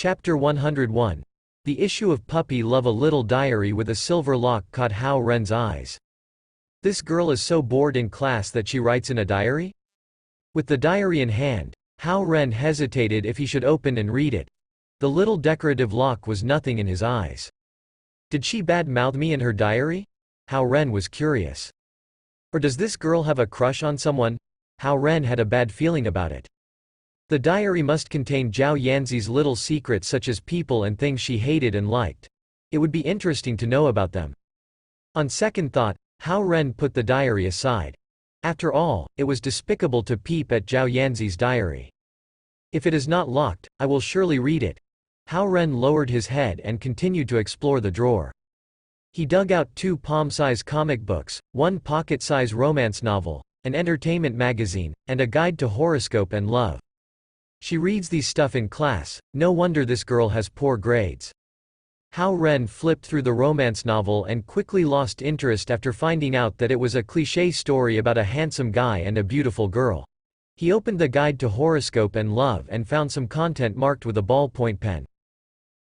Chapter 101. The issue of Puppy Love. A little diary with a silver lock caught Hao Ren's eyes. This girl is so bored in class that she writes in a diary? With the diary in hand, Hao Ren hesitated if he should open and read it. The little decorative lock was nothing in his eyes. Did she bad-mouth me in her diary? Hao Ren was curious. Or does this girl have a crush on someone? Hao Ren had a bad feeling about it. The diary must contain Zhao Yanzi's little secrets, such as people and things she hated and liked. It would be interesting to know about them. On second thought, Hao Ren put the diary aside. After all, it was despicable to peep at Zhao Yanzi's diary. If it is not locked, I will surely read it. Hao Ren lowered his head and continued to explore the drawer. He dug out 2 palm-size comic books, 1 pocket-size romance novel, an entertainment magazine, and a guide to horoscope and love. She reads these stuff in class, no wonder this girl has poor grades. Hao Ren flipped through the romance novel and quickly lost interest after finding out that it was a cliché story about a handsome guy and a beautiful girl. He opened the guide to horoscope and love and found some content marked with a ballpoint pen.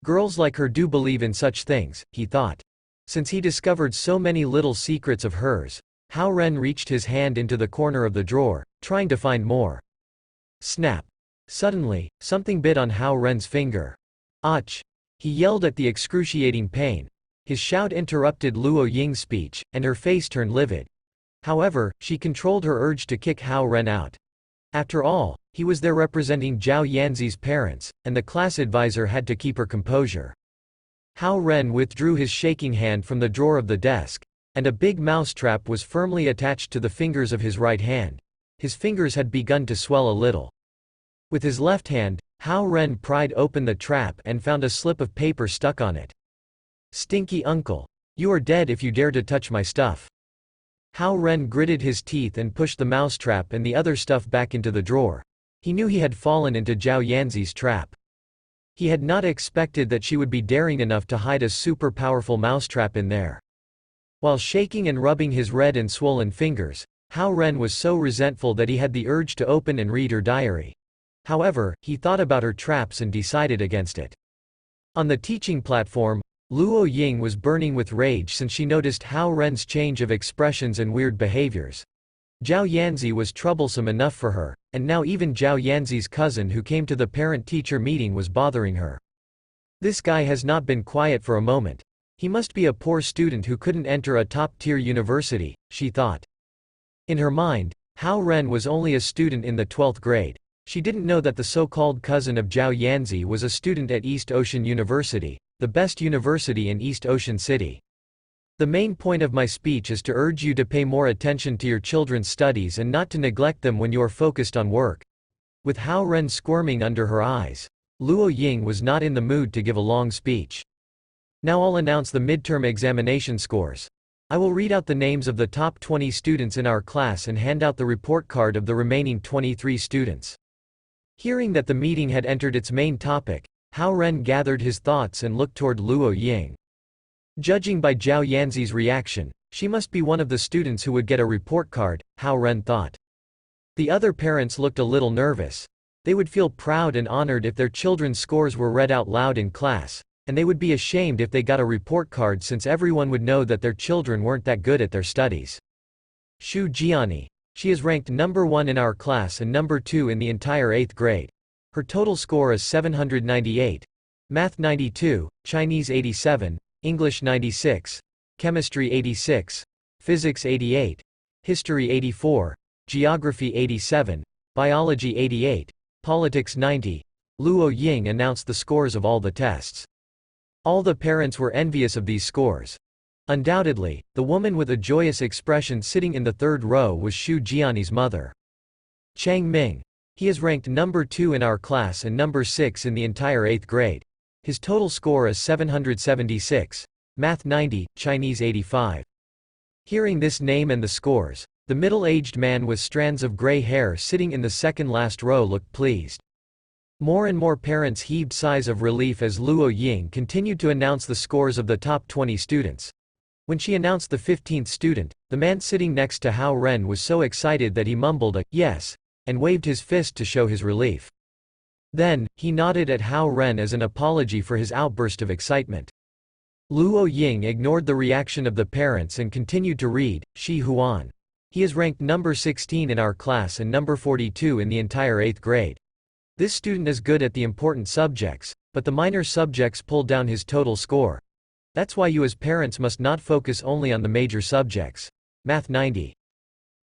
Girls like her do believe in such things, he thought. Since he discovered so many little secrets of hers, Hao Ren reached his hand into the corner of the drawer, trying to find more. Snap! Suddenly, something bit on Hao Ren's finger. Ach! He yelled at the excruciating pain. His shout interrupted Luo Ying's speech, and her face turned livid. However, she controlled her urge to kick Hao Ren out. After all, he was there representing Zhao Yanzi's parents, and the class advisor had to keep her composure. Hao Ren withdrew his shaking hand from the drawer of the desk, and a big mousetrap was firmly attached to the fingers of his right hand. His fingers had begun to swell a little. With his left hand, Hao Ren pried open the trap and found a slip of paper stuck on it. Stinky uncle! You are dead if you dare to touch my stuff. Hao Ren gritted his teeth and pushed the mousetrap and the other stuff back into the drawer. He knew he had fallen into Zhao Yanzi's trap. He had not expected that she would be daring enough to hide a super powerful mousetrap in there. While shaking and rubbing his red and swollen fingers, Hao Ren was so resentful that he had the urge to open and read her diary. However, he thought about her traps and decided against it. On the teaching platform, Luo Ying was burning with rage since she noticed Hao Ren's change of expressions and weird behaviors. Zhao Yanzi was troublesome enough for her, and now even Zhao Yanzi's cousin who came to the parent-teacher meeting was bothering her. This guy has not been quiet for a moment. He must be a poor student who couldn't enter a top-tier university, she thought. In her mind, Hao Ren was only a student in the 12th grade. She didn't know that the so-called cousin of Zhao Yanzi was a student at East Ocean University, the best university in East Ocean City. The main point of my speech is to urge you to pay more attention to your children's studies and not to neglect them when you are focused on work. With Hao Ren squirming under her eyes, Luo Ying was not in the mood to give a long speech. Now I'll announce the midterm examination scores. I will read out the names of the top 20 students in our class and hand out the report card of the remaining 23 students. Hearing that the meeting had entered its main topic, Hao Ren gathered his thoughts and looked toward Luo Ying. Judging by Zhao Yanzi's reaction, she must be one of the students who would get a report card, Hao Ren thought. The other parents looked a little nervous. They would feel proud and honored if their children's scores were read out loud in class, and they would be ashamed if they got a report card since everyone would know that their children weren't that good at their studies. Xu Jiani. She is ranked number 1 in our class and number 2 in the entire 8th grade. Her total score is 798. Math 92, Chinese 87, English 96, Chemistry 86, Physics 88, History 84, Geography 87, Biology 88, Politics 90. Luo Ying announced the scores of all the tests. All the parents were envious of these scores. Undoubtedly, the woman with a joyous expression sitting in the 3rd row was Xu Jiani's mother. Chang Ming. He is ranked number 2 in our class and number 6 in the entire 8th grade. His total score is 776. Math 90, Chinese 85. Hearing this name and the scores, the middle-aged man with strands of gray hair sitting in the second last row looked pleased. More and more parents heaved sighs of relief as Luo Ying continued to announce the scores of the top 20 students. When she announced the 15th student, the man sitting next to Hao Ren was so excited that he mumbled a yes and waved his fist to show his relief. Then, he nodded at Hao Ren as an apology for his outburst of excitement. Luo Ying ignored the reaction of the parents and continued to read, Shi Huan. He is ranked number 16 in our class and number 42 in the entire 8th grade. This student is good at the important subjects, but the minor subjects pull down his total score. That's why you as parents must not focus only on the major subjects. Math 90.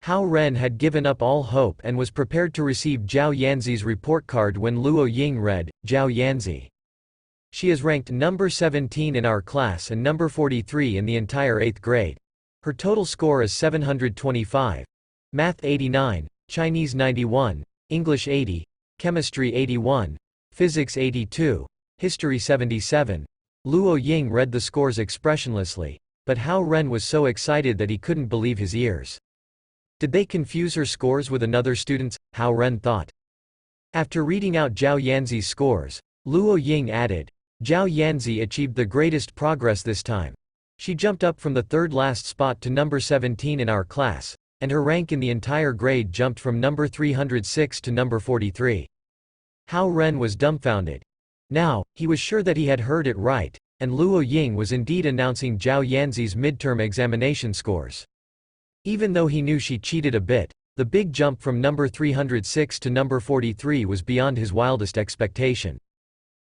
Hao Ren had given up all hope and was prepared to receive Zhao Yanzi's report card when Luo Ying read, Zhao Yanzi. She is ranked number 17 in our class and number 43 in the entire 8th grade. Her total score is 725. Math 89, Chinese 91, English 80, Chemistry 81, Physics 82, History 77. Luo Ying read the scores expressionlessly, but Hao Ren was so excited that he couldn't believe his ears. Did they confuse her scores with another student's? Hao Ren thought. After reading out Zhao Yanzi's scores, Luo Ying added, Zhao Yanzi achieved the greatest progress this time. She jumped up from the third last spot to number 17 in our class, and her rank in the entire grade jumped from number 306 to number 43. Hao Ren was dumbfounded. Now, he was sure that he had heard it right, and Luo Ying was indeed announcing Zhao Yanzi's midterm examination scores. Even though he knew she cheated a bit, the big jump from number 306 to number 43 was beyond his wildest expectation.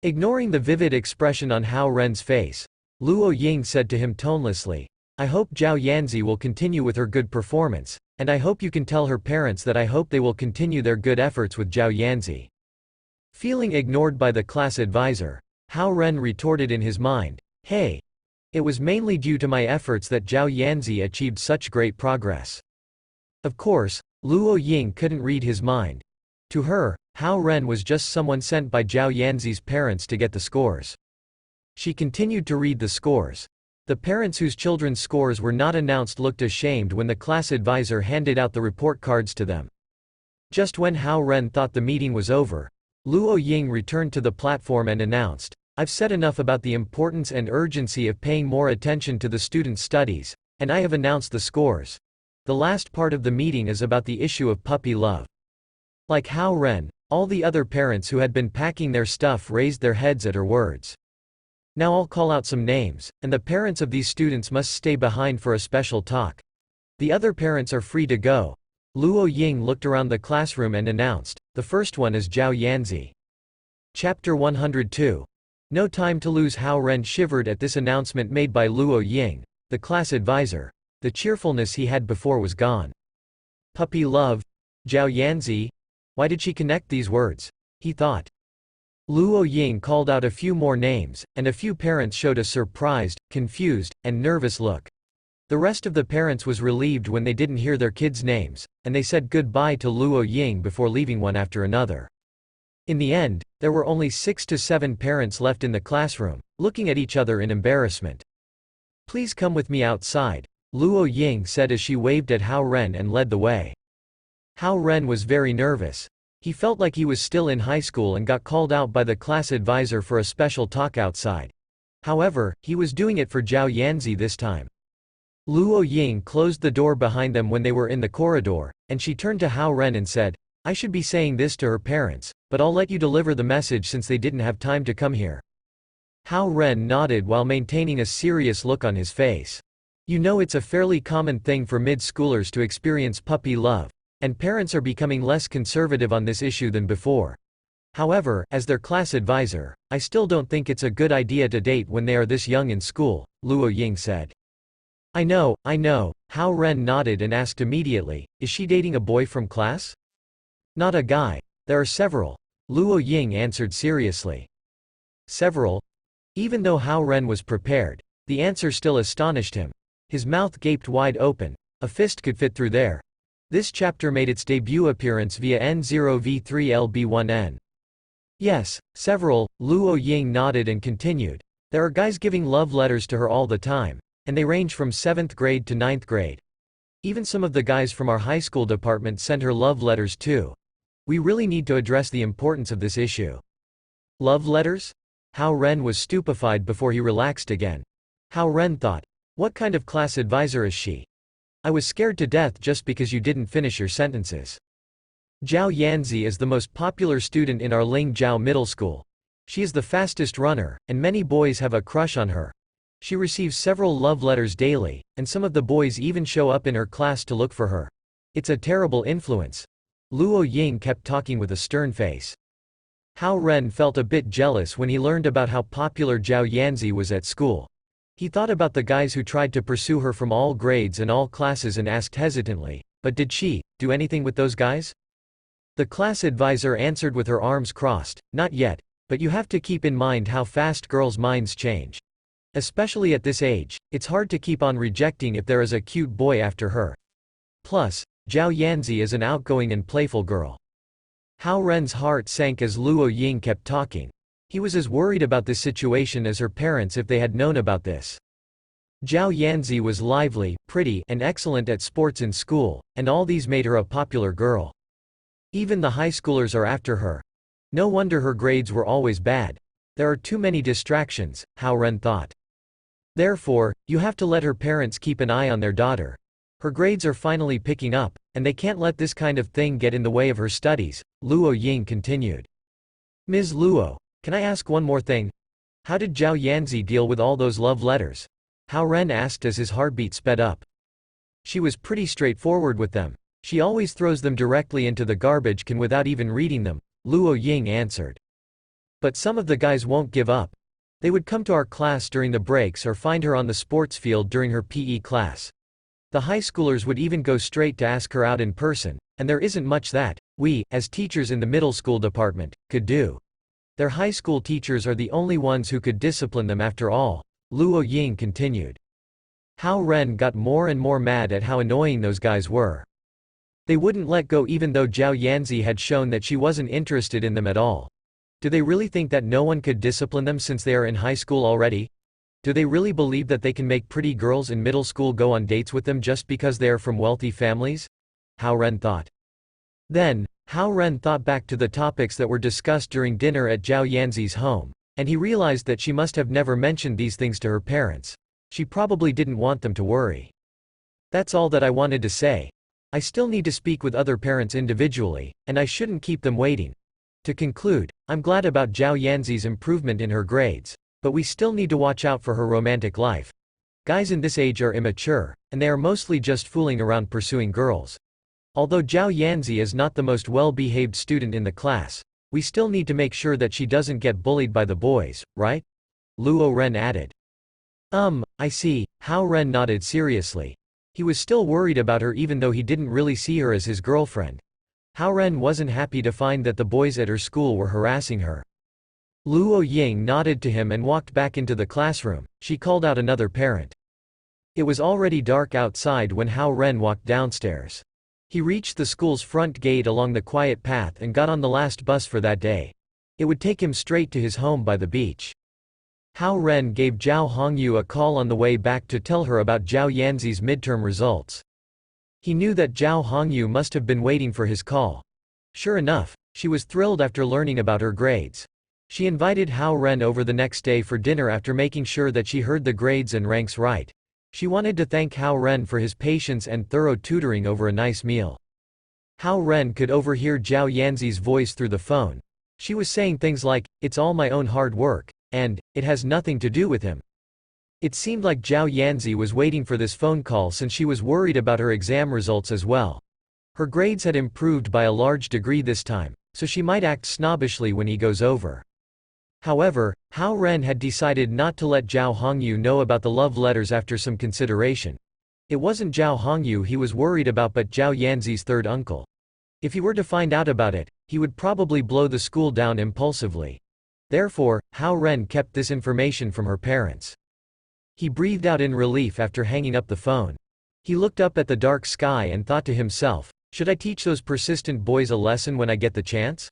Ignoring the vivid expression on Hao Ren's face, Luo Ying said to him tonelessly, I hope Zhao Yanzi will continue with her good performance, and I hope you can tell her parents that I hope they will continue their good efforts with Zhao Yanzi. Feeling ignored by the class advisor, Hao Ren retorted in his mind, Hey! It was mainly due to my efforts that Zhao Yanzi achieved such great progress. Of course, Luo Ying couldn't read his mind. To her, Hao Ren was just someone sent by Zhao Yanzi's parents to get the scores. She continued to read the scores. The parents whose children's scores were not announced looked ashamed when the class advisor handed out the report cards to them. Just when Hao Ren thought the meeting was over, Luo Ying returned to the platform and announced, I've said enough about the importance and urgency of paying more attention to the students' studies, and I have announced the scores. The last part of the meeting is about the issue of puppy love. Like Hao Ren, all the other parents who had been packing their stuff raised their heads at her words. Now I'll call out some names, and the parents of these students must stay behind for a special talk. The other parents are free to go. Luo Ying looked around the classroom and announced, the first one is Zhao Yanzi. Chapter 102. No time to lose. Hao Ren shivered at this announcement made by Luo Ying, the class advisor. The cheerfulness he had before was gone. Puppy love? Zhao Yanzi? Why did she connect these words? He thought. Luo Ying called out a few more names, and a few parents showed a surprised, confused, and nervous look. The rest of the parents was relieved when they didn't hear their kids' names, and they said goodbye to Luo Ying before leaving one after another. In the end, there were only 6 to 7 parents left in the classroom, looking at each other in embarrassment. Please come with me outside, Luo Ying said as she waved at Hao Ren and led the way. Hao Ren was very nervous. He felt like he was still in high school and got called out by the class advisor for a special talk outside. However, he was doing it for Zhao Yanzi this time. Luo Ying closed the door behind them when they were in the corridor, and she turned to Hao Ren and said, I should be saying this to her parents, but I'll let you deliver the message since they didn't have time to come here. Hao Ren nodded while maintaining a serious look on his face. You know, it's a fairly common thing for mid-schoolers to experience puppy love, and parents are becoming less conservative on this issue than before. However, as their class advisor, I still don't think it's a good idea to date when they are this young in school, Luo Ying said. I know, Hao Ren nodded and asked immediately, is she dating a boy from class? Not a guy. There are several, Luo Ying answered seriously. Several? Even though Hao Ren was prepared, the answer still astonished him. His mouth gaped wide open. A fist could fit through there. This chapter made its debut appearance via N0V3LB1N. Yes, several, Luo Ying nodded and continued. There are guys giving love letters to her all the time, and they range from 7th grade to 9th grade. Even some of the guys from our high school department send her love letters too. We really need to address the importance of this issue. Love letters? Hao Ren was stupefied before he relaxed again. Hao Ren thought, what kind of class advisor is she? I was scared to death just because you didn't finish your sentences. Zhao Yanzi is the most popular student in our Ling Zhao Middle School. She is the fastest runner, and many boys have a crush on her. She receives several love letters daily, and some of the boys even show up in her class to look for her. It's a terrible influence. Luo Ying kept talking with a stern face. Hao Ren felt a bit jealous when he learned about how popular Zhao Yanzi was at school. He thought about the guys who tried to pursue her from all grades and all classes and asked hesitantly, "But did she do anything with those guys?" The class advisor answered with her arms crossed, "Not yet, but you have to keep in mind how fast girls' minds change. Especially at this age, it's hard to keep on rejecting if there is a cute boy after her. Plus, Zhao Yanzi is an outgoing and playful girl." Hao Ren's heart sank as Luo Ying kept talking. He was as worried about this situation as her parents if they had known about this. Zhao Yanzi was lively, pretty, and excellent at sports in school, and all these made her a popular girl. Even the high schoolers are after her. No wonder her grades were always bad. There are too many distractions, Hao Ren thought. Therefore, you have to let her parents keep an eye on their daughter. Her grades are finally picking up, and they can't let this kind of thing get in the way of her studies, Luo Ying continued. "Ms. Luo, can I ask one more thing? How did Zhao Yanzi deal with all those love letters?" Hao Ren asked as his heartbeat sped up. "She was pretty straightforward with them. She always throws them directly into the garbage can without even reading them," Luo Ying answered. "But some of the guys won't give up. They would come to our class during the breaks or find her on the sports field during her PE class. The high schoolers would even go straight to ask her out in person, and there isn't much that we, as teachers in the middle school department, could do. Their high school teachers are the only ones who could discipline them after all," Luo Ying continued. Hao Ren got more and more mad at how annoying those guys were. They wouldn't let go even though Zhao Yanzi had shown that she wasn't interested in them at all. Do they really think that no one could discipline them since they are in high school already? Do they really believe that they can make pretty girls in middle school go on dates with them just because they are from wealthy families? Hao Ren thought. Then, Hao Ren thought back to the topics that were discussed during dinner at Zhao Yanzi's home, and he realized that she must have never mentioned these things to her parents. She probably didn't want them to worry. "That's all that I wanted to say. I still need to speak with other parents individually, and I shouldn't keep them waiting. To conclude, I'm glad about Zhao Yanzi's improvement in her grades, but we still need to watch out for her romantic life. Guys in this age are immature, and they are mostly just fooling around pursuing girls. Although Zhao Yanzi is not the most well-behaved student in the class, we still need to make sure that she doesn't get bullied by the boys, right?" Luo Ren added. I see," Hao Ren nodded seriously. He was still worried about her even though he didn't really see her as his girlfriend. Hao Ren wasn't happy to find that the boys at her school were harassing her. Luo Ying nodded to him and walked back into the classroom. She called out another parent. It was already dark outside when Hao Ren walked downstairs. He reached the school's front gate along the quiet path and got on the last bus for that day. It would take him straight to his home by the beach. Hao Ren gave Zhao Hongyu a call on the way back to tell her about Zhao Yanzi's midterm results. He knew that Zhao Hongyu must have been waiting for his call. Sure enough, she was thrilled after learning about her grades. She invited Hao Ren over the next day for dinner after making sure that she heard the grades and ranks right. She wanted to thank Hao Ren for his patience and thorough tutoring over a nice meal. Hao Ren could overhear Zhao Yanzi's voice through the phone. She was saying things like, "It's all my own hard work," and, "It has nothing to do with him." It seemed like Zhao Yanzi was waiting for this phone call since she was worried about her exam results as well. Her grades had improved by a large degree this time, so she might act snobbishly when he goes over. However, Hao Ren had decided not to let Zhao Hongyu know about the love letters after some consideration. It wasn't Zhao Hongyu he was worried about but Zhao Yanzi's third uncle. If he were to find out about it, he would probably blow the school down impulsively. Therefore, Hao Ren kept this information from her parents. He breathed out in relief after hanging up the phone. He looked up at the dark sky and thought to himself, "Should I teach those persistent boys a lesson when I get the chance?"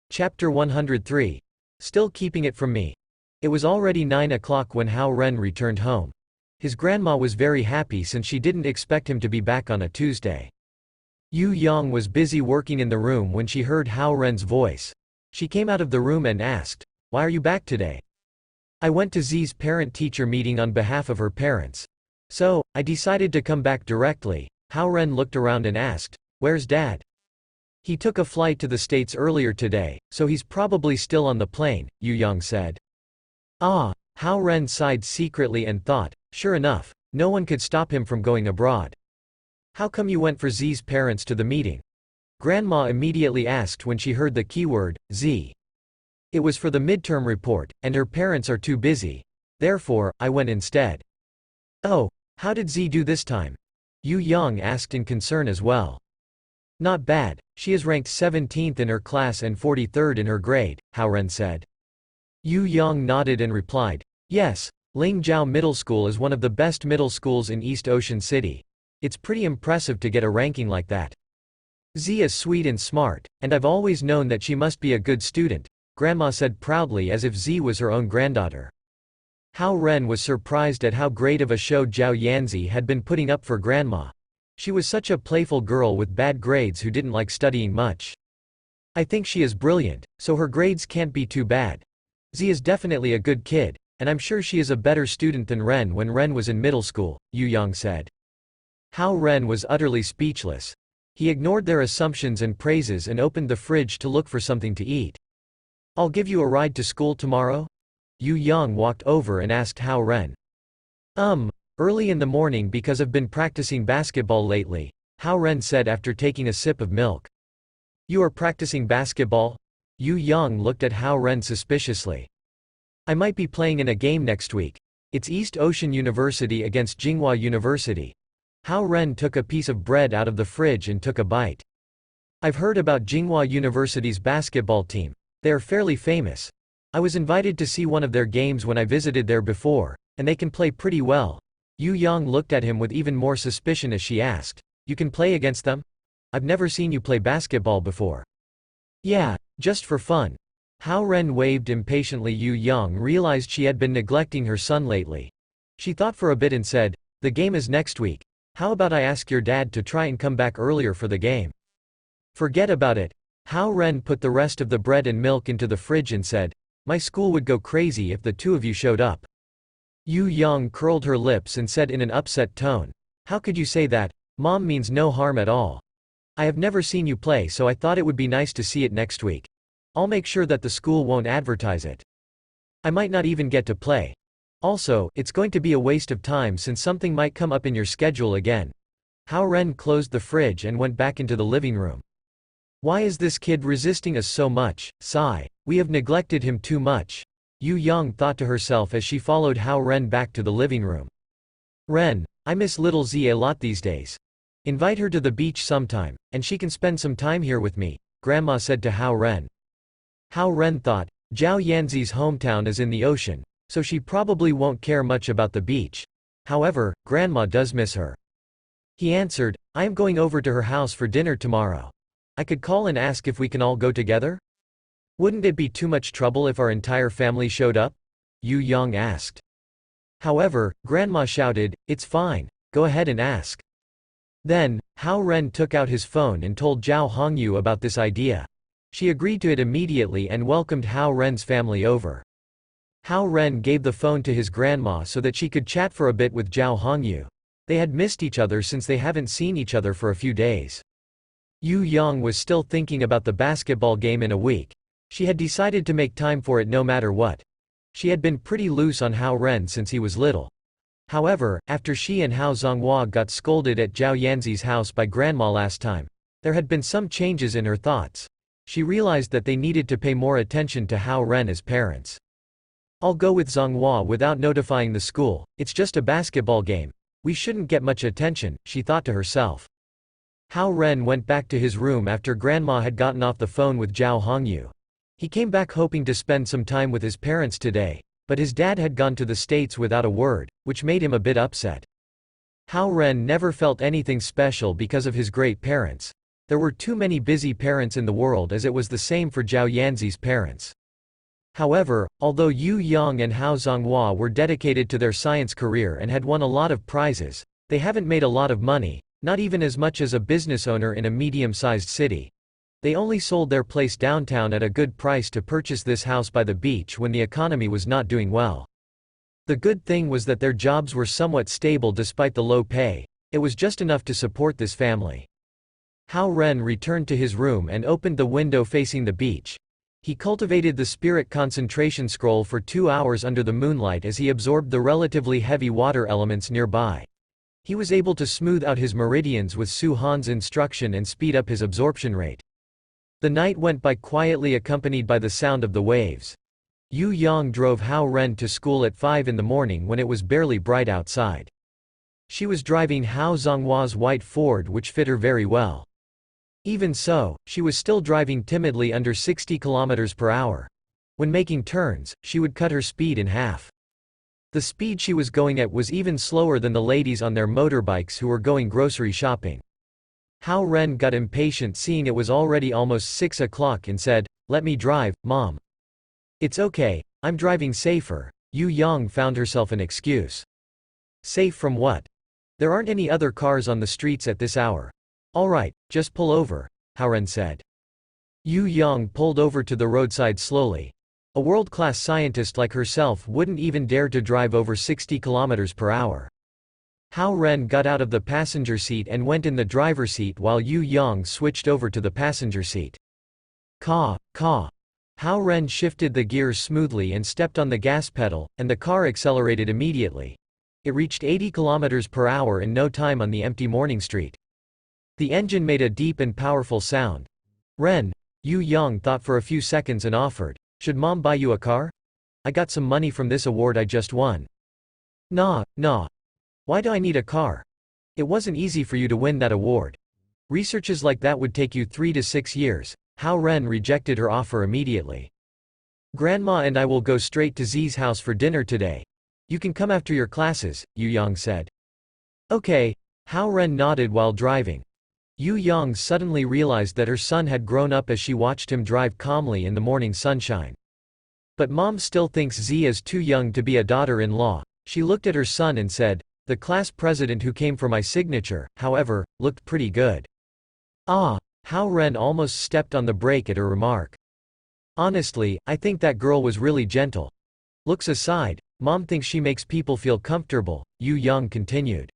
Chapter 103. Still keeping it from me. It was already 9 o'clock when Hao Ren returned home. His grandma was very happy since she didn't expect him to be back on a Tuesday. Yu Yang was busy working in the room when she heard Hao Ren's voice. She came out of the room and asked, "Why are you back today?" "I went to Zi's parent-teacher meeting on behalf of her parents. So, I decided to come back directly." Hao Ren looked around and asked, "Where's Dad?" He took a flight to the States earlier today, so he's probably still on the plane, Yu Young said. Ah, Hao Ren sighed secretly and thought, sure enough, no one could stop him from going abroad. How come you went for Z's parents to the meeting? Grandma immediately asked when she heard the keyword, Z. It was for the midterm report, and her parents are too busy. Therefore, I went instead. Oh, how did Z do this time? Yu Young asked in concern as well. Not bad, she is ranked 17th in her class and 43rd in her grade, Hao Ren said. Yu Young nodded and replied, yes, Lingjiao Middle School is one of the best middle schools in East Ocean City. It's pretty impressive to get a ranking like that. Z is sweet and smart, and I've always known that she must be a good student, Grandma said proudly as if Z was her own granddaughter. Hao Ren was surprised at how great of a show Zhao Yanzi had been putting up for Grandma. She was such a playful girl with bad grades who didn't like studying much. I think she is brilliant, so her grades can't be too bad. Z is definitely a good kid, and I'm sure she is a better student than Ren when Ren was in middle school, Yu Young said. Hao Ren was utterly speechless. He ignored their assumptions and praises and opened the fridge to look for something to eat. I'll give you a ride to school tomorrow? Yu Young walked over and asked Hao Ren. Early in the morning because I've been practicing basketball lately, Hao Ren said after taking a sip of milk. You are practicing basketball? Yu Young looked at Hao Ren suspiciously. I might be playing in a game next week. It's East Ocean University against Jinghua University. Hao Ren took a piece of bread out of the fridge and took a bite. I've heard about Jinghua University's basketball team. They are fairly famous. I was invited to see one of their games when I visited there before, and they can play pretty well. Yu Young looked at him with even more suspicion as she asked, you can play against them? I've never seen you play basketball before. Yeah, just for fun. Hao Ren waved impatiently. Yu Young realized she had been neglecting her son lately. She thought for a bit and said, the game is next week. How about I ask your dad to try and come back earlier for the game? Forget about it. Hao Ren put the rest of the bread and milk into the fridge and said, my school would go crazy if the two of you showed up. Yu Young curled her lips and said in an upset tone, how could you say that? Mom means no harm at all. I have never seen you play, so I thought it would be nice to see it next week. I'll make sure that the school won't advertise it. I might not even get to play. Also, it's going to be a waste of time since something might come up in your schedule again. Hao Ren closed the fridge and went back into the living room. Why is this kid resisting us so much? Sigh. We have neglected him too much. Yu Young thought to herself as she followed Hao Ren back to the living room. Ren, I miss little Z a lot these days. Invite her to the beach sometime, and she can spend some time here with me, Grandma said to Hao Ren. Hao Ren thought, Zhao Yanzi's hometown is in the ocean, so she probably won't care much about the beach. However, Grandma does miss her. He answered, I am going over to her house for dinner tomorrow. I could call and ask if we can all go together? Wouldn't it be too much trouble if our entire family showed up? Yu Young asked. However, Grandma shouted, it's fine, go ahead and ask. Then, Hao Ren took out his phone and told Zhao Hongyu about this idea. She agreed to it immediately and welcomed Hao Ren's family over. Hao Ren gave the phone to his grandma so that she could chat for a bit with Zhao Hongyu. They had missed each other since they haven't seen each other for a few days. Yu Young was still thinking about the basketball game in a week. She had decided to make time for it no matter what. She had been pretty loose on Hao Ren since he was little. However, after she and Hao Zonghua got scolded at Zhao Yanzi's house by Grandma last time, there had been some changes in her thoughts. She realized that they needed to pay more attention to Hao Ren as parents. I'll go with Zonghua without notifying the school, it's just a basketball game. We shouldn't get much attention, she thought to herself. Hao Ren went back to his room after Grandma had gotten off the phone with Zhao Hongyu. He came back hoping to spend some time with his parents today, but his dad had gone to the States without a word, which made him a bit upset. Hao Ren never felt anything special because of his great parents. There were too many busy parents in the world, as it was the same for Zhao Yanzi's parents. However, although Yu Yang and Hao Zonghua were dedicated to their science career and had won a lot of prizes, they haven't made a lot of money, not even as much as a business owner in a medium-sized city. They only sold their place downtown at a good price to purchase this house by the beach when the economy was not doing well. The good thing was that their jobs were somewhat stable despite the low pay. It was just enough to support this family. Hao Ren returned to his room and opened the window facing the beach. He cultivated the spirit concentration scroll for 2 hours under the moonlight as he absorbed the relatively heavy water elements nearby. He was able to smooth out his meridians with Su Han's instruction and speed up his absorption rate. The night went by quietly, accompanied by the sound of the waves. Yu Yang drove Hao Ren to school at 5 in the morning when it was barely bright outside. She was driving Hao Zhonghua's white Ford, which fit her very well. Even so, she was still driving timidly under 60 km per hour. When making turns, she would cut her speed in half. The speed she was going at was even slower than the ladies on their motorbikes who were going grocery shopping. Hao Ren got impatient seeing it was already almost 6 o'clock and said, "Let me drive, Mom." "It's okay, I'm driving safer." Yu Yang found herself an excuse. Safe from what? There aren't any other cars on the streets at this hour. "Alright, just pull over," Hao Ren said. Yu Yang pulled over to the roadside slowly. A world-class scientist like herself wouldn't even dare to drive over 60 km per hour. Hao Ren got out of the passenger seat and went in the driver's seat while Yu Yang switched over to the passenger seat. Caw. Hao Ren shifted the gears smoothly and stepped on the gas pedal, and the car accelerated immediately. It reached 80 km per hour in no time on the empty morning street. The engine made a deep and powerful sound. "Ren," Yu Yang thought for a few seconds and offered, "Should Mom buy you a car? I got some money from this award I just won." Nah. Why do I need a car? It wasn't easy for you to win that award. Researches like that would take you 3 to 6 years. Hao Ren rejected her offer immediately. "Grandma and I will go straight to Zi's house for dinner today. You can come after your classes," Yu Yang said. "Okay." Hao Ren nodded while driving. Yu Yang suddenly realized that her son had grown up as she watched him drive calmly in the morning sunshine. But Mom still thinks Z is too young to be a daughter-in-law. She looked at her son and said, "The class president who came for my signature, however, looked pretty good." Hao Ren almost stepped on the brake at her remark. "Honestly, I think that girl was really gentle. Looks aside, Mom thinks she makes people feel comfortable," Yu Yang continued.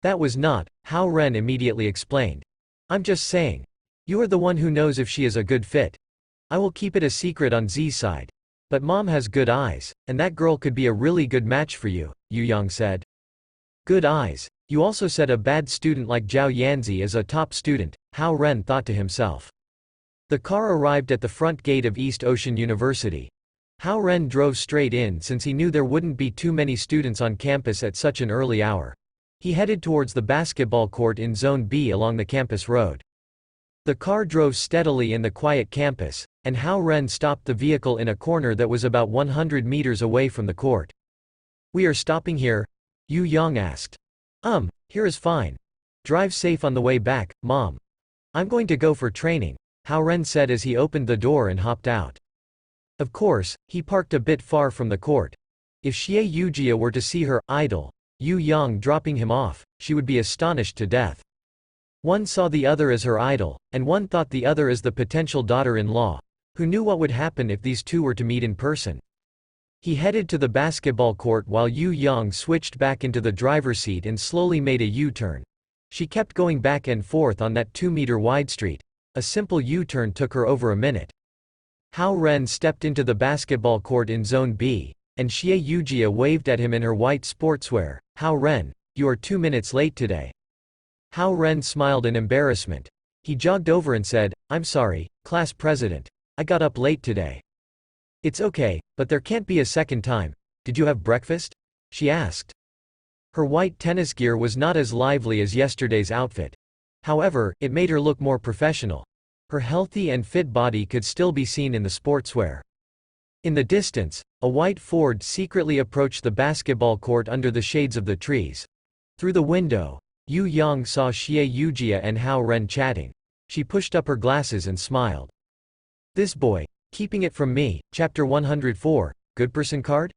"That was not," Hao Ren immediately explained. "I'm just saying. You are the one who knows if she is a good fit. I will keep it a secret on Z's side. But Mom has good eyes, and that girl could be a really good match for you," Yu Yang said. "Good eyes? You also said a bad student like Zhao Yanzi is a top student," Hao Ren thought to himself. The car arrived at the front gate of East Ocean University. Hao Ren drove straight in since he knew there wouldn't be too many students on campus at such an early hour. He headed towards the basketball court in Zone B along the campus road. The car drove steadily in the quiet campus, and Hao Ren stopped the vehicle in a corner that was about 100 meters away from the court. "We are stopping here?" Yu Yang asked. Here is fine. Drive safe on the way back, Mom. I'm going to go for training," Hao Ren said as he opened the door and hopped out. Of course, he parked a bit far from the court. If Xie Yujia were to see her idol, Yu Yang, dropping him off, she would be astonished to death. One saw the other as her idol, and one thought the other as the potential daughter-in-law. Who knew what would happen if these two were to meet in person? He headed to the basketball court while Yu Yang switched back into the driver's seat and slowly made a U-turn. She kept going back and forth on that 2-meter wide street. A simple U-turn took her over a minute. Hao Ren stepped into the basketball court in Zone B, and Xie Yujia waved at him in her white sportswear. "Hao Ren, you are 2 minutes late today." Hao Ren smiled in embarrassment. He jogged over and said, "I'm sorry, class president. I got up late today." "It's okay, but there can't be a second time. Did you have breakfast?" she asked. Her white tennis gear was not as lively as yesterday's outfit. However, it made her look more professional. Her healthy and fit body could still be seen in the sportswear. In the distance, a white Ford secretly approached the basketball court under the shades of the trees. Through the window, Yu Yang saw Xie Yujia and Hao Ren chatting. She pushed up her glasses and smiled. "This boy, keeping it from me." Chapter 104, Good Person Card?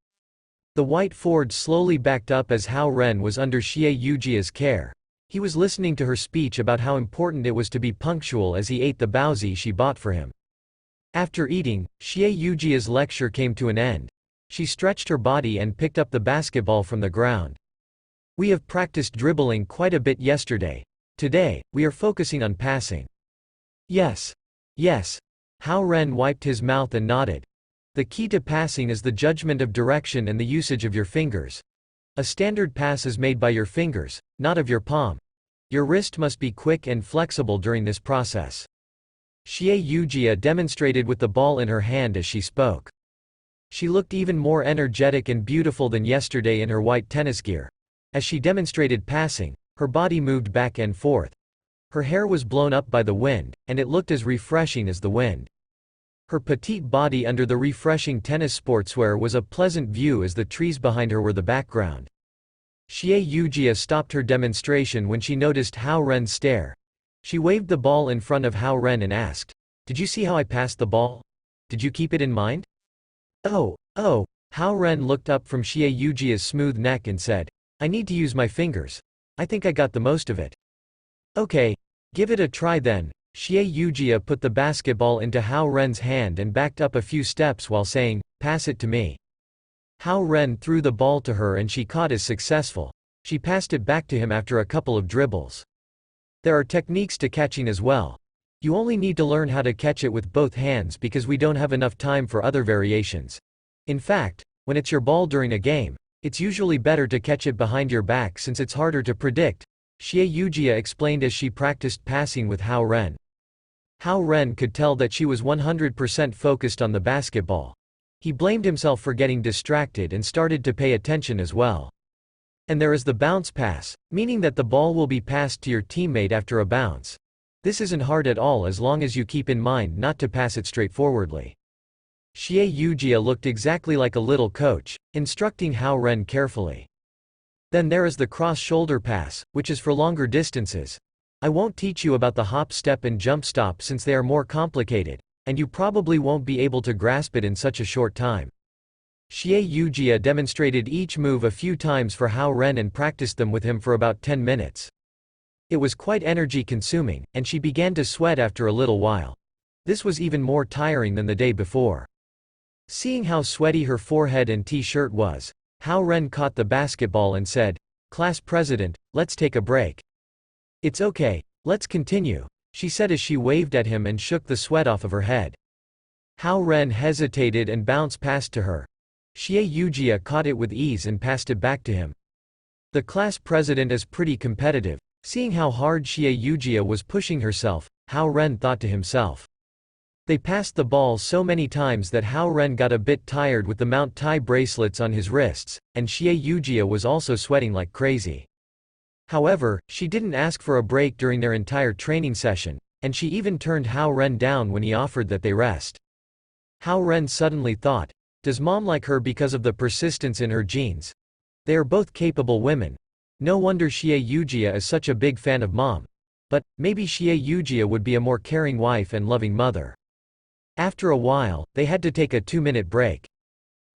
The white Ford slowly backed up as Hao Ren was under Xie Yujia's care. He was listening to her speech about how important it was to be punctual as he ate the baozi she bought for him. After eating, Xie Yujia's lecture came to an end. She stretched her body and picked up the basketball from the ground. "We have practiced dribbling quite a bit yesterday. Today, we are focusing on passing. Yes. Yes. Hao Ren wiped his mouth and nodded. The key to passing is the judgment of direction and the usage of your fingers. A standard pass is made by your fingers, not of your palm. Your wrist must be quick and flexible during this process. Xie Yujia demonstrated with the ball in her hand as she spoke. She looked even more energetic and beautiful than yesterday in her white tennis gear. As she demonstrated passing, her body moved back and forth. Her hair was blown up by the wind, and it looked as refreshing as the wind. Her petite body under the refreshing tennis sportswear was a pleasant view as the trees behind her were the background. Xie Yujia stopped her demonstration when she noticed Hao Ren's stare. She waved the ball in front of Hao Ren and asked, "Did you see how I passed the ball? Did you keep it in mind?" Oh. Hao Ren looked up from Xie Yujia's smooth neck and said, "I need to use my fingers. I think I got the most of it." "Okay. Give it a try then." Xie Yujia put the basketball into Hao Ren's hand and backed up a few steps while saying, "Pass it to me." Hao Ren threw the ball to her and she caught as successful. She passed it back to him after a couple of dribbles. There are techniques to catching as well. You only need to learn how to catch it with both hands because we don't have enough time for other variations. In fact, when it's your ball during a game, it's usually better to catch it behind your back since it's harder to predict, Xie Yujia explained as she practiced passing with Hao Ren. Hao Ren could tell that she was 100% focused on the basketball. He blamed himself for getting distracted and started to pay attention as well. And there is the bounce pass, meaning that the ball will be passed to your teammate after a bounce. This isn't hard at all as long as you keep in mind not to pass it straightforwardly. Xie Yujia looked exactly like a little coach, instructing Hao Ren carefully. Then there is the cross-shoulder pass, which is for longer distances. I won't teach you about the hop step and jump stop since they are more complicated, and you probably won't be able to grasp it in such a short time. Xie Yujia demonstrated each move a few times for Hao Ren and practiced them with him for about 10 minutes. It was quite energy-consuming, and she began to sweat after a little while. This was even more tiring than the day before. Seeing how sweaty her forehead and t-shirt was, Hao Ren caught the basketball and said, "Class president, let's take a break." "It's okay, let's continue," she said as she waved at him and shook the sweat off of her head. Hao Ren hesitated and bounced past to her. Xie Yujia caught it with ease and passed it back to him. The class president is pretty competitive. Seeing how hard Xie Yujia was pushing herself, Hao Ren thought to himself. They passed the ball so many times that Hao Ren got a bit tired with the Mount Tai bracelets on his wrists, and Xie Yujia was also sweating like crazy. However, she didn't ask for a break during their entire training session, and she even turned Hao Ren down when he offered that they rest. Hao Ren suddenly thought, does mom like her because of the persistence in her genes? They are both capable women. No wonder Xie Yujia is such a big fan of mom. But, maybe Xie Yujia would be a more caring wife and loving mother. After a while, they had to take a 2-minute break.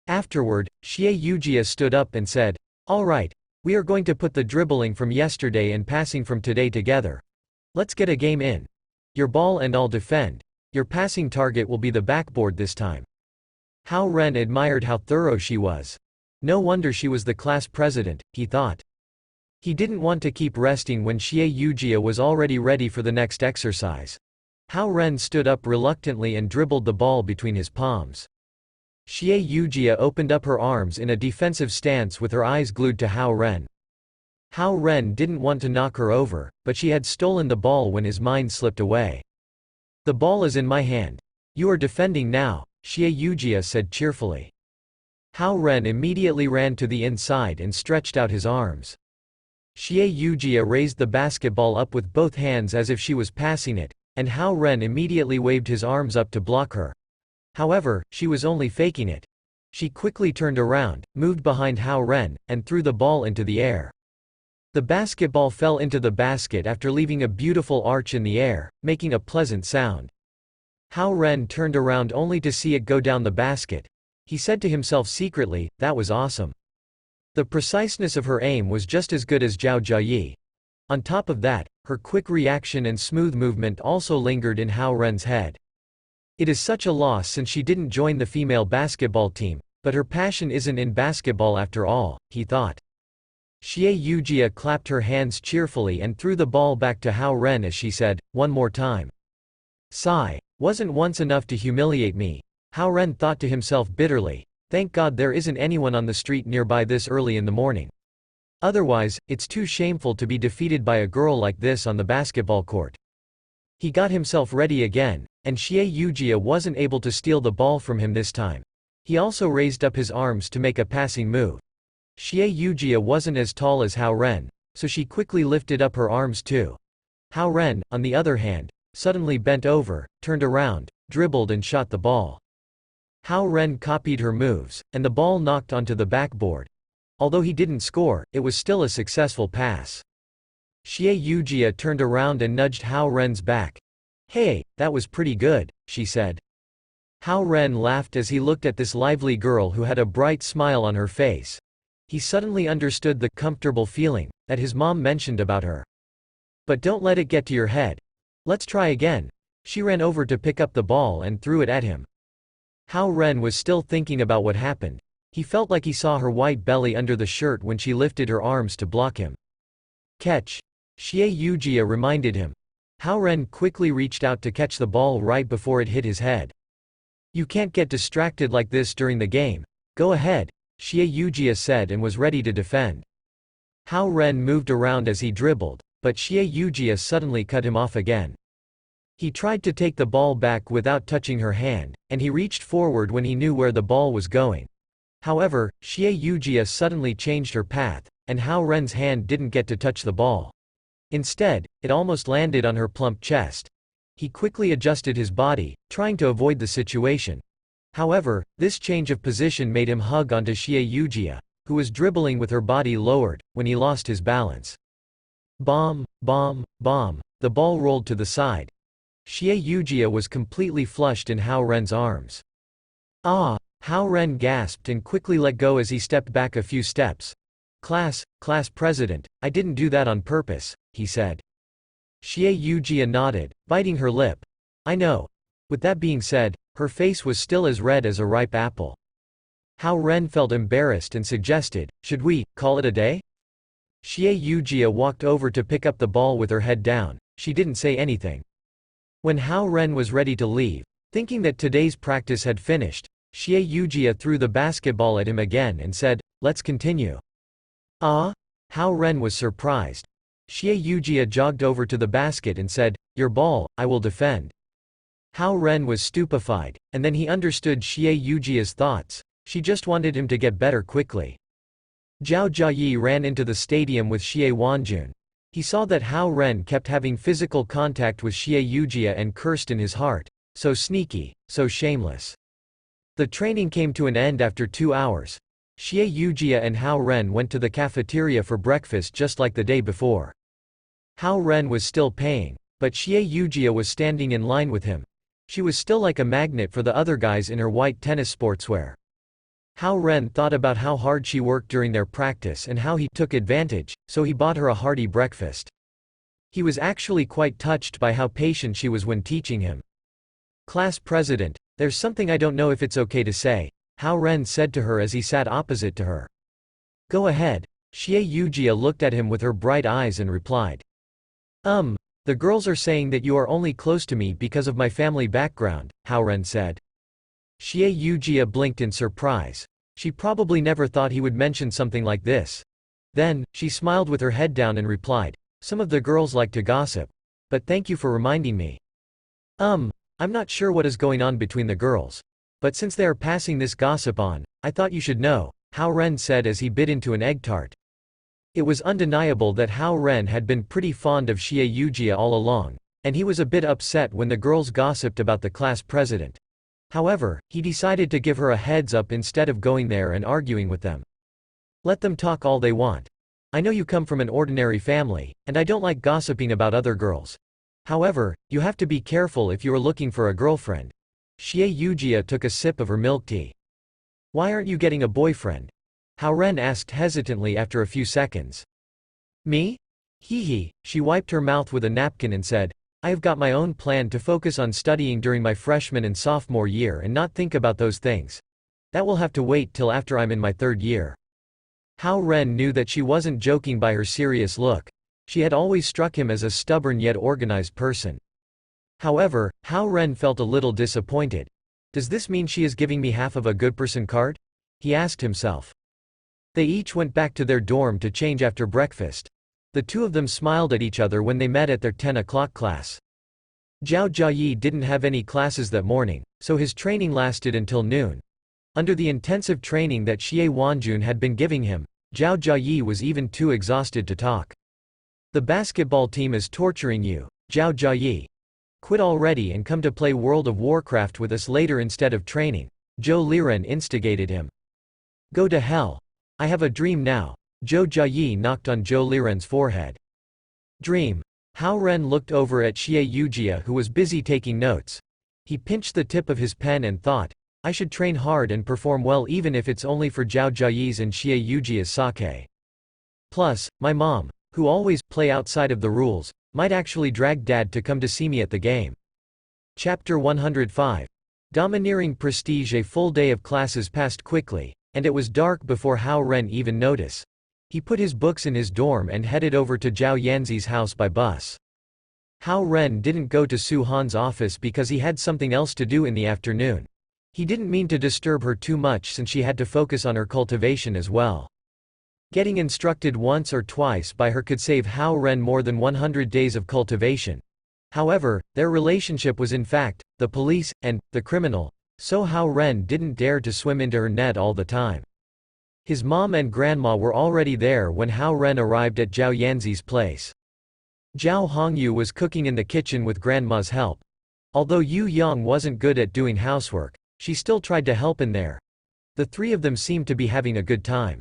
Afterward, Xie Yujia stood up and said, "All right, we are going to put the dribbling from yesterday and passing from today together. Let's get a game in. Your ball and I'll defend. Your passing target will be the backboard this time." Hao Ren admired how thorough she was. No wonder she was the class president, he thought. He didn't want to keep resting when Xie Yujia was already ready for the next exercise. Hao Ren stood up reluctantly and dribbled the ball between his palms. Xie Yujia opened up her arms in a defensive stance with her eyes glued to Hao Ren. Hao Ren didn't want to knock her over, but she had stolen the ball when his mind slipped away. "The ball is in my hand. You are defending now," Xie Yujia said cheerfully. Hao Ren immediately ran to the inside and stretched out his arms. Xie Yujia raised the basketball up with both hands as if she was passing it, and Hao Ren immediately waved his arms up to block her. However, she was only faking it. She quickly turned around, moved behind Hao Ren, and threw the ball into the air. The basketball fell into the basket after leaving a beautiful arch in the air, making a pleasant sound. Hao Ren turned around only to see it go down the basket. He said to himself secretly, "That was awesome." The preciseness of her aim was just as good as Zhao Jiayi. On top of that, her quick reaction and smooth movement also lingered in Hao Ren's head. It is such a loss since she didn't join the female basketball team, but her passion isn't in basketball after all, he thought. Xie Yujia clapped her hands cheerfully and threw the ball back to Hao Ren as she said, "One more time." Sigh. Wasn't once enough to humiliate me. Hao Ren thought to himself bitterly. Thank God there isn't anyone on the street nearby this early in the morning. Otherwise, it's too shameful to be defeated by a girl like this on the basketball court. He got himself ready again, and Xie Yujia wasn't able to steal the ball from him this time. He also raised up his arms to make a passing move. Xie Yujia wasn't as tall as Hao Ren, so she quickly lifted up her arms too. Hao Ren, on the other hand, suddenly bent over, turned around, dribbled and shot the ball. Hao Ren copied her moves, and the ball knocked onto the backboard. Although he didn't score, it was still a successful pass. Xie Yujia turned around and nudged Hao Ren's back. "Hey, that was pretty good," she said. Hao Ren laughed as he looked at this lively girl who had a bright smile on her face. He suddenly understood the comfortable feeling that his mom mentioned about her. "But don't let it get to your head. Let's try again." She ran over to pick up the ball and threw it at him. Hao Ren was still thinking about what happened. He felt like he saw her white belly under the shirt when she lifted her arms to block him. "Catch!" Xie Yujia reminded him. Hao Ren quickly reached out to catch the ball right before it hit his head. "You can't get distracted like this during the game. Go ahead," Xie Yujia said and was ready to defend. Hao Ren moved around as he dribbled, but Xie Yujia suddenly cut him off again. He tried to take the ball back without touching her hand, and he reached forward when he knew where the ball was going. However, Xie Yujia suddenly changed her path, and Hao Ren's hand didn't get to touch the ball. Instead, it almost landed on her plump chest. He quickly adjusted his body, trying to avoid the situation. However, this change of position made him hug onto Xie Yujia, who was dribbling with her body lowered, when he lost his balance. Bomb, bomb, bomb, the ball rolled to the side. Xie Yujia was completely flushed in Hao Ren's arms. "Ah!" Hao Ren gasped and quickly let go as he stepped back a few steps. Class president, I didn't do that on purpose," he said. Xie Yujia nodded, biting her lip. "I know." With that being said, her face was still as red as a ripe apple. Hao Ren felt embarrassed and suggested, "Should we call it a day?" Xie Yujia walked over to pick up the ball with her head down. She didn't say anything. When Hao Ren was ready to leave, thinking that today's practice had finished, Xie Yujia threw the basketball at him again and said, "Let's continue." "Ah?" Hao Ren was surprised. Xie Yujia jogged over to the basket and said, "Your ball, I will defend." Hao Ren was stupefied, and then he understood Xie Yujia's thoughts. She just wanted him to get better quickly. Zhao Jiayi ran into the stadium with Xie Wanjun. He saw that Hao Ren kept having physical contact with Xie Yujia and cursed in his heart. So sneaky, so shameless. The training came to an end after 2 hours. Xie Yujia and Hao Ren went to the cafeteria for breakfast just like the day before. Hao Ren was still paying, but Xie Yujia was standing in line with him. She was still like a magnet for the other guys in her white tennis sportswear. Hao Ren thought about how hard she worked during their practice and how he took advantage, so he bought her a hearty breakfast. He was actually quite touched by how patient she was when teaching him. "Class president, there's something I don't know if it's okay to say," Hao Ren said to her as he sat opposite to her. "Go ahead." Xie Yujia looked at him with her bright eyes and replied. The girls are saying that you are only close to me because of my family background," Hao Ren said. Xie Yujia blinked in surprise. She probably never thought he would mention something like this. Then, she smiled with her head down and replied, "Some of the girls like to gossip. But thank you for reminding me. I'm not sure what is going on between the girls. But since they are passing this gossip on, I thought you should know," Hao Ren said as he bit into an egg tart. It was undeniable that Hao Ren had been pretty fond of Xie Yujia all along, and he was a bit upset when the girls gossiped about the class president. However, he decided to give her a heads up instead of going there and arguing with them. "Let them talk all they want. I know you come from an ordinary family, and I don't like gossiping about other girls. However, you have to be careful if you are looking for a girlfriend." Xie Yujia took a sip of her milk tea. "Why aren't you getting a boyfriend?" Hao Ren asked hesitantly after a few seconds. "Me? Hee." She wiped her mouth with a napkin and said, "I have got my own plan to focus on studying during my freshman and sophomore year and not think about those things. That will have to wait till after I'm in my 3rd year." Hao Ren knew that she wasn't joking by her serious look. She had always struck him as a stubborn yet organized person. However, Hao Ren felt a little disappointed. Does this mean she is giving me half of a good person card? He asked himself. They each went back to their dorm to change after breakfast. The two of them smiled at each other when they met at their 10 o'clock class. Zhao Jiayi didn't have any classes that morning, so his training lasted until noon. Under the intensive training that Xie Wanjun had been giving him, Zhao Jiayi was even too exhausted to talk. The basketball team is torturing you, Zhao Jiayi. Quit already and come to play World of Warcraft with us later instead of training, Zhou Liren instigated him. Go to hell. I have a dream now. Zhou Jiayi knocked on Zhou Liren's forehead. Dream. Hao Ren looked over at Xie Yujia who was busy taking notes. He pinched the tip of his pen and thought, I should train hard and perform well even if it's only for Zhao Jiayi's and Xie Yujia's sake. Plus, my mom, who always play outside of the rules, might actually drag Dad to come to see me at the game. Chapter 105. Domineering prestige. A full day of classes passed quickly, and it was dark before Hao Ren even noticed. He put his books in his dorm and headed over to Zhao Yanzi's house by bus. Hao Ren didn't go to Su Han's office because he had something else to do in the afternoon. He didn't mean to disturb her too much since she had to focus on her cultivation as well. Getting instructed once or twice by her could save Hao Ren more than 100 days of cultivation. However, their relationship was in fact, the police, and, the criminal, so Hao Ren didn't dare to swim into her net all the time. His mom and grandma were already there when Hao Ren arrived at Zhao Yanzi's place. Zhao Hongyu was cooking in the kitchen with grandma's help. Although Yu Yang wasn't good at doing housework, she still tried to help in there. The three of them seemed to be having a good time.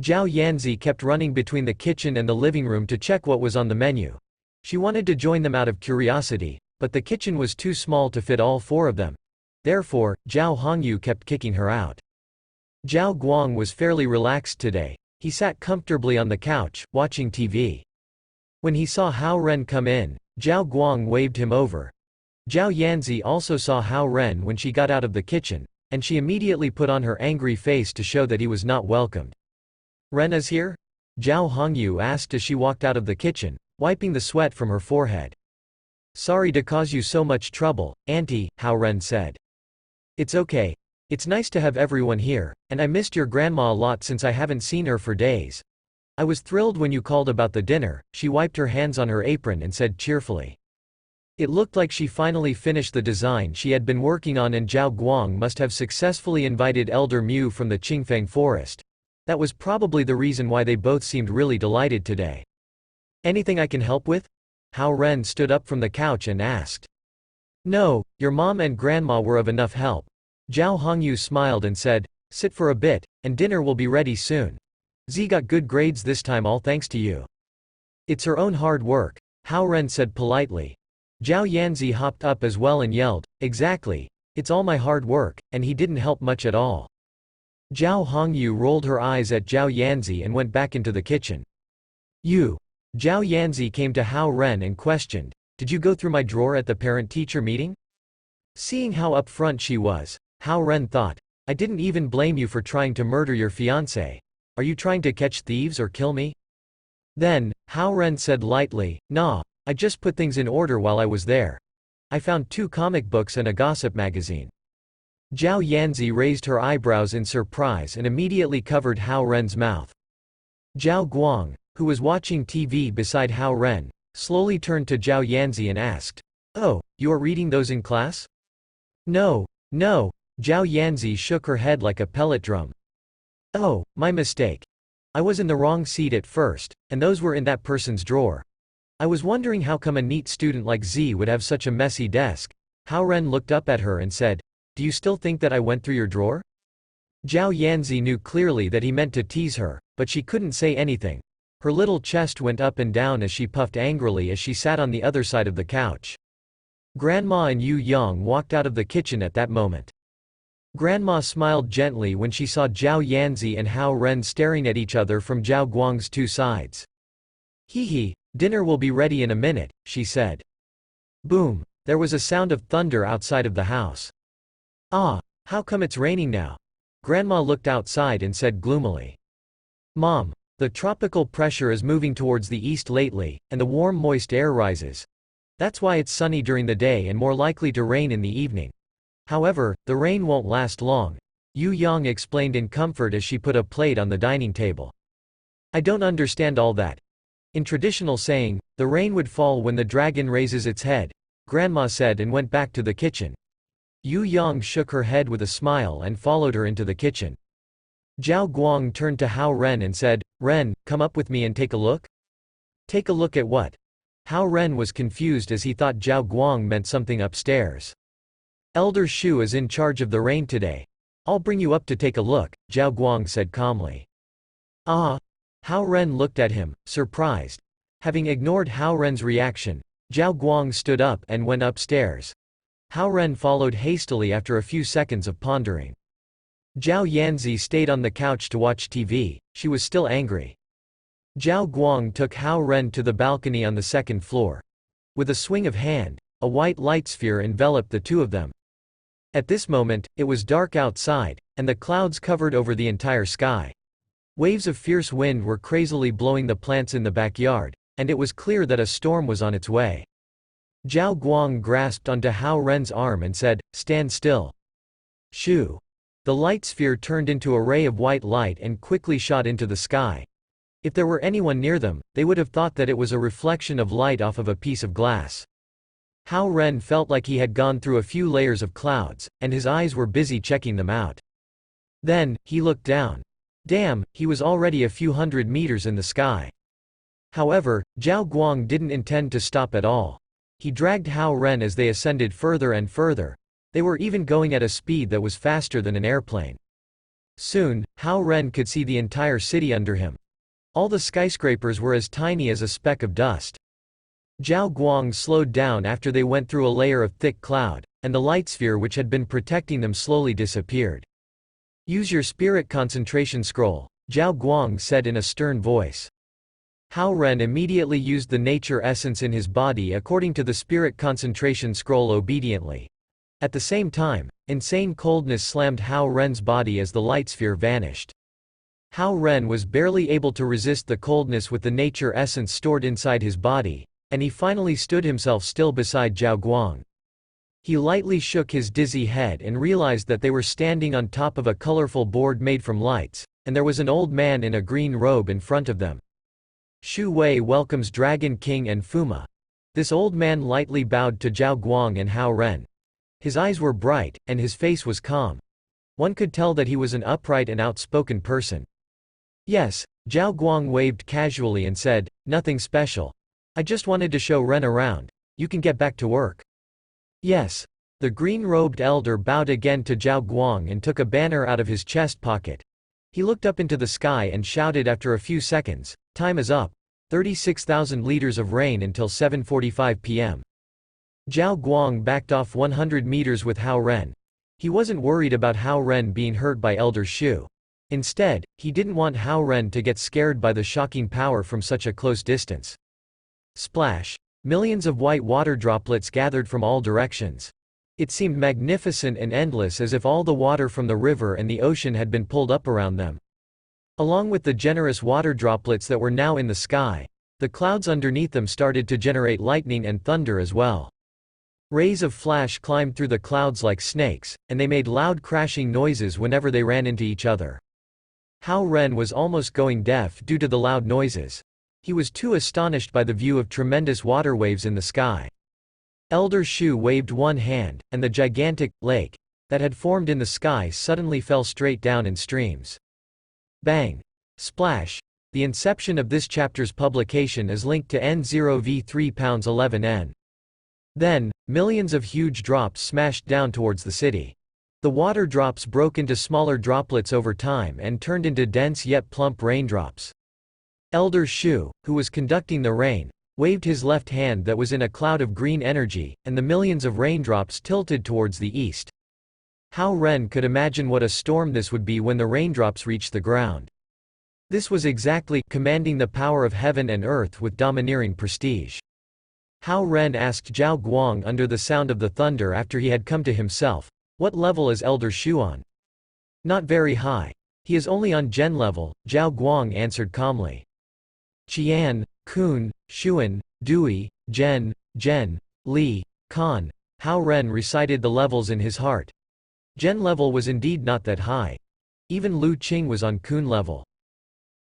Zhao Yanzi kept running between the kitchen and the living room to check what was on the menu. She wanted to join them out of curiosity, but the kitchen was too small to fit all four of them. Therefore, Zhao Hongyu kept kicking her out. Zhao Guang was fairly relaxed today. He sat comfortably on the couch, watching TV. When he saw Hao Ren come in, Zhao Guang waved him over. Zhao Yanzi also saw Hao Ren when she got out of the kitchen, and she immediately put on her angry face to show that he was not welcomed. Ren is here? Zhao Hongyu asked as she walked out of the kitchen, wiping the sweat from her forehead. Sorry to cause you so much trouble, Auntie, Hao Ren said. It's okay. It's nice to have everyone here, and I missed your grandma a lot since I haven't seen her for days. I was thrilled when you called about the dinner. She wiped her hands on her apron and said cheerfully. It looked like she finally finished the design she had been working on, and Zhao Guang must have successfully invited Elder Mu from the Qingfeng forest. That was probably the reason why they both seemed really delighted today. Anything I can help with? Hao Ren stood up from the couch and asked. No, your mom and grandma were of enough help. Zhao Hongyu smiled and said, sit for a bit, and dinner will be ready soon. Z got good grades this time all thanks to you. It's her own hard work, Hao Ren said politely. Zhao Yanzi hopped up as well and yelled, exactly, it's all my hard work, and he didn't help much at all. Zhao Hongyu rolled her eyes at Zhao Yanzi and went back into the kitchen. You. Zhao Yanzi came to Hao Ren and questioned, did you go through my drawer at the parent-teacher meeting? Seeing how upfront she was, Hao Ren thought, I didn't even blame you for trying to murder your fiancé. Are you trying to catch thieves or kill me? Then, Hao Ren said lightly, nah, I just put things in order while I was there. I found 2 comic books and a gossip magazine. Zhao Yanzi raised her eyebrows in surprise and immediately covered Hao Ren's mouth. Zhao Guang, who was watching TV beside Hao Ren, slowly turned to Zhao Yanzi and asked, oh, you are reading those in class? No, no, Zhao Yanzi shook her head like a pellet drum. Oh, my mistake. I was in the wrong seat at first, and those were in that person's drawer. I was wondering how come a neat student like Z would have such a messy desk. Hao Ren looked up at her and said, do you still think that I went through your drawer? Zhao Yanzi knew clearly that he meant to tease her, but she couldn't say anything. Her little chest went up and down as she puffed angrily as she sat on the other side of the couch. Grandma and Yu Yang walked out of the kitchen at that moment. Grandma smiled gently when she saw Zhao Yanzi and Hao Ren staring at each other from Zhao Guang's 2 sides. Hee hee, dinner will be ready in a minute, she said. Boom, there was a sound of thunder outside of the house. Ah, how come it's raining now? Grandma looked outside and said gloomily. Mom, the tropical pressure is moving towards the east lately, and the warm moist air rises. That's why it's sunny during the day and more likely to rain in the evening. However, the rain won't last long, Yu Yang explained in comfort as she put a plate on the dining table. I don't understand all that. In traditional saying, the rain would fall when the dragon raises its head, Grandma said and went back to the kitchen. Yu Yang shook her head with a smile and followed her into the kitchen. Zhao Guang turned to Hao Ren and said, Ren, come up with me and take a look? Take a look at what? Hao Ren was confused as he thought Zhao Guang meant something upstairs. Elder Shu is in charge of the rain today. I'll bring you up to take a look, Zhao Guang said calmly. Ah! Hao Ren looked at him, surprised. Having ignored Hao Ren's reaction, Zhao Guang stood up and went upstairs. Hao Ren followed hastily after a few seconds of pondering. Zhao Yanzi stayed on the couch to watch TV, she was still angry. Zhao Guang took Hao Ren to the balcony on the second floor. With a swing of hand, a white light sphere enveloped the two of them. At this moment, it was dark outside, and the clouds covered over the entire sky. Waves of fierce wind were crazily blowing the plants in the backyard, and it was clear that a storm was on its way. Zhao Guang grasped onto Hao Ren's arm and said, Stand still. Shoo! The light sphere turned into a ray of white light and quickly shot into the sky. If there were anyone near them, they would have thought that it was a reflection of light off of a piece of glass. Hao Ren felt like he had gone through a few layers of clouds, and his eyes were busy checking them out. Then, he looked down. Damn, he was already a few hundred meters in the sky. However, Zhao Guang didn't intend to stop at all. He dragged Hao Ren as they ascended further and further. They were even going at a speed that was faster than an airplane. Soon, Hao Ren could see the entire city under him. All the skyscrapers were as tiny as a speck of dust. Zhao Guang slowed down after they went through a layer of thick cloud, and the light sphere which had been protecting them slowly disappeared. Use your spirit concentration scroll, Zhao Guang said in a stern voice. Hao Ren immediately used the nature essence in his body according to the spirit concentration scroll obediently. At the same time, insane coldness slammed Hao Ren's body as the light sphere vanished. Hao Ren was barely able to resist the coldness with the nature essence stored inside his body, and he finally stood himself still beside Zhao Guang. He lightly shook his dizzy head and realized that they were standing on top of a colorful board made from lights, and there was an old man in a green robe in front of them. Shu Wei welcomes Dragon King and Fuma. This old man lightly bowed to Zhao Guang and Hao Ren. His eyes were bright, and his face was calm. One could tell that he was an upright and outspoken person. Yes, Zhao Guang waved casually and said, Nothing special. I just wanted to show Ren around. You can get back to work. Yes. The green-robed elder bowed again to Zhao Guang and took a banner out of his chest pocket. He looked up into the sky and shouted after a few seconds, Time is up. 36,000 liters of rain until 7:45 p.m. Zhao Guang backed off 100 meters with Hao Ren. He wasn't worried about Hao Ren being hurt by Elder Shu. Instead, he didn't want Hao Ren to get scared by the shocking power from such a close distance. Splash! Millions of white water droplets gathered from all directions. It seemed magnificent and endless, as if all the water from the river and the ocean had been pulled up around them. Along with the generous water droplets that were now in the sky, the clouds underneath them started to generate lightning and thunder as well. Rays of flash climbed through the clouds like snakes, and they made loud crashing noises whenever they ran into each other. Hao Ren was almost going deaf due to the loud noises. He was too astonished by the view of tremendous water waves in the sky. Elder Shu waved one hand, and the gigantic lake that had formed in the sky suddenly fell straight down in streams. Bang! Splash! The inception of this chapter's publication is linked to N0V3 £11N. Then, millions of huge drops smashed down towards the city. The water drops broke into smaller droplets over time and turned into dense yet plump raindrops. Elder Shu, who was conducting the rain, waved his left hand that was in a cloud of green energy, and the millions of raindrops tilted towards the east. Hao Ren could imagine what a storm this would be when the raindrops reached the ground. This was exactly commanding the power of heaven and earth with domineering prestige. Hao Ren asked Zhao Guang under the sound of the thunder after he had come to himself, What level is Elder Shu on? Not very high. He is only on Gen level, Zhao Guang answered calmly. Qian, Kun, Xuan, Dui, Zhen, Li, Kan, Hao Ren recited the levels in his heart. Gen level was indeed not that high. Even Lu Qing was on Kun level.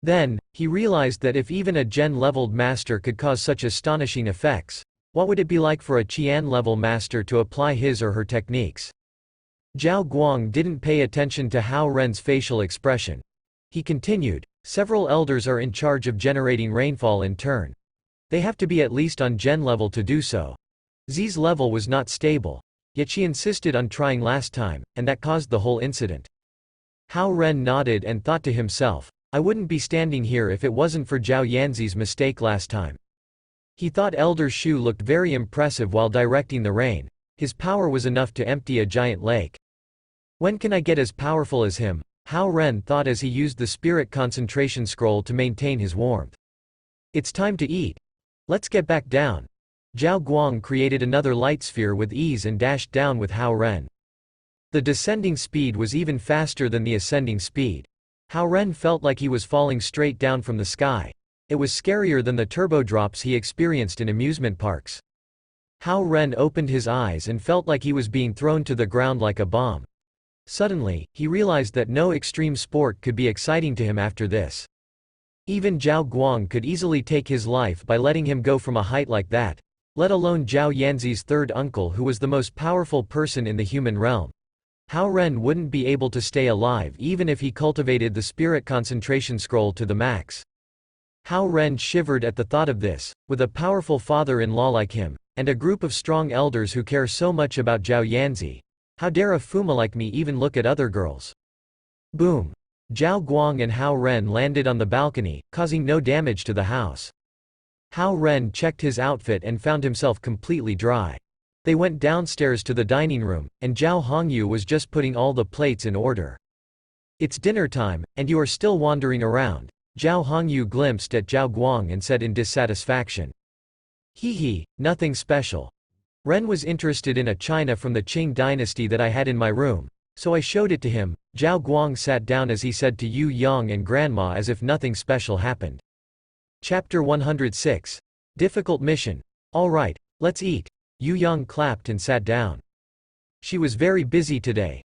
Then, he realized that if even a Gen-leveled master could cause such astonishing effects, what would it be like for a Qian-level master to apply his or her techniques? Zhao Guang didn't pay attention to Hao Ren's facial expression. He continued, several elders are in charge of generating rainfall in turn. They have to be at least on Gen level to do so. Zi's level was not stable, yet she insisted on trying last time, and that caused the whole incident. Hao Ren nodded and thought to himself, I wouldn't be standing here if it wasn't for Zhao Yanzi's mistake last time. He thought Elder Shu looked very impressive while directing the rain. His power was enough to empty a giant lake. When can I get as powerful as him? Hao Ren thought as he used the spirit concentration scroll to maintain his warmth. It's time to eat. Let's get back down. Zhao Guang created another light sphere with ease and dashed down with Hao Ren. The descending speed was even faster than the ascending speed. Hao Ren felt like he was falling straight down from the sky. It was scarier than the turbo drops he experienced in amusement parks. Hao Ren opened his eyes and felt like he was being thrown to the ground like a bomb. Suddenly, he realized that no extreme sport could be exciting to him after this. Even Zhao Guang could easily take his life by letting him go from a height like that, let alone Zhao Yanzi's third uncle who was the most powerful person in the human realm. Hao Ren wouldn't be able to stay alive even if he cultivated the spirit concentration scroll to the max. Hao Ren shivered at the thought of this, with a powerful father-in-law like him, and a group of strong elders who care so much about Zhao Yanzi. How dare a Fuma like me even look at other girls? Boom! Zhao Guang and Hao Ren landed on the balcony, causing no damage to the house. Hao Ren checked his outfit and found himself completely dry. They went downstairs to the dining room, and Zhao Hongyu was just putting all the plates in order. It's dinner time, and you are still wandering around. Zhao Hongyu glimpsed at Zhao Guang and said in dissatisfaction. Hee, nothing special. Ren was interested in a china from the Qing dynasty that I had in my room, so I showed it to him. Zhao Guang sat down as he said to Yu Yang and Grandma as if nothing special happened. Chapter 106. Difficult mission. All right, let's eat. Yu Yang clapped and sat down. She was very busy today.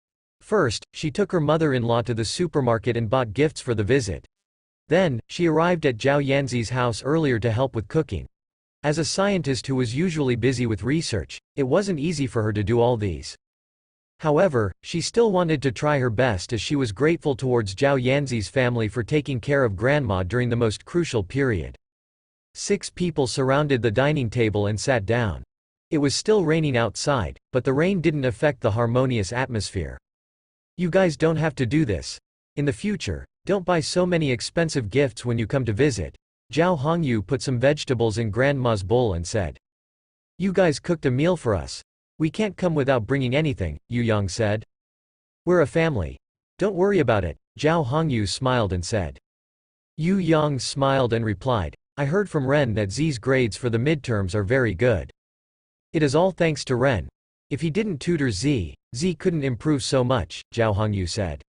First, she took her mother-in-law to the supermarket and bought gifts for the visit. Then, she arrived at Zhao Yanzi's house earlier to help with cooking. As a scientist who was usually busy with research, it wasn't easy for her to do all these. However, she still wanted to try her best as she was grateful towards Zhao Yanzi's family for taking care of Grandma during the most crucial period. 6 people surrounded the dining table and sat down. It was still raining outside, but the rain didn't affect the harmonious atmosphere. You guys don't have to do this. In the future, don't buy so many expensive gifts when you come to visit. Zhao Hongyu put some vegetables in Grandma's bowl and said. You guys cooked a meal for us. We can't come without bringing anything, Yu Yang said. We're a family. Don't worry about it, Zhao Hongyu smiled and said. Yu Yang smiled and replied, I heard from Ren that Zi's grades for the midterms are very good. It is all thanks to Ren. If he didn't tutor Z couldn't improve so much, Zhao Hongyu said.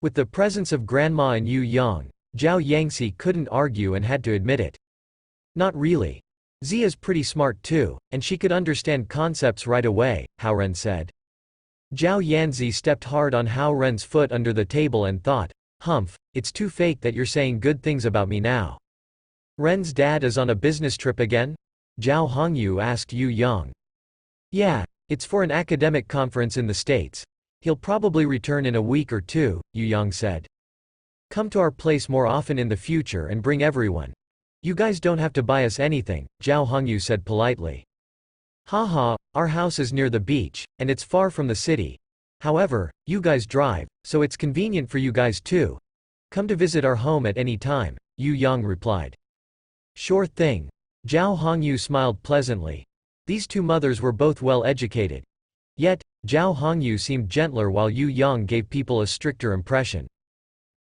With the presence of Grandma and Yu Yang, Zhao Yangzi couldn't argue and had to admit it. Not really. Z is pretty smart too, and she could understand concepts right away, Hao Ren said. Zhao Yanzi stepped hard on Hao Ren's foot under the table and thought, Humph, it's too fake that you're saying good things about me now. Ren's dad is on a business trip again? Zhao Hongyu asked Yu Yang. Yeah, it's for an academic conference in the States. He'll probably return in a week or 2, Yu Yang said. Come to our place more often in the future and bring everyone. You guys don't have to buy us anything, Zhao Hongyu said politely. Haha, our house is near the beach, and it's far from the city. However, you guys drive, so it's convenient for you guys too. Come to visit our home at any time, Yu Yang replied. Sure thing. Zhao Hongyu smiled pleasantly. These 2 mothers were both well educated. Yet, Zhao Hongyu seemed gentler while Yu Yang gave people a stricter impression.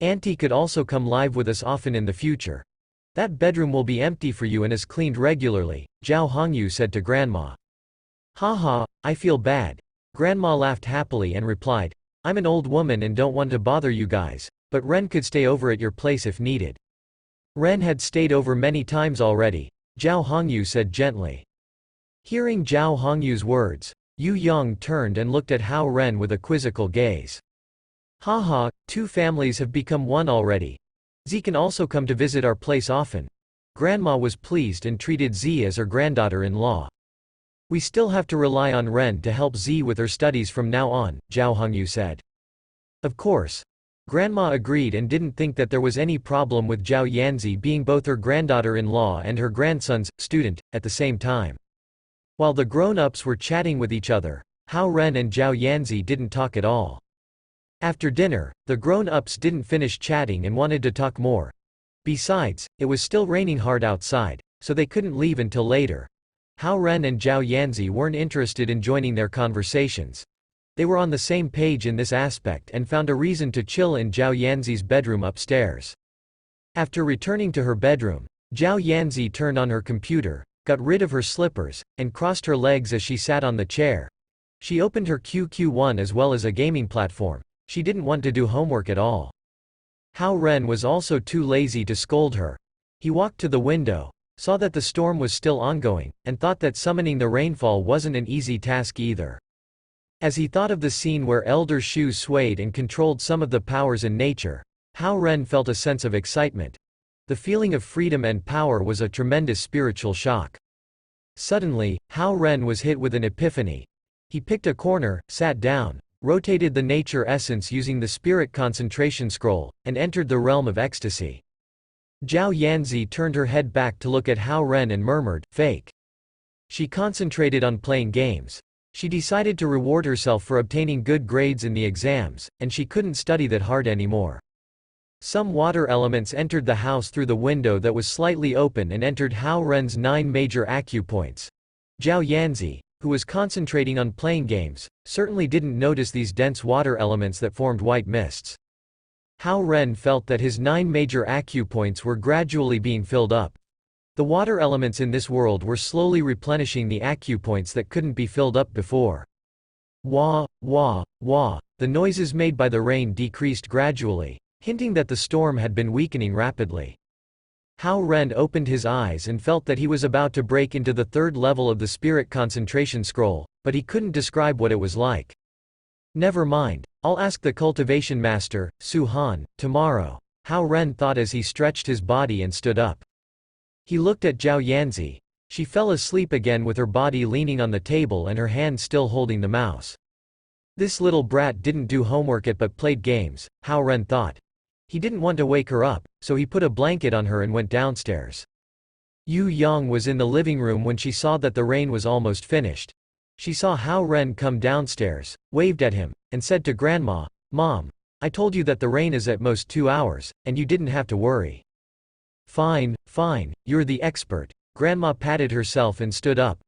Auntie could also come live with us often in the future. That bedroom will be empty for you and is cleaned regularly, Zhao Hongyu said to Grandma. Haha, I feel bad. Grandma laughed happily and replied, I'm an old woman and don't want to bother you guys. but Ren could stay over at your place if needed. Ren had stayed over many times already, Zhao Hongyu said gently. Hearing Zhao Hongyu's words, Yu Yang turned and looked at Hao Ren with a quizzical gaze. Haha, two families have become one already. Z can also come to visit our place often. Grandma was pleased and treated Z as her granddaughter-in-law. We still have to rely on Ren to help Z with her studies from now on, Zhao Hongyu said. Of course. Grandma agreed and didn't think that there was any problem with Zhao Yanzi being both her granddaughter-in-law and her grandson's student at the same time. While the grown-ups were chatting with each other, Hao Ren and Zhao Yanzi didn't talk at all. After dinner, the grown-ups didn't finish chatting and wanted to talk more. Besides, it was still raining hard outside, so they couldn't leave until later. Hao Ren and Zhao Yanzi weren't interested in joining their conversations. They were on the same page in this aspect and found a reason to chill in Zhao Yanzi's bedroom upstairs. After returning to her bedroom, Zhao Yanzi turned on her computer, got rid of her slippers, and crossed her legs as she sat on the chair. She opened her QQ1 as well as a gaming platform. She didn't want to do homework at all. Hao Ren was also too lazy to scold her. He walked to the window, saw that the storm was still ongoing, and thought that summoning the rainfall wasn't an easy task either. As he thought of the scene where Elder Shu swayed and controlled some of the powers in nature, Hao Ren felt a sense of excitement. The feeling of freedom and power was a tremendous spiritual shock. Suddenly, Hao Ren was hit with an epiphany. He picked a corner, sat down, rotated the nature essence using the spirit concentration scroll, and entered the realm of ecstasy. Zhao Yanzi turned her head back to look at Hao Ren and murmured, "Fake." She concentrated on playing games. She decided to reward herself for obtaining good grades in the exams, and she couldn't study that hard anymore. Some water elements entered the house through the window that was slightly open and entered Hao Ren's 9 major acupoints. Zhao Yanzi, who was concentrating on playing games, certainly didn't notice these dense water elements that formed white mists. Hao Ren felt that his 9 major acupoints were gradually being filled up. The water elements in this world were slowly replenishing the acupoints that couldn't be filled up before. Wah, wah, wah, the noises made by the rain decreased gradually, hinting that the storm had been weakening rapidly. Hao Ren opened his eyes and felt that he was about to break into the 3rd level of the spirit concentration scroll, but he couldn't describe what it was like. Never mind, I'll ask the cultivation master, Su Han, tomorrow, Hao Ren thought as he stretched his body and stood up. He looked at Zhao Yanzi. She fell asleep again with her body leaning on the table and her hand still holding the mouse. This little brat didn't do homework but played games, Hao Ren thought. He didn't want to wake her up, so he put a blanket on her and went downstairs. Yu Yang was in the living room when she saw that the rain was almost finished. She saw Hao Ren come downstairs, waved at him, and said to Grandma, "Mom, I told you that the rain is at most 2 hours, and you didn't have to worry." "Fine, fine, you're the expert." Grandma patted herself and stood up.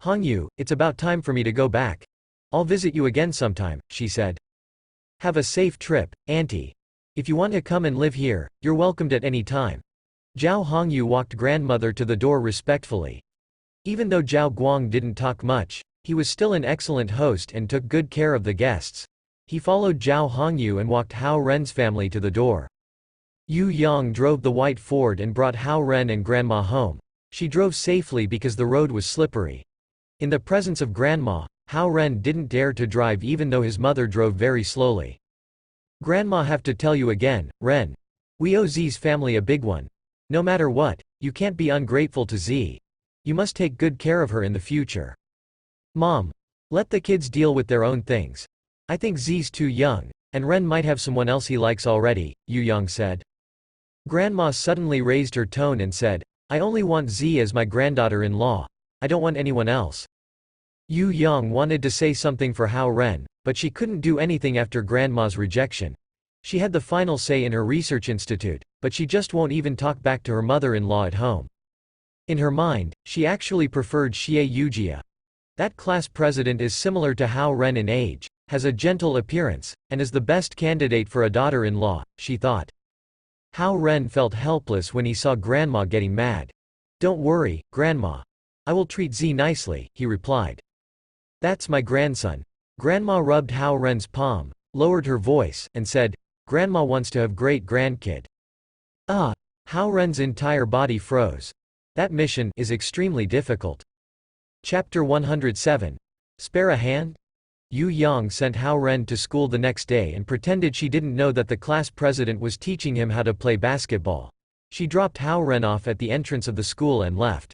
"Hongyu, it's about time for me to go back. I'll visit you again sometime," she said. "Have a safe trip, Auntie. If you want to come and live here, you're welcomed at any time." Zhao Hongyu walked grandmother to the door respectfully. Even though Zhao Guang didn't talk much, he was still an excellent host and took good care of the guests. He followed Zhao Hongyu and walked Hao Ren's family to the door. Yu Yang drove the white Ford and brought Hao Ren and Grandma home. She drove safely because the road was slippery. In the presence of Grandma, Hao Ren didn't dare to drive even though his mother drove very slowly. "Grandma, have to tell you again, Ren. We owe Z's family a big one. No matter what, you can't be ungrateful to Z. You must take good care of her in the future." "Mom, let the kids deal with their own things. I think Z's too young, and Ren might have someone else he likes already," Yu Yang said. Grandma suddenly raised her tone and said, "I only want Z as my granddaughter-in-law. I don't want anyone else." Yu Yang wanted to say something for Hao Ren, but she couldn't do anything after Grandma's rejection. She had the final say in her research institute, but she just won't even talk back to her mother-in-law at home. In her mind, she actually preferred Xie Yujia. That class president is similar to Hao Ren in age, has a gentle appearance, and is the best candidate for a daughter-in-law, she thought. Hao Ren felt helpless when he saw Grandma getting mad. "Don't worry, Grandma. I will treat Z nicely," he replied. "That's my grandson." Grandma rubbed Hao Ren's palm, lowered her voice, and said, Grandma wants to have great-grandkid. Ah! Hao Ren's entire body froze. That mission is extremely difficult. Chapter 107. Spare a hand? Yu Yang sent Hao Ren to school the next day and pretended she didn't know that the class president was teaching him how to play basketball. She dropped Hao Ren off at the entrance of the school and left.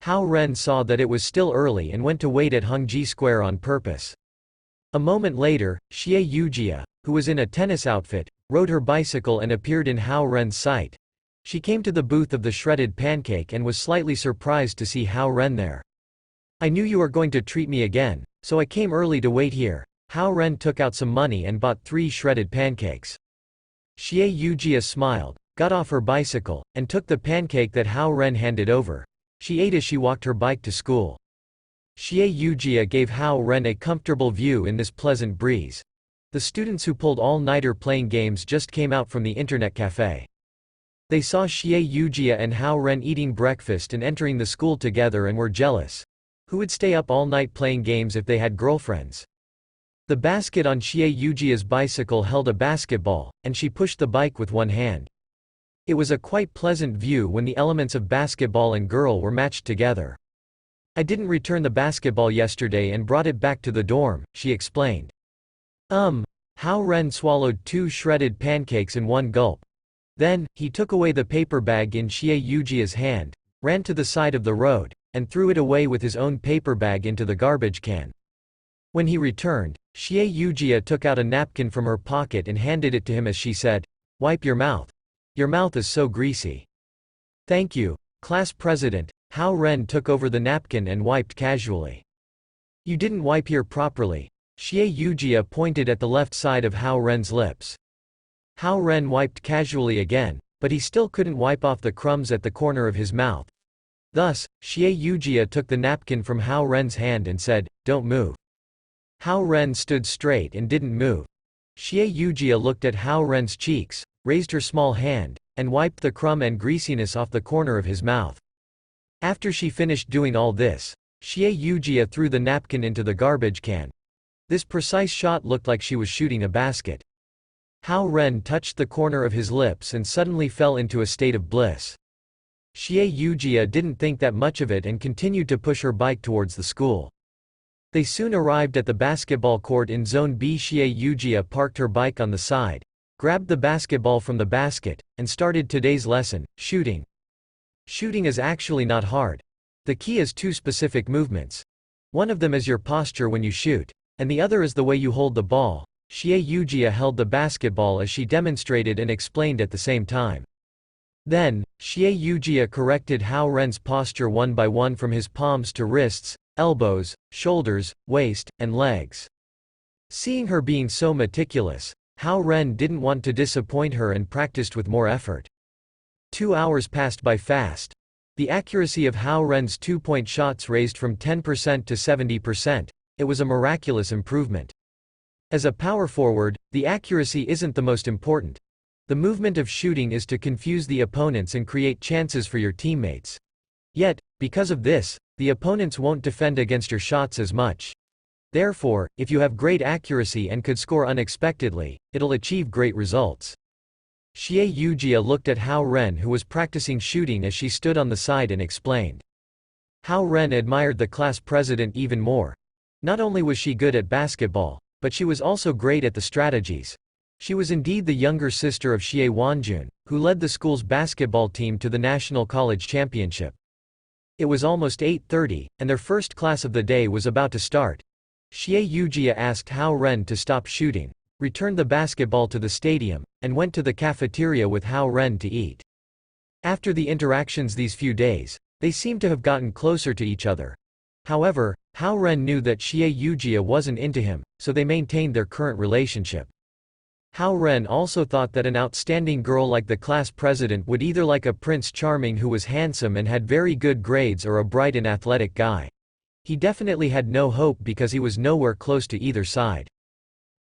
Hao Ren saw that it was still early and went to wait at Hongji Square on purpose. A moment later, Xie Yujia, who was in a tennis outfit, rode her bicycle and appeared in Hao Ren's sight. She came to the booth of the shredded pancake and was slightly surprised to see Hao Ren there. I knew you were going to treat me again, so I came early to wait here. Hao Ren took out some money and bought 3 shredded pancakes. Xie Yujia smiled, got off her bicycle, and took the pancake that Hao Ren handed over. She ate as she walked her bike to school. Xie Yujia gave Hao Ren a comfortable view in this pleasant breeze. The students who pulled all-nighter playing games just came out from the internet cafe. They saw Xie Yujia and Hao Ren eating breakfast and entering the school together and were jealous. Who would stay up all night playing games if they had girlfriends? The basket on Xie Yujia's bicycle held a basketball, and she pushed the bike with one hand. It was a quite pleasant view when the elements of basketball and girl were matched together. I didn't return the basketball yesterday and brought it back to the dorm, she explained. Hao Ren swallowed 2 shredded pancakes in one gulp. Then, he took away the paper bag in Xie Yujia's hand, ran to the side of the road, and threw it away with his own paper bag into the garbage can. When he returned, Xie Yujia took out a napkin from her pocket and handed it to him as she said, "Wipe your mouth. Your mouth is so greasy." "Thank you, class president." Hao Ren took over the napkin and wiped casually. "You didn't wipe here properly." Xie Yujia pointed at the left side of Hao Ren's lips. Hao Ren wiped casually again, but he still couldn't wipe off the crumbs at the corner of his mouth. Thus, Xie Yujia took the napkin from Hao Ren's hand and said, "Don't move." Hao Ren stood straight and didn't move. Xie Yujia looked at Hao Ren's cheeks, raised her small hand, and wiped the crumb and greasiness off the corner of his mouth. After she finished doing all this, Xie Yujia threw the napkin into the garbage can. This precise shot looked like she was shooting a basket. Hao Ren touched the corner of his lips and suddenly fell into a state of bliss. Xie Yujia didn't think that much of it and continued to push her bike towards the school. They soon arrived at the basketball court in Zone B. Xie Yujia parked her bike on the side, grabbed the basketball from the basket, and started today's lesson, shooting. Shooting is actually not hard. The key is 2 specific movements. One of them is your posture when you shoot, and the other is the way you hold the ball. Xie Yujia held the basketball as she demonstrated and explained at the same time. Then, Xie Yujia corrected Hao Ren's posture one by one from his palms to wrists, elbows, shoulders, waist, and legs. Seeing her being so meticulous, Hao Ren didn't want to disappoint her and practiced with more effort. 2 hours passed by fast. The accuracy of Hao Ren's 2-point shots raised from 10% to 70%. It was a miraculous improvement. As a power forward, the accuracy isn't the most important. The movement of shooting is to confuse the opponents and create chances for your teammates. Yet, because of this, the opponents won't defend against your shots as much. Therefore, if you have great accuracy and could score unexpectedly, it'll achieve great results. Xie Yujia looked at Hao Ren, who was practicing shooting, as she stood on the side, and explained. Hao Ren admired the class president even more. Not only was she good at basketball, but she was also great at the strategies. She was indeed the younger sister of Xie Wanjun, who led the school's basketball team to the National College Championship. It was almost 8:30, and their first class of the day was about to start. Xie Yujia asked Hao Ren to stop shooting, returned the basketball to the stadium, and went to the cafeteria with Hao Ren to eat. After the interactions these few days, they seemed to have gotten closer to each other. However, Hao Ren knew that Xie Yujia wasn't into him, so they maintained their current relationship. Hao Ren also thought that an outstanding girl like the class president would either like a Prince Charming who was handsome and had very good grades or a bright and athletic guy. He definitely had no hope because he was nowhere close to either side.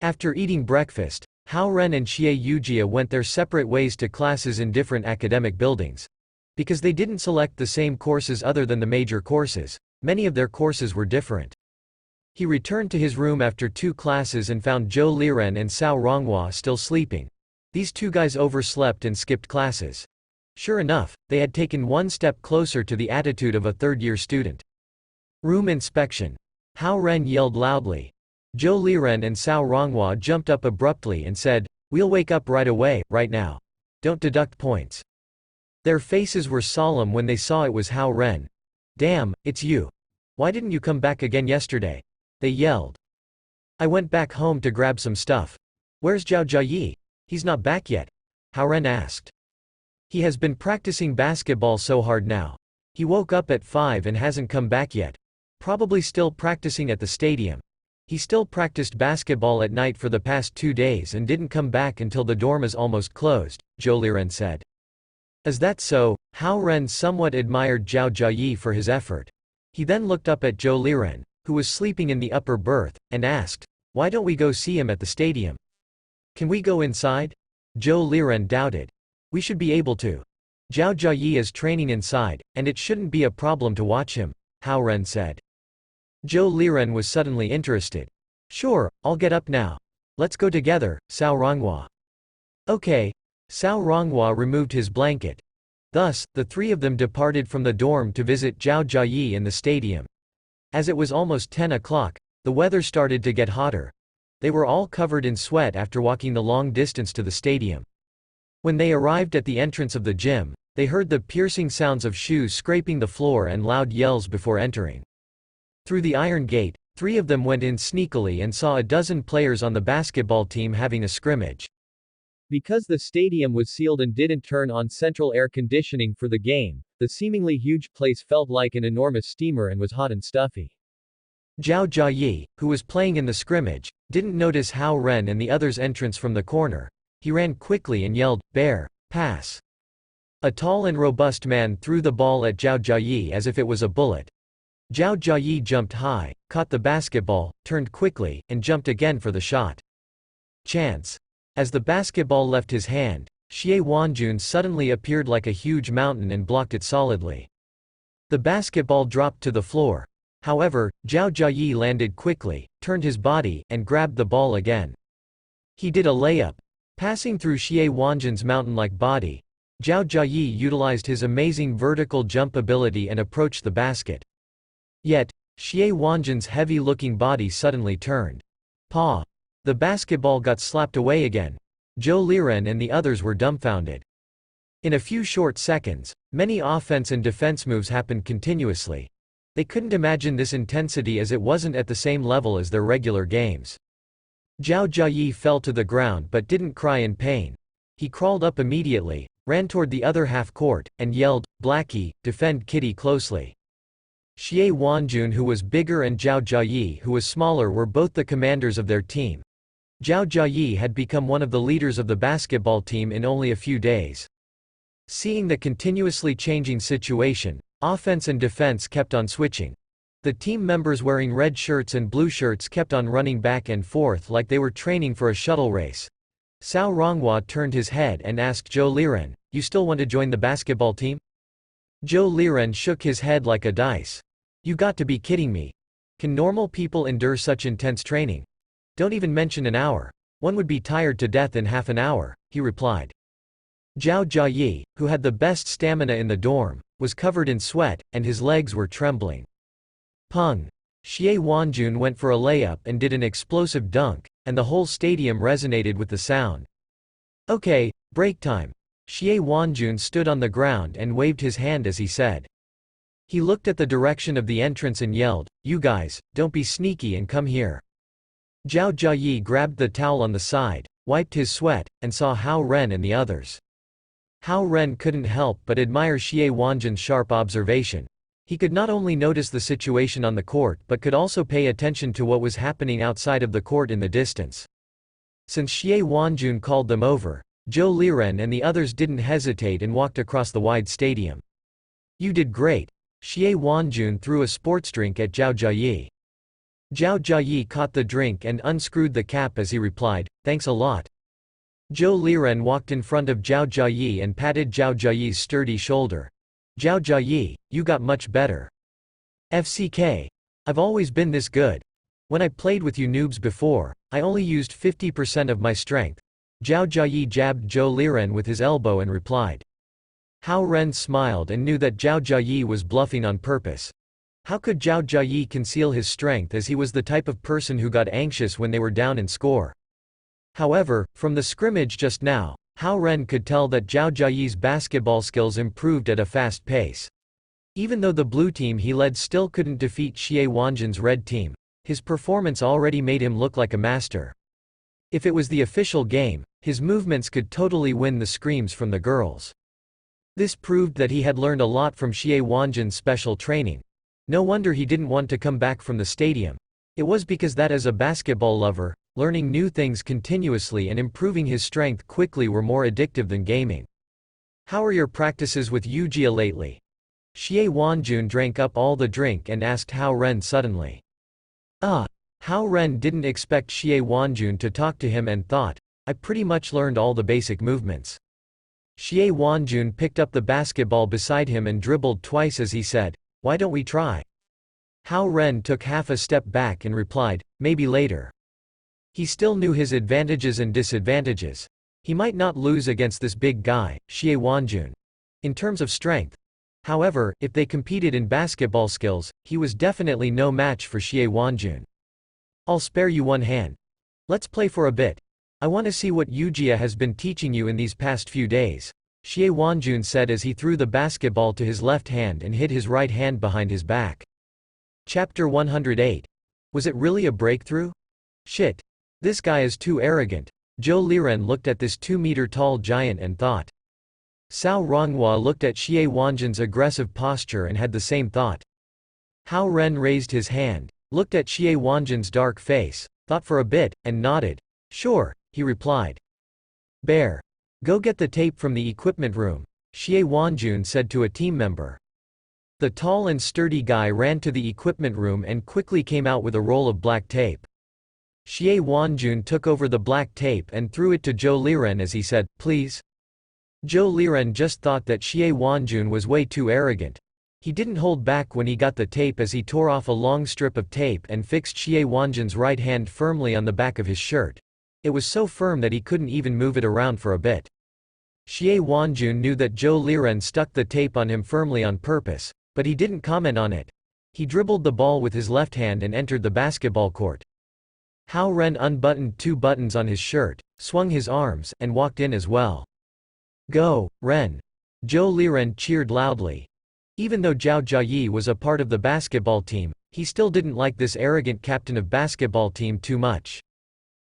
After eating breakfast, Hao Ren and Xie Yujia went their separate ways to classes in different academic buildings. Because they didn't select the same courses other than the major courses, many of their courses were different. He returned to his room after 2 classes and found Zhou Liren and Cao Ronghua still sleeping, These two guys overslept and skipped classes. Sure enough, they had taken one step closer to the attitude of a third-year student. Room inspection. Hao Ren yelled loudly. Zhou Liren and Cao Ronghua jumped up abruptly and said, "We'll wake up right away, right now. Don't deduct points." Their faces were solemn when they saw it was Hao Ren. "Damn, it's you. Why didn't you come back again yesterday?" they yelled. "I went back home to grab some stuff." "Where's Zhao Jiayi? He's not back yet?" Hao Ren asked. "He has been practicing basketball so hard now. He woke up at 5 and hasn't come back yet. Probably still practicing at the stadium. He still practiced basketball at night for the past 2 days and didn't come back until the dorm is almost closed," Zhou Liren said. "Is that so?" Hao Ren somewhat admired Zhao Jiayi for his effort. He then looked up at Zhou Liren, who was sleeping in the upper berth, and asked, "Why don't we go see him at the stadium? Can we go inside?" Zhou Liren doubted. "We should be able to. Zhao Jiayi is training inside, and it shouldn't be a problem to watch him," Hao Ren said. Zhou Liren was suddenly interested. "Sure, I'll get up now. Let's go together, Cao Ronghua." "Okay." Cao Ronghua removed his blanket. Thus, the three of them departed from the dorm to visit Zhao Jiayi in the stadium. As it was almost 10 o'clock, the weather started to get hotter. They were all covered in sweat after walking the long distance to the stadium. When they arrived at the entrance of the gym, they heard the piercing sounds of shoes scraping the floor and loud yells before entering. Through the iron gate, three of them went in sneakily and saw a dozen players on the basketball team having a scrimmage. Because the stadium was sealed and didn't turn on central air conditioning for the game, the seemingly huge place felt like an enormous steamer and was hot and stuffy. Zhao Jiayi, who was playing in the scrimmage, didn't notice Hao Ren and the others' entrance from the corner. He ran quickly and yelled, "Bear, pass." A tall and robust man threw the ball at Zhao Jiayi as if it was a bullet. Zhao Jiayi jumped high, caught the basketball, turned quickly, and jumped again for the shot. Chance. As the basketball left his hand, Xie Wanjun suddenly appeared like a huge mountain and blocked it solidly. The basketball dropped to the floor. However, Zhao Jiayi landed quickly, turned his body, and grabbed the ball again. He did a layup. Passing through Xie Wanjun's mountain-like body, Zhao Jiayi utilized his amazing vertical jump ability and approached the basket. Yet, Xie Wanjun's heavy-looking body suddenly turned. Paw! The basketball got slapped away again. Zhou Liren and the others were dumbfounded. In a few short seconds, many offense and defense moves happened continuously. They couldn't imagine this intensity as it wasn't at the same level as their regular games. Zhao Jiayi fell to the ground but didn't cry in pain. He crawled up immediately, ran toward the other half-court, and yelled, "Blackie, defend Kitty closely." Xie Wanjun, who was bigger, and Zhao Jiayi, who was smaller, were both the commanders of their team. Zhao Jiayi had become one of the leaders of the basketball team in only a few days. Seeing the continuously changing situation, offense and defense kept on switching. The team members wearing red shirts and blue shirts kept on running back and forth like they were training for a shuttle race. Cao Ronghua turned his head and asked Zhou Liren, "You still want to join the basketball team?" Zhou Liren shook his head like a dice. "You got to be kidding me. Can normal people endure such intense training? Don't even mention an hour. One would be tired to death in half an hour," he replied. Zhao Jiayi, who had the best stamina in the dorm, was covered in sweat, and his legs were trembling. Pung! Xie Wanjun went for a layup and did an explosive dunk, and the whole stadium resonated with the sound. "Okay, break time." Xie Wanjun stood on the ground and waved his hand as he said. He looked at the direction of the entrance and yelled, "You guys, don't be sneaky and come here." Zhao Jiayi grabbed the towel on the side, wiped his sweat, and saw Hao Ren and the others. Hao Ren couldn't help but admire Xie Wanjun's sharp observation. He could not only notice the situation on the court but could also pay attention to what was happening outside of the court in the distance. Since Xie Wanjun called them over, Zhou Liren and the others didn't hesitate and walked across the wide stadium. "You did great." Xie Wanjun threw a sports drink at Zhao Jiayi. Zhao Jiayi caught the drink and unscrewed the cap as he replied, "Thanks a lot." Zhou Liren walked in front of Zhao Jiayi and patted Zhao Jiayi's sturdy shoulder. "Zhao Jiayi, you got much better. FCK. I've always been this good. When I played with you noobs before, I only used 50% of my strength. Zhao Jiayi jabbed Zhou Liren with his elbow and replied. Hao Ren smiled and knew that Zhao Jiayi was bluffing on purpose. How could Zhao Jiayi conceal his strength, as he was the type of person who got anxious when they were down in score? However, from the scrimmage just now, Hao Ren could tell that Zhao Jiayi's basketball skills improved at a fast pace. Even though the blue team he led still couldn't defeat Xie Wanjin's red team, his performance already made him look like a master. If it was the official game, his movements could totally win the screams from the girls. This proved that he had learned a lot from Xie Wanjin's special training. No wonder he didn't want to come back from the stadium. It was because that, as a basketball lover, learning new things continuously and improving his strength quickly were more addictive than gaming. How are your practices with Yujia lately? Xie Wanjun drank up all the drink and asked Hao Ren suddenly. Hao Ren didn't expect Xie Wanjun to talk to him and thought, I pretty much learned all the basic movements. Xie Wanjun picked up the basketball beside him and dribbled twice as he said, why don't we try? Hao Ren took half a step back and replied, maybe later. He still knew his advantages and disadvantages. He might not lose against this big guy, Xie Wanjun, in terms of strength. However, if they competed in basketball skills, he was definitely no match for Xie Wanjun. I'll spare you one hand. Let's play for a bit. I want to see what Yujia has been teaching you in these past few days, Xie Wanjun said as he threw the basketball to his left hand and hid his right hand behind his back. Chapter 108. Was it really a breakthrough? Shit. This guy is too arrogant. Zhou Liren looked at this 2-meter-tall giant and thought. Cao Ronghua looked at Xie Wanjin's aggressive posture and had the same thought. Hao Ren raised his hand, looked at Xie Wanjin's dark face, thought for a bit, and nodded. Sure, he replied. Bear. Go get the tape from the equipment room, Xie Wanjun said to a team member. The tall and sturdy guy ran to the equipment room and quickly came out with a roll of black tape. Xie Wanjun took over the black tape and threw it to Zhou Liren as he said, please. Zhou Liren just thought that Xie Wanjun was way too arrogant. He didn't hold back when he got the tape as he tore off a long strip of tape and fixed Xie Wanjun's right hand firmly on the back of his shirt. It was so firm that he couldn't even move it around for a bit. Xie Wanjun knew that Zhou Liren stuck the tape on him firmly on purpose, but he didn't comment on it. He dribbled the ball with his left hand and entered the basketball court. Hao Ren unbuttoned 2 buttons on his shirt, swung his arms, and walked in as well. Go, Ren! Zhou Liren cheered loudly. Even though Zhao Jiayi was a part of the basketball team, he still didn't like this arrogant captain of basketball team too much.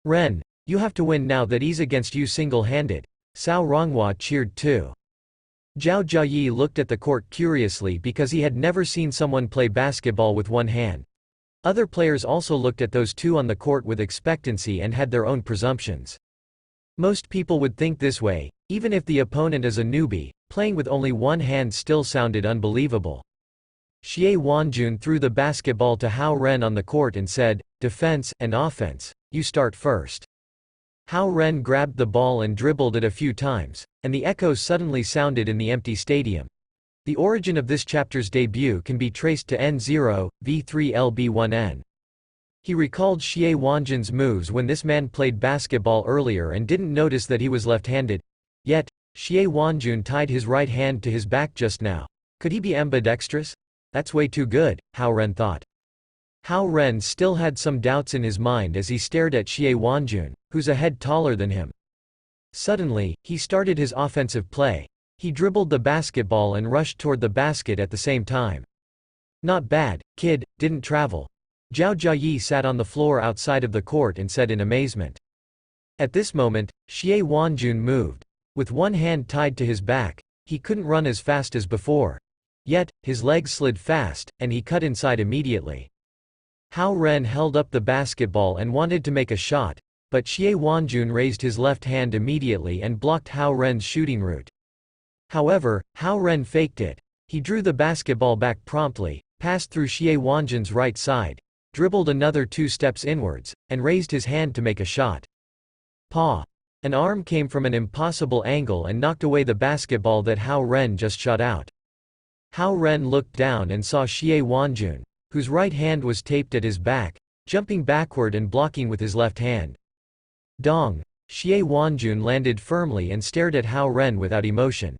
Ren, you have to win now that he's against you single-handed. Cao Ronghua cheered too. Zhao Jiayi looked at the court curiously because he had never seen someone play basketball with one hand. Other players also looked at those two on the court with expectancy and had their own presumptions. Most people would think this way, even if the opponent is a newbie. Playing with only one hand still sounded unbelievable. Xie Wanjun threw the basketball to Hao Ren on the court and said, defense and offense, you start first. Hao Ren grabbed the ball and dribbled it a few times, and the echo suddenly sounded in the empty stadium. The origin of this chapter's debut can be traced to N0, V3LB1N. He recalled Xie Wanjun's moves when this man played basketball earlier and didn't notice that he was left-handed. Yet, Xie Wanjun tied his right hand to his back just now. Could he be ambidextrous? That's way too good, Hao Ren thought. Hao Ren still had some doubts in his mind as he stared at Xie Wanjun, who's a head taller than him. Suddenly, he started his offensive play. He dribbled the basketball and rushed toward the basket at the same time. Not bad, kid, didn't travel. Zhao Jiayi sat on the floor outside of the court and said in amazement. At this moment, Xie Wanjun moved. With one hand tied to his back, he couldn't run as fast as before. Yet, his legs slid fast, and he cut inside immediately. Hao Ren held up the basketball and wanted to make a shot, but Xie Wanjun raised his left hand immediately and blocked Hao Ren's shooting route. However, Hao Ren faked it. He drew the basketball back promptly, passed through Xie Wanjun's right side, dribbled another 2 steps inwards, and raised his hand to make a shot. Paw! An arm came from an impossible angle and knocked away the basketball that Hao Ren just shot out. Hao Ren looked down and saw Xie Wanjun, whose right hand was taped at his back, jumping backward and blocking with his left hand. Dong! Xie Wanjun landed firmly and stared at Hao Ren without emotion.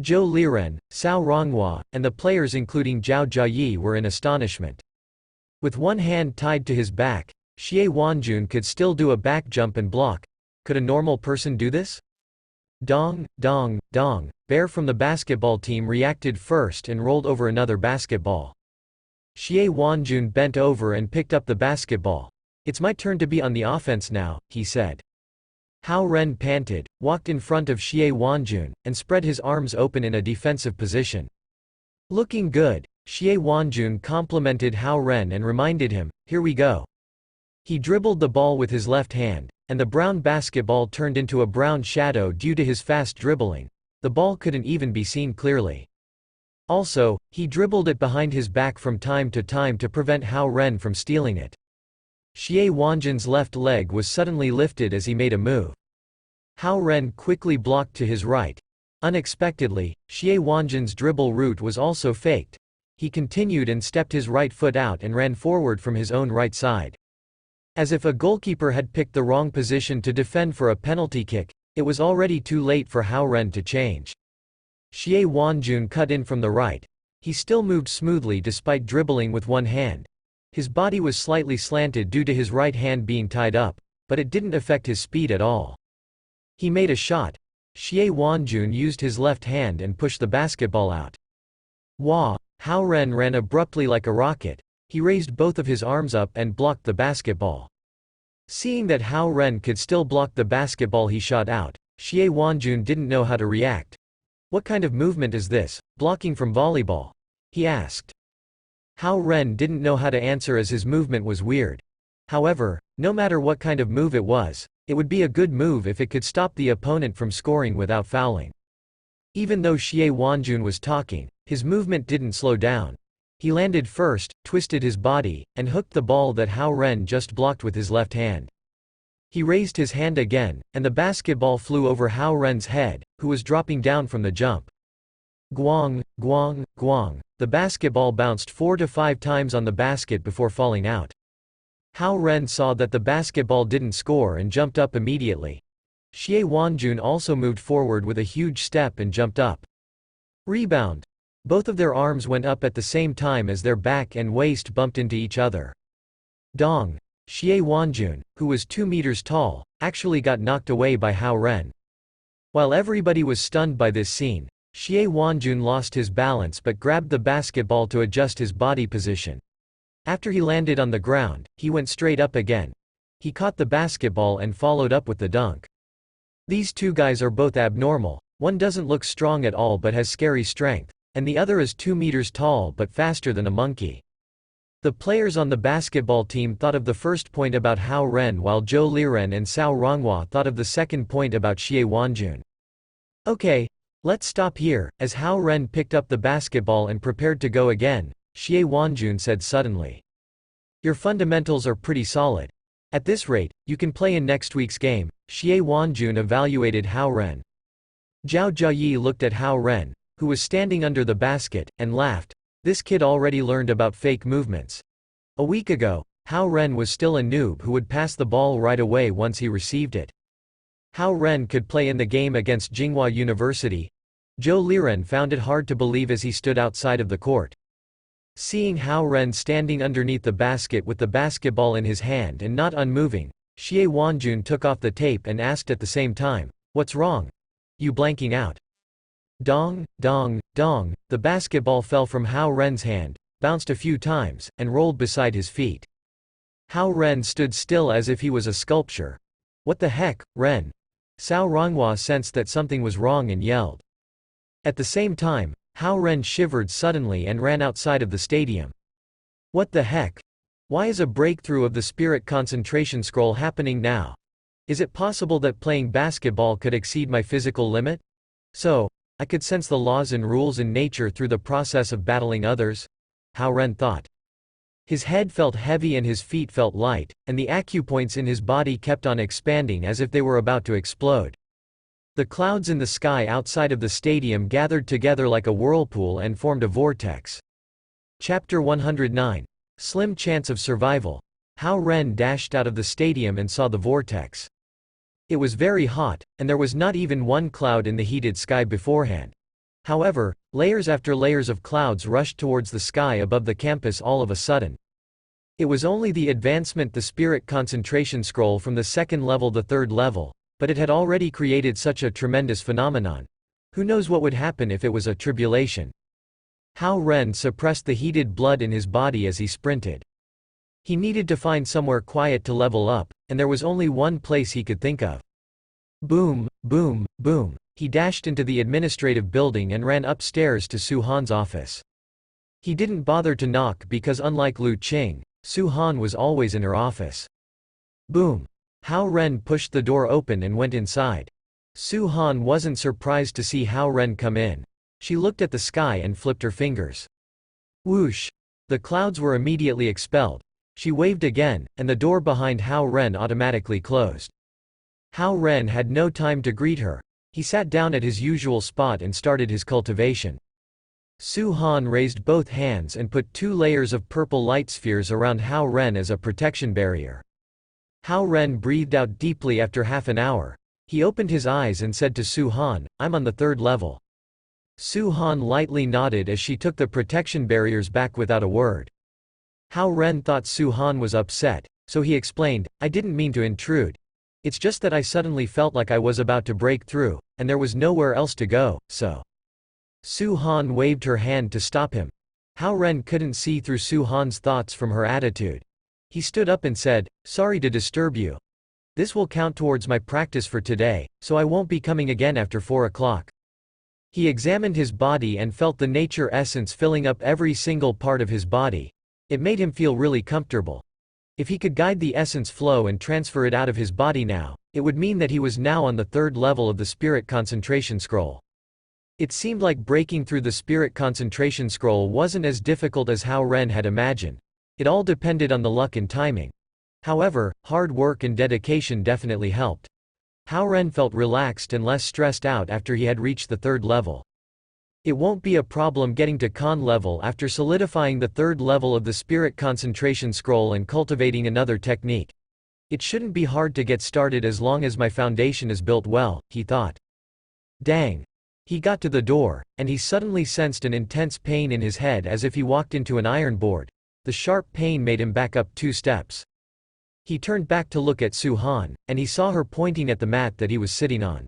Zhou Liren, Cao Ronghua, and the players including Zhao Jiayi were in astonishment. With one hand tied to his back, Xie Wanjun could still do a back jump and block. Could a normal person do this? Dong, dong, dong. Bear from the basketball team reacted first and rolled over another basketball. Xie Wanjun bent over and picked up the basketball. It's my turn to be on the offense now, he said. Hao Ren panted, walked in front of Xie Wanjun, and spread his arms open in a defensive position. Looking good, Xie Wanjun complimented Hao Ren and reminded him, "Here we go." He dribbled the ball with his left hand, and the brown basketball turned into a brown shadow due to his fast dribbling. The ball couldn't even be seen clearly. Also, he dribbled it behind his back from time to prevent Hao Ren from stealing it. Xie Wanjun's left leg was suddenly lifted as he made a move. Hao Ren quickly blocked to his right. Unexpectedly, Xie Wanjun's dribble route was also faked. He continued and stepped his right foot out and ran forward from his own right side. As if a goalkeeper had picked the wrong position to defend for a penalty kick, it was already too late for Hao Ren to change. Xie Wanjun cut in from the right. He still moved smoothly despite dribbling with one hand. His body was slightly slanted due to his right hand being tied up, but it didn't affect his speed at all. He made a shot. Xie Wanjun used his left hand and pushed the basketball out. Wah! Hao Ren ran abruptly like a rocket. He raised both of his arms up and blocked the basketball. Seeing that Hao Ren could still block the basketball he shot out, Xie Wanjun didn't know how to react. "What kind of movement is this, blocking from volleyball?" he asked. Hao Ren didn't know how to answer as his movement was weird. However, no matter what kind of move it would be a good move if it could stop the opponent from scoring without fouling. Even though Xie Wanjun was talking, his movement didn't slow down. He landed first, twisted his body, and hooked the ball that Hao Ren just blocked with his left hand. He raised his hand again, and the basketball flew over Hao Ren's head, who was dropping down from the jump. Guang, guang, guang. The basketball bounced 4 to 5 times on the basket before falling out. Hao Ren saw that the basketball didn't score and jumped up immediately. Xie Wanjun also moved forward with a huge step and jumped up. Rebound. Both of their arms went up at the same time as their back and waist bumped into each other. Dong. Xie Wanjun, who was 2 meters tall, actually got knocked away by Hao Ren. While everybody was stunned by this scene, Xie Wanjun lost his balance but grabbed the basketball to adjust his body position. After he landed on the ground, he went straight up again. He caught the basketball and followed up with the dunk. These two guys are both abnormal. One doesn't look strong at all but has scary strength, and the other is 2 meters tall but faster than a monkey. The players on the basketball team thought of the first point about Hao Ren while Zhou Liren and Cao Ronghua thought of the second point about Xie Wanjun. "Okay, let's stop here," as Hao Ren picked up the basketball and prepared to go again, Xie Wanjun said suddenly. "Your fundamentals are pretty solid. At this rate, you can play in next week's game," Xie Wanjun evaluated Hao Ren. Zhao Jiayi looked at Hao Ren, who was standing under the basket, and laughed. This kid already learned about fake movements. A week ago, Hao Ren was still a noob who would pass the ball right away once he received it. Hao Ren could play in the game against Tsinghua University. Zhou Liren found it hard to believe as he stood outside of the court. Seeing Hao Ren standing underneath the basket with the basketball in his hand and not unmoving, Xie Wanjun took off the tape and asked at the same time, "What's wrong? You blanking out?" Dong, dong, dong. The basketball fell from Hao Ren's hand, bounced a few times, and rolled beside his feet. Hao Ren stood still as if he was a sculpture. "What the heck, Ren?" Cao Ronghua sensed that something was wrong and yelled. At the same time, Hao Ren shivered suddenly and ran outside of the stadium. "What the heck? Why is a breakthrough of the spirit concentration scroll happening now? Is it possible that playing basketball could exceed my physical limit? So, I could sense the laws and rules in nature through the process of battling others?" Hao Ren thought. His head felt heavy and his feet felt light, and the acupoints in his body kept on expanding as if they were about to explode. The clouds in the sky outside of the stadium gathered together like a whirlpool and formed a vortex. Chapter 109. Slim Chance of Survival. Hao Ren dashed out of the stadium and saw the vortex. It was very hot, and there was not even one cloud in the heated sky beforehand. However, layers after layers of clouds rushed towards the sky above the campus all of a sudden. It was only the advancement the spirit concentration scroll from the second level the third level, but it had already created such a tremendous phenomenon. Who knows what would happen if it was a tribulation? Hao Ren suppressed the heated blood in his body as he sprinted. He needed to find somewhere quiet to level up, and there was only one place he could think of. Boom, boom, boom. He dashed into the administrative building and ran upstairs to Su Han's office. He didn't bother to knock because unlike Lu Qing, Su Han was always in her office. Boom. Hao Ren pushed the door open and went inside. Su Han wasn't surprised to see Hao Ren come in. She looked at the sky and flipped her fingers. Whoosh! The clouds were immediately expelled. She waved again, and the door behind Hao Ren automatically closed. Hao Ren had no time to greet her. He sat down at his usual spot and started his cultivation. Su Han raised both hands and put 2 layers of purple light spheres around Hao Ren as a protection barrier. Hao Ren breathed out deeply after half an hour. He opened his eyes and said to Su Han, "I'm on the 3rd level." Su Han lightly nodded as she took the protection barriers back without a word. Hao Ren thought Su Han was upset, so he explained, "I didn't mean to intrude. It's just that I suddenly felt like I was about to break through, and there was nowhere else to go, so." Su Han waved her hand to stop him. Hao Ren couldn't see through Su Han's thoughts from her attitude. He stood up and said, "Sorry to disturb you. This will count towards my practice for today, so I won't be coming again after 4 o'clock." He examined his body and felt the nature essence filling up every single part of his body. It made him feel really comfortable. If he could guide the essence flow and transfer it out of his body now, it would mean that he was now on the 3rd level of the spirit concentration scroll. It seemed like breaking through the spirit concentration scroll wasn't as difficult as Hao Ren had imagined. It all depended on the luck and timing. However, hard work and dedication definitely helped. Hao Ren felt relaxed and less stressed out after he had reached the 3rd level. It won't be a problem getting to Con level after solidifying the 3rd level of the spirit concentration scroll and cultivating another technique. It shouldn't be hard to get started as long as my foundation is built well, he thought. Dang. He got to the door, and he suddenly sensed an intense pain in his head as if he walked into an iron board. The sharp pain made him back up 2 steps. He turned back to look at Su Han, and he saw her pointing at the mat that he was sitting on.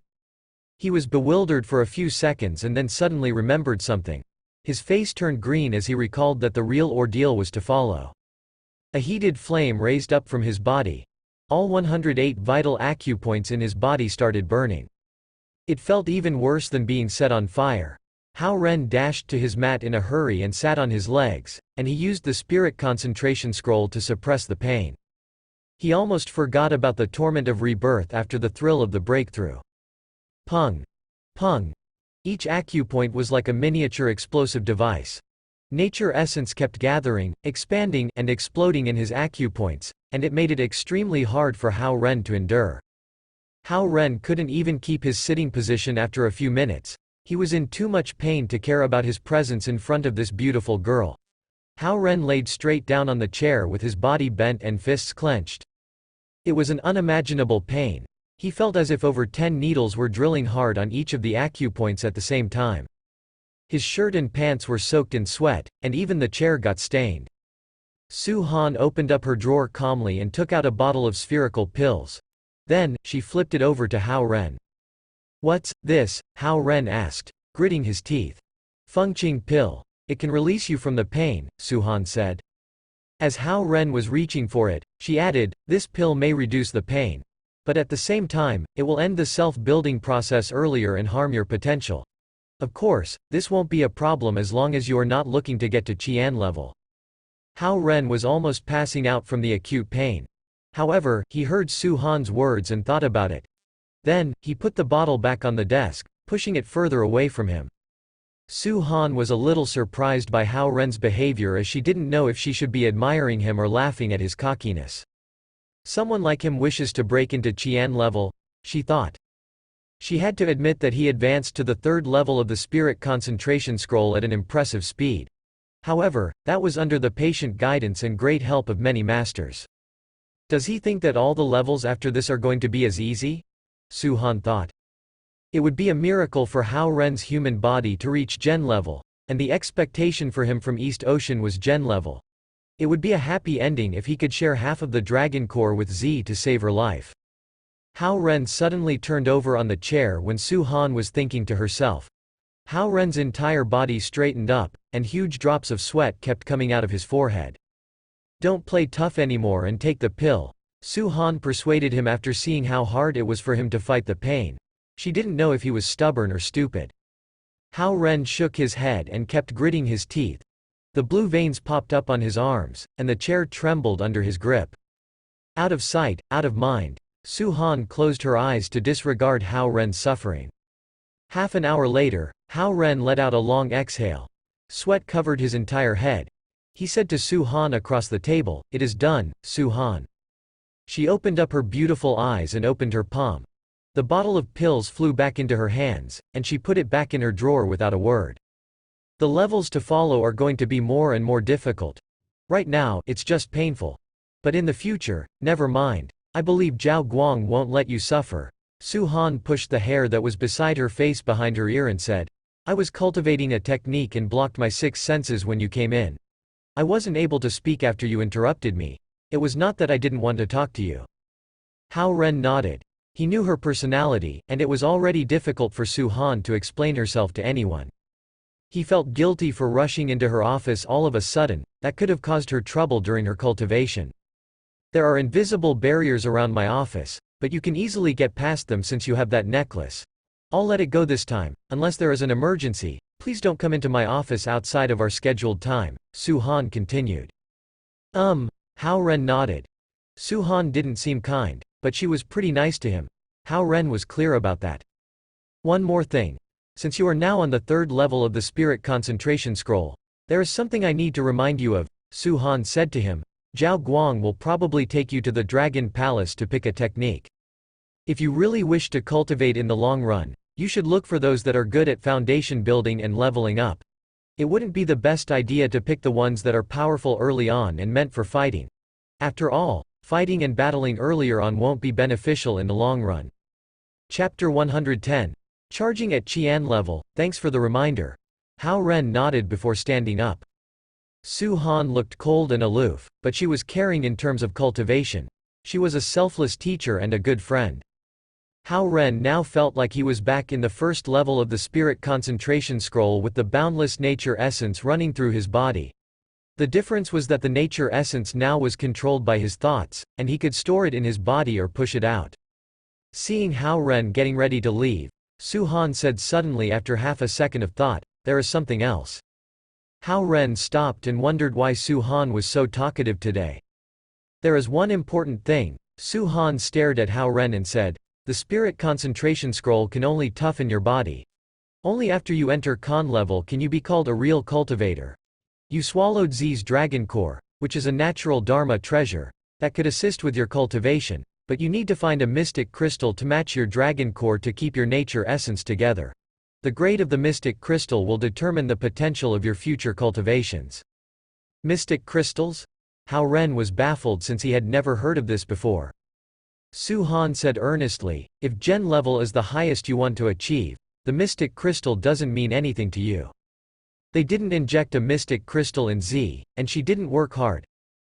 He was bewildered for a few seconds and then suddenly remembered something. His face turned green as he recalled that the real ordeal was to follow. A heated flame raised up from his body. All 108 vital acupoints in his body started burning. It felt even worse than being set on fire. Hao Ren dashed to his mat in a hurry and sat on his legs, and he used the spirit concentration scroll to suppress the pain. He almost forgot about the torment of rebirth after the thrill of the breakthrough. Pung! Pung! Each acupoint was like a miniature explosive device. Nature essence kept gathering, expanding, and exploding in his acupoints, and it made it extremely hard for Hao Ren to endure. Hao Ren couldn't even keep his sitting position after a few minutes. He was in too much pain to care about his presence in front of this beautiful girl. Hao Ren laid straight down on the chair with his body bent and fists clenched. It was an unimaginable pain. He felt as if over 10 needles were drilling hard on each of the acupoints at the same time. His shirt and pants were soaked in sweat, and even the chair got stained. Su Han opened up her drawer calmly and took out a bottle of spherical pills. Then, she flipped it over to Hao Ren. "What's this?" Hao Ren asked, gritting his teeth. "Fengqing pill. It can release you from the pain," Su Han said. As Hao Ren was reaching for it, she added, "This pill may reduce the pain. But at the same time, it will end the self-building process earlier and harm your potential. Of course, this won't be a problem as long as you are not looking to get to Qian level." Hao Ren was almost passing out from the acute pain. However, he heard Su Han's words and thought about it. Then, he put the bottle back on the desk, pushing it further away from him. Su Han was a little surprised by Hao Ren's behavior as she didn't know if she should be admiring him or laughing at his cockiness. Someone like him wishes to break into Qian level, she thought. She had to admit that he advanced to the 3rd level of the spirit concentration scroll at an impressive speed. However, that was under the patient guidance and great help of many masters. Does he think that all the levels after this are going to be as easy? Su Han thought. It would be a miracle for Hao Ren's human body to reach Gen level, and the expectation for him from East Ocean was Gen level. It would be a happy ending if he could share half of the dragon core with Z to save her life. Hao Ren suddenly turned over on the chair when Su Han was thinking to herself. Hao Ren's entire body straightened up, and huge drops of sweat kept coming out of his forehead. Don't play tough anymore and take the pill, Su Han persuaded him after seeing how hard it was for him to fight the pain. She didn't know if he was stubborn or stupid. Hao Ren shook his head and kept gritting his teeth. The blue veins popped up on his arms, and the chair trembled under his grip. Out of sight, out of mind, Su Han closed her eyes to disregard Hao Ren's suffering. Half an hour later, Hao Ren let out a long exhale. Sweat covered his entire head. He said to Su Han across the table, "It is done, Su Han." She opened up her beautiful eyes and opened her palm. The bottle of pills flew back into her hands, and she put it back in her drawer without a word. The levels to follow are going to be more and more difficult. Right now, it's just painful. But in the future, never mind. I believe Zhao Guang won't let you suffer. Su Han pushed the hair that was beside her face behind her ear and said, "I was cultivating a technique and blocked my 6 senses when you came in. I wasn't able to speak after you interrupted me. It was not that I didn't want to talk to you." Hao Ren nodded. He knew her personality, and it was already difficult for Su Han to explain herself to anyone. He felt guilty for rushing into her office all of a sudden. That could have caused her trouble during her cultivation. "There are invisible barriers around my office, but you can easily get past them since you have that necklace. I'll let it go this time, unless there is an emergency. Please don't come into my office outside of our scheduled time," Su Han continued. Hao Ren nodded. Su Han didn't seem kind, but she was pretty nice to him. Hao Ren was clear about that. "One more thing. Since you are now on the 3rd level of the Spirit Concentration Scroll, there is something I need to remind you of," Su Han said to him. "Zhao Guang will probably take you to the Dragon Palace to pick a technique. If you really wish to cultivate in the long run, you should look for those that are good at foundation building and leveling up. It wouldn't be the best idea to pick the ones that are powerful early on and meant for fighting. After all, fighting and battling earlier on won't be beneficial in the long run." Chapter 110. Charging at Qian level. Thanks for the reminder. Hao Ren nodded before standing up. Su Han looked cold and aloof, but she was caring in terms of cultivation. She was a selfless teacher and a good friend. Hao Ren now felt like he was back in the 1st level of the Spirit Concentration Scroll with the boundless nature essence running through his body. The difference was that the nature essence now was controlled by his thoughts, and he could store it in his body or push it out. Seeing Hao Ren getting ready to leave, Su Han said suddenly after half a second of thought, "There is something else." Hao Ren stopped and wondered why Su Han was so talkative today. "There is one important thing." Su Han stared at Hao Ren and said, "The Spirit Concentration Scroll can only toughen your body. Only after you enter Con level can you be called a real cultivator. You swallowed Z's Dragon Core, which is a natural Dharma treasure, that could assist with your cultivation, but you need to find a mystic crystal to match your Dragon Core to keep your nature essence together. The grade of the mystic crystal will determine the potential of your future cultivations." Mystic crystals? Hao Ren was baffled since he had never heard of this before. Su Han said earnestly, "If Gen level is the highest you want to achieve, the mystic crystal doesn't mean anything to you. They didn't inject a mystic crystal in Z, and she didn't work hard.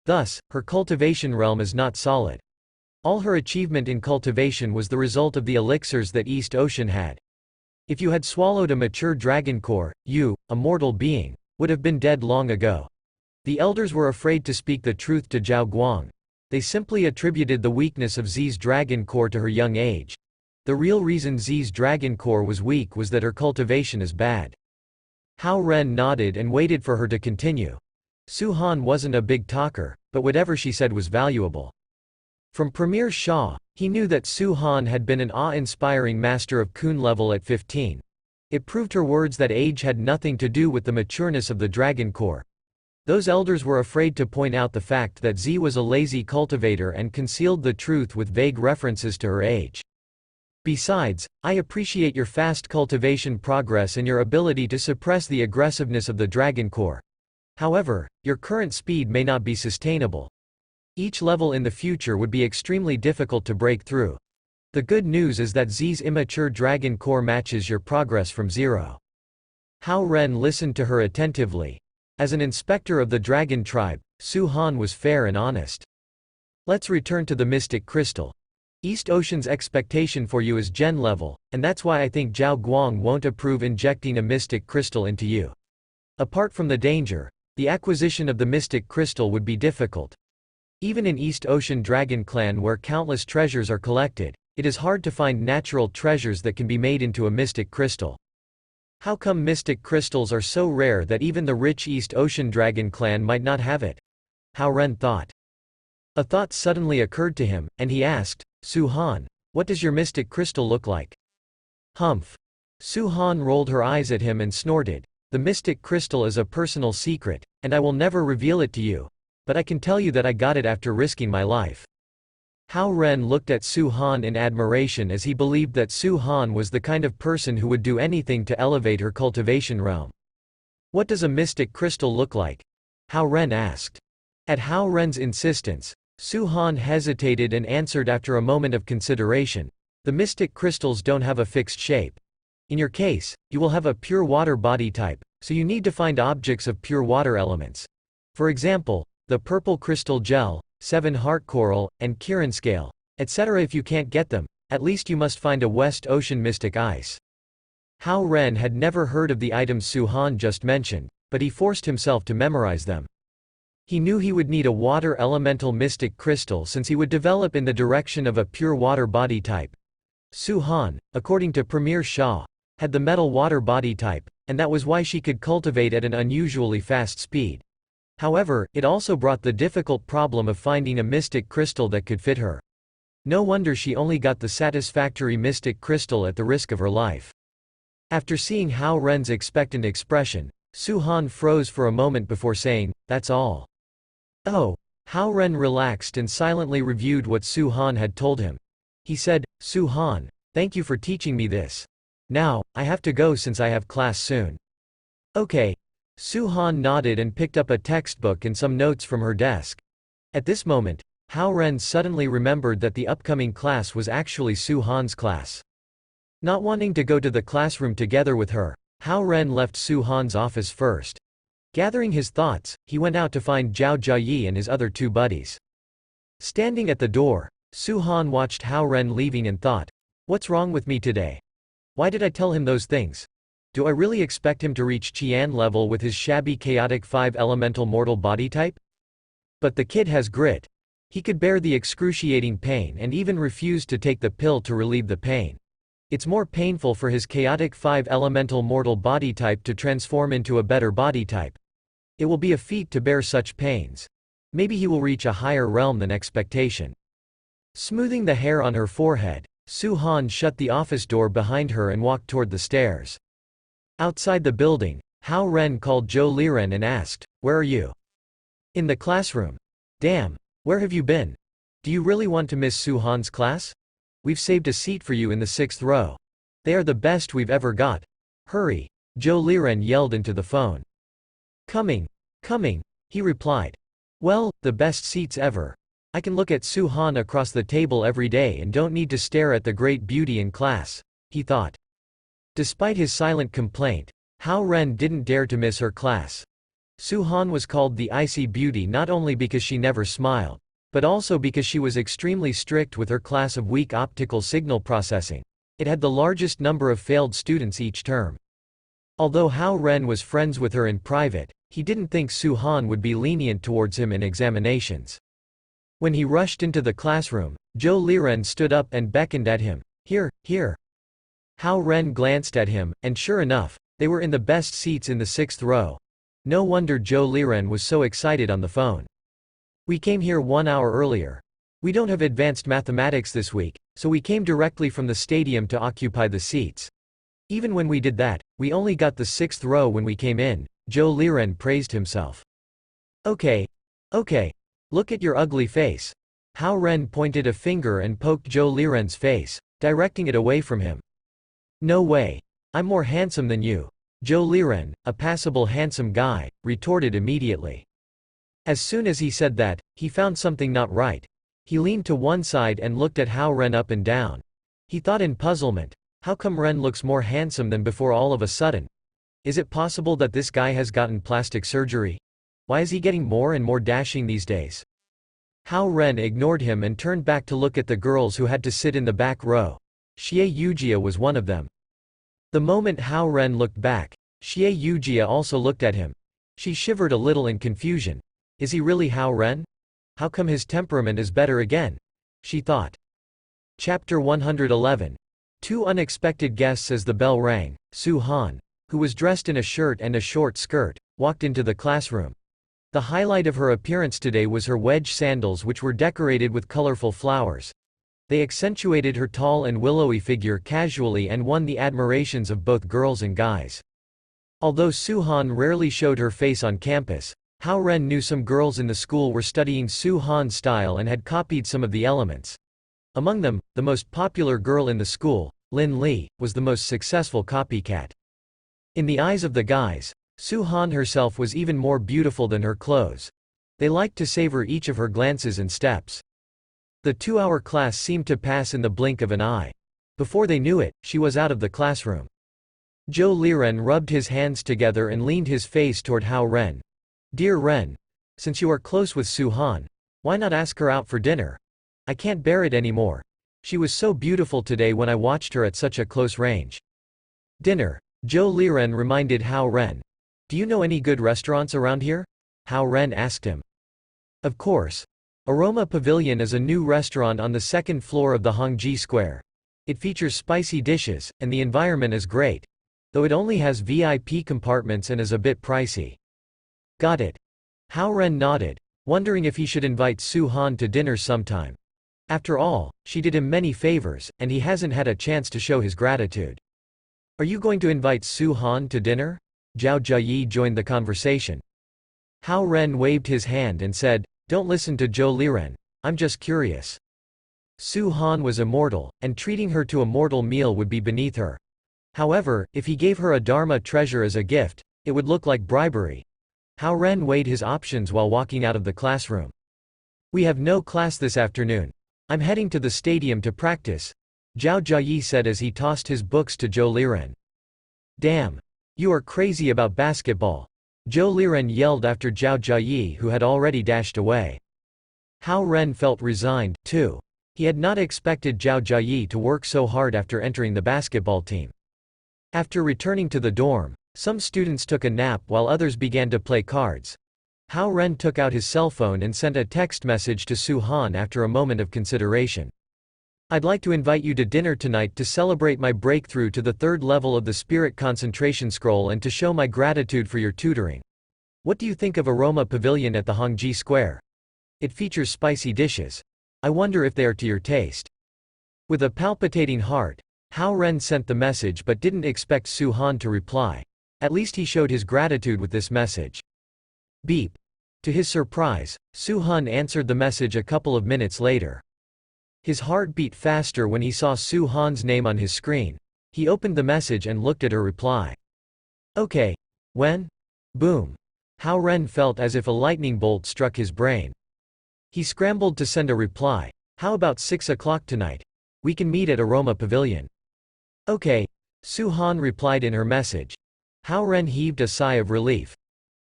Thus, her cultivation realm is not solid. All her achievement in cultivation was the result of the elixirs that East Ocean had. If you had swallowed a mature dragon core, you, a mortal being, would have been dead long ago." The elders were afraid to speak the truth to Zhao Guang. They simply attributed the weakness of Z's dragon core to her young age. The real reason Z's dragon core was weak was that her cultivation is bad. Hao Ren nodded and waited for her to continue. Su Han wasn't a big talker, but whatever she said was valuable. From Premier Shah, he knew that Su Han had been an awe-inspiring master of Kun level at 15. It proved her words that age had nothing to do with the matureness of the Dragon Core. Those elders were afraid to point out the fact that Z was a lazy cultivator and concealed the truth with vague references to her age. "Besides, I appreciate your fast cultivation progress and your ability to suppress the aggressiveness of the Dragon Core. However, your current speed may not be sustainable. Each level in the future would be extremely difficult to break through. The good news is that Z's immature dragon core matches your progress from 0. Hao Ren listened to her attentively. As an inspector of the dragon tribe, Su Han was fair and honest. Let's return to the mystic crystal. East Ocean's expectation for you is Gen level, and that's why I think Zhao Guang won't approve injecting a mystic crystal into you. Apart from the danger, the acquisition of the mystic crystal would be difficult. Even in East Ocean Dragon Clan where countless treasures are collected, it is hard to find natural treasures that can be made into a mystic crystal. How come mystic crystals are so rare that even the rich East Ocean Dragon Clan might not have it? Hao Ren thought. A thought suddenly occurred to him, and he asked, Su Han, what does your mystic crystal look like? Humph. Su Han rolled her eyes at him and snorted. The mystic crystal is a personal secret, and I will never reveal it to you. But I can tell you that I got it after risking my life. Hao Ren looked at Su Han in admiration as he believed that Su Han was the kind of person who would do anything to elevate her cultivation realm. What does a mystic crystal look like? Hao Ren asked. At Hao Ren's insistence, Su Han hesitated and answered after a moment of consideration. The mystic crystals don't have a fixed shape. In your case, you will have a pure water body type, so you need to find objects of pure water elements. For example, the purple crystal gel, 7 heart coral, and Kirin scale, etc. If you can't get them, at least you must find a West Ocean mystic ice. Hao Ren had never heard of the items Su Han just mentioned, but he forced himself to memorize them. He knew he would need a water elemental mystic crystal since he would develop in the direction of a pure water body type. Su Han, according to Premier Shah, had the metal water body type, and that was why she could cultivate at an unusually fast speed. However, it also brought the difficult problem of finding a mystic crystal that could fit her. No wonder she only got the satisfactory mystic crystal at the risk of her life. After seeing Hao Ren's expectant expression, Su Han froze for a moment before saying, "That's all." Oh. Hao Ren relaxed and silently reviewed what Su Han had told him. He said, "Su Han, thank you for teaching me this. Now, I have to go since I have class soon." Okay. Su Han nodded and picked up a textbook and some notes from her desk. At this moment, Hao Ren suddenly remembered that the upcoming class was actually Su Han's class. Not wanting to go to the classroom together with her, Hao Ren left Su Han's office first. Gathering his thoughts, he went out to find Zhao Jiayi and his other 2 buddies. Standing at the door, Su Han watched Hao Ren leaving and thought, "What's wrong with me today? Why did I tell him those things? Do I really expect him to reach Qian level with his shabby chaotic 5 elemental mortal body type? But the kid has grit. He could bear the excruciating pain and even refused to take the pill to relieve the pain. It's more painful for his chaotic 5 elemental mortal body type to transform into a better body type. It will be a feat to bear such pains. Maybe he will reach a higher realm than expectation." Smoothing the hair on her forehead, Su Han shut the office door behind her and walked toward the stairs. Outside the building, Hao Ren called Zhou Liren and asked, "Where are you?" "In the classroom." "Damn, where have you been? Do you really want to miss Su Han's class? We've saved a seat for you in the 6th row. They are the best we've ever got. Hurry." Zhou Liren yelled into the phone. Coming, he replied. "Well, the best seats ever. I can look at Su Han across the table every day and don't need to stare at the great beauty in class," he thought. Despite his silent complaint, Hao Ren didn't dare to miss her class. Su Han was called the Icy Beauty not only because she never smiled, but also because she was extremely strict with her class of weak optical signal processing. It had the largest number of failed students each term. Although Hao Ren was friends with her in private, he didn't think Su Han would be lenient towards him in examinations. When he rushed into the classroom, Zhou Liren stood up and beckoned at him. Here. Hao Ren glanced at him, and sure enough, they were in the best seats in the 6th row. No wonder Zhou Liren was so excited on the phone. "We came here 1 hour earlier. We don't have advanced mathematics this week, so we came directly from the stadium to occupy the seats. Even when we did that, we only got the 6th row when we came in," Zhou Liren praised himself. Okay. Look at your ugly face." Hao Ren pointed a finger and poked Zhou Liren's face, directing it away from him. "No way. I'm more handsome than you," Zhou Liren, a passable handsome guy, retorted immediately. As soon as he said that, he found something not right. He leaned to one side and looked at Hao Ren up and down. He thought in puzzlement, how come Ren looks more handsome than before all of a sudden? Is it possible that this guy has gotten plastic surgery? Why is he getting more and more dashing these days? Hao Ren ignored him and turned back to look at the girls who had to sit in the back row. Xie Yujia was one of them. The moment Hao Ren looked back, Xie Yujia also looked at him. She shivered a little in confusion. Is he really Hao Ren? How come his temperament is better again? She thought. Chapter 111. Two unexpected guests. As the bell rang, Su Han, who was dressed in a shirt and a short skirt, walked into the classroom. The highlight of her appearance today was her wedge sandals, which were decorated with colorful flowers. They accentuated her tall and willowy figure casually and won the admirations of both girls and guys. Although Su Han rarely showed her face on campus, Hao Ren knew some girls in the school were studying Su Han's style and had copied some of the elements. Among them, the most popular girl in the school, Lin Li, was the most successful copycat. In the eyes of the guys, Su Han herself was even more beautiful than her clothes. They liked to savor each of her glances and steps. The 2-hour class seemed to pass in the blink of an eye. Before they knew it, she was out of the classroom. Zhou Liren rubbed his hands together and leaned his face toward Hao Ren. Dear Ren, since you are close with Su Han, why not ask her out for dinner? I can't bear it anymore. She was so beautiful today when I watched her at such a close range. Dinner, Zhou Liren reminded Hao Ren. Do you know any good restaurants around here? Hao Ren asked him. Of course. Aroma Pavilion is a new restaurant on the second floor of the Hongji Square. It features spicy dishes, and the environment is great. Though it only has VIP compartments and is a bit pricey. Got it. Hao Ren nodded, wondering if he should invite Su Han to dinner sometime. After all, she did him many favors, and he hasn't had a chance to show his gratitude. Are you going to invite Su Han to dinner? Zhao Jiayi joined the conversation. Hao Ren waved his hand and said, Don't listen to Zhou Liren, I'm just curious. Su Han was immortal, and treating her to a mortal meal would be beneath her. However, if he gave her a Dharma treasure as a gift, it would look like bribery. Hao Ren weighed his options while walking out of the classroom. We have no class this afternoon. I'm heading to the stadium to practice, Zhao Jiayi said as he tossed his books to Zhou Liren. Damn. You are crazy about basketball, Zhou Liren yelled after Zhao Jiayi, who had already dashed away. Hao Ren felt resigned, too. He had not expected Zhao Jiayi to work so hard after entering the basketball team. After returning to the dorm, some students took a nap while others began to play cards. Hao Ren took out his cell phone and sent a text message to Su Han after a moment of consideration. I'd like to invite you to dinner tonight to celebrate my breakthrough to the 3rd level of the Spirit Concentration Scroll and to show my gratitude for your tutoring. What do you think of Aroma Pavilion at the Hongji Square? It features spicy dishes. I wonder if they are to your taste. With a palpitating heart, Hao Ren sent the message but didn't expect Su Han to reply. At least he showed his gratitude with this message. Beep. To his surprise, Su Han answered the message a couple of minutes later. His heart beat faster when he saw Su Han's name on his screen. He opened the message and looked at her reply. Okay. When? Boom. Hao Ren felt as if a lightning bolt struck his brain. He scrambled to send a reply. How about 6 o'clock tonight? We can meet at Aroma Pavilion. Okay. Su Han replied in her message. Hao Ren heaved a sigh of relief.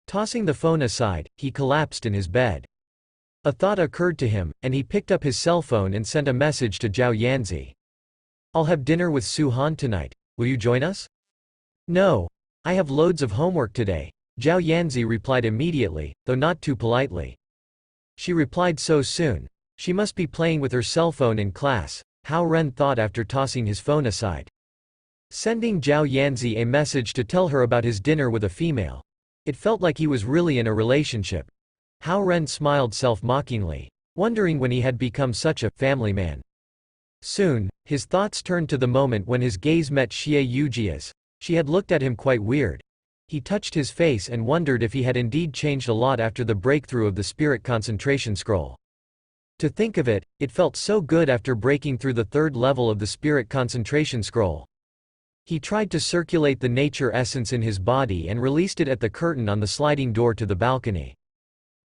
Tossing the phone aside, he collapsed in his bed. A thought occurred to him, and he picked up his cell phone and sent a message to Zhao Yanzi. I'll have dinner with Su Han tonight. Will you join us? No. I have loads of homework today, Zhao Yanzi replied immediately, though not too politely. She replied so soon. She must be playing with her cell phone in class, Hao Ren thought after tossing his phone aside. Sending Zhao Yanzi a message to tell her about his dinner with a female. It felt like he was really in a relationship. Hao Ren smiled self-mockingly, wondering when he had become such a family man. Soon, his thoughts turned to the moment when his gaze met Xie Yujia's. She had looked at him quite weird. He touched his face and wondered if he had indeed changed a lot after the breakthrough of the Spirit Concentration Scroll. To think of it, it felt so good after breaking through the 3rd level of the Spirit Concentration Scroll. He tried to circulate the nature essence in his body and released it at the curtain on the sliding door to the balcony.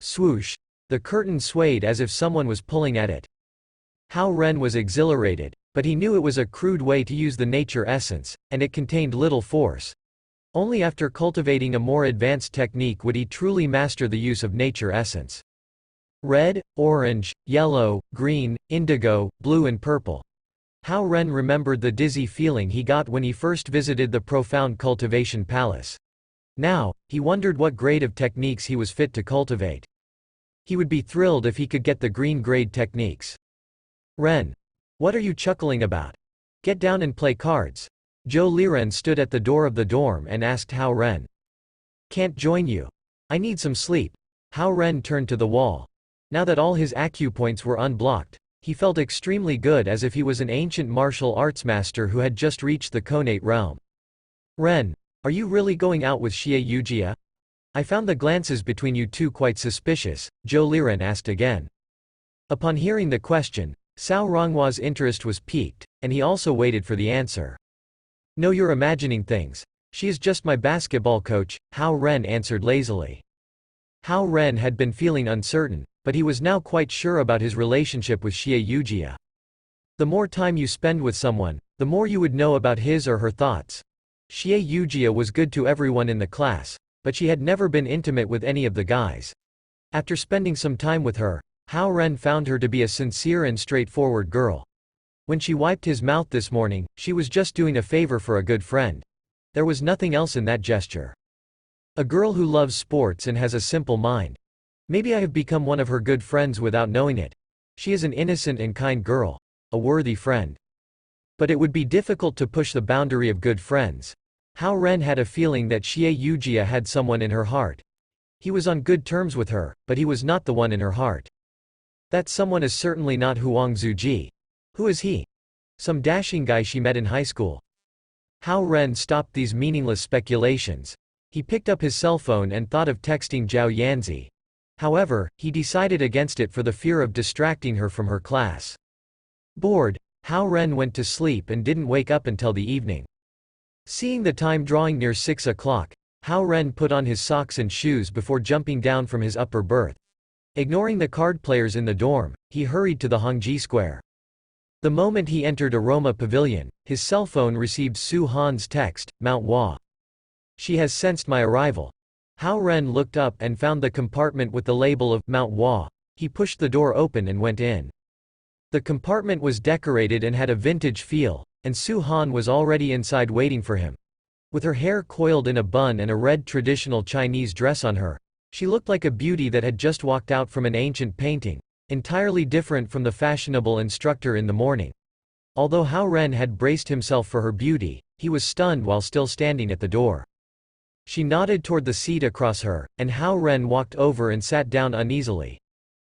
Swoosh! The curtain swayed as if someone was pulling at it. Hao Ren was exhilarated, But he knew it was a crude way to use the nature essence, and it contained little force. Only after cultivating a more advanced technique would he truly master the use of nature essence. Red, orange, yellow, green, indigo, blue and purple. Hao Ren remembered the dizzy feeling he got when he first visited the profound cultivation palace. Now, he wondered what grade of techniques he was fit to cultivate. He would be thrilled if he could get the green grade techniques. Ren. What are you chuckling about? Get down and play cards. Zhou Liren stood at the door of the dorm and asked Hao Ren. Can't join you. I need some sleep. Hao Ren turned to the wall. Now that all his acupoints were unblocked, he felt extremely good, as if he was an ancient martial arts master who had just reached the Konate realm. Ren, are you really going out with Xie Yujia? I found the glances between you two quite suspicious, Zhou Liren asked again. Upon hearing the question, Cao Ronghua's interest was piqued, and he also waited for the answer. No, you're imagining things. She is just my basketball coach, Hao Ren answered lazily. Hao Ren had been feeling uncertain, but he was now quite sure about his relationship with Xie Yujia. The more time you spend with someone, the more you would know about his or her thoughts. Xie Yujia was good to everyone in the class, but she had never been intimate with any of the guys. After spending some time with her, Hao Ren found her to be a sincere and straightforward girl. When she wiped his mouth this morning, she was just doing a favor for a good friend. There was nothing else in that gesture. A girl who loves sports and has a simple mind. Maybe I have become one of her good friends without knowing it. She is an innocent and kind girl. A worthy friend. But it would be difficult to push the boundary of good friends. Hao Ren had a feeling that Xie Yujia had someone in her heart. He was on good terms with her, but he was not the one in her heart. That someone is certainly not Huang Zuji. Who is he? Some dashing guy she met in high school. Hao Ren stopped these meaningless speculations. He picked up his cell phone and thought of texting Zhao Yanzi. However, he decided against it for the fear of distracting her from her class. Bored, Hao Ren went to sleep and didn't wake up until the evening. Seeing the time drawing near 6 o'clock, Hao Ren put on his socks and shoes before jumping down from his upper berth. Ignoring the card players in the dorm, he hurried to the Hongji Square. The moment he entered Aroma Pavilion, his cell phone received Su Han's text, Mount Hua. She has sensed my arrival. Hao Ren looked up and found the compartment with the label of Mount Hua. He pushed the door open and went in. The compartment was decorated and had a vintage feel, and Su Han was already inside waiting for him. With her hair coiled in a bun and a red traditional Chinese dress on her, she looked like a beauty that had just walked out from an ancient painting, entirely different from the fashionable instructor in the morning. Although Hao Ren had braced himself for her beauty, he was stunned while still standing at the door. She nodded toward the seat across her, and Hao Ren walked over and sat down uneasily.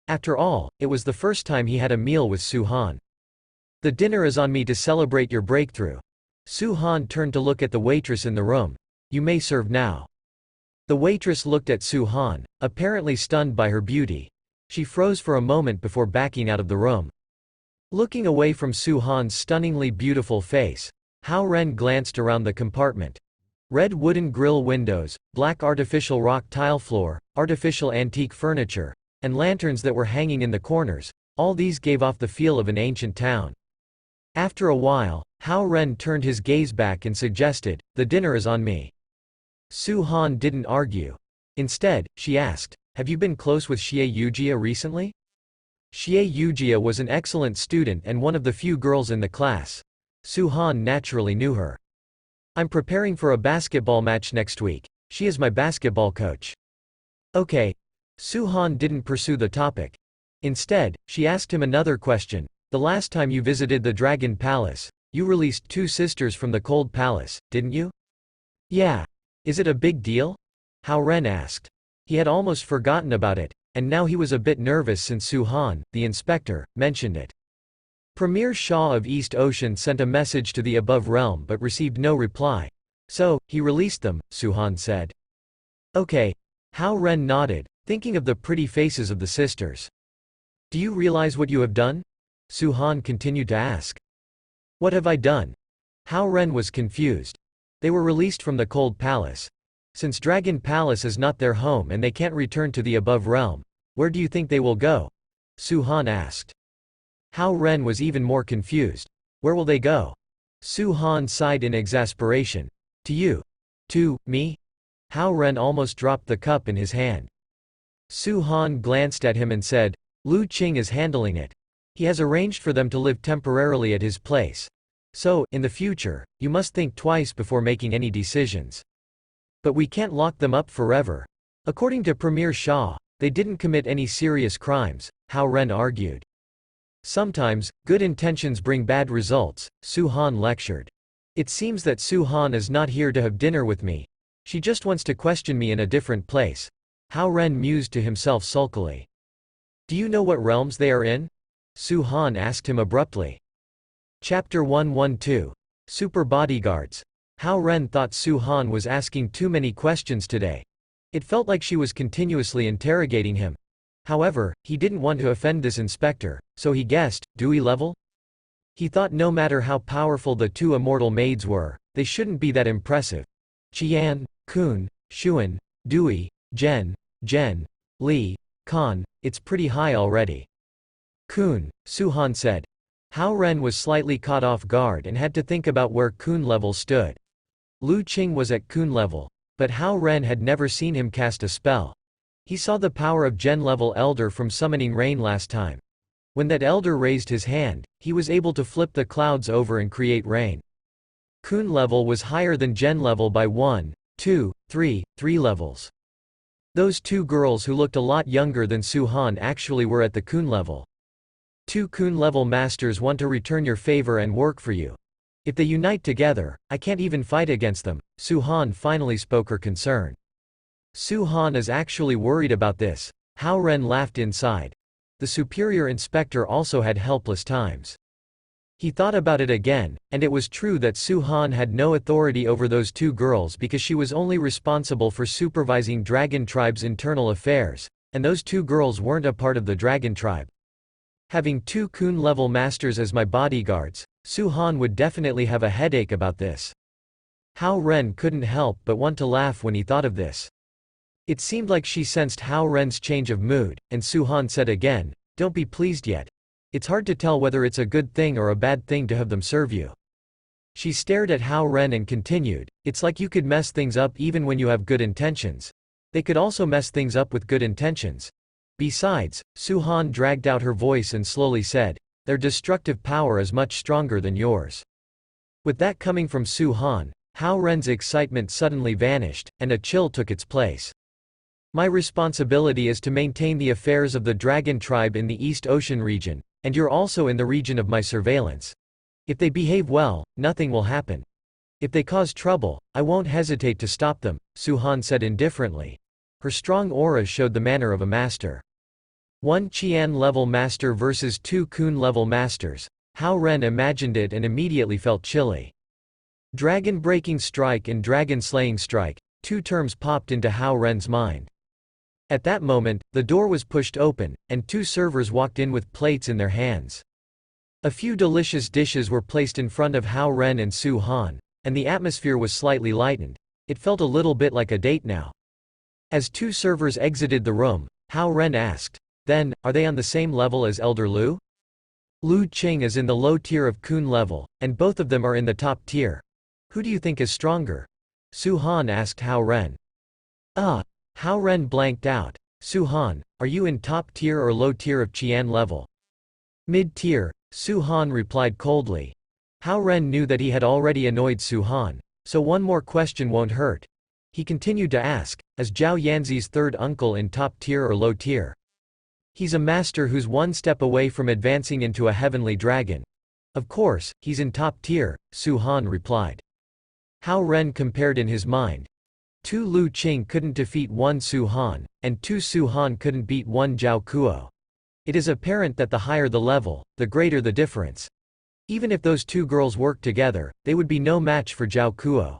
After all, it was the first time he had a meal with Su Han. The dinner is on me to celebrate your breakthrough. Su Han turned to look at the waitress in the room. You may serve now. The waitress looked at Su Han, apparently stunned by her beauty. She froze for a moment before backing out of the room. Looking away from Su Han's stunningly beautiful face, Hao Ren glanced around the compartment. Red wooden grill windows, black artificial rock tile floor, artificial antique furniture, and lanterns that were hanging in the corners, all these gave off the feel of an ancient town. After a while, Hao Ren turned his gaze back and suggested, the dinner is on me. Su Han didn't argue. Instead, she asked, have you been close with Xie Yujia recently? Xie Yujia was an excellent student and one of the few girls in the class. Su Han naturally knew her. I'm preparing for a basketball match next week. She is my basketball coach. Okay. Su Han didn't pursue the topic. Instead, she asked him another question. The last time you visited the Dragon Palace, you released 2 sisters from the Cold Palace, didn't you? Yeah. Is it a big deal? Hao Ren asked. He had almost forgotten about it, and now he was a bit nervous since Su Han, the inspector, mentioned it. Premier Shah of East Ocean sent a message to the above realm but received no reply. So, he released them, Su Han said. Okay. Hao Ren nodded, thinking of the pretty faces of the sisters. Do you realize what you have done? Su Han continued to ask. What have I done? Hao Ren was confused. They were released from the Cold Palace. Since Dragon Palace is not their home and they can't return to the above realm, where do you think they will go? Su Han asked. Hao Ren was even more confused. Where will they go? Su Han sighed in exasperation. To you. To me? Hao Ren almost dropped the cup in his hand. Su Han glanced at him and said, Lu Qing is handling it. He has arranged for them to live temporarily at his place. So, in the future, you must think twice before making any decisions. But we can't lock them up forever. According to Premier Shah, they didn't commit any serious crimes, Hao Ren argued. Sometimes, good intentions bring bad results, Su Han lectured. It seems that Su Han is not here to have dinner with me. She just wants to question me in a different place. Hao Ren mused to himself sulkily. Do you know what realms they are in? Su Han asked him abruptly. Chapter 112. Super Bodyguards. Hao Ren thought Su Han was asking too many questions today. It felt like she was continuously interrogating him. However, he didn't want to offend this inspector, so he guessed, Dewey level? He thought no matter how powerful the two immortal maids were, they shouldn't be that impressive. Qian, Kun, Xuan, Dewey, Zhen, Li, Kan, it's pretty high already. Kun, Su Han said. Hao Ren was slightly caught off guard and had to think about where Kun level stood. Lu Qing was at Kun level, but Hao Ren had never seen him cast a spell. He saw the power of Gen level elder from summoning rain last time. When that elder raised his hand, he was able to flip the clouds over and create rain. Kun level was higher than Gen level by 1, 2, 3 levels. Those two girls who looked a lot younger than Su Han actually were at the Kun level. Two Kun level masters want to return your favor and work for you. If they unite together, I can't even fight against them, Su Han finally spoke her concern. Su Han is actually worried about this. Hao Ren laughed inside. The superior inspector also had helpless times. He thought about it again, and it was true that Su Han had no authority over those two girls because she was only responsible for supervising Dragon Tribe's internal affairs, and those two girls weren't a part of the Dragon Tribe. Having two Kun-level masters as my bodyguards, Su Han would definitely have a headache about this. Hao Ren couldn't help but want to laugh when he thought of this. It seemed like she sensed Hao Ren's change of mood, and Su Han said again, "Don't be pleased yet. It's hard to tell whether it's a good thing or a bad thing to have them serve you." She stared at Hao Ren and continued, "It's like you could mess things up even when you have good intentions. They could also mess things up with good intentions. Besides," Su Han dragged out her voice and slowly said, "their destructive power is much stronger than yours." With that coming from Su Han, Hao Ren's excitement suddenly vanished, and a chill took its place. "My responsibility is to maintain the affairs of the Dragon Tribe in the East Ocean region, and you're also in the region of my surveillance. If they behave well, nothing will happen. If they cause trouble, I won't hesitate to stop them," Su Han said indifferently. Her strong aura showed the manner of a master. One Qian-level master versus two Kun-level masters. Hao Ren imagined it and immediately felt chilly. Dragon-breaking strike and dragon-slaying strike, two terms popped into Hao Ren's mind. At that moment, the door was pushed open, and two servers walked in with plates in their hands. A few delicious dishes were placed in front of Hao Ren and Su Han, and the atmosphere was slightly lightened. It felt a little bit like a date now. As two servers exited the room, Hao Ren asked, "Then, are they on the same level as Elder Lu?" "Lu Qing is in the low tier of Kun level, and both of them are in the top tier. Who do you think is stronger?" Su Han asked Hao Ren. Hao Ren blanked out. "Su Han, are you in top tier or low tier of Qian level?" "Mid-tier," Su Han replied coldly. Hao Ren knew that he had already annoyed Su Han, so one more question won't hurt. He continued to ask, "Is Zhao Yanzi's third uncle in top tier or low tier?" "He's a master who's one step away from advancing into a heavenly dragon. Of course, he's in top tier," Su Han replied. Hao Ren compared in his mind. Two Lu Qing couldn't defeat one Su Han, and two Su Han couldn't beat one Zhao Kuo. It is apparent that the higher the level, the greater the difference. Even if those two girls worked together, they would be no match for Zhao Kuo.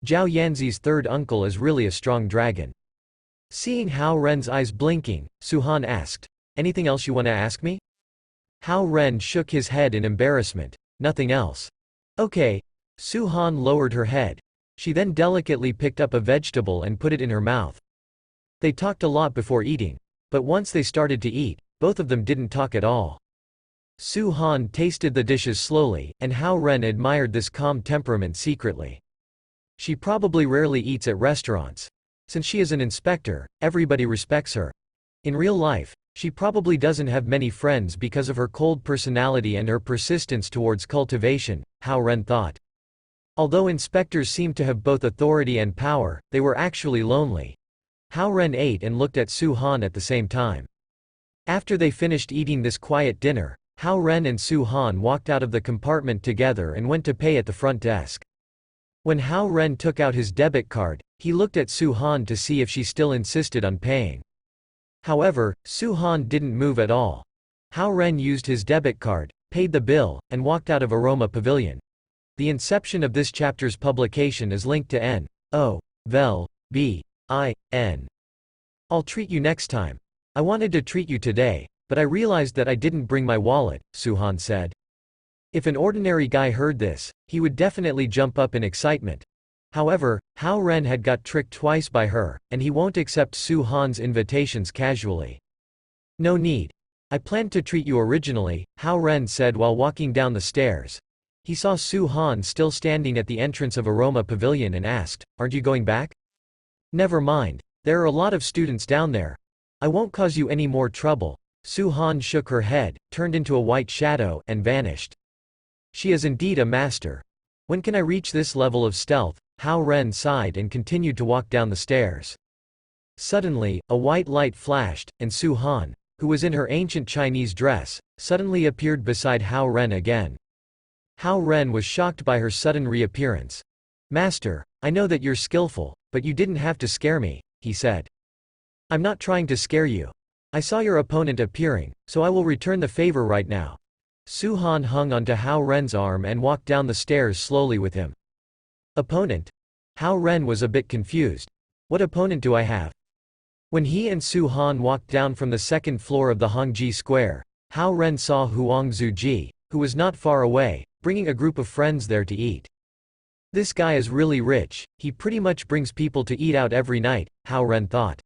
Zhao Yanzi's third uncle is really a strong dragon. Seeing Hao Ren's eyes blinking, Su Han asked, "Anything else you want to ask me?" Hao Ren shook his head in embarrassment. "Nothing else." "Okay." Su Han lowered her head. She then delicately picked up a vegetable and put it in her mouth. They talked a lot before eating. But once they started to eat, both of them didn't talk at all. Su Han tasted the dishes slowly, and Hao Ren admired this calm temperament secretly. She probably rarely eats at restaurants. Since she is an inspector, everybody respects her. In real life, she probably doesn't have many friends because of her cold personality and her persistence towards cultivation, Hao Ren thought. Although inspectors seemed to have both authority and power, they were actually lonely. Hao Ren ate and looked at Su Han at the same time. After they finished eating this quiet dinner, Hao Ren and Su Han walked out of the compartment together and went to pay at the front desk. When Hao Ren took out his debit card, he looked at Su Han to see if she still insisted on paying. However, Su Han didn't move at all. Hao Ren used his debit card, paid the bill, and walked out of Aroma Pavilion. The inception of this chapter's publication is linked to N.O.V.E.L. B.I.N. I'll treat you next time. I wanted to treat you today, but I realized that I didn't bring my wallet, Su Han said. If an ordinary guy heard this, he would definitely jump up in excitement. However, Hao Ren had got tricked twice by her, and he won't accept Su Han's invitations casually. No need. I planned to treat you originally, Hao Ren said while walking down the stairs. He saw Su Han still standing at the entrance of Aroma Pavilion and asked, "Aren't you going back?" "Never mind. There are a lot of students down there. I won't cause you any more trouble." Su Han shook her head, turned into a white shadow, and vanished. She is indeed a master. When can I reach this level of stealth? Hao Ren sighed and continued to walk down the stairs. Suddenly, a white light flashed, and Su Han, who was in her ancient Chinese dress, suddenly appeared beside Hao Ren again. Hao Ren was shocked by her sudden reappearance. "Master, I know that you're skillful, but you didn't have to scare me," he said. "I'm not trying to scare you. I saw your opponent appearing, so I will return the favor right now." Su Han hung onto Hao Ren's arm and walked down the stairs slowly with him. "Opponent?" Hao Ren was a bit confused. "What opponent do I have?" When he and Su Han walked down from the second floor of the Hongji Square, Hao Ren saw Huang Zuji, who was not far away, bringing a group of friends there to eat. "This guy is really rich, he pretty much brings people to eat out every night," Hao Ren thought.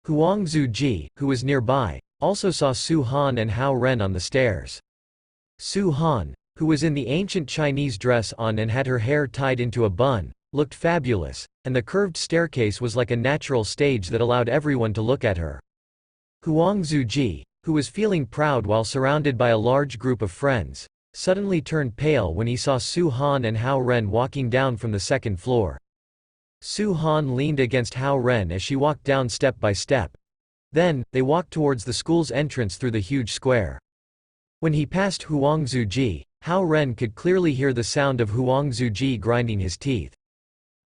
Huang Zuji, who was nearby, also saw Su Han and Hao Ren on the stairs. Su Han, who was in the ancient Chinese dress on and had her hair tied into a bun, looked fabulous, and the curved staircase was like a natural stage that allowed everyone to look at her. Huang Zuji, who was feeling proud while surrounded by a large group of friends, suddenly turned pale when he saw Su Han and Hao Ren walking down from the second floor. Su Han leaned against Hao Ren as she walked down step by step. Then, they walked towards the school's entrance through the huge square. When he passed Huang Zuji, Hao Ren could clearly hear the sound of Huang Zuji grinding his teeth.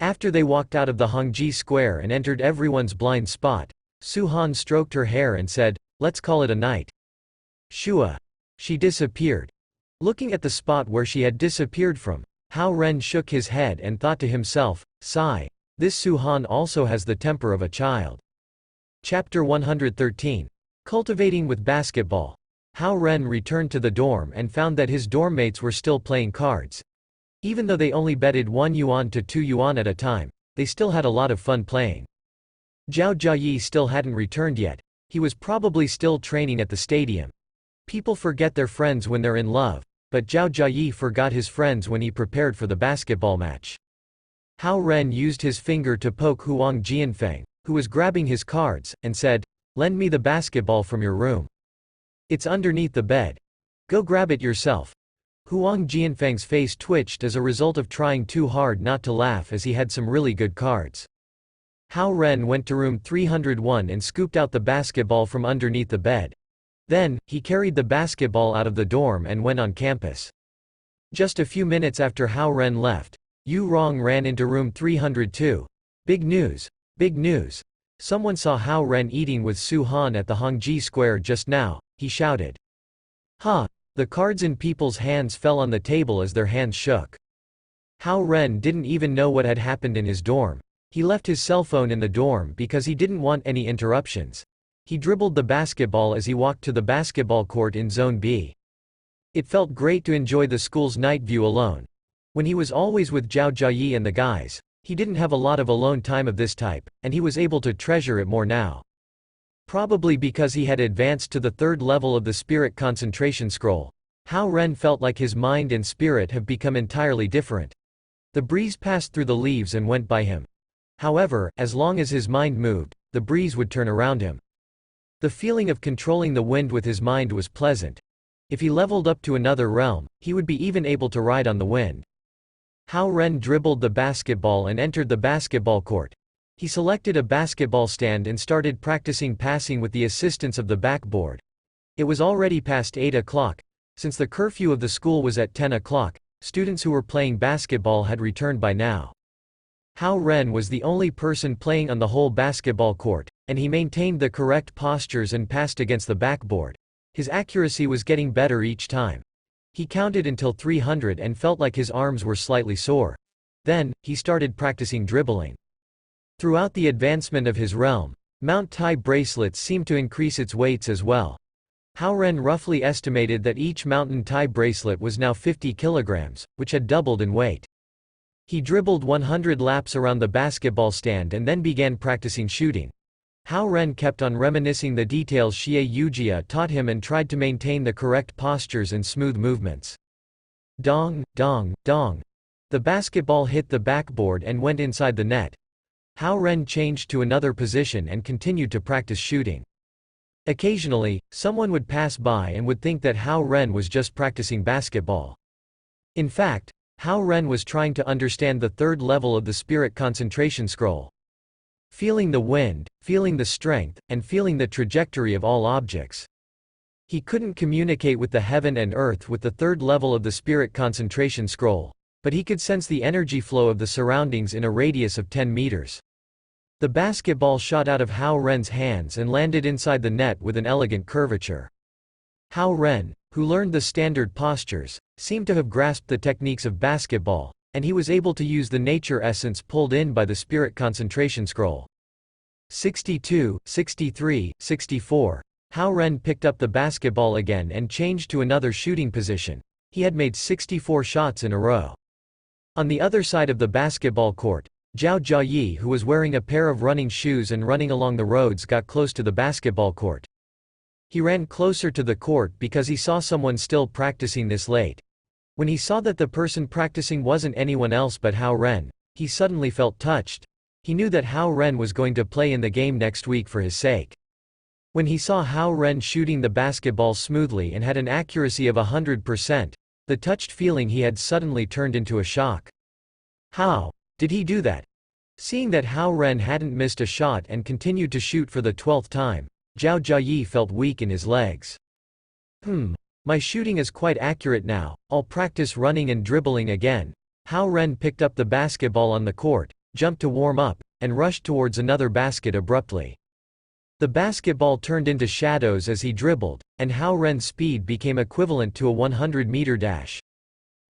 After they walked out of the Hongji Square and entered everyone's blind spot, Su Han stroked her hair and said, "Let's call it a night." Shua. She disappeared. Looking at the spot where she had disappeared from, Hao Ren shook his head and thought to himself, "Sigh. This Su Han also has the temper of a child." Chapter 113. Cultivating with Basketball. Hao Ren returned to the dorm and found that his dorm mates were still playing cards. Even though they only betted 1 yuan to 2 yuan at a time, they still had a lot of fun playing. Zhao Jiayi still hadn't returned yet. He was probably still training at the stadium. People forget their friends when they're in love, but Zhao Jiayi forgot his friends when he prepared for the basketball match. Hao Ren used his finger to poke Huang Jianfeng, who was grabbing his cards, and said, "Lend me the basketball from your room. It's underneath the bed. Go grab it yourself." Huang Jianfeng's face twitched as a result of trying too hard not to laugh as he had some really good cards. Hao Ren went to room 301 and scooped out the basketball from underneath the bed. Then, he carried the basketball out of the dorm and went on campus. Just a few minutes after Hao Ren left, Yu Rong ran into room 302. "Big news! Big news! Someone saw Hao Ren eating with Su Han at the Hongji Square just now," he shouted. "Ha!" The cards in people's hands fell on the table as their hands shook. Hao Ren didn't even know what had happened in his dorm. He left his cell phone in the dorm because he didn't want any interruptions. He dribbled the basketball as he walked to the basketball court in Zone B. It felt great to enjoy the school's night view alone. When he was always with Zhao Jiayi and the guys, he didn't have a lot of alone time of this type, and he was able to treasure it more now. Probably because he had advanced to the third level of the spirit concentration scroll, Hao Ren felt like his mind and spirit have become entirely different. The breeze passed through the leaves and went by him. However, as long as his mind moved, the breeze would turn around him. The feeling of controlling the wind with his mind was pleasant. If he leveled up to another realm, he would be even able to ride on the wind. Hao Ren dribbled the basketball and entered the basketball court. He selected a basketball stand and started practicing passing with the assistance of the backboard. It was already past 8 o'clock. Since the curfew of the school was at 10 o'clock, students who were playing basketball had returned by now. Hao Ren was the only person playing on the whole basketball court, and he maintained the correct postures and passed against the backboard. His accuracy was getting better each time. He counted until 300 and felt like his arms were slightly sore. Then, he started practicing dribbling. Throughout the advancement of his realm, Mount Tai bracelets seemed to increase its weights as well. Hao Ren roughly estimated that each Mountain Tai bracelet was now 50 kilograms, which had doubled in weight. He dribbled 100 laps around the basketball stand and then began practicing shooting. Hao Ren kept on reminiscing the details Xie Yujia taught him and tried to maintain the correct postures and smooth movements. Dong, dong, dong. The basketball hit the backboard and went inside the net. Hao Ren changed to another position and continued to practice shooting. Occasionally, someone would pass by and would think that Hao Ren was just practicing basketball. In fact, Hao Ren was trying to understand the third level of the spirit concentration scroll. Feeling the wind, feeling the strength, and feeling the trajectory of all objects. He couldn't communicate with the heaven and earth with the third level of the spirit concentration scroll, but he could sense the energy flow of the surroundings in a radius of 10 meters. The basketball shot out of Hao Ren's hands and landed inside the net with an elegant curvature. Hao Ren, who learned the standard postures, seemed to have grasped the techniques of basketball, and he was able to use the nature essence pulled in by the spirit concentration scroll. 62, 63, 64. Hao Ren picked up the basketball again and changed to another shooting position. He had made 64 shots in a row. On the other side of the basketball court, Zhao Jiayi, who was wearing a pair of running shoes and running along the roads, got close to the basketball court. He ran closer to the court because he saw someone still practicing this late. When he saw that the person practicing wasn't anyone else but Hao Ren, he suddenly felt touched. He knew that Hao Ren was going to play in the game next week for his sake. When he saw Hao Ren shooting the basketball smoothly and had an accuracy of 100%, the touched feeling he had suddenly turned into a shock. How did he do that? Seeing that Hao Ren hadn't missed a shot and continued to shoot for the 12th time, Zhao Jiayi felt weak in his legs. My shooting is quite accurate now, I'll practice running and dribbling again. Hao Ren picked up the basketball on the court, jumped to warm up, and rushed towards another basket abruptly. The basketball turned into shadows as he dribbled, and Hao Ren's speed became equivalent to a 100-meter dash.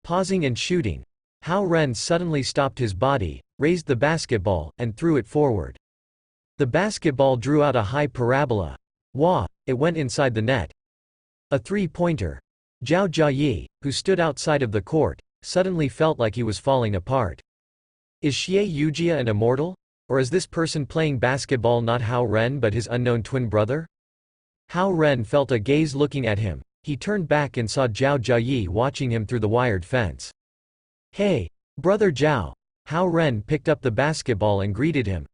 Pausing and shooting, Hao Ren suddenly stopped his body, raised the basketball, and threw it forward. The basketball drew out a high parabola. Wah! It went inside the net. A three-pointer. Zhao Jiayi, who stood outside of the court, suddenly felt like he was falling apart. Is Xie Yujia an immortal? Or is this person playing basketball not Hao Ren but his unknown twin brother? Hao Ren felt a gaze looking at him. He turned back and saw Zhao Jiayi watching him through the wired fence. Hey, brother Zhao. Hao Ren picked up the basketball and greeted him.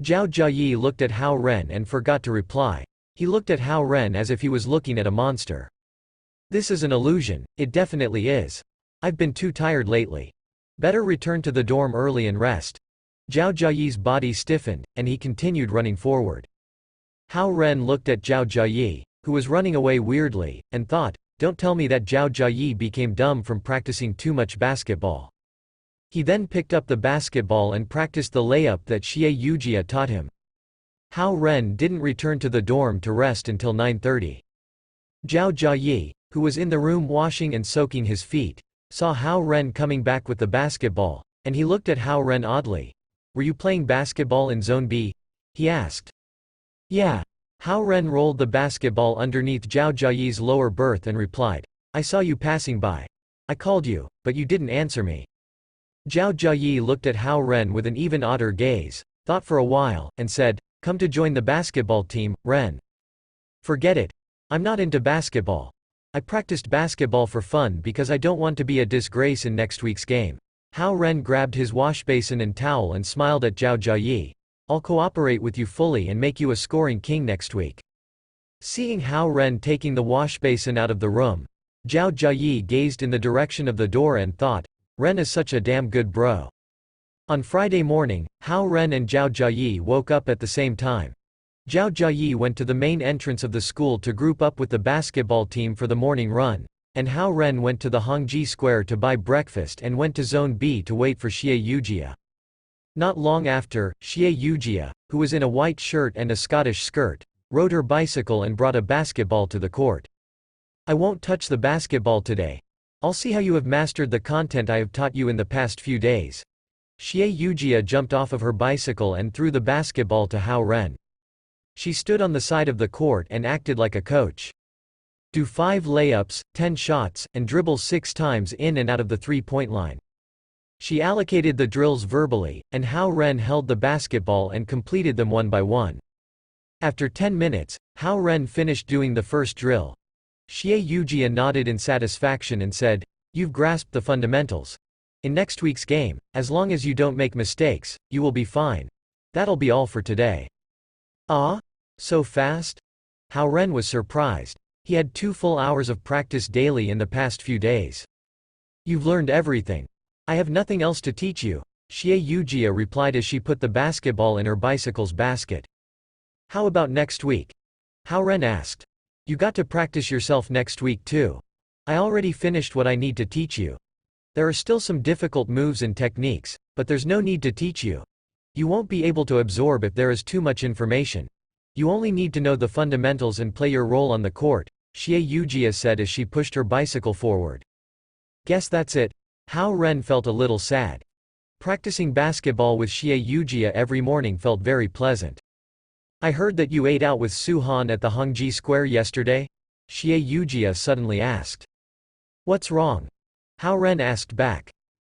Zhao Jiayi looked at Hao Ren and forgot to reply. He looked at Hao Ren as if he was looking at a monster. This is an illusion, it definitely is. I've been too tired lately. Better return to the dorm early and rest. Zhao Jiayi's body stiffened, and he continued running forward. Hao Ren looked at Zhao Jiayi, who was running away weirdly, and thought, don't tell me that Zhao Jiayi became dumb from practicing too much basketball. He then picked up the basketball and practiced the layup that Xie Yujia taught him. Hao Ren didn't return to the dorm to rest until 9:30. Zhao Jiayi, who was in the room washing and soaking his feet, saw Hao Ren coming back with the basketball, and he looked at Hao Ren oddly. Were you playing basketball in Zone B? He asked. Yeah. Hao Ren rolled the basketball underneath Zhao Jiayi's lower berth and replied, I saw you passing by. I called you, but you didn't answer me. Zhao Jiayi looked at Hao Ren with an even odder gaze, thought for a while, and said, Come to join the basketball team, Ren. Forget it. I'm not into basketball. I practiced basketball for fun because I don't want to be a disgrace in next week's game. Hao Ren grabbed his washbasin and towel and smiled at Zhao Jiayi. I'll cooperate with you fully and make you a scoring king next week. Seeing Hao Ren taking the washbasin out of the room, Zhao Jiayi gazed in the direction of the door and thought, Ren is such a damn good bro. On Friday morning, Hao Ren and Zhao Jiayi woke up at the same time. Zhao Jiayi went to the main entrance of the school to group up with the basketball team for the morning run, and Hao Ren went to the Hongji Square to buy breakfast and went to Zone B to wait for Xie Yujia. Not long after, Xie Yujia, who was in a white shirt and a Scottish skirt, rode her bicycle and brought a basketball to the court. I won't touch the basketball today. I'll see how you have mastered the content I have taught you in the past few days. Xie Yujia jumped off of her bicycle and threw the basketball to Hao Ren. She stood on the side of the court and acted like a coach. Do 5 layups, 10 shots, and dribble 6 times in and out of the three-point line. She allocated the drills verbally, and Hao Ren held the basketball and completed them one by one. After 10 minutes, Hao Ren finished doing the first drill. Xie Yujia nodded in satisfaction and said, You've grasped the fundamentals. In next week's game, as long as you don't make mistakes, you will be fine. That'll be all for today. Ah? So fast? Hao Ren was surprised. He had 2 full hours of practice daily in the past few days. You've learned everything. I have nothing else to teach you, Xie Yujia replied as she put the basketball in her bicycle's basket. How about next week? Hao Ren asked. You got to practice yourself next week too. I already finished what I need to teach you. There are still some difficult moves and techniques, but there's no need to teach you. You won't be able to absorb if there is too much information. You only need to know the fundamentals and play your role on the court, Xie Yujia said as she pushed her bicycle forward. Guess that's it. Hao Ren felt a little sad. Practicing basketball with Xie Yujia every morning felt very pleasant. I heard that you ate out with Su Han at the Hongji Square yesterday? Xie Yujia suddenly asked. What's wrong? Hao Ren asked back.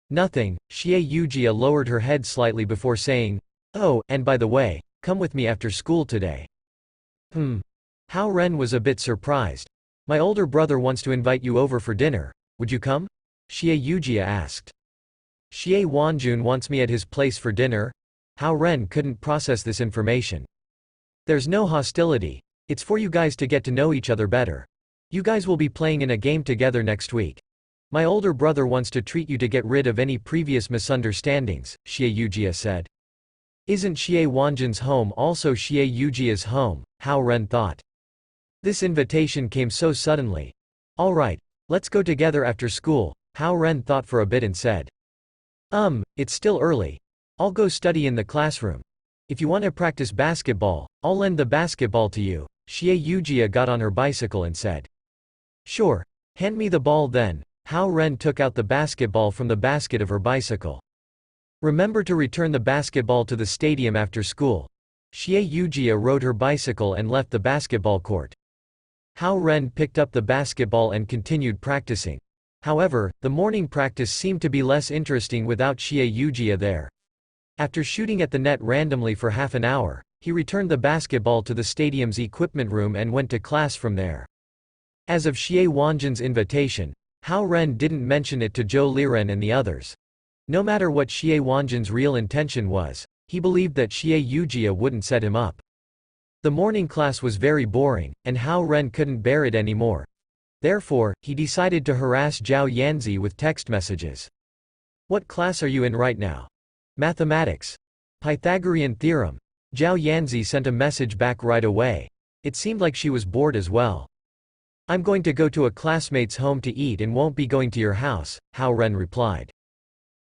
Nothing, Xie Yujia lowered her head slightly before saying, Oh, and by the way, come with me after school today. Hao Ren was a bit surprised. My older brother wants to invite you over for dinner. Would you come? Xie Yujia asked. Xie Wanjun wants me at his place for dinner? Hao Ren couldn't process this information. There's no hostility. It's for you guys to get to know each other better. You guys will be playing in a game together next week. My older brother wants to treat you to get rid of any previous misunderstandings, Xie Yujia said. Isn't Xie Wanjun's home also Xie Yujia's home? Hao Ren thought. This invitation came so suddenly. All right, let's go together after school, Hao Ren thought for a bit and said. It's still early. I'll go study in the classroom. If you want to practice basketball, I'll lend the basketball to you, Xie Yujia got on her bicycle and said. Sure, hand me the ball then. Hao Ren took out the basketball from the basket of her bicycle. Remember to return the basketball to the stadium after school. Xie Yujia rode her bicycle and left the basketball court. Hao Ren picked up the basketball and continued practicing. However, the morning practice seemed to be less interesting without Xie Yujia there. After shooting at the net randomly for half an hour, he returned the basketball to the stadium's equipment room and went to class from there. As of Xie Wanjun's invitation, Hao Ren didn't mention it to Zhou Liren and the others. No matter what Xie Wanjun's real intention was, he believed that Xie Yujia wouldn't set him up. The morning class was very boring, and Hao Ren couldn't bear it anymore. Therefore, he decided to harass Zhao Yanzi with text messages. What class are you in right now? Mathematics. Pythagorean theorem. Zhao Yanzi sent a message back right away. It seemed like she was bored as well. I'm going to go to a classmate's home to eat and won't be going to your house, Hao Ren replied.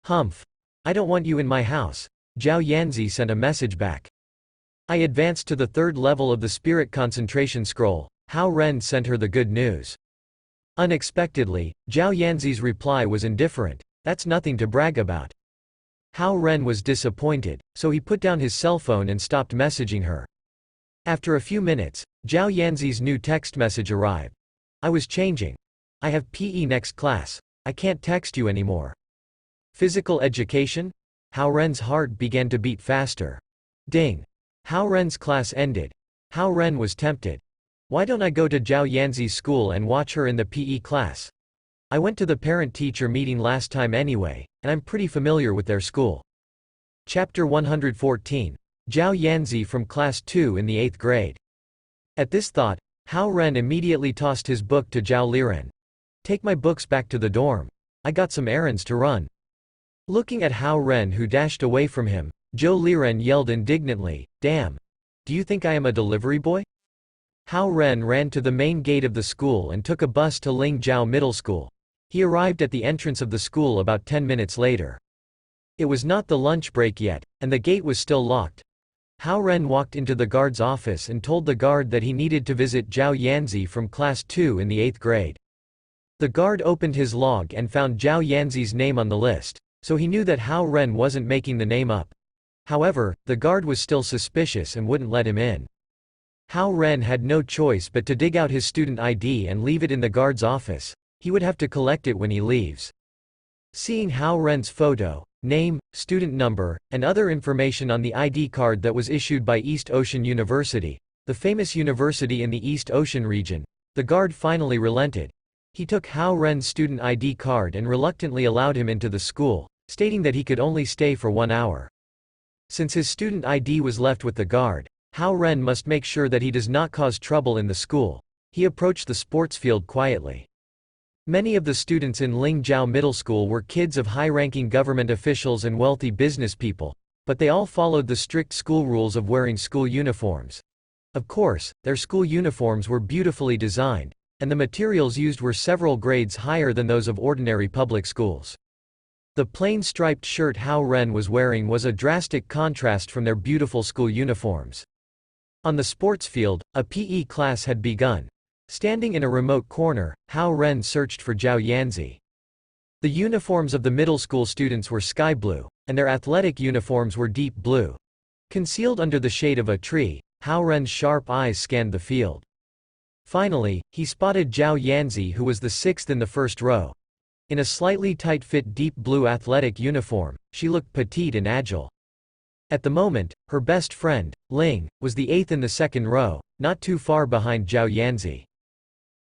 Humph. I don't want you in my house, Zhao Yanzi sent a message back. I advanced to the 3rd level of the spirit concentration scroll, Hao Ren sent her the good news. Unexpectedly, Zhao Yanzi's reply was indifferent. That's nothing to brag about. Hao Ren was disappointed, so he put down his cell phone and stopped messaging her. After a few minutes, Zhao Yanzi's new text message arrived. I was changing. I have PE next class. I can't text you anymore. Physical education? Hao Ren's heart began to beat faster. Ding. Hao Ren's class ended. Hao Ren was tempted. Why don't I go to Zhao Yanzi's school and watch her in the PE class? I went to the parent-teacher meeting last time anyway, and I'm pretty familiar with their school. Chapter 114. Zhao Yanzi from Class 2 in the 8th grade. At this thought, Hao Ren immediately tossed his book to Zhao Liren. Take my books back to the dorm. I got some errands to run. Looking at Hao Ren who dashed away from him, Zhou Liren yelled indignantly, Damn! Do you think I am a delivery boy? Hao Ren ran to the main gate of the school and took a bus to Lingjiao Middle School. He arrived at the entrance of the school about 10 minutes later. It was not the lunch break yet, and the gate was still locked. Hao Ren walked into the guard's office and told the guard that he needed to visit Zhao Yanzi from Class 2 in the 8th grade. The guard opened his log and found Zhao Yanzi's name on the list, so he knew that Hao Ren wasn't making the name up. However, the guard was still suspicious and wouldn't let him in. Hao Ren had no choice but to dig out his student ID and leave it in the guard's office. He would have to collect it when he leaves. Seeing Hao Ren's photo, name, student number, and other information on the ID card that was issued by East Ocean University, the famous university in the East Ocean region, the guard finally relented. He took Hao Ren's student ID card and reluctantly allowed him into the school, stating that he could only stay for 1 hour. Since his student ID was left with the guard, Hao Ren must make sure that he does not cause trouble in the school. He approached the sports field quietly. Many of the students in Lingjiao Middle School were kids of high-ranking government officials and wealthy business people, but they all followed the strict school rules of wearing school uniforms. Of course, their school uniforms were beautifully designed, and the materials used were several grades higher than those of ordinary public schools. The plain striped shirt Hao Ren was wearing was a drastic contrast from their beautiful school uniforms. On the sports field, a PE class had begun. Standing in a remote corner, Hao Ren searched for Zhao Yanzi. The uniforms of the middle school students were sky blue, and their athletic uniforms were deep blue. Concealed under the shade of a tree, Hao Ren's sharp eyes scanned the field. Finally, he spotted Zhao Yanzi, who was the 6th in the first row. In a slightly tight-fit deep blue athletic uniform, she looked petite and agile. At the moment, her best friend, Ling, was the 8th in the second row, not too far behind Zhao Yanzi.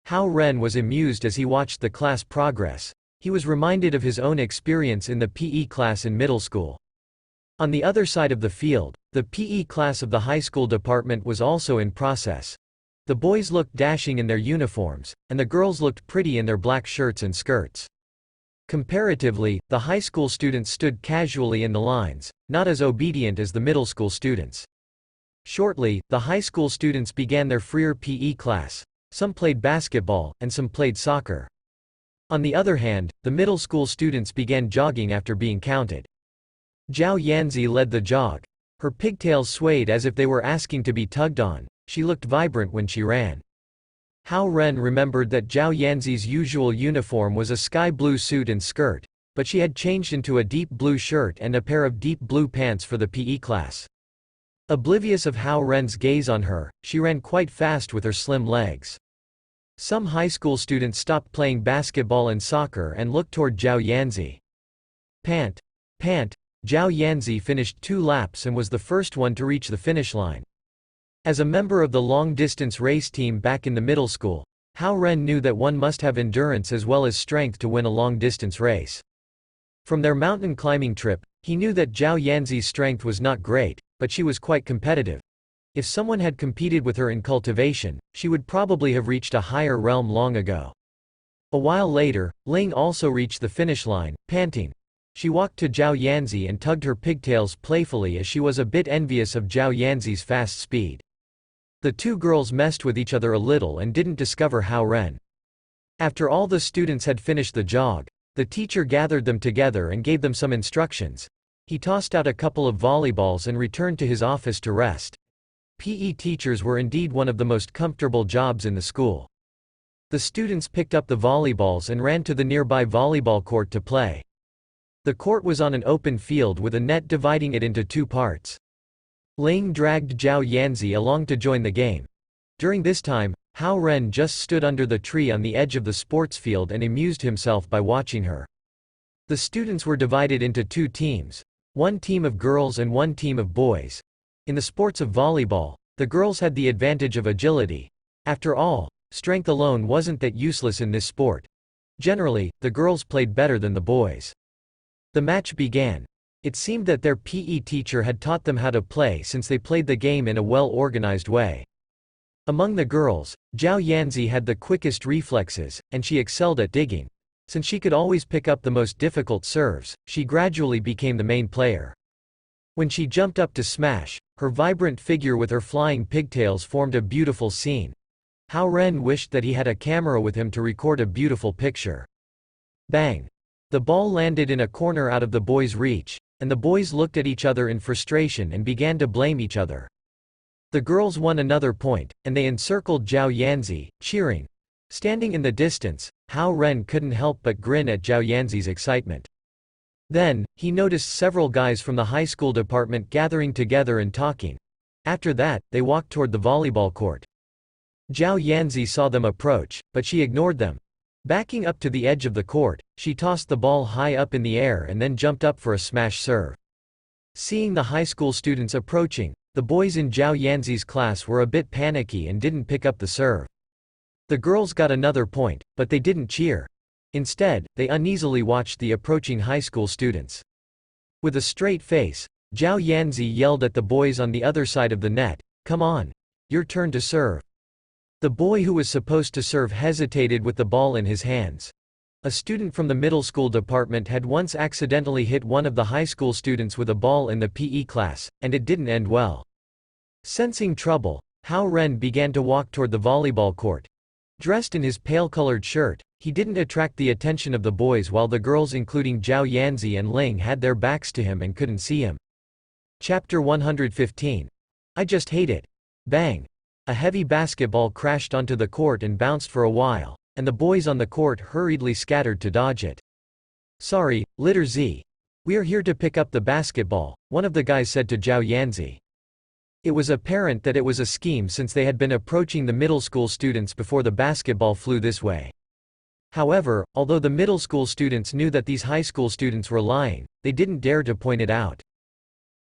Hao Ren was amused as he watched the class progress. He was reminded of his own experience in the PE class in middle school. On the other side of the field, the PE class of the high school department was also in process. The boys looked dashing in their uniforms, and the girls looked pretty in their black shirts and skirts. Comparatively, the high school students stood casually in the lines, not as obedient as the middle school students. Shortly, the high school students began their freer PE class. Some played basketball, and some played soccer. On the other hand, the middle school students began jogging after being counted. Zhao Yanzi led the jog. Her pigtails swayed as if they were asking to be tugged on. She looked vibrant when she ran. Hao Ren remembered that Zhao Yanzi's usual uniform was a sky blue suit and skirt, but she had changed into a deep blue shirt and a pair of deep blue pants for the PE class. Oblivious of Hao Ren's gaze on her, she ran quite fast with her slim legs. Some high school students stopped playing basketball and soccer and looked toward Zhao Yanzi. Pant. Pant. Zhao Yanzi finished 2 laps and was the first one to reach the finish line. As a member of the long-distance race team back in the middle school, Hao Ren knew that one must have endurance as well as strength to win a long-distance race. From their mountain climbing trip, he knew that Zhao Yanzi's strength was not great, but she was quite competitive. If someone had competed with her in cultivation, she would probably have reached a higher realm long ago. A while later, Ling also reached the finish line, panting. She walked to Zhao Yanzi and tugged her pigtails playfully as she was a bit envious of Zhao Yanzi's fast speed. The two girls messed with each other a little and didn't discover Hao Ren. After all the students had finished the jog, the teacher gathered them together and gave them some instructions. He tossed out a couple of volleyballs and returned to his office to rest. PE teachers were indeed one of the most comfortable jobs in the school. The students picked up the volleyballs and ran to the nearby volleyball court to play. The court was on an open field with a net dividing it into 2 parts. Ling dragged Zhao Yanzi along to join the game. During this time, Hao Ren just stood under the tree on the edge of the sports field and amused himself by watching her. The students were divided into 2 teams, one team of girls and one team of boys. In the sports of volleyball, the girls had the advantage of agility. After all, strength alone wasn't that useless in this sport. Generally, the girls played better than the boys. The match began. It seemed that their PE teacher had taught them how to play since they played the game in a well-organized way. Among the girls, Zhao Yanzi had the quickest reflexes, and she excelled at digging. Since she could always pick up the most difficult serves, she gradually became the main player. When she jumped up to smash, her vibrant figure with her flying pigtails formed a beautiful scene. Hao Ren wished that he had a camera with him to record a beautiful picture. Bang! The ball landed in a corner out of the boys' reach, and the boys looked at each other in frustration and began to blame each other. The girls won another point, and they encircled Zhao Yanzi, cheering. Standing in the distance, Hao Ren couldn't help but grin at Zhao Yanzi's excitement. Then, he noticed several guys from the high school department gathering together and talking. After that, they walked toward the volleyball court. Zhao Yanzi saw them approach, but she ignored them. Backing up to the edge of the court, she tossed the ball high up in the air and then jumped up for a smash serve. Seeing the high school students approaching, the boys in Zhao Yanzi's class were a bit panicky and didn't pick up the serve. The girls got another point, but they didn't cheer. Instead, they uneasily watched the approaching high school students. With a straight face, Zhao Yanzi yelled at the boys on the other side of the net, "Come on! Your turn to serve." The boy who was supposed to serve hesitated with the ball in his hands. A student from the middle school department had once accidentally hit one of the high school students with a ball in the PE class, and it didn't end well. Sensing trouble, Hao Ren began to walk toward the volleyball court. Dressed in his pale-colored shirt, he didn't attract the attention of the boys while the girls including Zhao Yanzi and Ling had their backs to him and couldn't see him. Chapter 115. I just hate it. Bang! A heavy basketball crashed onto the court and bounced for a while, and the boys on the court hurriedly scattered to dodge it. "Sorry, Litter Z. We are here to pick up the basketball," one of the guys said to Zhao Yanzi. It was apparent that it was a scheme since they had been approaching the middle school students before the basketball flew this way. However, although the middle school students knew that these high school students were lying, they didn't dare to point it out.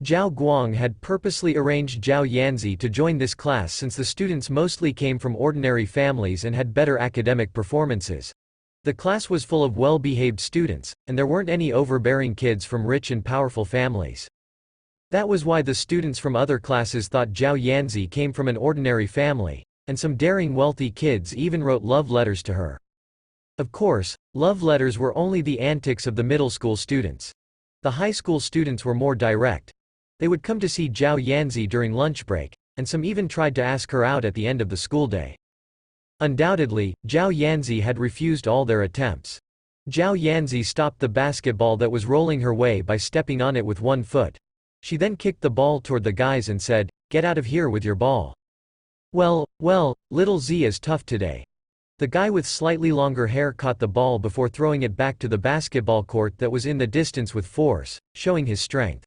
Zhao Guang had purposely arranged Zhao Yanzi to join this class since the students mostly came from ordinary families and had better academic performances. The class was full of well-behaved students, and there weren't any overbearing kids from rich and powerful families. That was why the students from other classes thought Zhao Yanzi came from an ordinary family, and some daring wealthy kids even wrote love letters to her. Of course, love letters were only the antics of the middle school students. The high school students were more direct. They would come to see Zhao Yanzi during lunch break, and some even tried to ask her out at the end of the school day. Undoubtedly, Zhao Yanzi had refused all their attempts. Zhao Yanzi stopped the basketball that was rolling her way by stepping on it with one foot. She then kicked the ball toward the guys and said, "Get out of here with your ball." Well, little Z is tough today. The guy with slightly longer hair caught the ball before throwing it back to the basketball court that was in the distance with force, showing his strength.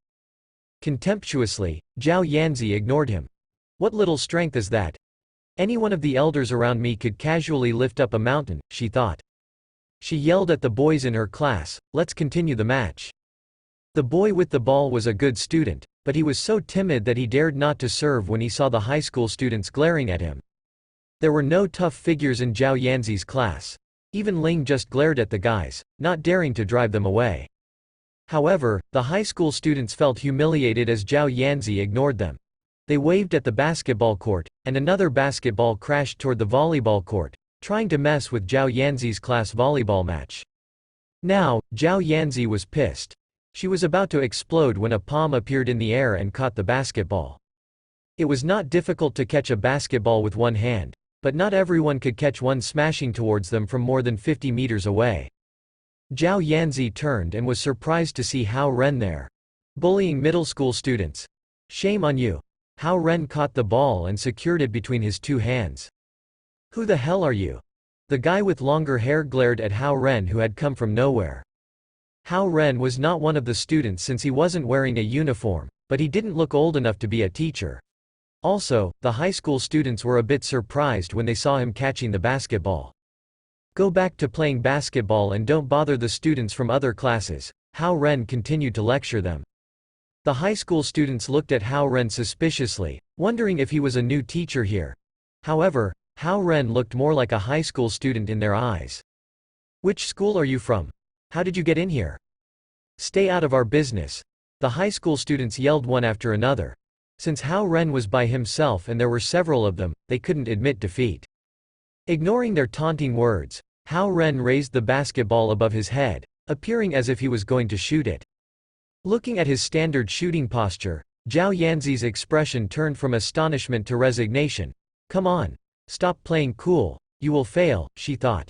Contemptuously, Zhao Yanzi ignored him. "What little strength is that? Any one of the elders around me could casually lift up a mountain," she thought. She yelled at the boys in her class, "Let's continue the match." The boy with the ball was a good student, but he was so timid that he dared not to serve when he saw the high school students glaring at him. There were no tough figures in Zhao Yanzi's class. Even Ling just glared at the guys, not daring to drive them away. However, the high school students felt humiliated as Zhao Yanzi ignored them. They waved at the basketball court, and another basketball crashed toward the volleyball court, trying to mess with Zhao Yanzi's class volleyball match. Now, Zhao Yanzi was pissed. She was about to explode when a palm appeared in the air and caught the basketball. It was not difficult to catch a basketball with one hand, but not everyone could catch one smashing towards them from more than 50 meters away. Zhao Yanzi turned and was surprised to see Hao Ren there. Bullying middle school students. Shame on you. Hao Ren caught the ball and secured it between his two hands. Who the hell are you? The guy with longer hair glared at Hao Ren who had come from nowhere. Hao Ren was not one of the students since he wasn't wearing a uniform, but he didn't look old enough to be a teacher. Also, the high school students were a bit surprised when they saw him catching the basketball. Go back to playing basketball and don't bother the students from other classes, Hao Ren continued to lecture them. The high school students looked at Hao Ren suspiciously, wondering if he was a new teacher here. However, Hao Ren looked more like a high school student in their eyes. "Which school are you from? How did you get in here? Stay out of our business," the high school students yelled one after another. Since Hao Ren was by himself and there were several of them, they couldn't admit defeat. Ignoring their taunting words, Hao Ren raised the basketball above his head, appearing as if he was going to shoot it. Looking at his standard shooting posture, Zhao Yanzi's expression turned from astonishment to resignation. "Come on. Stop playing cool, you will fail," she thought.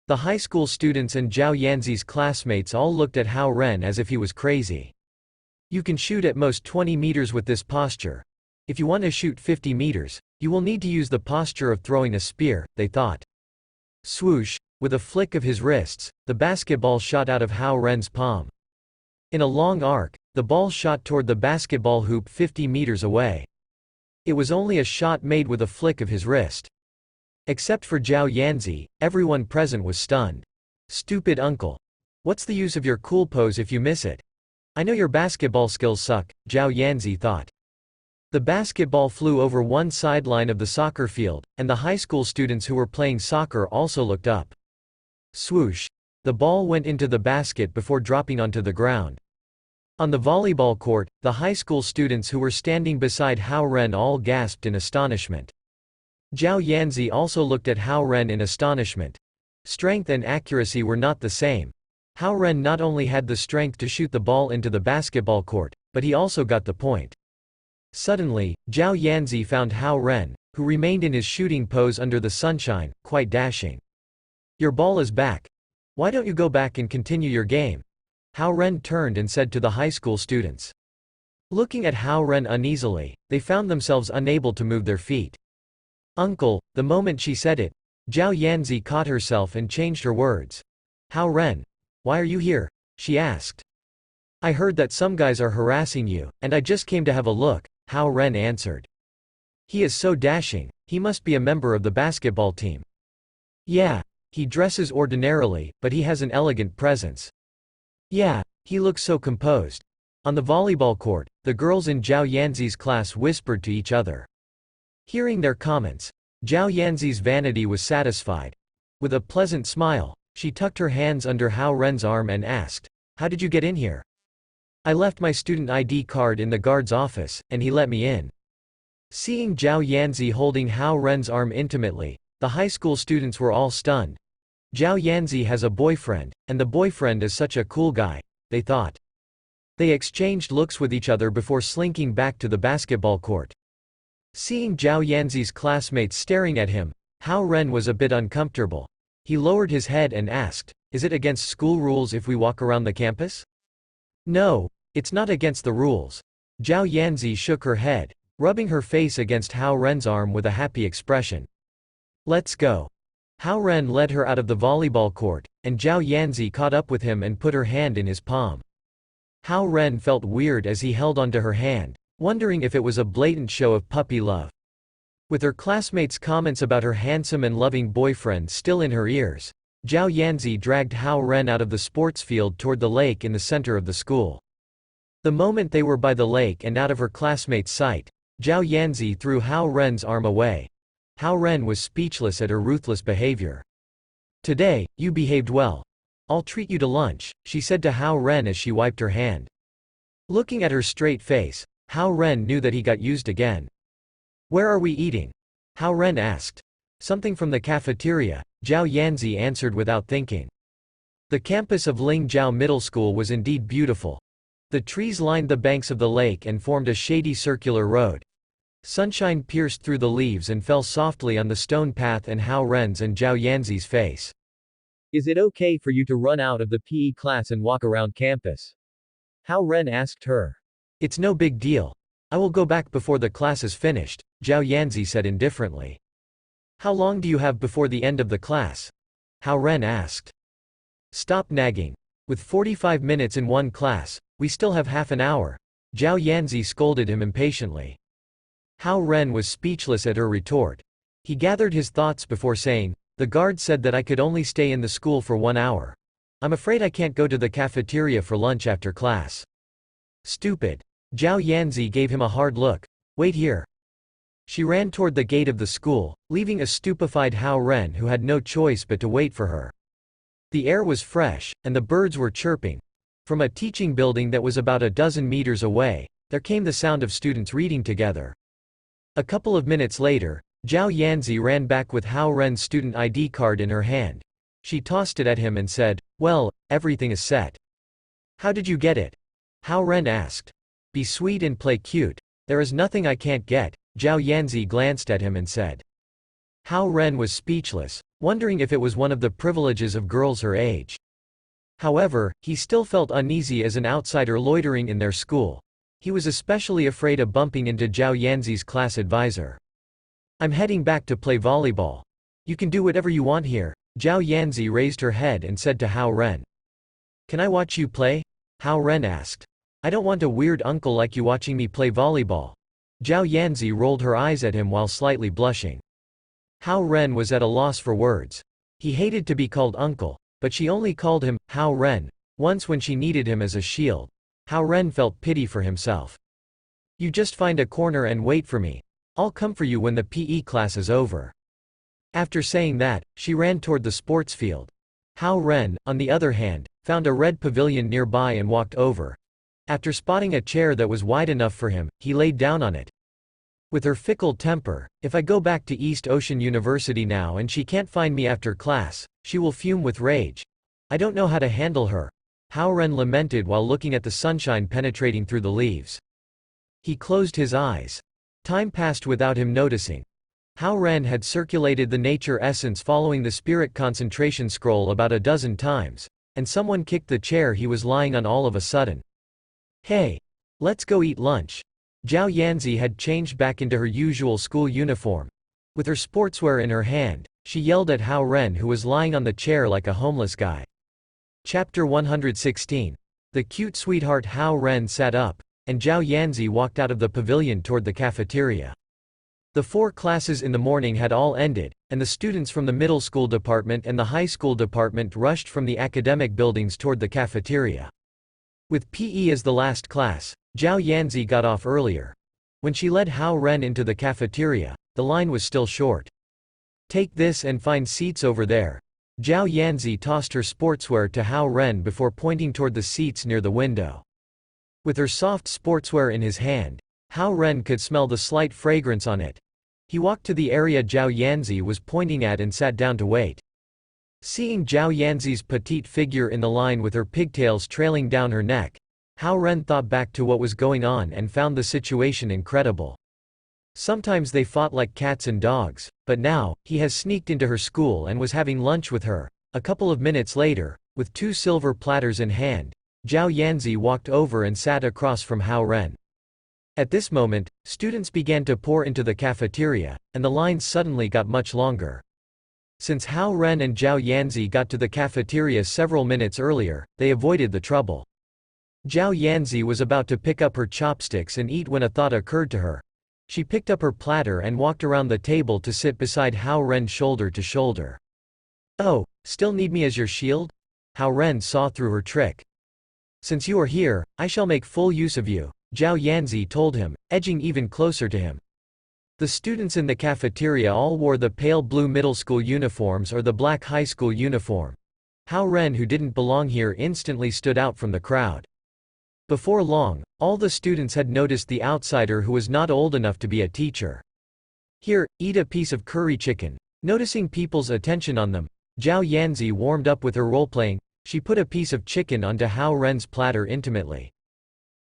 The high school students and Zhao Yanzi's classmates all looked at Hao Ren as if he was crazy. "You can shoot at most 20 meters with this posture. If you want to shoot 50 meters, you will need to use the posture of throwing a spear," they thought. Swoosh! With a flick of his wrists, the basketball shot out of Hao Ren's palm. In a long arc, the ball shot toward the basketball hoop 50 meters away. It was only a shot made with a flick of his wrist. Except for Zhao Yanzi, everyone present was stunned. "Stupid uncle. What's the use of your cool pose if you miss it? I know your basketball skills suck," Zhao Yanzi thought. The basketball flew over one sideline of the soccer field, and the high school students who were playing soccer also looked up. Swoosh! The ball went into the basket before dropping onto the ground. On the volleyball court, the high school students who were standing beside Hao Ren all gasped in astonishment. Zhao Yanzi also looked at Hao Ren in astonishment. Strength and accuracy were not the same. Hao Ren not only had the strength to shoot the ball into the basketball court, but he also got the point. Suddenly, Zhao Yanzi found Hao Ren, who remained in his shooting pose under the sunshine, quite dashing. "Your ball is back. Why don't you go back and continue your game?" Hao Ren turned and said to the high school students. Looking at Hao Ren uneasily, they found themselves unable to move their feet. "Uncle," the moment she said it, Zhao Yanzi caught herself and changed her words. "Hao Ren, why are you here?" she asked. "I heard that some guys are harassing you, and I just came to have a look," Hao Ren answered. "He is so dashing, he must be a member of the basketball team." "Yeah. He dresses ordinarily, but he has an elegant presence." "Yeah. He looks so composed." On the volleyball court, the girls in Zhao Yanzi's class whispered to each other. Hearing their comments, Zhao Yanzi's vanity was satisfied. With a pleasant smile, she tucked her hands under Hao Ren's arm and asked, "How did you get in here?" "I left my student ID card in the guard's office, and he let me in." Seeing Zhao Yanzi holding Hao Ren's arm intimately, the high school students were all stunned. Zhao Yanzi has a boyfriend, and the boyfriend is such a cool guy, they thought. They exchanged looks with each other before slinking back to the basketball court. Seeing Zhao Yanzi's classmates staring at him, Hao Ren was a bit uncomfortable. He lowered his head and asked, "Is it against school rules if we walk around the campus?" "No, it's not against the rules." Zhao Yanzi shook her head, rubbing her face against Hao Ren's arm with a happy expression. "Let's go." Hao Ren led her out of the volleyball court, and Zhao Yanzi caught up with him and put her hand in his palm. Hao Ren felt weird as he held onto her hand, wondering if it was a blatant show of puppy love. With her classmates' comments about her handsome and loving boyfriend still in her ears, Zhao Yanzi dragged Hao Ren out of the sports field toward the lake in the center of the school. The moment they were by the lake and out of her classmates' sight, Zhao Yanzi threw Hao Ren's arm away. Hao Ren was speechless at her ruthless behavior. "Today, you behaved well. I'll treat you to lunch," she said to Hao Ren as she wiped her hand. Looking at her straight face, Hao Ren knew that he got used again. "Where are we eating?" Hao Ren asked. "Something from the cafeteria," Zhao Yanzi answered without thinking. The campus of Lingjiao Middle School was indeed beautiful. The trees lined the banks of the lake and formed a shady circular road. Sunshine pierced through the leaves and fell softly on the stone path and Hao Ren's and Zhao Yanzi's face. "Is it okay for you to run out of the PE class and walk around campus?" Hao Ren asked her. "It's no big deal. I will go back before the class is finished," Zhao Yanzi said indifferently. "How long do you have before the end of the class?" Hao Ren asked. "Stop nagging. With 45 minutes in one class, we still have half an hour," Zhao Yanzi scolded him impatiently. Hao Ren was speechless at her retort. He gathered his thoughts before saying, "The guard said that I could only stay in the school for 1 hour. I'm afraid I can't go to the cafeteria for lunch after class." "Stupid. Zhao Yanzi gave him a hard look. Wait here. She ran toward the gate of the school, leaving a stupefied Hao Ren who had no choice but to wait for her. The air was fresh, and the birds were chirping. From a teaching building that was about a dozen meters away, there came the sound of students reading together. A couple of minutes later, Zhao Yanzi ran back with Hao Ren's student ID card in her hand. She tossed it at him and said, "Well, everything is set." "How did you get it?" Hao Ren asked. "Be sweet and play cute. There is nothing I can't get." Zhao Yanzi glanced at him and said. Hao Ren was speechless, wondering if it was one of the privileges of girls her age. However, he still felt uneasy as an outsider loitering in their school. He was especially afraid of bumping into Zhao Yanzi's class advisor. "I'm heading back to play volleyball. You can do whatever you want here." Zhao Yanzi raised her head and said to Hao Ren. "Can I watch you play?" Hao Ren asked. "I don't want a weird uncle like you watching me play volleyball." Zhao Yanzi rolled her eyes at him while slightly blushing. Hao Ren was at a loss for words. He hated to be called uncle, but she only called him Hao Ren once when she needed him as a shield. Hao Ren felt pity for himself. "You just find a corner and wait for me. I'll come for you when the PE class is over." After saying that, she ran toward the sports field. Hao Ren, on the other hand, found a red pavilion nearby and walked over. After spotting a chair that was wide enough for him, he laid down on it. With her fickle temper, if I go back to East Ocean University now and she can't find me after class, she will fume with rage. I don't know how to handle her. Hao Ren lamented while looking at the sunshine penetrating through the leaves. He closed his eyes. Time passed without him noticing. Hao Ren had circulated the nature essence following the spirit concentration scroll about a dozen times, and someone kicked the chair he was lying on all of a sudden. "Hey! Let's go eat lunch." Zhao Yanzi had changed back into her usual school uniform. With her sportswear in her hand, she yelled at Hao Ren who was lying on the chair like a homeless guy. Chapter 116. The cute sweetheart Hao Ren sat up, and Zhao Yanzi walked out of the pavilion toward the cafeteria. The 4 classes in the morning had all ended, and the students from the middle school department and the high school department rushed from the academic buildings toward the cafeteria. With PE as the last class, Zhao Yanzi got off earlier. When she led Hao Ren into the cafeteria, the line was still short. "Take this and find seats over there." Zhao Yanzi tossed her sportswear to Hao Ren before pointing toward the seats near the window. With her soft sportswear in his hand, Hao Ren could smell the slight fragrance on it. He walked to the area Zhao Yanzi was pointing at and sat down to wait. Seeing Zhao Yanzi's petite figure in the line with her pigtails trailing down her neck, Hao Ren thought back to what was going on and found the situation incredible. Sometimes they fought like cats and dogs, but now, he has sneaked into her school and was having lunch with her. A couple of minutes later, with 2 silver platters in hand, Zhao Yanzi walked over and sat across from Hao Ren. At this moment, students began to pour into the cafeteria, and the lines suddenly got much longer. Since Hao Ren and Zhao Yanzi got to the cafeteria several minutes earlier, they avoided the trouble. Zhao Yanzi was about to pick up her chopsticks and eat when a thought occurred to her. She picked up her platter and walked around the table to sit beside Hao Ren shoulder to shoulder. "Oh, still need me as your shield?" Hao Ren saw through her trick. "Since you are here, I shall make full use of you," Zhao Yanzi told him, edging even closer to him. The students in the cafeteria all wore the pale blue middle school uniforms or the black high school uniform. Hao Ren, who didn't belong here, instantly stood out from the crowd. Before long, all the students had noticed the outsider who was not old enough to be a teacher. "Here, eat a piece of curry chicken." Noticing people's attention on them, Zhao Yanzi warmed up with her role-playing. She put a piece of chicken onto Hao Ren's platter intimately.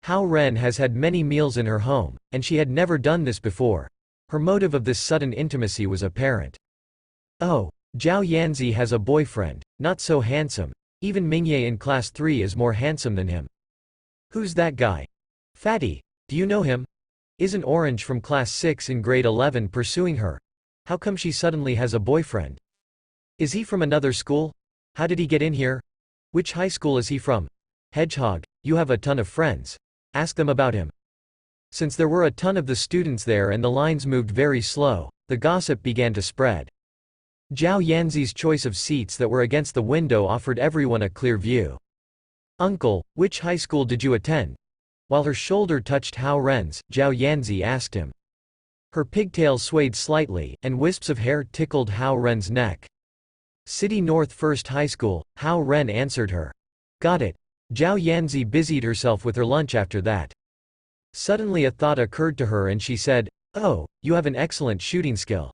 Hao Ren has had many meals in her home, and she had never done this before. Her motive of this sudden intimacy was apparent. "Oh, Zhao Yanzi has a boyfriend, not so handsome. Even Mingye in class 3 is more handsome than him." "Who's that guy? Fatty, do you know him? Isn't Orange from class 6 in grade 11 pursuing her? How come she suddenly has a boyfriend? Is he from another school? How did he get in here? Which high school is he from? Hedgehog, you have a ton of friends. Ask them about him." Since there were a ton of the students there and the lines moved very slow, the gossip began to spread. Zhao Yanzi's choice of seats that were against the window offered everyone a clear view. "Uncle, which high school did you attend?" While her shoulder touched Hao Ren's, Zhao Yanzi asked him. Her pigtails swayed slightly, and wisps of hair tickled Hao Ren's neck. City North First High School, Hao Ren answered her. Got it. Zhao Yanzi busied herself with her lunch after that. Suddenly a thought occurred to her and she said, "Oh, you have an excellent shooting skill.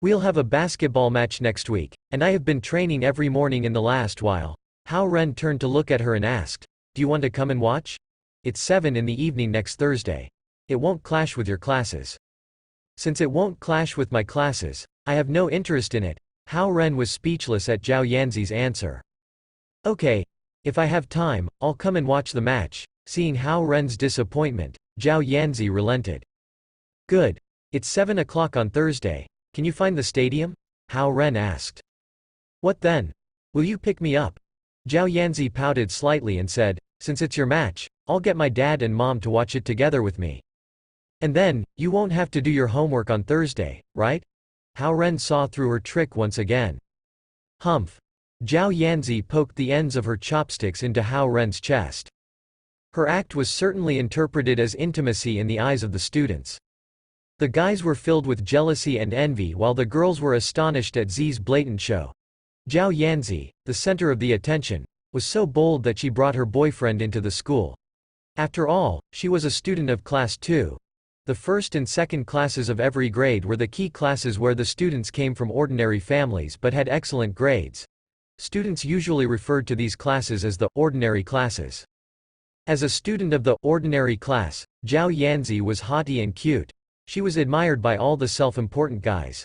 We'll have a basketball match next week, and I have been training every morning in the last while." Hao Ren turned to look at her and asked, "Do you want to come and watch? It's 7 in the evening next Thursday. It won't clash with your classes." Since it won't clash with my classes, I have no interest in it. Hao Ren was speechless at Zhao Yanzi's answer. Okay. If I have time, I'll come and watch the match. Seeing Hao Ren's disappointment, Zhao Yanzi relented. Good. It's 7 o'clock on Thursday. Can you find the stadium? Hao Ren asked. What then? Will you pick me up? Zhao Yanzi pouted slightly and said, since it's your match, I'll get my dad and mom to watch it together with me. And then, you won't have to do your homework on Thursday, right? Hao Ren saw through her trick once again. Humph. Zhao Yanzi poked the ends of her chopsticks into Hao Ren's chest. Her act was certainly interpreted as intimacy in the eyes of the students. The guys were filled with jealousy and envy while the girls were astonished at Zi's blatant show. Zhao Yanzi, the center of the attention, was so bold that she brought her boyfriend into the school. After all, she was a student of class 2. The first and second classes of every grade were the key classes where the students came from ordinary families but had excellent grades. Students usually referred to these classes as the ordinary classes. As a student of the ordinary class, Zhao Yanzi was haughty and cute. She was admired by all the self-important guys.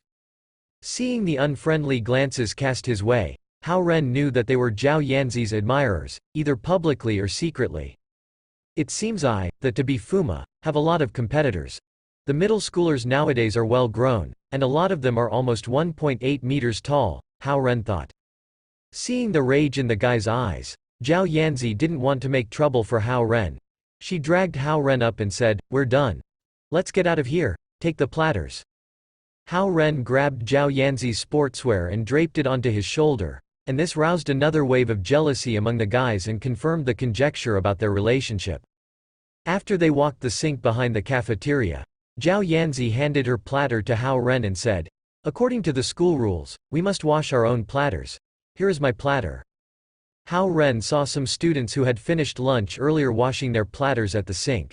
Seeing the unfriendly glances cast his way, Hao Ren knew that they were Zhao Yanzi's admirers, either publicly or secretly. It seems that to be Fuma, have a lot of competitors. The middle schoolers nowadays are well grown, and a lot of them are almost 1.8 meters tall, Hao Ren thought. Seeing the rage in the guy's eyes, Zhao Yanzi didn't want to make trouble for Hao Ren. She dragged Hao Ren up and said, "We're done. Let's get out of here, take the platters." Hao Ren grabbed Zhao Yanzi's sportswear and draped it onto his shoulder, and this roused another wave of jealousy among the guys and confirmed the conjecture about their relationship. After they walked the sink behind the cafeteria, Zhao Yanzi handed her platter to Hao Ren and said, "According to the school rules, we must wash our own platters. Here is my platter." Hao Ren saw some students who had finished lunch earlier washing their platters at the sink.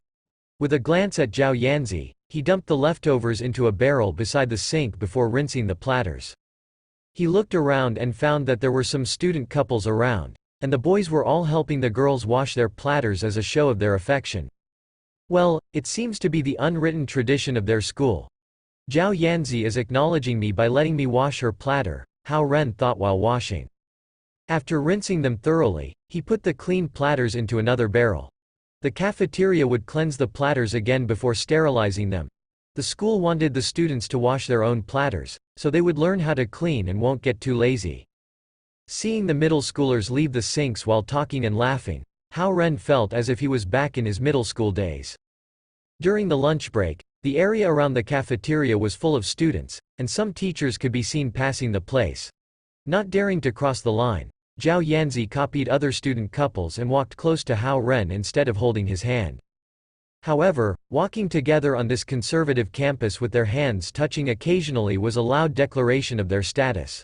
With a glance at Zhao Yanzi, he dumped the leftovers into a barrel beside the sink before rinsing the platters. He looked around and found that there were some student couples around, and the boys were all helping the girls wash their platters as a show of their affection. Well, it seems to be the unwritten tradition of their school. Zhao Yanzi is acknowledging me by letting me wash her platter, Hao Ren thought while washing. After rinsing them thoroughly, he put the clean platters into another barrel. The cafeteria would cleanse the platters again before sterilizing them. The school wanted the students to wash their own platters, so they would learn how to clean and won't get too lazy. Seeing the middle schoolers leave the sinks while talking and laughing, Hao Ren felt as if he was back in his middle school days. During the lunch break, the area around the cafeteria was full of students, and some teachers could be seen passing the place. Not daring to cross the line, Zhao Yanzi copied other student couples and walked close to Hao Ren instead of holding his hand. However, walking together on this conservative campus with their hands touching occasionally was a loud declaration of their status.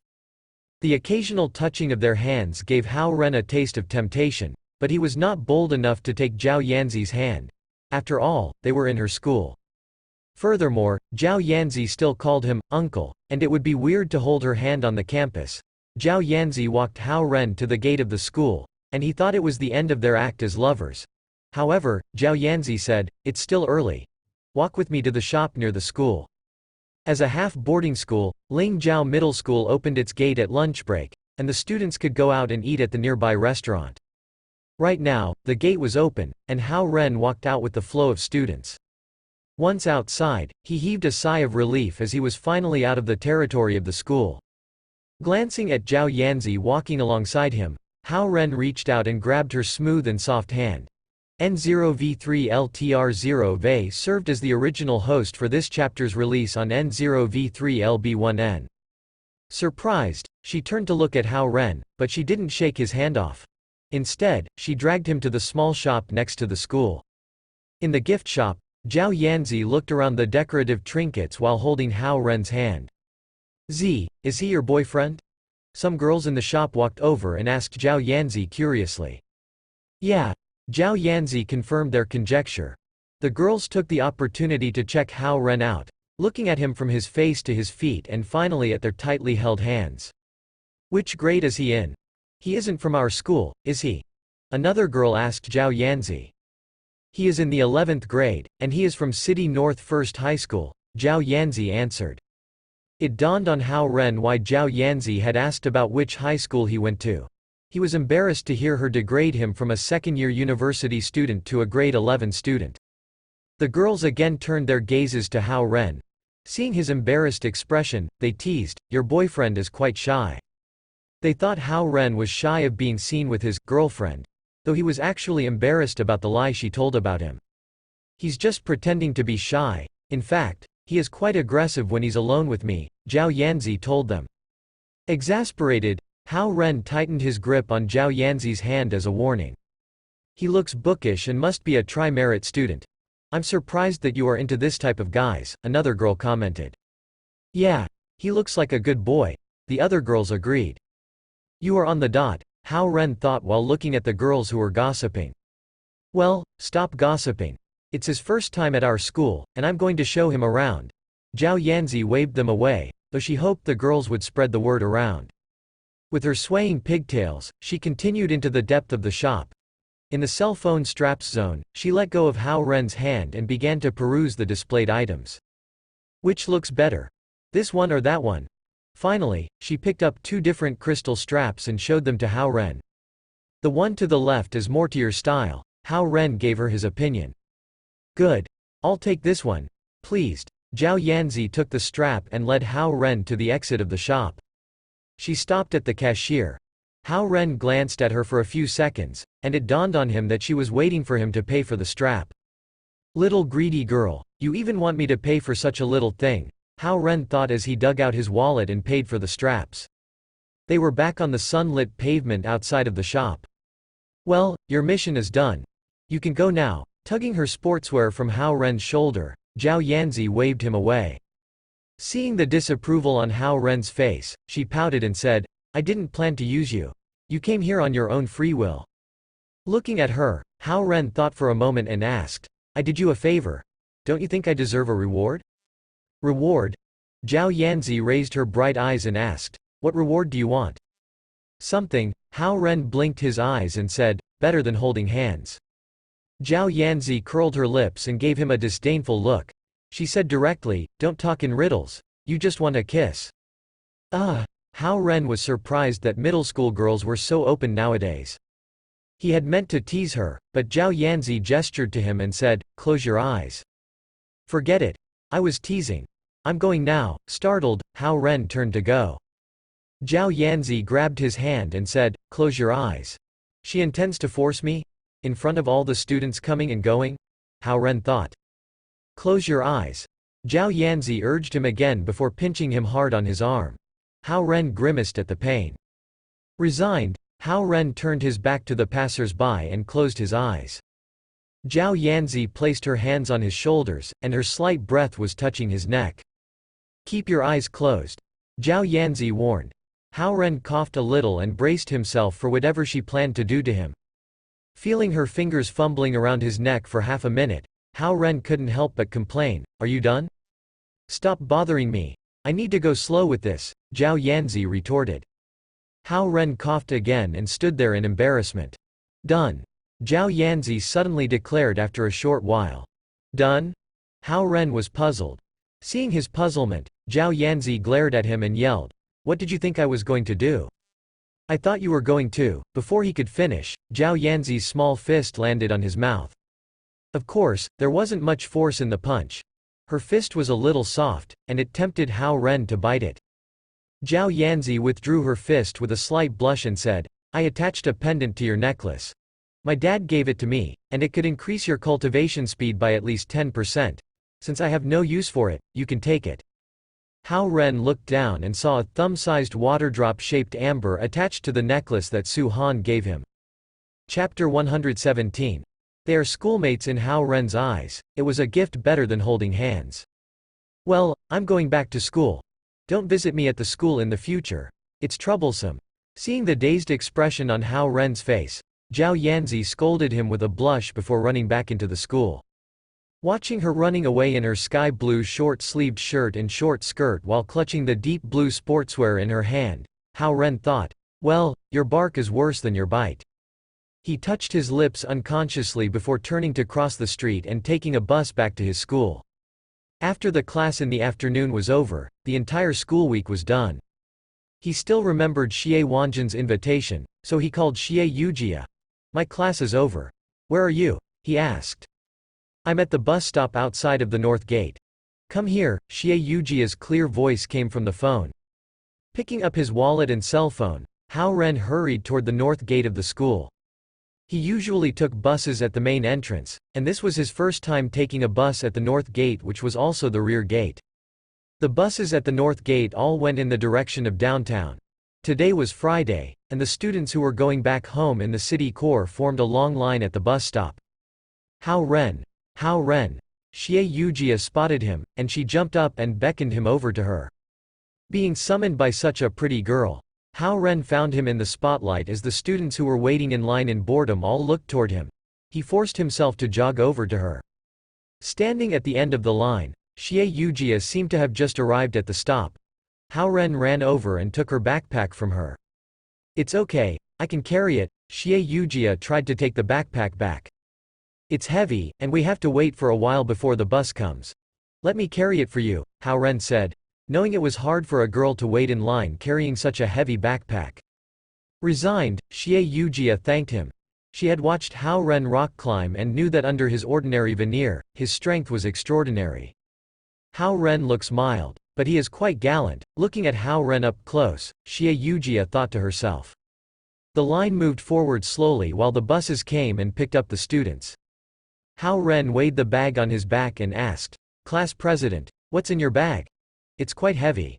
The occasional touching of their hands gave Hao Ren a taste of temptation, but he was not bold enough to take Zhao Yanzi's hand. After all, they were in her school. Furthermore, Zhao Yanzi still called him uncle, and it would be weird to hold her hand on the campus. Zhao Yanzi walked Hao Ren to the gate of the school, and he thought it was the end of their act as lovers. However, Zhao Yanzi said, "It's still early. Walk with me to the shop near the school." As a half-boarding school, Lingjiao Middle School opened its gate at lunch break, and the students could go out and eat at the nearby restaurant. Right now, the gate was open, and Hao Ren walked out with the flow of students. Once outside, he heaved a sigh of relief as he was finally out of the territory of the school. Glancing at Zhao Yanzi walking alongside him, Hao Ren reached out and grabbed her smooth and soft hand. N0V3LTR0 served as the original host for this chapter's release on N0V3LB1N. Surprised, she turned to look at Hao Ren, but she didn't shake his hand off. Instead, she dragged him to the small shop next to the school. In the gift shop, Zhao Yanzi looked around the decorative trinkets while holding Hao Ren's hand. Is he your boyfriend? Some girls in the shop walked over and asked Zhao Yanzi curiously. Yeah, Zhao Yanzi confirmed their conjecture. The girls took the opportunity to check Hao Ren out, looking at him from his face to his feet and finally at their tightly held hands. Which grade is he in? He isn't from our school, is he? Another girl asked Zhao Yanzi. He is in the 11th grade, and he is from City North First High School, Zhao Yanzi answered. It dawned on Hao Ren why Zhao Yanzi had asked about which high school he went to. He was embarrassed to hear her degrade him from a second-year university student to a grade 11 student. The girls again turned their gazes to Hao Ren. Seeing his embarrassed expression, they teased, "Your boyfriend is quite shy." They thought Hao Ren was shy of being seen with his girlfriend, though he was actually embarrassed about the lie she told about him. He's just pretending to be shy. In fact, he is quite aggressive when he's alone with me, Zhao Yanzi told them. Exasperated, Hao Ren tightened his grip on Zhao Yanzi's hand as a warning. He looks bookish and must be a tri-merit student. I'm surprised that you are into this type of guys, another girl commented. Yeah, he looks like a good boy, the other girls agreed. You are on the dot, Hao Ren thought while looking at the girls who were gossiping. Well, stop gossiping. It's his first time at our school, and I'm going to show him around. Zhao Yanzi waved them away, though she hoped the girls would spread the word around. With her swaying pigtails, she continued into the depth of the shop. In the cell phone straps zone, she let go of Hao Ren's hand and began to peruse the displayed items. Which looks better? This one or that one? Finally, she picked up 2 different crystal straps and showed them to Hao Ren. The one to the left is more to your style, Hao Ren gave her his opinion. Good. I'll take this one. Pleased, Zhao Yanzi took the strap and led Hao Ren to the exit of the shop. She stopped at the cashier. Hao Ren glanced at her for a few seconds, and it dawned on him that she was waiting for him to pay for the strap. Little greedy girl, you even want me to pay for such a little thing, Hao Ren thought as he dug out his wallet and paid for the straps. They were back on the sunlit pavement outside of the shop. Well, your mission is done. You can go now. Tugging her sportswear from Hao Ren's shoulder, Zhao Yanzi waved him away. Seeing the disapproval on Hao Ren's face, she pouted and said, I didn't plan to use you. You came here on your own free will. Looking at her, Hao Ren thought for a moment and asked, I did you a favor. Don't you think I deserve a reward? Reward? Zhao Yanzi raised her bright eyes and asked, what reward do you want? Something. Hao Ren blinked his eyes and said, better than holding hands. Zhao Yanzi curled her lips and gave him a disdainful look. She said directly, don't talk in riddles. You just want a kiss. Hao Ren was surprised that middle school girls were so open nowadays. He had meant to tease her, but Zhao Yanzi gestured to him and said, close your eyes. Forget it. I was teasing. I'm going now. Startled, Hao Ren turned to go. Zhao Yanzi grabbed his hand and said, close your eyes. She intends to force me? In front of all the students coming and going? Hao Ren thought. Close your eyes. Zhao Yanzi urged him again before pinching him hard on his arm. Hao Ren grimaced at the pain. Resigned, Hao Ren turned his back to the passers-by and closed his eyes. Zhao Yanzi placed her hands on his shoulders, and her slight breath was touching his neck. Keep your eyes closed. Zhao Yanzi warned. Hao Ren coughed a little and braced himself for whatever she planned to do to him. Feeling her fingers fumbling around his neck for half a minute, Hao Ren couldn't help but complain, are you done? Stop bothering me. I need to go slow with this, Zhao Yanzi retorted. Hao Ren coughed again and stood there in embarrassment. Done. Zhao Yanzi suddenly declared after a short while. Done? Hao Ren was puzzled. Seeing his puzzlement, Zhao Yanzi glared at him and yelled, what did you think I was going to do? I thought you were going to. Before he could finish, Zhao Yanzi's small fist landed on his mouth. Of course, there wasn't much force in the punch. Her fist was a little soft, and it tempted Hao Ren to bite it. Zhao Yanzi withdrew her fist with a slight blush and said, I attached a pendant to your necklace. My dad gave it to me, and it could increase your cultivation speed by at least 10%. Since I have no use for it, you can take it. Hao Ren looked down and saw a thumb-sized waterdrop-shaped amber attached to the necklace that Su Han gave him. Chapter 117. They are schoolmates in Hao Ren's eyes. It was a gift better than holding hands. Well, I'm going back to school. Don't visit me at the school in the future. It's troublesome. Seeing the dazed expression on Hao Ren's face, Zhao Yanzi scolded him with a blush before running back into the school. Watching her running away in her sky blue short-sleeved shirt and short skirt while clutching the deep blue sportswear in her hand, Hao Ren thought, well, your bark is worse than your bite. He touched his lips unconsciously before turning to cross the street and taking a bus back to his school. After the class in the afternoon was over, the entire school week was done. He still remembered Xie Wanjin's invitation, so he called Xie Yujia. My class is over. Where are you? He asked. I'm at the bus stop outside of the north gate. Come here, Xie Yujia's clear voice came from the phone. Picking up his wallet and cell phone, Hao Ren hurried toward the north gate of the school. He usually took buses at the main entrance, and this was his first time taking a bus at the north gate, which was also the rear gate. The buses at the north gate all went in the direction of downtown. Today was Friday, and the students who were going back home in the city core formed a long line at the bus stop. Hao Ren! Hao Ren! Xie Yujia spotted him, and she jumped up and beckoned him over to her. Being summoned by such a pretty girl, Hao Ren found him in the spotlight as the students who were waiting in line in boredom all looked toward him. He forced himself to jog over to her. Standing at the end of the line, Xie Yujia seemed to have just arrived at the stop. Hao Ren ran over and took her backpack from her. It's okay, I can carry it. Xie Yujia tried to take the backpack back. It's heavy, and we have to wait for a while before the bus comes. Let me carry it for you, Hao Ren said, knowing it was hard for a girl to wait in line carrying such a heavy backpack. Resigned, Xie Yujia thanked him. She had watched Hao Ren rock climb and knew that under his ordinary veneer, his strength was extraordinary. Hao Ren looks mild, but he is quite gallant. Looking at Hao Ren up close, Xie Yujia thought to herself. The line moved forward slowly while the buses came and picked up the students. Hao Ren weighed the bag on his back and asked, Class President, what's in your bag? It's quite heavy.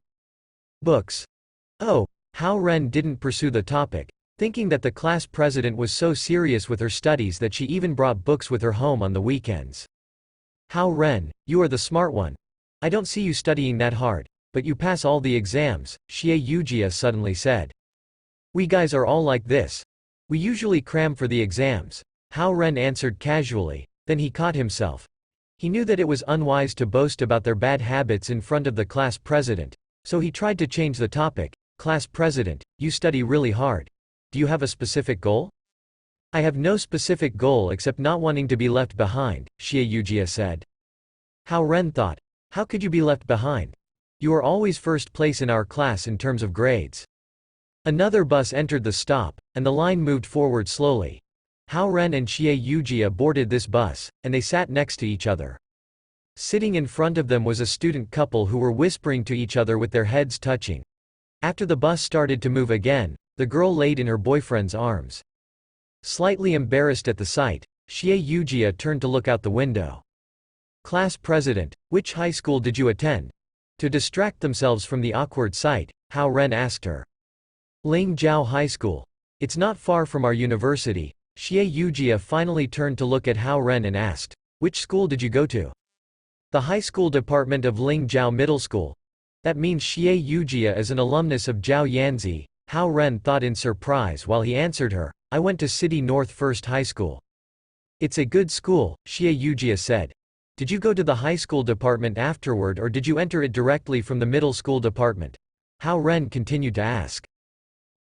Books. Oh, Hao Ren didn't pursue the topic, thinking that the class president was so serious with her studies that she even brought books with her home on the weekends. Hao Ren, you are the smart one. I don't see you studying that hard, but you pass all the exams, Xie Yujia suddenly said. We guys are all like this. We usually cram for the exams, Hao Ren answered casually, then he caught himself. He knew that it was unwise to boast about their bad habits in front of the class president, so he tried to change the topic. Class president, you study really hard. Do you have a specific goal? I have no specific goal except not wanting to be left behind, Xie Yujia said. Hao Ren thought, how could you be left behind? You are always first place in our class in terms of grades. Another bus entered the stop, and the line moved forward slowly. Hao Ren and Xie Yujia boarded this bus, and they sat next to each other. Sitting in front of them was a student couple who were whispering to each other with their heads touching. After the bus started to move again, the girl laid in her boyfriend's arms. Slightly embarrassed at the sight, Xie Yujia turned to look out the window. Class president, which high school did you attend? To distract themselves from the awkward sight, Hao Ren asked her. Lingjiao High School. It's not far from our university. Xie Yujia finally turned to look at Hao Ren and asked, which school did you go to? The high school department of Lingjiao Middle School. That means Xie Yujia is an alumnus of Zhao Yanzi, Hao Ren thought in surprise while he answered her, I went to City North First High School. It's a good school, Xie Yujia said. Did you go to the high school department afterward or did you enter it directly from the middle school department? Hao Ren continued to ask.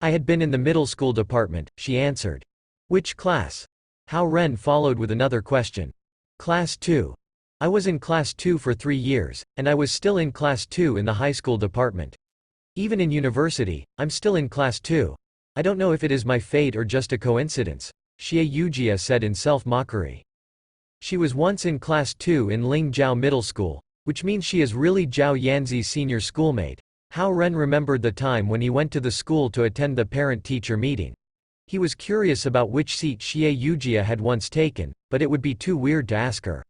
I had been in the middle school department, she answered. Which class? Hao Ren followed with another question. Class 2. I was in Class 2 for 3 years, and I was still in Class 2 in the high school department. Even in university, I'm still in Class 2. I don't know if it is my fate or just a coincidence, Xie Yujia said in self-mockery. She was once in Class 2 in Lingjiao Middle School, which means she is really Zhao Yanzi's senior schoolmate. Hao Ren remembered the time when he went to the school to attend the parent-teacher meeting. He was curious about which seat Xie Yujia had once taken, but it would be too weird to ask her.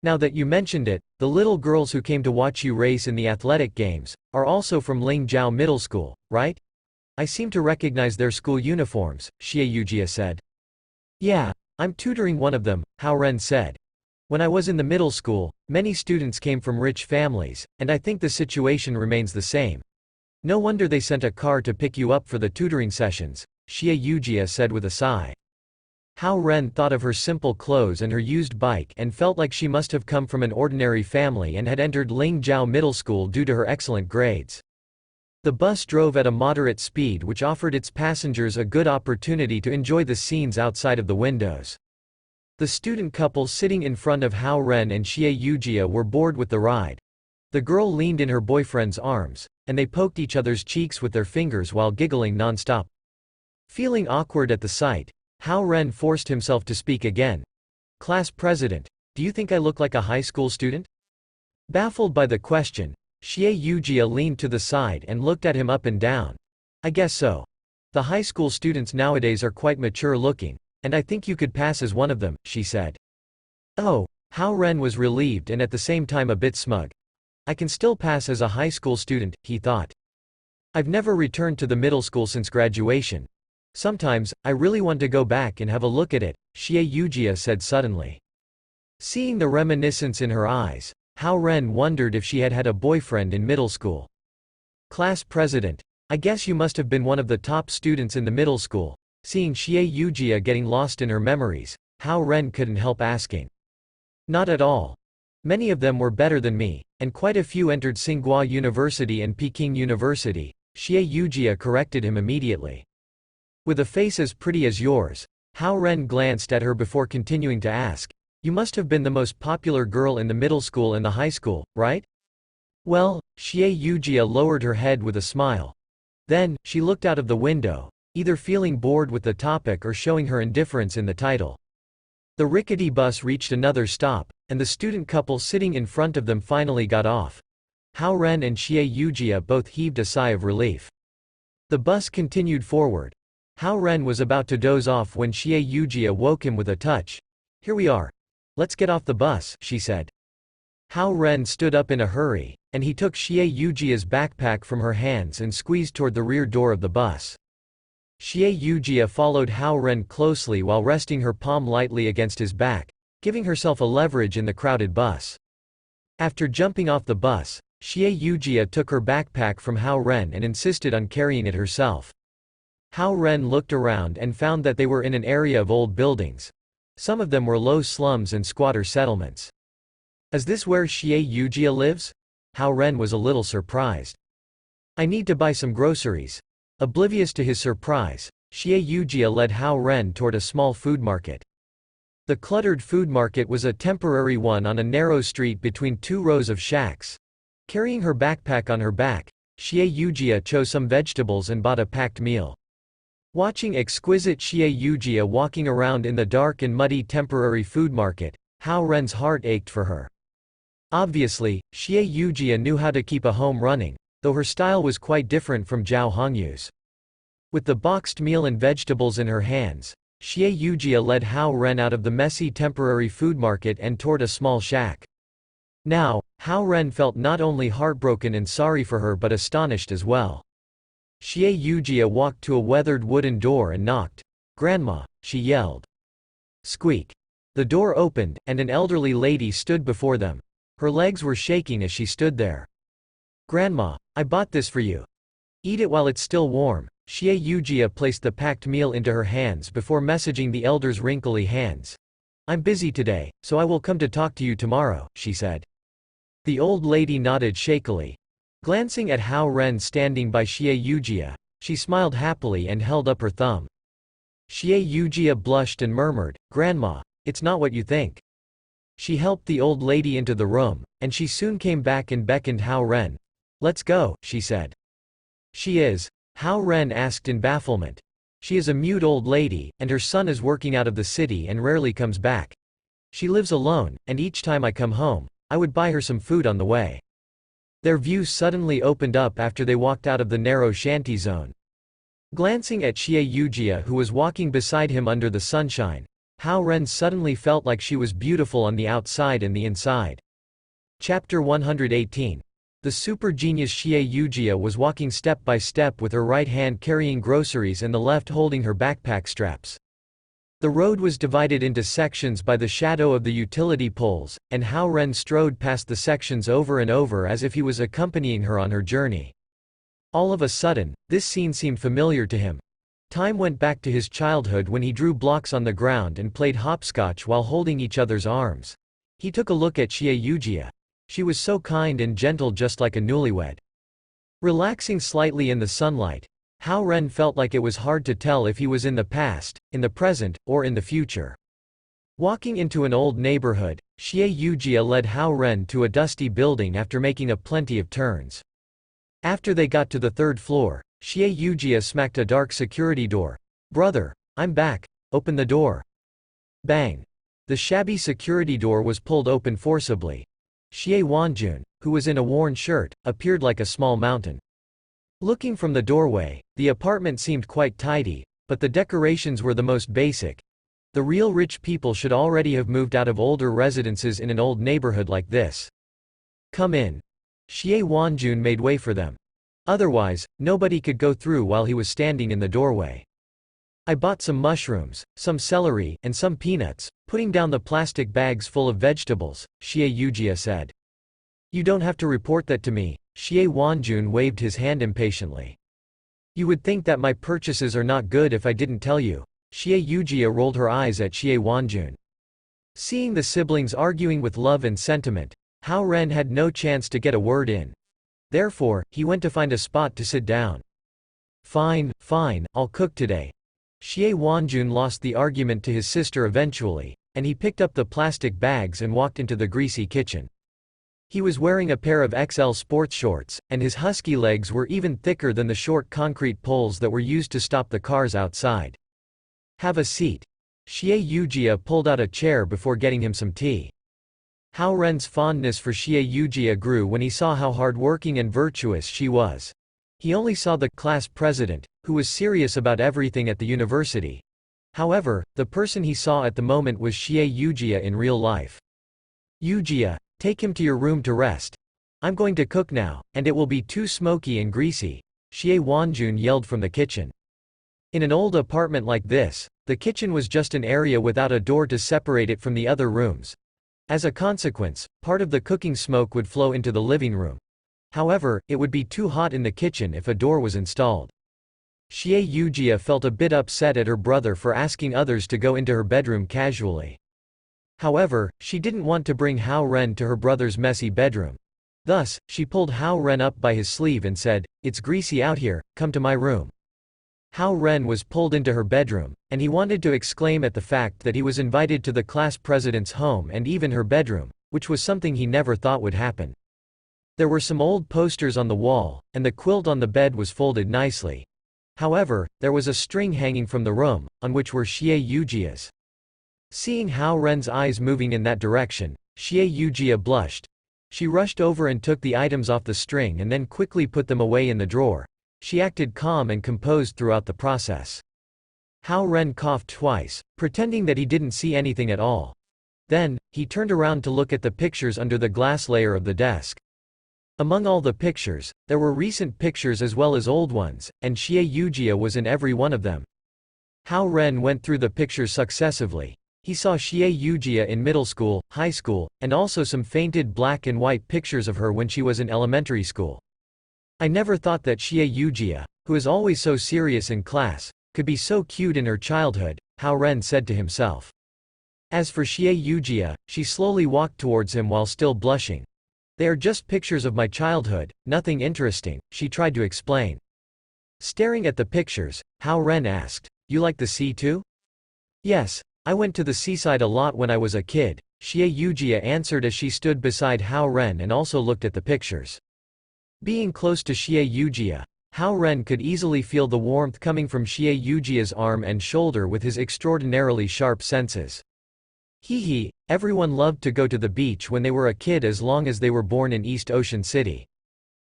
Now that you mentioned it, the little girls who came to watch you race in the athletic games, are also from Lingjiao Middle School, right? I seem to recognize their school uniforms, Xie Yujia said. Yeah, I'm tutoring one of them, Hao Ren said. When I was in the middle school, many students came from rich families, and I think the situation remains the same. No wonder they sent a car to pick you up for the tutoring sessions, Xie Yujia said with a sigh. Hao Ren thought of her simple clothes and her used bike and felt like she must have come from an ordinary family and had entered Lingjiao Middle School due to her excellent grades. The bus drove at a moderate speed, which offered its passengers a good opportunity to enjoy the scenes outside of the windows. The student couple sitting in front of Hao Ren and Xie Yujia were bored with the ride. The girl leaned in her boyfriend's arms, and they poked each other's cheeks with their fingers while giggling non-stop. Feeling awkward at the sight, Hao Ren forced himself to speak again. Class president, do you think I look like a high school student? Baffled by the question, Xie Yujia leaned to the side and looked at him up and down. I guess so. The high school students nowadays are quite mature looking, and I think you could pass as one of them, she said. Oh, Hao Ren was relieved and at the same time a bit smug. I can still pass as a high school student, he thought. I've never returned to the middle school since graduation. Sometimes, I really want to go back and have a look at it, Xie Yujia said suddenly. Seeing the reminiscence in her eyes, Hao Ren wondered if she had had a boyfriend in middle school. Class president, I guess you must have been one of the top students in the middle school. Seeing Xie Yujia getting lost in her memories, Hao Ren couldn't help asking. Not at all. Many of them were better than me, and quite a few entered Tsinghua University and Peking University, Xie Yujia corrected him immediately. With a face as pretty as yours, Hao Ren glanced at her before continuing to ask, you must have been the most popular girl in the middle school and the high school, right? Well, Xie Yujia lowered her head with a smile. Then, she looked out of the window, either feeling bored with the topic or showing her indifference in the title. The rickety bus reached another stop, and the student couple sitting in front of them finally got off. Hao Ren and Xie Yujia both heaved a sigh of relief. The bus continued forward. Hao Ren was about to doze off when Xie Yujia woke him with a touch. Here we are. Let's get off the bus, she said. Hao Ren stood up in a hurry, and he took Xie Yujia's backpack from her hands and squeezed toward the rear door of the bus. Xie Yujia followed Hao Ren closely while resting her palm lightly against his back, giving herself a leverage in the crowded bus. After jumping off the bus, Xie Yujia took her backpack from Hao Ren and insisted on carrying it herself. Hao Ren looked around and found that they were in an area of old buildings. Some of them were low slums and squatter settlements. Is this where Xie Yujia lives? Hao Ren was a little surprised. I need to buy some groceries. Oblivious to his surprise, Xie Yujia led Hao Ren toward a small food market. The cluttered food market was a temporary one on a narrow street between two rows of shacks. Carrying her backpack on her back, Xie Yujia chose some vegetables and bought a packed meal. Watching exquisite Xie Yujia walking around in the dark and muddy temporary food market, Hao Ren's heart ached for her. Obviously, Xie Yujia knew how to keep a home running, though her style was quite different from Zhao Hongyu's. With the boxed meal and vegetables in her hands, Xie Yujia led Hao Ren out of the messy temporary food market and toward a small shack. Now, Hao Ren felt not only heartbroken and sorry for her but astonished as well. Xie Yujia walked to a weathered wooden door and knocked. Grandma, she yelled. Squeak. The door opened, and an elderly lady stood before them. Her legs were shaking as she stood there. Grandma, I bought this for you. Eat it while it's still warm. Xie Yujia placed the packed meal into her hands before messaging the elder's wrinkly hands. I'm busy today, so I will come to talk to you tomorrow, she said. The old lady nodded shakily. Glancing at Hao Ren standing by Xie Yujia, she smiled happily and held up her thumb. Xie Yujia blushed and murmured, Grandma, it's not what you think. She helped the old lady into the room, and she soon came back and beckoned Hao Ren. Let's go, she said. She is? Hao Ren asked in bafflement. She is a mute old lady, and her son is working out of the city and rarely comes back. She lives alone, and each time I come home, I would buy her some food on the way. Their view suddenly opened up after they walked out of the narrow shanty zone. Glancing at Xie Yujia who was walking beside him under the sunshine, Hao Ren suddenly felt like she was beautiful on the outside and the inside. Chapter 118. The super genius Xie Yujia was walking step by step with her right hand carrying groceries and the left holding her backpack straps. The road was divided into sections by the shadow of the utility poles, and Hao Ren strode past the sections over and over as if he was accompanying her on her journey. All of a sudden, this scene seemed familiar to him. Time went back to his childhood when he drew blocks on the ground and played hopscotch while holding each other's arms. He took a look at Xie Yujia. She was so kind and gentle, just like a newlywed. Relaxing slightly in the sunlight, Hao Ren felt like it was hard to tell if he was in the past, in the present, or in the future. Walking into an old neighborhood, Xie Yujia led Hao Ren to a dusty building after making a plenty of turns. After they got to the third floor, Xie Yujia smacked a dark security door. "Brother, I'm back, open the door." Bang! The shabby security door was pulled open forcibly. Xie Wanjun, who was in a worn shirt, appeared like a small mountain. Looking from the doorway, the apartment seemed quite tidy, but the decorations were the most basic. The real rich people should already have moved out of older residences in an old neighborhood like this. "Come in." Xie Wanjun made way for them. Otherwise, nobody could go through while he was standing in the doorway. "I bought some mushrooms, some celery, and some peanuts," putting down the plastic bags full of vegetables, Xie Yujia said. "You don't have to report that to me," Xie Wanjun waved his hand impatiently. "You would think that my purchases are not good if I didn't tell you." Xie Yujia rolled her eyes at Xie Wanjun. Seeing the siblings arguing with love and sentiment, Hao Ren had no chance to get a word in. Therefore, he went to find a spot to sit down. Fine, I'll cook today." Xie Wanjun lost the argument to his sister eventually, and he picked up the plastic bags and walked into the greasy kitchen. He was wearing a pair of XL sports shorts, and his husky legs were even thicker than the short concrete poles that were used to stop the cars outside. "Have a seat." Xie Yujia pulled out a chair before getting him some tea. Hao Ren's fondness for Xie Yujia grew when he saw how hardworking and virtuous she was. He only saw the class president, who was serious about everything at the university. However, the person he saw at the moment was Xie Yujia in real life. "Yujia, take him to your room to rest. I'm going to cook now, and it will be too smoky and greasy," Xie Wanjun yelled from the kitchen. In an old apartment like this, the kitchen was just an area without a door to separate it from the other rooms. As a consequence, part of the cooking smoke would flow into the living room. However, it would be too hot in the kitchen if a door was installed. Xie Yujia felt a bit upset at her brother for asking others to go into her bedroom casually. However, she didn't want to bring Hao Ren to her brother's messy bedroom. Thus, she pulled Hao Ren up by his sleeve and said, "It's greasy out here, come to my room." Hao Ren was pulled into her bedroom, and he wanted to exclaim at the fact that he was invited to the class president's home and even her bedroom, which was something he never thought would happen. There were some old posters on the wall, and the quilt on the bed was folded nicely. However, there was a string hanging from the room, on which were Xie Yujia's. Seeing Hao Ren's eyes moving in that direction, Xie Yujia blushed. She rushed over and took the items off the string and then quickly put them away in the drawer. She acted calm and composed throughout the process. Hao Ren coughed twice, pretending that he didn't see anything at all. Then, he turned around to look at the pictures under the glass layer of the desk. Among all the pictures, there were recent pictures as well as old ones, and Xie Yujia was in every one of them. Hao Ren went through the pictures successively. He saw Xie Yujia in middle school, high school, and also some fainted black and white pictures of her when she was in elementary school. "I never thought that Xie Yujia, who is always so serious in class, could be so cute in her childhood," Hao Ren said to himself. As for Xie Yujia, she slowly walked towards him while still blushing. "They are just pictures of my childhood, nothing interesting," she tried to explain. Staring at the pictures, Hao Ren asked, "You like the sea too?" "Yes, I went to the seaside a lot when I was a kid," Xie Yujia answered as she stood beside Hao Ren and also looked at the pictures. Being close to Xie Yujia, Hao Ren could easily feel the warmth coming from Xie Yujia's arm and shoulder with his extraordinarily sharp senses. Hee, everyone loved to go to the beach when they were a kid as long as they were born in East Ocean City.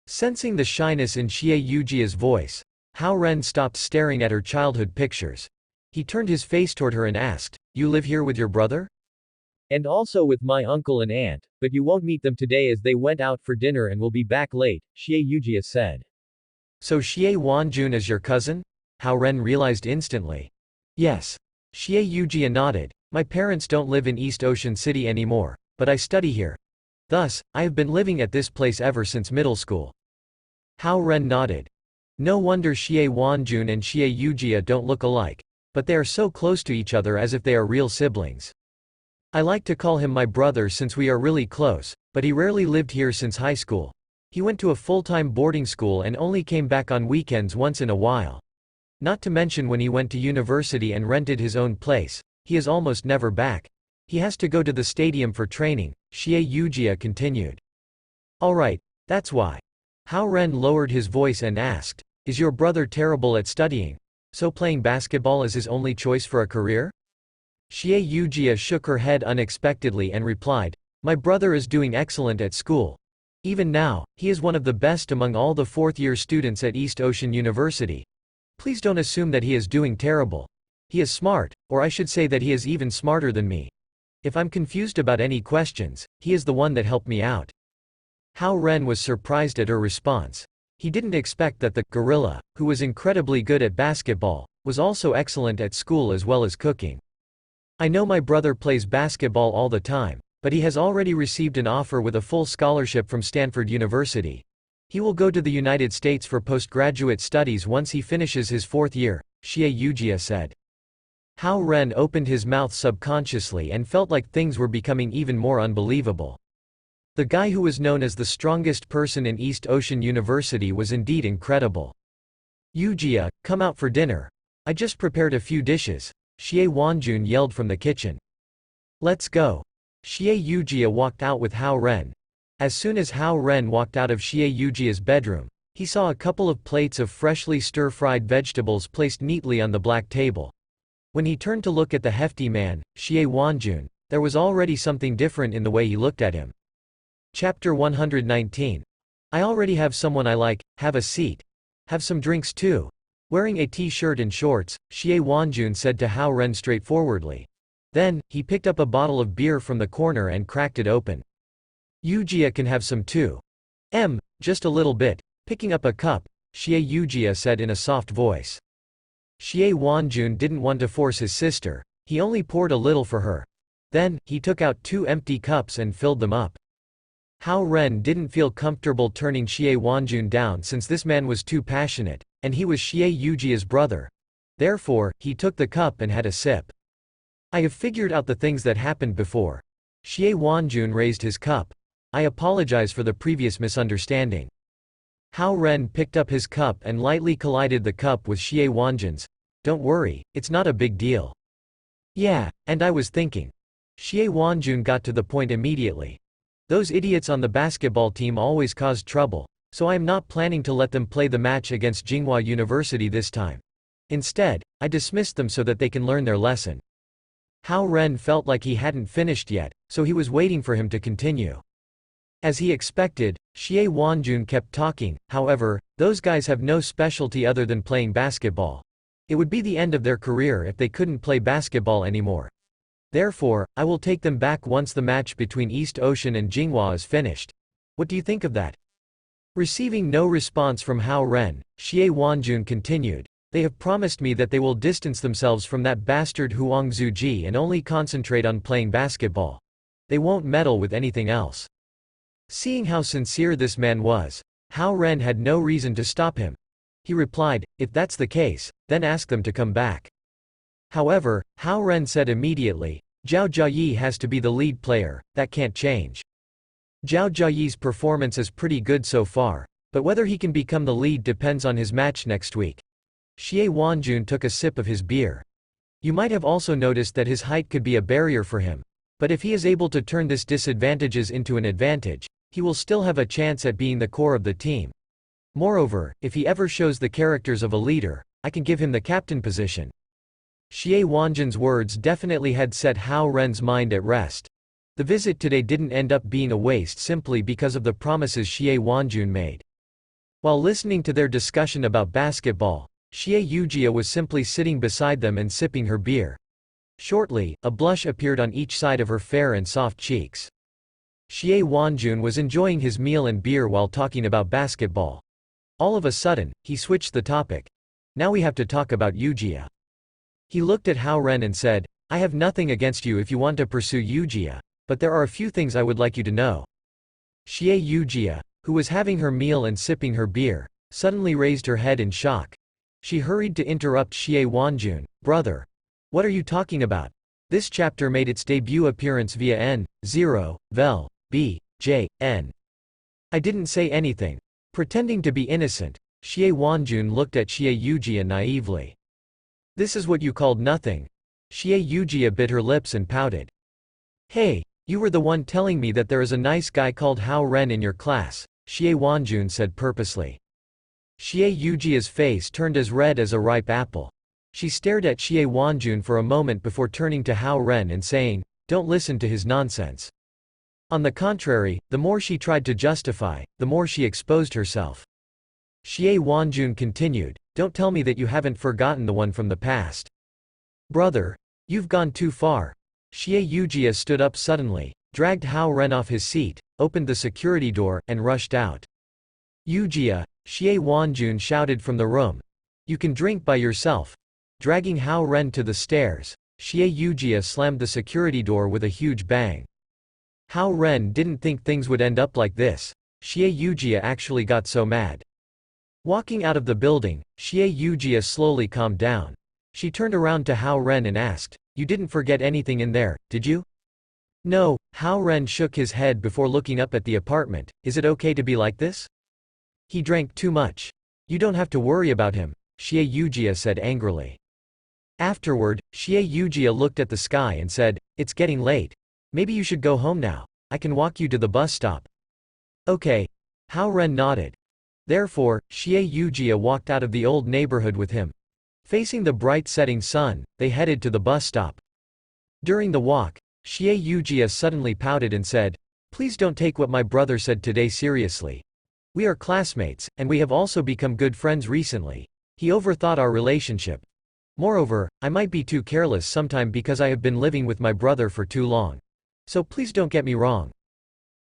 Sensing the shyness in Xie Yujia's voice, Hao Ren stopped staring at her childhood pictures. He turned his face toward her and asked, "You live here with your brother?" "And also with my uncle and aunt, but you won't meet them today as they went out for dinner and will be back late," Xie Yujia said. "So Xie Wanjun is your cousin?" Hao Ren realized instantly. "Yes. Xie Yujia nodded. My parents don't live in East Ocean City anymore, but I study here. Thus, I have been living at this place ever since middle school. Hao Ren nodded. No wonder Xie Wanjun and Xie Yujia don't look alike, but they are so close to each other as if they are real siblings. I like to call him my brother since we are really close, but he rarely lived here since high school. He went to a full-time boarding school and only came back on weekends once in a while. Not to mention when he went to university and rented his own place, he is almost never back. He has to go to the stadium for training, Xie Yujia continued. Alright, that's why. Hao Ren lowered his voice and asked, is your brother terrible at studying? So playing basketball is his only choice for a career? Xie Yujia shook her head unexpectedly and replied, my brother is doing excellent at school. Even now, he is one of the best among all the fourth-year students at East Ocean University. Please don't assume that he is doing terrible. He is smart, or I should say that he is even smarter than me. If I'm confused about any questions, he is the one that helped me out. Hao Ren was surprised at her response. He didn't expect that the gorilla, who was incredibly good at basketball, was also excellent at school as well as cooking. I know my brother plays basketball all the time, but he has already received an offer with a full scholarship from Stanford University. He will go to the United States for postgraduate studies once he finishes his fourth year, Xie Yujia said. Hao Ren opened his mouth subconsciously and felt like things were becoming even more unbelievable. The guy who was known as the strongest person in East Ocean University was indeed incredible. Yujia, come out for dinner. I just prepared a few dishes, Xie Wanjun yelled from the kitchen. Let's go. Xie Yujia walked out with Hao Ren. As soon as Hao Ren walked out of Xie Yujia's bedroom, he saw a couple of plates of freshly stir-fried vegetables placed neatly on the black table. When he turned to look at the hefty man, Xie Wanjun, there was already something different in the way he looked at him. Chapter 119. I already have someone I like, have a seat. Have some drinks too. Wearing a t-shirt and shorts, Xie Wanjun said to Hao Ren straightforwardly. Then, he picked up a bottle of beer from the corner and cracked it open. Yujia can have some too. Just a little bit. Picking up a cup, Xie Yujia said in a soft voice. Xie Wanjun didn't want to force his sister, he only poured a little for her. Then, he took out 2 empty cups and filled them up. Hao Ren didn't feel comfortable turning Xie Wanjun down since this man was too passionate, and he was Xie Yujia's brother. Therefore, he took the cup and had a sip. I have figured out the things that happened before. Xie Wanjun raised his cup. I apologize for the previous misunderstanding. Hao Ren picked up his cup and lightly collided the cup with Xie Wanjun's. Don't worry, it's not a big deal. Yeah, and I was thinking. Xie Wanjun got to the point immediately. Those idiots on the basketball team always caused trouble, so I am not planning to let them play the match against Tsinghua University this time. Instead, I dismissed them so that they can learn their lesson. Hao Ren felt like he hadn't finished yet, so he was waiting for him to continue. As he expected, Xie Wanjun kept talking. However, those guys have no specialty other than playing basketball. It would be the end of their career if they couldn't play basketball anymore. Therefore, I will take them back once the match between East Ocean and Tsinghua is finished. What do you think of that? Receiving no response from Hao Ren, Xie Wanjun continued. They have promised me that they will distance themselves from that bastard Huang Zuji and only concentrate on playing basketball. They won't meddle with anything else. Seeing how sincere this man was, Hao Ren had no reason to stop him. He replied, if that's the case, then ask them to come back. However, Hao Ren said immediately, Zhao Jiayi has to be the lead player, that can't change. Zhao Jiayi's performance is pretty good so far, but whether he can become the lead depends on his match next week. Xie Wanjun took a sip of his beer. You might have also noticed that his height could be a barrier for him. But if he is able to turn this disadvantages into an advantage, he will still have a chance at being the core of the team. Moreover, if he ever shows the characters of a leader, I can give him the captain position. Xie Wanjun's words definitely had set Hao Ren's mind at rest. The visit today didn't end up being a waste simply because of the promises Xie Wanjun made. While listening to their discussion about basketball, Xie Yujia was simply sitting beside them and sipping her beer. Shortly, a blush appeared on each side of her fair and soft cheeks. Xie Wanjun was enjoying his meal and beer while talking about basketball. All of a sudden, he switched the topic. Now we have to talk about Yujia. He looked at Hao Ren and said, I have nothing against you if you want to pursue Yujia, but there are a few things I would like you to know. Xie Yujia, who was having her meal and sipping her beer, suddenly raised her head in shock. She hurried to interrupt Xie Wanjun, brother. What are you talking about? This chapter made its debut appearance via N0, Vel, B, J, N. I didn't say anything. Pretending to be innocent, Xie Wanjun looked at Xie Yujia naively. This is what you called nothing? Xie Yujia bit her lips and pouted. Hey, you were the one telling me that there is a nice guy called Hao Ren in your class, Xie Wanjun said purposely. Xie Yujia's face turned as red as a ripe apple. She stared at Xie Wanjun for a moment before turning to Hao Ren and saying, don't listen to his nonsense. On the contrary, the more she tried to justify, the more she exposed herself. Xie Wanjun continued, don't tell me that you haven't forgotten the one from the past. Brother, you've gone too far. Xie Yujia stood up suddenly, dragged Hao Ren off his seat, opened the security door, and rushed out. Yujia, Xie Wanjun shouted from the room. You can drink by yourself. Dragging Hao Ren to the stairs, Xie Yujia slammed the security door with a huge bang. Hao Ren didn't think things would end up like this. Xie Yujia actually got so mad. Walking out of the building, Xie Yujia slowly calmed down. She turned around to Hao Ren and asked, you didn't forget anything in there, did you? No, Hao Ren shook his head before looking up at the apartment. Is it okay to be like this? He drank too much. You don't have to worry about him, Xie Yujia said angrily. Afterward, Xie Yujia looked at the sky and said, it's getting late. Maybe you should go home now. I can walk you to the bus stop. Okay. Hao Ren nodded. Therefore, Xie Yujia walked out of the old neighborhood with him. Facing the bright setting sun, they headed to the bus stop. During the walk, Xie Yujia suddenly pouted and said, please don't take what my brother said today seriously. We are classmates, and we have also become good friends recently. He overthought our relationship. Moreover, I might be too careless sometime because I have been living with my brother for too long. So please don't get me wrong.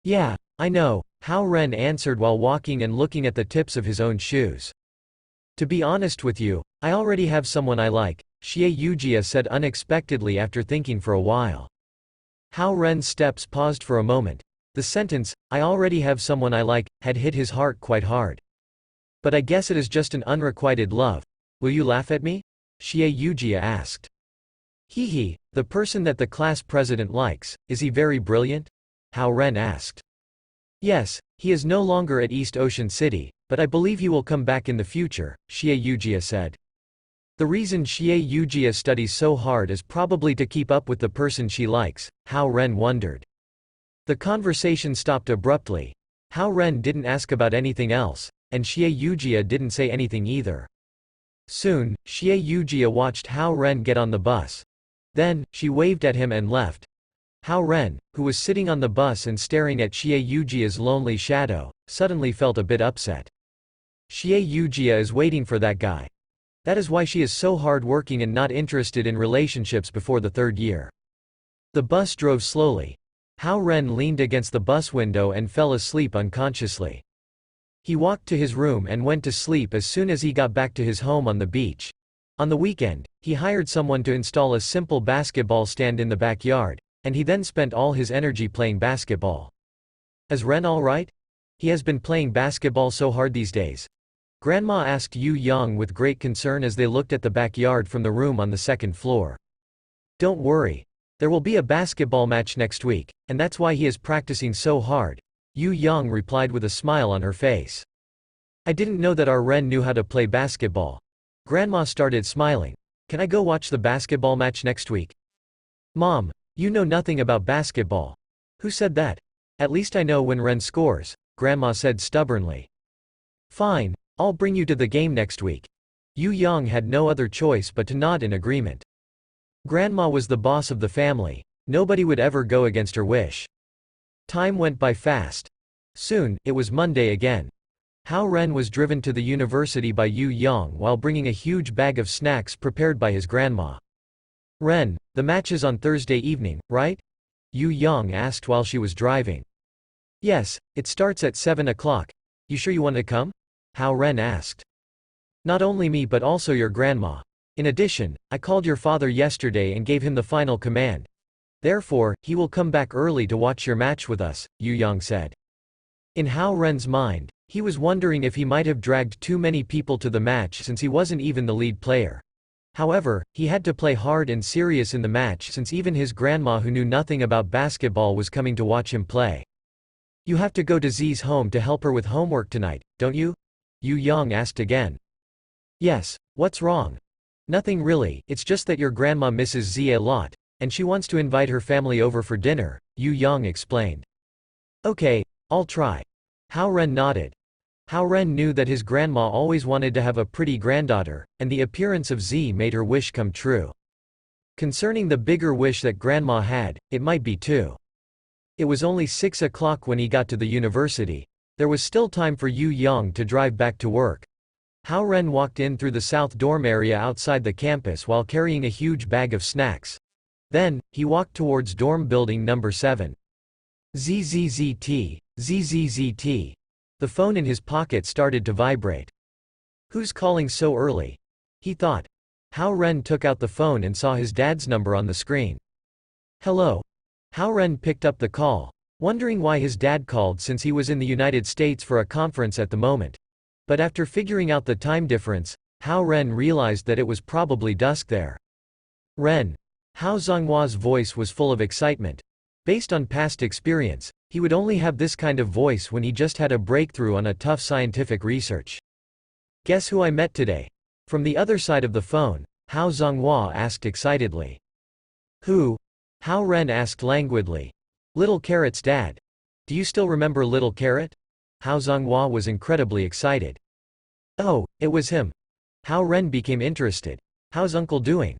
Yeah, I know, Hao Ren answered while walking and looking at the tips of his own shoes. To be honest with you, I already have someone I like, Xie Yujia said unexpectedly after thinking for a while. Hao Ren's steps paused for a moment. The sentence, I already have someone I like, had hit his heart quite hard. But I guess it is just an unrequited love. Will you laugh at me? Xie Yujia asked. Hee, the person that the class president likes, is he very brilliant? Hao Ren asked. Yes, he is no longer at East Ocean City, but I believe he will come back in the future, Xie Yujia said. The reason Xie Yujia studies so hard is probably to keep up with the person she likes, Hao Ren wondered. The conversation stopped abruptly. Hao Ren didn't ask about anything else, and Xie Yujia didn't say anything either. Soon, Xie Yujia watched Hao Ren get on the bus. Then, she waved at him and left. Hao Ren, who was sitting on the bus and staring at Xie Yujia's lonely shadow, suddenly felt a bit upset. Xie Yujia is waiting for that guy. That is why she is so hard-working and not interested in relationships before the third year. The bus drove slowly. Hao Ren leaned against the bus window and fell asleep unconsciously. He walked to his room and went to sleep as soon as he got back to his home on the beach. On the weekend, he hired someone to install a simple basketball stand in the backyard, and he then spent all his energy playing basketball. Is Ren all right? He has been playing basketball so hard these days. Grandma asked Yu Yang with great concern as they looked at the backyard from the room on the second floor. Don't worry. There will be a basketball match next week, and that's why he is practicing so hard, Yu Yang replied with a smile on her face. I didn't know that our Ren knew how to play basketball. Grandma started smiling. Can I go watch the basketball match next week? Mom, you know nothing about basketball. Who said that? At least I know when Ren scores, Grandma said stubbornly. Fine, I'll bring you to the game next week. Yu Yang had no other choice but to nod in agreement. Grandma was the boss of the family. Nobody would ever go against her wish. Time went by fast. Soon, it was Monday again. Hao Ren was driven to the university by Yu Yang while bringing a huge bag of snacks prepared by his grandma. Ren, the match is on Thursday evening, right? Yu Yang asked while she was driving. Yes, it starts at 7 o'clock. You sure you want to come? Hao Ren asked. Not only me but also your grandma. In addition, I called your father yesterday and gave him the final command. Therefore, he will come back early to watch your match with us, Yu Yang said. In Hao Ren's mind, he was wondering if he might have dragged too many people to the match since he wasn't even the lead player. However, he had to play hard and serious in the match since even his grandma who knew nothing about basketball was coming to watch him play. You have to go to Zi's home to help her with homework tonight, don't you? Yu Yang asked again. Yes, what's wrong? Nothing really, it's just that your grandma misses Z a lot, and she wants to invite her family over for dinner, Yu Yang explained. Okay, I'll try. Hao Ren nodded. Hao Ren knew that his grandma always wanted to have a pretty granddaughter, and the appearance of Z made her wish come true. Concerning the bigger wish that grandma had, it might be 2. It was only 6 o'clock when he got to the university. There was still time for Yu Yang to drive back to work. Hao Ren walked in through the south dorm area outside the campus while carrying a huge bag of snacks. Then, he walked towards dorm building number 7. ZZZT, ZZZT. The phone in his pocket started to vibrate. Who's calling so early? He thought. Hao Ren took out the phone and saw his dad's number on the screen. Hello. Hao Ren picked up the call, wondering why his dad called since he was in the United States for a conference at the moment. But after figuring out the time difference, Hao Ren realized that it was probably dusk there. Ren. Hao Zhonghua's voice was full of excitement. Based on past experience, he would only have this kind of voice when he just had a breakthrough on a tough scientific research. Guess who I met today? From the other side of the phone, Hao Zhonghua asked excitedly. Who? Hao Ren asked languidly. Little Carrot's dad. Do you still remember Little Carrot? Hao Zhonghua was incredibly excited. Oh, it was him. Hao Ren became interested. How's uncle doing?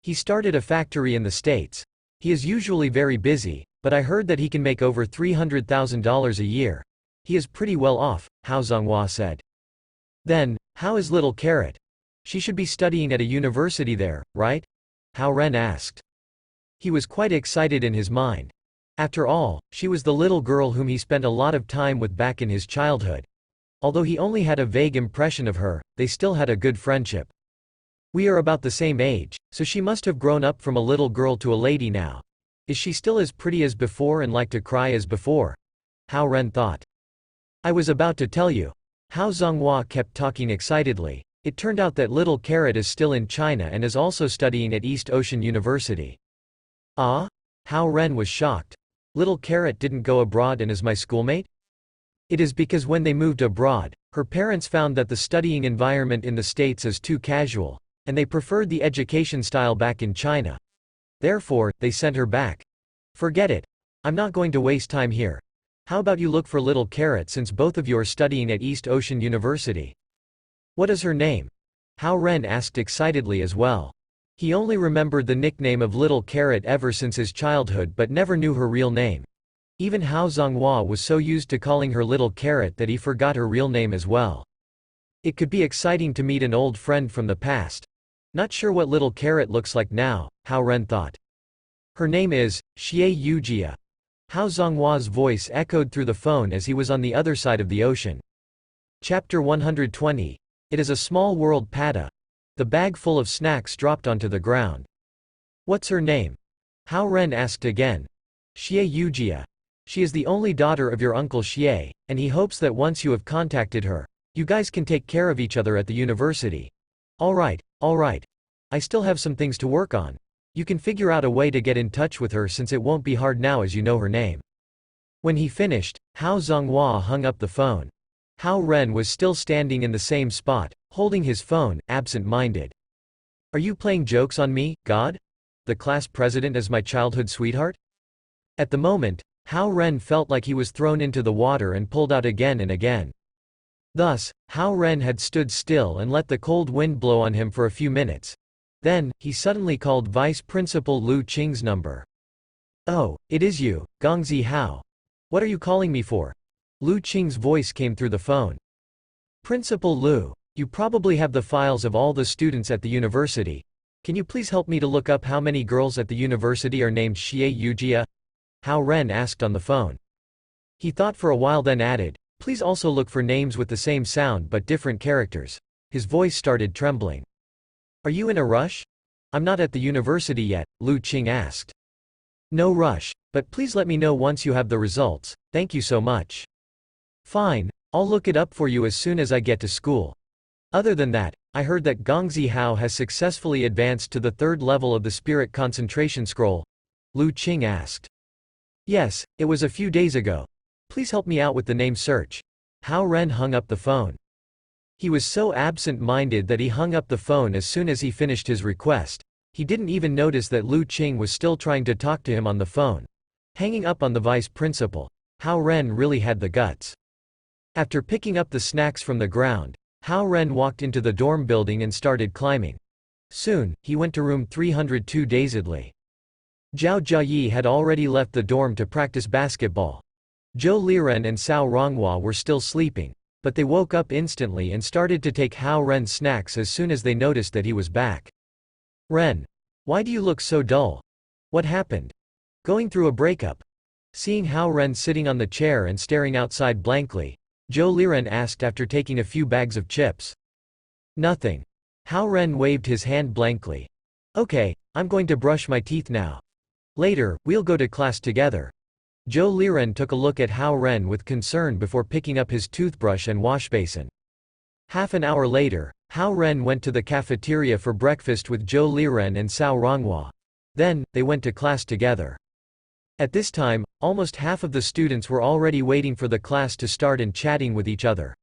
He started a factory in the States. He is usually very busy, but I heard that he can make over $300,000 a year. He is pretty well off, Hao Zhonghua said. Then, how is Little Carrot? She should be studying at a university there, right? Hao Ren asked. He was quite excited in his mind. After all, she was the little girl whom he spent a lot of time with back in his childhood. Although he only had a vague impression of her, they still had a good friendship. We are about the same age, so she must have grown up from a little girl to a lady now. Is she still as pretty as before and like to cry as before? Hao Ren thought. I was about to tell you. Hao Zhonghua kept talking excitedly. It turned out that Little Carrot is still in China and is also studying at East Ocean University. Ah? Hao Ren was shocked. Little Carrot didn't go abroad and is my schoolmate? It is because when they moved abroad, her parents found that the studying environment in the States is too casual, and they preferred the education style back in China. Therefore, they sent her back. Forget it. I'm not going to waste time here. How about you look for Little Carrot since both of you are studying at East Ocean University? What is her name? Hao Ren asked excitedly as well. He only remembered the nickname of Little Carrot ever since his childhood but never knew her real name. Even Hao Zhonghua was so used to calling her Little Carrot that he forgot her real name as well. It could be exciting to meet an old friend from the past. Not sure what Little Carrot looks like now, Hao Ren thought. Her name is Xie Yujia. Hao Zhonghua's voice echoed through the phone as he was on the other side of the ocean. Chapter 120. It is a small world. Pada. The bag full of snacks dropped onto the ground. What's her name? Hao Ren asked again. Xie Yujia. She is the only daughter of your uncle Xie, and he hopes that once you have contacted her, you guys can take care of each other at the university. Alright. I still have some things to work on. You can figure out a way to get in touch with her since it won't be hard now as you know her name. When he finished, Hao Zhonghua hung up the phone. Hao Ren was still standing in the same spot, holding his phone, absent-minded. Are you playing jokes on me, God? The class president as my childhood sweetheart? At the moment, Hao Ren felt like he was thrown into the water and pulled out again and again. Thus, Hao Ren had stood still and let the cold wind blow on him for a few minutes. Then, he suddenly called Vice Principal Lu Qing's number. Oh, it is you, Gongzi Hao. What are you calling me for? Lu Qing's voice came through the phone. Principal Lu, you probably have the files of all the students at the university. Can you please help me to look up how many girls at the university are named Xie Yujia? Hao Ren asked on the phone. He thought for a while then added, please also look for names with the same sound but different characters. His voice started trembling. Are you in a rush? I'm not at the university yet, Lu Qing asked. No rush, but please let me know once you have the results, thank you so much. Fine, I'll look it up for you as soon as I get to school. Other than that, I heard that Gongzi Hao has successfully advanced to the third level of the spirit concentration scroll, Lu Qing asked. Yes, it was a few days ago. Please help me out with the name search. Hao Ren hung up the phone. He was so absent-minded that he hung up the phone as soon as he finished his request. He didn't even notice that Lu Qing was still trying to talk to him on the phone. Hanging up on the vice principal. Hao Ren really had the guts. After picking up the snacks from the ground, Hao Ren walked into the dorm building and started climbing. Soon, he went to room 302 dazedly. Zhao Jiayi had already left the dorm to practice basketball. Zhou Liren and Cao Ronghua were still sleeping, but they woke up instantly and started to take Hao Ren's snacks as soon as they noticed that he was back. Ren, why do you look so dull? What happened? Going through a breakup? Seeing Hao Ren sitting on the chair and staring outside blankly, Zhou Liren asked after taking a few bags of chips. Nothing. Hao Ren waved his hand blankly. Okay, I'm going to brush my teeth now. Later, we'll go to class together. Zhou Liren took a look at Hao Ren with concern before picking up his toothbrush and washbasin. Half an hour later, Hao Ren went to the cafeteria for breakfast with Zhou Liren and Cao Ronghua. Then, they went to class together. At this time, almost half of the students were already waiting for the class to start and chatting with each other.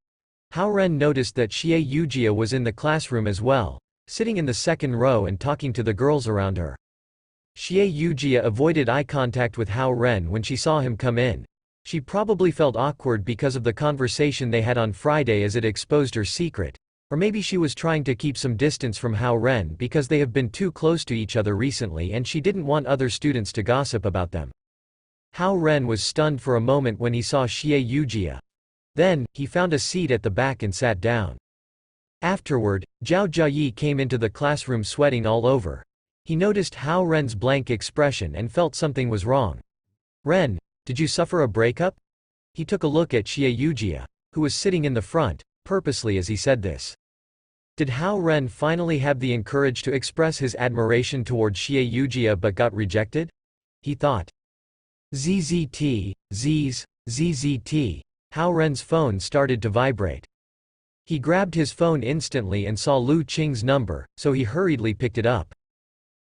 Hao Ren noticed that Xie Yujia was in the classroom as well, sitting in the second row and talking to the girls around her. Xie Yujia avoided eye contact with Hao Ren when she saw him come in. She probably felt awkward because of the conversation they had on Friday as it exposed her secret. Or maybe she was trying to keep some distance from Hao Ren because they have been too close to each other recently and she didn't want other students to gossip about them. Hao Ren was stunned for a moment when he saw Xie Yujia. Then, he found a seat at the back and sat down. Afterward, Zhao Jiayi came into the classroom sweating all over. He noticed Hao Ren's blank expression and felt something was wrong. Ren, did you suffer a breakup? He took a look at Xie Yujia, who was sitting in the front, purposely as he said this. Did Hao Ren finally have the courage to express his admiration toward Xie Yujia but got rejected? He thought. ZZT, ZZT. Hao Ren's phone started to vibrate. He grabbed his phone instantly and saw Lu Qing's number, so he hurriedly picked it up.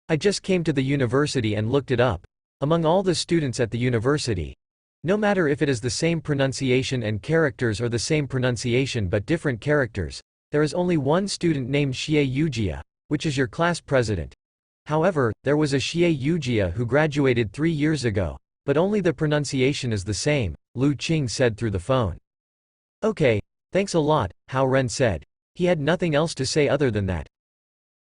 I just came to the university and looked it up. Among all the students at the university, no matter if it is the same pronunciation and characters or the same pronunciation but different characters, there is only one student named Xie Yujia, which is your class president. However, there was a Xie Yujia who graduated 3 years ago, but only the pronunciation is the same, Lu Qing said through the phone. Okay, thanks a lot, Hao Ren said. He had nothing else to say other than that.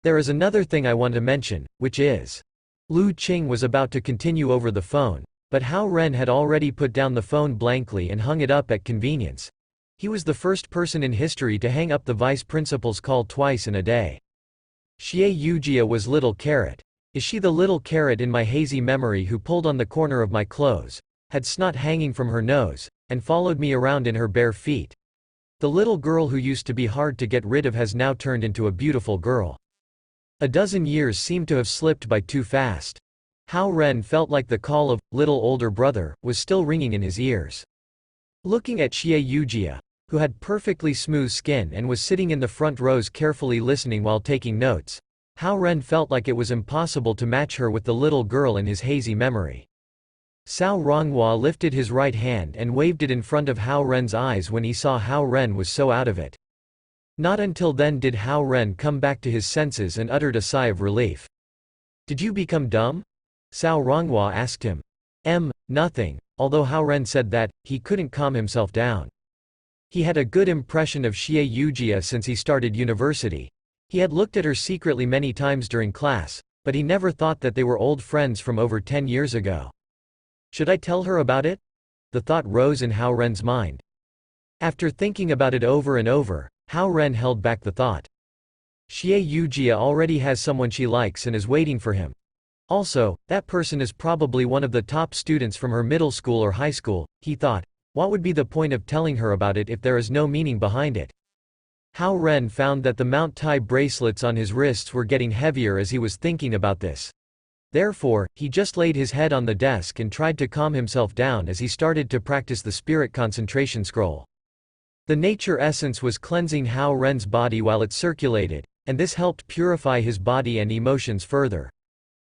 There is another thing I want to mention, which is. Lu Qing was about to continue over the phone, but Hao Ren had already put down the phone blankly and hung it up at convenience. He was the first person in history to hang up the vice principal's call twice in a day. Xie Yujia was Little Carrot. Is she the little carrot in my hazy memory who pulled on the corner of my clothes, had snot hanging from her nose, and followed me around in her bare feet? The little girl who used to be hard to get rid of has now turned into a beautiful girl. A dozen years seemed to have slipped by too fast. Hao Ren felt like the call of little older brother was still ringing in his ears. Looking at Xie Yujia, who had perfectly smooth skin and was sitting in the front rows carefully listening while taking notes, Hao Ren felt like it was impossible to match her with the little girl in his hazy memory. Cao Ronghua lifted his right hand and waved it in front of Hao Ren's eyes when he saw Hao Ren was so out of it. Not until then did Hao Ren come back to his senses and uttered a sigh of relief. Did you become dumb? Cao Ronghua asked him. Nothing. Although Hao Ren said that, he couldn't calm himself down. He had a good impression of Xie Yujia since he started university. He had looked at her secretly many times during class, but he never thought that they were old friends from over 10 years ago. Should I tell her about it? The thought rose in Hao Ren's mind. After thinking about it over and over, Hao Ren held back the thought. Xie Yujia already has someone she likes and is waiting for him. Also, that person is probably one of the top students from her middle school or high school, he thought. What would be the point of telling her about it if there is no meaning behind it? Hao Ren found that the Mount Tai bracelets on his wrists were getting heavier as he was thinking about this. Therefore, he just laid his head on the desk and tried to calm himself down as he started to practice the spirit concentration scroll. The nature essence was cleansing Hao Ren's body while it circulated, and this helped purify his body and emotions further.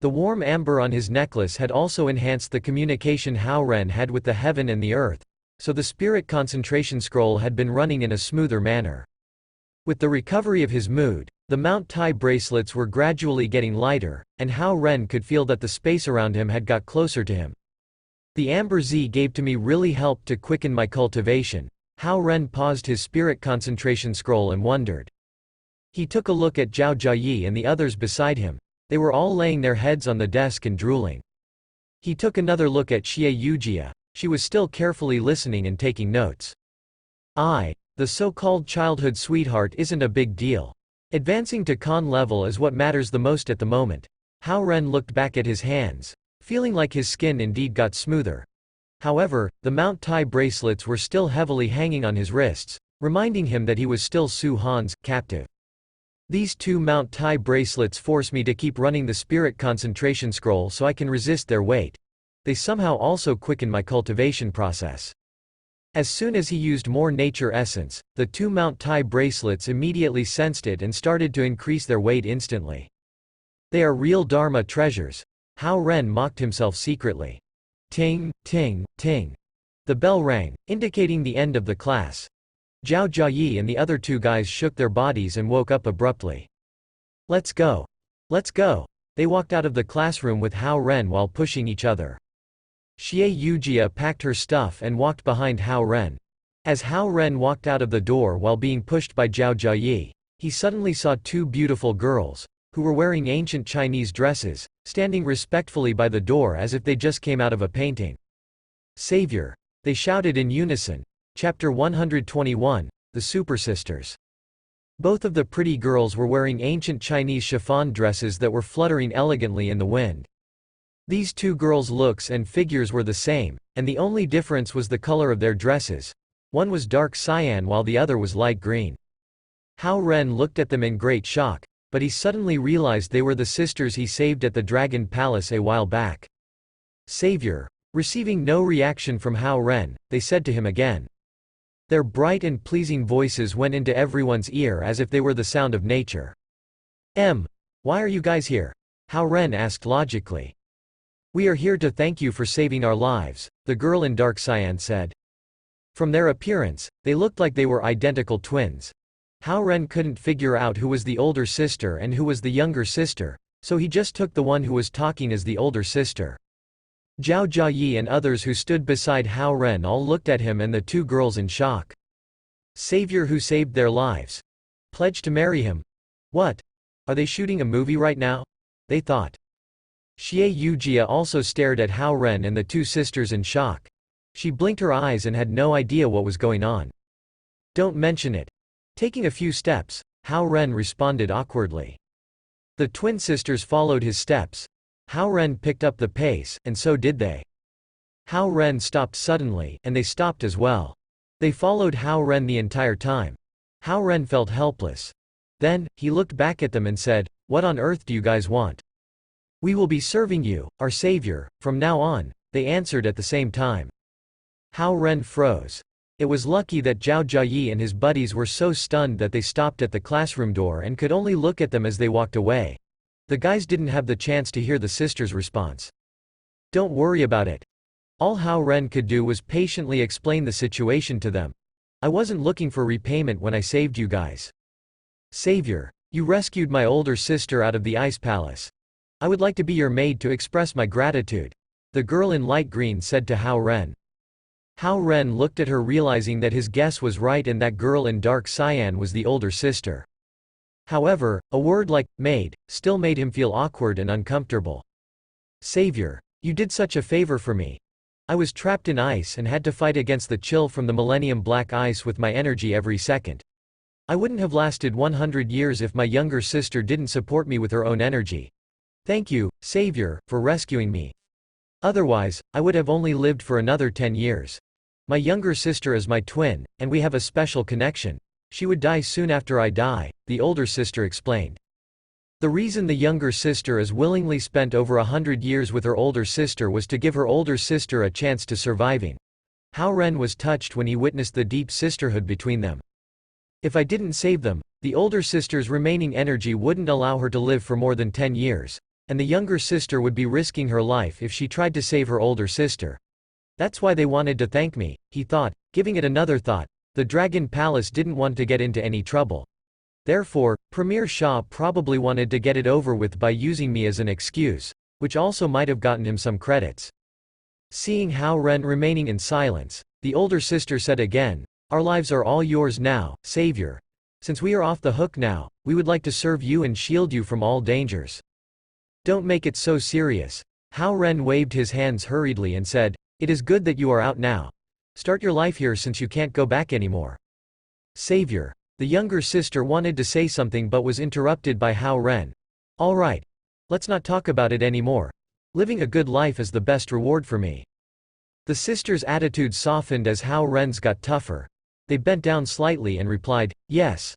The warm amber on his necklace had also enhanced the communication Hao Ren had with the heaven and the earth, so the spirit concentration scroll had been running in a smoother manner. With the recovery of his mood, the Mount Tai bracelets were gradually getting lighter, and Hao Ren could feel that the space around him had got closer to him. The amber Z gave to me really helped to quicken my cultivation. Hao Ren paused his spirit concentration scroll and wondered. He took a look at Zhao Jiayi and the others beside him. They were all laying their heads on the desk and drooling. He took another look at Xie Yujia. She was still carefully listening and taking notes. The so-called childhood sweetheart isn't a big deal. Advancing to Khan level is what matters the most at the moment. Hao Ren looked back at his hands, feeling like his skin indeed got smoother. However, the Mount Tai bracelets were still heavily hanging on his wrists, reminding him that he was still Su Han's captive. These two Mount Tai bracelets force me to keep running the spirit concentration scroll so I can resist their weight. They somehow also quicken my cultivation process. As soon as he used more nature essence, the two Mount Tai bracelets immediately sensed it and started to increase their weight instantly. They are real Dharma treasures. Hao Ren mocked himself secretly. Ting, ting, ting. The bell rang, indicating the end of the class. Zhao Jiayi and the other two guys shook their bodies and woke up abruptly. Let's go. Let's go. They walked out of the classroom with Hao Ren while pushing each other. Xie Yujia packed her stuff and walked behind Hao Ren. As Hao Ren walked out of the door while being pushed by Zhao Jiayi, he suddenly saw two beautiful girls, who were wearing ancient Chinese dresses, standing respectfully by the door as if they just came out of a painting. Savior! They shouted in unison. Chapter 121, The Super Sisters. Both of the pretty girls were wearing ancient Chinese chiffon dresses that were fluttering elegantly in the wind. These two girls' looks and figures were the same, and the only difference was the color of their dresses. One was dark cyan while the other was light green. Hao Ren looked at them in great shock, but he suddenly realized they were the sisters he saved at the Dragon Palace a while back. Savior! Receiving no reaction from Hao Ren, they said to him again. Their bright and pleasing voices went into everyone's ear as if they were the sound of nature. Why are you guys here? Hao Ren asked logically. We are here to thank you for saving our lives, the girl in dark cyan said. From their appearance, they looked like they were identical twins. Hao Ren couldn't figure out who was the older sister and who was the younger sister, so he just took the one who was talking as the older sister. Zhao Jiayi and others who stood beside Hao Ren all looked at him and the two girls in shock. Savior who saved their lives. Pledged to marry him. What? Are they shooting a movie right now? They thought. Xie Yujia also stared at Hao Ren and the two sisters in shock. She blinked her eyes and had no idea what was going on. Don't mention it. Taking a few steps, Hao Ren responded awkwardly. The twin sisters followed his steps. Hao Ren picked up the pace, and so did they. Hao Ren stopped suddenly, and they stopped as well. They followed Hao Ren the entire time. Hao Ren felt helpless. Then, he looked back at them and said, What on earth do you guys want? We will be serving you, our savior, from now on, they answered at the same time. Hao Ren froze. It was lucky that Zhao Jiayi and his buddies were so stunned that they stopped at the classroom door and could only look at them as they walked away. The guys didn't have the chance to hear the sisters' response. Don't worry about it. All Hao Ren could do was patiently explain the situation to them. I wasn't looking for repayment when I saved you guys. Savior, you rescued my older sister out of the ice palace. I would like to be your maid to express my gratitude, the girl in light green said to Hao Ren. Hao Ren looked at her realizing that his guess was right and that girl in dark cyan was the older sister. However, a word like maid still made him feel awkward and uncomfortable. Savior, you did such a favor for me. I was trapped in ice and had to fight against the chill from the millennium black ice with my energy every second. I wouldn't have lasted 100 years if my younger sister didn't support me with her own energy. Thank you, Savior, for rescuing me. Otherwise, I would have only lived for another 10 years. My younger sister is my twin, and we have a special connection. She would die soon after I die, the older sister explained. The reason the younger sister as willingly spent over 100 years with her older sister was to give her older sister a chance to surviving. Hao Ren was touched when he witnessed the deep sisterhood between them. If I didn't save them, the older sister's remaining energy wouldn't allow her to live for more than 10 years, and the younger sister would be risking her life if she tried to save her older sister. That's why they wanted to thank me, he thought, giving it another thought. The Dragon Palace didn't want to get into any trouble. Therefore, Premier Shah probably wanted to get it over with by using me as an excuse, which also might have gotten him some credits. Seeing Hao Ren remaining in silence, the older sister said again, "Our lives are all yours now, Savior. Since we are off the hook now, we would like to serve you and shield you from all dangers. Don't make it so serious." Hao Ren waved his hands hurriedly and said, "It is good that you are out now. Start your life here since you can't go back anymore." Savior. The younger sister wanted to say something but was interrupted by Hao Ren. "All right. Let's not talk about it anymore. Living a good life is the best reward for me." The sister's attitude softened as Hao Ren's got tougher. They bent down slightly and replied, "Yes."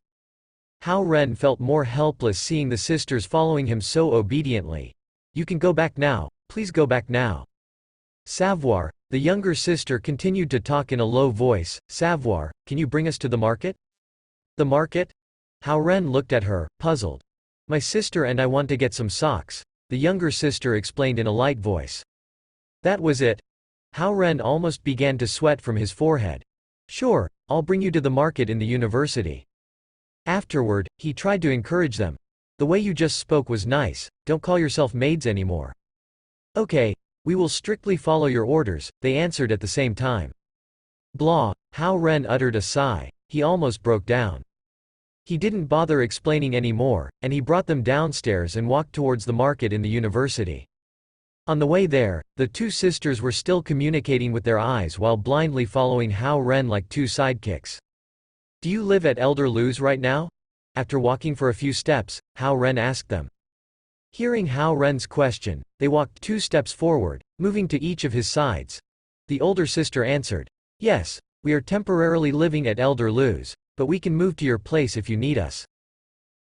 Hao Ren felt more helpless seeing the sisters following him so obediently. "You can go back now, please go back now." Savoir, the younger sister continued to talk in a low voice. "Savoir, can you bring us to the market?" "The market?" Hao Ren looked at her, puzzled. "My sister and I want to get some socks," the younger sister explained in a light voice. That was it. Hao Ren almost began to sweat from his forehead. "Sure, I'll bring you to the market in the university." Afterward, he tried to encourage them. "The way you just spoke was nice, don't call yourself maids anymore." "Okay, we will strictly follow your orders," they answered at the same time. Blah, Hao Ren uttered a sigh. He almost broke down. He didn't bother explaining any more, and he brought them downstairs and walked towards the market in the university. On the way there, the two sisters were still communicating with their eyes while blindly following Hao Ren like two sidekicks. "Do you live at Elder Lu's right now?" After walking for a few steps, Hao Ren asked them. Hearing Hao Ren's question, they walked 2 steps forward, moving to each of his sides. The older sister answered, "Yes, we are temporarily living at Elder Lu's, but we can move to your place if you need us."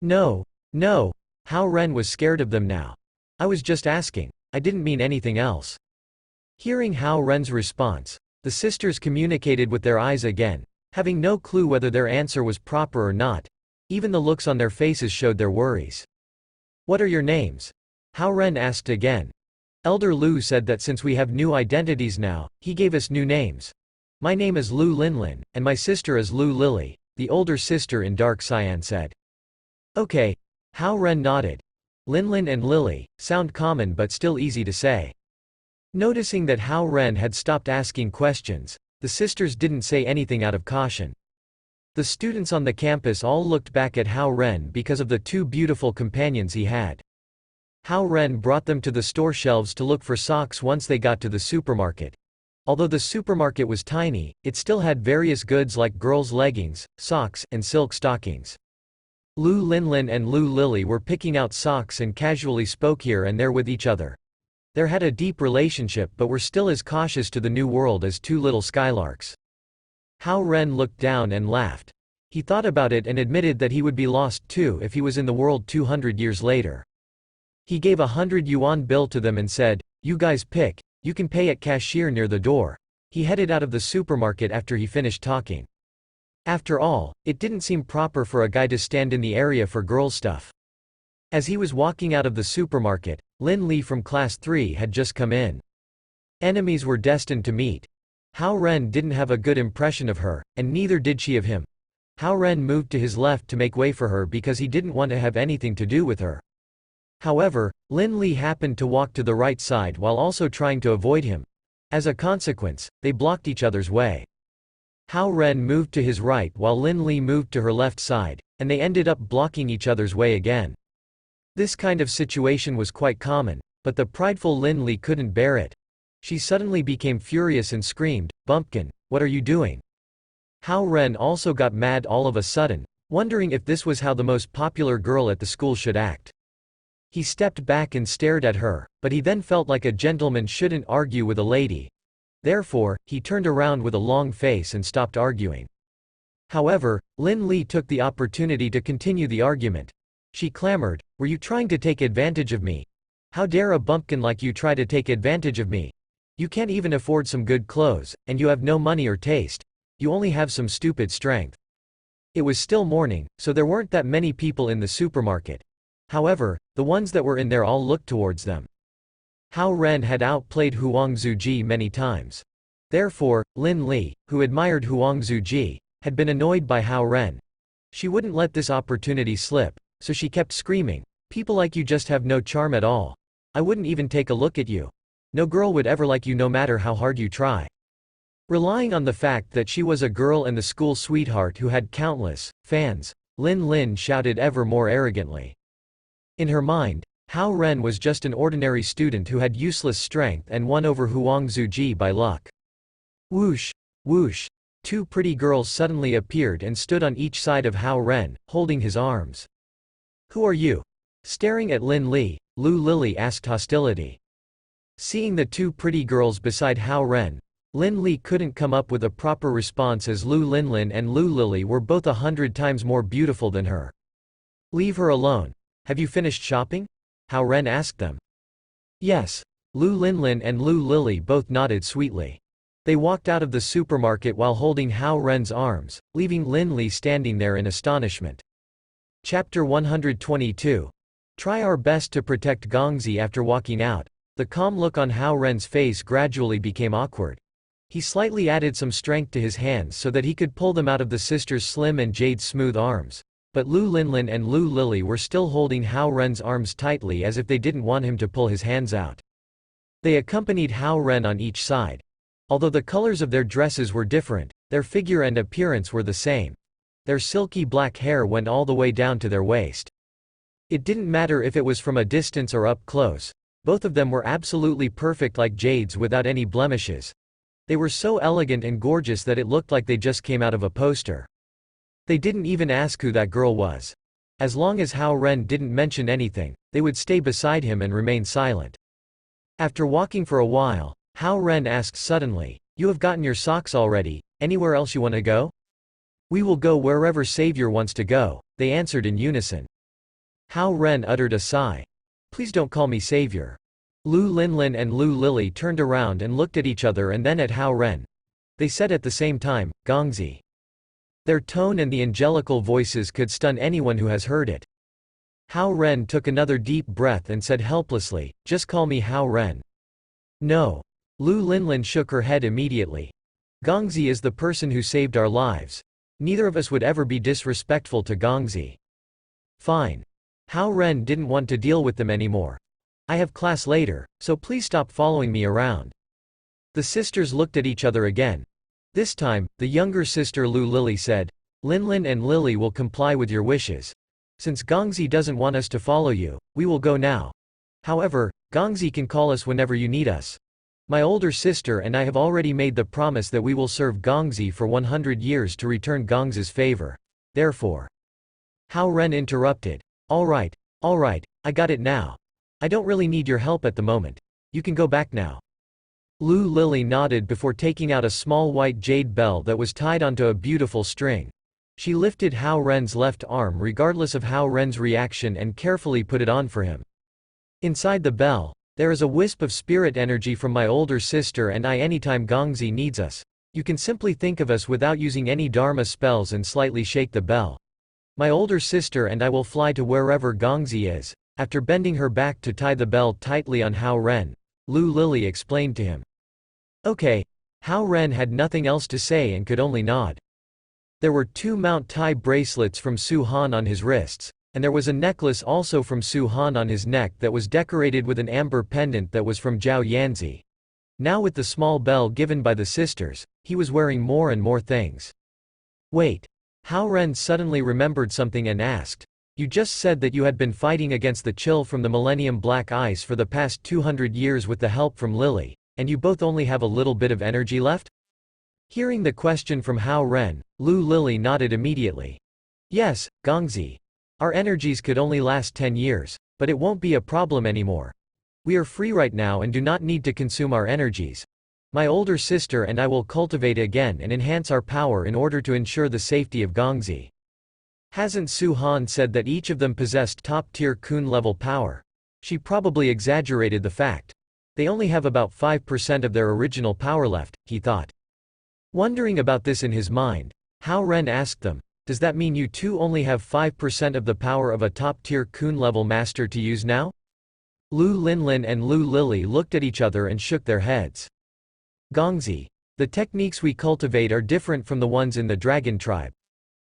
No. Hao Ren was scared of them now. "I was just asking. I didn't mean anything else." Hearing Hao Ren's response, the sisters communicated with their eyes again, having no clue whether their answer was proper or not. Even the looks on their faces showed their worries. "What are your names?" Hao Ren asked again. Elder Lu said that since we have new identities now, he gave us new names. "My name is Lu Linlin, and my sister is Lu Lily," the older sister in dark cyan said. "Okay." Hao Ren nodded. Linlin and Lily sound common but still easy to say. Noticing that Hao Ren had stopped asking questions, the sisters didn't say anything out of caution. The students on the campus all looked back at Hao Ren because of the 2 beautiful companions he had. Hao Ren brought them to the store shelves to look for socks once they got to the supermarket. Although the supermarket was tiny, it still had various goods like girls' leggings, socks, and silk stockings. Lu Linlin and Lu Lily were picking out socks and casually spoke here and there with each other. They had a deep relationship but were still as cautious to the new world as 2 little skylarks. Hao Ren looked down and laughed. He thought about it and admitted that he would be lost too if he was in the world 200 years later. He gave a 100 yuan bill to them and said, "You guys pick. You can pay at cashier near the door." He headed out of the supermarket after he finished talking. After all, it didn't seem proper for a guy to stand in the area for girl stuff. As he was walking out of the supermarket, Lin Li from class 3 had just come in. Enemies were destined to meet. Hao Ren didn't have a good impression of her, and neither did she of him. Hao Ren moved to his left to make way for her because he didn't want to have anything to do with her. However, Lin Li happened to walk to the right side while also trying to avoid him. As a consequence, they blocked each other's way. Hao Ren moved to his right while Lin Li moved to her left side, and they ended up blocking each other's way again. This kind of situation was quite common, but the prideful Lin Li couldn't bear it. She suddenly became furious and screamed, "Bumpkin, what are you doing?" Hao Ren also got mad all of a sudden, wondering if this was how the most popular girl at the school should act. He stepped back and stared at her, but he then felt like a gentleman shouldn't argue with a lady. Therefore, he turned around with a long face and stopped arguing. However, Lin Li took the opportunity to continue the argument. She clamored, "Were you trying to take advantage of me? How dare a bumpkin like you try to take advantage of me? You can't even afford some good clothes, and you have no money or taste. You only have some stupid strength." It was still morning, so there weren't that many people in the supermarket. However, the ones that were in there all looked towards them. Hao Ren had outplayed Huang Zuji many times. Therefore, Lin Li, who admired Huang Zuji, had been annoyed by Hao Ren. She wouldn't let this opportunity slip, so she kept screaming, "People like you just have no charm at all. I wouldn't even take a look at you. No girl would ever like you no matter how hard you try." Relying on the fact that she was a girl and the school sweetheart who had countless fans, Lin shouted ever more arrogantly. In her mind, Hao Ren was just an ordinary student who had useless strength and won over Huang Zuji by luck. Whoosh! Whoosh! Two pretty girls suddenly appeared and stood on each side of Hao Ren, holding his arms. "Who are you?" Staring at Lin Li, Lu Lily asked hostility. Seeing the two pretty girls beside Hao Ren, Lin Li couldn't come up with a proper response as Lu Linlin and Lu Lily were both 100 times more beautiful than her. "Leave her alone. Have you finished shopping?" Hao Ren asked them. "Yes." Lu Linlin and Lu Lily both nodded sweetly. They walked out of the supermarket while holding Hao Ren's arms, leaving Lin Li standing there in astonishment. Chapter 122. Try our best to protect Gongzi. After walking out, the calm look on Hao Ren's face gradually became awkward. He slightly added some strength to his hands so that he could pull them out of the sisters' slim and Jade's smooth arms. But Lu Linlin and Lu Lily were still holding Hao Ren's arms tightly as if they didn't want him to pull his hands out. They accompanied Hao Ren on each side. Although the colors of their dresses were different, their figure and appearance were the same. Their silky black hair went all the way down to their waist. It didn't matter if it was from a distance or up close. Both of them were absolutely perfect like jades without any blemishes. They were so elegant and gorgeous that it looked like they just came out of a poster. They didn't even ask who that girl was. As long as Hao Ren didn't mention anything, they would stay beside him and remain silent. After walking for a while, Hao Ren asked suddenly, "You have gotten your socks already, anywhere else you want to go?" "We will go wherever Savior wants to go," they answered in unison. Hao Ren uttered a sigh. "Please don't call me Savior." Lu Linlin and Lu Lily turned around and looked at each other and then at Hao Ren. They said at the same time, "Gongzi." Their tone and the angelical voices could stun anyone who has heard it. Hao Ren took another deep breath and said helplessly, "Just call me Hao Ren." "No." Lu Linlin shook her head immediately. "Gongzi is the person who saved our lives. Neither of us would ever be disrespectful to Gongzi." "Fine." Hao Ren didn't want to deal with them anymore. "I have class later, so please stop following me around." The sisters looked at each other again. This time, the younger sister Lu Lily said, "Linlin and Lily will comply with your wishes. Since Gongzi doesn't want us to follow you, we will go now. However, Gongzi can call us whenever you need us. My older sister and I have already made the promise that we will serve Gongzi for 100 years to return Gongzi's favor. Therefore." Hao Ren interrupted, all right, I got it now. I don't really need your help at the moment. You can go back now." Lu Lily nodded before taking out a small white jade bell that was tied onto a beautiful string. She lifted Hao Ren's left arm regardless of Hao Ren's reaction and carefully put it on for him. "Inside the bell, there is a wisp of spirit energy from my older sister and I. Anytime Gongzi needs us, you can simply think of us without using any dharma spells and slightly shake the bell. My older sister and I will fly to wherever Gongzi is." After bending her back to tie the bell tightly on Hao Ren, Lu Lily explained to him. "Okay." Hao Ren had nothing else to say and could only nod. There were 2 Mount Tai bracelets from Su Han on his wrists, and there was a necklace also from Su Han on his neck that was decorated with an amber pendant that was from Zhao Yanzi. Now with the small bell given by the sisters, he was wearing more and more things. "Wait." Hao Ren suddenly remembered something and asked, "You just said that you had been fighting against the chill from the Millennium Black Ice for the past 200 years with the help from Lily, and you both only have a little bit of energy left?" Hearing the question from Hao Ren, Lu Lily nodded immediately. "Yes, Gongzi. Our energies could only last 10 years, but it won't be a problem anymore. We are free right now and do not need to consume our energies. My older sister and I will cultivate again and enhance our power in order to ensure the safety of Gongzi. Hasn't Su-han said that each of them possessed top-tier Kun-level power? She probably exaggerated the fact. They only have about 5% of their original power left, he thought. Wondering about this in his mind, Hao Ren asked them, does that mean you two only have 5% of the power of a top-tier Kun-level master to use now? Lu Linlin and Lu Lily looked at each other and shook their heads. Gongzi. The techniques we cultivate are different from the ones in the dragon tribe.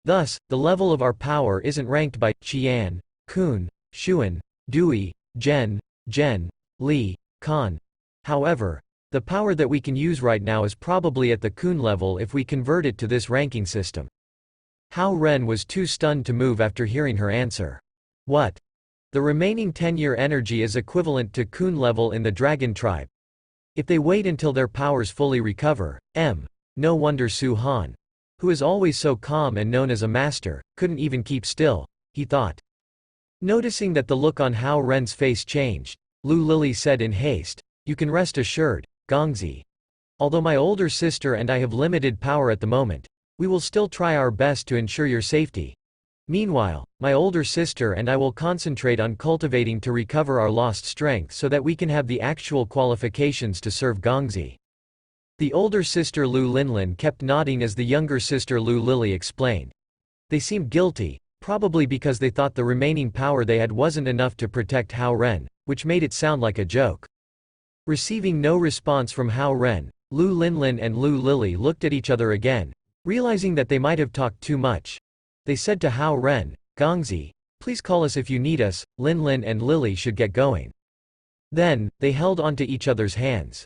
Thus, the level of our power isn't ranked by Qian, Kun, Xuan, Dui, Zhen, Li, Kan. However, the power that we can use right now is probably at the Kun level if we convert it to this ranking system. Hao Ren was too stunned to move after hearing her answer. What? The remaining 10-year energy is equivalent to Kun level in the dragon tribe. If they wait until their powers fully recover, no wonder Su-han, who is always so calm and known as a master, couldn't even keep still, he thought. Noticing that the look on Hao Ren's face changed, Lu Lily said in haste, you can rest assured, Gongzi. Although my older sister and I have limited power at the moment, we will still try our best to ensure your safety. Meanwhile, my older sister and I will concentrate on cultivating to recover our lost strength so that we can have the actual qualifications to serve Gongzi. The older sister Lu Linlin kept nodding as the younger sister Lu Lily explained. They seemed guilty, probably because they thought the remaining power they had wasn't enough to protect Hao Ren, which made it sound like a joke. Receiving no response from Hao Ren, Lu Linlin and Lu Lily looked at each other again, realizing that they might have talked too much. They said to Hao Ren, Gongzi, please call us if you need us. Linlin and Lily should get going. Then, they held onto each other's hands.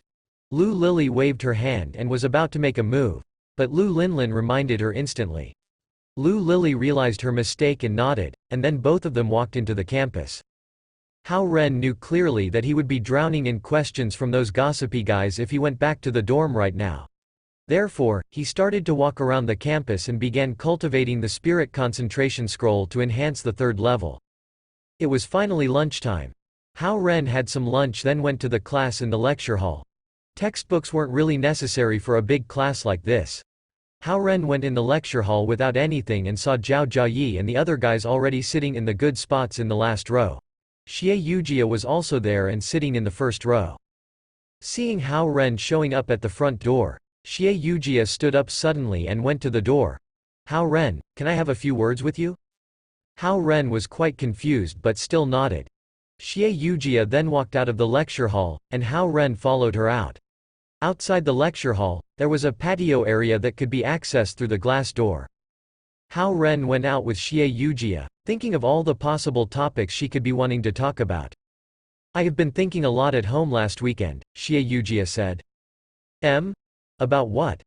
Lu Lily waved her hand and was about to make a move, but Lu Linlin reminded her instantly. Lu Lily realized her mistake and nodded, and then both of them walked into the campus. Hao Ren knew clearly that he would be drowning in questions from those gossipy guys if he went back to the dorm right now. Therefore, he started to walk around the campus and began cultivating the spirit concentration scroll to enhance the third level. It was finally lunchtime. Hao Ren had some lunch then went to the class in the lecture hall. Textbooks weren't really necessary for a big class like this. Hao Ren went in the lecture hall without anything and saw Zhao Jiayi and the other guys already sitting in the good spots in the last row. Xie Yujia was also there and sitting in the first row. Seeing Hao Ren showing up at the front door, Xie Yujia stood up suddenly and went to the door. Hao Ren, can I have a few words with you? Hao Ren was quite confused but still nodded. Xie Yujia then walked out of the lecture hall, and Hao Ren followed her out. Outside the lecture hall, there was a patio area that could be accessed through the glass door. Hao Ren went out with Xie Yujia, thinking of all the possible topics she could be wanting to talk about. I have been thinking a lot at home last weekend, Xie Yujia said. About what?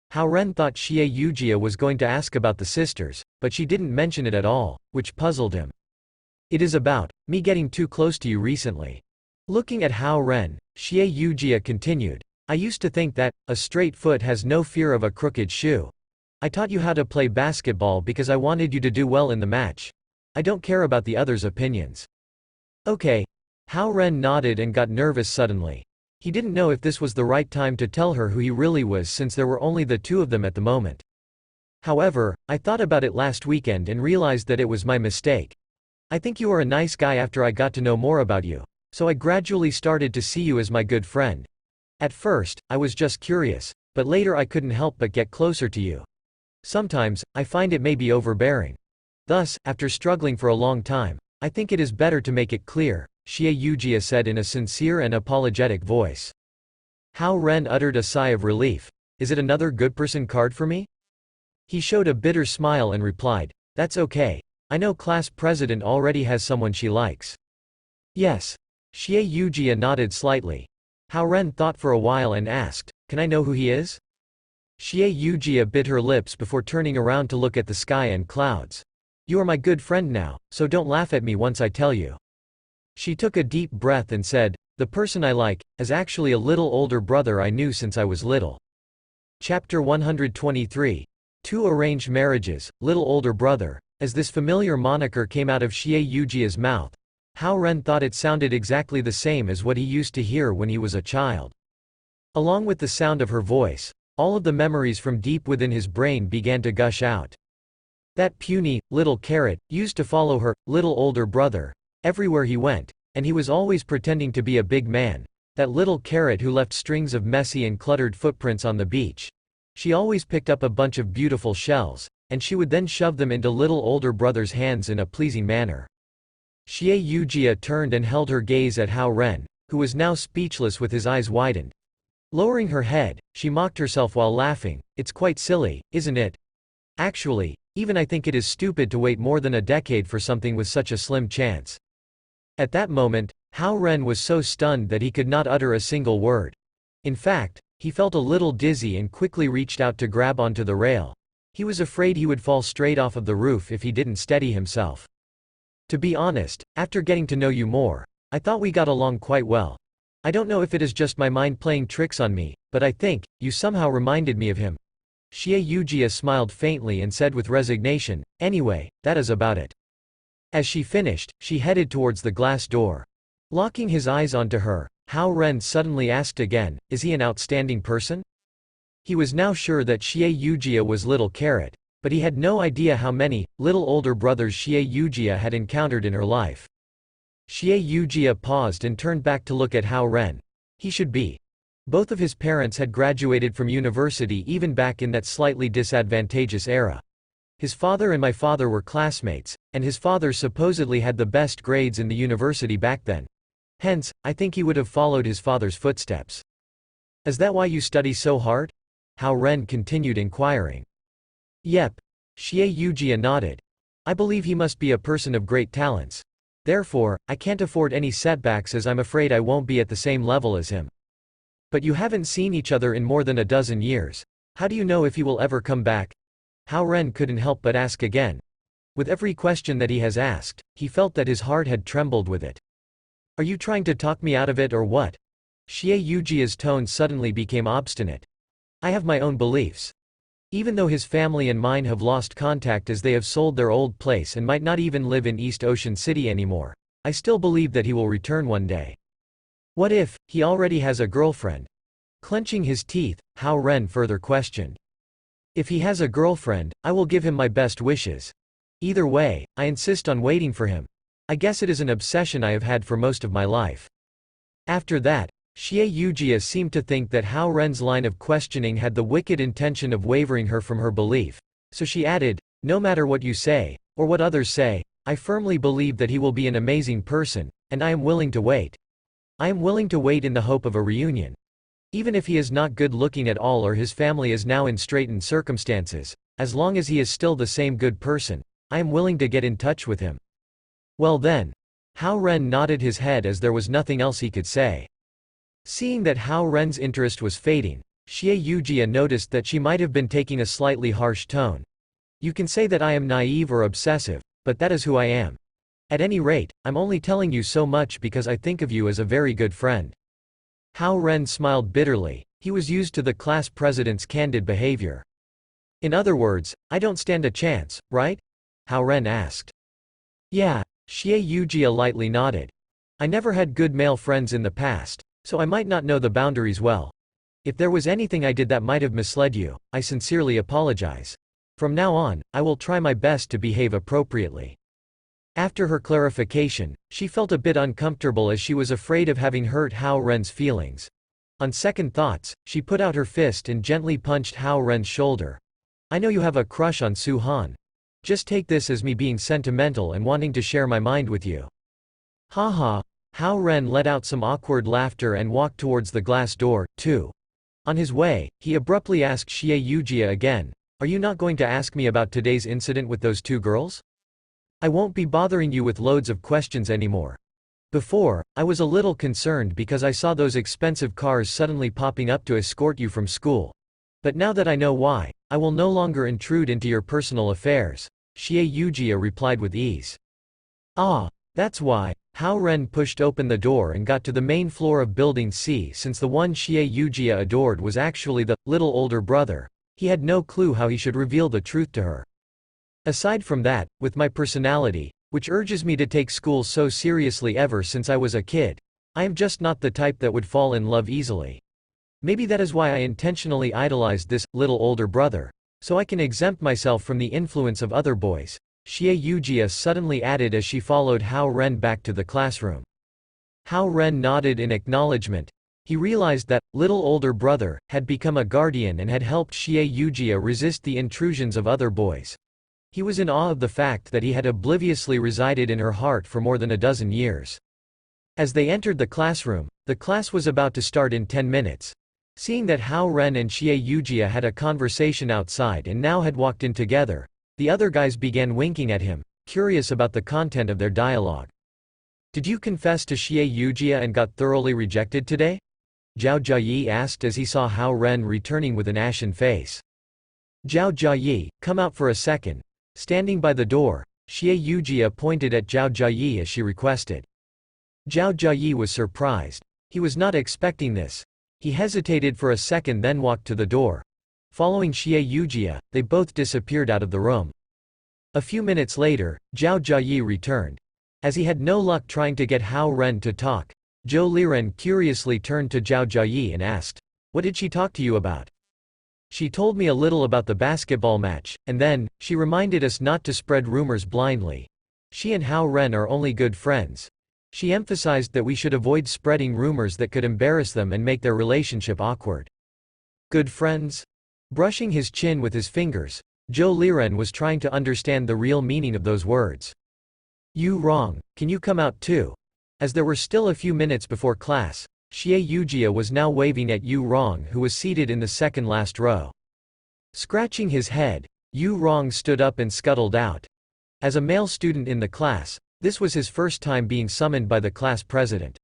Hao Ren thought Xie Yujia was going to ask about the sisters, but she didn't mention it at all, which puzzled him. It is about me getting too close to you recently. Looking at Hao Ren, Xie Yujia continued, I used to think that a straight foot has no fear of a crooked shoe. I taught you how to play basketball because I wanted you to do well in the match. I don't care about the others' opinions. Okay. Hao Ren nodded and got nervous suddenly. He didn't know if this was the right time to tell her who he really was since there were only the two of them at the moment. However, I thought about it last weekend and realized that it was my mistake. I think you are a nice guy after I got to know more about you, so I gradually started to see you as my good friend. At first, I was just curious, but later I couldn't help but get closer to you. Sometimes, I find it may be overbearing. Thus, after struggling for a long time, I think it is better to make it clear, Xie Yujia said in a sincere and apologetic voice. Hao Ren uttered a sigh of relief. Is it another good person card for me? He showed a bitter smile and replied, that's okay. I know class president already has someone she likes. Yes. Xie Yujia nodded slightly. Hao Ren thought for a while and asked, can I know who he is? Xie Yujia bit her lips before turning around to look at the sky and clouds. You are my good friend now, so don't laugh at me once I tell you. She took a deep breath and said, the person I like, is actually a little older brother I knew since I was little. Chapter 123. Two arranged marriages, little older brother. As this familiar moniker came out of Xie Yujia's mouth, Hao Ren thought it sounded exactly the same as what he used to hear when he was a child. Along with the sound of her voice, all of the memories from deep within his brain began to gush out. That puny, little carrot, used to follow her, little older brother, everywhere he went, and he was always pretending to be a big man. That little carrot who left strings of messy and cluttered footprints on the beach. She always picked up a bunch of beautiful shells, and she would then shove them into little older brother's hands in a pleasing manner. Xie Yujia turned and held her gaze at Hao Ren, who was now speechless with his eyes widened. Lowering her head, she mocked herself while laughing. It's quite silly, isn't it? Actually, even I think it is stupid to wait more than a decade for something with such a slim chance. At that moment, Hao Ren was so stunned that he could not utter a single word. In fact, he felt a little dizzy and quickly reached out to grab onto the rail. He was afraid he would fall straight off of the roof if he didn't steady himself. To be honest, after getting to know you more, I thought we got along quite well. I don't know if it is just my mind playing tricks on me, but I think, you somehow reminded me of him. Xie Yujia smiled faintly and said with resignation, anyway, that is about it. As she finished, she headed towards the glass door. Locking his eyes onto her, Hao Ren suddenly asked again, is he an outstanding person? He was now sure that Xie Yujia was little carrot, but he had no idea how many, little older brothers Xie Yujia had encountered in her life. Xie Yujia paused and turned back to look at Hao Ren. He should be. Both of his parents had graduated from university even back in that slightly disadvantageous era. His father and my father were classmates, and his father supposedly had the best grades in the university back then. Hence, I think he would have followed his father's footsteps. Is that why you study so hard? Hao Ren continued inquiring. Yep. Xie Yujia nodded. I believe he must be a person of great talents. Therefore, I can't afford any setbacks as I'm afraid I won't be at the same level as him. But you haven't seen each other in more than a dozen years. How do you know if he will ever come back? Hao Ren couldn't help but ask again. With every question that he has asked, he felt that his heart had trembled with it. Are you trying to talk me out of it or what? Xie Yujia's tone suddenly became obstinate. I have my own beliefs. Even though his family and mine have lost contact as they have sold their old place and might not even live in East Ocean City anymore, I still believe that he will return one day. What if he already has a girlfriend? Clenching his teeth, Hao Ren further questioned. If he has a girlfriend, I will give him my best wishes. Either way, I insist on waiting for him. I guess it is an obsession I have had for most of my life. After that, Xie Yujia seemed to think that Hao Ren's line of questioning had the wicked intention of wavering her from her belief, so she added, no matter what you say, or what others say, I firmly believe that he will be an amazing person, and I am willing to wait. I am willing to wait in the hope of a reunion. Even if he is not good looking at all or his family is now in straitened circumstances, as long as he is still the same good person, I am willing to get in touch with him. Well then. Hao Ren nodded his head as there was nothing else he could say. Seeing that Hao Ren's interest was fading, Xie Yujia noticed that she might have been taking a slightly harsh tone. You can say that I am naive or obsessive, but that is who I am. At any rate, I'm only telling you so much because I think of you as a very good friend. Hao Ren smiled bitterly. He was used to the class president's candid behavior. In other words, I don't stand a chance, right? Hao Ren asked. Yeah. Xie Yujia lightly nodded. I never had good male friends in the past, so I might not know the boundaries well. If there was anything I did that might have misled you, I sincerely apologize. From now on, I will try my best to behave appropriately. After her clarification, she felt a bit uncomfortable as she was afraid of having hurt Hao Ren's feelings. On second thoughts, she put out her fist and gently punched Hao Ren's shoulder. I know you have a crush on Su Han. Just take this as me being sentimental and wanting to share my mind with you. Haha. Hao Ren let out some awkward laughter and walked towards the glass door, too. On his way, he abruptly asked Xie Yujia again, are you not going to ask me about today's incident with those two girls? I won't be bothering you with loads of questions anymore. Before, I was a little concerned because I saw those expensive cars suddenly popping up to escort you from school. But now that I know why, I will no longer intrude into your personal affairs, Xie Yujia replied with ease. Ah, that's why. Hao Ren pushed open the door and got to the main floor of Building C. Since the one Xie Yujia adored was actually the little older brother, he had no clue how he should reveal the truth to her. Aside from that, with my personality, which urges me to take school so seriously ever since I was a kid, I am just not the type that would fall in love easily. Maybe that is why I intentionally idolized this little older brother. So I can exempt myself from the influence of other boys, Xie Yujia suddenly added as she followed Hao Ren back to the classroom. Hao Ren nodded in acknowledgement. He realized that, little older brother, had become a guardian and had helped Xie Yujia resist the intrusions of other boys. He was in awe of the fact that he had obliviously resided in her heart for more than a dozen years. As they entered the classroom, the class was about to start in 10 minutes. Seeing that Hao Ren and Xie Yujia had a conversation outside and now had walked in together, the other guys began winking at him, curious about the content of their dialogue. Did you confess to Xie Yujia and got thoroughly rejected today? Zhao Jiayi asked as he saw Hao Ren returning with an ashen face. Zhao Jiayi, come out for a second. Standing by the door, Xie Yujia pointed at Zhao Jiayi as she requested. Zhao Jiayi was surprised. He was not expecting this. He hesitated for a second then walked to the door. Following Xie Yujia, they both disappeared out of the room. A few minutes later, Zhao Jiayi returned. As he had no luck trying to get Hao Ren to talk, Zhou Liren curiously turned to Zhao Jiayi and asked, "What did she talk to you about?" "She told me a little about the basketball match, and then, she reminded us not to spread rumors blindly. She and Hao Ren are only good friends. She emphasized that we should avoid spreading rumors that could embarrass them and make their relationship awkward." Good friends? Brushing his chin with his fingers, Zhou Liren was trying to understand the real meaning of those words. "You wrong, can you come out too?" As there were still a few minutes before class, Xie Yujia was now waving at Yu Rong who was seated in the second last row. Scratching his head, Yu Rong stood up and scuttled out. As a male student in the class, this was his first time being summoned by the class president.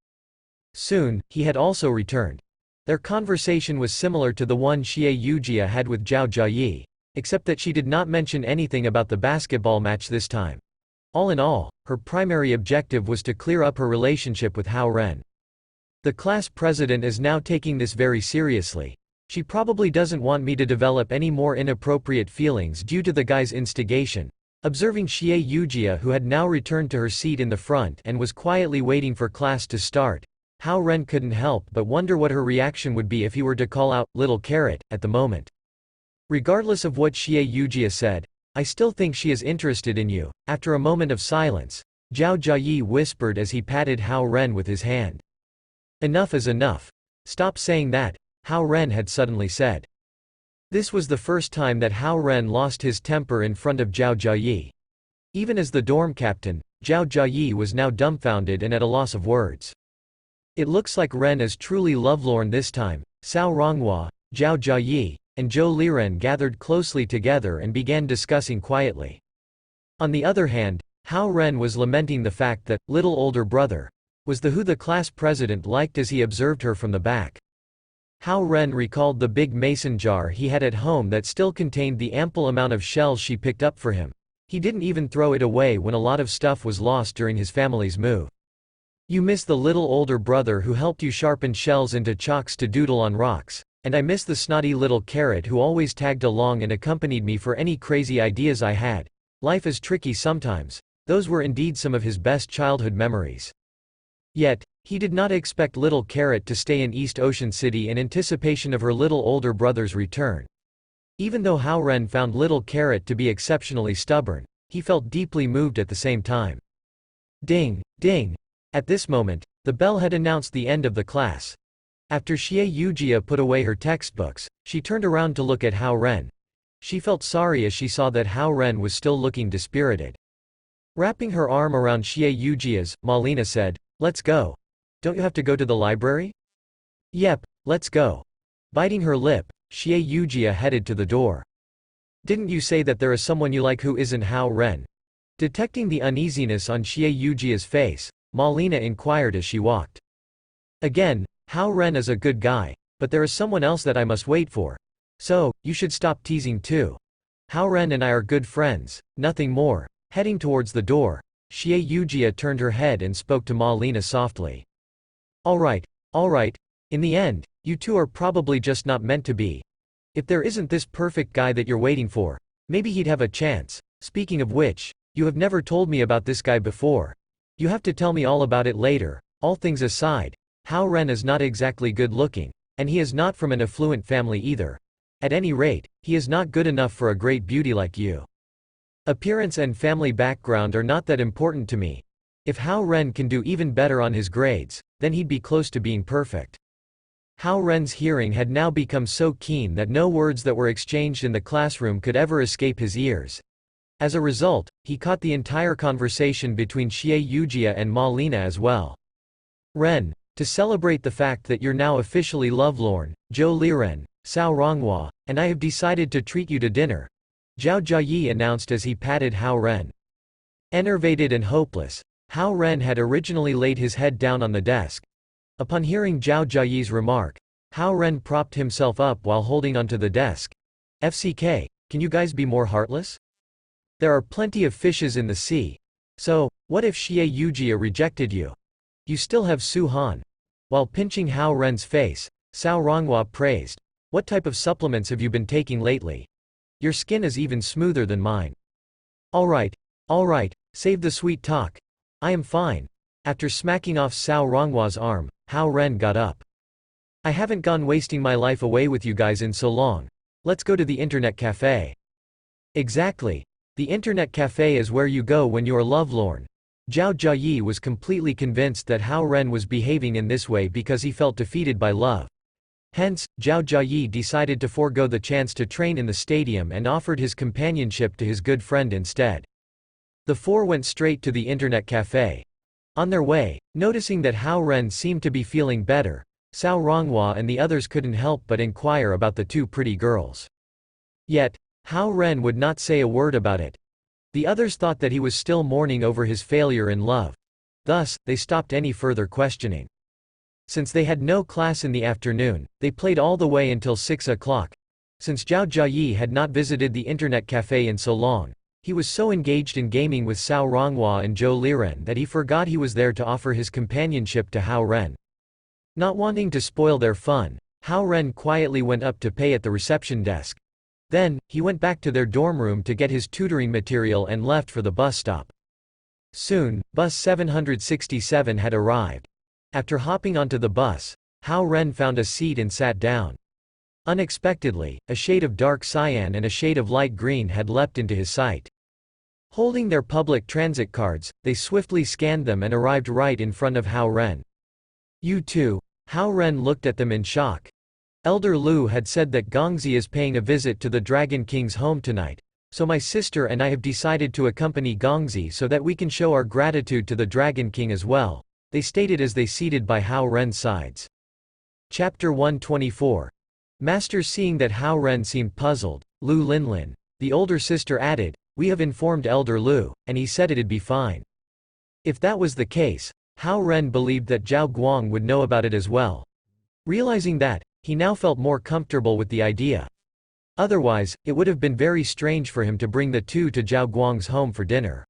Soon, he had also returned. Their conversation was similar to the one Xie Yujia had with Zhao Jiayi, except that she did not mention anything about the basketball match this time. All in all, her primary objective was to clear up her relationship with Hao Ren. The class president is now taking this very seriously. She probably doesn't want me to develop any more inappropriate feelings due to the guy's instigation. Observing Xie Yujia who had now returned to her seat in the front and was quietly waiting for class to start, Hao Ren couldn't help but wonder what her reaction would be if he were to call out, "Little Carrot," at the moment. Regardless of what Xie Yujia said, "I still think she is interested in you." After a moment of silence, Zhao Jiayi whispered as he patted Hao Ren with his hand. "Enough is enough. Stop saying that," Hao Ren had suddenly said. This was the first time that Hao Ren lost his temper in front of Zhao Jiayi. Even as the dorm captain, Zhao Jiayi was now dumbfounded and at a loss of words. It looks like Ren is truly lovelorn this time. Cao Ronghua, Zhao Jiayi, and Zhou Liren gathered closely together and began discussing quietly. On the other hand, Hao Ren was lamenting the fact that, little older brother, was who the class president liked as he observed her from the back. Hao Ren recalled the big mason jar he had at home that still contained the ample amount of shells she picked up for him. He didn't even throw it away when a lot of stuff was lost during his family's move. "You miss the little older brother who helped you sharpen shells into chalks to doodle on rocks. And I miss the snotty little carrot who always tagged along and accompanied me for any crazy ideas I had. Life is tricky sometimes." Those were indeed some of his best childhood memories. Yet, he did not expect little Carrot to stay in East Ocean City in anticipation of her little older brother's return. Even though Hao Ren found little Carrot to be exceptionally stubborn, he felt deeply moved at the same time. Ding, ding. At this moment, the bell had announced the end of the class. After Xie Yujia put away her textbooks, she turned around to look at Hao Ren. She felt sorry as she saw that Hao Ren was still looking dispirited. Wrapping her arm around Xie Yujia's, Malina said, "Let's go. Don't you have to go to the library?" "Yep, let's go." Biting her lip, Xie Yujia headed to the door. "Didn't you say that there is someone you like who isn't Hao Ren?" Detecting the uneasiness on Xie Yujia's face, Malina inquired as she walked. "Again, Hao Ren is a good guy, but there is someone else that I must wait for. So, you should stop teasing too. Hao Ren and I are good friends, nothing more." Heading towards the door, Xie Yujia turned her head and spoke to Malina softly. All right. In the end, you two are probably just not meant to be. If there isn't this perfect guy that you're waiting for, maybe he'd have a chance. Speaking of which, you have never told me about this guy before. You have to tell me all about it later." All things aside, Hao Ren is not exactly good looking, And he is not from an affluent family either. At any rate, he is not good enough for a great beauty like you. Appearance and family background are not that important to me. If Hao Ren can do even better on his grades, then he'd be close to being perfect. Hao Ren's hearing had now become so keen that no words that were exchanged in the classroom could ever escape his ears. As a result, he caught the entire conversation between Xie Yujia and Ma Lina as well. Ren, to celebrate the fact that you're now officially lovelorn, Zhou Liren, Cao Ronghua, and I have decided to treat you to dinner, Zhao Jiayi announced as he patted Hao Ren. Enervated and hopeless, Hao Ren had originally laid his head down on the desk. Upon hearing Zhao Jiayi's remark, Hao Ren propped himself up while holding onto the desk. FCK, can you guys be more heartless? There are plenty of fishes in the sea. So, what if Xie Yujia rejected you? You still have Su Han. While pinching Hao Ren's face, Cao Ronghua praised. What type of supplements have you been taking lately? Your skin is even smoother than mine. Alright, save the sweet talk. I am fine. After smacking off Cao Ronghua's arm, Hao Ren got up. I haven't gone wasting my life away with you guys in so long. Let's go to the internet cafe. Exactly. The internet cafe is where you go when you're lovelorn. Zhao Jiayi was completely convinced that Hao Ren was behaving in this way because he felt defeated by love. Hence, Zhao Jiayi decided to forego the chance to train in the stadium and offered his companionship to his good friend instead. The four went straight to the internet cafe. On their way, noticing that Hao Ren seemed to be feeling better, Cao Ronghua and the others couldn't help but inquire about the two pretty girls. Yet, Hao Ren would not say a word about it. The others thought that he was still mourning over his failure in love. Thus, they stopped any further questioning. Since they had no class in the afternoon, they played all the way until 6 o'clock. Since Zhao Jiayi had not visited the internet cafe in so long, he was so engaged in gaming with Cao Ronghua and Zhou Liren that he forgot he was there to offer his companionship to Hao Ren. Not wanting to spoil their fun, Hao Ren quietly went up to pay at the reception desk. Then, he went back to their dorm room to get his tutoring material and left for the bus stop. Soon, bus 767 had arrived. After hopping onto the bus, Hao Ren found a seat and sat down. Unexpectedly, a shade of dark cyan and a shade of light green had leapt into his sight. Holding their public transit cards, they swiftly scanned them and arrived right in front of Hao Ren. You too? Hao Ren looked at them in shock. Elder Lu had said that Gongzi is paying a visit to the Dragon King's home tonight, so my sister and I have decided to accompany Gongzi so that we can show our gratitude to the Dragon King as well, they stated as they seated by Hao Ren's sides. Chapter 124. Master. Seeing that Hao Ren seemed puzzled, Lu Linlin, the older sister, added, "We have informed Elder Lu, and he said it'd be fine." If that was the case, Hao Ren believed that Zhao Guang would know about it as well. Realizing that, he now felt more comfortable with the idea. Otherwise, it would have been very strange for him to bring the two to Zhao Guang's home for dinner.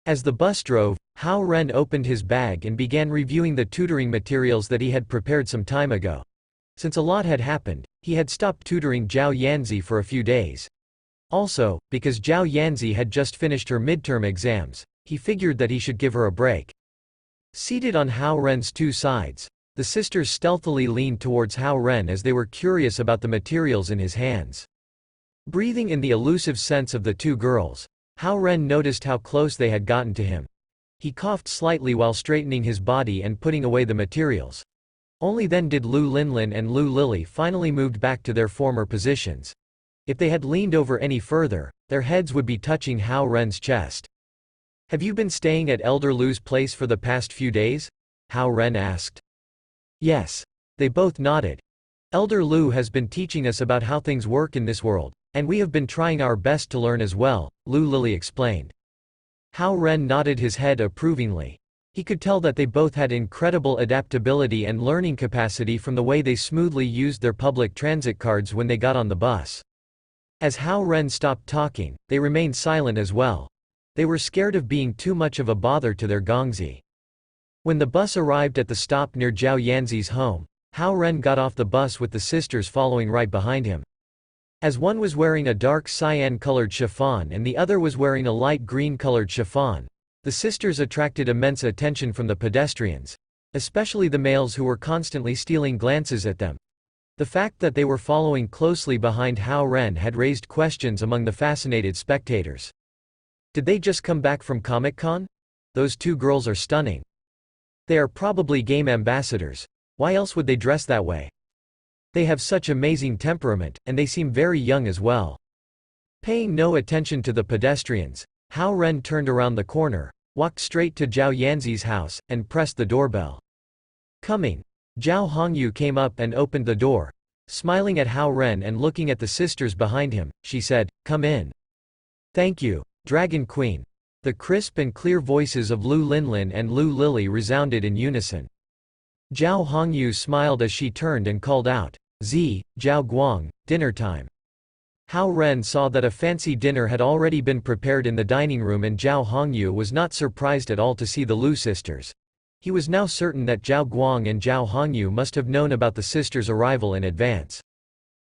As the bus drove, Hao Ren opened his bag and began reviewing the tutoring materials that he had prepared some time ago. Since a lot had happened, he had stopped tutoring Zhao Yanzi for a few days. Also, because Zhao Yanzi had just finished her midterm exams, he figured that he should give her a break. Seated on Hao Ren's two sides, the sisters stealthily leaned towards Hao Ren as they were curious about the materials in his hands. Breathing in the elusive scents of the two girls, Hao Ren noticed how close they had gotten to him. He coughed slightly while straightening his body and putting away the materials. Only then did Lu Linlin and Lu Lily finally moved back to their former positions. If they had leaned over any further, their heads would be touching Hao Ren's chest. "Have you been staying at Elder Lu's place for the past few days?" Hao Ren asked. "Yes." They both nodded. "Elder Lu has been teaching us about how things work in this world, and we have been trying our best to learn as well," Lu Lily explained. Hao Ren nodded his head approvingly. He could tell that they both had incredible adaptability and learning capacity from the way they smoothly used their public transit cards when they got on the bus. As Hao Ren stopped talking, they remained silent as well. They were scared of being too much of a bother to their Gongzi. When the bus arrived at the stop near Zhao Yanzi's home, Hao Ren got off the bus with the sisters following right behind him. As one was wearing a dark cyan-colored chiffon and the other was wearing a light green-colored chiffon, the sisters attracted immense attention from the pedestrians, especially the males who were constantly stealing glances at them. The fact that they were following closely behind Hao Ren had raised questions among the fascinated spectators. Did they just come back from Comic-Con? Those two girls are stunning. They are probably game ambassadors. Why else would they dress that way? They have such amazing temperament, and they seem very young as well. Paying no attention to the pedestrians, Hao Ren turned around the corner, walked straight to Zhao Yanzi's house, and pressed the doorbell. Coming. Zhao Hongyu came up and opened the door. Smiling at Hao Ren and looking at the sisters behind him, she said, "Come in." "Thank you, Dragon Queen." The crisp and clear voices of Lu Linlin and Lu Lily resounded in unison. Zhao Hongyu smiled as she turned and called out, "Zhi, Zhao Guang, dinner time." Hao Ren saw that a fancy dinner had already been prepared in the dining room, and Zhao Hongyu was not surprised at all to see the Lu sisters. He was now certain that Zhao Guang and Zhao Hongyu must have known about the sisters' arrival in advance.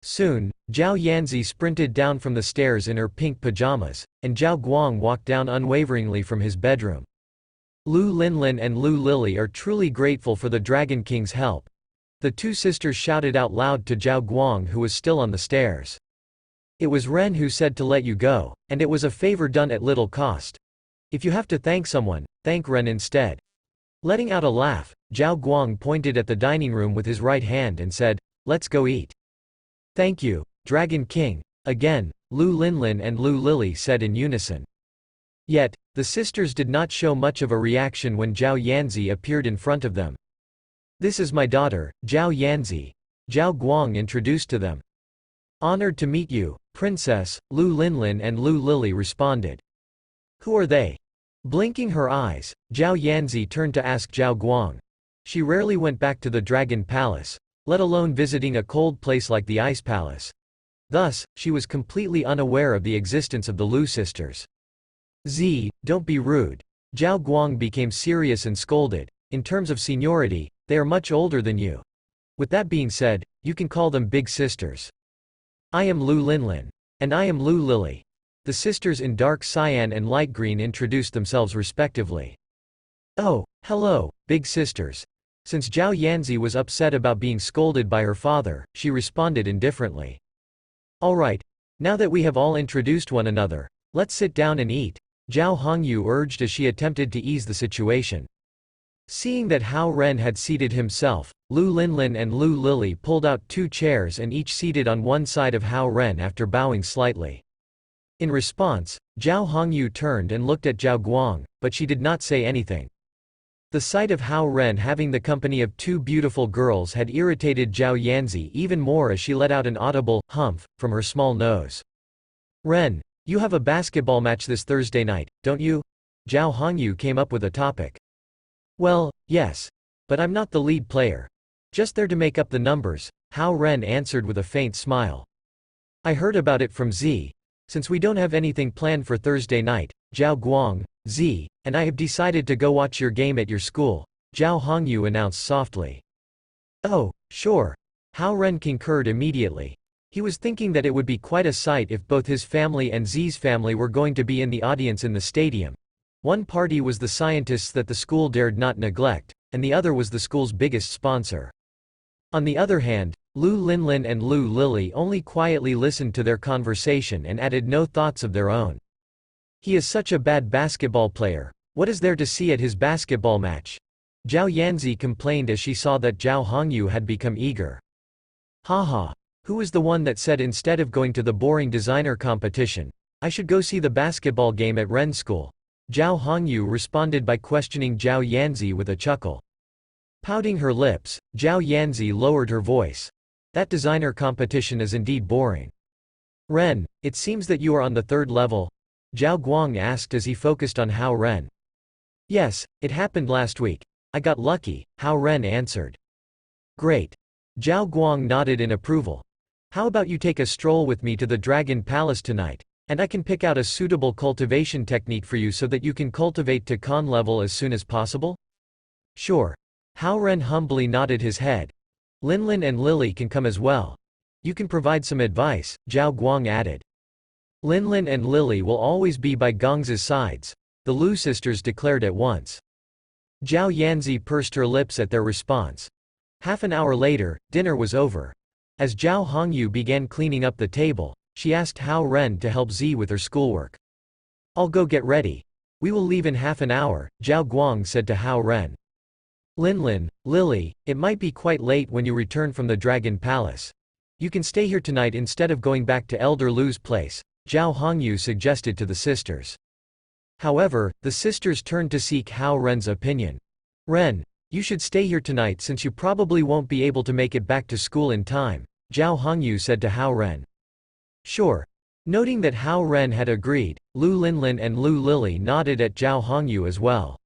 Soon, Zhao Yanzi sprinted down from the stairs in her pink pajamas, and Zhao Guang walked down unwaveringly from his bedroom. Lu Linlin and Lu Lily are truly grateful for the Dragon King's help. The two sisters shouted out loud to Zhao Guang, who was still on the stairs. "It was Ren who said to let you go, and it was a favor done at little cost. If you have to thank someone, thank Ren instead." Letting out a laugh, Zhao Guang pointed at the dining room with his right hand and said, "Let's go eat." "Thank you, Dragon King." Again, Lu Linlin and Lu Lily said in unison. Yet, the sisters did not show much of a reaction when Zhao Yanzi appeared in front of them. "This is my daughter, Zhao Yanzi," Zhao Guang introduced to them. "Honored to meet you, Princess," Lu Linlin and Lu Lily responded. "Who are they?" Blinking her eyes, Zhao Yanzi turned to ask Zhao Guang. She rarely went back to the Dragon Palace, let alone visiting a cold place like the Ice Palace. Thus, she was completely unaware of the existence of the Lu sisters. "Zhi, don't be rude." Zhao Guang became serious and scolded. "In terms of seniority, they are much older than you. With that being said, you can call them big sisters." "I am Lu Linlin. And I am Lu Lily." The sisters in dark cyan and light green introduced themselves respectively. "Oh, hello, big sisters." Since Zhao Yanzi was upset about being scolded by her father, she responded indifferently. "Alright. Now that we have all introduced one another, let's sit down and eat," Zhao Hongyu urged as she attempted to ease the situation. Seeing that Hao Ren had seated himself, Lu Linlin and Lu Lily pulled out two chairs and each seated on one side of Hao Ren after bowing slightly. In response, Zhao Hongyu turned and looked at Zhao Guang, but she did not say anything. The sight of Hao Ren having the company of two beautiful girls had irritated Zhao Yanzi even more as she let out an audible humph from her small nose. "Ren, you have a basketball match this Thursday night, don't you?" Zhao Hongyu came up with a topic. "Well, yes. But I'm not the lead player. Just there to make up the numbers," Hao Ren answered with a faint smile. "I heard about it from Zhi. Since we don't have anything planned for Thursday night, Zhao Guang, Zhi, and I have decided to go watch your game at your school," Zhao Hongyu announced softly. "Oh, sure." Hao Ren concurred immediately. He was thinking that it would be quite a sight if both his family and Zhi's family were going to be in the audience in the stadium. One party was the scientists that the school dared not neglect, and the other was the school's biggest sponsor. On the other hand, Lu Linlin and Lu Lily only quietly listened to their conversation and added no thoughts of their own. "He is such a bad basketball player. What is there to see at his basketball match?" Zhao Yanzi complained as she saw that Zhao Hongyu had become eager. "Haha. Who is the one that said instead of going to the boring designer competition, I should go see the basketball game at Ren's school?" Zhao Hongyu responded by questioning Zhao Yanzi with a chuckle. Pouting her lips, Zhao Yanzi lowered her voice. "That designer competition is indeed boring." "Ren, it seems that you are on the third level?" Zhao Guang asked as he focused on Hao Ren. "Yes, it happened last week. I got lucky," Hao Ren answered. "Great." Zhao Guang nodded in approval. "How about you take a stroll with me to the Dragon Palace tonight? And I can pick out a suitable cultivation technique for you so that you can cultivate to Khan level as soon as possible?" "Sure." Hao Ren humbly nodded his head. "Linlin and Lily can come as well. You can provide some advice," Zhao Guang added. "Linlin and Lily will always be by Gong's sides," the Lu sisters declared at once. Zhao Yanzi pursed her lips at their response. Half an hour later, dinner was over. As Zhao Hongyu began cleaning up the table, she asked Hao Ren to help Z with her schoolwork. I'll go get ready. We will leave in half an hour, Zhao Guang said to Hao Ren. Linlin, Lily, it might be quite late when you return from the Dragon Palace. You can stay here tonight instead of going back to Elder Lu's place, Zhao Hongyu suggested to the sisters. However, the sisters turned to seek Hao Ren's opinion. Ren, you should stay here tonight since you probably won't be able to make it back to school in time, Zhao Hongyu said to Hao Ren. Sure. Noting that Hao Ren had agreed, Lu Linlin and Lu Lily nodded at Zhao Hongyu as well.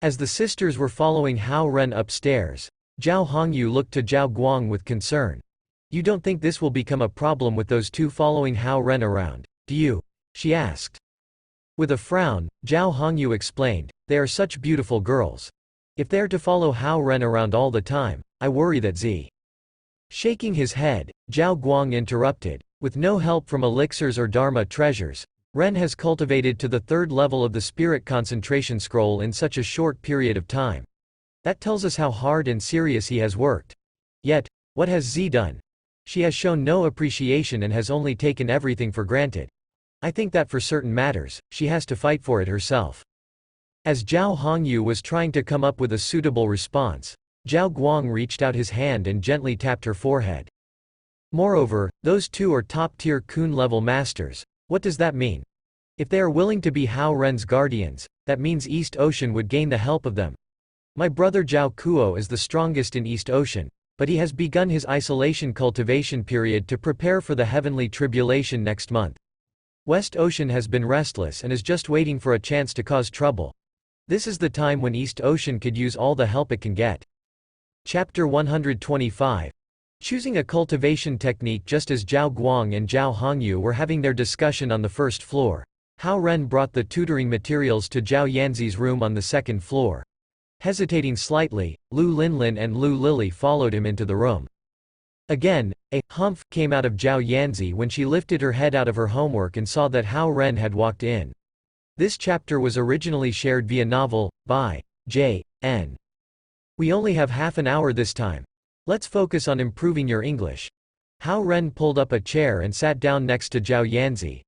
As the sisters were following Hao Ren upstairs, Zhao Hongyu looked to Zhao Guang with concern. You don't think this will become a problem with those two following Hao Ren around, do you? She asked. With a frown, Zhao Hongyu explained, they are such beautiful girls. If they are to follow Hao Ren around all the time, I worry that Z. Shaking his head, Zhao Guang interrupted. With no help from elixirs or Dharma treasures, Ren has cultivated to the 3rd level of the spirit concentration scroll in such a short period of time. That tells us how hard and serious he has worked. Yet, what has Z done? She has shown no appreciation and has only taken everything for granted. I think that for certain matters, she has to fight for it herself. As Zhao Hongyu was trying to come up with a suitable response, Zhao Guang reached out his hand and gently tapped her forehead. Moreover, those two are top-tier Kun-level masters. What does that mean? If they are willing to be Hao Ren's guardians, that means East Ocean would gain the help of them. My brother Zhao Kuo is the strongest in East Ocean, but he has begun his isolation cultivation period to prepare for the heavenly tribulation next month. West Ocean has been restless and is just waiting for a chance to cause trouble. This is the time when East Ocean could use all the help it can get. Chapter 125. Choosing a cultivation technique. Just as Zhao Guang and Zhao Hongyu were having their discussion on the 1st floor, Hao Ren brought the tutoring materials to Zhao Yanzi's room on the 2nd floor. Hesitating slightly, Lu Linlin and Lu Lily followed him into the room. Again, a humph came out of Zhao Yanzi when she lifted her head out of her homework and saw that Hao Ren had walked in. This chapter was originally shared via novel, by J.N. We only have half an hour this time. Let's focus on improving your English. Hao Ren pulled up a chair and sat down next to Zhao Yanzi.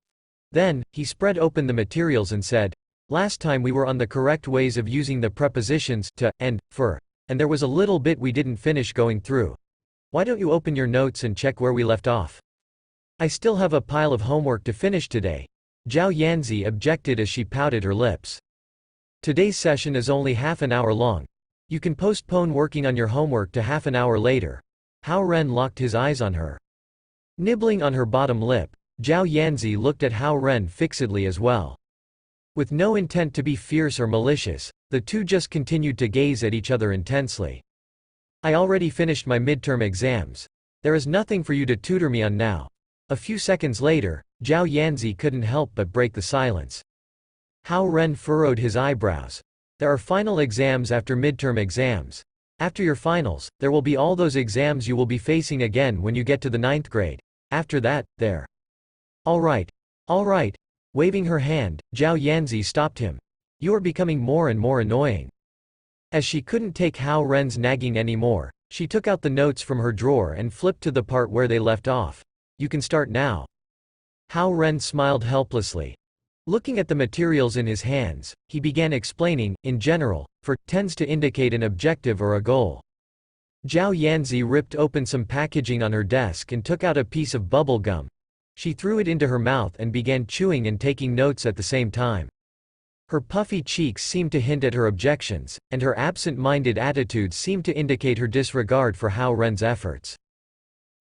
Then, he spread open the materials and said, last time we were on the correct ways of using the prepositions to and for, and there was a little bit we didn't finish going through. Why don't you open your notes and check where we left off? I still have a pile of homework to finish today. Zhao Yanzi objected as she pouted her lips. Today's session is only half an hour long. You can postpone working on your homework to half an hour later. Hao Ren locked his eyes on her. Nibbling on her bottom lip, Zhao Yanzi looked at Hao Ren fixedly as well. With no intent to be fierce or malicious, the two just continued to gaze at each other intensely. I already finished my midterm exams. There is nothing for you to tutor me on now. A few seconds later, Zhao Yanzi couldn't help but break the silence. Hao Ren furrowed his eyebrows. There are final exams after midterm exams. After your finals, there will be all those exams you will be facing again when you get to the 9th grade. After that, there. All right. Waving her hand, Zhao Yanzi stopped him. You are becoming more and more annoying. As she couldn't take Hao Ren's nagging anymore, she took out the notes from her drawer and flipped to the part where they left off. You can start now. Hao Ren smiled helplessly. Looking at the materials in his hands, he began explaining, in general, for tends to indicate an objective or a goal. Zhao Yanzi ripped open some packaging on her desk and took out a piece of bubble gum. She threw it into her mouth and began chewing and taking notes at the same time. Her puffy cheeks seemed to hint at her objections, and her absent-minded attitude seemed to indicate her disregard for Hao Ren's efforts.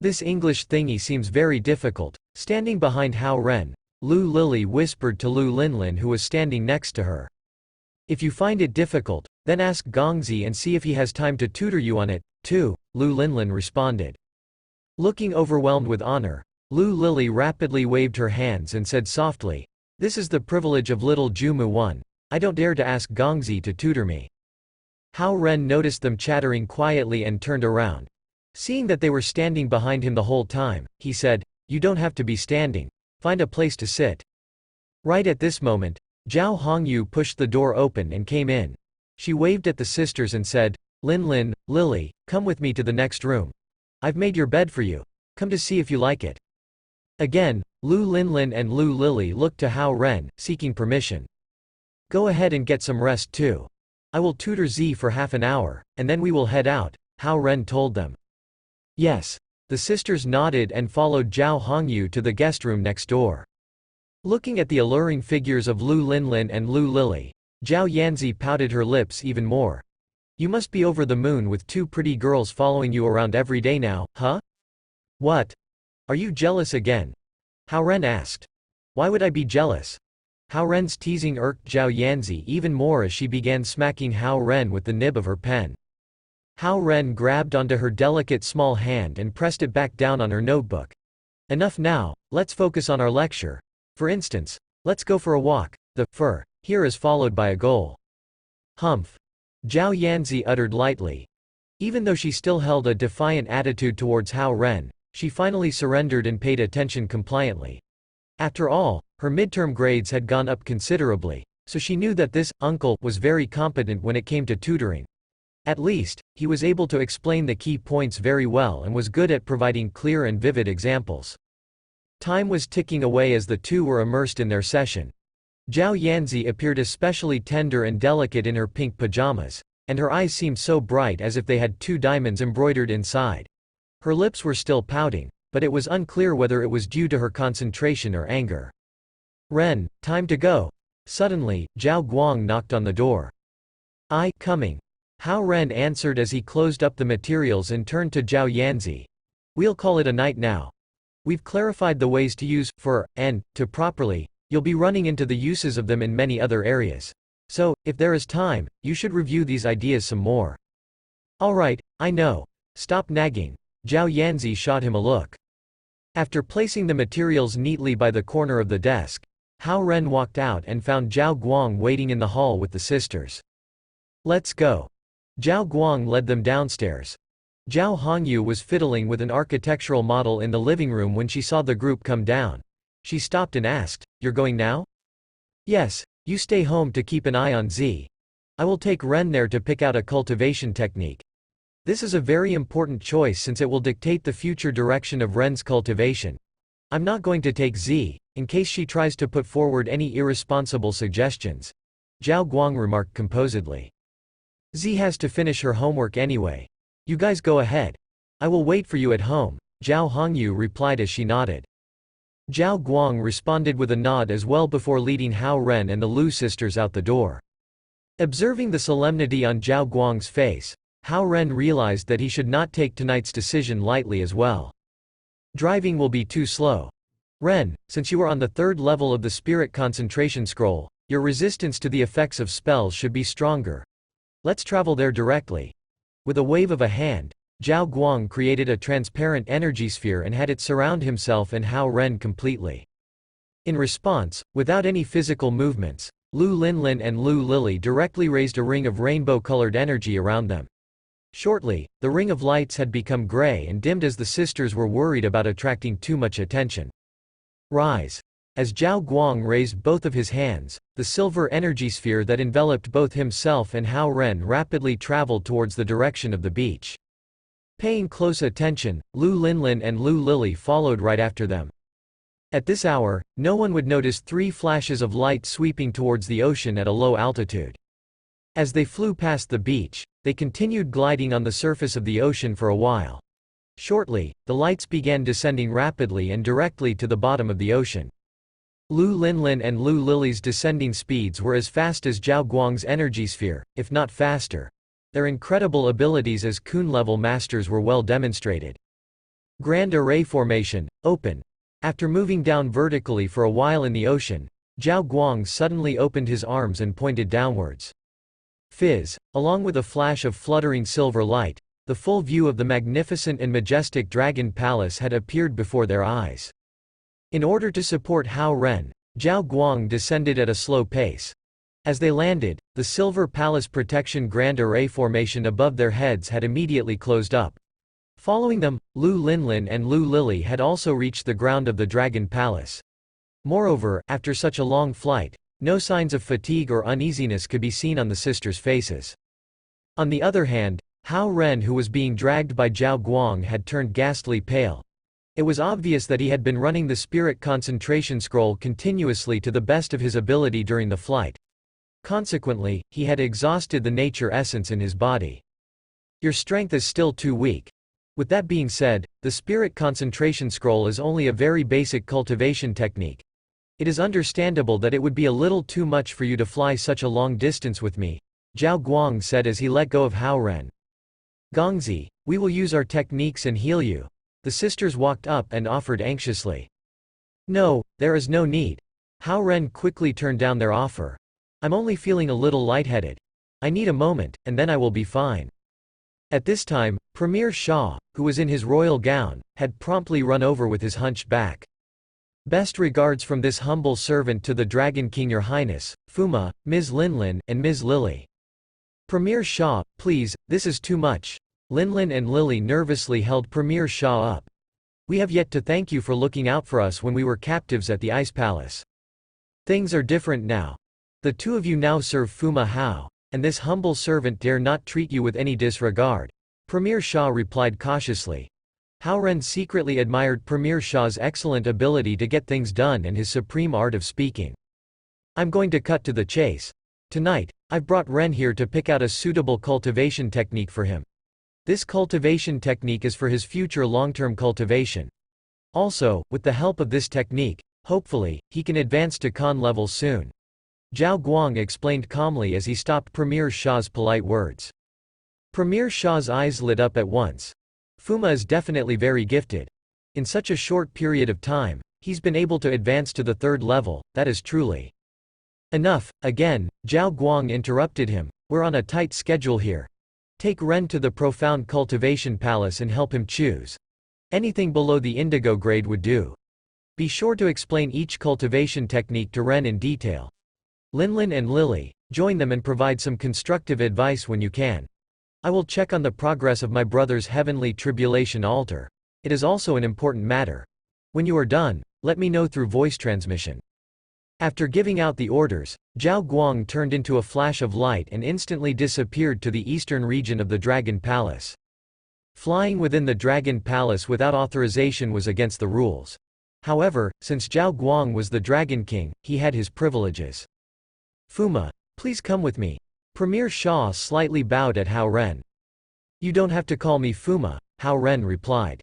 This English thingy seems very difficult. Standing behind Hao Ren, Lu Lily whispered to Lu Linlin, who was standing next to her. If you find it difficult, then ask Gongzi and see if he has time to tutor you on it, too, Lu Linlin responded. Looking overwhelmed with honor, Lu Lily rapidly waved her hands and said softly, this is the privilege of little Jumu 1. I don't dare to ask Gongzi to tutor me. Hao Ren noticed them chattering quietly and turned around. Seeing that they were standing behind him the whole time, he said, you don't have to be standing. Find a place to sit. Right at this moment, Zhao Hongyu pushed the door open and came in. She waved at the sisters and said, Linlin, Lily, come with me to the next room. I've made your bed for you. Come to see if you like it. Again, Lu Linlin and Lu Lily looked to Hao Ren, seeking permission. Go ahead and get some rest too. I will tutor Z for half an hour, and then we will head out, Hao Ren told them. Yes. The sisters nodded and followed Zhao Hongyu to the guest room next door. Looking at the alluring figures of Lu Linlin and Lu Lily, Zhao Yanzi pouted her lips even more. You must be over the moon with two pretty girls following you around every day now, huh? What? Are you jealous again? Hao Ren asked. Why would I be jealous? Hao Ren's teasing irked Zhao Yanzi even more as she began smacking Hao Ren with the nib of her pen. Hao Ren grabbed onto her delicate small hand and pressed it back down on her notebook. Enough now, let's focus on our lecture. For instance, let's go for a walk. The "for" here is followed by a goal. Humph. Zhao Yanzi uttered lightly. Even though she still held a defiant attitude towards Hao Ren, she finally surrendered and paid attention compliantly. After all, her midterm grades had gone up considerably, so she knew that this uncle was very competent when it came to tutoring. At least, he was able to explain the key points very well and was good at providing clear and vivid examples. Time was ticking away as the two were immersed in their session. Zhao Yanzi appeared especially tender and delicate in her pink pajamas, and her eyes seemed so bright as if they had two diamonds embroidered inside. Her lips were still pouting, but it was unclear whether it was due to her concentration or anger. Ren, time to go. Suddenly, Zhao Guang knocked on the door. Coming. Hao Ren answered as he closed up the materials and turned to Zhao Yanzi. We'll call it a night now. We've clarified the ways to use "for" and "to" properly. You'll be running into the uses of them in many other areas. So, if there is time, you should review these ideas some more. Alright, I know. Stop nagging. Zhao Yanzi shot him a look. After placing the materials neatly by the corner of the desk, Hao Ren walked out and found Zhao Guang waiting in the hall with the sisters. Let's go. Zhao Guang led them downstairs. Zhao Hongyu was fiddling with an architectural model in the living room when she saw the group come down. She stopped and asked, You're going now? Yes, you stay home to keep an eye on Z. I will take Ren there to pick out a cultivation technique. This is a very important choice since it will dictate the future direction of Ren's cultivation. I'm not going to take Z, in case she tries to put forward any irresponsible suggestions. Zhao Guang remarked composedly. Z has to finish her homework anyway. You guys go ahead. I will wait for you at home, Zhao Hongyu replied as she nodded. Zhao Guang responded with a nod as well before leading Hao Ren and the Lu sisters out the door. Observing the solemnity on Zhao Guang's face, Hao Ren realized that he should not take tonight's decision lightly as well. Driving will be too slow. Ren, since you are on the third level of the spirit concentration scroll, your resistance to the effects of spells should be stronger. Let's travel there directly. With a wave of a hand, Zhao Guang created a transparent energy sphere and had it surround himself and Hao Ren completely. In response, without any physical movements, Lu Linlin and Lu Lily directly raised a ring of rainbow-colored energy around them. Shortly, the ring of lights had become gray and dimmed as the sisters were worried about attracting too much attention. Rise. As Zhao Guang raised both of his hands, the silver energy sphere that enveloped both himself and Hao Ren rapidly traveled towards the direction of the beach. Paying close attention, Lu Linlin and Lu Lily followed right after them. At this hour, no one would notice three flashes of light sweeping towards the ocean at a low altitude. As they flew past the beach, they continued gliding on the surface of the ocean for a while. Shortly, the lights began descending rapidly and directly to the bottom of the ocean. Lu Linlin and Lu Lily's descending speeds were as fast as Zhao Guang's energy sphere, if not faster. Their incredible abilities as Kun-level masters were well demonstrated. Grand Array Formation, open. After moving down vertically for a while in the ocean, Zhao Guang suddenly opened his arms and pointed downwards. Fizz, along with a flash of fluttering silver light, the full view of the magnificent and majestic Dragon Palace had appeared before their eyes. In order to support Hao Ren, Zhao Guang descended at a slow pace. As they landed, the Silver Palace Protection Grand Array Formation above their heads had immediately closed up. Following them, Lu Linlin and Lu Lily had also reached the ground of the Dragon Palace. Moreover, after such a long flight, no signs of fatigue or uneasiness could be seen on the sisters' faces. On the other hand, Hao Ren, who was being dragged by Zhao Guang, had turned ghastly pale. It was obvious that he had been running the spirit concentration scroll continuously to the best of his ability during the flight. Consequently, he had exhausted the nature essence in his body. Your strength is still too weak. With that being said, the spirit concentration scroll is only a very basic cultivation technique. It is understandable that it would be a little too much for you to fly such a long distance with me, Zhao Guang said as he let go of Hao Ren. Gongzi, we will use our techniques and heal you. The sisters walked up and offered anxiously. No, there is no need. Hao Ren quickly turned down their offer. I'm only feeling a little lightheaded. I need a moment, and then I will be fine. At this time, Premier Shah, who was in his royal gown, had promptly run over with his hunched back. Best regards from this humble servant to the Dragon King, Your Highness, Fuma, Ms. Linlin, and Ms. Lily. Premier Shah, please, this is too much. Linlin and Lily nervously held Premier Shah up. We have yet to thank you for looking out for us when we were captives at the Ice Palace. Things are different now. The two of you now serve Fuma Hao, and this humble servant dare not treat you with any disregard. Premier Shah replied cautiously. Hao Ren secretly admired Premier Shah's excellent ability to get things done and his supreme art of speaking. I'm going to cut to the chase. Tonight, I've brought Ren here to pick out a suitable cultivation technique for him. This cultivation technique is for his future long-term cultivation. Also, with the help of this technique, hopefully, he can advance to Khan level soon. Zhao Guang explained calmly as he stopped Premier Shah's polite words. Premier Shah's eyes lit up at once. Fuma is definitely very gifted. In such a short period of time, he's been able to advance to the 3rd level, that is truly. Enough, again, Zhao Guang interrupted him, we're on a tight schedule here. Take Ren to the Profound Cultivation Palace and help him choose. Anything below the indigo grade would do. Be sure to explain each cultivation technique to Ren in detail. Linlin and Lily, join them and provide some constructive advice when you can. I will check on the progress of my brother's heavenly tribulation altar. It is also an important matter. When you are done, let me know through voice transmission. After giving out the orders, Zhao Guang turned into a flash of light and instantly disappeared to the eastern region of the Dragon Palace. Flying within the Dragon Palace without authorization was against the rules. However, since Zhao Guang was the Dragon King, he had his privileges. Fuma, please come with me. Premier Shah slightly bowed at Hao Ren. You don't have to call me Fuma, Hao Ren replied.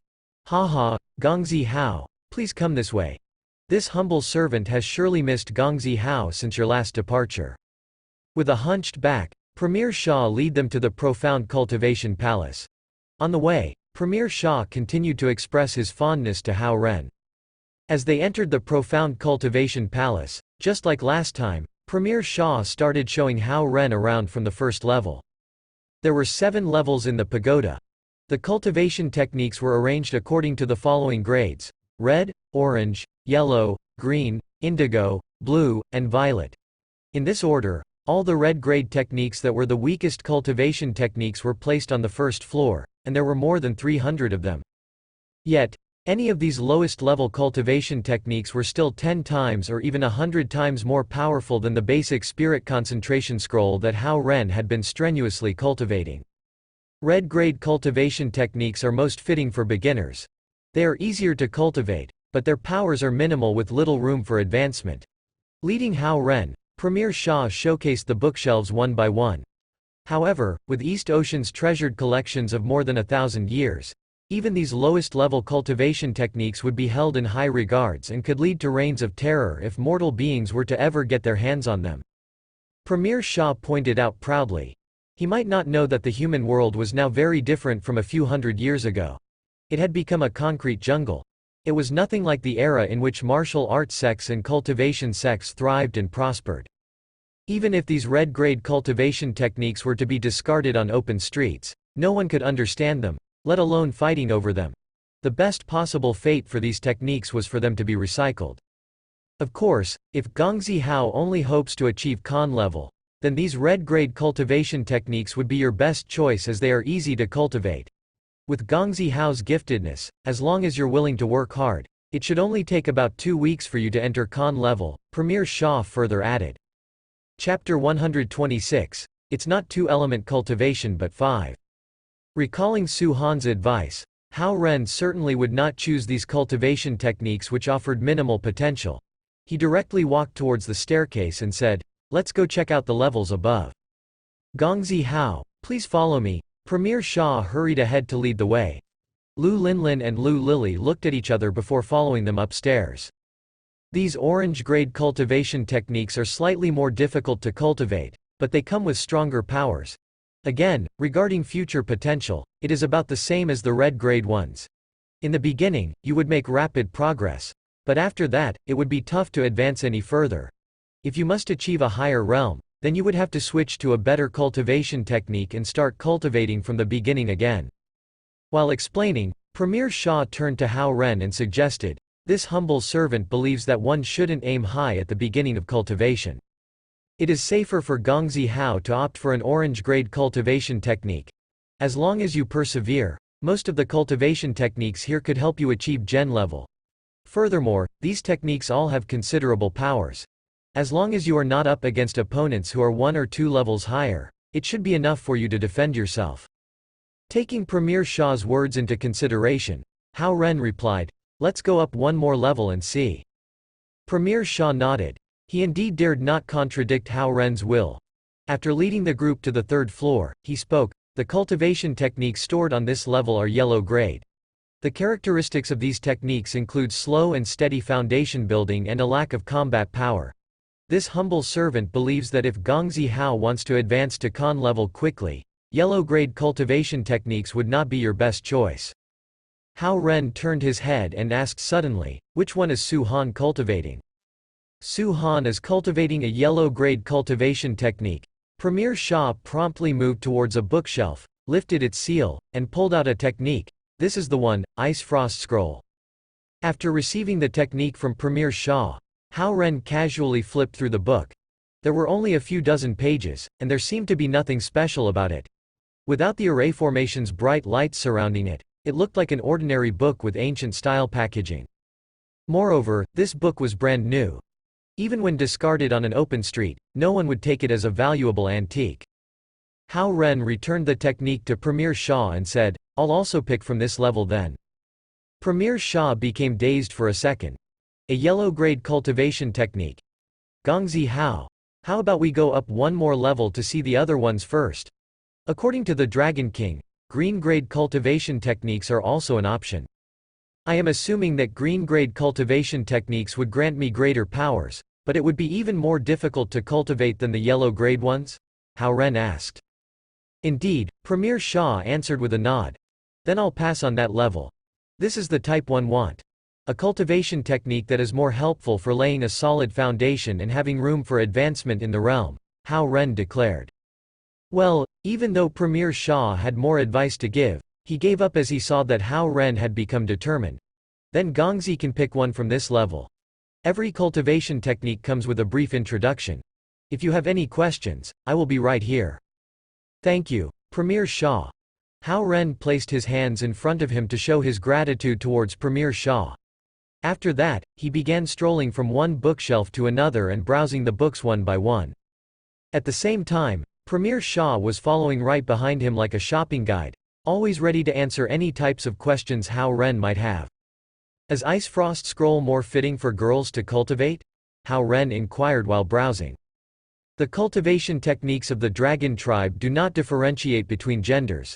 Haha, Gongzi Hao, please come this way. This humble servant has surely missed Gongzi Hao since your last departure. With a hunched back, Premier Shah led them to the Profound Cultivation Palace. On the way, Premier Shah continued to express his fondness to Hao Ren. As they entered the Profound Cultivation Palace, just like last time, Premier Shah started showing Hao Ren around from the 1st level. There were 7 levels in the pagoda. The cultivation techniques were arranged according to the following grades: red, orange, yellow, green, indigo, blue, and violet. In this order, all the red grade techniques that were the weakest cultivation techniques were placed on the 1st floor, and there were more than 300 of them. Yet, any of these lowest level cultivation techniques were still 10 times or even 100 times more powerful than the basic spirit concentration scroll that Hao Ren had been strenuously cultivating. Red grade cultivation techniques are most fitting for beginners. They are easier to cultivate, but their powers are minimal with little room for advancement. Leading Hao Ren, Premier Shah showcased the bookshelves one by one. However, with East Ocean's treasured collections of more than 1,000 years, even these lowest-level cultivation techniques would be held in high regards and could lead to reigns of terror if mortal beings were to ever get their hands on them. Premier Shah pointed out proudly. He might not know that the human world was now very different from a few hundred years ago. It had become a concrete jungle. It was nothing like the era in which martial arts sects and cultivation sects thrived and prospered. Even if these red-grade cultivation techniques were to be discarded on open streets, no one could understand them, let alone fighting over them. The best possible fate for these techniques was for them to be recycled. Of course, if Gongzi Hao only hopes to achieve Khan level, then these red-grade cultivation techniques would be your best choice as they are easy to cultivate. With Gongzi Hao's giftedness, as long as you're willing to work hard, it should only take about 2 weeks for you to enter Khan level, Premier Shah further added. Chapter 126. It's not 2-element cultivation but 5. Recalling Su Han's advice, Hao Ren certainly would not choose these cultivation techniques which offered minimal potential. He directly walked towards the staircase and said, "Let's go check out the levels above." "Gongzi Hao, please follow me." Premier Shah hurried ahead to lead the way. Lu Linlin and Lu Lily looked at each other before following them upstairs. These orange-grade cultivation techniques are slightly more difficult to cultivate, but they come with stronger powers. Again, regarding future potential, it is about the same as the red-grade ones. In the beginning, you would make rapid progress, but after that, it would be tough to advance any further. If you must achieve a higher realm, then you would have to switch to a better cultivation technique and start cultivating from the beginning again. While explaining, Premier Shah turned to Hao Ren and suggested, "This humble servant believes that one shouldn't aim high at the beginning of cultivation. It is safer for Gongzi Hao to opt for an orange-grade cultivation technique. As long as you persevere, most of the cultivation techniques here could help you achieve Gen level. Furthermore, these techniques all have considerable powers. As long as you are not up against opponents who are 1 or 2 levels higher, it should be enough for you to defend yourself." Taking Premier Shah's words into consideration, Hao Ren replied, "Let's go up one more level and see." Premier Shah nodded. He indeed dared not contradict Hao Ren's will. After leading the group to the 3rd floor, he spoke, "The cultivation techniques stored on this level are yellow grade. The characteristics of these techniques include slow and steady foundation building and a lack of combat power. This humble servant believes that if Gongzi Hao wants to advance to Khan level quickly, yellow-grade cultivation techniques would not be your best choice." Hao Ren turned his head and asked suddenly, "Which one is Su Han cultivating?" "Su Han is cultivating a yellow-grade cultivation technique." Premier Shah promptly moved towards a bookshelf, lifted its seal, and pulled out a technique. "This is the one, Ice Frost Scroll." After receiving the technique from Premier Shah, Hao Ren casually flipped through the book. There were only a few dozen pages, and there seemed to be nothing special about it. Without the array formation's bright lights surrounding it, it looked like an ordinary book with ancient-style packaging. Moreover, this book was brand new. Even when discarded on an open street, no one would take it as a valuable antique. Hao Ren returned the technique to Premier Shah and said, "I'll also pick from this level then." Premier Shah became dazed for a second. A yellow-grade cultivation technique. "Gongzi Hao, how about we go up one more level to see the other ones first?" According to the Dragon King, green-grade cultivation techniques are also an option. "I am assuming that green-grade cultivation techniques would grant me greater powers, but it would be even more difficult to cultivate than the yellow-grade ones?" Hao Ren asked. "Indeed," Premier Shah answered with a nod. "Then I'll pass on that level. This is the type one want. A cultivation technique that is more helpful for laying a solid foundation and having room for advancement in the realm," Hao Ren declared. Well, even though Premier Shah had more advice to give, he gave up as he saw that Hao Ren had become determined. "Then Gongzi can pick one from this level. Every cultivation technique comes with a brief introduction. If you have any questions, I will be right here." "Thank you, Premier Shah." Hao Ren placed his hands in front of him to show his gratitude towards Premier Shah. After that, he began strolling from one bookshelf to another and browsing the books one by one. At the same time, Premier Shah was following right behind him like a shopping guide, always ready to answer any types of questions Hao Ren might have. "Is Ice Frost Scroll more fitting for girls to cultivate?" Hao Ren inquired while browsing. The cultivation techniques of the dragon tribe do not differentiate between genders.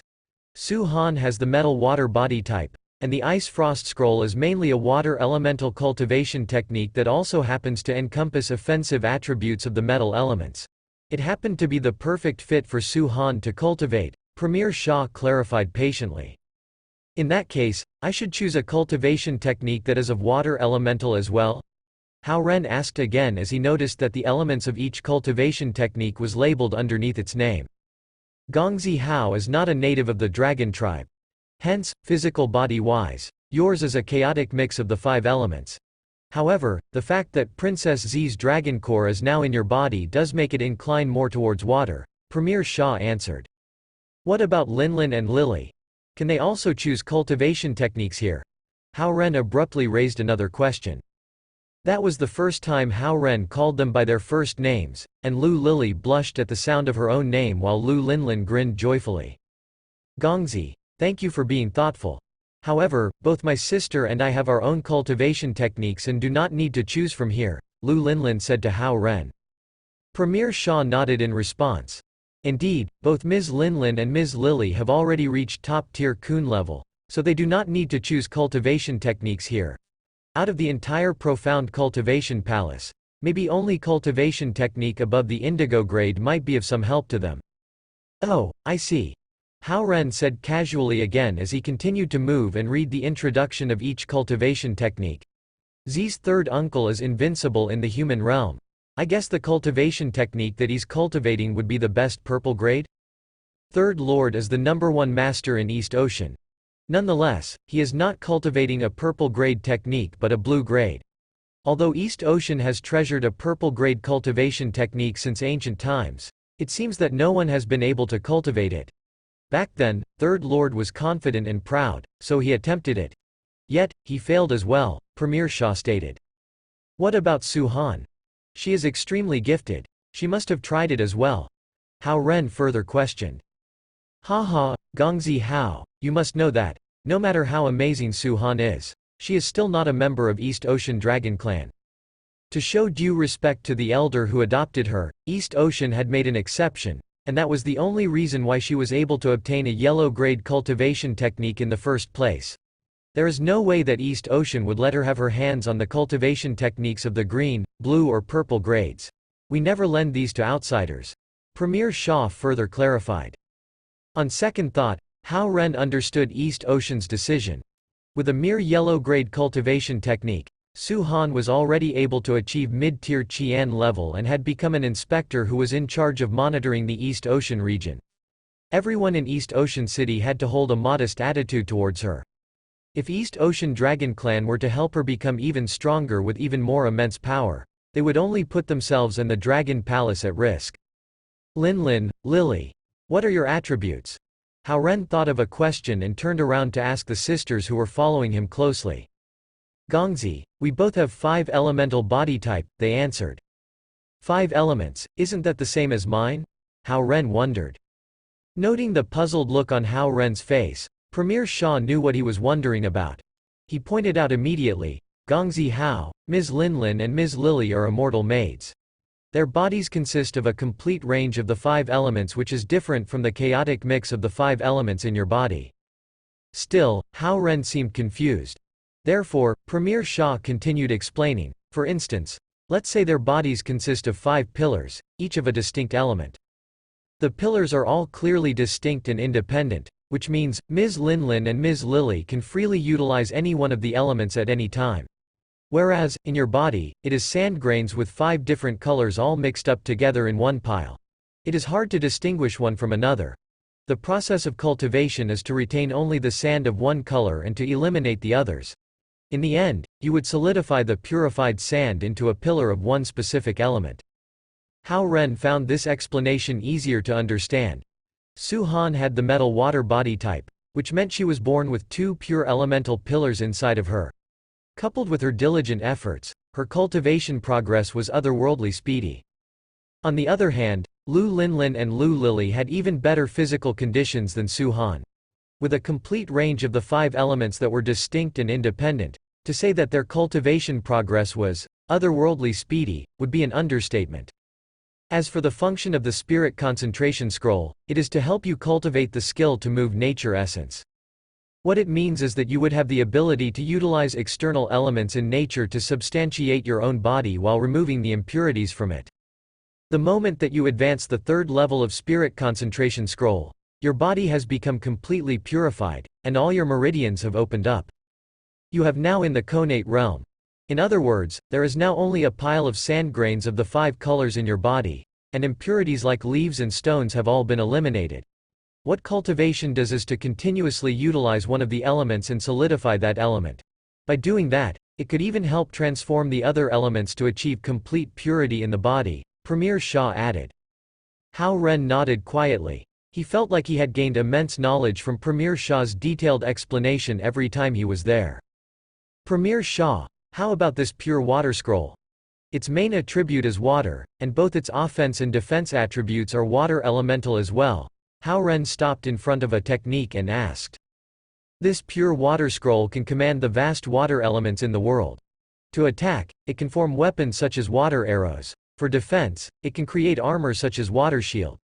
Su Han has the metal water body type, and the Ice Frost Scroll is mainly a water elemental cultivation technique that also happens to encompass offensive attributes of the metal elements. It happened to be the perfect fit for Su Han to cultivate, Premier Shah clarified patiently. "In that case, I should choose a cultivation technique that is of water elemental as well?" Hao Ren asked again as he noticed that the elements of each cultivation technique was labeled underneath its name. Gongzi Hao is not a native of the dragon tribe. Hence, physical body-wise, yours is a chaotic mix of the 5 elements. However, the fact that Princess Z's dragon core is now in your body does make it incline more towards water, Premier Shah answered. "What about Linlin and Lily? Can they also choose cultivation techniques here?" Hao Ren abruptly raised another question. That was the first time Hao Ren called them by their first names, and Lu Lily blushed at the sound of her own name while Lu Linlin grinned joyfully. "Gongzi, thank you for being thoughtful. However, both my sister and I have our own cultivation techniques and do not need to choose from here, Lu Linlin said to Hao Ren. Premier Shaw nodded in response. Indeed, both Ms. Linlin and Ms. Lily have already reached top-tier Kun level, so they do not need to choose cultivation techniques here. Out of the entire profound cultivation palace, maybe only cultivation technique above the indigo grade might be of some help to them. Oh, I see. Hao Ren said casually again as he continued to move and read the introduction of each cultivation technique. Zi's third uncle is invincible in the human realm. I guess the cultivation technique that he's cultivating would be the best purple grade? Third Lord is the #1 master in East Ocean. Nonetheless, he is not cultivating a purple grade technique but a blue grade. Although East Ocean has treasured a purple grade cultivation technique since ancient times, it seems that no one has been able to cultivate it. Back then, Third Lord was confident and proud, so he attempted it. Yet, he failed as well, Premier Shaw stated. What about Su Han? She is extremely gifted. She must have tried it as well. Hao Ren further questioned. Haha, Gongzi Hao, you must know that, no matter how amazing Su Han is, she is still not a member of East Ocean Dragon Clan. To show due respect to the elder who adopted her, East Ocean had made an exception, and that was the only reason why she was able to obtain a yellow grade cultivation technique in the first place. There is no way that East Ocean would let her have her hands on the cultivation techniques of the green, blue or purple grades. We never lend these to outsiders. Premier Shaw further clarified. On second thought, Hao Ren understood East Ocean's decision. With a mere yellow grade cultivation technique, Su Han was already able to achieve mid-tier Qian level and had become an inspector who was in charge of monitoring the East Ocean region. Everyone in East Ocean City had to hold a modest attitude towards her. If East Ocean Dragon Clan were to help her become even stronger with even more immense power, they would only put themselves and the Dragon Palace at risk. Linlin, Lily. What are your attributes? Hao Ren thought of a question and turned around to ask the sisters who were following him closely. Gongzi, we both have 5 elemental body type, they answered. 5 elements, isn't that the same as mine? Hao Ren wondered. Noting the puzzled look on Hao Ren's face, Premier Shaw knew what he was wondering about. He pointed out immediately, Gongzi Hao, Ms. Linlin and Ms. Lily are immortal maids. Their bodies consist of a complete range of the 5 elements, which is different from the chaotic mix of the 5 elements in your body. Still, Hao Ren seemed confused. Therefore, Premier Shaw continued explaining, for instance, let's say their bodies consist of 5 pillars, each of a distinct element. The pillars are all clearly distinct and independent, which means, Ms. Linlin and Ms. Lily can freely utilize any one of the elements at any time. Whereas, in your body, it is sand grains with 5 different colors all mixed up together in one pile. It is hard to distinguish one from another. The process of cultivation is to retain only the sand of one color and to eliminate the others. In the end, you would solidify the purified sand into a pillar of one specific element. Hao Ren found this explanation easier to understand. Su Han had the metal water body type, which meant she was born with 2 pure elemental pillars inside of her. Coupled with her diligent efforts, her cultivation progress was otherworldly speedy. On the other hand, Lu Linlin and Lu Lily had even better physical conditions than Su Han. With a complete range of the 5 elements that were distinct and independent, to say that their cultivation progress was otherworldly speedy would be an understatement. As for the function of the Spirit Concentration Scroll, it is to help you cultivate the skill to move nature essence. What it means is that you would have the ability to utilize external elements in nature to substantiate your own body while removing the impurities from it. The moment that you advance the 3rd level of Spirit Concentration Scroll, your body has become completely purified, and all your meridians have opened up. You have now in the connate realm. In other words, there is now only a pile of sand grains of the 5 colors in your body, and impurities like leaves and stones have all been eliminated. What cultivation does is to continuously utilize one of the elements and solidify that element. By doing that, it could even help transform the other elements to achieve complete purity in the body, Premier Shaw added. Hao Ren nodded quietly. He felt like he had gained immense knowledge from Premier Shaw's detailed explanation every time he was there. Premier Shaw, how about this pure water scroll? Its main attribute is water, and both its offense and defense attributes are water elemental as well. Hao Ren stopped in front of a technique and asked. This pure water scroll can command the vast water elements in the world. To attack, it can form weapons such as water arrows. For defense, it can create armor such as water shield.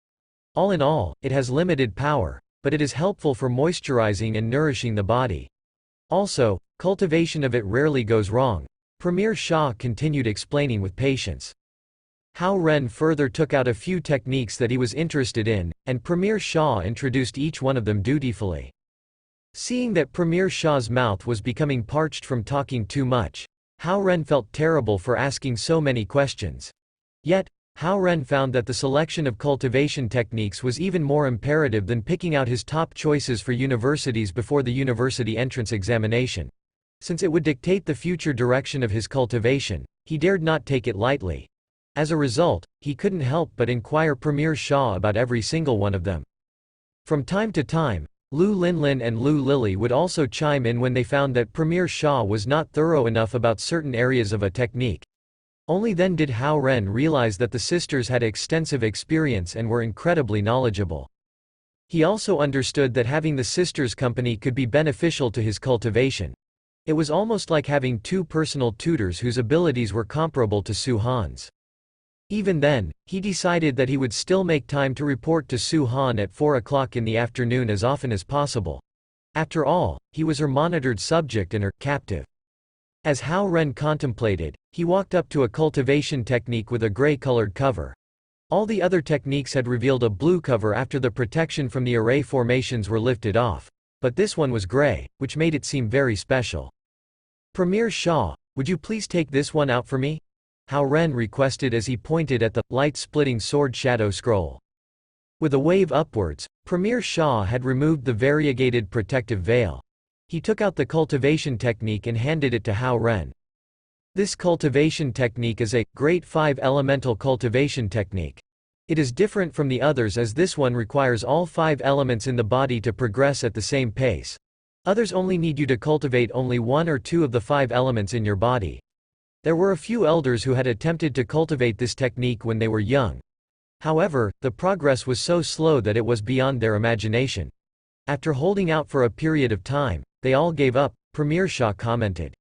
All in all, it has limited power, but it is helpful for moisturizing and nourishing the body. Also, cultivation of it rarely goes wrong. Premier Shah continued explaining with patience. Hao Ren further took out a few techniques that he was interested in, and Premier Shah introduced each one of them dutifully. Seeing that Premier Shah's mouth was becoming parched from talking too much, Hao Ren felt terrible for asking so many questions. Yet, Hao Ren found that the selection of cultivation techniques was even more imperative than picking out his top choices for universities before the university entrance examination. Since it would dictate the future direction of his cultivation, he dared not take it lightly. As a result, he couldn't help but inquire Premier Shah about every single one of them. From time to time, Lu Linlin and Lu Lily would also chime in when they found that Premier Shah was not thorough enough about certain areas of a technique. Only then did Hao Ren realize that the sisters had extensive experience and were incredibly knowledgeable. He also understood that having the sisters' company could be beneficial to his cultivation. It was almost like having two personal tutors whose abilities were comparable to Su Han's. Even then, he decided that he would still make time to report to Su Han at 4 o'clock in the afternoon as often as possible. After all, he was her monitored subject and her captive. As Hao Ren contemplated, he walked up to a cultivation technique with a gray-colored cover. All the other techniques had revealed a blue cover after the protection from the array formations were lifted off. But this one was gray, which made it seem very special. Premier Shah, would you please take this one out for me? Hao Ren requested as he pointed at the light-splitting sword shadow scroll. With a wave upwards, Premier Shah had removed the variegated protective veil. He took out the cultivation technique and handed it to Hao Ren. This cultivation technique is a great 5 elemental cultivation technique. It is different from the others as this one requires all 5 elements in the body to progress at the same pace. Others only need you to cultivate only 1 or 2 of the 5 elements in your body. There were a few elders who had attempted to cultivate this technique when they were young. However, the progress was so slow that it was beyond their imagination. After holding out for a period of time, they all gave up, Premier Shah commented.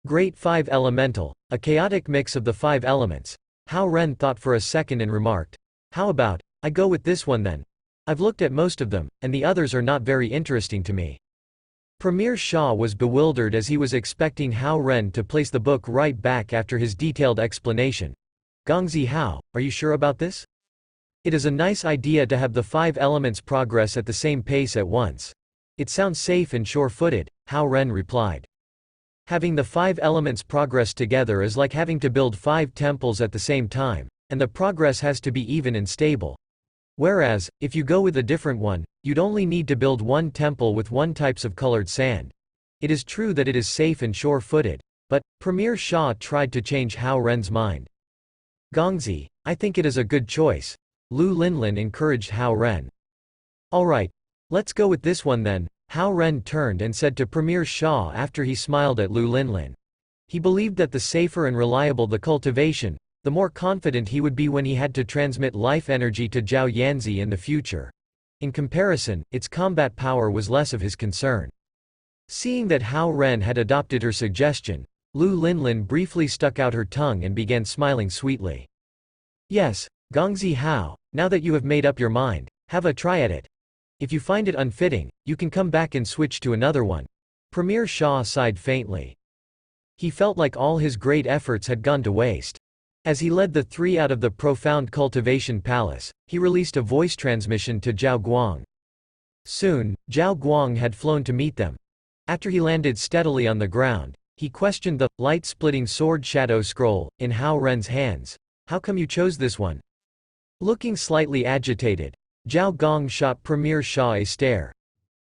Great 5 elemental, a chaotic mix of the 5 elements. Hao Ren thought for a second and remarked, how about, I go with this one then? I've looked at most of them, and the others are not very interesting to me. Premier Shah was bewildered as he was expecting Hao Ren to place the book right back after his detailed explanation. Gongzi Hao, are you sure about this? It is a nice idea to have the 5 elements progress at the same pace at once. It sounds safe and sure-footed, Hao Ren replied. Having the 5 elements progress together is like having to build 5 temples at the same time, and the progress has to be even and stable. Whereas, if you go with a different one, you'd only need to build 1 temple with 1 types of colored sand. It is true that it is safe and sure-footed, but Premier Shah tried to change Hao Ren's mind. Gongzi, I think it is a good choice. Lu Linlin encouraged Hao Ren. Alright, let's go with this one then, Hao Ren turned and said to Premier Shah after he smiled at Lu Linlin. He believed that the safer and reliable the cultivation, the more confident he would be when he had to transmit life energy to Zhao Yanzi in the future. In comparison, its combat power was less of his concern. Seeing that Hao Ren had adopted her suggestion, Lu Linlin briefly stuck out her tongue and began smiling sweetly. Yes, Gongzi Hao, now that you have made up your mind, have a try at it. If you find it unfitting, you can come back and switch to another one. Premier Shah sighed faintly. He felt like all his great efforts had gone to waste. As he led the 3 out of the profound cultivation palace, he released a voice transmission to Zhao Guang. Soon, Zhao Guang had flown to meet them. After he landed steadily on the ground, he questioned the light-splitting sword shadow scroll in Hao Ren's hands. How come you chose this one? Looking slightly agitated, Zhao Gong shot Premier Shah a stare.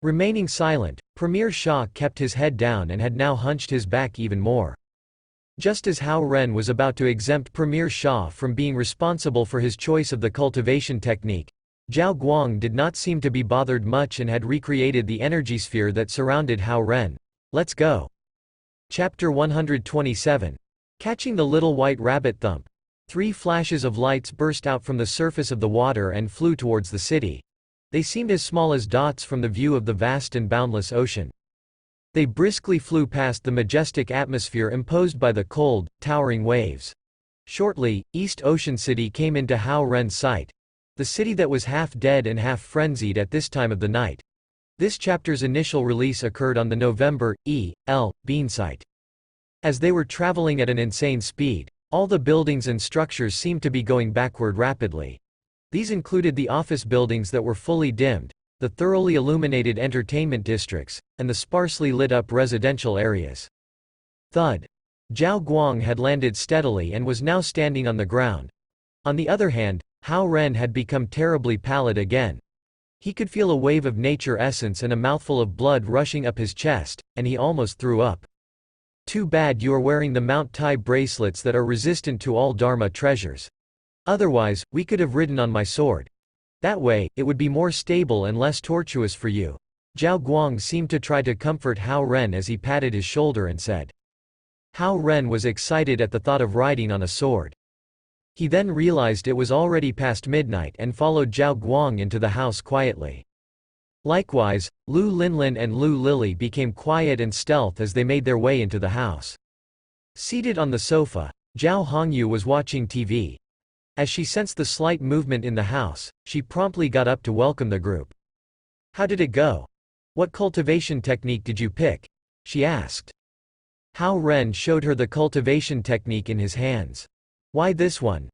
Remaining silent, Premier Shah kept his head down and had now hunched his back even more. Just as Hao Ren was about to exempt Premier Shah from being responsible for his choice of the cultivation technique, Zhao Guang did not seem to be bothered much and had recreated the energy sphere that surrounded Hao Ren. Let's go. Chapter 127. Catching the little white rabbit thump. 3 flashes of lights burst out from the surface of the water and flew towards the city. They seemed as small as dots from the view of the vast and boundless ocean. They briskly flew past the majestic atmosphere imposed by the cold, towering waves. Shortly, East Ocean City came into Hao Ren's sight. The city that was half dead and half frenzied at this time of the night. This chapter's initial release occurred on the November E.L. Bean site. As they were traveling at an insane speed, all the buildings and structures seemed to be going backward rapidly. These included the office buildings that were fully dimmed, the thoroughly illuminated entertainment districts, and the sparsely lit up residential areas. Thud. Zhao Guang had landed steadily and was now standing on the ground. On the other hand, Hao Ren had become terribly pallid again. He could feel a wave of nature essence and a mouthful of blood rushing up his chest, and he almost threw up. Too bad you are wearing the Mount Tai bracelets that are resistant to all Dharma treasures. Otherwise, we could have ridden on my sword. That way, it would be more stable and less tortuous for you. Zhao Guang seemed to try to comfort Hao Ren as he patted his shoulder and said. Hao Ren was excited at the thought of riding on a sword. He then realized it was already past midnight and followed Zhao Guang into the house quietly. Likewise, Lu Linlin and Lu Lily became quiet and stealth as they made their way into the house. Seated on the sofa, Zhao Hongyu was watching TV. As she sensed the slight movement in the house, she promptly got up to welcome the group. How did it go? What cultivation technique did you pick? She asked. Hao Ren showed her the cultivation technique in his hands. Why this one?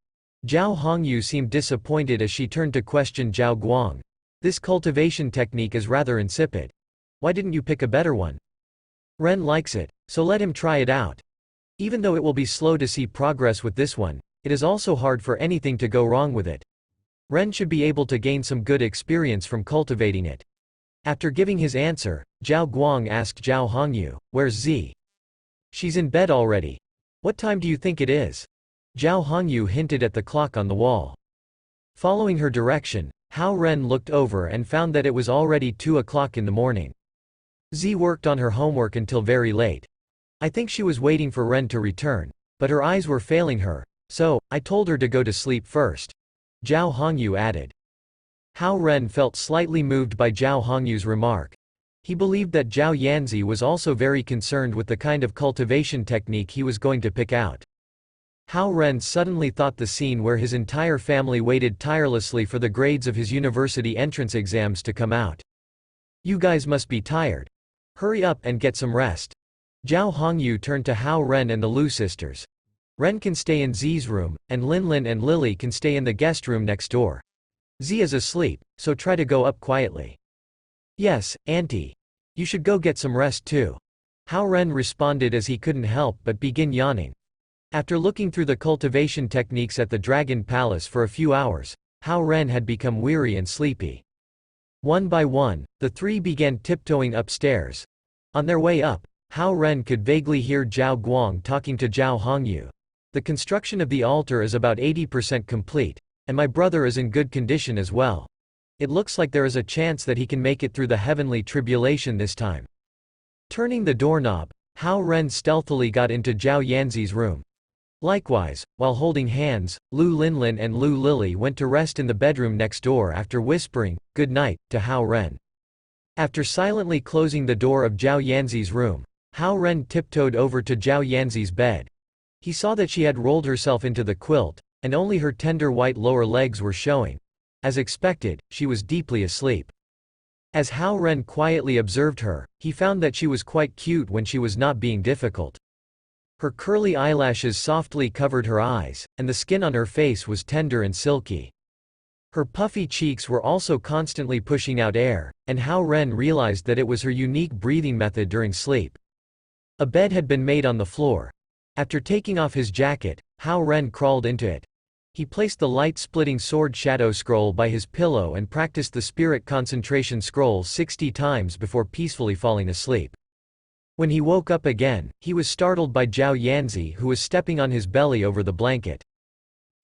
Zhao Hongyu seemed disappointed as she turned to question Zhao Guang. This cultivation technique is rather insipid. Why didn't you pick a better one? Ren likes it, so let him try it out. Even though it will be slow to see progress with this one, it is also hard for anything to go wrong with it. Ren should be able to gain some good experience from cultivating it. After giving his answer, Zhao Guang asked Zhao Hongyu, "Where's Z?" "She's in bed already. What time do you think it is?" Zhao Hongyu hinted at the clock on the wall. Following her direction, Hao Ren looked over and found that it was already 2 o'clock in the morning. Z worked on her homework until very late. I think she was waiting for Ren to return, but her eyes were failing her, so I told her to go to sleep first. Zhao Hongyu added. Hao Ren felt slightly moved by Zhao Hongyu's remark. He believed that Zhao Yanzi was also very concerned with the kind of cultivation technique he was going to pick out. Hao Ren suddenly thought the scene where his entire family waited tirelessly for the grades of his university entrance exams to come out. You guys must be tired. Hurry up and get some rest. Zhao Hongyu turned to Hao Ren and the Lu sisters. Ren can stay in Z's room, and Linlin and Lily can stay in the guest room next door. Z is asleep, so try to go up quietly. Yes, Auntie. You should go get some rest too. Hao Ren responded as he couldn't help but begin yawning. After looking through the cultivation techniques at the Dragon Palace for a few hours, Hao Ren had become weary and sleepy. One by one, the three began tiptoeing upstairs. On their way up, Hao Ren could vaguely hear Zhao Guang talking to Zhao Hongyu. The construction of the altar is about 80% complete, and my brother is in good condition as well. It looks like there is a chance that he can make it through the heavenly tribulation this time. Turning the doorknob, Hao Ren stealthily got into Zhao Yanzi's room. Likewise, while holding hands, Lu Linlin and Lu Lily went to rest in the bedroom next door after whispering, "Good night," to Hao Ren. After silently closing the door of Zhao Yanzi's room, Hao Ren tiptoed over to Zhao Yanzi's bed. He saw that she had rolled herself into the quilt, and only her tender white lower legs were showing. As expected, she was deeply asleep. As Hao Ren quietly observed her, he found that she was quite cute when she was not being difficult. Her curly eyelashes softly covered her eyes, and the skin on her face was tender and silky. Her puffy cheeks were also constantly pushing out air, and Hao Ren realized that it was her unique breathing method during sleep. A bed had been made on the floor. After taking off his jacket, Hao Ren crawled into it. He placed the light-splitting sword shadow scroll by his pillow and practiced the spirit concentration scroll 60 times before peacefully falling asleep. When he woke up again, he was startled by Zhao Yanzi, who was stepping on his belly over the blanket.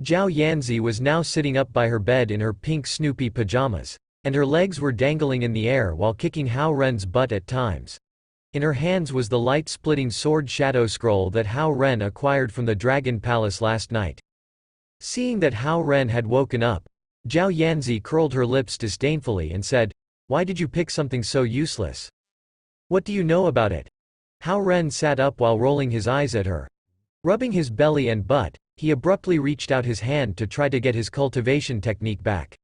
Zhao Yanzi was now sitting up by her bed in her pink Snoopy pajamas, and her legs were dangling in the air while kicking Hao Ren's butt at times. In her hands was the light-splitting sword shadow scroll that Hao Ren acquired from the Dragon Palace last night. Seeing that Hao Ren had woken up, Zhao Yanzi curled her lips disdainfully and said, "Why did you pick something so useless?" What do you know about it? Hao Ren sat up while rolling his eyes at her. Rubbing his belly and butt, he abruptly reached out his hand to try to get his cultivation technique back.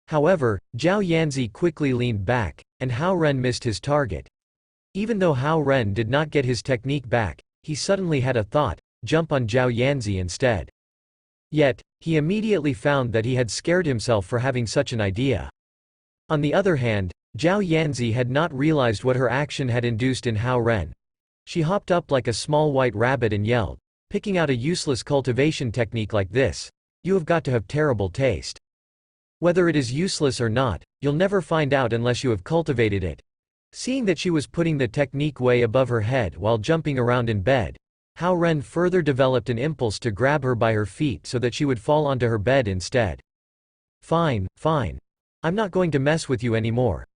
However, Zhao Yanzi quickly leaned back, and Hao Ren missed his target. Even though Hao Ren did not get his technique back, he suddenly had a thought: jump on Zhao Yanzi instead. Yet, he immediately found that he had scared himself for having such an idea. On the other hand, Zhao Yanzi had not realized what her action had induced in Hao Ren. She hopped up like a small white rabbit and yelled, "Picking out a useless cultivation technique like this? You have got to have terrible taste. Whether it is useless or not, you'll never find out unless you have cultivated it." Seeing that she was putting the technique way above her head while jumping around in bed, Hao Ren further developed an impulse to grab her by her feet so that she would fall onto her bed instead. Fine, fine. I'm not going to mess with you anymore.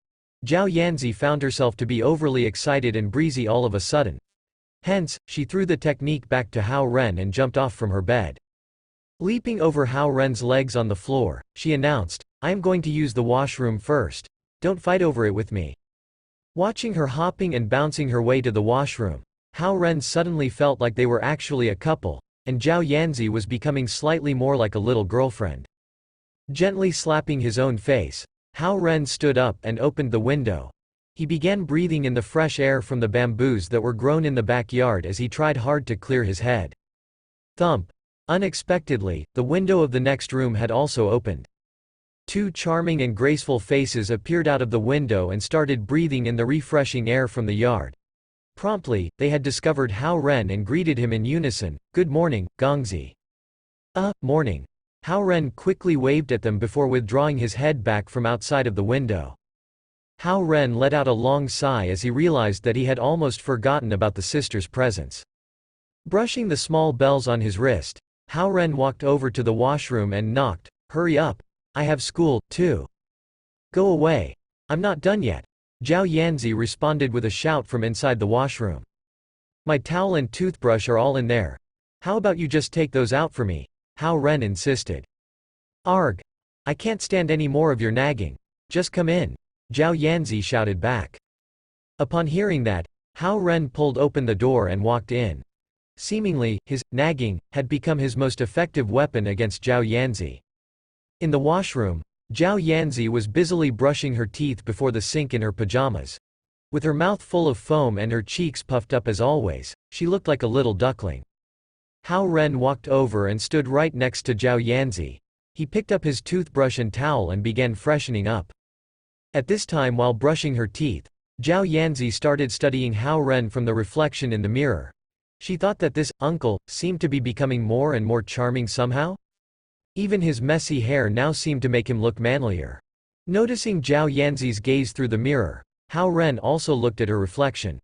Zhao Yanzi found herself to be overly excited and breezy all of a sudden. Hence, she threw the technique back to Hao Ren and jumped off from her bed. Leaping over Hao Ren's legs on the floor, she announced, "I am going to use the washroom first. Don't fight over it with me." Watching her hopping and bouncing her way to the washroom, Hao Ren suddenly felt like they were actually a couple, and Zhao Yanzi was becoming slightly more like a little girlfriend. Gently slapping his own face, Hao Ren stood up and opened the window. He began breathing in the fresh air from the bamboos that were grown in the backyard as he tried hard to clear his head. Thump! Unexpectedly, the window of the next room had also opened. Two charming and graceful faces appeared out of the window and started breathing in the refreshing air from the yard. Promptly, they had discovered Hao Ren and greeted him in unison, "Good morning, Gongzi." Morning." Hao Ren quickly waved at them before withdrawing his head back from outside of the window. Hao Ren let out a long sigh as he realized that he had almost forgotten about the sisters' presence. Brushing the small bells on his wrist, Hao Ren walked over to the washroom and knocked, "Hurry up. I have school, too." "Go away. I'm not done yet." Zhao Yanzi responded with a shout from inside the washroom. "My towel and toothbrush are all in there. How about you just take those out for me?" Hao Ren insisted. "Arg! I can't stand any more of your nagging. Just come in," Zhao Yanzi shouted back. Upon hearing that, Hao Ren pulled open the door and walked in. Seemingly, his nagging had become his most effective weapon against Zhao Yanzi. In the washroom, Zhao Yanzi was busily brushing her teeth before the sink in her pajamas. With her mouth full of foam and her cheeks puffed up as always, she looked like a little duckling. Hao Ren walked over and stood right next to Zhao Yanzi. He picked up his toothbrush and towel and began freshening up. At this time, while brushing her teeth, Zhao Yanzi started studying Hao Ren from the reflection in the mirror. She thought that this uncle seemed to be becoming more and more charming somehow. Even his messy hair now seemed to make him look manlier. Noticing Zhao Yanzi's gaze through the mirror, Hao Ren also looked at her reflection.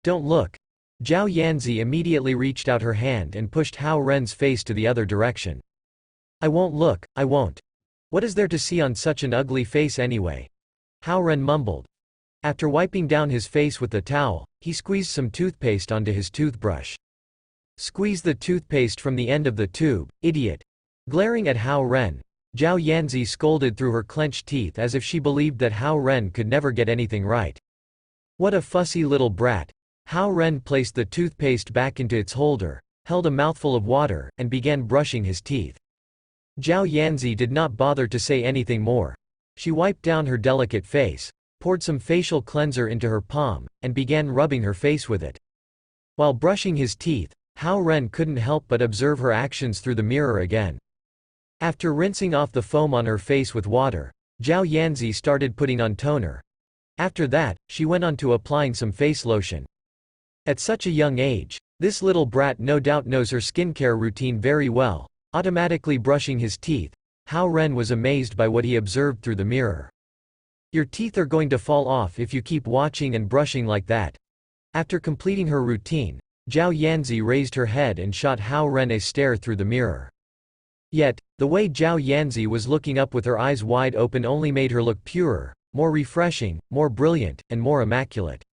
"Don't look." Zhao Yanzi immediately reached out her hand and pushed Hao Ren's face to the other direction. "I won't look, I won't. What is there to see on such an ugly face anyway?" Hao Ren mumbled. After wiping down his face with the towel, he squeezed some toothpaste onto his toothbrush. "Squeeze the toothpaste from the end of the tube, idiot." Glaring at Hao Ren, Zhao Yanzi scolded through her clenched teeth as if she believed that Hao Ren could never get anything right. "What a fussy little brat." Hao Ren placed the toothpaste back into its holder, held a mouthful of water, and began brushing his teeth. Zhao Yanzi did not bother to say anything more. She wiped down her delicate face, poured some facial cleanser into her palm, and began rubbing her face with it. While brushing his teeth, Hao Ren couldn't help but observe her actions through the mirror again. After rinsing off the foam on her face with water, Zhao Yanzi started putting on toner. After that, she went on to applying some face lotion. At such a young age, this little brat no doubt knows her skincare routine very well. Automatically brushing his teeth, Hao Ren was amazed by what he observed through the mirror. "Your teeth are going to fall off if you keep watching and brushing like that." After completing her routine, Zhao Yanzi raised her head and shot Hao Ren a stare through the mirror. Yet, the way Zhao Yanzi was looking up with her eyes wide open only made her look purer, more refreshing, more brilliant, and more immaculate.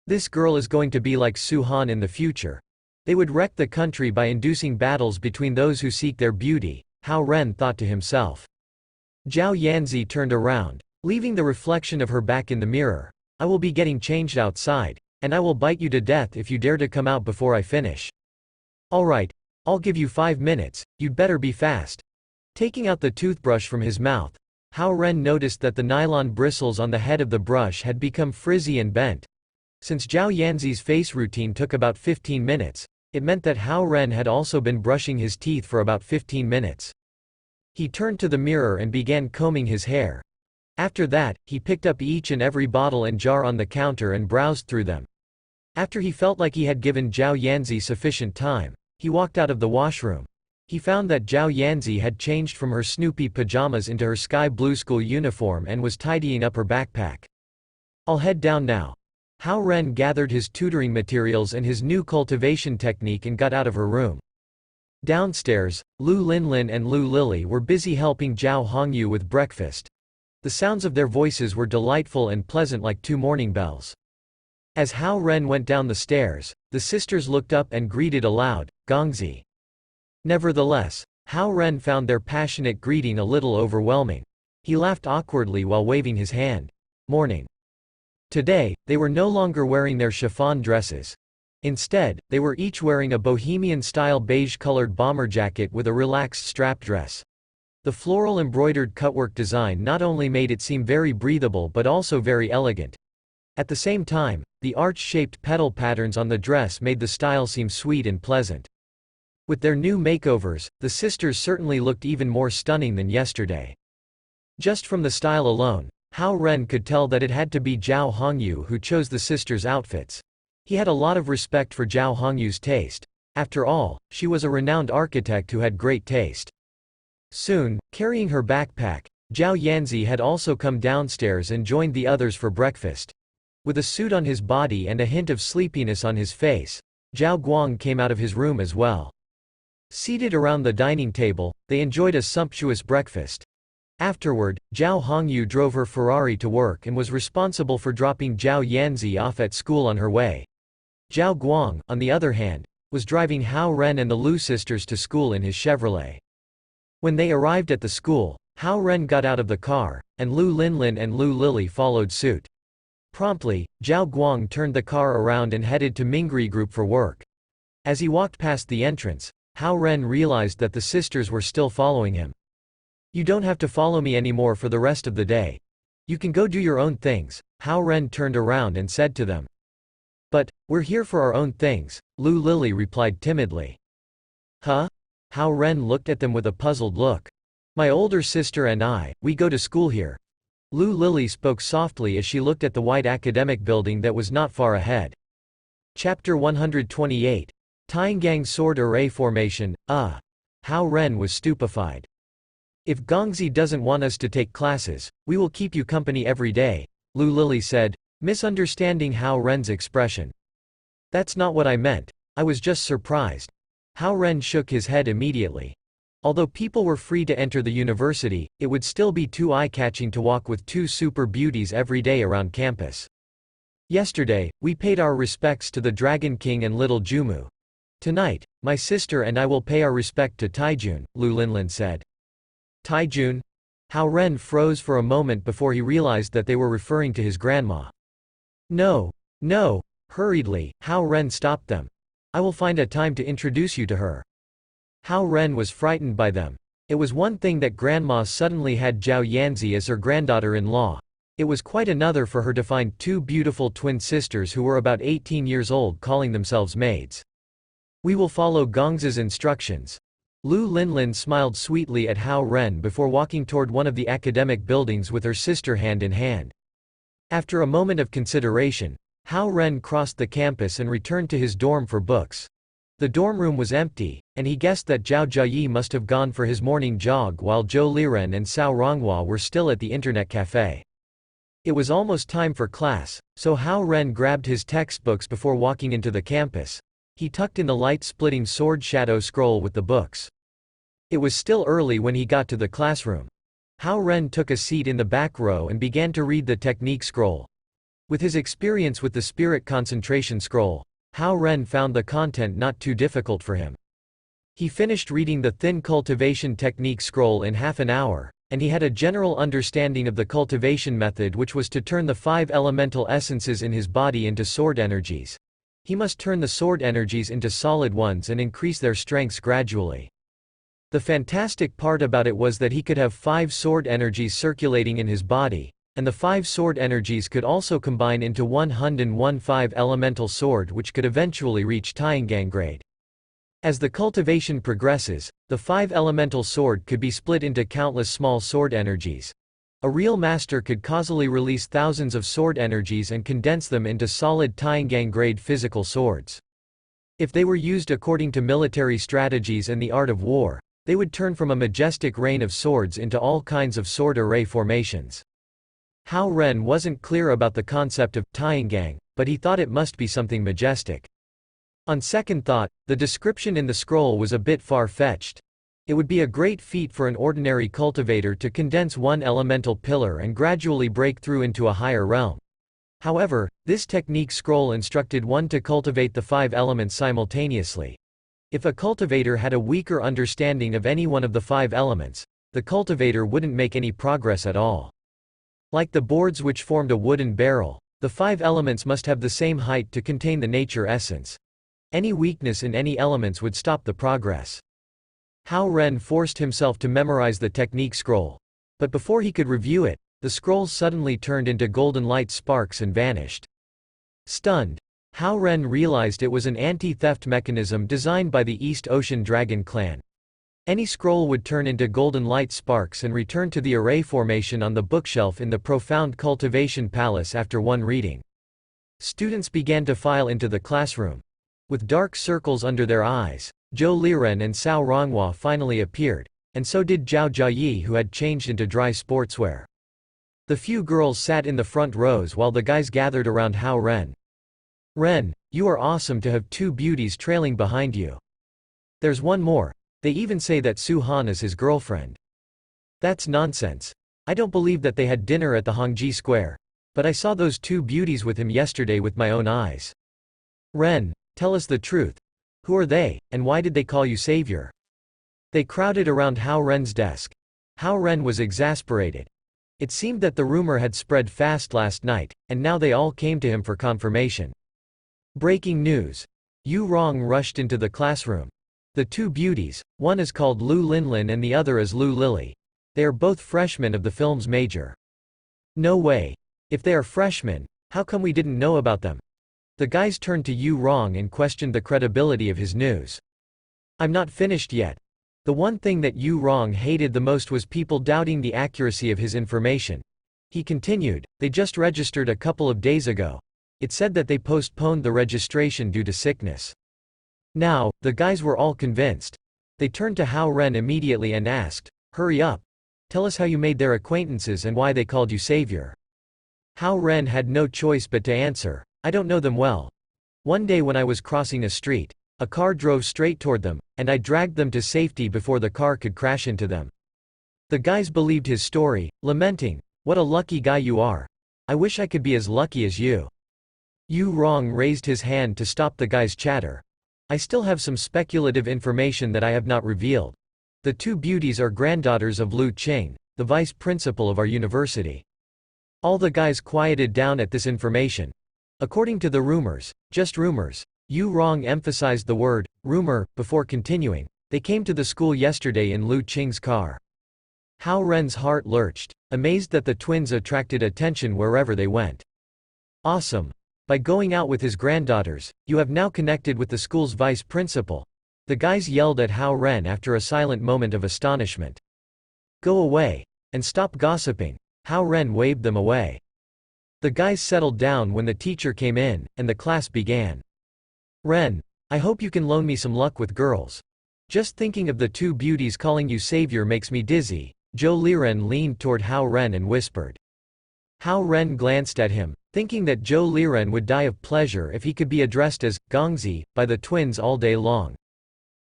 This girl is going to be like Su Han in the future. They would wreck the country by inducing battles between those who seek their beauty, Hao Ren thought to himself. Zhao Yanzi turned around, leaving the reflection of her back in the mirror. I will be getting changed outside, and I will bite you to death if you dare to come out before I finish. Alright, I'll give you 5 minutes, you'd better be fast. Taking out the toothbrush from his mouth, Hao Ren noticed that the nylon bristles on the head of the brush had become frizzy and bent. Since Zhao Yanzi's face routine took about 15 minutes, it meant that Hao Ren had also been brushing his teeth for about 15 minutes. He turned to the mirror and began combing his hair. After that, he picked up each and every bottle and jar on the counter and browsed through them. After he felt like he had given Zhao Yanzi sufficient time, he walked out of the washroom. He found that Zhao Yanzi had changed from her Snoopy pajamas into her sky blue school uniform and was tidying up her backpack. I'll head down now. Hao Ren gathered his tutoring materials and his new cultivation technique and got out of her room. Downstairs, Lu Linlin and Lu Lily were busy helping Zhao Hongyu with breakfast. The sounds of their voices were delightful and pleasant like 2 morning bells. As Hao Ren went down the stairs, the sisters looked up and greeted aloud, "Gongzi." Nevertheless, Hao Ren found their passionate greeting a little overwhelming. He laughed awkwardly while waving his hand. Morning. Today, they were no longer wearing their chiffon dresses. Instead, they were each wearing a bohemian-style beige-colored bomber jacket with a relaxed strap dress. The floral embroidered cutwork design not only made it seem very breathable but also very elegant. At the same time, the arch-shaped petal patterns on the dress made the style seem sweet and pleasant. With their new makeovers, the sisters certainly looked even more stunning than yesterday. Just from the style alone, Hao Ren could tell that it had to be Zhao Hongyu who chose the sisters' outfits. He had a lot of respect for Zhao Hongyu's taste. After all, she was a renowned architect who had great taste. Soon, carrying her backpack, Zhao Yanzi had also come downstairs and joined the others for breakfast. With a suit on his body and a hint of sleepiness on his face, Zhao Guang came out of his room as well. Seated around the dining table, they enjoyed a sumptuous breakfast. Afterward, Zhao Hongyu drove her Ferrari to work and was responsible for dropping Zhao Yanzi off at school on her way. Zhao Guang, on the other hand, was driving Hao Ren and the Lu sisters to school in his Chevrolet. When they arrived at the school, Hao Ren got out of the car, and Lu Linlin and Lu Lily followed suit. Promptly, Zhao Guang turned the car around and headed to Mingri Group for work. As he walked past the entrance, Hao Ren realized that the sisters were still following him. "You don't have to follow me anymore for the rest of the day. You can go do your own things," Hao Ren turned around and said to them. "But, we're here for our own things," Lu Lily replied timidly. "Huh?" Hao Ren looked at them with a puzzled look. "My older sister and I, we go to school here." Lu Lily spoke softly as she looked at the white academic building that was not far ahead. Chapter 128. Taingang Sword Array Formation. Hao Ren was stupefied. "If Gongzi doesn't want us to take classes, we will keep you company every day," Lu Lily said, misunderstanding Hao Ren's expression. "That's not what I meant, I was just surprised." Hao Ren shook his head immediately. Although people were free to enter the university, it would still be too eye-catching to walk with 2 super beauties every day around campus. "Yesterday, we paid our respects to the Dragon King and Little Jumu. Tonight, my sister and I will pay our respect to Taijun," Lu Linlin said. "Taijun?" Hao Ren froze for a moment before he realized that they were referring to his grandma. No. Hurriedly, Hao Ren stopped them. "I will find a time to introduce you to her." Hao Ren was frightened by them. It was one thing that grandma suddenly had Zhao Yanzi as her granddaughter-in-law. It was quite another for her to find 2 beautiful twin sisters who were about 18 years old calling themselves maids. "We will follow Gongzi's instructions." Lu Linlin smiled sweetly at Hao Ren before walking toward one of the academic buildings with her sister hand in hand. After a moment of consideration, Hao Ren crossed the campus and returned to his dorm for books. The dorm room was empty, and he guessed that Zhao Jiayi must have gone for his morning jog while Zhou Liren and Cao Ronghua were still at the internet cafe. It was almost time for class, so Hao Ren grabbed his textbooks before walking into the campus. He tucked in the light-splitting sword shadow scroll with the books. It was still early when he got to the classroom. Hao Ren took a seat in the back row and began to read the technique scroll. With his experience with the spirit concentration scroll, Hao Ren found the content not too difficult for him. He finished reading the thin cultivation technique scroll in half an hour, and he had a general understanding of the cultivation method, which was to turn the 5 elemental essences in his body into sword energies. He must turn the sword energies into solid ones and increase their strengths gradually. The fantastic part about it was that he could have 5 sword energies circulating in his body, and the 5 sword energies could also combine into one Hund and one 5 elemental sword, which could eventually reach Tiangang grade. As the cultivation progresses, the 5 elemental sword could be split into countless small sword energies. A real master could causally release thousands of sword energies and condense them into solid Tiangang grade physical swords. If they were used according to military strategies and the art of war, they would turn from a majestic rain of swords into all kinds of sword array formations. Hao Ren wasn't clear about the concept of Tiangang, but he thought it must be something majestic. On second thought, the description in the scroll was a bit far-fetched. It would be a great feat for an ordinary cultivator to condense one elemental pillar and gradually break through into a higher realm. However, this technique scroll instructed one to cultivate the 5 elements simultaneously. If a cultivator had a weaker understanding of any one of the 5 elements, the cultivator wouldn't make any progress at all. Like the boards which formed a wooden barrel, the 5 elements must have the same height to contain the nature essence. Any weakness in any elements would stop the progress. Hao Ren forced himself to memorize the technique scroll. But before he could review it, the scroll suddenly turned into golden light sparks and vanished. Stunned, Hao Ren realized it was an anti-theft mechanism designed by the East Ocean Dragon clan. Any scroll would turn into golden light sparks and return to the array formation on the bookshelf in the profound cultivation palace after one reading. Students began to file into the classroom. With dark circles under their eyes, Zhou Liren and Cao Ronghua finally appeared, and so did Zhao Jiayi, who had changed into dry sportswear. The few girls sat in the front rows while the guys gathered around Hao Ren. "Ren, you are awesome to have 2 beauties trailing behind you. There's one more. They even say that Su Han is his girlfriend." "That's nonsense. I don't believe that they had dinner at the Hongji Square. But I saw those 2 beauties with him yesterday with my own eyes." "Ren, tell us the truth. Who are they, and why did they call you savior?" They crowded around Hao Ren's desk. Hao Ren was exasperated. It seemed that the rumor had spread fast last night, and now they all came to him for confirmation. Breaking news. Yu Rong rushed into the classroom. The 2 beauties, one is called Lu Linlin and the other is Lu Lily. They are both freshmen of the film's major. "No way. If they are freshmen, how come we didn't know about them?" The guys turned to Yu Rong and questioned the credibility of his news. "I'm not finished yet." The one thing that Yu Rong hated the most was people doubting the accuracy of his information. He continued, "They just registered a couple of days ago. It said that they postponed the registration due to sickness." Now, the guys were all convinced. They turned to Hao Ren immediately and asked, "Hurry up. Tell us how you made their acquaintances and why they called you savior." Hao Ren had no choice but to answer, "I don't know them well. One day when I was crossing a street, a car drove straight toward them, and I dragged them to safety before the car could crash into them." The guys believed his story, lamenting, "What a lucky guy you are. I wish I could be as lucky as you." Yu Rong raised his hand to stop the guy's chatter. "I still have some speculative information that I have not revealed. The 2 beauties are granddaughters of Lu Qing, the vice principal of our university." All the guys quieted down at this information. According to the rumors, just rumors, Yu Rong emphasized the word, rumor, before continuing, "They came to the school yesterday in Lu Qing's car." Hao Ren's heart lurched, amazed that the twins attracted attention wherever they went. "Awesome. By going out with his granddaughters, you have now connected with the school's vice principal." The guys yelled at Hao Ren after a silent moment of astonishment. "Go away. And stop gossiping." Hao Ren waved them away. The guys settled down when the teacher came in, and the class began. "Ren, I hope you can loan me some luck with girls. Just thinking of the 2 beauties calling you savior makes me dizzy." Zhou Liren leaned toward Hao Ren and whispered. Hao Ren glanced at him, thinking that Zhou Liren would die of pleasure if he could be addressed as Gongzi by the twins all day long.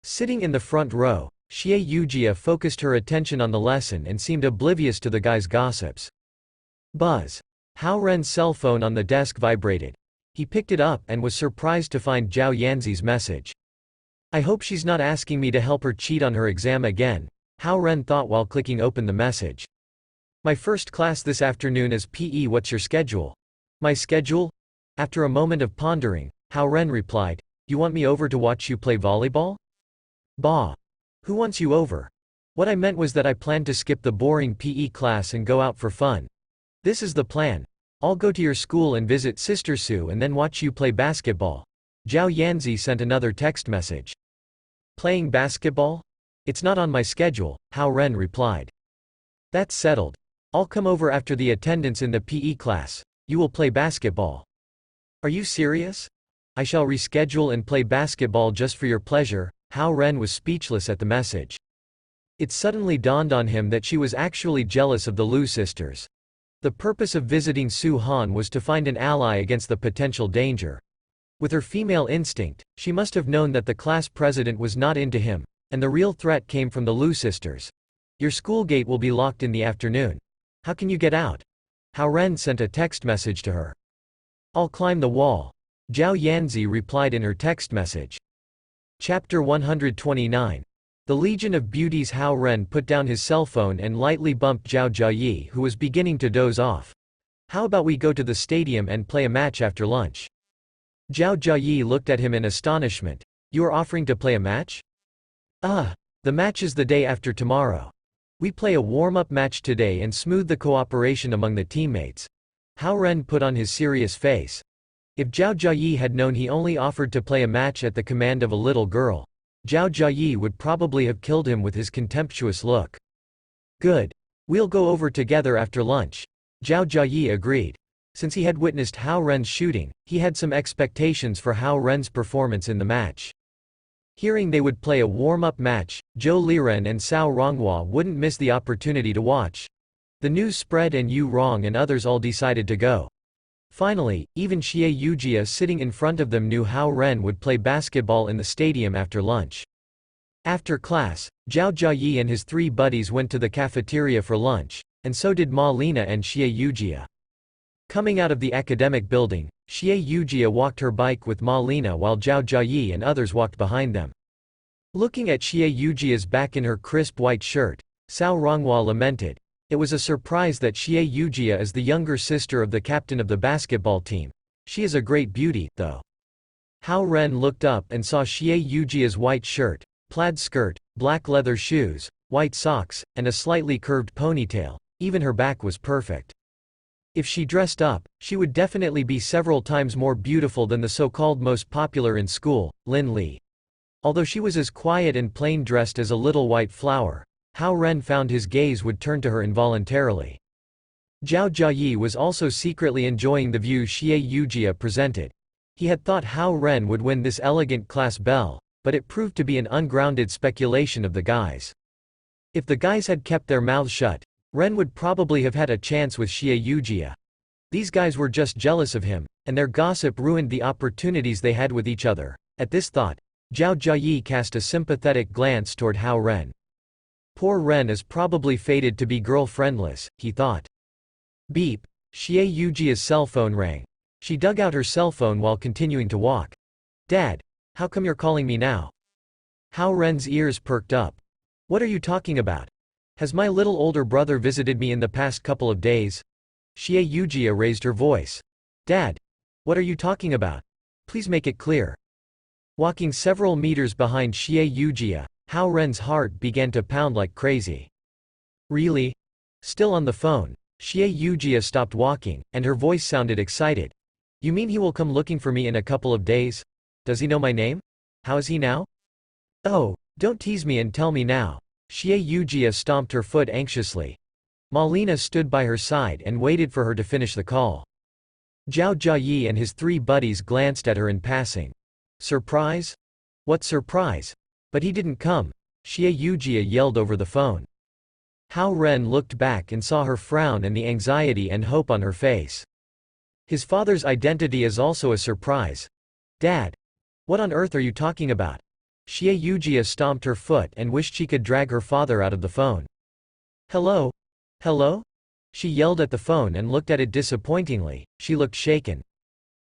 Sitting in the front row, Xie Yujia focused her attention on the lesson and seemed oblivious to the guys' gossips. Buzz. Hao Ren's cell phone on the desk vibrated. He picked it up and was surprised to find Zhao Yanzi's message. "I hope she's not asking me to help her cheat on her exam again. Hao Ren thought while clicking open the message. My first class this afternoon is PE. What's your schedule? My schedule? After a moment of pondering, Hao Ren replied, You want me over to watch you play volleyball? Bah. Who wants you over? What I meant was that I plan to skip the boring PE class and go out for fun. This is the plan. I'll go to your school and visit Sister Sue and then watch you play basketball. Zhao Yanzi sent another text message. Playing basketball? It's not on my schedule, Hao Ren replied. That's settled. I'll come over after the attendance in the PE class. You will play basketball. Are you serious? I shall reschedule and play basketball just for your pleasure. Hao Ren was speechless at the message. It suddenly dawned on him that she was actually jealous of the Liu sisters. The purpose of visiting Su Han was to find an ally against the potential danger. With her female instinct, she must have known that the class president was not into him, and the real threat came from the Liu sisters. Your school gate will be locked in the afternoon. How can you get out? Hao Ren sent a text message to her. I'll climb the wall. Zhao Yanzi replied in her text message. Chapter 129. The Legion of Beauties. Hao Ren put down his cell phone and lightly bumped Zhao Jiayi, who was beginning to doze off. How about we go to the stadium and play a match after lunch? Zhao Jiayi looked at him in astonishment. You are offering to play a match? The match is the day after tomorrow. We play a warm-up match today and smooth the cooperation among the teammates. Hao Ren put on his serious face. If Zhao Jiayi had known he only offered to play a match at the command of a little girl, Zhao Jiayi would probably have killed him with his contemptuous look. Good. We'll go over together after lunch. Zhao Jiayi agreed. Since he had witnessed Hao Ren's shooting, he had some expectations for Hao Ren's performance in the match. Hearing they would play a warm-up match, Zhou Liren and Cao Ronghua wouldn't miss the opportunity to watch. The news spread and Yu Rong and others all decided to go. Finally, even Xie Yujia sitting in front of them knew Hao Ren would play basketball in the stadium after lunch. After class, Zhao Jiayi and his three buddies went to the cafeteria for lunch, and so did Ma Lina and Xie Yujia. Coming out of the academic building, Xie Yujia walked her bike with Ma Lina while Zhao Jiayi and others walked behind them. Looking at Xie Yujia's back in her crisp white shirt, Cao Ronghua lamented. It was a surprise that Xie Yujia is the younger sister of the captain of the basketball team. She is a great beauty, though. Hao Ren looked up and saw Xie Yujia's white shirt, plaid skirt, black leather shoes, white socks, and a slightly curved ponytail. Even her back was perfect. If she dressed up, she would definitely be several times more beautiful than the so-called most popular in school, Lin Li. Although she was as quiet and plain dressed as a little white flower, Hao Ren found his gaze would turn to her involuntarily. Zhao Jiayi was also secretly enjoying the view Xie Yujia presented. He had thought Hao Ren would win this elegant class bell, but it proved to be an ungrounded speculation of the guys. If the guys had kept their mouths shut, Ren would probably have had a chance with Xie Yujia. These guys were just jealous of him, and their gossip ruined the opportunities they had with each other. At this thought, Zhao Jiayi cast a sympathetic glance toward Hao Ren. Poor Ren is probably fated to be girl-friendless, he thought. Beep. Xie Yujia's cell phone rang. She dug out her cell phone while continuing to walk. Dad, how come you're calling me now? Hao Ren's ears perked up. What are you talking about? Has my little older brother visited me in the past couple of days? Xie Yujia raised her voice. Dad, what are you talking about? Please make it clear. Walking several meters behind Xie Yujia, Hao Ren's heart began to pound like crazy. Really? Still on the phone, Xie Yujia stopped walking, and her voice sounded excited. You mean he will come looking for me in a couple of days? Does he know my name? How is he now? Oh, don't tease me and tell me now. Xie Yujia stomped her foot anxiously. Ma Lina stood by her side and waited for her to finish the call. Zhao Jiayi and his three buddies glanced at her in passing. Surprise? What surprise? But he didn't come, Xie Yujia yelled over the phone. Hao Ren looked back and saw her frown and the anxiety and hope on her face. His father's identity is also a surprise. Dad, what on earth are you talking about? Xie Yujia stomped her foot and wished she could drag her father out of the phone. Hello? Hello? She yelled at the phone and looked at it disappointingly. She looked shaken.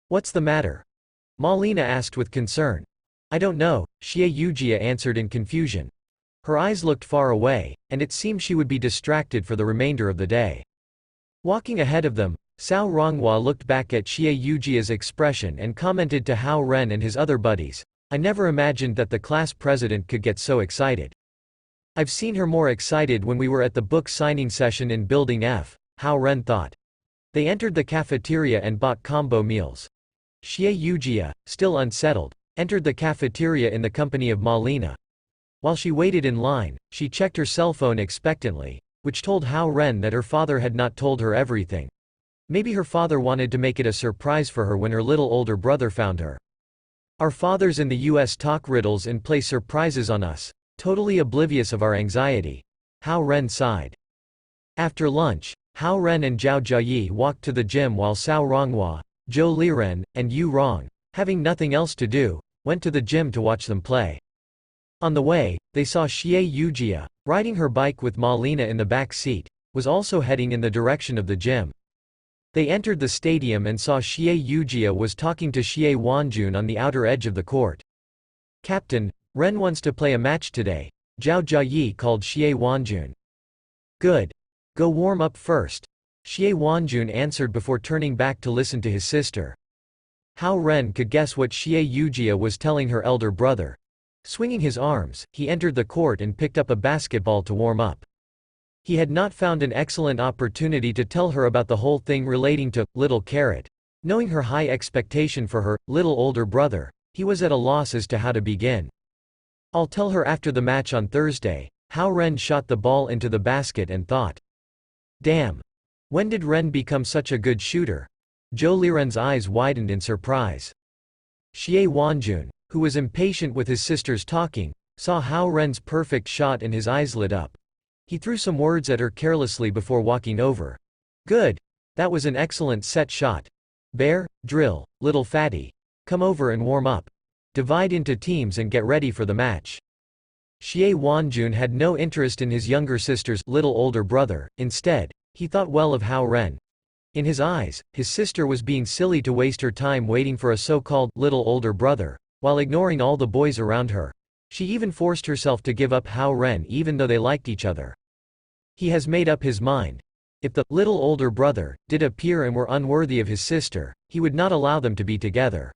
What's the matter? Ma Lina asked with concern. I don't know, Xie Yujia answered in confusion. Her eyes looked far away, and it seemed she would be distracted for the remainder of the day. Walking ahead of them, Cao Ronghua looked back at Xie Yujia's expression and commented to Hao Ren and his other buddies, "I never imagined that the class president could get so excited. I've seen her more excited when we were at the book signing session in Building F," Hao Ren thought. They entered the cafeteria and bought combo meals. Xie Yujia, still unsettled, entered the cafeteria in the company of Malina. While she waited in line, she checked her cell phone expectantly, which told Hao Ren that her father had not told her everything. Maybe her father wanted to make it a surprise for her when her little older brother found her. Our fathers in the US talk riddles and play surprises on us, totally oblivious of our anxiety. Hao Ren sighed. After lunch, Hao Ren and Zhao Jiayi walked to the gym while Cao Ronghua, Zhou Liren, and Yu Rong, having nothing else to do, went to the gym to watch them play. On the way, they saw Xie Yujia, riding her bike with Malina in the back seat, was also heading in the direction of the gym. They entered the stadium and saw Xie Yujia was talking to Xie Wanjun on the outer edge of the court. "Captain, Ren wants to play a match today," Zhao Jiayi called Xie Wanjun. "Good. Go warm up first," Xie Wanjun answered before turning back to listen to his sister. Hao Ren could guess what Xie Yujia was telling her elder brother. Swinging his arms, he entered the court and picked up a basketball to warm up. He had not found an excellent opportunity to tell her about the whole thing relating to Little Carrot. Knowing her high expectation for her little older brother, he was at a loss as to how to begin. "I'll tell her after the match on Thursday." Hao Ren shot the ball into the basket and thought, "Damn. When did Ren become such a good shooter?" Zhou Liren's eyes widened in surprise. Xie Wanjun, who was impatient with his sister's talking, saw Hao Ren's perfect shot and his eyes lit up. He threw some words at her carelessly before walking over. "Good. That was an excellent set shot. Bear, drill, little fatty. Come over and warm up. Divide into teams and get ready for the match." Xie Wanjun had no interest in his younger sister's little older brother. Instead, he thought well of Hao Ren. In his eyes, his sister was being silly to waste her time waiting for a so-called little older brother, while ignoring all the boys around her. She even forced herself to give up Hao Ren even though they liked each other. He has made up his mind. If the little older brother did appear and were unworthy of his sister, he would not allow them to be together.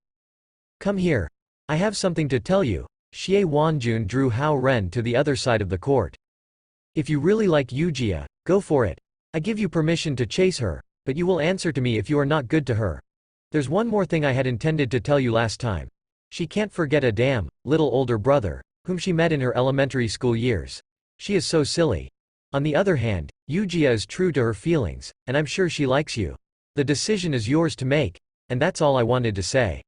"Come here. I have something to tell you." Xie Wanjun drew Hao Ren to the other side of the court. "If you really like Yujia, go for it. I give you permission to chase her, but you will answer to me if you are not good to her. There's one more thing I had intended to tell you last time. She can't forget a damn, little older brother, whom she met in her elementary school years. She is so silly. On the other hand, Yujia is true to her feelings, and I'm sure she likes you. The decision is yours to make, and that's all I wanted to say."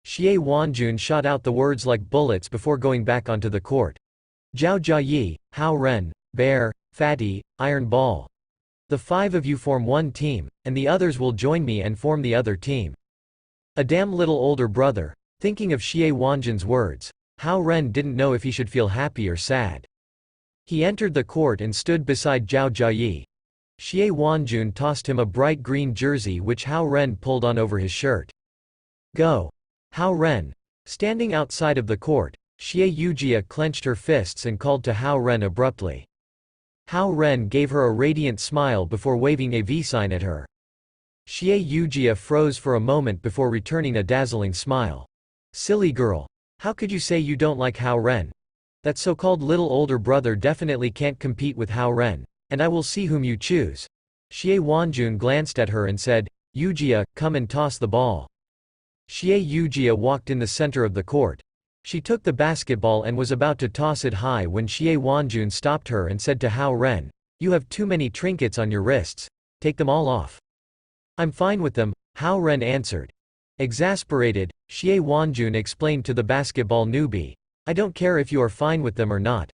Xie Wanjun shot out the words like bullets before going back onto the court. "Zhao Jiayi, Hao Ren, Bear, Fatty, Iron Ball. The 5 of you form one team, and the others will join me and form the other team." A damn little older brother. Thinking of Xie Wanjun's words, Hao Ren didn't know if he should feel happy or sad. He entered the court and stood beside Zhao Jiayi. Xie Wanjun tossed him a bright green jersey which Hao Ren pulled on over his shirt. "Go." Hao Ren. Standing outside of the court, Xie Yujia clenched her fists and called to Hao Ren abruptly. Hao Ren gave her a radiant smile before waving a V sign at her. Xie Yujia froze for a moment before returning a dazzling smile. "Silly girl. How could you say you don't like Hao Ren? That so-called little older brother definitely can't compete with Hao Ren, and I will see whom you choose." Xie Wanjun glanced at her and said, "Yujia, come and toss the ball." Xie Yujia walked in the center of the court. She took the basketball and was about to toss it high when Xie Wanjun stopped her and said to Hao Ren, "You have too many trinkets on your wrists. Take them all off." "I'm fine with them," Hao Ren answered. Exasperated, Xie Wanjun explained to the basketball newbie, "I don't care if you are fine with them or not.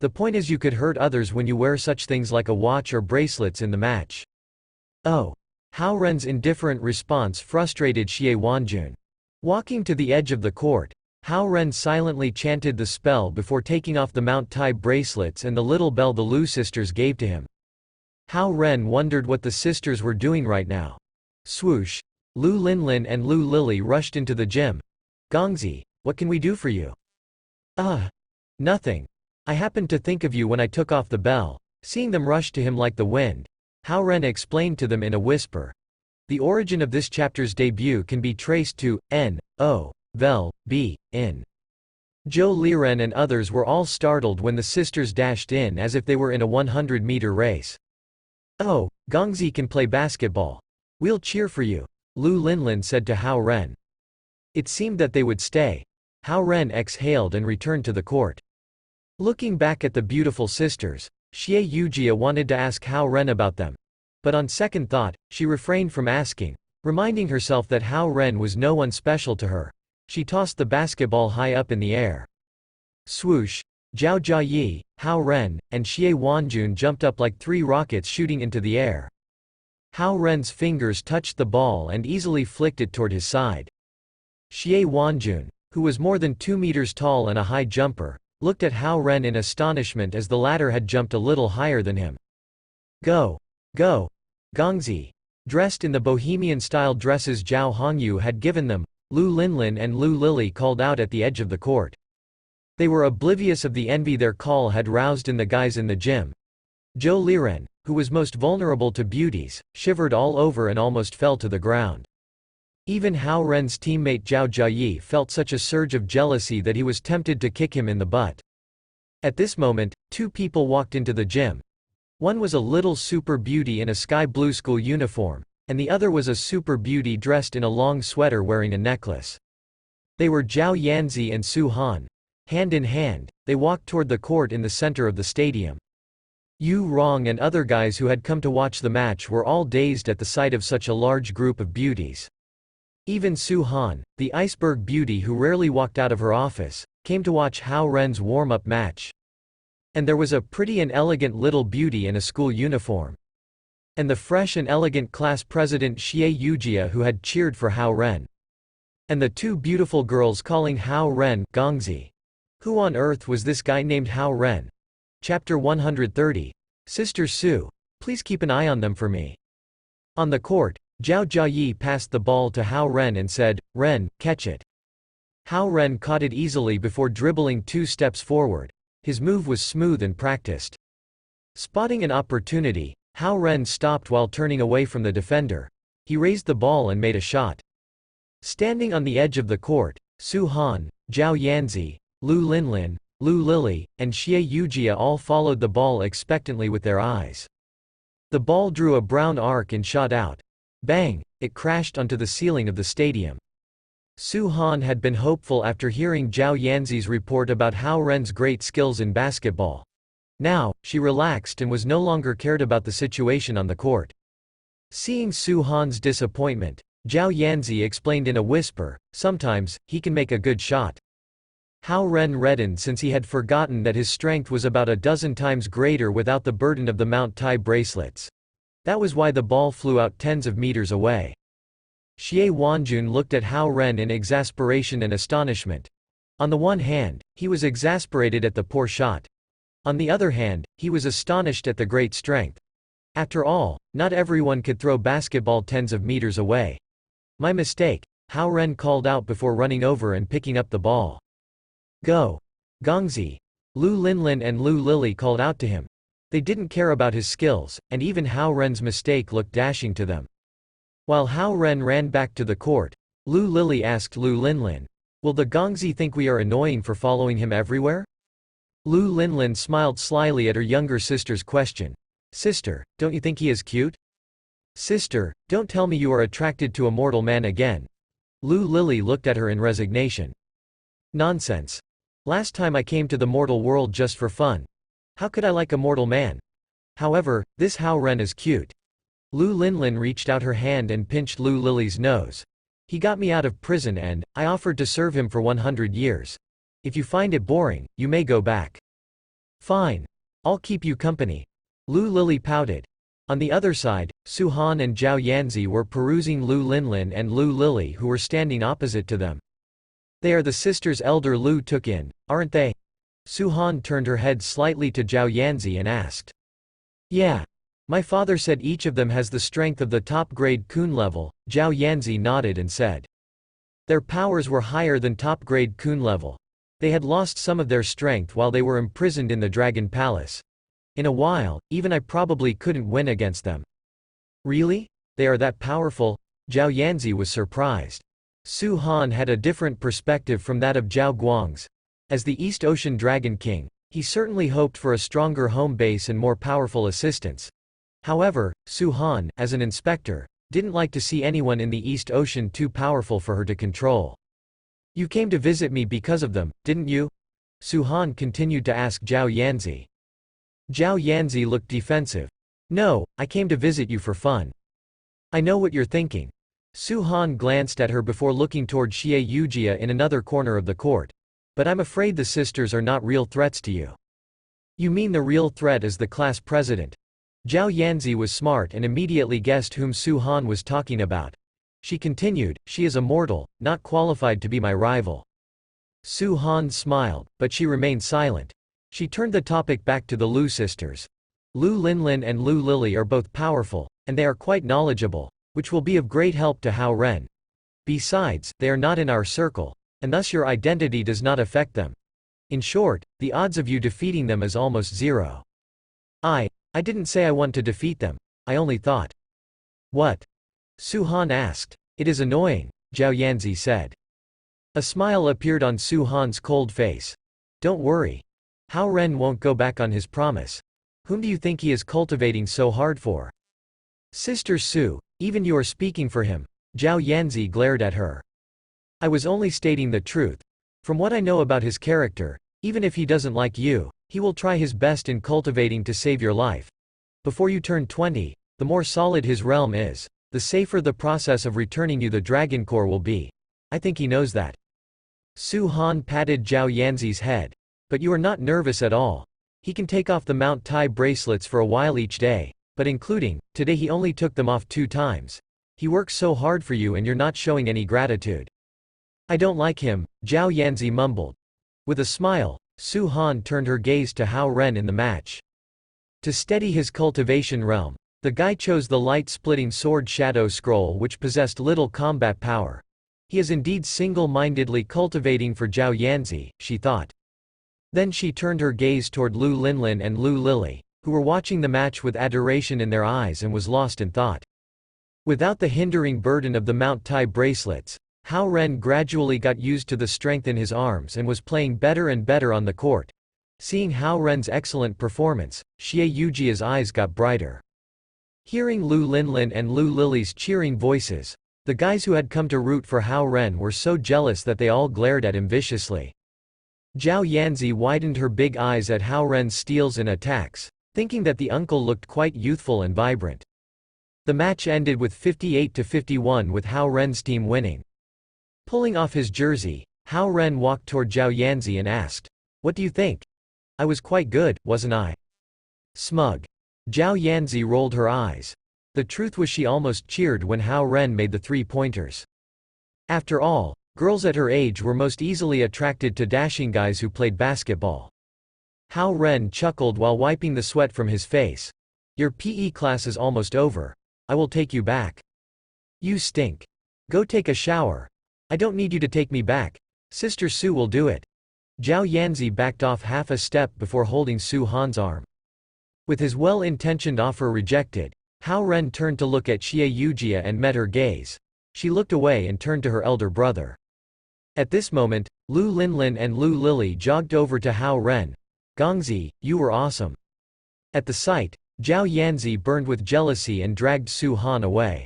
The point is you could hurt others when you wear such things like a watch or bracelets in the match." "Oh." Hao Ren's indifferent response frustrated Xie Wanjun. Walking to the edge of the court, Hao Ren silently chanted the spell before taking off the Mount Tai bracelets and the little bell the Lu sisters gave to him. Hao Ren wondered what the sisters were doing right now. Swoosh. Lu Linlin and Lu Lily rushed into the gym. "Gongzi, what can we do for you?" Nothing. I happened to think of you when I took off the bell." Seeing them rush to him like the wind, Hao Ren explained to them in a whisper. The origin of this chapter's debut can be traced to N.O. B. in. Zhou Liren and others were all startled when the sisters dashed in as if they were in a 100-meter race. "Oh, Gongzi can play basketball. We'll cheer for you," Lu Linlin said to Hao Ren. It seemed that they would stay. Hao Ren exhaled and returned to the court. Looking back at the beautiful sisters, Xie Yujia wanted to ask Hao Ren about them. But on second thought, she refrained from asking, reminding herself that Hao Ren was no one special to her. She tossed the basketball high up in the air. Swoosh! Zhao Jiayi, Hao Ren, and Xie Wanjun jumped up like 3 rockets shooting into the air. Hao Ren's fingers touched the ball and easily flicked it toward his side. Xie Wanjun, who was more than 2 meters tall and a high jumper, looked at Hao Ren in astonishment as the latter had jumped a little higher than him. "Go! Go! Gongzi!" Dressed in the bohemian-style dresses Zhao Hongyu had given them, Lu Linlin and Lu Lili called out at the edge of the court. They were oblivious of the envy their call had roused in the guys in the gym. Zhou Liren, who was most vulnerable to beauties, shivered all over and almost fell to the ground. Even Hao Ren's teammate Zhao Jiayi felt such a surge of jealousy that he was tempted to kick him in the butt. At this moment, 2 people walked into the gym. One was a little super beauty in a sky blue school uniform, and the other was a super beauty dressed in a long sweater wearing a necklace. They were Zhao Yanzi and Su Han. Hand in hand, they walked toward the court in the center of the stadium. Yu Rong and other guys who had come to watch the match were all dazed at the sight of such a large group of beauties. Even Su Han, the iceberg beauty who rarely walked out of her office, came to watch Hao Ren's warm-up match. And there was a pretty and elegant little beauty in a school uniform. And the fresh and elegant class president Xie Yujia who had cheered for Hao Ren. And the 2 beautiful girls calling Hao Ren Gongzi. Who on earth was this guy named Hao Ren? Chapter 130. Sister Su, please keep an eye on them for me. On the court, Zhao Jiayi passed the ball to Hao Ren and said, "Ren, catch it." Hao Ren caught it easily before dribbling 2 steps forward. His move was smooth and practiced. Spotting an opportunity, Hao Ren stopped while turning away from the defender. He raised the ball and made a shot. Standing on the edge of the court, Su Han, Zhao Yanzi, Lu Linlin, Lu Lili, and Xie Yujia all followed the ball expectantly with their eyes. The ball drew a brown arc and shot out. Bang! It crashed onto the ceiling of the stadium. Su Han had been hopeful after hearing Zhao Yanzi's report about Hao Ren's great skills in basketball. Now, she relaxed and was no longer cared about the situation on the court. Seeing Su Han's disappointment, Zhao Yanzi explained in a whisper, "Sometimes, he can make a good shot." Hao Ren reddened since he had forgotten that his strength was about a dozen times greater without the burden of the Mount Tai bracelets. That was why the ball flew out tens of meters away. Xie Wanjun looked at Hao Ren in exasperation and astonishment. On the one hand, he was exasperated at the poor shot. On the other hand, he was astonished at the great strength. After all, not everyone could throw basketball tens of meters away. "My mistake," Hao Ren called out before running over and picking up the ball. "Go! Gongzi!" Lu Linlin and Lu Lili called out to him. They didn't care about his skills, and even Hao Ren's mistake looked dashing to them. While Hao Ren ran back to the court, Lu Lili asked Lu Linlin, "Will the Gongzi think we are annoying for following him everywhere?" Lu Linlin smiled slyly at her younger sister's question. "Sister, don't you think he is cute?" "Sister, don't tell me you are attracted to a mortal man again." Lu Lili looked at her in resignation. "Nonsense. Last time I came to the mortal world just for fun. How could I like a mortal man? However, this Hao Ren is cute." Lu Linlin reached out her hand and pinched Lu Lili's nose. "He got me out of prison and I offered to serve him for 100 years. If you find it boring, you may go back." "Fine. I'll keep you company." Lu Lili pouted. On the other side, Su Han and Zhao Yanzi were perusing Lu Linlin and Lu Lili who were standing opposite to them. "They are the sisters elder Lu took in, aren't they?" Su Han turned her head slightly to Zhao Yanzi and asked. "Yeah. My father said each of them has the strength of the top-grade Kun level." Zhao Yanzi nodded and said. "Their powers were higher than top-grade Kun level. They had lost some of their strength while they were imprisoned in the Dragon Palace. In a while, even I probably couldn't win against them. Really? They are that powerful? Zhao Yanzi was surprised. Su Han had a different perspective from that of Zhao Guang's. As the East Ocean Dragon King, he certainly hoped for a stronger home base and more powerful assistants. However, Su Han, as an inspector, didn't like to see anyone in the East Ocean too powerful for her to control. You came to visit me because of them, didn't you? Su Han continued to ask Zhao Yanzi. Zhao Yanzi looked defensive. No, I came to visit you for fun. I know what you're thinking. Su Han glanced at her before looking toward Xie Yujia in another corner of the court. But I'm afraid the sisters are not real threats to you. You mean the real threat is the class president? Zhao Yanzi was smart and immediately guessed whom Su Han was talking about. She continued, she is a mortal, not qualified to be my rival. Su Han smiled, but she remained silent. She turned the topic back to the Lu sisters. Lu Linlin and Lu Lily are both powerful, and they are quite knowledgeable, which will be of great help to Hao Ren. Besides, they are not in our circle, and thus your identity does not affect them. In short, the odds of you defeating them is almost zero. I didn't say I want to defeat them, I only thought. What? Su Han asked. It is annoying, Zhao Yanzi said. A smile appeared on Su Han's cold face. Don't worry. Hao Ren won't go back on his promise. Whom do you think he is cultivating so hard for? Sister Su, even you are speaking for him. Zhao Yanzi glared at her. I was only stating the truth. From what I know about his character, even if he doesn't like you, he will try his best in cultivating to save your life. Before you turn 20, the more solid his realm is, the safer the process of returning you the Dragon Core will be. I think he knows that. Su Han patted Zhao Yanzi's head. But you are not nervous at all. He can take off the Mount Tai bracelets for a while each day, but including, today he only took them off 2 times. He works so hard for you and you're not showing any gratitude. I don't like him, Zhao Yanzi mumbled. With a smile, Su Han turned her gaze to Hao Ren in the match. To steady his cultivation realm, the guy chose the light-splitting sword shadow scroll which possessed little combat power. He is indeed single-mindedly cultivating for Zhao Yanzi, she thought. Then she turned her gaze toward Lu Linlin and Lu Lily, who were watching the match with adoration in their eyes and was lost in thought. Without the hindering burden of the Mount Tai bracelets, Hao Ren gradually got used to the strength in his arms and was playing better and better on the court. Seeing Hao Ren's excellent performance, Xie Yujia's eyes got brighter. Hearing Lu Linlin and Lu Lily's cheering voices, the guys who had come to root for Hao Ren were so jealous that they all glared at him viciously. Zhao Yanzi widened her big eyes at Hao Ren's steals and attacks, thinking that the uncle looked quite youthful and vibrant. The match ended with 58-51 with Hao Ren's team winning. Pulling off his jersey, Hao Ren walked toward Zhao Yanzi and asked, "What do you think? I was quite good, wasn't I?" Smug. Zhao Yanzi rolled her eyes. The truth was she almost cheered when Hao Ren made the 3-pointers. After all, girls at her age were most easily attracted to dashing guys who played basketball. Hao Ren chuckled while wiping the sweat from his face. Your PE class is almost over. I will take you back. You stink. Go take a shower. I don't need you to take me back. Sister Su will do it. Zhao Yanzi backed off half a step before holding Su Han's arm. With his well-intentioned offer rejected, Hao Ren turned to look at Xie Yujia and met her gaze. She looked away and turned to her elder brother. At this moment, Lu Linlin and Lu Lily jogged over to Hao Ren. Gongzi, you were awesome. At the sight, Zhao Yanzi burned with jealousy and dragged Su Han away.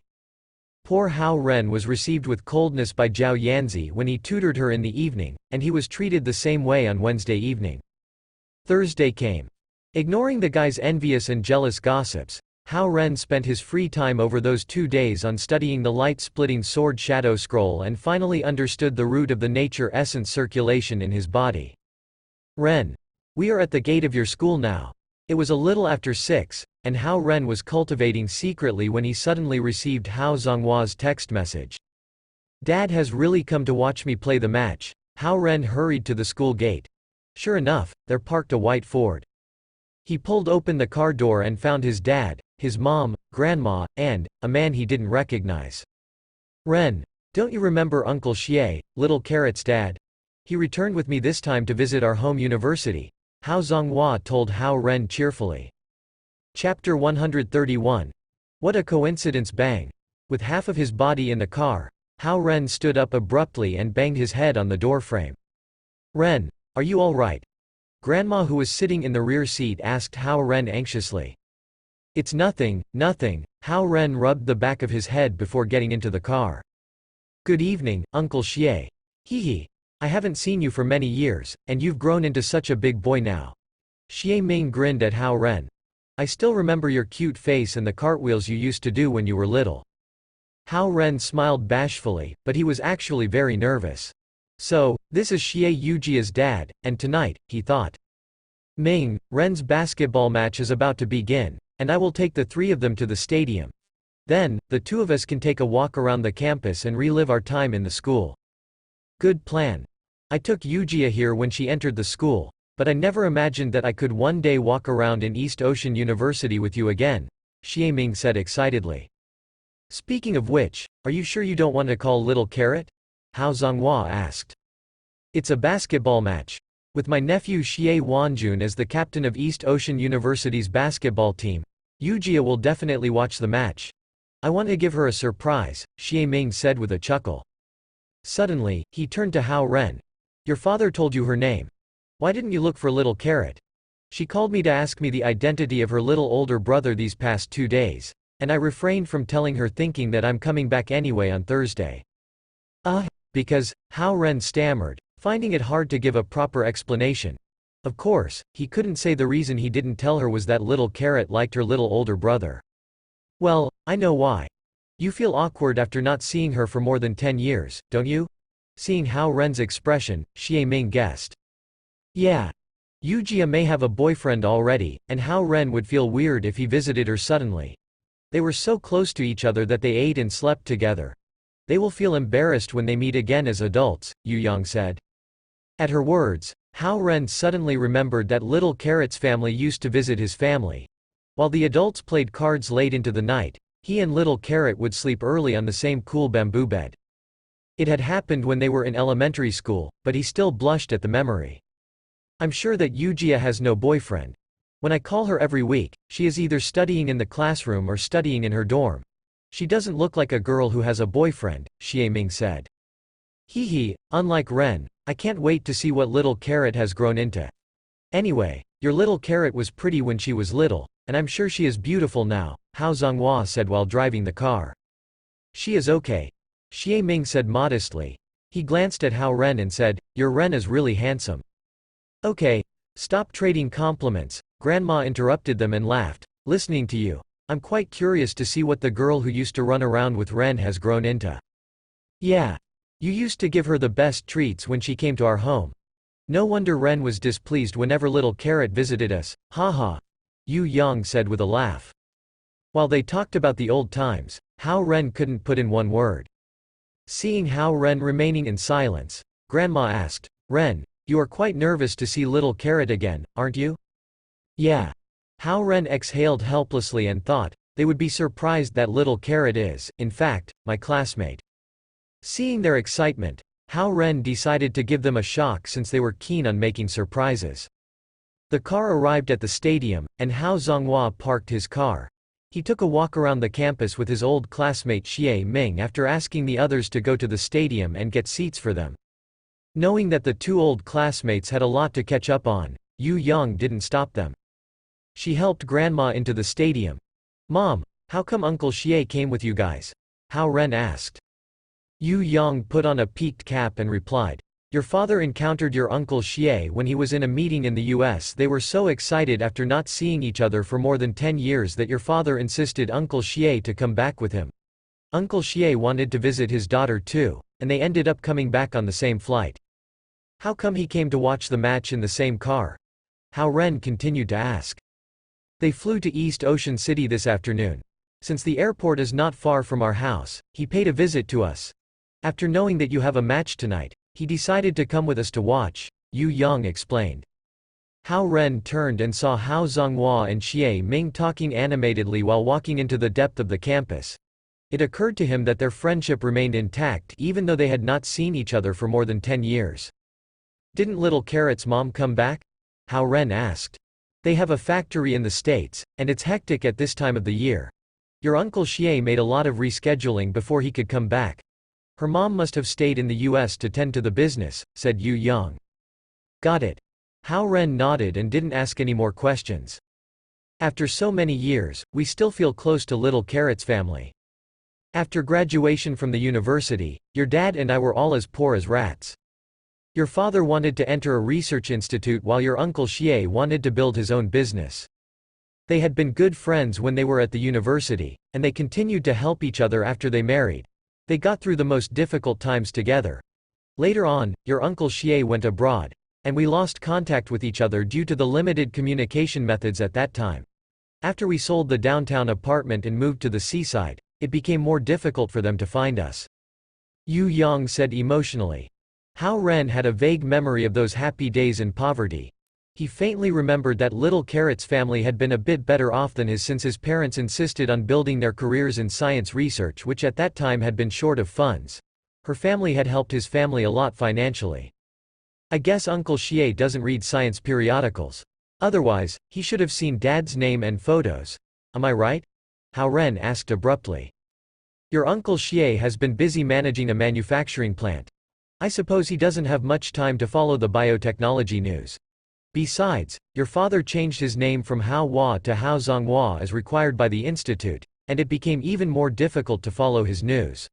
Poor Hao Ren was received with coldness by Zhao Yanzi when he tutored her in the evening, and he was treated the same way on Wednesday evening. Thursday came. Ignoring the guy's envious and jealous gossips, Hao Ren spent his free time over those 2 days on studying the light-splitting sword shadow scroll and finally understood the root of the nature essence circulation in his body. Ren. We are at the gate of your school now. It was a little after 6, and Hao Ren was cultivating secretly when he suddenly received Hao Zhonghua's text message. Dad has really come to watch me play the match. Hao Ren hurried to the school gate. Sure enough, there parked a white Ford. He pulled open the car door and found his dad, his mom, grandma, and a man he didn't recognize. Ren, don't you remember Uncle Xie, Little Carrot's dad? He returned with me this time to visit our home university, Hao Zonghua told Hao Ren cheerfully. Chapter 131. What a coincidence! Bang! With half of his body in the car, Hao Ren stood up abruptly and banged his head on the doorframe. Ren, are you all right? Grandma, who was sitting in the rear seat, asked Hao Ren anxiously. It's nothing, nothing. Hao Ren rubbed the back of his head before getting into the car. Good evening, Uncle Xie. Hee. I haven't seen you for many years, and you've grown into such a big boy now. Xie Ming grinned at Hao Ren. I still remember your cute face and the cartwheels you used to do when you were little. Hao Ren smiled bashfully, but he was actually very nervous. So, this is Xie Yujia's dad, and tonight, he thought. Ming, Ren's basketball match is about to begin, and I will take the three of them to the stadium. Then, the two of us can take a walk around the campus and relive our time in the school. Good plan. I took Yujia here when she entered the school, but I never imagined that I could one day walk around in East Ocean University with you again, Xie Ming said excitedly. Speaking of which, are you sure you don't want to call Little Carrot? Hao Zonghua asked. It's a basketball match. With my nephew Xie Wanjun as the captain of East Ocean University's basketball team, Yujia will definitely watch the match. I want to give her a surprise, Xie Ming said with a chuckle. Suddenly, he turned to Hao Ren. Your father told you her name. Why didn't you look for Little Carrot? She called me to ask me the identity of her little older brother these past 2 days, and I refrained from telling her, thinking that I'm coming back anyway on Thursday. Because, Hao Ren stammered, finding it hard to give a proper explanation. Of course, he couldn't say the reason he didn't tell her was that Little Carrot liked her little older brother. Well, I know why. You feel awkward after not seeing her for more than 10 years, don't you? Seeing Hao Ren's expression, Xie Ming guessed. Yeah. Yujia may have a boyfriend already, and Hao Ren would feel weird if he visited her suddenly. They were so close to each other that they ate and slept together. They will feel embarrassed when they meet again as adults, Yu Yang said. At her words, Hao Ren suddenly remembered that Little Carrot's family used to visit his family. While the adults played cards late into the night, he and Little Carrot would sleep early on the same cool bamboo bed. It had happened when they were in elementary school, but he still blushed at the memory. I'm sure that Yujia has no boyfriend. When I call her every week, she is either studying in the classroom or studying in her dorm. She doesn't look like a girl who has a boyfriend, Xie Ming said. Hee, unlike Ren, I can't wait to see what Little Carrot has grown into. Anyway, your Little Carrot was pretty when she was little, and I'm sure she is beautiful now, Hao Zonghua said while driving the car. She is okay, Xie Ming said modestly. He glanced at Hao Ren and said, your Ren is really handsome. Okay, stop trading compliments, Grandma interrupted them and laughed. Listening to you, I'm quite curious to see what the girl who used to run around with Ren has grown into. Yeah. You used to give her the best treats when she came to our home. No wonder Ren was displeased whenever Little Carrot visited us, haha, Yu Yang said with a laugh. While they talked about the old times, Hao Ren couldn't put in one word. Seeing Hao Ren remaining in silence, Grandma asked, Ren, you are quite nervous to see Little Carrot again, aren't you? Yeah. Hao Ren exhaled helplessly and thought, they would be surprised that Little Carrot is, in fact, my classmate. Seeing their excitement, Hao Ren decided to give them a shock since they were keen on making surprises. The car arrived at the stadium, and Hao Zonghua parked his car. He took a walk around the campus with his old classmate Xie Ming after asking the others to go to the stadium and get seats for them. Knowing that the two old classmates had a lot to catch up on, Yu Yang didn't stop them. She helped Grandma into the stadium. Mom, how come Uncle Xie came with you guys? Hao Ren asked. Yu Yang put on a peaked cap and replied, your father encountered your Uncle Xie when he was in a meeting in the US. They were so excited after not seeing each other for more than 10 years that your father insisted Uncle Xie to come back with him. Uncle Xie wanted to visit his daughter too, and they ended up coming back on the same flight. How come he came to watch the match in the same car? Hao Ren continued to ask. They flew to East Ocean City this afternoon. Since the airport is not far from our house, he paid a visit to us. After knowing that you have a match tonight, he decided to come with us to watch, Yu Yang explained. Hao Ren turned and saw Hao Zonghua and Xie Ming talking animatedly while walking into the depth of the campus. It occurred to him that their friendship remained intact even though they had not seen each other for more than 10 years. Didn't little Carrot's mom come back? Hao Ren asked. They have a factory in the States, and it's hectic at this time of the year. Your Uncle Xie made a lot of rescheduling before he could come back. Her mom must have stayed in the US to tend to the business, said Yu Yang. Got it. Hao Ren nodded and didn't ask any more questions. After so many years, we still feel close to little Carrot's family. After graduation from the university, your dad and I were all as poor as rats. Your father wanted to enter a research institute while your Uncle Xie wanted to build his own business. They had been good friends when they were at the university, and they continued to help each other after they married. They got through the most difficult times together. Later on, your Uncle Xie went abroad, and we lost contact with each other due to the limited communication methods at that time. After we sold the downtown apartment and moved to the seaside, it became more difficult for them to find us. Yu Yang said emotionally. Hao Ren had a vague memory of those happy days in poverty. He faintly remembered that little Carrot's family had been a bit better off than his since his parents insisted on building their careers in science research, which at that time had been short of funds. Her family had helped his family a lot financially. I guess Uncle Xie doesn't read science periodicals. Otherwise, he should have seen Dad's name and photos. Am I right? Hao Ren asked abruptly. Your Uncle Xie has been busy managing a manufacturing plant. I suppose he doesn't have much time to follow the biotechnology news. Besides, your father changed his name from Hao Hua to Hao Zonghua as required by the institute, and it became even more difficult to follow his news.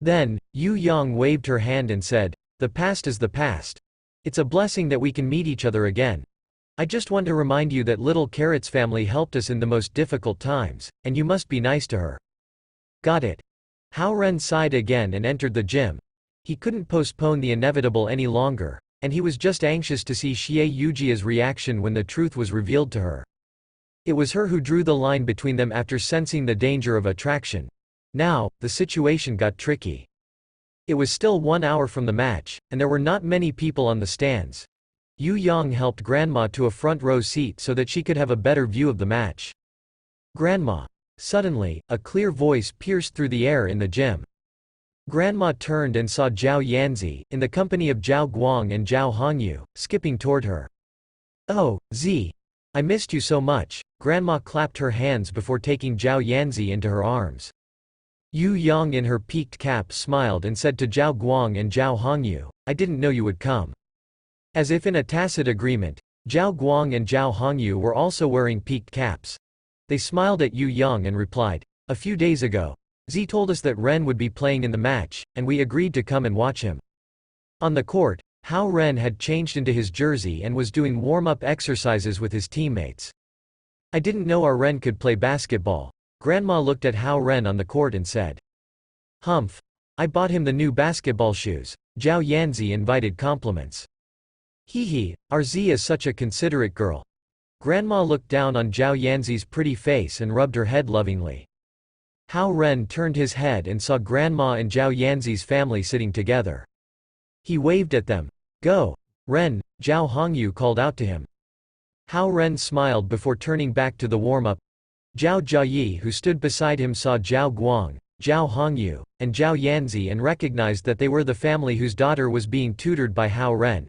Then, Yu Yang waved her hand and said, "The past is the past. It's a blessing that we can meet each other again. I just want to remind you that little Carrot's family helped us in the most difficult times, and you must be nice to her." Got it. Hao Ren sighed again and entered the gym. He couldn't postpone the inevitable any longer, and he was just anxious to see Xie Yujia's reaction when the truth was revealed to her. It was her who drew the line between them after sensing the danger of attraction. Now, the situation got tricky. It was still 1 hour from the match, and there were not many people on the stands. Yu Yang helped Grandma to a front row seat so that she could have a better view of the match. Grandma. Suddenly, a clear voice pierced through the air in the gym. Grandma turned and saw Zhao Yanzi, in the company of Zhao Guang and Zhao Hongyu, skipping toward her. "Oh, Z. I missed you so much." Grandma clapped her hands before taking Zhao Yanzi into her arms. Yu Yang in her peaked cap smiled and said to Zhao Guang and Zhao Hongyu, "I didn't know you would come." As if in a tacit agreement, Zhao Guang and Zhao Hongyu were also wearing peaked caps. They smiled at Yu Yang and replied, "A few days ago, Z told us that Ren would be playing in the match, and we agreed to come and watch him." On the court, Hao Ren had changed into his jersey and was doing warm-up exercises with his teammates. "I didn't know our Ren could play basketball." Grandma looked at Hao Ren on the court and said. "Humph. I bought him the new basketball shoes." Zhao Yanzi invited compliments. "Hee hee, our Z is such a considerate girl." Grandma looked down on Zhao Yanzi's pretty face and rubbed her head lovingly. Hao Ren turned his head and saw Grandma and Zhao Yanzi's family sitting together. He waved at them. "Go, Ren," Zhao Hongyu called out to him. Hao Ren smiled before turning back to the warm-up. Zhao Jiayi, who stood beside him, saw Zhao Guang, Zhao Hongyu, and Zhao Yanzi and recognized that they were the family whose daughter was being tutored by Hao Ren.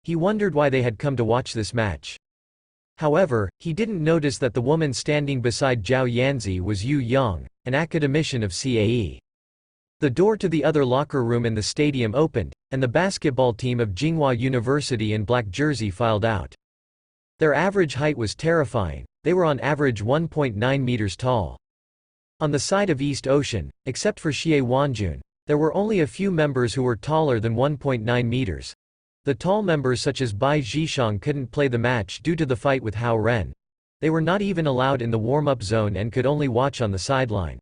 He wondered why they had come to watch this match. However, he didn't notice that the woman standing beside Zhao Yanzi was Yu Yang, an academician of CAE. The door to the other locker room in the stadium opened, and the basketball team of Tsinghua University in black jersey filed out. Their average height was terrifying. They were on average 1.9 meters tall. On the side of East Ocean, except for Xie Wanjun, there were only a few members who were taller than 1.9 meters. The tall members such as Bai Zhishang couldn't play the match due to the fight with Hao Ren. They were not even allowed in the warm-up zone and could only watch on the sideline.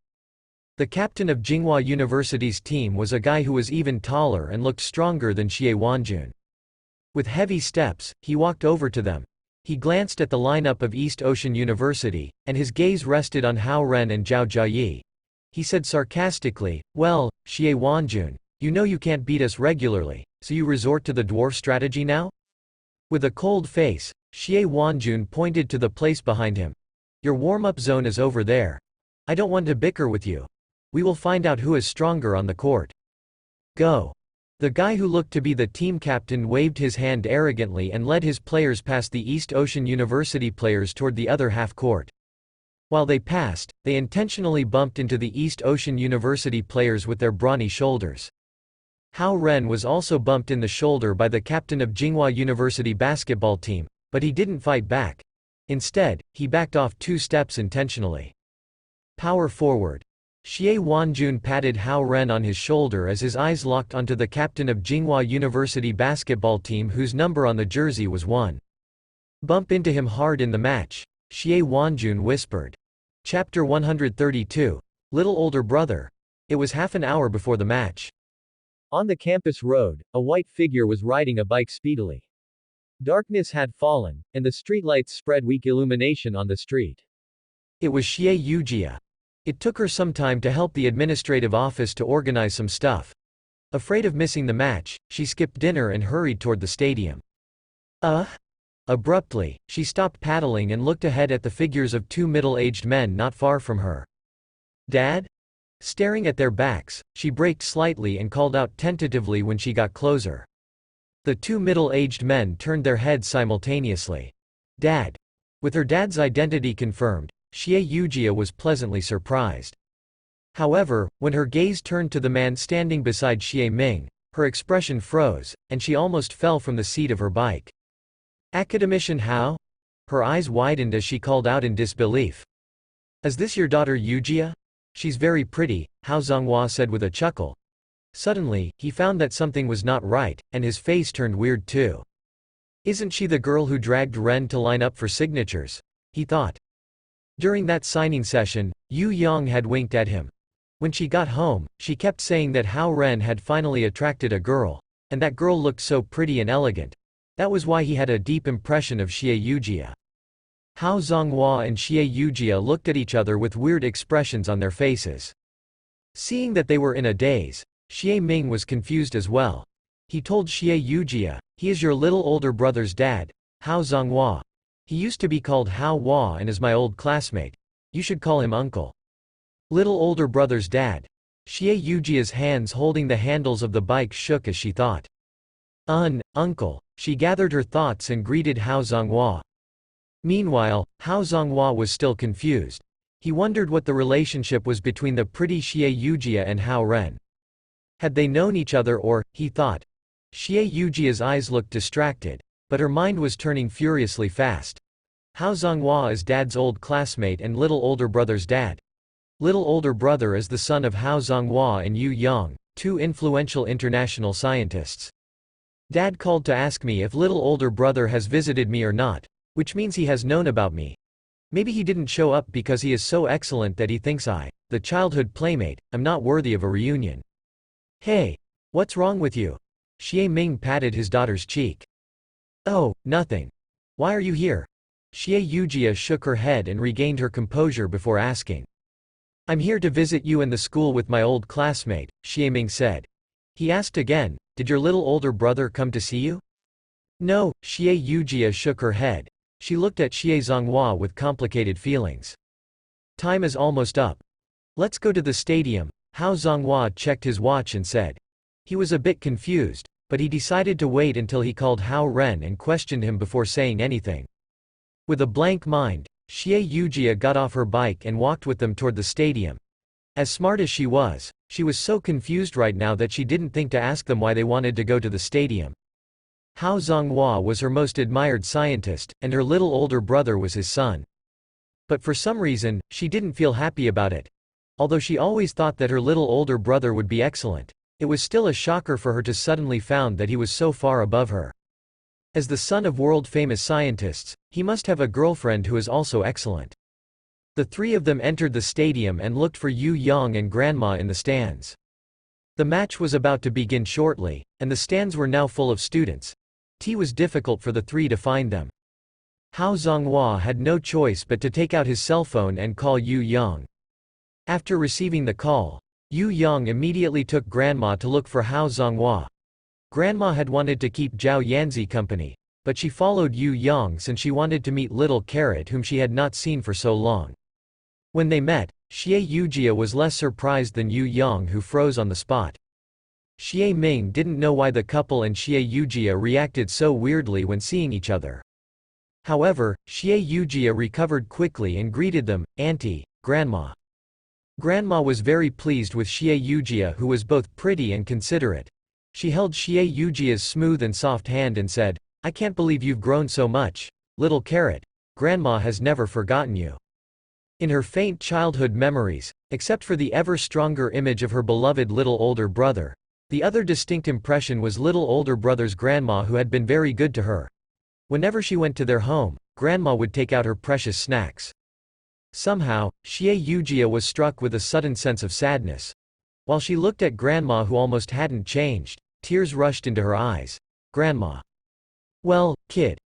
The captain of Tsinghua University's team was a guy who was even taller and looked stronger than Xie Wanjun. With heavy steps, he walked over to them. He glanced at the lineup of East Ocean University, and his gaze rested on Hao Ren and Zhao Jiayi. He said sarcastically, "Well, Xie Wanjun, you know you can't beat us regularly, so you resort to the dwarf strategy now?" With a cold face, Xie Wanjun pointed to the place behind him. "Your warm-up zone is over there. I don't want to bicker with you. We will find out who is stronger on the court. Go." The guy who looked to be the team captain waved his hand arrogantly and led his players past the East Ocean University players toward the other half-court. While they passed, they intentionally bumped into the East Ocean University players with their brawny shoulders. Hao Ren was also bumped in the shoulder by the captain of Tsinghua University basketball team, but he didn't fight back. Instead, he backed off 2 steps intentionally. Power forward. Xie Wanjun patted Hao Ren on his shoulder as his eyes locked onto the captain of Tsinghua University basketball team whose number on the jersey was 1. Bump into him hard in the match, Xie Wanjun whispered. Chapter 132. Little Older Brother. It was half an hour before the match. On the campus road, a white figure was riding a bike speedily. Darkness had fallen, and the streetlights spread weak illumination on the street. It was Xie Yujia. It took her some time to help the administrative office to organize some stuff. Afraid of missing the match, she skipped dinner and hurried toward the stadium. Abruptly, she stopped paddling and looked ahead at the figures of 2 middle-aged men not far from her. Dad? Staring at their backs, she braked slightly and called out tentatively when she got closer. The 2 middle-aged men turned their heads simultaneously. Dad. With her dad's identity confirmed, Xie Yujia was pleasantly surprised. However, when her gaze turned to the man standing beside Xie Ming, her expression froze, and she almost fell from the seat of her bike. Academician Hao? Her eyes widened as she called out in disbelief. Is this your daughter Yujia? She's very pretty, Hao Zonghua said with a chuckle. Suddenly, he found that something was not right, and his face turned weird too. Isn't she the girl who dragged Ren to line up for signatures? He thought. During that signing session, Yu Yang had winked at him. When she got home, she kept saying that Hao Ren had finally attracted a girl, and that girl looked so pretty and elegant. That was why he had a deep impression of Xie Yujia. Hao Zonghua and Xie Yujia looked at each other with weird expressions on their faces. Seeing that they were in a daze, Xie Ming was confused as well. He told Xie Yujia, he is your little older brother's dad, Hao Zonghua. He used to be called Hao Hua and is my old classmate. You should call him uncle. Little older brother's dad. Xie Yujia's hands holding the handles of the bike shook as she thought. Uncle. She gathered her thoughts and greeted Hao Zonghua. Meanwhile, Hao Zonghua was still confused. He wondered what the relationship was between the pretty Xie Yujia and Hao Ren. Had they known each other or, he thought. Xie Yujia's eyes looked distracted, but her mind was turning furiously fast. Hao Zonghua is dad's old classmate and little older brother's dad. Little older brother is the son of Hao Zonghua and Yu Yang, 2 influential international scientists. Dad called to ask me if little older brother has visited me or not, which means he has known about me. Maybe he didn't show up because he is so excellent that he thinks I, the childhood playmate, am not worthy of a reunion. Hey, what's wrong with you? Xie Ming patted his daughter's cheek. Oh, nothing. Why are you here? Xie Yujia shook her head and regained her composure before asking. I'm here to visit you and the school with my old classmate, Xie Ming said. He asked again, did your little older brother come to see you? No, Xie Yujia shook her head. She looked at Xie Zonghua with complicated feelings. Time is almost up. Let's go to the stadium. Hao Zonghua checked his watch and said. He was a bit confused, but he decided to wait until he called Hao Ren and questioned him before saying anything. With a blank mind, Xie Yujia got off her bike and walked with them toward the stadium. As smart as she was so confused right now that she didn't think to ask them why they wanted to go to the stadium. Hao Zonghua was her most admired scientist, and her little older brother was his son. But for some reason, she didn't feel happy about it. Although she always thought that her little older brother would be excellent, it was still a shocker for her to suddenly found that he was so far above her. As the son of world-famous scientists, he must have a girlfriend who is also excellent. The 3 of them entered the stadium and looked for Yu Yang and Grandma in the stands. The match was about to begin shortly, and the stands were now full of students. It was difficult for the 3 to find them. Hao Zonghua had no choice but to take out his cell phone and call Yu Yang. After receiving the call, Yu Yang immediately took Grandma to look for Hao Zonghua. Grandma had wanted to keep Zhao Yanzi company, but she followed Yu Yang since she wanted to meet little Carrot whom she had not seen for so long. When they met, Xie Yujia was less surprised than Yu Yang who froze on the spot. Xie Ming didn't know why the couple and Xie Yujia reacted so weirdly when seeing each other. However, Xie Yujia recovered quickly and greeted them, "Auntie, Grandma." Grandma was very pleased with Xie Yujia, who was both pretty and considerate. She held Xie Yujia's smooth and soft hand and said, "I can't believe you've grown so much, little carrot. Grandma has never forgotten you." In her faint childhood memories, except for the ever stronger image of her beloved little older brother, the other distinct impression was little older brother's grandma, who had been very good to her. Whenever she went to their home, Grandma would take out her precious snacks. Somehow, Xie Yujia was struck with a sudden sense of sadness. While she looked at Grandma, who almost hadn't changed, tears rushed into her eyes. "Grandma." "Well, kid.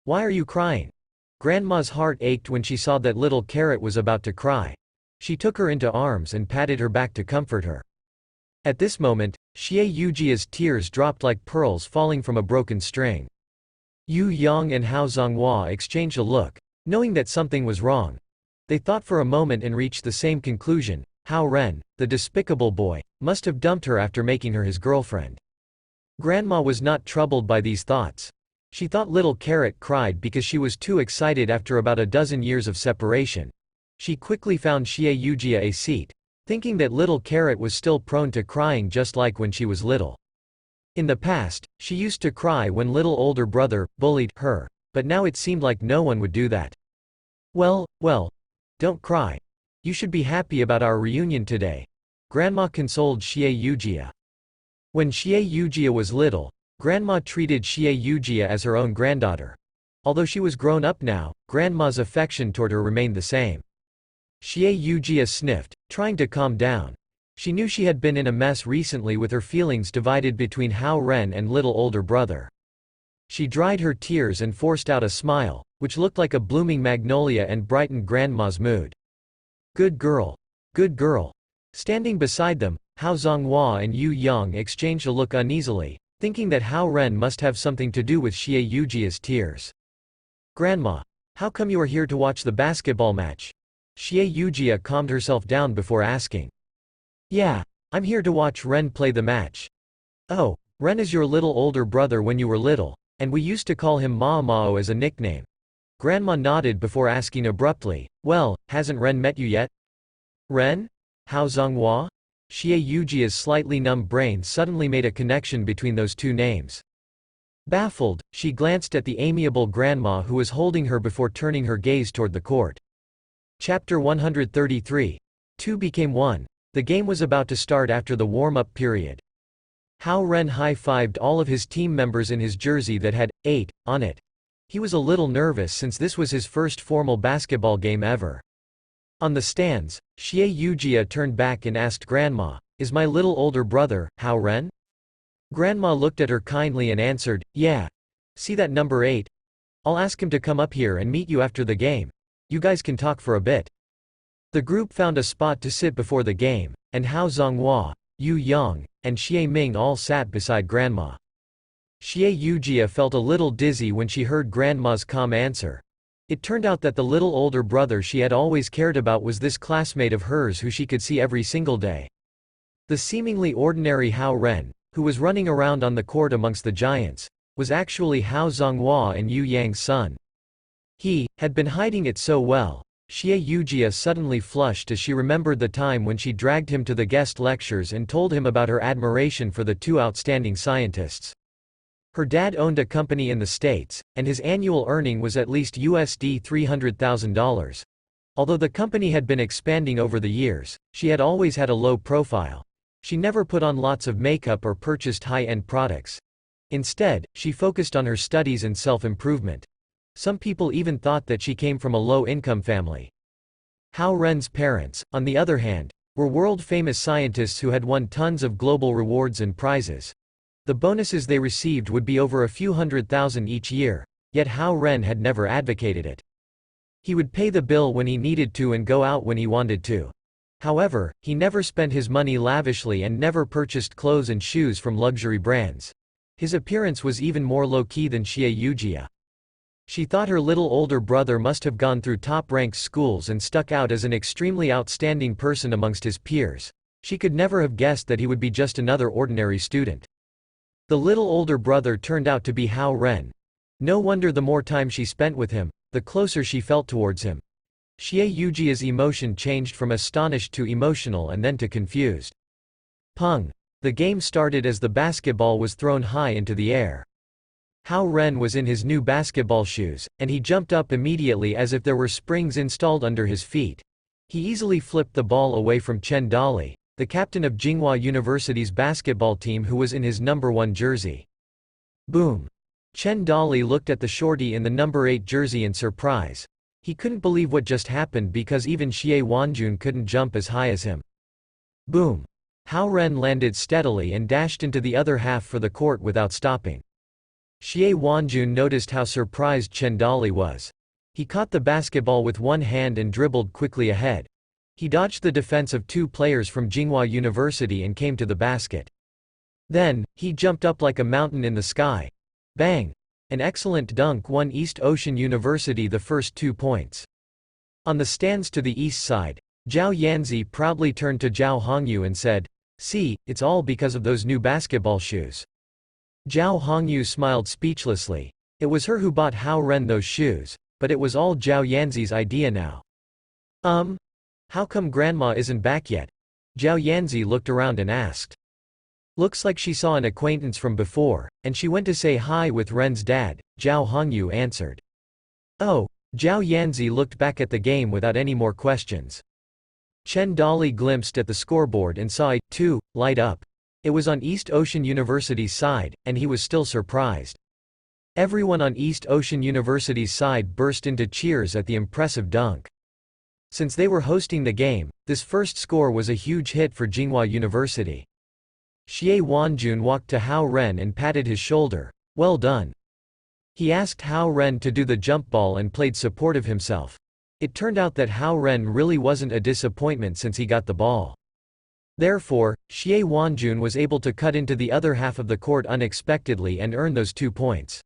Why are you crying?" Grandma's heart ached when she saw that little carrot was about to cry. She took her into arms and patted her back to comfort her. At this moment, Xie Yujia's tears dropped like pearls falling from a broken string. Yu Yang and Hao Zonghua exchanged a look, knowing that something was wrong. They thought for a moment and reached the same conclusion: Hao Ren, the despicable boy, must have dumped her after making her his girlfriend. Grandma was not troubled by these thoughts. She thought little carrot cried because she was too excited after about a dozen years of separation. She quickly found Xie Yujia a seat, thinking that little carrot was still prone to crying just like when she was little. In the past, she used to cry when little older brother bullied her, but now it seemed like no one would do that. Well, don't cry. You should be happy about our reunion today. Grandma consoled Xie Yujia. When Xie Yujia was little, Grandma treated Xie Yujia as her own granddaughter. Although she was grown up now, Grandma's affection toward her remained the same. Xie Yujia sniffed, trying to calm down. She knew she had been in a mess recently, with her feelings divided between Hao Ren and little older brother. She dried her tears and forced out a smile, which looked like a blooming magnolia and brightened Grandma's mood. "Good girl. Good girl." Standing beside them, Hao Zonghua and Yu Yang exchanged a look uneasily, thinking that Hao Ren must have something to do with Xie Yujia's tears. "Grandma, how come you are here to watch the basketball match?" Xie Yujia calmed herself down before asking. "Yeah, I'm here to watch Ren play the match." "Oh, Ren is your little older brother when you were little, and we used to call him Mao as a nickname." Grandma nodded before asking abruptly, "Well, hasn't Ren met you yet?" "Ren? Hao Zonghua?" Xie Yujia's slightly numb brain suddenly made a connection between those two names. Baffled, she glanced at the amiable grandma who was holding her before turning her gaze toward the court. Chapter 133. Two became one. The game was about to start after the warm-up period. Hao Ren high-fived all of his team members in his jersey that had 8 on it. He was a little nervous since this was his first formal basketball game ever. On the stands, Xie Yujia turned back and asked Grandma, "Is my little older brother, Hao Ren?" Grandma looked at her kindly and answered, "Yeah. See that number 8? I'll ask him to come up here and meet you after the game. You guys can talk for a bit." The group found a spot to sit before the game, and Hao Zonghua, Yu Yang, and Xie Ming all sat beside Grandma. Xie Yujia felt a little dizzy when she heard Grandma's calm answer. It turned out that the little older brother she had always cared about was this classmate of hers who she could see every single day. The seemingly ordinary Hao Ren, who was running around on the court amongst the giants, was actually Hao Zonghua and Yu Yang's son. He had been hiding it so well. Xie Yujia suddenly flushed as she remembered the time when she dragged him to the guest lectures and told him about her admiration for the two outstanding scientists. Her dad owned a company in the States, and his annual earning was at least USD $300,000. Although the company had been expanding over the years, she had always had a low profile. She never put on lots of makeup or purchased high-end products. Instead, she focused on her studies and self-improvement. Some people even thought that she came from a low-income family. Hao Ren's parents, on the other hand, were world-famous scientists who had won tons of global rewards and prizes. The bonuses they received would be over a few $100,000 each year, yet Hao Ren had never advocated it. He would pay the bill when he needed to and go out when he wanted to. However, he never spent his money lavishly and never purchased clothes and shoes from luxury brands. His appearance was even more low-key than Xie Yujia. She thought her little older brother must have gone through top-ranked schools and stuck out as an extremely outstanding person amongst his peers. She could never have guessed that he would be just another ordinary student. The little older brother turned out to be Hao Ren. No wonder the more time she spent with him, the closer she felt towards him. Xie Yujia's emotion changed from astonished to emotional and then to confused. Pung. The game started as the basketball was thrown high into the air. Hao Ren was in his new basketball shoes, and he jumped up immediately as if there were springs installed under his feet. He easily flipped the ball away from Chen Dali, the captain of Tsinghua University's basketball team, who was in his number 1 jersey. Boom! Chen Dali looked at the shorty in the number 8 jersey in surprise. He couldn't believe what just happened because even Xie Wanjun couldn't jump as high as him. Boom! Hao Ren landed steadily and dashed into the other half for the court without stopping. Xie Wanjun noticed how surprised Chen Dali was. He caught the basketball with one hand and dribbled quickly ahead. He dodged the defense of 2 players from Tsinghua University and came to the basket. Then, he jumped up like a mountain in the sky. Bang! An excellent dunk won East Ocean University the first 2 points. On the stands to the east side, Zhao Yanzi proudly turned to Zhao Hongyu and said, "See, it's all because of those new basketball shoes." Zhao Hongyu smiled speechlessly. It was her who bought Hao Ren those shoes, but it was all Zhao Yanzi's idea now. How come Grandma isn't back yet? Zhao Yanzi looked around and asked. Looks like she saw an acquaintance from before, and she went to say hi with Ren's dad, Zhao Hongyu answered. Oh, Zhao Yanzi looked back at the game without any more questions. Chen Dali glimpsed at the scoreboard and saw a 2 light up. It was on East Ocean University's side, and he was still surprised. Everyone on East Ocean University's side burst into cheers at the impressive dunk. Since they were hosting the game, this first score was a huge hit for Tsinghua University. Xie Wanjun walked to Hao Ren and patted his shoulder. Well done. He asked Hao Ren to do the jump ball and played supportive himself. It turned out that Hao Ren really wasn't a disappointment since he got the ball. Therefore, Xie Wanjun was able to cut into the other half of the court unexpectedly and earn those 2 points.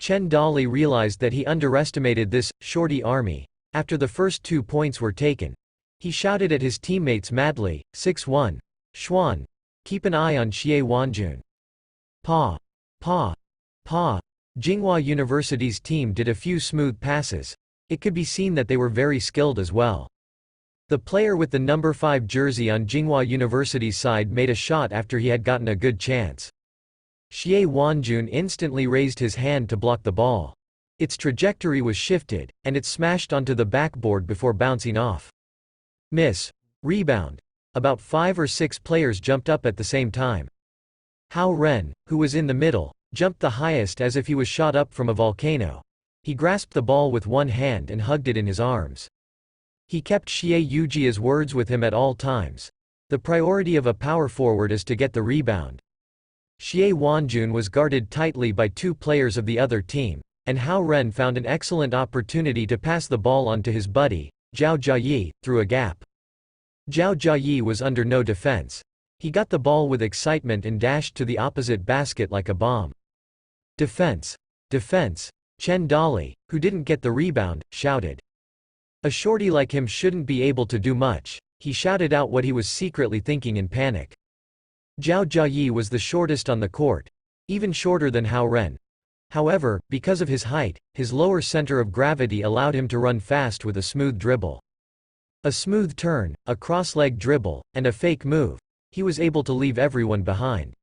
Chen Dali realized that he underestimated this shorty army. After the first 2 points were taken, he shouted at his teammates madly, 6-1. Xuan. Keep an eye on Xie Wanjun. Pa. Pa. Pa. Tsinghua University's team did a few smooth passes. It could be seen that they were very skilled as well. The player with the number 5 jersey on Tsinghua University's side made a shot after he had gotten a good chance. Xie Wanjun instantly raised his hand to block the ball. Its trajectory was shifted, and it smashed onto the backboard before bouncing off. Miss. Rebound. About 5 or 6 players jumped up at the same time. Hao Ren, who was in the middle, jumped the highest as if he was shot up from a volcano. He grasped the ball with one hand and hugged it in his arms. He kept Xie Yujia's words with him at all times. The priority of a power forward is to get the rebound. Xie Wanjun was guarded tightly by 2 players of the other team, and Hao Ren found an excellent opportunity to pass the ball on to his buddy, Zhao Jiayi, through a gap. Zhao Jiayi was under no defense. He got the ball with excitement and dashed to the opposite basket like a bomb. Defense! Defense! Chen Dali, who didn't get the rebound, shouted. A shorty like him shouldn't be able to do much. He shouted out what he was secretly thinking in panic. Zhao Jiayi was the shortest on the court, even shorter than Hao Ren. However, because of his height, his lower center of gravity allowed him to run fast with a smooth dribble. A smooth turn, a cross-leg dribble, and a fake move. He was able to leave everyone behind.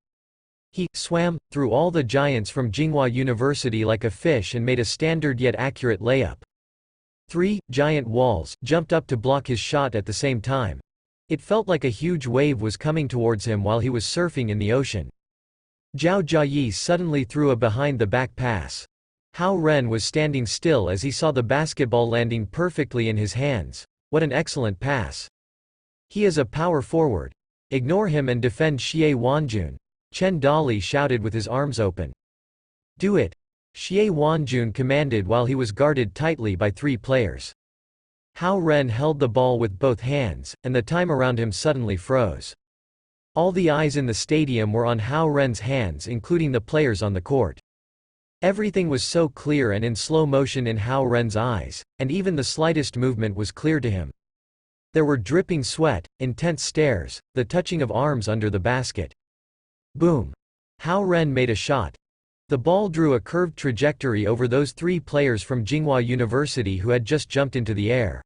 He swam through all the giants from Tsinghua University like a fish and made a standard yet accurate layup. 3 giant walls jumped up to block his shot at the same time. It felt like a huge wave was coming towards him while he was surfing in the ocean. Zhao Jiayi suddenly threw a behind-the-back pass. Hao Ren was standing still as he saw the basketball landing perfectly in his hands. What an excellent pass. He is a power forward. Ignore him and defend Xie Wanjun. Chen Dali shouted with his arms open. Do it. Xie Wanjun commanded while he was guarded tightly by 3 players. Hao Ren held the ball with both hands, and the time around him suddenly froze. All the eyes in the stadium were on Hao Ren's hands, including the players on the court. Everything was so clear and in slow motion in Hao Ren's eyes, and even the slightest movement was clear to him. There were dripping sweat, intense stares, the touching of arms under the basket. Boom! Hao Ren made a shot. The ball drew a curved trajectory over those three players from Tsinghua University who had just jumped into the air.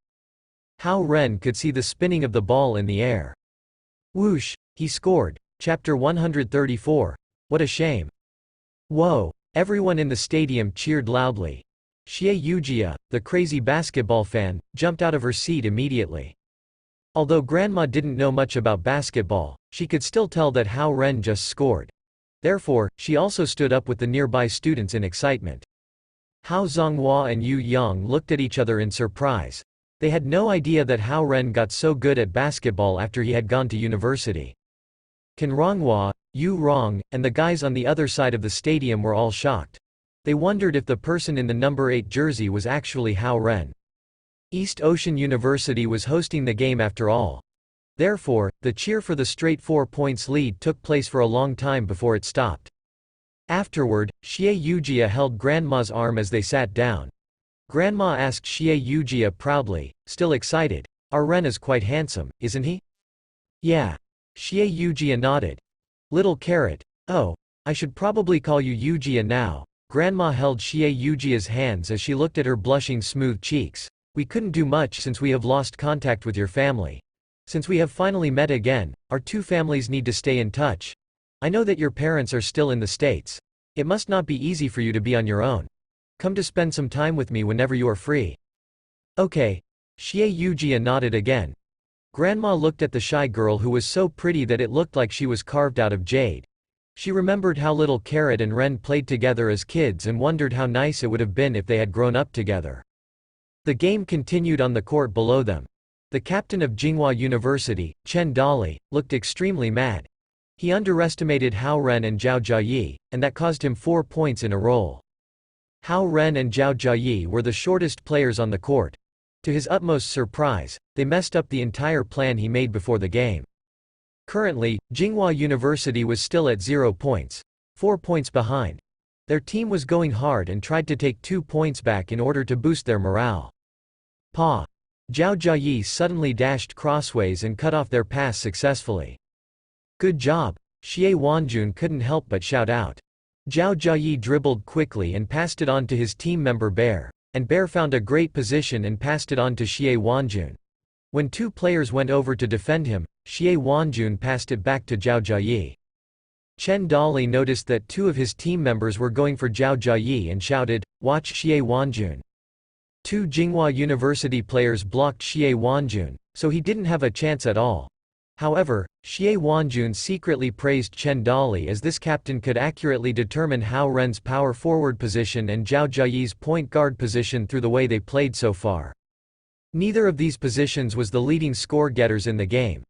Hao Ren could see the spinning of the ball in the air. Whoosh! He scored. Chapter 134. What a shame. Whoa! Everyone in the stadium cheered loudly. Xie Yujia, the crazy basketball fan, jumped out of her seat immediately. Although Grandma didn't know much about basketball, she could still tell that Hao Ren just scored. Therefore, she also stood up with the nearby students in excitement. Hao Zonghua and Yu Yang looked at each other in surprise. They had no idea that Hao Ren got so good at basketball after he had gone to university. Kan Ronghua, Yu Rong, and the guys on the other side of the stadium were all shocked. They wondered if the person in the number 8 jersey was actually Hao Ren. East Ocean University was hosting the game after all. Therefore, the cheer for the straight 4 points lead took place for a long time before it stopped. Afterward, Xie Yujia held Grandma's arm as they sat down. Grandma asked Xie Yujia proudly, still excited, "Our Ren is quite handsome, isn't he?" "Yeah." Xie Yujia nodded. "Little carrot. Oh, I should probably call you Yujia now." Grandma held Xie Yujia's hands as she looked at her blushing smooth cheeks. "We couldn't do much since we have lost contact with your family. Since we have finally met again, our two families need to stay in touch. I know that your parents are still in the States. It must not be easy for you to be on your own. Come to spend some time with me whenever you are free." "Okay." Xie Yujia nodded again. Grandma looked at the shy girl who was so pretty that it looked like she was carved out of jade. She remembered how little Carrot and Ren played together as kids and wondered how nice it would have been if they had grown up together. The game continued on the court below them. The captain of Tsinghua University, Chen Dali, looked extremely mad. He underestimated Hao Ren and Zhao Jiayi, and that caused him 4 points in a roll. Hao Ren and Zhao Jiayi were the shortest players on the court. To his utmost surprise, they messed up the entire plan he made before the game. Currently, Tsinghua University was still at 0 points, 4 points behind. Their team was going hard and tried to take 2 points back in order to boost their morale. Pa! Zhao Jiayi suddenly dashed crossways and cut off their pass successfully. "Good job!" Xie Wanjun couldn't help but shout out. Zhao Jiayi dribbled quickly and passed it on to his team member Bear, and Bear found a great position and passed it on to Xie Wanjun. When 2 players went over to defend him, Xie Wanjun passed it back to Zhao Jiayi. Chen Dali noticed that 2 of his team members were going for Zhao Jiayi and shouted, "Watch Xie Wanjun." 2 Tsinghua University players blocked Xie Wanjun, so he didn't have a chance at all. However, Xie Wanjun secretly praised Chen Dali as this captain could accurately determine Hao Ren's power forward position and Zhao Jiayi's point guard position through the way they played so far. Neither of these positions was the leading score-getters in the game.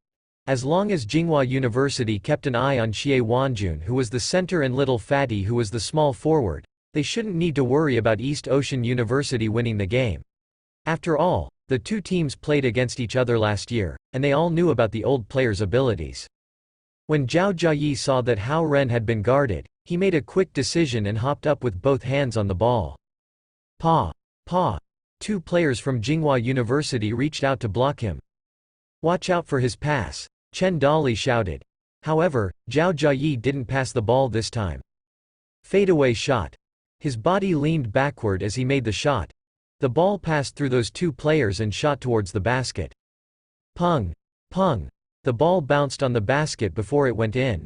As long as Tsinghua University kept an eye on Xie Wanjun, who was the center, and Little Fatty, who was the small forward, they shouldn't need to worry about East Ocean University winning the game. After all, the 2 teams played against each other last year, and they all knew about the old players' abilities. When Zhao Jiayi saw that Hao Ren had been guarded, he made a quick decision and hopped up with both hands on the ball. "Pa! Pa!" 2 players from Tsinghua University reached out to block him. "Watch out for his pass," Chen Dali shouted. However, Zhao Jiayi didn't pass the ball this time. Fadeaway shot. His body leaned backward as he made the shot. The ball passed through those 2 players and shot towards the basket. Pung! Pung! The ball bounced on the basket before it went in.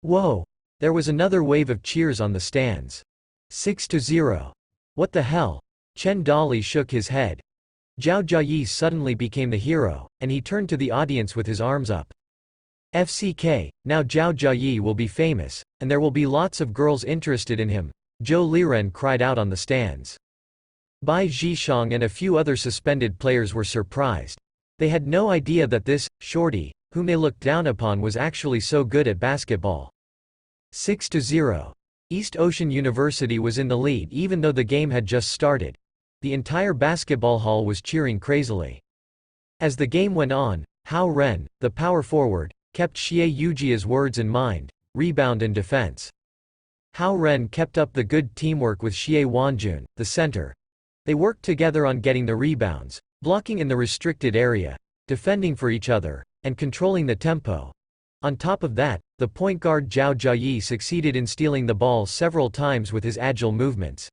Whoa! There was another wave of cheers on the stands. 6-0. What the hell? Chen Dali shook his head. Zhao Jiayi suddenly became the hero, and he turned to the audience with his arms up. "FCK, now Zhao Jiayi will be famous, and there will be lots of girls interested in him," Zhou Liren cried out on the stands. Bai Zhishang and a few other suspended players were surprised. They had no idea that this shorty, whom they looked down upon, was actually so good at basketball. 6-0. East Ocean University was in the lead even though the game had just started. The entire basketball hall was cheering crazily. As the game went on, Hao Ren, the power forward, kept Xie Yujia's words in mind: rebound and defense. Hao Ren kept up the good teamwork with Xie Wanjun, the center. They worked together on getting the rebounds, blocking in the restricted area, defending for each other, and controlling the tempo. On top of that, the point guard Zhao Jiayi succeeded in stealing the ball several times with his agile movements.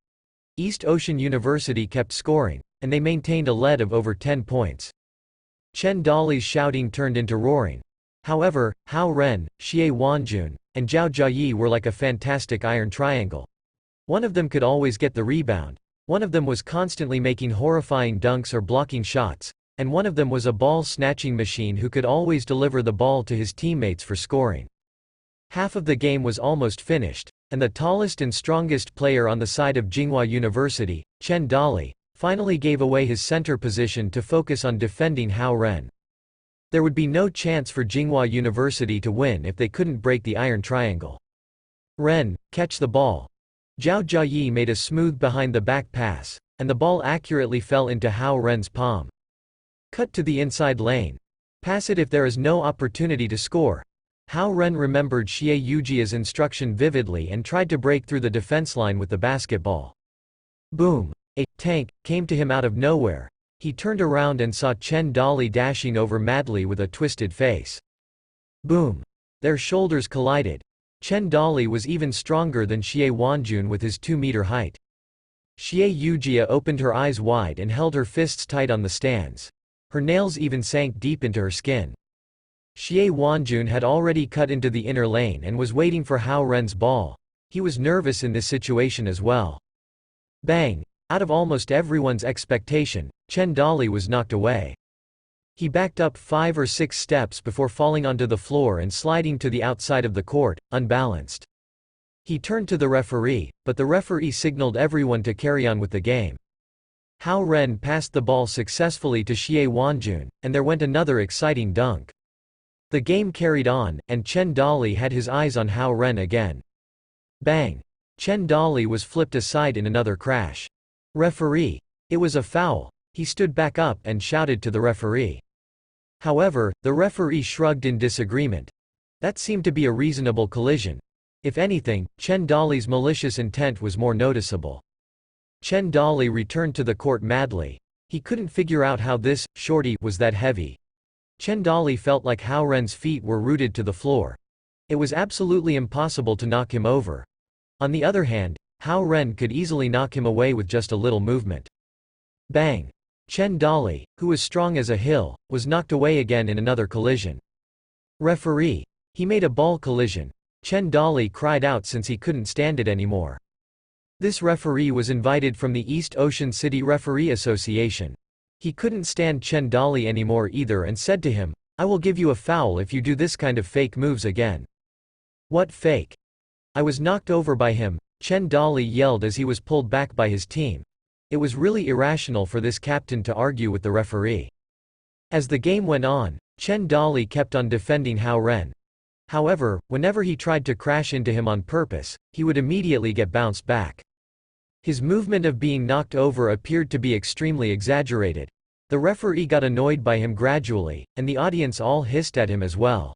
East Ocean University kept scoring, and they maintained a lead of over 10 points. Chen Dali's shouting turned into roaring. However, Hao Ren, Xie Wanjun, and Zhao Jiayi were like a fantastic iron triangle. One of them could always get the rebound, one of them was constantly making horrifying dunks or blocking shots, and one of them was a ball-snatching machine who could always deliver the ball to his teammates for scoring. Half of the game was almost finished, and the tallest and strongest player on the side of Tsinghua University, Chen Dali, finally gave away his center position to focus on defending Hao Ren. There would be no chance for Tsinghua University to win if they couldn't break the iron triangle. Ren, catch the ball. Zhao Jiayi made a smooth behind-the-back pass, and the ball accurately fell into Hao Ren's palm. Cut to the inside lane. Pass it if there is no opportunity to score. Hao Ren remembered Xie Yujia's instruction vividly and tried to break through the defense line with the basketball. Boom! A tank came to him out of nowhere. He turned around and saw Chen Dali dashing over madly with a twisted face. Boom! Their shoulders collided. Chen Dali was even stronger than Xie Wanjun with his 2-meter height. Xie Yujia opened her eyes wide and held her fists tight on the stands. Her nails even sank deep into her skin. Xie Wanjun had already cut into the inner lane and was waiting for Hao Ren's ball. He was nervous in this situation as well. Bang! Out of almost everyone's expectation, Chen Dali was knocked away. He backed up 5 or 6 steps before falling onto the floor and sliding to the outside of the court, unbalanced. He turned to the referee, but the referee signaled everyone to carry on with the game. Hao Ren passed the ball successfully to Xie Wanjun, and there went another exciting dunk. The game carried on, and Chen Dali had his eyes on Hao Ren again. Bang! Chen Dali was flipped aside in another crash. Referee! It was a foul. He stood back up and shouted to the referee. However, the referee shrugged in disagreement. That seemed to be a reasonable collision. If anything, Chen Dali's malicious intent was more noticeable. Chen Dali returned to the court madly. He couldn't figure out how this shorty was that heavy. Chen Dali felt like Hao Ren's feet were rooted to the floor. It was absolutely impossible to knock him over. On the other hand, Hao Ren could easily knock him away with just a little movement. Bang! Chen Dali, who was strong as a hill, was knocked away again in another collision. Referee! He made a ball collision. Chen Dali cried out since he couldn't stand it anymore. This referee was invited from the East Ocean City Referee Association. He couldn't stand Chen Dali anymore either and said to him, "I will give you a foul if you do this kind of fake moves again." What fake? I was knocked over by him, Chen Dali yelled as he was pulled back by his team. It was really irrational for this captain to argue with the referee. As the game went on, Chen Dali kept on defending Hao Ren. However, whenever he tried to crash into him on purpose, he would immediately get bounced back. His movement of being knocked over appeared to be extremely exaggerated. The referee got annoyed by him gradually, and the audience all hissed at him as well.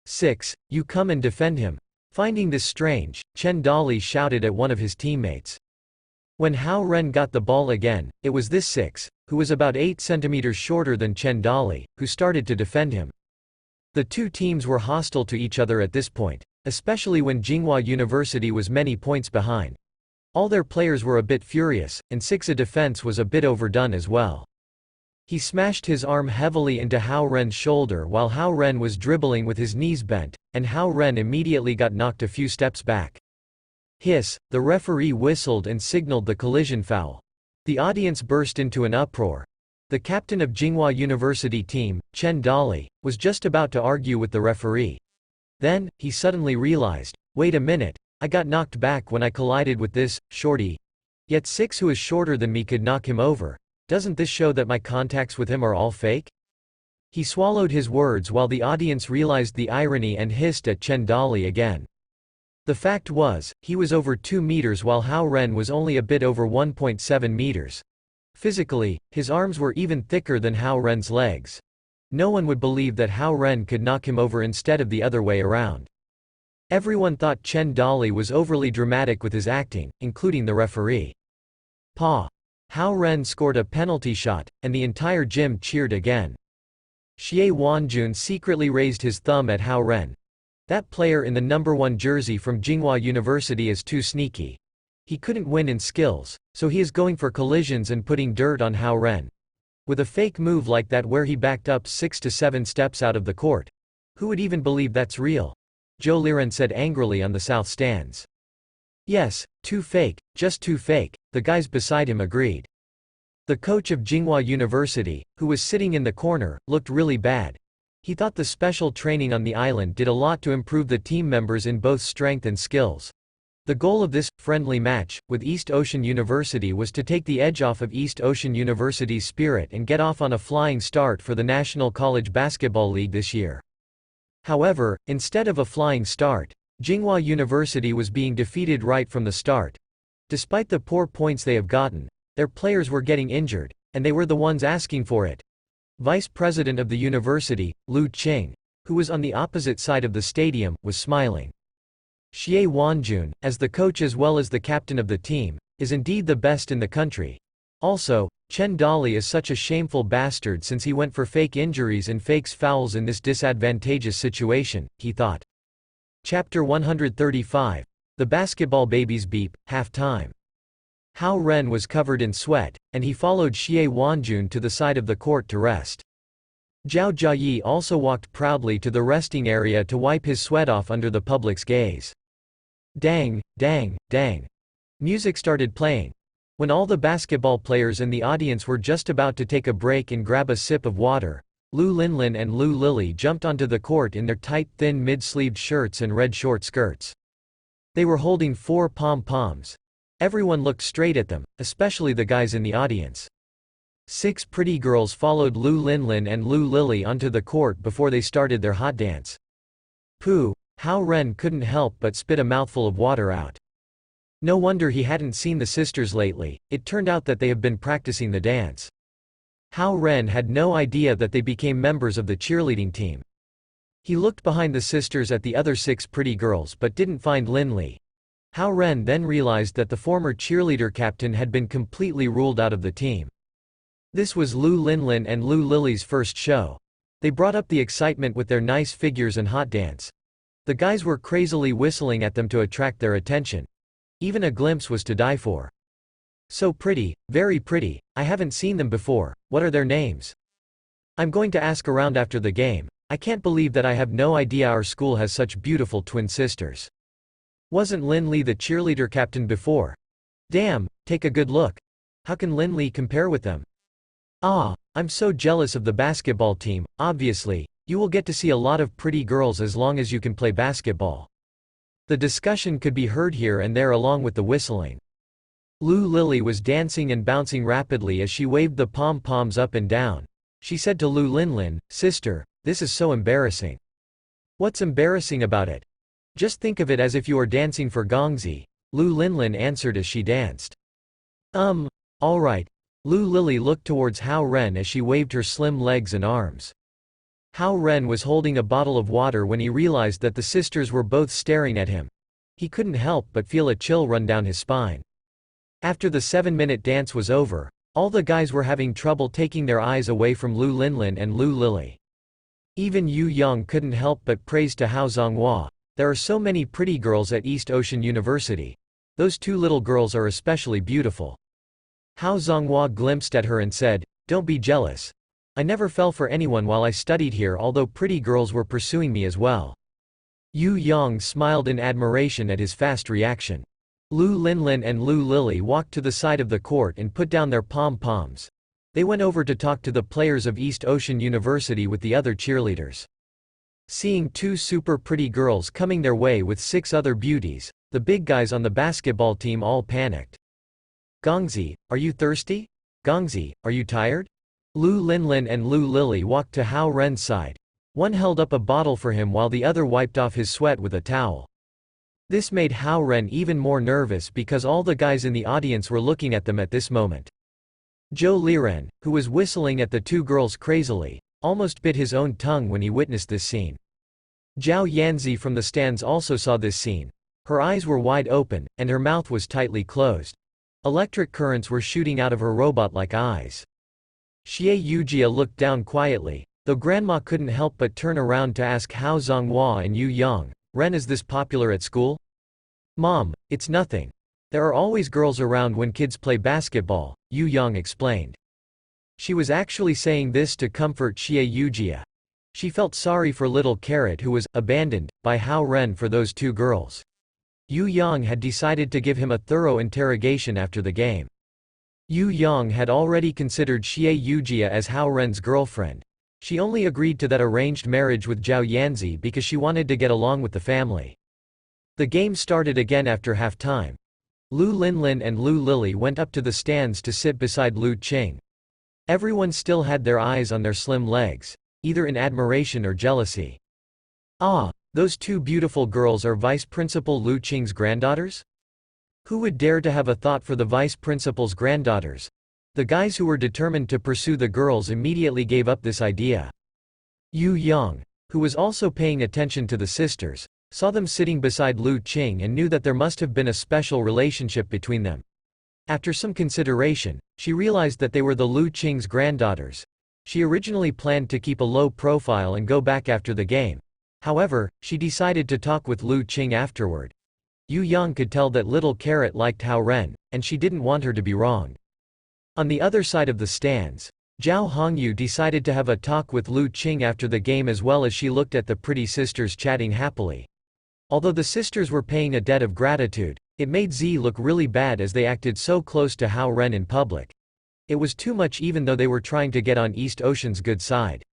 6. You come and defend him. Finding this strange, Chen Dali shouted at one of his teammates. When Hao Ren got the ball again, it was this 6, who was about 8 centimeters shorter than Chen Dali, who started to defend him. The two teams were hostile to each other at this point, especially when Tsinghua University was many points behind. All their players were a bit furious, and 6's defense was a bit overdone as well. He smashed his arm heavily into Hao Ren's shoulder while Hao Ren was dribbling with his knees bent, and Hao Ren immediately got knocked a few steps back. Hiss! The referee whistled and signaled the collision foul. The audience burst into an uproar. The captain of Tsinghua University team, Chen Dali, was just about to argue with the referee. Then, he suddenly realized, wait a minute, I got knocked back when I collided with this shorty. Yet 6 who is shorter than me could knock him over. Doesn't this show that my contacts with him are all fake? He swallowed his words while the audience realized the irony and hissed at Chen Dali again. The fact was, he was over 2 meters while Hao Ren was only a bit over 1.7 meters. Physically, his arms were even thicker than Hao Ren's legs. No one would believe that Hao Ren could knock him over instead of the other way around. Everyone thought Chen Dali was overly dramatic with his acting, including the referee. Hao Ren scored a penalty shot, and the entire gym cheered again. Xie Wanjun secretly raised his thumb at Hao Ren. That player in the number 1 jersey from Tsinghua University is too sneaky. He couldn't win in skills, so he is going for collisions and putting dirt on Hao Ren. With a fake move like that where he backed up 6 to 7 steps out of the court. Who would even believe that's real? Zhou Liren said angrily on the south stands. Yes, too fake, just too fake, the guys beside him agreed. The coach of Tsinghua University, who was sitting in the corner, looked really bad. He thought the special training on the island did a lot to improve the team members in both strength and skills. The goal of this friendly match with East Ocean University was to take the edge off of East Ocean University's spirit and get off on a flying start for the National College Basketball League this year. However, instead of a flying start, Tsinghua University was being defeated right from the start. Despite the poor points they have gotten, their players were getting injured, and they were the ones asking for it. Vice President of the university, Lu Qing, who was on the opposite side of the stadium, was smiling. Xie Wanjun, as the coach as well as the captain of the team, is indeed the best in the country. Also, Chen Dali is such a shameful bastard since he went for fake injuries and fakes fouls in this disadvantageous situation, he thought. Chapter 135. The Basketball Babies Beep, Half-Time. Hao Ren was covered in sweat, and he followed Xie Wanjun to the side of the court to rest. Zhao Jiayi also walked proudly to the resting area to wipe his sweat off under the public's gaze. Dang, dang, dang. Music started playing. When all the basketball players in the audience were just about to take a break and grab a sip of water, Lu Linlin and Lu Lili jumped onto the court in their tight thin mid-sleeved shirts and red short skirts. They were holding 4 pom-poms. Everyone looked straight at them, especially the guys in the audience. 6 pretty girls followed Lu Linlin and Lu Lili onto the court before they started their hot dance. Pooh, Hao Ren couldn't help but spit a mouthful of water out. No wonder he hadn't seen the sisters lately, it turned out that they have been practicing the dance. Hao Ren had no idea that they became members of the cheerleading team. He looked behind the sisters at the other 6 pretty girls but didn't find Linli. Hao Ren then realized that the former cheerleader captain had been completely ruled out of the team. This was Lu Linlin and Lu Lili's first show. They brought up the excitement with their nice figures and hot dance. The guys were crazily whistling at them to attract their attention. Even a glimpse was to die for. So pretty, very pretty, I haven't seen them before, what are their names? I'm going to ask around after the game, I can't believe that I have no idea our school has such beautiful twin sisters. Wasn't Lin Li the cheerleader captain before? Damn, take a good look. How can Lin Li compare with them? Ah, I'm so jealous of the basketball team, obviously, you will get to see a lot of pretty girls as long as you can play basketball. The discussion could be heard here and there along with the whistling. Lu Lili was dancing and bouncing rapidly as she waved the pom-poms up and down. She said to Lu Linlin, "Sister, this is so embarrassing." "What's embarrassing about it? Just think of it as if you are dancing for Gongzi," Lu Linlin answered as she danced. Alright. Lu Lili looked towards Hao Ren as she waved her slim legs and arms. Hao Ren was holding a bottle of water when he realized that the sisters were both staring at him. He couldn't help but feel a chill run down his spine. After the 7-minute dance was over, all the guys were having trouble taking their eyes away from Lu Linlin and Lu Lili. Even Yu Yang couldn't help but praise to Hao Zonghua. There are so many pretty girls at East Ocean University. Those 2 little girls are especially beautiful. Hao Zonghua glimpsed at her and said, "Don't be jealous. I never fell for anyone while I studied here, although pretty girls were pursuing me as well." Yu Yang smiled in admiration at his fast reaction. Lu Linlin and Lu Lili walked to the side of the court and put down their pom-poms. They went over to talk to the players of East Ocean University with the other cheerleaders. Seeing 2 super pretty girls coming their way with 6 other beauties, the big guys on the basketball team all panicked. "Gongzi, are you thirsty? Gongzi, are you tired?" Lu Linlin and Lu Lili walked to Hao Ren's side. One held up a bottle for him while the other wiped off his sweat with a towel. This made Hao Ren even more nervous because all the guys in the audience were looking at them at this moment. Zhou Liren, who was whistling at the 2 girls crazily, almost bit his own tongue when he witnessed this scene. Zhao Yanzi from the stands also saw this scene. Her eyes were wide open, and her mouth was tightly closed. Electric currents were shooting out of her robot-like eyes. Xie Yujia looked down quietly. though Grandma couldn't help but turn around to ask how Zhonghua and Yu Yang Ren is this popular at school? Mom, it's nothing. There are always girls around when kids play basketball, Yu Yang explained. She was actually saying this to comfort Xie Yujia. She felt sorry for little Carrot who was abandoned by Hao Ren for those two girls. Yu Yang had decided to give him a thorough interrogation after the game. Yu Yang had already considered Xie Yujia as Hao Ren's girlfriend. She only agreed to that arranged marriage with Zhao Yanzi because she wanted to get along with the family. The game started again after half-time. Lu Linlin and Lu Lily went up to the stands to sit beside Lu Qing. Everyone still had their eyes on their slim legs, either in admiration or jealousy. Ah, those two beautiful girls are Vice Principal Lu Qing's granddaughters? Who would dare to have a thought for the Vice Principal's granddaughters? The guys who were determined to pursue the girls immediately gave up this idea. Yu Yang, who was also paying attention to the sisters, saw them sitting beside Lu Qing and knew that there must have been a special relationship between them. After some consideration, she realized that they were the Lu Qing's granddaughters. She originally planned to keep a low profile and go back after the game. However, she decided to talk with Lu Qing afterward. Yu Yang could tell that little Carrot liked Hao Ren, and she didn't want her to be wronged. On the other side of the stands, Zhao Hongyu decided to have a talk with Lu Qing after the game as well as she looked at the pretty sisters chatting happily. Although the sisters were paying a debt of gratitude, it made Z look really bad as they acted so close to Hao Ren in public. It was too much even though they were trying to get on East Ocean's good side.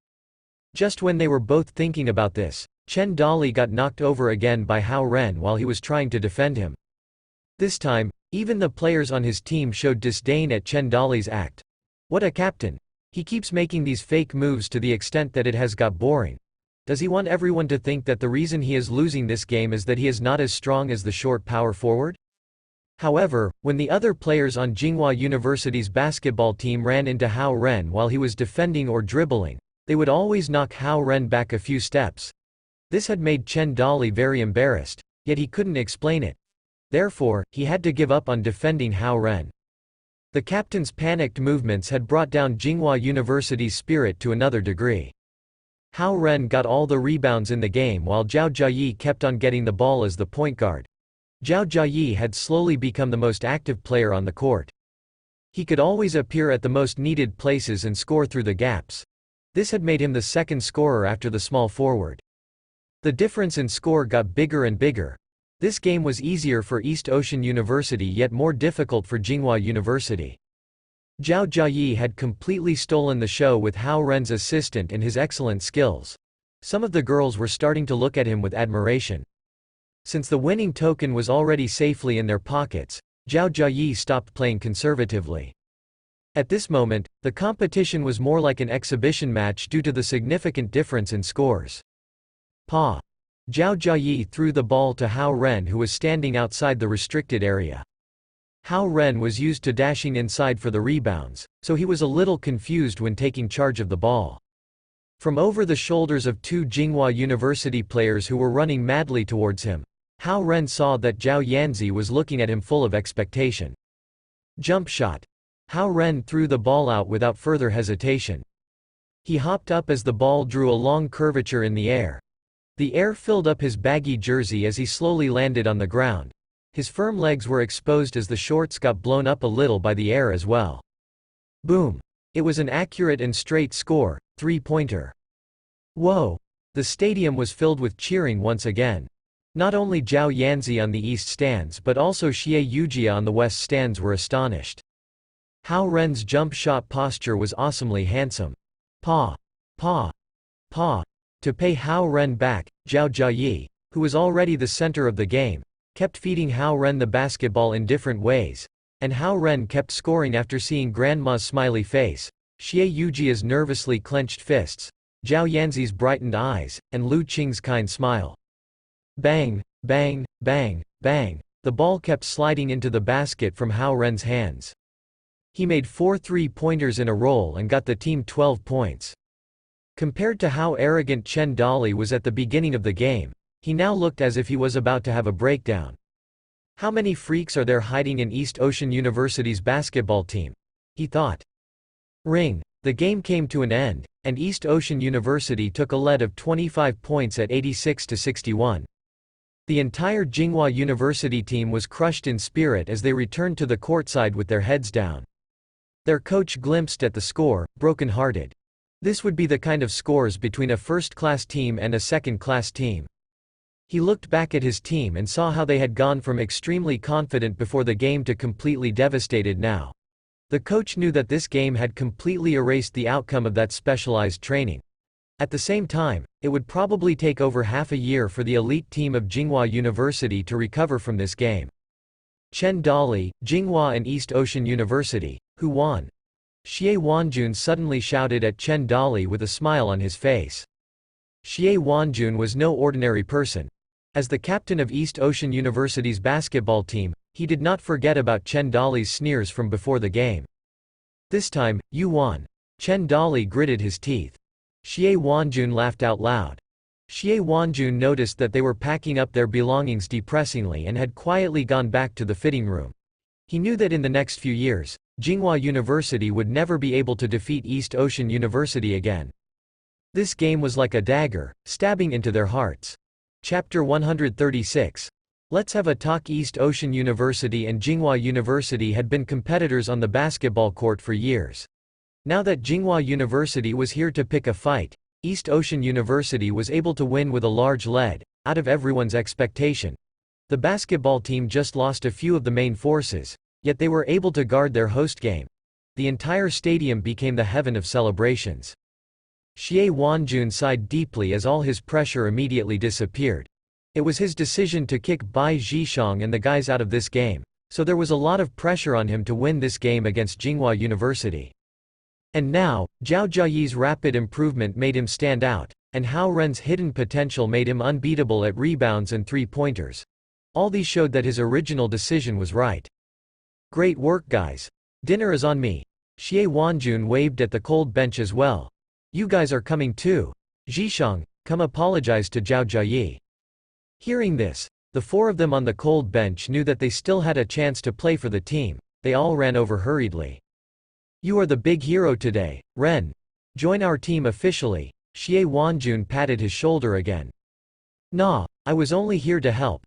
Just when they were both thinking about this, Chen Dali got knocked over again by Hao Ren while he was trying to defend him. This time, even the players on his team showed disdain at Chen Dali's act. What a captain! He keeps making these fake moves to the extent that it has got boring. Does he want everyone to think that the reason he is losing this game is that he is not as strong as the short power forward? However, when the other players on Tsinghua University's basketball team ran into Hao Ren while he was defending or dribbling, they would always knock Hao Ren back a few steps. This had made Chen Dali very embarrassed, yet he couldn't explain it. Therefore, he had to give up on defending Hao Ren. The captain's panicked movements had brought down Tsinghua University's spirit to another degree. Hao Ren got all the rebounds in the game while Zhao Jiayi kept on getting the ball as the point guard. Zhao Jiayi had slowly become the most active player on the court. He could always appear at the most needed places and score through the gaps. This had made him the second scorer after the small forward. The difference in score got bigger and bigger. This game was easier for East Ocean University yet more difficult for Tsinghua University. Zhao Jiayi had completely stolen the show with Hao Ren's assistant and his excellent skills. Some of the girls were starting to look at him with admiration. Since the winning token was already safely in their pockets, Zhao Jiayi stopped playing conservatively. At this moment, the competition was more like an exhibition match due to the significant difference in scores. Pa. Zhao Jiayi threw the ball to Hao Ren who was standing outside the restricted area. Hao Ren was used to dashing inside for the rebounds, so he was a little confused when taking charge of the ball. From over the shoulders of two Tsinghua University players who were running madly towards him, Hao Ren saw that Zhao Yanzi was looking at him full of expectation. Jump shot. Hao Ren threw the ball out without further hesitation. He hopped up as the ball drew a long curvature in the air. The air filled up his baggy jersey as he slowly landed on the ground. His firm legs were exposed as the shorts got blown up a little by the air as well. Boom! It was an accurate and straight score, three-pointer. Whoa! The stadium was filled with cheering once again. Not only Zhao Yanzi on the east stands but also Xie Yujia on the west stands were astonished. Hao Ren's jump shot posture was awesomely handsome. Pa! Pa! Pa! To pay Hao Ren back, Zhao Jiayi, who was already the center of the game, kept feeding Hao Ren the basketball in different ways, and Hao Ren kept scoring after seeing Grandma's smiley face, Xie Yujia's nervously clenched fists, Zhao Yanzi's brightened eyes, and Lu Qing's kind smile. Bang, bang, bang, bang, the ball kept sliding into the basket from Hao Ren's hands. He made 4 3-pointers in a row and got the team 12 points. Compared to how arrogant Chen Dali was at the beginning of the game, he now looked as if he was about to have a breakdown. How many freaks are there hiding in East Ocean University's basketball team? He thought. Ring. The game came to an end, and East Ocean University took a lead of 25 points at 86-61. The entire Tsinghua University team was crushed in spirit as they returned to the courtside with their heads down. Their coach glimpsed at the score, broken-hearted. This would be the kind of scores between a first-class team and a second-class team. He looked back at his team and saw how they had gone from extremely confident before the game to completely devastated now. The coach knew that this game had completely erased the outcome of that specialized training. At the same time, it would probably take over half a year for the elite team of Tsinghua University to recover from this game. Chen Dali, Tsinghua and East Ocean University. Who won? Xie Wanjun suddenly shouted at Chen Dali with a smile on his face. Xie Wanjun was no ordinary person. As the captain of East Ocean University's basketball team, he did not forget about Chen Dali's sneers from before the game. This time, you won. Chen Dali gritted his teeth. Xie Wanjun laughed out loud. Xie Wanjun noticed that they were packing up their belongings depressingly and had quietly gone back to the fitting room. He knew that in the next few years, Tsinghua University would never be able to defeat East Ocean University again. This game was like a dagger, stabbing into their hearts. Chapter 136. Let's have a talk. East Ocean University and Tsinghua University had been competitors on the basketball court for years. Now that Tsinghua University was here to pick a fight, East Ocean University was able to win with a large lead, out of everyone's expectation. The basketball team just lost a few of the main forces, yet they were able to guard their host game. The entire stadium became the heaven of celebrations. Xie Wanjun sighed deeply as all his pressure immediately disappeared. It was his decision to kick Bai Zhishang and the guys out of this game, so there was a lot of pressure on him to win this game against Tsinghua University. And now, Zhao Jiayi's rapid improvement made him stand out, and Hao Ren's hidden potential made him unbeatable at rebounds and three-pointers. All these showed that his original decision was right. Great work, guys. Dinner is on me. Xie Wanjun waved at the cold bench as well. You guys are coming too. Zhishang, come apologize to Zhao Jiayi. Hearing this, the four of them on the cold bench knew that they still had a chance to play for the team. They all ran over hurriedly. You are the big hero today, Ren. Join our team officially. Xie Wanjun patted his shoulder again. Nah, I was only here to help.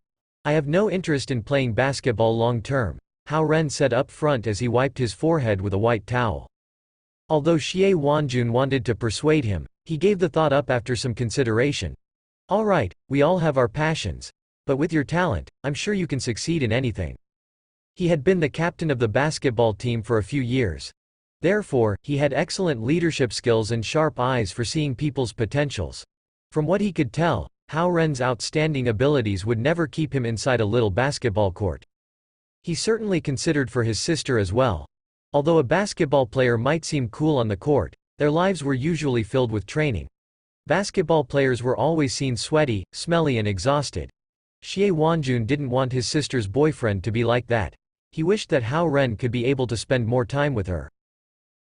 I have no interest in playing basketball long term, Hao Ren said up front as he wiped his forehead with a white towel. Although Xie Wanjun wanted to persuade him, he gave the thought up after some consideration. Alright, we all have our passions. But with your talent, I'm sure you can succeed in anything. He had been the captain of the basketball team for a few years. Therefore, he had excellent leadership skills and sharp eyes for seeing people's potentials. From what he could tell, Hao Ren's outstanding abilities would never keep him inside a little basketball court. He certainly considered for his sister as well. Although a basketball player might seem cool on the court, their lives were usually filled with training. Basketball players were always seen sweaty, smelly and exhausted. Xie Wanjun didn't want his sister's boyfriend to be like that. He wished that Hao Ren could be able to spend more time with her.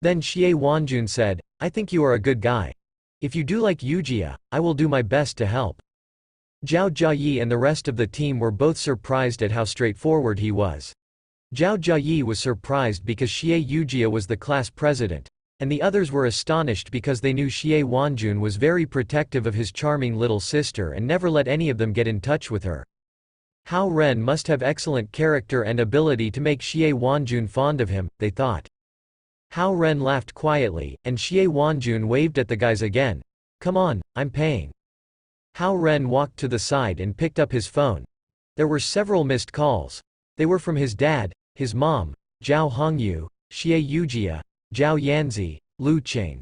Then Xie Wanjun said, I think you are a good guy. If you do like Yujia, I will do my best to help. Zhao Jiayi and the rest of the team were both surprised at how straightforward he was. Zhao Jiayi was surprised because Xie Yujia was the class president, and the others were astonished because they knew Xie Wanjun was very protective of his charming little sister and never let any of them get in touch with her. Hao Ren must have excellent character and ability to make Xie Wanjun fond of him, they thought. Hao Ren laughed quietly, and Xie Wanjun waved at the guys again. Come on, I'm paying. Hao Ren walked to the side and picked up his phone. There were several missed calls. They were from his dad, his mom, Zhao Hongyu, Xie Yujia, Zhao Yanzi, Lu Qing.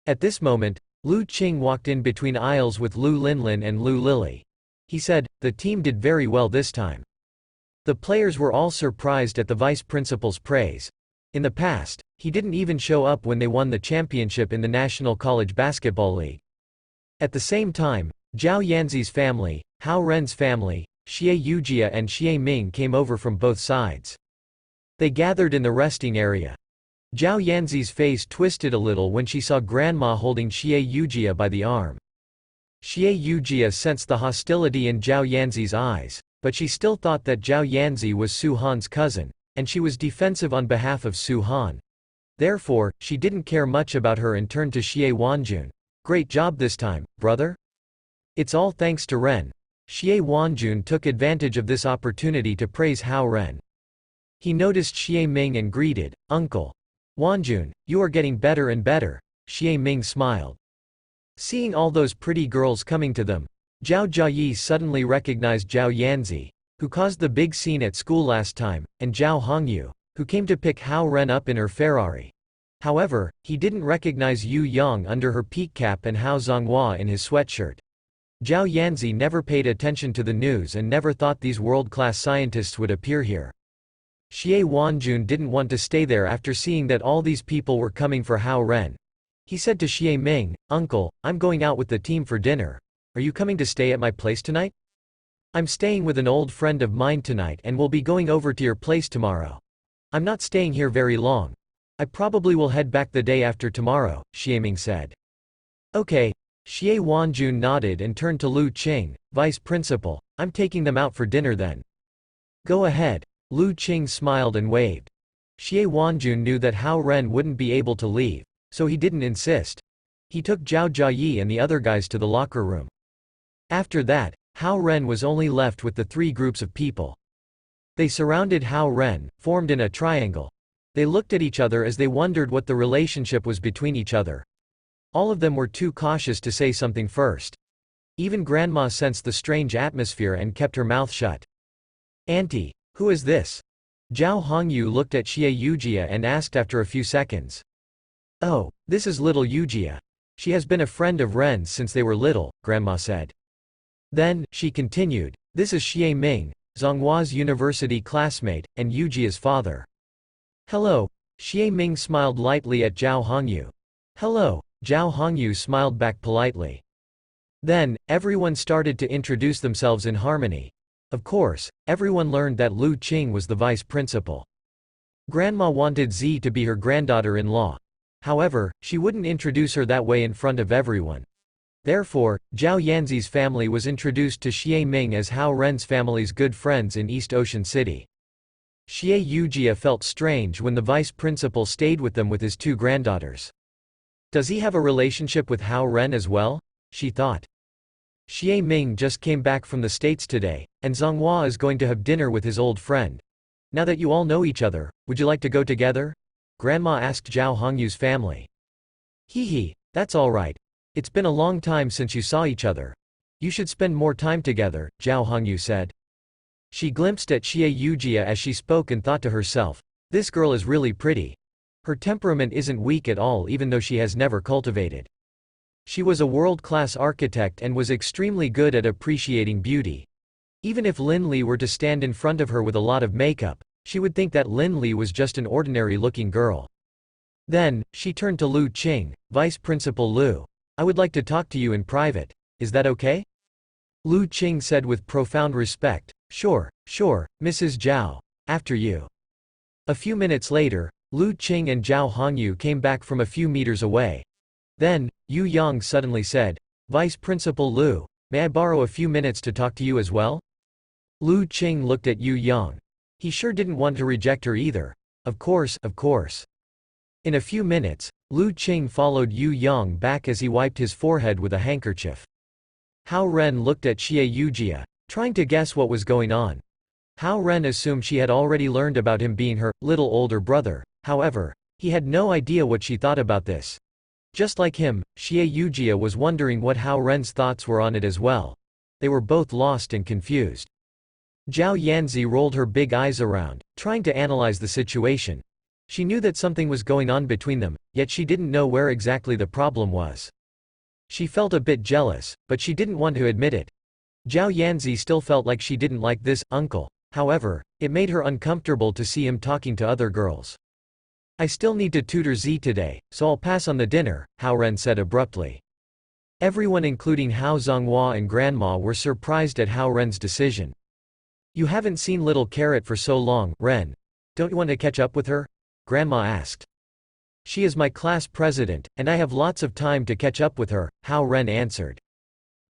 At this moment, Lu Qing walked in between aisles with Lu Linlin and Lu Lili. He said, the team did very well this time. The players were all surprised at the vice principal's praise. In the past, he didn't even show up when they won the championship in the National College Basketball League. At the same time, Zhao Yanzi's family, Hao Ren's family, Xie Yujia and Xie Ming came over from both sides. They gathered in the resting area. Zhao Yanzi's face twisted a little when she saw Grandma holding Xie Yujia by the arm. Xie Yujia sensed the hostility in Zhao Yanzi's eyes, but she still thought that Zhao Yanzi was Su Han's cousin, and she was defensive on behalf of Su Han. Therefore, she didn't care much about her and turned to Xie Wanjun. Great job this time, brother? It's all thanks to Ren. Xie Wanjun took advantage of this opportunity to praise Hao Ren. He noticed Xie Ming and greeted, "Uncle Wanjun, you are getting better and better." Xie Ming smiled. Seeing all those pretty girls coming to them, Zhao Jiayi suddenly recognized Zhao Yanzi, who caused the big scene at school last time, and Zhao Hongyu, who came to pick Hao Ren up in her Ferrari. However, he didn't recognize Yu Yang under her peak cap and Hao Zonghua in his sweatshirt. Zhao Yanzi never paid attention to the news and never thought these world-class scientists would appear here. Xie Wanjun didn't want to stay there after seeing that all these people were coming for Hao Ren. He said to Xie Ming, "Uncle, I'm going out with the team for dinner. Are you coming to stay at my place tonight? I'm staying with an old friend of mine tonight and will be going over to your place tomorrow. I'm not staying here very long. I probably will head back the day after tomorrow," Xie Ming said. "Okay." Xie Wanjun nodded and turned to Lu Qing, "Vice Principal, I'm taking them out for dinner then." "Go ahead." Lu Qing smiled and waved. Xie Wanjun knew that Hao Ren wouldn't be able to leave, so he didn't insist. He took Zhao Jiayi and the other guys to the locker room. After that, Hao Ren was only left with the three groups of people. They surrounded Hao Ren, formed in a triangle. They looked at each other as they wondered what the relationship was between each other. All of them were too cautious to say something first. Even Grandma sensed the strange atmosphere and kept her mouth shut. "Auntie, who is this?" Zhao Hongyu looked at Xie Yujia and asked after a few seconds. "Oh, this is little Yujia. She has been a friend of Ren's since they were little," Grandma said. Then, she continued, "This is Xie Ming, Zhonghua's university classmate, and Yujia's father." "Hello." Xie Ming smiled lightly at Zhao Hongyu. "Hello." Zhao Hongyu smiled back politely. Then, everyone started to introduce themselves in harmony. Of course, everyone learned that Lu Qing was the vice principal. Grandma wanted Z to be her granddaughter-in-law. However, she wouldn't introduce her that way in front of everyone. Therefore, Zhao Yanzi's family was introduced to Xie Ming as Hao Ren's family's good friends in East Ocean City. Xie Yujia felt strange when the vice principal stayed with them with his two granddaughters. Does he have a relationship with Hao Ren as well? She thought. Xie Ming just came back from the States today, and Zonghua is going to have dinner with his old friend. Now that you all know each other, would you like to go together? Grandma asked Zhao Hongyu's family. Hee, that's all right. It's been a long time since you saw each other. You should spend more time together, Zhao Hongyu said. She glimpsed at Xie Yujia as she spoke and thought to herself, this girl is really pretty. Her temperament isn't weak at all even though she has never cultivated. She was a world-class architect and was extremely good at appreciating beauty. Even if Lin Li were to stand in front of her with a lot of makeup, she would think that Lin Li was just an ordinary-looking girl. Then, she turned to Lu Qing, Vice Principal Lu. I would like to talk to you in private. Is that okay? Lu Qing said with profound respect, Sure, Mrs. Zhao. After you. A few minutes later, Lu Qing and Zhao Hongyu came back from a few meters away. Then, Yu Yang suddenly said, Vice Principal Lu, may I borrow a few minutes to talk to you as well? Lu Qing looked at Yu Yang. He sure didn't want to reject her either. Of course. In a few minutes, Lu Qing followed Yu Yang back as he wiped his forehead with a handkerchief. Hao Ren looked at Xie Yujia, trying to guess what was going on. Hao Ren assumed she had already learned about him being her little older brother, however, he had no idea what she thought about this. Just like him, Xie Yujia was wondering what Hao Ren's thoughts were on it as well. They were both lost and confused. Zhao Yanzi rolled her big eyes around, trying to analyze the situation. She knew that something was going on between them, yet she didn't know where exactly the problem was. She felt a bit jealous, but she didn't want to admit it. Zhao Yanzi still felt like she didn't like this uncle. However, it made her uncomfortable to see him talking to other girls. I still need to tutor Z today, so I'll pass on the dinner, Hao Ren said abruptly. Everyone including Hao Zonghua and Grandma were surprised at Hao Ren's decision. You haven't seen little Carrot for so long, Ren. Don't you want to catch up with her? Grandma asked. She is my class president, and I have lots of time to catch up with her, Hao Ren answered.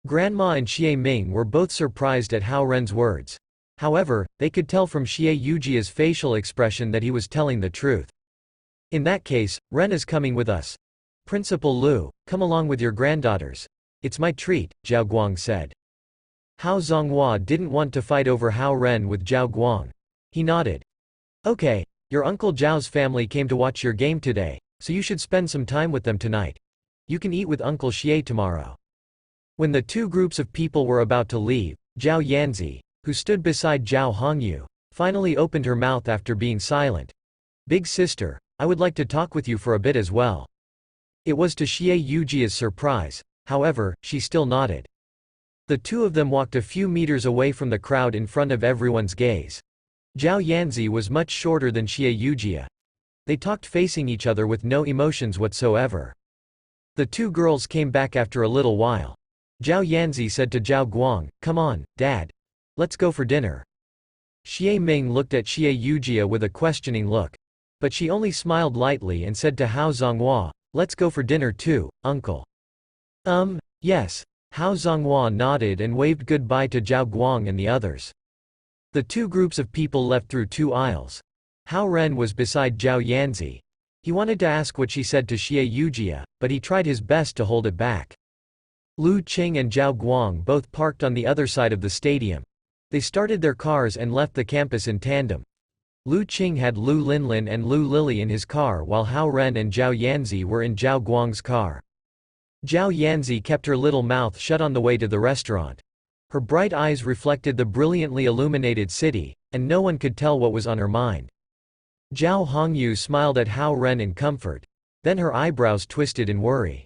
Grandma and Xie Ming were both surprised at Hao Ren's words. However, they could tell from Xie Yujia's facial expression that he was telling the truth. In that case, Ren is coming with us. Principal Lu, come along with your granddaughters. It's my treat, Zhao Guang said. Hao Zonghua didn't want to fight over Hao Ren with Zhao Guang. He nodded. Okay, your Uncle Zhao's family came to watch your game today, so you should spend some time with them tonight. You can eat with Uncle Xie tomorrow. When the two groups of people were about to leave, Zhao Yanzi, who stood beside Zhao Hongyu, finally opened her mouth after being silent. Big sister, I would like to talk with you for a bit as well. It was to Xie Yujia's surprise, however, she still nodded. The two of them walked a few meters away from the crowd in front of everyone's gaze. Zhao Yanzi was much shorter than Xie Yujia. They talked facing each other with no emotions whatsoever. The two girls came back after a little while. Zhao Yanzi said to Zhao Guang, "Come on, Dad. Let's go for dinner." Xie Ming looked at Xie Yujia with a questioning look. But she only smiled lightly and said to Hao Zonghua, "Let's go for dinner too, uncle." Yes. Hao Zonghua nodded and waved goodbye to Zhao Guang and the others. The two groups of people left through two aisles. Hao Ren was beside Zhao Yanzi. He wanted to ask what she said to Xie Yujia, but he tried his best to hold it back. Lu Qing and Zhao Guang both parked on the other side of the stadium. They started their cars and left the campus in tandem. Lu Qing had Lu Linlin and Lu Lili in his car while Hao Ren and Zhao Yanzi were in Zhao Guang's car. Zhao Yanzi kept her little mouth shut on the way to the restaurant. Her bright eyes reflected the brilliantly illuminated city, and no one could tell what was on her mind. Zhao Hongyu smiled at Hao Ren in comfort. Then her eyebrows twisted in worry.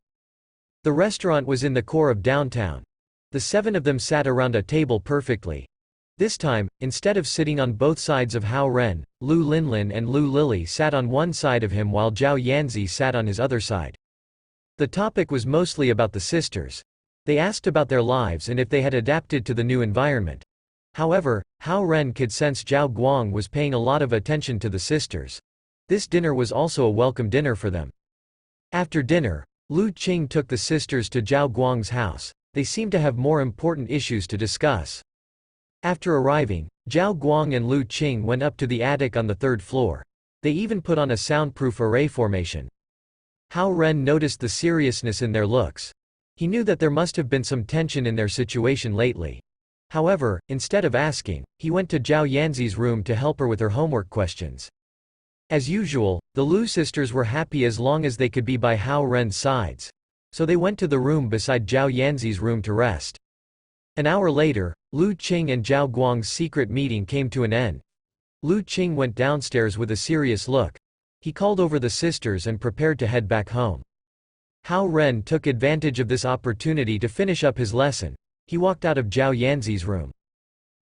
The restaurant was in the core of downtown. The seven of them sat around a table perfectly. This time, instead of sitting on both sides of Hao Ren, Lu Linlin and Lu Lili sat on one side of him while Zhao Yanzi sat on his other side. The topic was mostly about the sisters. They asked about their lives and if they had adapted to the new environment. However, Hao Ren could sense Zhao Guang was paying a lot of attention to the sisters. This dinner was also a welcome dinner for them. After dinner, Lu Qing took the sisters to Zhao Guang's house. They seemed to have more important issues to discuss. After arriving, Zhao Guang and Lu Qing went up to the attic on the third floor. They even put on a soundproof array formation. Hao Ren noticed the seriousness in their looks. He knew that there must have been some tension in their situation lately. However, instead of asking, he went to Zhao Yanzi's room to help her with her homework questions. As usual, the Lu sisters were happy as long as they could be by Hao Ren's sides. So they went to the room beside Zhao Yanzi's room to rest. An hour later, Lu Qing and Zhao Guang's secret meeting came to an end. Lu Qing went downstairs with a serious look. He called over the sisters and prepared to head back home. Hao Ren took advantage of this opportunity to finish up his lesson. He walked out of Zhao Yanzi's room.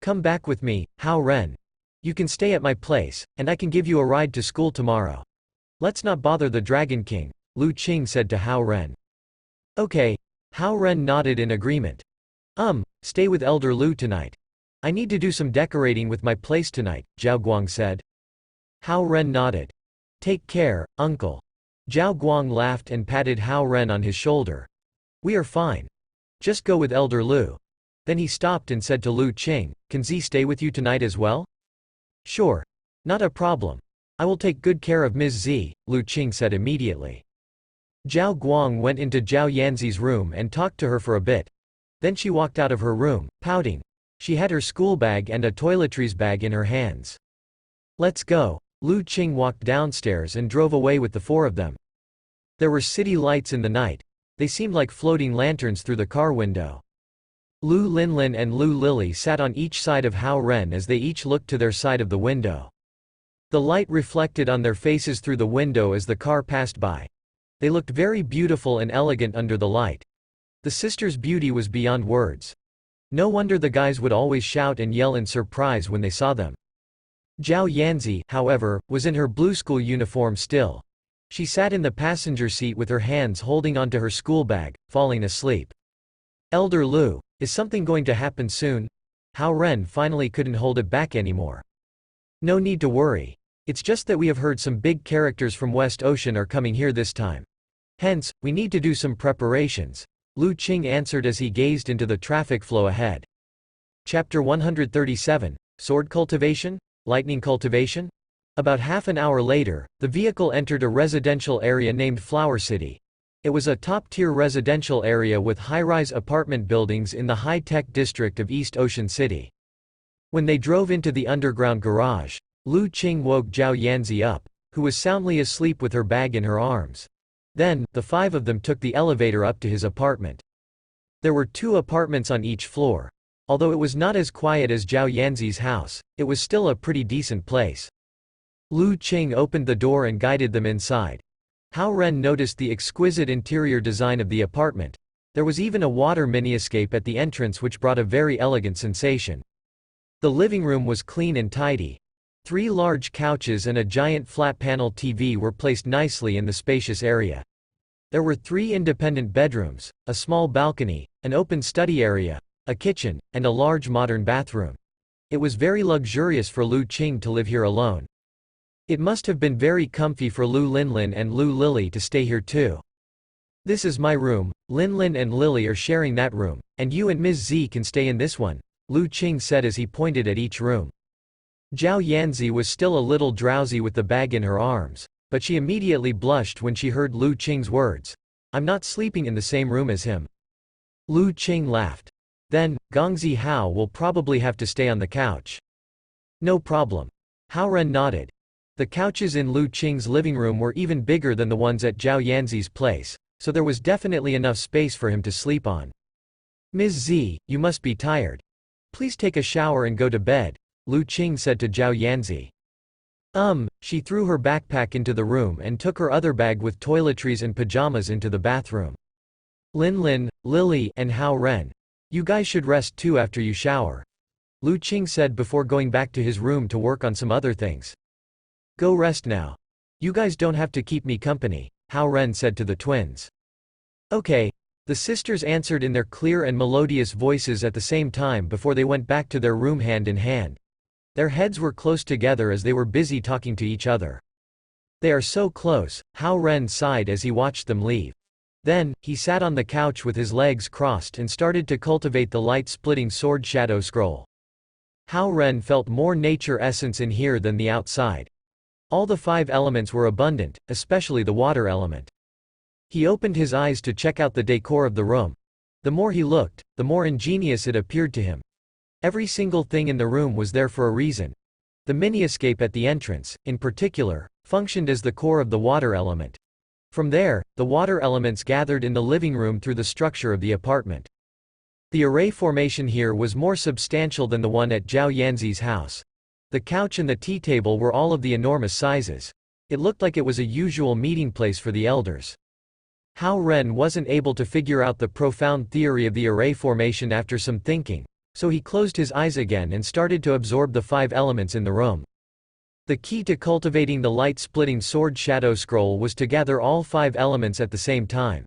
"Come back with me, Hao Ren. You can stay at my place, and I can give you a ride to school tomorrow. Let's not bother the Dragon King," Lu Qing said to Hao Ren. "Okay." Hao Ren nodded in agreement. Stay with Elder Lu tonight. I need to do some decorating with my place tonight," Zhao Guang said. Hao Ren nodded. "Take care, uncle." Zhao Guang laughed and patted Hao Ren on his shoulder. "We are fine. Just go with Elder Lu." Then he stopped and said to Lu Qing, "Can Z stay with you tonight as well?" "Sure. Not a problem. I will take good care of Ms. Z," Lu Qing said immediately. Zhao Guang went into Zhao Yanzi's room and talked to her for a bit. Then she walked out of her room, pouting. She had her school bag and a toiletries bag in her hands. "Let's go." Lu Qing walked downstairs and drove away with the four of them. There were city lights in the night. They seemed like floating lanterns through the car window. Lu Linlin and Lu Lili sat on each side of Hao Ren as they each looked to their side of the window. The light reflected on their faces through the window as the car passed by. They looked very beautiful and elegant under the light. The sisters' beauty was beyond words. No wonder the guys would always shout and yell in surprise when they saw them. Zhao Yanzi, however, was in her blue school uniform still. She sat in the passenger seat with her hands holding onto her school bag, falling asleep. "Elder Lu, is something going to happen soon?" Hao Ren finally couldn't hold it back anymore. "No need to worry. It's just that we have heard some big characters from West Ocean are coming here this time. Hence, we need to do some preparations," Lu Qing answered as he gazed into the traffic flow ahead. Chapter 137, Sword Cultivation? Lightning Cultivation? About half an hour later, the vehicle entered a residential area named Flower City. It was a top-tier residential area with high-rise apartment buildings in the high-tech district of East Ocean City. When they drove into the underground garage, Lu Qing woke Zhao Yanzi up, who was soundly asleep with her bag in her arms. Then, the five of them took the elevator up to his apartment. There were 2 apartments on each floor. Although it was not as quiet as Zhao Yanzi's house, it was still a pretty decent place. Lu Qing opened the door and guided them inside. Hao Ren noticed the exquisite interior design of the apartment. There was even a water mini-escape at the entrance which brought a very elegant sensation. The living room was clean and tidy. 3 large couches and a giant flat-panel TV were placed nicely in the spacious area. There were 3 independent bedrooms, a small balcony, an open study area, a kitchen, and a large modern bathroom. It was very luxurious for Lu Qing to live here alone. It must have been very comfy for Lu Linlin and Lu Lily to stay here too. "This is my room, Linlin and Lily are sharing that room, and you and Ms. Z can stay in this one," Lu Qing said as he pointed at each room. Zhao Yanzi was still a little drowsy with the bag in her arms, but she immediately blushed when she heard Lu Qing's words. "I'm not sleeping in the same room as him." Lu Qing laughed. "Then, Gongzi Hao will probably have to stay on the couch." "No problem." Hao Ren nodded. The couches in Lu Qing's living room were even bigger than the ones at Zhao Yanzi's place, so there was definitely enough space for him to sleep on. "Ms. Z, you must be tired. Please take a shower and go to bed," Lu Qing said to Zhao Yanzi. She threw her backpack into the room and took her other bag with toiletries and pajamas into the bathroom. "Linlin, Lily, and Hao Ren, you guys should rest too after you shower," Lu Qing said before going back to his room to work on some other things. "Go rest now. You guys don't have to keep me company," Hao Ren said to the twins. "Okay," the sisters answered in their clear and melodious voices at the same time before they went back to their room hand in hand. Their heads were close together as they were busy talking to each other. "They are so close," Hao Ren sighed as he watched them leave. Then, he sat on the couch with his legs crossed and started to cultivate the light-splitting sword shadow scroll. Hao Ren felt more nature essence in here than the outside. All the 5 elements were abundant, especially the water element. He opened his eyes to check out the decor of the room. The more he looked, the more ingenious it appeared to him. Every single thing in the room was there for a reason. The mini-escape at the entrance, in particular, functioned as the core of the water element. From there, the water elements gathered in the living room through the structure of the apartment. The array formation here was more substantial than the one at Zhao Yanzi's house. The couch and the tea table were all of the enormous sizes. It looked like it was a usual meeting place for the elders. Hao Ren wasn't able to figure out the profound theory of the array formation after some thinking, so he closed his eyes again and started to absorb the 5 elements in the room. The key to cultivating the light-splitting sword shadow scroll was to gather all 5 elements at the same time.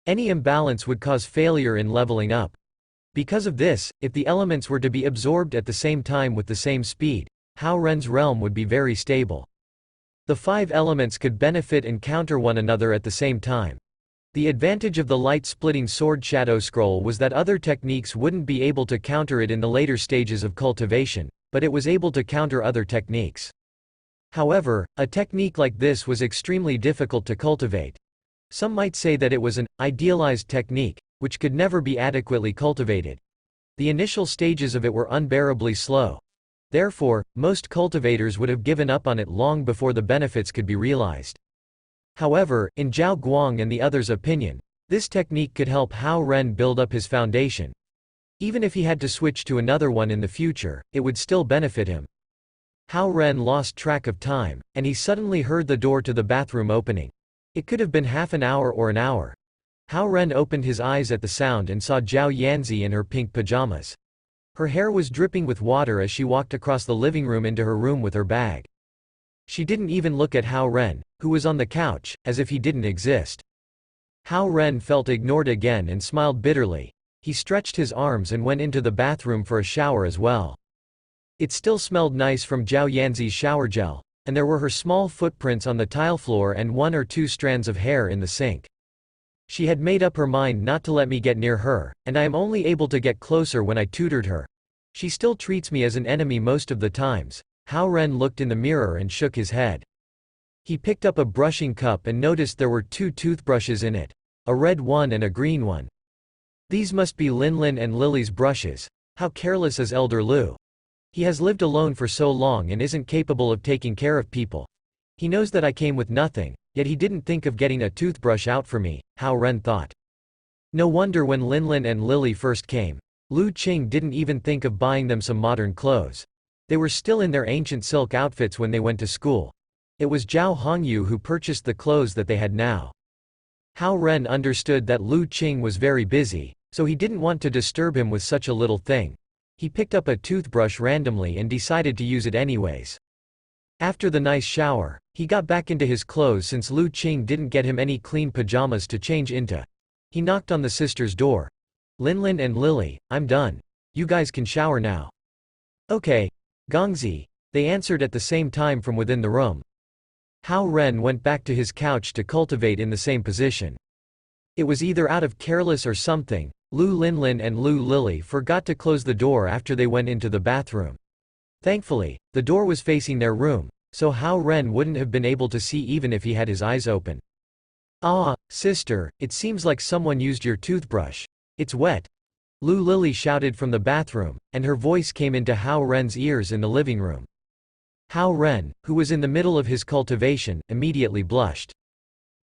Any imbalance would cause failure in leveling up. Because of this, if the elements were to be absorbed at the same time with the same speed, Hao Ren's realm would be very stable. The 5 elements could benefit and counter one another at the same time. The advantage of the light-splitting sword shadow scroll was that other techniques wouldn't be able to counter it in the later stages of cultivation, but it was able to counter other techniques. However, a technique like this was extremely difficult to cultivate. Some might say that it was an idealized technique, which could never be adequately cultivated. The initial stages of it were unbearably slow. Therefore, most cultivators would have given up on it long before the benefits could be realized. However, in Zhao Guang and the others' opinion, this technique could help Hao Ren build up his foundation. Even if he had to switch to another one in the future, it would still benefit him. Hao Ren lost track of time, and he suddenly heard the door to the bathroom opening. It could have been half an hour or an hour. Hao Ren opened his eyes at the sound and saw Zhao Yanzi in her pink pajamas. Her hair was dripping with water as she walked across the living room into her room with her bag. She didn't even look at Hao Ren, who was on the couch, as if he didn't exist. Hao Ren felt ignored again and smiled bitterly. He stretched his arms and went into the bathroom for a shower as well. It still smelled nice from Zhao Yanzi's shower gel, and there were her small footprints on the tile floor and 1 or 2 strands of hair in the sink. She had made up her mind not to let me get near her, and I am only able to get closer when I tutored her. She still treats me as an enemy most of the times, Hao Ren looked in the mirror and shook his head. He picked up a brushing cup and noticed there were 2 toothbrushes in it, a red one and a green one. These must be Linlin and Lily's brushes. How careless is Elder Lu. He has lived alone for so long and isn't capable of taking care of people. He knows that I came with nothing, yet he didn't think of getting a toothbrush out for me, Hao Ren thought. No wonder when Linlin and Lily first came, Lu Qing didn't even think of buying them some modern clothes. They were still in their ancient silk outfits when they went to school. It was Zhao Hongyu who purchased the clothes that they had now. Hao Ren understood that Lu Qing was very busy, so he didn't want to disturb him with such a little thing. He picked up a toothbrush randomly and decided to use it anyways. After the nice shower, he got back into his clothes since Lu Qing didn't get him any clean pajamas to change into. He knocked on the sisters' door. Linlin and Lily, I'm done. You guys can shower now. Okay. Gongzi, they answered at the same time from within the room. Hao Ren went back to his couch to cultivate in the same position. It was either out of careless or something, Lu Linlin and Lu Lily forgot to close the door after they went into the bathroom. Thankfully, the door was facing their room, so Hao Ren wouldn't have been able to see even if he had his eyes open. Ah, sister, it seems like someone used your toothbrush. It's wet. Lu Lily shouted from the bathroom, and her voice came into Hao Ren's ears in the living room. Hao Ren, who was in the middle of his cultivation, immediately blushed.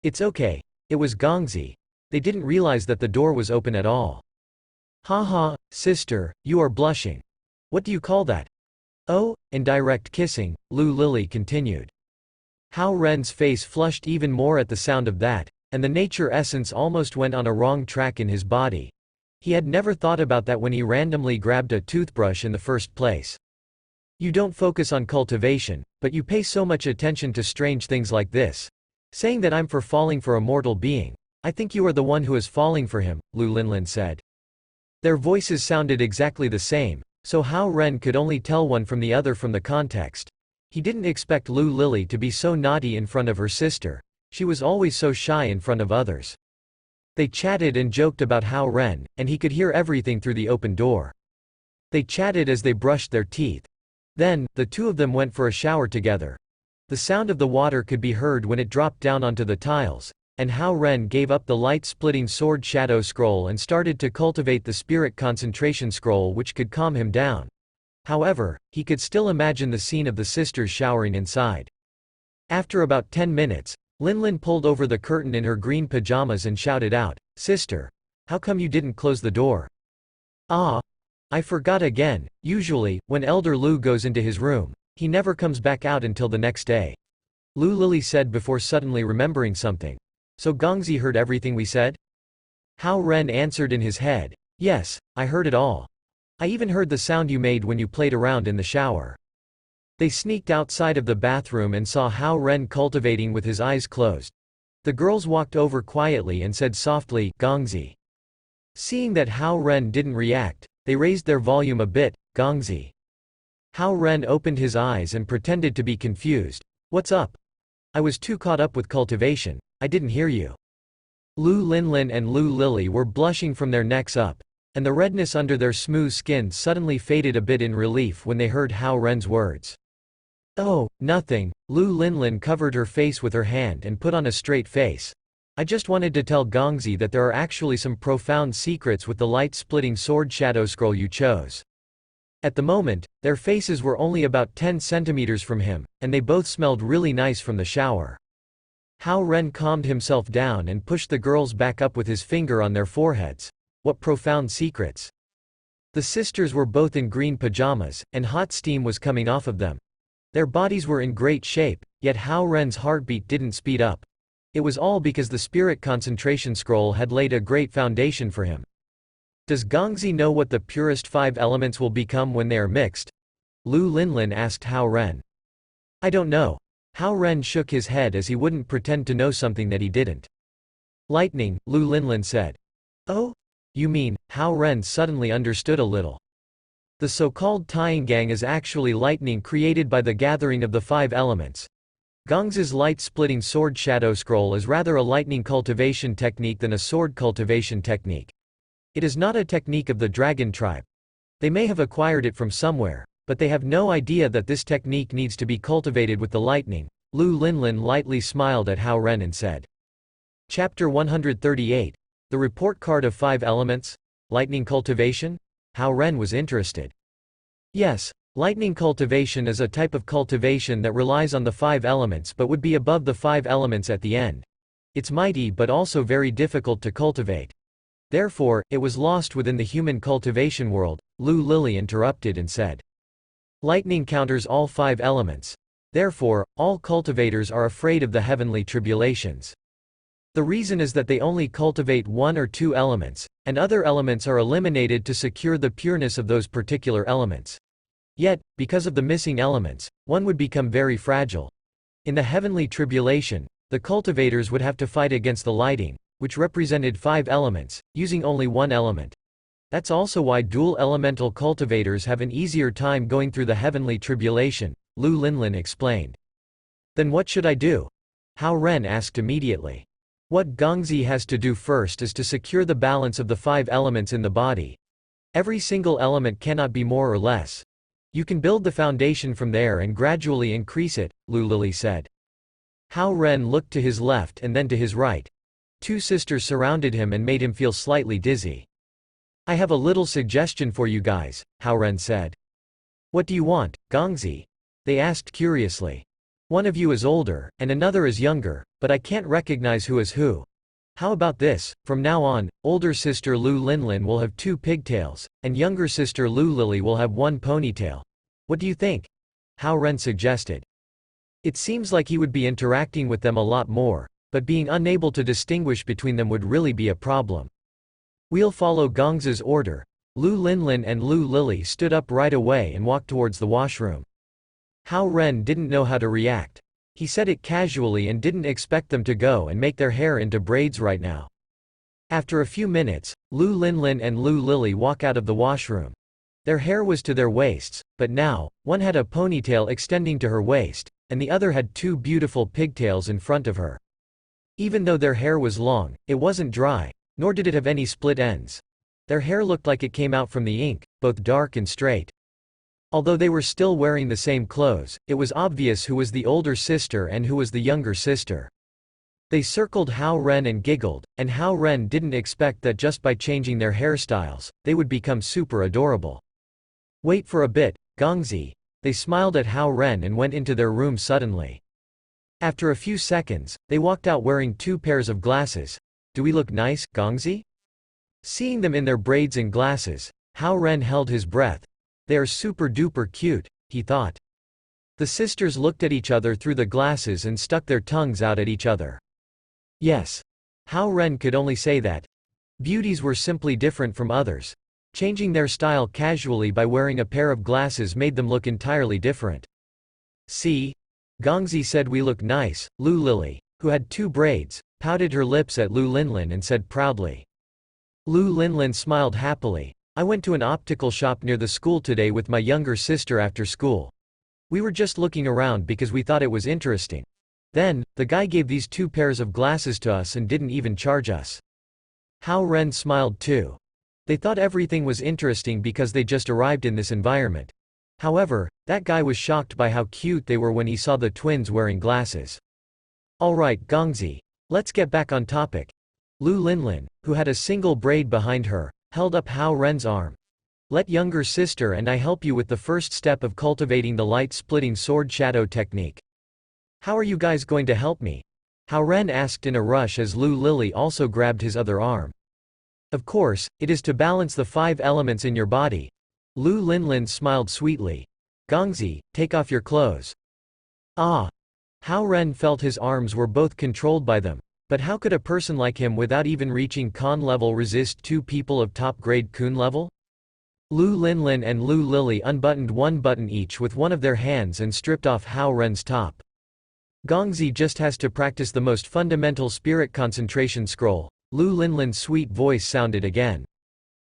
It's okay. It was Gongzi. They didn't realize that the door was open at all. Haha, sister, you are blushing. What do you call that? Oh, indirect kissing, Lu Lily continued. Hao Ren's face flushed even more at the sound of that, and the nature essence almost went on a wrong track in his body. He had never thought about that when he randomly grabbed a toothbrush in the first place. You don't focus on cultivation, but you pay so much attention to strange things like this. Saying that I'm for falling for a mortal being. I think you are the one who is falling for him, Lu Linlin said. Their voices sounded exactly the same, so Hao Ren could only tell one from the other from the context. He didn't expect Lu Lily to be so naughty in front of her sister. She was always so shy in front of others. They chatted and joked about Hao Ren, and he could hear everything through the open door. They chatted as they brushed their teeth. Then, the two of them went for a shower together. The sound of the water could be heard when it dropped down onto the tiles, and Hao Ren gave up the light-splitting sword shadow scroll and started to cultivate the spirit concentration scroll which could calm him down. However, he could still imagine the scene of the sisters showering inside. After about 10 minutes, Linlin pulled over the curtain in her green pajamas and shouted out, "Sister, how come you didn't close the door?" "Ah, I forgot again. Usually, when Elder Lu goes into his room, he never comes back out until the next day," Lu Lily said before suddenly remembering something. "So Gongzi heard everything we said?" Hao Ren answered in his head, "Yes, I heard it all. I even heard the sound you made when you played around in the shower." They sneaked outside of the bathroom and saw Hao Ren cultivating with his eyes closed. The girls walked over quietly and said softly, "Gongzi." Seeing that Hao Ren didn't react, they raised their volume a bit, "Gongzi." Hao Ren opened his eyes and pretended to be confused. "What's up? I was too caught up with cultivation, I didn't hear you." Lu Linlin and Lu Lily were blushing from their necks up, and the redness under their smooth skin suddenly faded a bit in relief when they heard Hao Ren's words. "Oh, nothing." Lu Linlin covered her face with her hand and put on a straight face. "I just wanted to tell Gongzi that there are actually some profound secrets with the light-splitting sword shadow scroll you chose." At the moment, their faces were only about 10 centimeters from him, and they both smelled really nice from the shower. Hao Ren calmed himself down and pushed the girls back up with his finger on their foreheads. What profound secrets? The sisters were both in green pajamas, and hot steam was coming off of them. Their bodies were in great shape, yet Hao Ren's heartbeat didn't speed up. It was all because the spirit concentration scroll had laid a great foundation for him. Does Gongzi know what the purest 5 elements will become when they are mixed? Lu Linlin asked Hao Ren. "I don't know." Hao Ren shook his head as he wouldn't pretend to know something that he didn't. "Lightning," Lu Linlin said. "Oh? You mean," Hao Ren suddenly understood a little. The so-called Tiangang is actually lightning created by the gathering of the 5 elements. Gongzi's light-splitting sword shadow scroll is rather a lightning cultivation technique than a sword cultivation technique. It is not a technique of the dragon tribe. They may have acquired it from somewhere, but they have no idea that this technique needs to be cultivated with the lightning. Lu Linlin lightly smiled at Hao Ren and said. Chapter 138. The Report Card of 5 Elements? Lightning Cultivation? Hao Ren was interested. Yes, lightning cultivation is a type of cultivation that relies on the 5 elements but would be above the 5 elements at the end. It's mighty but also very difficult to cultivate. Therefore, it was lost within the human cultivation world, Lu Lily interrupted and said. Lightning counters all 5 elements. Therefore, all cultivators are afraid of the heavenly tribulations. The reason is that they only cultivate 1 or 2 elements, and other elements are eliminated to secure the pureness of those particular elements. Yet, because of the missing elements, one would become very fragile. In the heavenly tribulation, the cultivators would have to fight against the lighting, which represented 5 elements, using only 1 element. That's also why dual elemental cultivators have an easier time going through the heavenly tribulation, Lu Linlin explained. Then what should I do? Hao Ren asked immediately. What Gongzi has to do first is to secure the balance of the 5 elements in the body. Every single element cannot be more or less. You can build the foundation from there and gradually increase it, Lu Lily said. Hao Ren looked to his left and then to his right. 2 sisters surrounded him and made him feel slightly dizzy. I have a little suggestion for you guys, Hao Ren said. What do you want, Gongzi? They asked curiously. One of you is older, and another is younger, but I can't recognize who is who. How about this, from now on, older sister Lu Linlin will have 2 pigtails, and younger sister Lu Lily will have 1 ponytail. What do you think? Hao Ren suggested. It seems like he would be interacting with them a lot more, but being unable to distinguish between them would really be a problem. We'll follow Gongzi's order. Lu Linlin and Lu Lily stood up right away and walked towards the washroom. Hao Ren didn't know how to react. He said it casually and didn't expect them to go and make their hair into braids right now. After a few minutes, Lu Linlin and Lu Lily walk out of the washroom. Their hair was to their waists, but now, one had a ponytail extending to her waist, and the other had 2 beautiful pigtails in front of her. Even though their hair was long, it wasn't dry, nor did it have any split ends. Their hair looked like it came out from the ink, both dark and straight. Although they were still wearing the same clothes, it was obvious who was the older sister and who was the younger sister. They circled Hao Ren and giggled, and Hao Ren didn't expect that just by changing their hairstyles, they would become super adorable. Wait for a bit, Gongzi. They smiled at Hao Ren and went into their room suddenly. After a few seconds, they walked out wearing 2 pairs of glasses. Do we look nice, Gongzi? Seeing them in their braids and glasses, Hao Ren held his breath. They are super duper cute, he thought. The sisters looked at each other through the glasses and stuck their tongues out at each other. Yes. Hao Ren could only say that. Beauties were simply different from others. Changing their style casually by wearing a pair of glasses made them look entirely different. See? Gongzi said we look nice. Lu Lily, who had 2 braids, pouted her lips at Lu Linlin and said proudly. Lu Linlin smiled happily. I went to an optical shop near the school today with my younger sister after school. We were just looking around because we thought it was interesting. Then, the guy gave these 2 pairs of glasses to us and didn't even charge us. Hao Ren smiled too. They thought everything was interesting because they just arrived in this environment. However, that guy was shocked by how cute they were when he saw the twins wearing glasses. Alright Gongzi. Let's get back on topic. Lu Linlin, who had a single braid behind her, held up Hao Ren's arm. Let younger sister and I help you with the first step of cultivating the light-splitting sword shadow technique. How are you guys going to help me? Hao Ren asked in a rush as Lu Lily also grabbed his other arm. Of course, it is to balance the 5 elements in your body. Lu Linlin smiled sweetly. Gongzi, take off your clothes. Ah! Hao Ren felt his arms were both controlled by them. But how could a person like him without even reaching Kun level resist 2 people of top-grade Kun level? Lu Linlin and Lu Lily unbuttoned 1 button each with one of their hands and stripped off Hao Ren's top. Gongzi just has to practice the most fundamental spirit concentration scroll. Lu Linlin's sweet voice sounded again.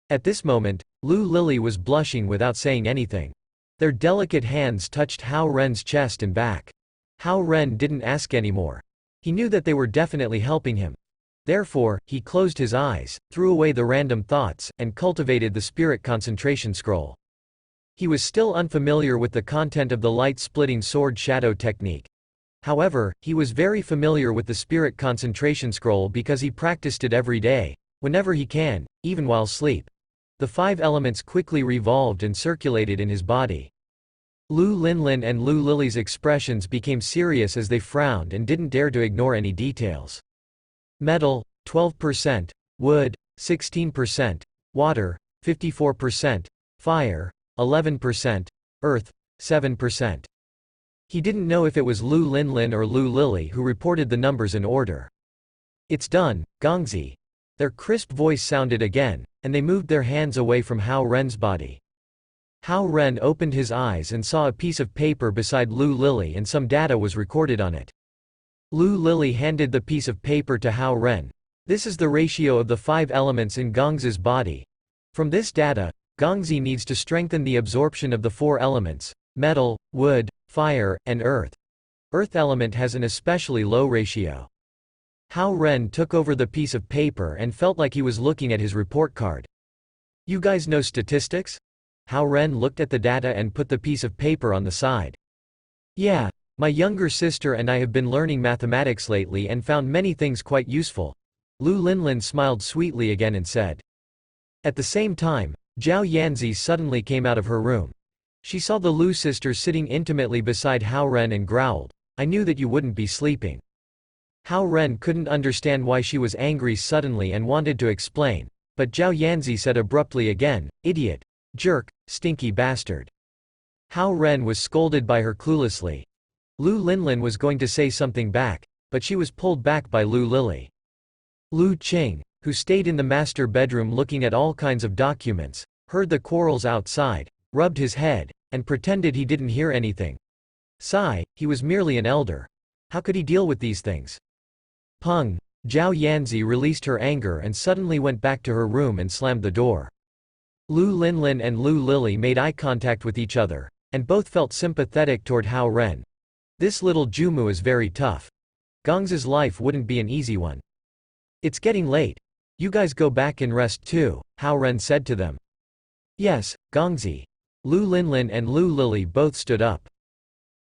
At this moment, Lu Lily was blushing without saying anything. Their delicate hands touched Hao Ren's chest and back. Hao Ren didn't ask anymore. He knew that they were definitely helping him. Therefore, he closed his eyes, threw away the random thoughts, and cultivated the spirit concentration scroll. He was still unfamiliar with the content of the light-splitting sword shadow technique. However, he was very familiar with the spirit concentration scroll because he practiced it every day, whenever he can, even while asleep. The 5 elements quickly revolved and circulated in his body. Lu Linlin and Lu Lily's expressions became serious as they frowned and didn't dare to ignore any details. Metal, 12%, wood, 16%, water, 54%, fire, 11%, earth, 7%. He didn't know if it was Lu Linlin or Lu Lily who reported the numbers in order. "It's done, Gongzi." Their crisp voice sounded again, and they moved their hands away from Hao Ren's body. Hao Ren opened his eyes and saw a piece of paper beside Lu Lily and some data was recorded on it. Lu Lily handed the piece of paper to Hao Ren. "This is the ratio of the 5 elements in Gongzi's body. From this data, Gongzi needs to strengthen the absorption of the 4 elements, metal, wood, fire, and earth. Earth element has an especially low ratio." Hao Ren took over the piece of paper and felt like he was looking at his report card. "You guys know statistics?" Hao Ren looked at the data and put the piece of paper on the side. "Yeah, my younger sister and I have been learning mathematics lately and found many things quite useful." Lu Linlin smiled sweetly again and said. At the same time, Zhao Yanzi suddenly came out of her room. She saw the Lu sisters sitting intimately beside Hao Ren and growled, "I knew that you wouldn't be sleeping." Hao Ren couldn't understand why she was angry suddenly and wanted to explain, but Zhao Yanzi said abruptly again, "Idiot. Jerk, stinky bastard." Hao Ren was scolded by her cluelessly. Lu Linlin was going to say something back, but she was pulled back by Lu Lily. Lu Qing, who stayed in the master bedroom looking at all kinds of documents, heard the quarrels outside, rubbed his head, and pretended he didn't hear anything. Sigh, he was merely an elder. How could he deal with these things? Peng, Zhao Yanzi released her anger and suddenly went back to her room and slammed the door. Lu Linlin and Lu Lily made eye contact with each other, and both felt sympathetic toward Hao Ren. This little Jumu is very tough. Gongzi's life wouldn't be an easy one. "It's getting late. You guys go back and rest too," Hao Ren said to them. "Yes, Gongzi." Lu Linlin and Lu Lily both stood up.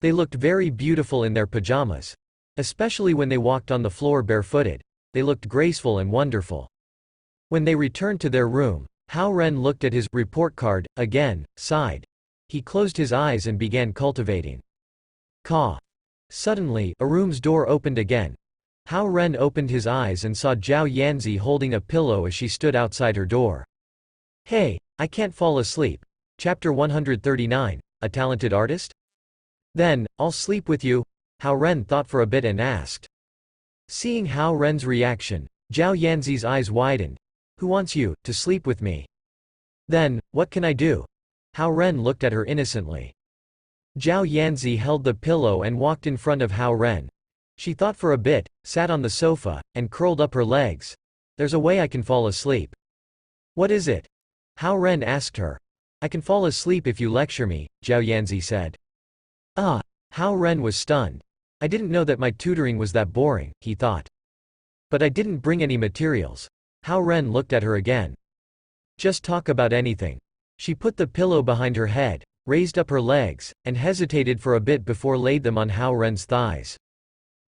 They looked very beautiful in their pajamas. Especially when they walked on the floor barefooted. They looked graceful and wonderful. When they returned to their room, Hao Ren looked at his report card, again, sighed. He closed his eyes and began cultivating. Caw. Suddenly, a room's door opened again. Hao Ren opened his eyes and saw Zhao Yanzi holding a pillow as she stood outside her door. "Hey, I can't fall asleep." Chapter 139, A Talented Artist? "Then, I'll sleep with you," Hao Ren thought for a bit and asked. Seeing Hao Ren's reaction, Zhao Yanzi's eyes widened. "Who wants you to sleep with me?" "Then, what can I do?" Hao Ren looked at her innocently. Zhao Yanzi held the pillow and walked in front of Hao Ren. She thought for a bit, sat on the sofa, and curled up her legs. "There's a way I can fall asleep." "What is it?" Hao Ren asked her. "I can fall asleep if you lecture me," Zhao Yanzi said. Ah! Hao Ren was stunned. "I didn't know that my tutoring was that boring," he thought. "But I didn't bring any materials." Hao Ren looked at her again. "Just talk about anything." She put the pillow behind her head, raised up her legs, and hesitated for a bit before laid them on Hao Ren's thighs.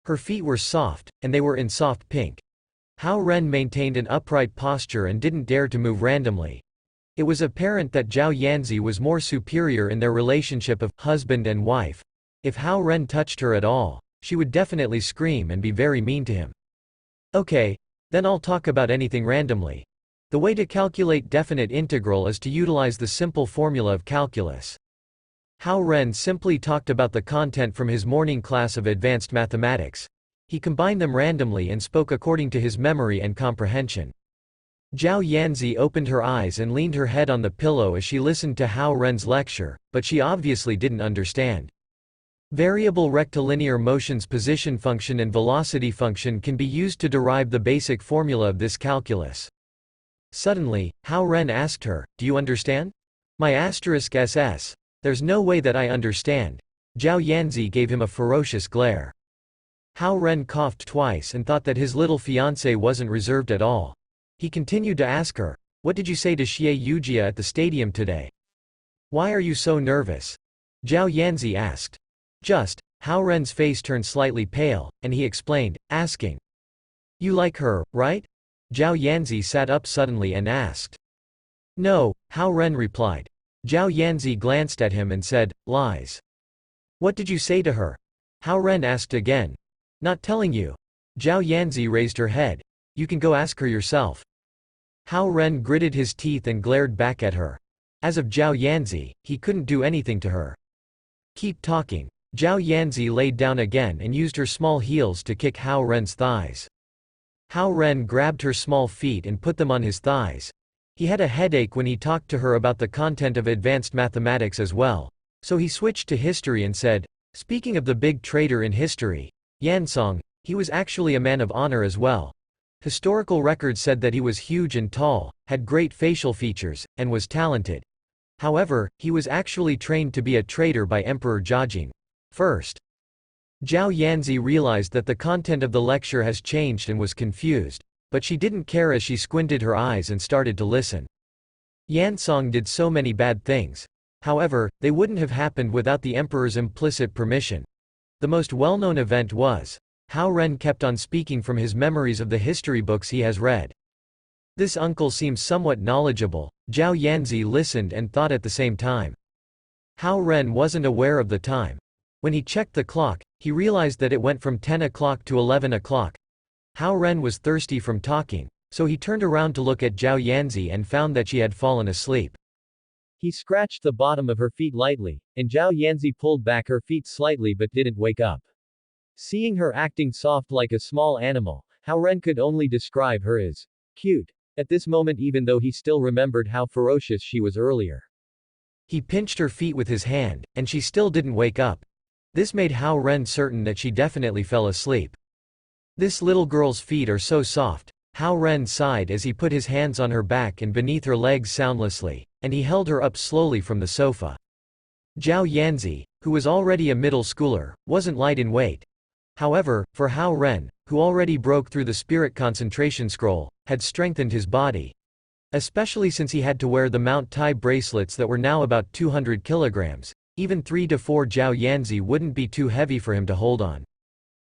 Her feet were soft, and they were in soft pink. Hao Ren maintained an upright posture and didn't dare to move randomly. It was apparent that Zhao Yanzi was more superior in their relationship of husband and wife. If Hao Ren touched her at all, she would definitely scream and be very mean to him. "Okay, then I'll talk about anything randomly. The way to calculate definite integral is to utilize the simple formula of calculus." Hao Ren simply talked about the content from his morning class of advanced mathematics. He combined them randomly and spoke according to his memory and comprehension. Zhao Yanzi opened her eyes and leaned her head on the pillow as she listened to Hao Ren's lecture, but she obviously didn't understand. Variable rectilinear motion's position function and velocity function can be used to derive the basic formula of this calculus. Suddenly, Hao Ren asked her, "Do you understand?" "My *SS. There's no way that I understand." Zhao Yanzi gave him a ferocious glare. Hao Ren coughed twice and thought that his little fiancée wasn't reserved at all. He continued to ask her, "What did you say to Xie Yujia at the stadium today?" Why are you so nervous? Zhao Yanzi asked. Just. Hao Ren's face turned slightly pale, and he explained, asking. You like her, right? Zhao Yanzi sat up suddenly and asked. No, Hao Ren replied. Zhao Yanzi glanced at him and said, lies. What did you say to her? Hao Ren asked again. Not telling you. Zhao Yanzi raised her head. You can go ask her yourself. Hao Ren gritted his teeth and glared back at her. As of Zhao Yanzi, he couldn't do anything to her. Keep talking. Zhao Yanzi laid down again and used her small heels to kick Hao Ren's thighs. Hao Ren grabbed her small feet and put them on his thighs. He had a headache when he talked to her about the content of advanced mathematics as well. So he switched to history and said, speaking of the big traitor in history, Yansong, he was actually a man of honor as well. Historical records said that he was huge and tall, had great facial features, and was talented. However, he was actually trained to be a traitor by Emperor Jiajing. First. Zhao Yanzi realized that the content of the lecture has changed and was confused, but she didn't care as she squinted her eyes and started to listen. Yansong did so many bad things. However, they wouldn't have happened without the emperor's implicit permission. The most well-known event was, Hao Ren kept on speaking from his memories of the history books he has read. This uncle seems somewhat knowledgeable. Zhao Yanzi listened and thought at the same time. Hao Ren wasn't aware of the time. When he checked the clock, he realized that it went from 10 o'clock to 11 o'clock. Hao Ren was thirsty from talking, so he turned around to look at Zhao Yanzi and found that she had fallen asleep. He scratched the bottom of her feet lightly, and Zhao Yanzi pulled back her feet slightly but didn't wake up. Seeing her acting soft like a small animal, Hao Ren could only describe her as cute at this moment, even though he still remembered how ferocious she was earlier. He pinched her feet with his hand, and she still didn't wake up. This made Hao Ren certain that she definitely fell asleep. This little girl's feet are so soft. Hao Ren sighed as he put his hands on her back and beneath her legs soundlessly, and he held her up slowly from the sofa. Zhao Yanzi, who was already a middle schooler, wasn't light in weight. However, for Hao Ren, who already broke through the spirit concentration scroll, had strengthened his body. Especially since he had to wear the Mount Tai bracelets that were now about 200 kilograms, even 3 to 4 Zhao Yanzi wouldn't be too heavy for him to hold on.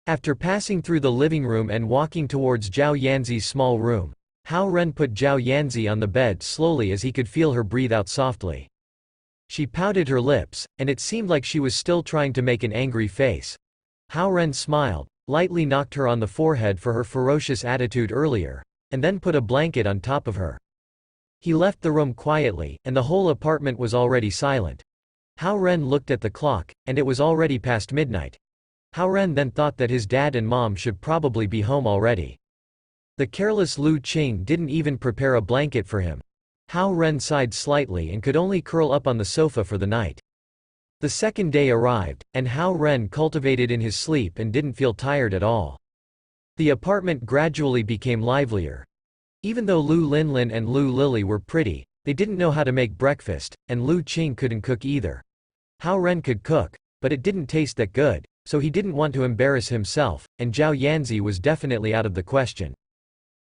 After passing through the living room and walking towards Zhao Yanzi's small room, Hao Ren put Zhao Yanzi on the bed slowly as he could feel her breathe out softly. She pouted her lips, and it seemed like she was still trying to make an angry face. Hao Ren smiled, lightly knocked her on the forehead for her ferocious attitude earlier, and then put a blanket on top of her. He left the room quietly, and the whole apartment was already silent. Hao Ren looked at the clock, and it was already past midnight. Hao Ren then thought that his dad and mom should probably be home already. The careless Lu Qing didn't even prepare a blanket for him. Hao Ren sighed slightly and could only curl up on the sofa for the night. The second day arrived, and Hao Ren cultivated in his sleep and didn't feel tired at all. The apartment gradually became livelier. Even though Lu Linlin and Lu Lily were pretty, they didn't know how to make breakfast, and Lu Qing couldn't cook either. Hao Ren could cook, but it didn't taste that good, so he didn't want to embarrass himself, and Zhao Yanzi was definitely out of the question.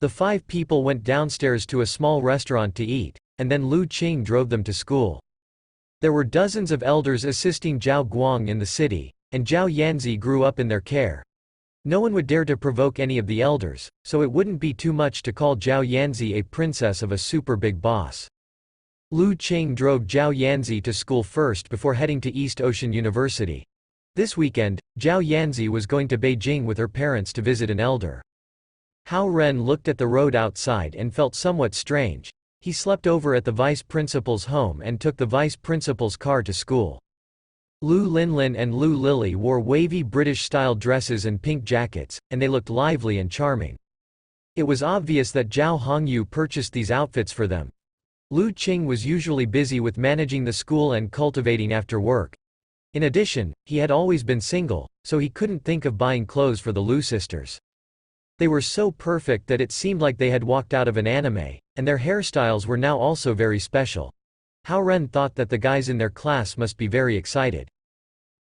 The 5 people went downstairs to a small restaurant to eat, and then Lu Qing drove them to school. There were dozens of elders assisting Zhao Guang in the city, and Zhao Yanzi grew up in their care. No one would dare to provoke any of the elders, so it wouldn't be too much to call Zhao Yanzi a princess of a super big boss. Lu Qing drove Zhao Yanzi to school first before heading to East Ocean University. This weekend, Zhao Yanzi was going to Beijing with her parents to visit an elder. Hao Ren looked at the road outside and felt somewhat strange. He slept over at the vice principal's home and took the vice principal's car to school. Lu Linlin and Lu Lily wore wavy British-style dresses and pink jackets, and they looked lively and charming. It was obvious that Zhao Hongyu purchased these outfits for them. Lu Qing was usually busy with managing the school and cultivating after work. In addition, he had always been single, so he couldn't think of buying clothes for the Lu sisters. They were so perfect that it seemed like they had walked out of an anime, and their hairstyles were now also very special. Hao Ren thought that the guys in their class must be very excited.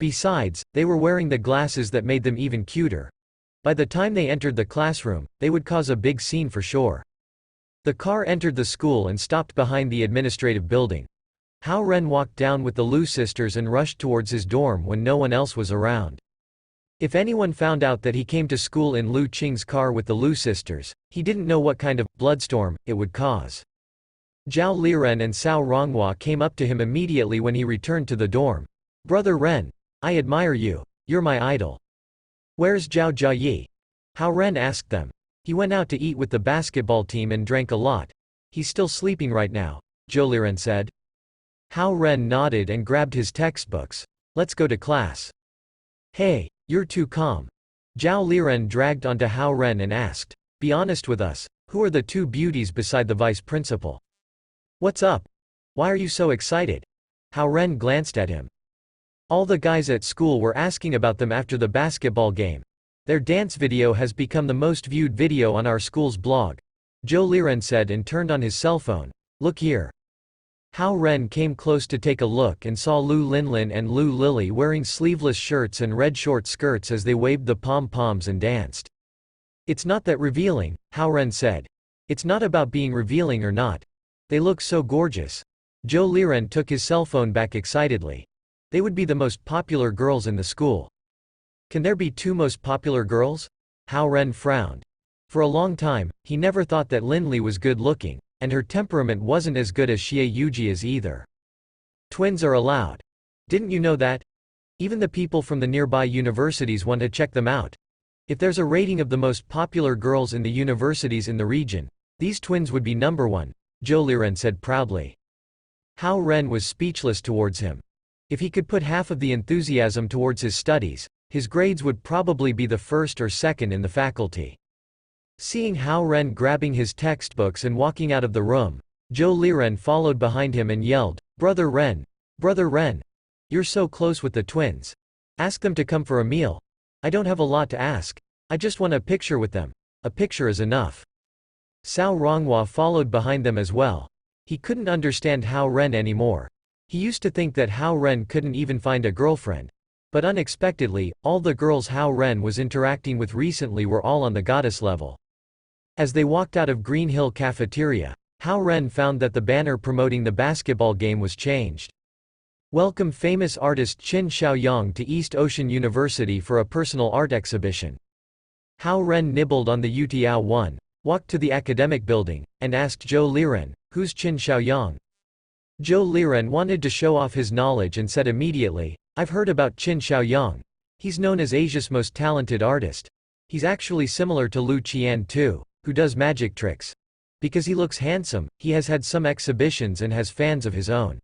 Besides, they were wearing the glasses that made them even cuter. By the time they entered the classroom, they would cause a big scene for sure. The car entered the school and stopped behind the administrative building. Hao Ren walked down with the Lu sisters and rushed towards his dorm when no one else was around. If anyone found out that he came to school in Lu Qing's car with the Lu sisters, he didn't know what kind of bloodstorm it would cause. Zhao Liren and Cao Ronghua came up to him immediately when he returned to the dorm. "Brother Ren, I admire you. You're my idol." "Where's Zhao Jiayi?" Hao Ren asked them. "He went out to eat with the basketball team and drank a lot. He's still sleeping right now," Zhou Liren said. Hao Ren nodded and grabbed his textbooks. "Let's go to class." "Hey, you're too calm." Zhao Liren dragged onto Hao Ren and asked, "Be honest with us, who are the two beauties beside the vice principal?" "What's up? Why are you so excited?" Hao Ren glanced at him. "All the guys at school were asking about them after the basketball game. Their dance video has become the most viewed video on our school's blog," Zhou Liren said and turned on his cell phone. "Look here." Hao Ren came close to take a look and saw Lu Linlin and Lu Lily wearing sleeveless shirts and red short skirts as they waved the pom-poms and danced. "It's not that revealing," Hao Ren said. "It's not about being revealing or not. They look so gorgeous." Zhou Liren took his cell phone back excitedly. "They would be the most popular girls in the school." "Can there be two most popular girls?" Hao Ren frowned. For a long time, he never thought that Linli was good-looking, and her temperament wasn't as good as Xie Yujia's either. "Twins are allowed. Didn't you know that? Even the people from the nearby universities want to check them out. If there's a rating of the most popular girls in the universities in the region, these twins would be number one," Zhou Liren said proudly. Hao Ren was speechless towards him. If he could put half of the enthusiasm towards his studies, his grades would probably be the first or second in the faculty. Seeing Hao Ren grabbing his textbooks and walking out of the room, Zhou Liren followed behind him and yelled, Brother Ren, you're so close with the twins. Ask them to come for a meal. I don't have a lot to ask. I just want a picture with them. A picture is enough." Cao Ronghua followed behind them as well. He couldn't understand Hao Ren anymore. He used to think that Hao Ren couldn't even find a girlfriend. But unexpectedly, all the girls Hao Ren was interacting with recently were all on the goddess level. As they walked out of Green Hill Cafeteria, Hao Ren found that the banner promoting the basketball game was changed. "Welcome famous artist Qin Xiaoyang to East Ocean University for a personal art exhibition." Hao Ren nibbled on the Utiao one, walked to the academic building, and asked Zhou Liren, "Who's Qin Xiaoyang?" Zhou Liren wanted to show off his knowledge and said immediately, "I've heard about Qin Xiaoyang. He's known as Asia's most talented artist. He's actually similar to Lu Qian too, who does magic tricks. Because he looks handsome, he has had some exhibitions and has fans of his own."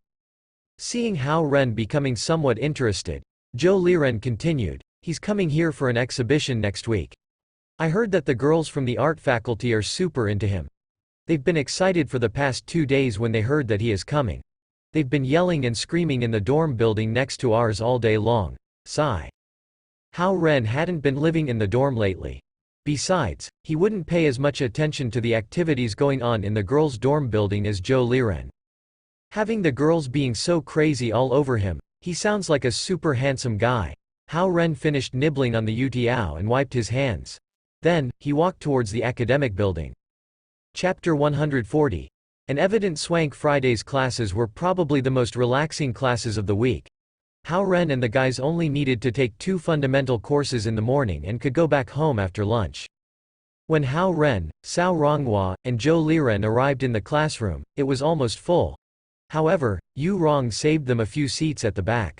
Seeing Hao Ren becoming somewhat interested, Zhou Liren continued, "He's coming here for an exhibition next week. I heard that the girls from the art faculty are super into him. They've been excited for the past 2 days when they heard that he is coming. They've been yelling and screaming in the dorm building next to ours all day long." Sigh. Hao Ren hadn't been living in the dorm lately. Besides, he wouldn't pay as much attention to the activities going on in the girls' dorm building as Zhou Liren. Having the girls being so crazy all over him, he sounds like a super handsome guy. Hao Ren finished nibbling on the Utiao and wiped his hands. Then, he walked towards the academic building. Chapter 140. An evident swank. Friday's classes were probably the most relaxing classes of the week. Hao Ren and the guys only needed to take 2 fundamental courses in the morning and could go back home after lunch. When Hao Ren, Cao Ronghua, and Zhou Liren arrived in the classroom, it was almost full. However, Yu Rong saved them a few seats at the back.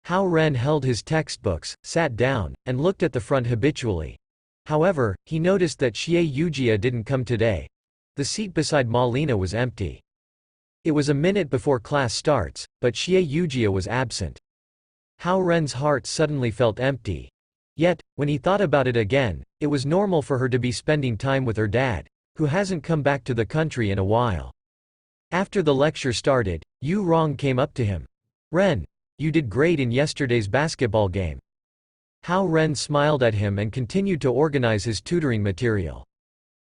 Hao Ren held his textbooks, sat down, and looked at the front habitually. However, he noticed that Xie Yujia didn't come today. The seat beside Ma Lina was empty. It was a minute before class starts, but Xie Yujia was absent. Hao Ren's heart suddenly felt empty. Yet, when he thought about it again, it was normal for her to be spending time with her dad, who hasn't come back to the country in a while. After the lecture started, Yu Rong came up to him. "Ren, you did great in yesterday's basketball game." Hao Ren smiled at him and continued to organize his tutoring material.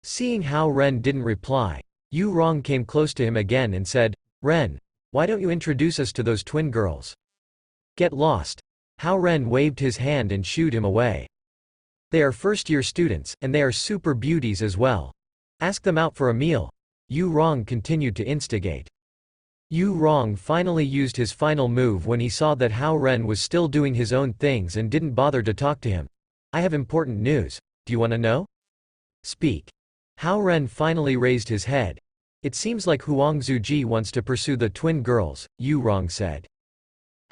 Seeing Hao Ren didn't reply, Yu Rong came close to him again and said, "Ren, why don't you introduce us to those twin girls?" "Get lost." Hao Ren waved his hand and shooed him away. "They are first-year students, and they are super beauties as well. Ask them out for a meal." Yu Rong continued to instigate. Yu Rong finally used his final move when he saw that Hao Ren was still doing his own things and didn't bother to talk to him. I have important news. Do you want to know? Speak. Hao Ren finally raised his head. It seems like Huang Zuji wants to pursue the twin girls, Yu Rong said.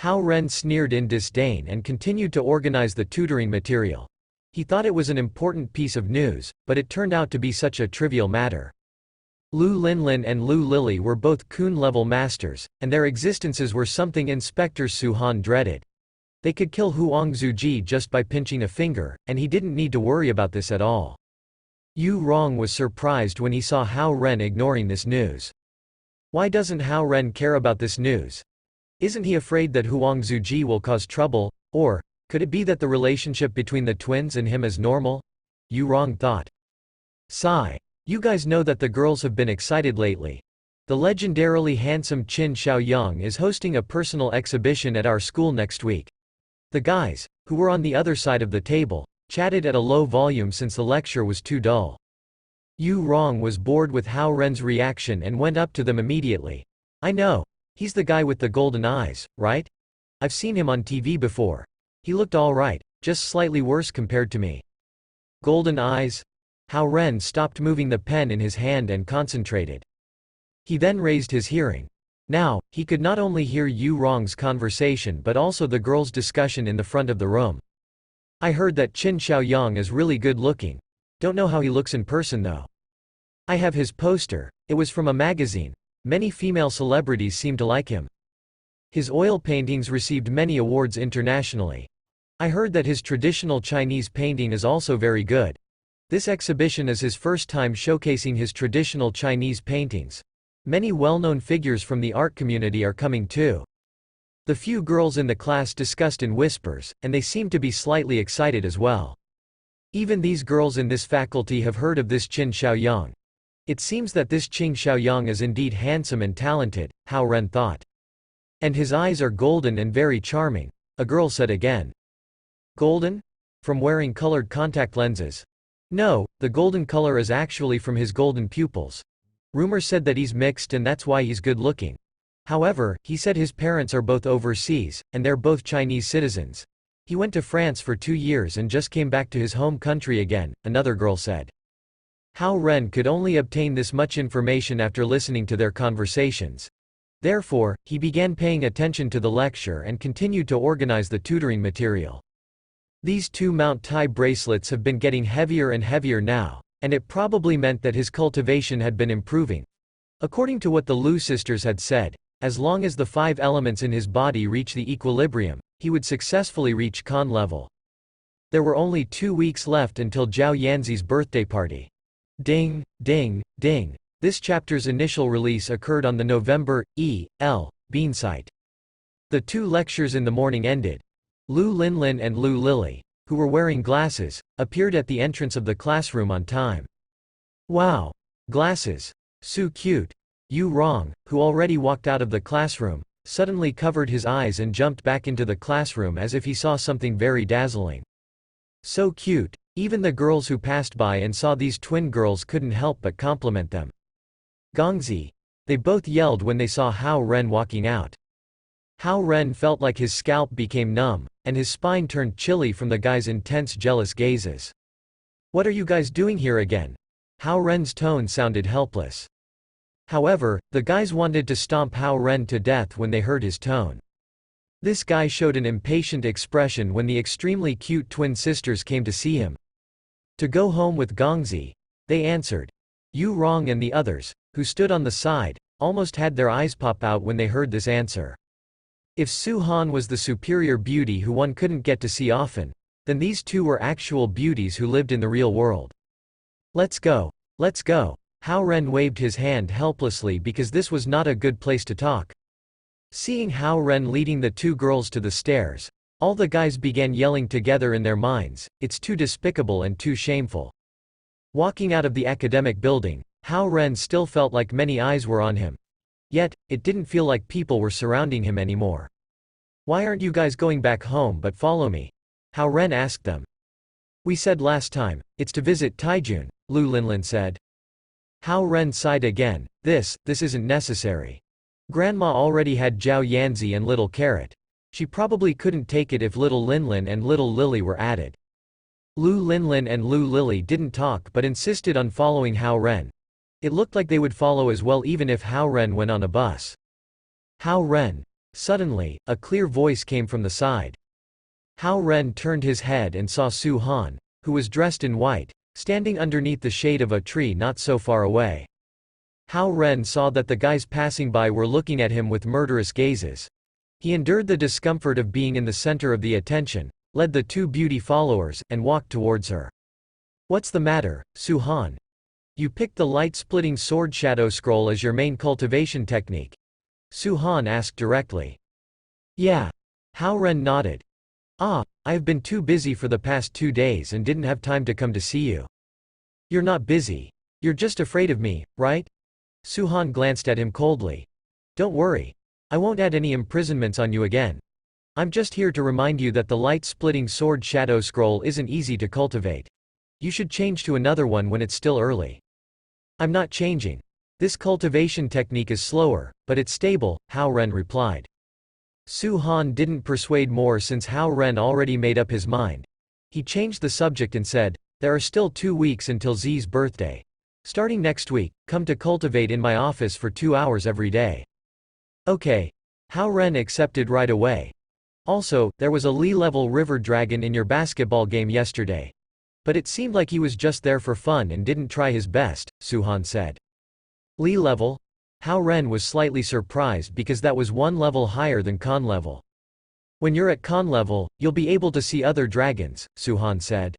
Hao Ren sneered in disdain and continued to organize the tutoring material. He thought it was an important piece of news, but it turned out to be such a trivial matter. Lu Linlin and Lu Lili were both Kun-level masters, and their existences were something Inspector Su Han dreaded. They could kill Huang Zuji just by pinching a finger, and he didn't need to worry about this at all. Yu Rong was surprised when he saw Hao Ren ignoring this news. Why doesn't Hao Ren care about this news? Isn't he afraid that Huang Zuji will cause trouble, or could it be that the relationship between the twins and him is normal? Yu Rong thought. Sigh. You guys know that the girls have been excited lately. The legendarily handsome Qin Xiaoyang is hosting a personal exhibition at our school next week. The guys, who were on the other side of the table, chatted at a low volume since the lecture was too dull. Yu Rong was bored with Hao Ren's reaction and went up to them immediately. I know. He's the guy with the golden eyes, right? I've seen him on TV before. He looked alright, just slightly worse compared to me. Golden eyes? Hao Ren stopped moving the pen in his hand and concentrated. He then raised his hearing. Now, he could not only hear Yu Rong's conversation but also the girls' discussion in the front of the room. I heard that Qin Xiaoyang is really good looking. Don't know how he looks in person though. I have his poster. It was from a magazine. Many female celebrities seem to like him. His oil paintings received many awards internationally. I heard that his traditional Chinese painting is also very good. This exhibition is his first time showcasing his traditional Chinese paintings. Many well-known figures from the art community are coming too. The few girls in the class discussed in whispers, and they seemed to be slightly excited as well. Even these girls in this faculty have heard of this Qin Xiaoyang. It seems that this Qin Xiaoyang is indeed handsome and talented, Hao Ren thought. And his eyes are golden and very charming, a girl said again. Golden? From wearing colored contact lenses? No, the golden color is actually from his golden pupils. Rumor said that he's mixed and that's why he's good looking. However, he said his parents are both overseas, and they're both Chinese citizens. He went to France for 2 years and just came back to his home country again, another girl said. Hao Ren could only obtain this much information after listening to their conversations. Therefore, he began paying attention to the lecture and continued to organize the tutoring material. These 2 Mount Tai bracelets have been getting heavier and heavier now, and it probably meant that his cultivation had been improving. According to what the Lu sisters had said, as long as the 5 elements in his body reach the equilibrium, he would successfully reach Kan level. There were only 2 weeks left until Zhao Yanzi's birthday party. Ding, ding, ding. This chapter's initial release occurred on the November E.L. Bean site. The 2 lectures in the morning ended. Lu Linlin and Lu Lili, who were wearing glasses, appeared at the entrance of the classroom on time. Wow! Glasses. So cute. Yu Rong, who already walked out of the classroom, suddenly covered his eyes and jumped back into the classroom as if he saw something very dazzling. So cute. Even the girls who passed by and saw these twin girls couldn't help but compliment them. Gongzi. They both yelled when they saw Hao Ren walking out. Hao Ren felt like his scalp became numb, and his spine turned chilly from the guys' intense jealous gazes. What are you guys doing here again? Hao Ren's tone sounded helpless. However, the guys wanted to stomp Hao Ren to death when they heard his tone. This guy showed an impatient expression when the extremely cute twin sisters came to see him. To go home with Gongzi, they answered. Yu Rong and the others, who stood on the side, almost had their eyes pop out when they heard this answer. If Su Han was the superior beauty who one couldn't get to see often, then these 2 were actual beauties who lived in the real world. Let's go. Let's go. Hao Ren waved his hand helplessly because this was not a good place to talk. Seeing Hao Ren leading the 2 girls to the stairs, all the guys began yelling together in their minds, it's too despicable and too shameful. Walking out of the academic building, Hao Ren still felt like many eyes were on him. Yet, it didn't feel like people were surrounding him anymore. Why aren't you guys going back home but follow me? Hao Ren asked them. We said last time, it's to visit Taijun, Lu Linlin said. Hao Ren sighed again, this isn't necessary. Grandma already had Zhao Yanzi and Little Carrot. She probably couldn't take it if Little Linlin and Little Lily were added. Lu Linlin and Lu Lily didn't talk but insisted on following Hao Ren. It looked like they would follow as well even if Hao Ren went on a bus. Hao Ren. Suddenly, a clear voice came from the side. Hao Ren turned his head and saw Su Han, who was dressed in white, standing underneath the shade of a tree not so far away. Hao Ren saw that the guys passing by were looking at him with murderous gazes. He endured the discomfort of being in the center of the attention, led the two beauty followers, and walked towards her. "What's the matter, Su Han? You picked the light-splitting sword shadow scroll as your main cultivation technique?" Su Han asked directly. "Yeah." Hao Ren nodded. "Ah, I have been too busy for the past 2 days and didn't have time to come to see you." "You're not busy. You're just afraid of me, right?" Su Han glanced at him coldly. "Don't worry. I won't add any imprisonments on you again. I'm just here to remind you that the light-splitting sword shadow scroll isn't easy to cultivate. You should change to another one when it's still early." "I'm not changing. This cultivation technique is slower, but it's stable," Hao Ren replied. Su Han didn't persuade more since Hao Ren already made up his mind. He changed the subject and said, "There are still 2 weeks until Zi's birthday. Starting next week, come to cultivate in my office for 2 hours every day." "Okay." Hao Ren accepted right away. "Also, there was a Lee-level river dragon in your basketball game yesterday. But it seemed like he was just there for fun and didn't try his best," Su Han said. "Lee-level?" Hao Ren was slightly surprised because that was 1 level higher than Con level. "When you're at Con level, you'll be able to see other dragons," Su Han said.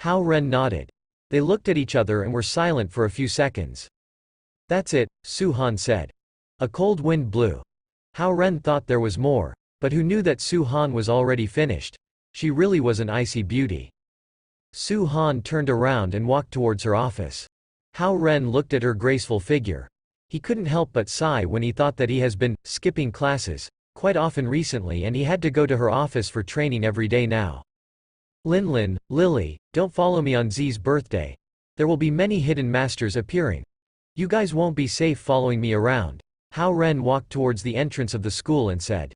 Hao Ren nodded. They looked at each other and were silent for a few seconds. "That's it," Su Han said. A cold wind blew. Hao Ren thought there was more, but who knew that Su Han was already finished? She really was an icy beauty. Su Han turned around and walked towards her office. Hao Ren looked at her graceful figure. He couldn't help but sigh when he thought that he has been skipping classes quite often recently and he had to go to her office for training every day now. "Linlin, Lily, don't follow me on Zi's birthday. There will be many hidden masters appearing. You guys won't be safe following me around." Hao Ren walked towards the entrance of the school and said.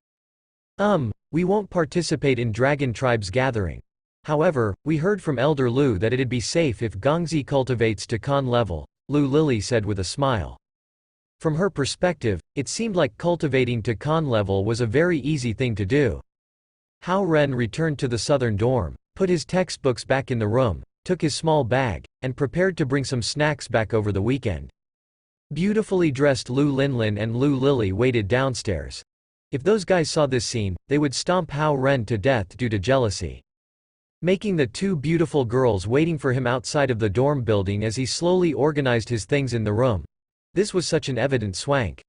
We won't participate in Dragon Tribe's gathering. However, we heard from Elder Lu that it'd be safe if Gongzi cultivates to Con level," Lu Lily said with a smile. From her perspective, it seemed like cultivating to Con level was a very easy thing to do. Hao Ren returned to the southern dorm, put his textbooks back in the room, took his small bag, and prepared to bring some snacks back over the weekend. Beautifully dressed Lu Linlin and Lu Lily waited downstairs. If those guys saw this scene, they would stomp Hao Ren to death due to jealousy. Making the 2 beautiful girls waiting for him outside of the dorm building as he slowly organized his things in the room. This was such an evident swank.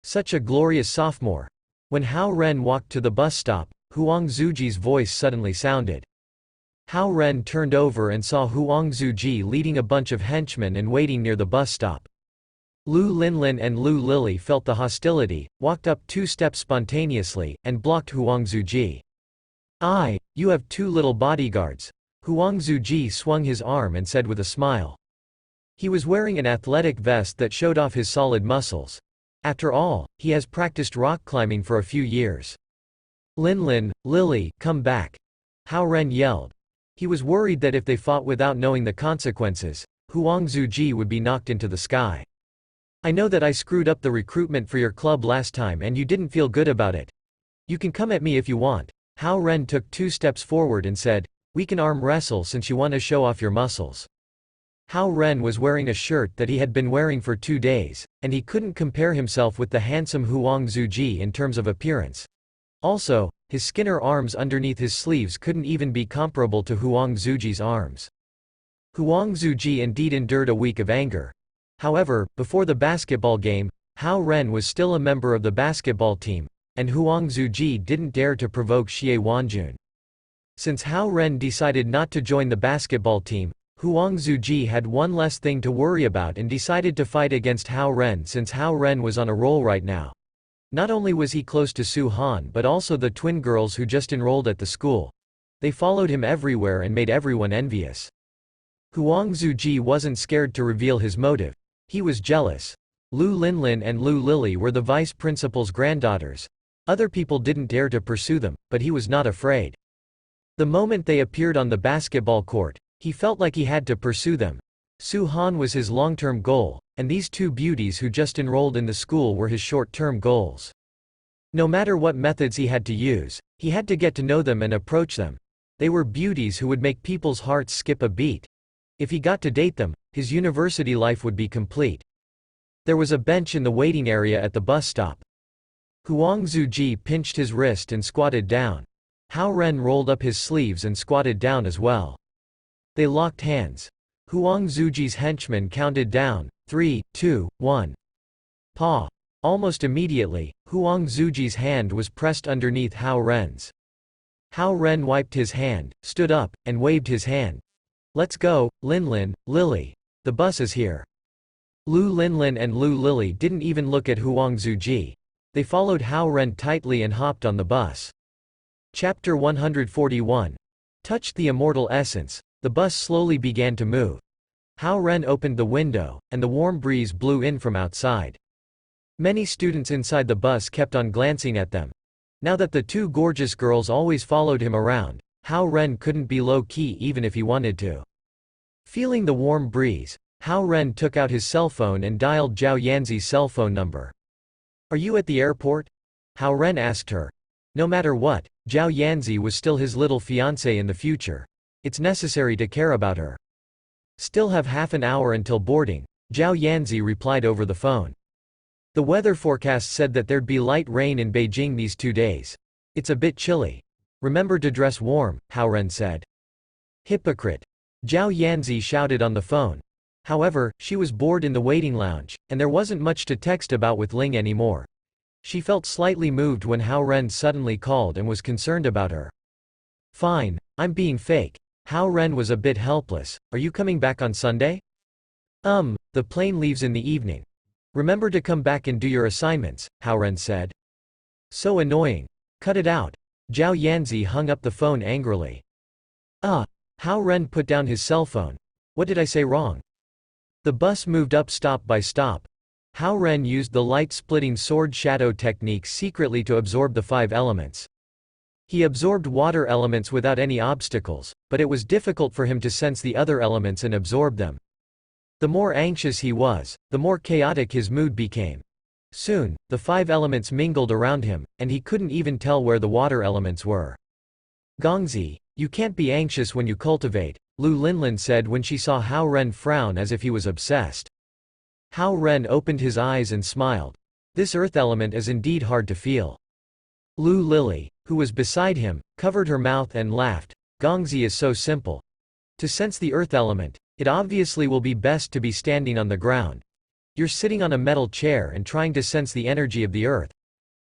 Such a glorious sophomore. When Hao Ren walked to the bus stop, Huang Zuji's voice suddenly sounded. Hao Ren turned over and saw Huang Zuji leading a bunch of henchmen and waiting near the bus stop. Lu Linlin and Lu Lily felt the hostility, walked up 2 steps spontaneously, and blocked Huang Zuji. You have 2 little bodyguards." Huang Zuji swung his arm and said with a smile. He was wearing an athletic vest that showed off his solid muscles. After all, he has practiced rock climbing for a few years. "Linlin, Lily, come back!" Hao Ren yelled. He was worried that if they fought without knowing the consequences, Huang Zuji would be knocked into the sky. "I know that I screwed up the recruitment for your club last time and you didn't feel good about it. You can come at me if you want." Hao Ren took 2 steps forward and said, "We can arm wrestle since you want to show off your muscles." Hao Ren was wearing a shirt that he had been wearing for 2 days, and he couldn't compare himself with the handsome Huang Zuji in terms of appearance. Also, his skinner arms underneath his sleeves couldn't even be comparable to Huang Zuji's arms. Huang Zuji indeed endured a week of anger. However, before the basketball game, Hao Ren was still a member of the basketball team, and Huang Zuji didn't dare to provoke Xie Wanjun. Since Hao Ren decided not to join the basketball team, Huang Zuji had one less thing to worry about and decided to fight against Hao Ren since Hao Ren was on a roll right now. Not only was he close to Su Han but also the twin girls who just enrolled at the school. They followed him everywhere and made everyone envious. Huang Zuji wasn't scared to reveal his motive. He was jealous. Lu Linlin and Lu Lily were the vice principal's granddaughters. Other people didn't dare to pursue them, but he was not afraid. The moment they appeared on the basketball court, he felt like he had to pursue them. Su Han was his long-term goal, and these two beauties who just enrolled in the school were his short-term goals. No matter what methods he had to get to know them and approach them. They were beauties who would make people's hearts skip a beat. If he got to date them, his university life would be complete. There was a bench in the waiting area at the bus stop. Huang Zuji pinched his wrist and squatted down. Hao Ren rolled up his sleeves and squatted down as well. They locked hands. Huang Zuji's henchman counted down, 3, 2, 1. Pa. Almost immediately, Huang Zuji's hand was pressed underneath Hao Ren's. Hao Ren wiped his hand, stood up, and waved his hand. Let's go, Linlin, Lily. The bus is here. Lu Linlin and Lu Lily didn't even look at Huang Zuji. They followed Hao Ren tightly and hopped on the bus. Chapter 141. Touched the immortal essence. The bus slowly began to move. Hao Ren opened the window, and the warm breeze blew in from outside. Many students inside the bus kept on glancing at them. Now that the two gorgeous girls always followed him around, Hao Ren couldn't be low-key even if he wanted to. Feeling the warm breeze, Hao Ren took out his cell phone and dialed Zhao Yanzi's cell phone number. Are you at the airport? Hao Ren asked her. No matter what, Zhao Yanzi was still his little fiancée in the future. It's necessary to care about her. Still have half an hour until boarding, Zhao Yanzi replied over the phone. The weather forecast said that there'd be light rain in Beijing these 2 days. It's a bit chilly. Remember to dress warm, Hao Ren said. Hypocrite. Zhao Yanzi shouted on the phone. However, she was bored in the waiting lounge, and there wasn't much to text about with Ling anymore. She felt slightly moved when Hao Ren suddenly called and was concerned about her. Fine, I'm being fake. Hao Ren was a bit helpless. Are you coming back on Sunday? The plane leaves in the evening. Remember to come back and do your assignments, Hao Ren said. So annoying. Cut it out. Zhao Yanzi hung up the phone angrily. Hao Ren put down his cell phone. What did I say wrong? The bus moved up stop by stop. Hao Ren used the light-splitting sword shadow technique secretly to absorb the 5 elements. He absorbed water elements without any obstacles, but it was difficult for him to sense the other elements and absorb them. The more anxious he was, the more chaotic his mood became. Soon, the 5 elements mingled around him, and he couldn't even tell where the water elements were. Gongzi, you can't be anxious when you cultivate, Lu Linlin said when she saw Hao Ren frown as if he was obsessed. Hao Ren opened his eyes and smiled. This earth element is indeed hard to feel. Lu Lily, who was beside him, covered her mouth and laughed. Gongzi is so simple. To sense the earth element, it obviously will be best to be standing on the ground. You're sitting on a metal chair and trying to sense the energy of the earth.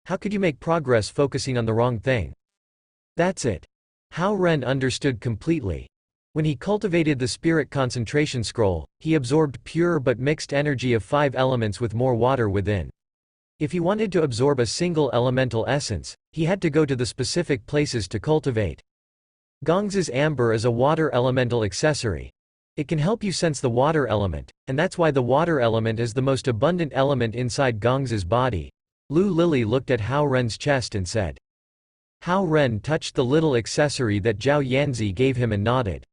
How could you make progress focusing on the wrong thing? That's it. Hao Ren understood completely. When he cultivated the spirit concentration scroll, he absorbed pure but mixed energy of 5 elements with more water within. If he wanted to absorb a single elemental essence, he had to go to the specific places to cultivate. Gongzi's amber is a water elemental accessory. It can help you sense the water element, and that's why the water element is the most abundant element inside Gongzi's body. Lu Lily looked at Hao Ren's chest and said. Hao Ren touched the little accessory that Zhao Yanzi gave him and nodded.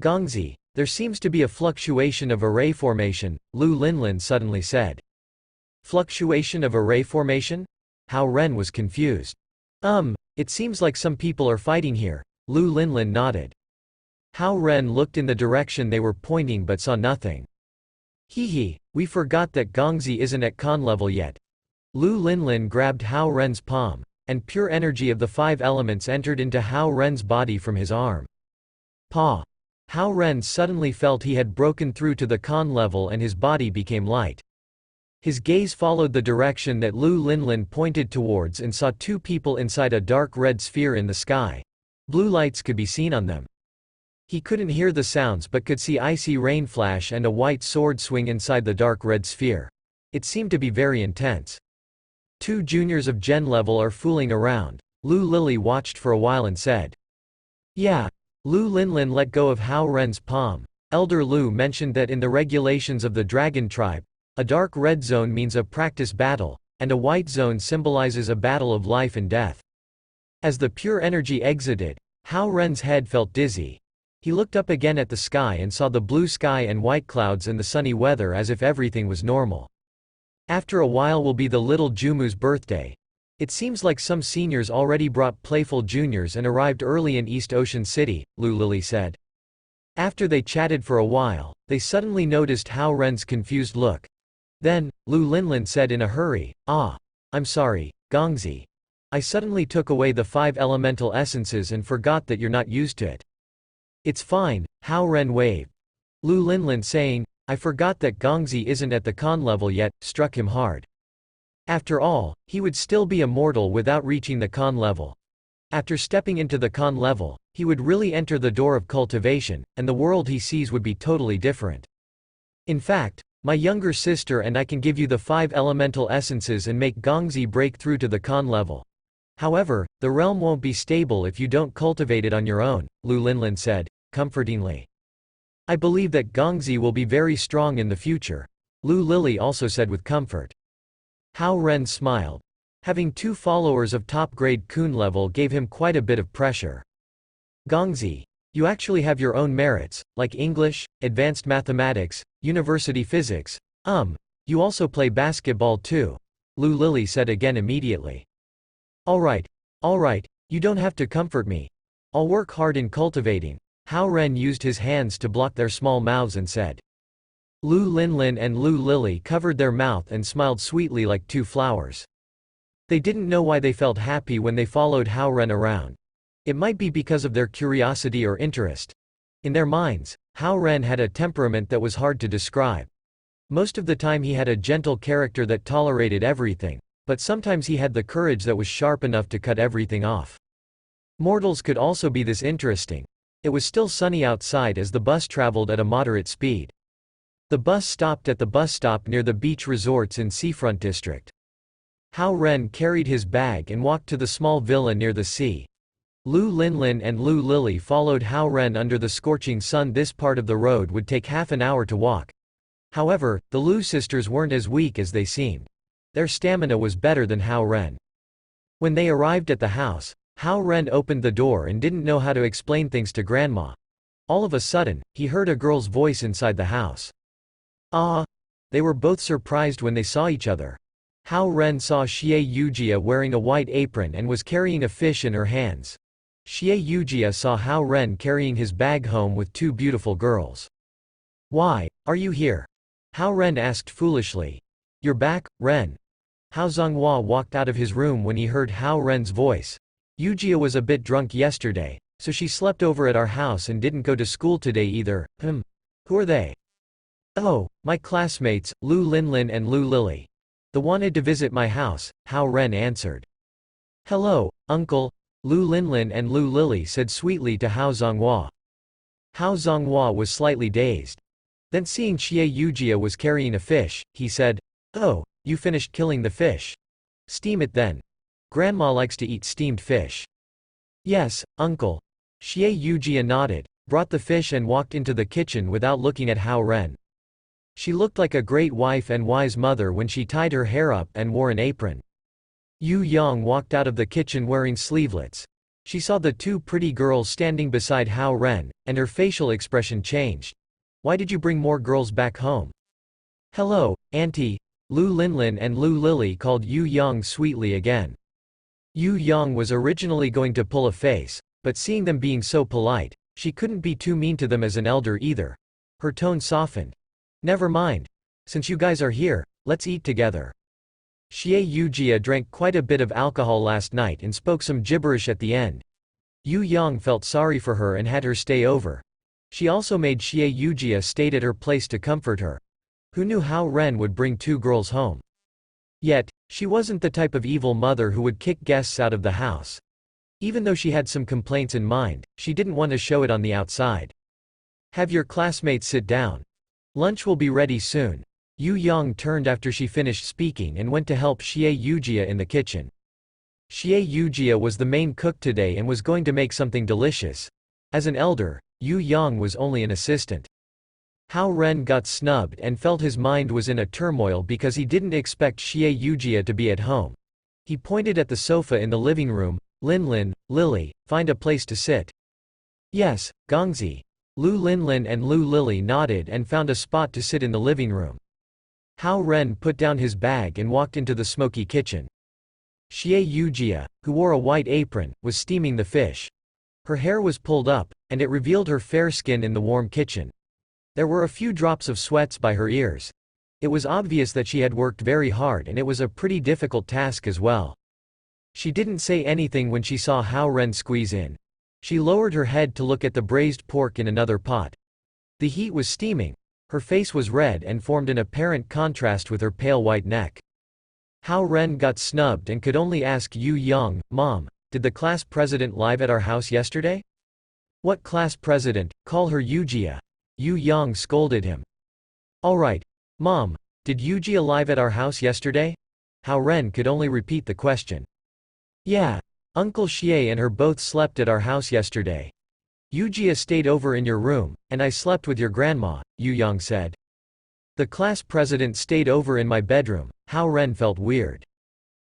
Gongzi, there seems to be a fluctuation of array formation, Lu Linlin suddenly said. Fluctuation of array formation? Hao Ren was confused. It seems like some people are fighting here, Lu Linlin nodded. Hao Ren looked in the direction they were pointing but saw nothing. Hee, we forgot that Gongzi isn't at con level yet. Lu Linlin grabbed Hao Ren's palm, and pure energy of the 5 elements entered into Hao Ren's body from his arm. Pa. Hao Ren suddenly felt he had broken through to the con level and his body became light. His gaze followed the direction that Lu Linlin pointed towards and saw 2 people inside a dark red sphere in the sky. Blue lights could be seen on them. He couldn't hear the sounds but could see icy rain flash and a white sword swing inside the dark red sphere. It seemed to be very intense. 2 juniors of Gen level are fooling around. Lu Lily watched for a while and said. Yeah. Lu Linlin let go of Hao Ren's palm. Elder Lu mentioned that in the regulations of the dragon tribe, A dark red zone means a practice battle, and a white zone symbolizes a battle of life and death. As the pure energy exited, Hao Ren's head felt dizzy. He looked up again at the sky and saw the blue sky and white clouds and the sunny weather as if everything was normal. After a while will be the little Jumu's birthday. It seems like some seniors already brought playful juniors and arrived early in East Ocean City, Lu Lily said. After they chatted for a while, they suddenly noticed Hao Ren's confused look. Then, Lu Linlin said in a hurry, I'm sorry, Gongzi. I suddenly took away the 5 elemental essences and forgot that you're not used to it. It's fine, Hao Ren waved. Lu Linlin saying, I forgot that Gongzi isn't at the con level yet, struck him hard. After all, he would still be a mortal without reaching the con level. After stepping into the con level, he would really enter the door of cultivation, and the world he sees would be totally different. In fact, my younger sister and I can give you the 5 elemental essences and make Gongzi break through to the con level. However, the realm won't be stable if you don't cultivate it on your own, Lu Linlin said, comfortingly. I believe that Gongzi will be very strong in the future, Lu Lily also said with comfort. Hao Ren smiled. Having 2 followers of top-grade Kun level gave him quite a bit of pressure. Gongzi, you actually have your own merits, like English, advanced mathematics, university physics. You also play basketball too, Lu Lily said again immediately. Alright, you don't have to comfort me. I'll work hard in cultivating. Hao Ren used his hands to block their small mouths and said. Lu Linlin and Lu Lily covered their mouth and smiled sweetly like 2 flowers. They didn't know why they felt happy when they followed Hao Ren around. It might be because of their curiosity or interest. In their minds, Hao Ren had a temperament that was hard to describe. Most of the time he had a gentle character that tolerated everything, but sometimes he had the courage that was sharp enough to cut everything off. Mortals could also be this interesting. It was still sunny outside as the bus traveled at a moderate speed. The bus stopped at the bus stop near the beach resorts in Seafront District. Hao Ren carried his bag and walked to the small villa near the sea. Lu Linlin and Lu Lily followed Hao Ren under the scorching sun. This part of the road would take half an hour to walk. However, the Lu sisters weren't as weak as they seemed. Their stamina was better than Hao Ren. When they arrived at the house, Hao Ren opened the door and didn't know how to explain things to Grandma. All of a sudden, he heard a girl's voice inside the house. They were both surprised when they saw each other. Hao Ren saw Xie Yujia wearing a white apron and was carrying a fish in her hands. Xie Yujia saw Hao Ren carrying his bag home with 2 beautiful girls. Why are you here? Hao Ren asked foolishly. You're back, Ren. Hao Zonghua walked out of his room when he heard Hao Ren's voice. Yujia was a bit drunk yesterday, so she slept over at our house and didn't go to school today either. Who are they? Oh, my classmates, Lu Linlin and Lu Lily. They wanted to visit my house, Hao Ren answered. Hello, uncle, Lu Linlin and Lu Lily said sweetly to Hao Zonghua. Hao Zonghua was slightly dazed. Then seeing Xie Yujia was carrying a fish, he said, Oh, you finished killing the fish? Steam it then. Grandma likes to eat steamed fish. Yes, uncle. Xie Yujia nodded, brought the fish and walked into the kitchen without looking at Hao Ren. She looked like a great wife and wise mother when she tied her hair up and wore an apron. Yu Yang walked out of the kitchen wearing sleevelets. She saw the 2 pretty girls standing beside Hao Ren, and her facial expression changed. Why did you bring more girls back home? Hello, Auntie. Lu Linlin and Lu Lily called Yu Yang sweetly again. Yu Yang was originally going to pull a face, but seeing them being so polite, she couldn't be too mean to them as an elder either. Her tone softened. Never mind. Since you guys are here, let's eat together. Xie Yujia drank quite a bit of alcohol last night and spoke some gibberish at the end. Yu Yang felt sorry for her and had her stay over. She also made Xie Yujia stay at her place to comfort her. Who knew Hao Ren would bring 2 girls home? Yet, she wasn't the type of evil mother who would kick guests out of the house. Even though she had some complaints in mind, she didn't want to show it on the outside. Have your classmates sit down. Lunch will be ready soon. Yu Yang turned after she finished speaking and went to help Xie Yujia in the kitchen. Xie Yujia was the main cook today and was going to make something delicious. As an elder, Yu Yang was only an assistant. Hao Ren got snubbed and felt his mind was in a turmoil because he didn't expect Xie Yujia to be at home. He pointed at the sofa in the living room. Linlin, Lily, find a place to sit. Yes, Gongzi. Lu Linlin and Lu Lily nodded and found a spot to sit in the living room. Hao Ren put down his bag and walked into the smoky kitchen. Xie Yujia, who wore a white apron, was steaming the fish. Her hair was pulled up, and it revealed her fair skin in the warm kitchen. There were a few drops of sweats by her ears. It was obvious that she had worked very hard, and it was a pretty difficult task as well. She didn't say anything when she saw Hao Ren squeeze in. She lowered her head to look at the braised pork in another pot. The heat was steaming. Her face was red and formed an apparent contrast with her pale white neck. Hao Ren got snubbed and could only ask Yu Yang, "Mom, did the class president live at our house yesterday?" "What class president? Call her Yujia." Yu Yang scolded him. "Alright. Mom, did Yujia live at our house yesterday?" Hao Ren could only repeat the question. "Yeah. Uncle Xie and her both slept at our house yesterday. Yujia stayed over in your room, and I slept with your grandma," Yu Yang said. "The class president stayed over in my bedroom." Hao Ren felt weird.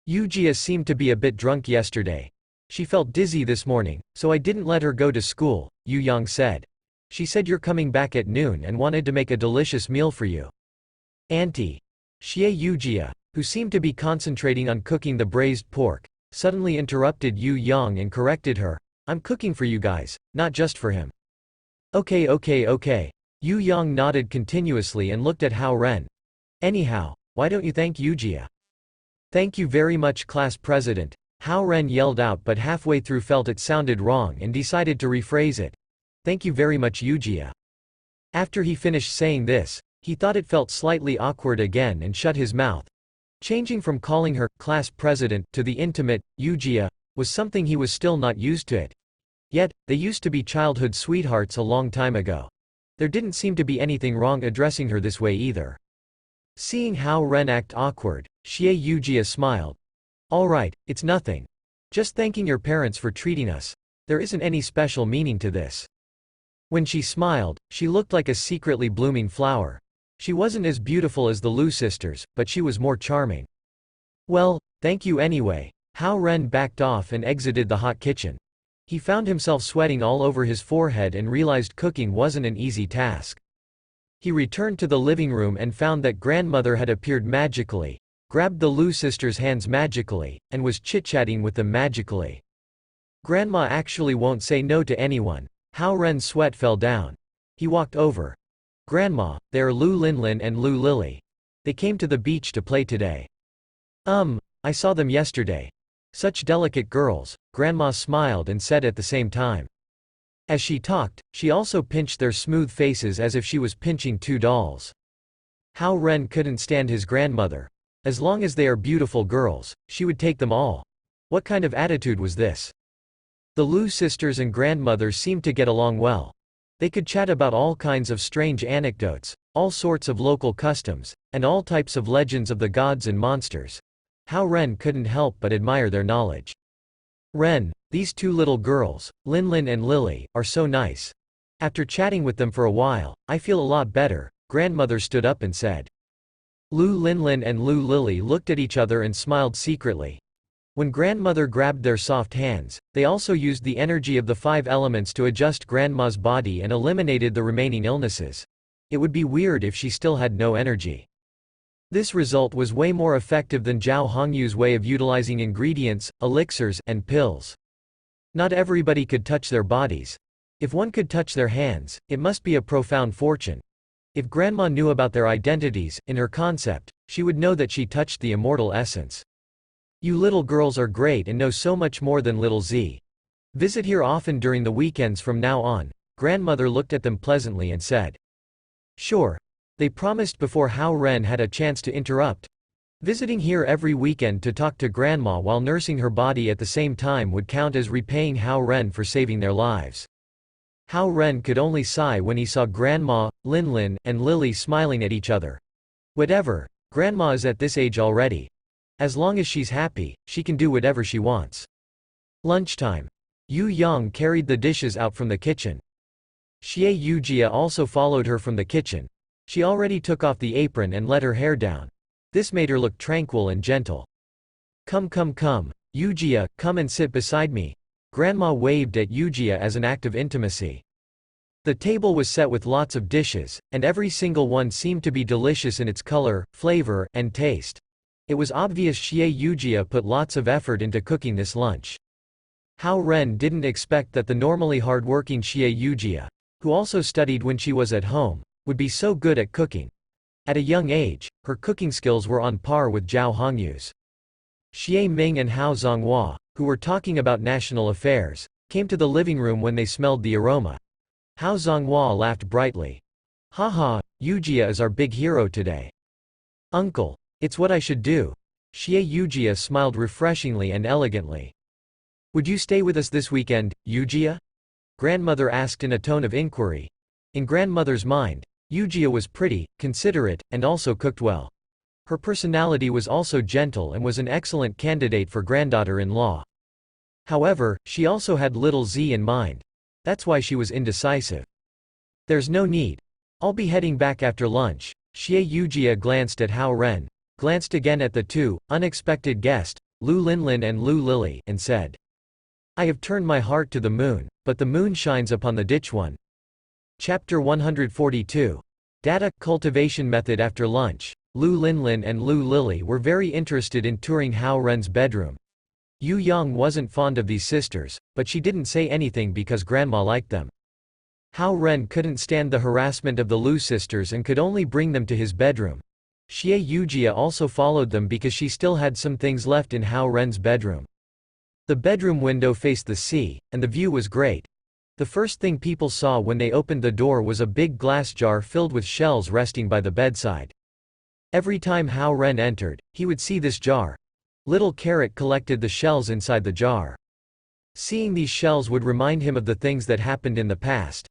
Yujia seemed to be a bit drunk yesterday. She felt dizzy this morning, so I didn't let her go to school, Yu Yang said. She said you're coming back at noon and wanted to make a delicious meal for you. Auntie. Xie Yujia, who seemed to be concentrating on cooking the braised pork, suddenly interrupted Yu Yang and corrected her. "I'm cooking for you guys, not just for him." Okay. Yu Yang nodded continuously and looked at Hao Ren. "Anyhow, why don't you thank Yujia?" "Thank you very much, class president," Hao Ren yelled out, but halfway through felt it sounded wrong and decided to rephrase it. "Thank you very much, Yujia." After he finished saying this, he thought it felt slightly awkward again and shut his mouth. Changing from calling her class president to the intimate Yujia was something he was still not used to it. Yet, they used to be childhood sweethearts a long time ago. There didn't seem to be anything wrong addressing her this way either. Seeing Hao Ren act awkward, Xie Yujia smiled. "Alright, it's nothing. Just thanking your parents for treating us. There isn't any special meaning to this." When she smiled, she looked like a secretly blooming flower. She wasn't as beautiful as the Lu sisters, but she was more charming. "Well, thank you anyway." Hao Ren backed off and exited the hot kitchen. He found himself sweating all over his forehead and realized cooking wasn't an easy task. He returned to the living room and found that grandmother had appeared magically, grabbed the Lu sisters' hands magically, and was chit-chatting with them magically. Grandma actually won't say no to anyone. Hao Ren's sweat fell down. He walked over. "Grandma, they are Lu Linlin and Lu Lily. They came to the beach to play today." I saw them yesterday. Such delicate girls," Grandma smiled and said at the same time. As she talked, she also pinched their smooth faces as if she was pinching two dolls. Hao Ren couldn't stand his grandmother. As long as they are beautiful girls, she would take them all. What kind of attitude was this? The Lu sisters and grandmother seemed to get along well. They could chat about all kinds of strange anecdotes, all sorts of local customs, and all types of legends of the gods and monsters. Hao Ren couldn't help but admire their knowledge. "Ren, these two little girls, Linlin and Lily, are so nice. After chatting with them for a while, I feel a lot better," grandmother stood up and said. Lu Linlin and Lu Lily looked at each other and smiled secretly. When grandmother grabbed their soft hands, they also used the energy of the 5 elements to adjust grandma's body and eliminated the remaining illnesses. It would be weird if she still had no energy. This result was way more effective than Zhao Hongyu's way of utilizing ingredients, elixirs, and pills. Not everybody could touch their bodies. If one could touch their hands, it must be a profound fortune. If grandma knew about their identities, in her concept, she would know that she touched the immortal essence. "You little girls are great and know so much more than little Z. Visit here often during the weekends from now on," grandmother looked at them pleasantly and said. "Sure." They promised before Hao Ren had a chance to interrupt. Visiting here every weekend to talk to grandma while nursing her body at the same time would count as repaying Hao Ren for saving their lives. Hao Ren could only sigh when he saw Grandma, Linlin, and Lily smiling at each other. Whatever, grandma is at this age already. As long as she's happy, she can do whatever she wants. Lunchtime. Yu Yang carried the dishes out from the kitchen. Xie Yujia also followed her from the kitchen. She already took off the apron and let her hair down. This made her look tranquil and gentle. Come, Yujia, come and sit beside me. Grandma waved at Yujia as an act of intimacy. The table was set with lots of dishes, and every single one seemed to be delicious in its color, flavor, and taste. It was obvious Xie Yujia put lots of effort into cooking this lunch. Hao Ren didn't expect that the normally hard-working Xie Yujia, who also studied when she was at home, would be so good at cooking. At a young age, her cooking skills were on par with Zhao Hongyu's. Xie Ming and Hao Zonghua, who were talking about national affairs, came to the living room when they smelled the aroma. Hao Zonghua laughed brightly. Haha, Yujia is our big hero today. Uncle, it's what I should do. Xie Yujia smiled refreshingly and elegantly. Would you stay with us this weekend, Yujia? Grandmother asked in a tone of inquiry. In grandmother's mind, Yujia was pretty, considerate, and also cooked well. Her personality was also gentle and was an excellent candidate for granddaughter-in-law. However, she also had little Z in mind. That's why she was indecisive. There's no need. I'll be heading back after lunch. Xie Yujia glanced at Hao Ren, glanced again at the two unexpected guests, Lu Linlin and Lu Lily, and said, I have turned my heart to the moon, but the moon shines upon the ditch one. Chapter 142. Data cultivation method. After lunch, Lu Linlin and Lu Lily were very interested in touring Hao Ren's bedroom. Yu Yang wasn't fond of these sisters, but she didn't say anything because grandma liked them. Hao Ren couldn't stand the harassment of the Lu sisters and could only bring them to his bedroom. Xie Yujia also followed them because she still had some things left in Hao Ren's bedroom. The bedroom window faced the sea, and the view was great. The first thing people saw when they opened the door was a big glass jar filled with shells resting by the bedside. Every time Hao Ren entered, he would see this jar. Little Carrot collected the shells inside the jar. Seeing these shells would remind him of the things that happened in the past.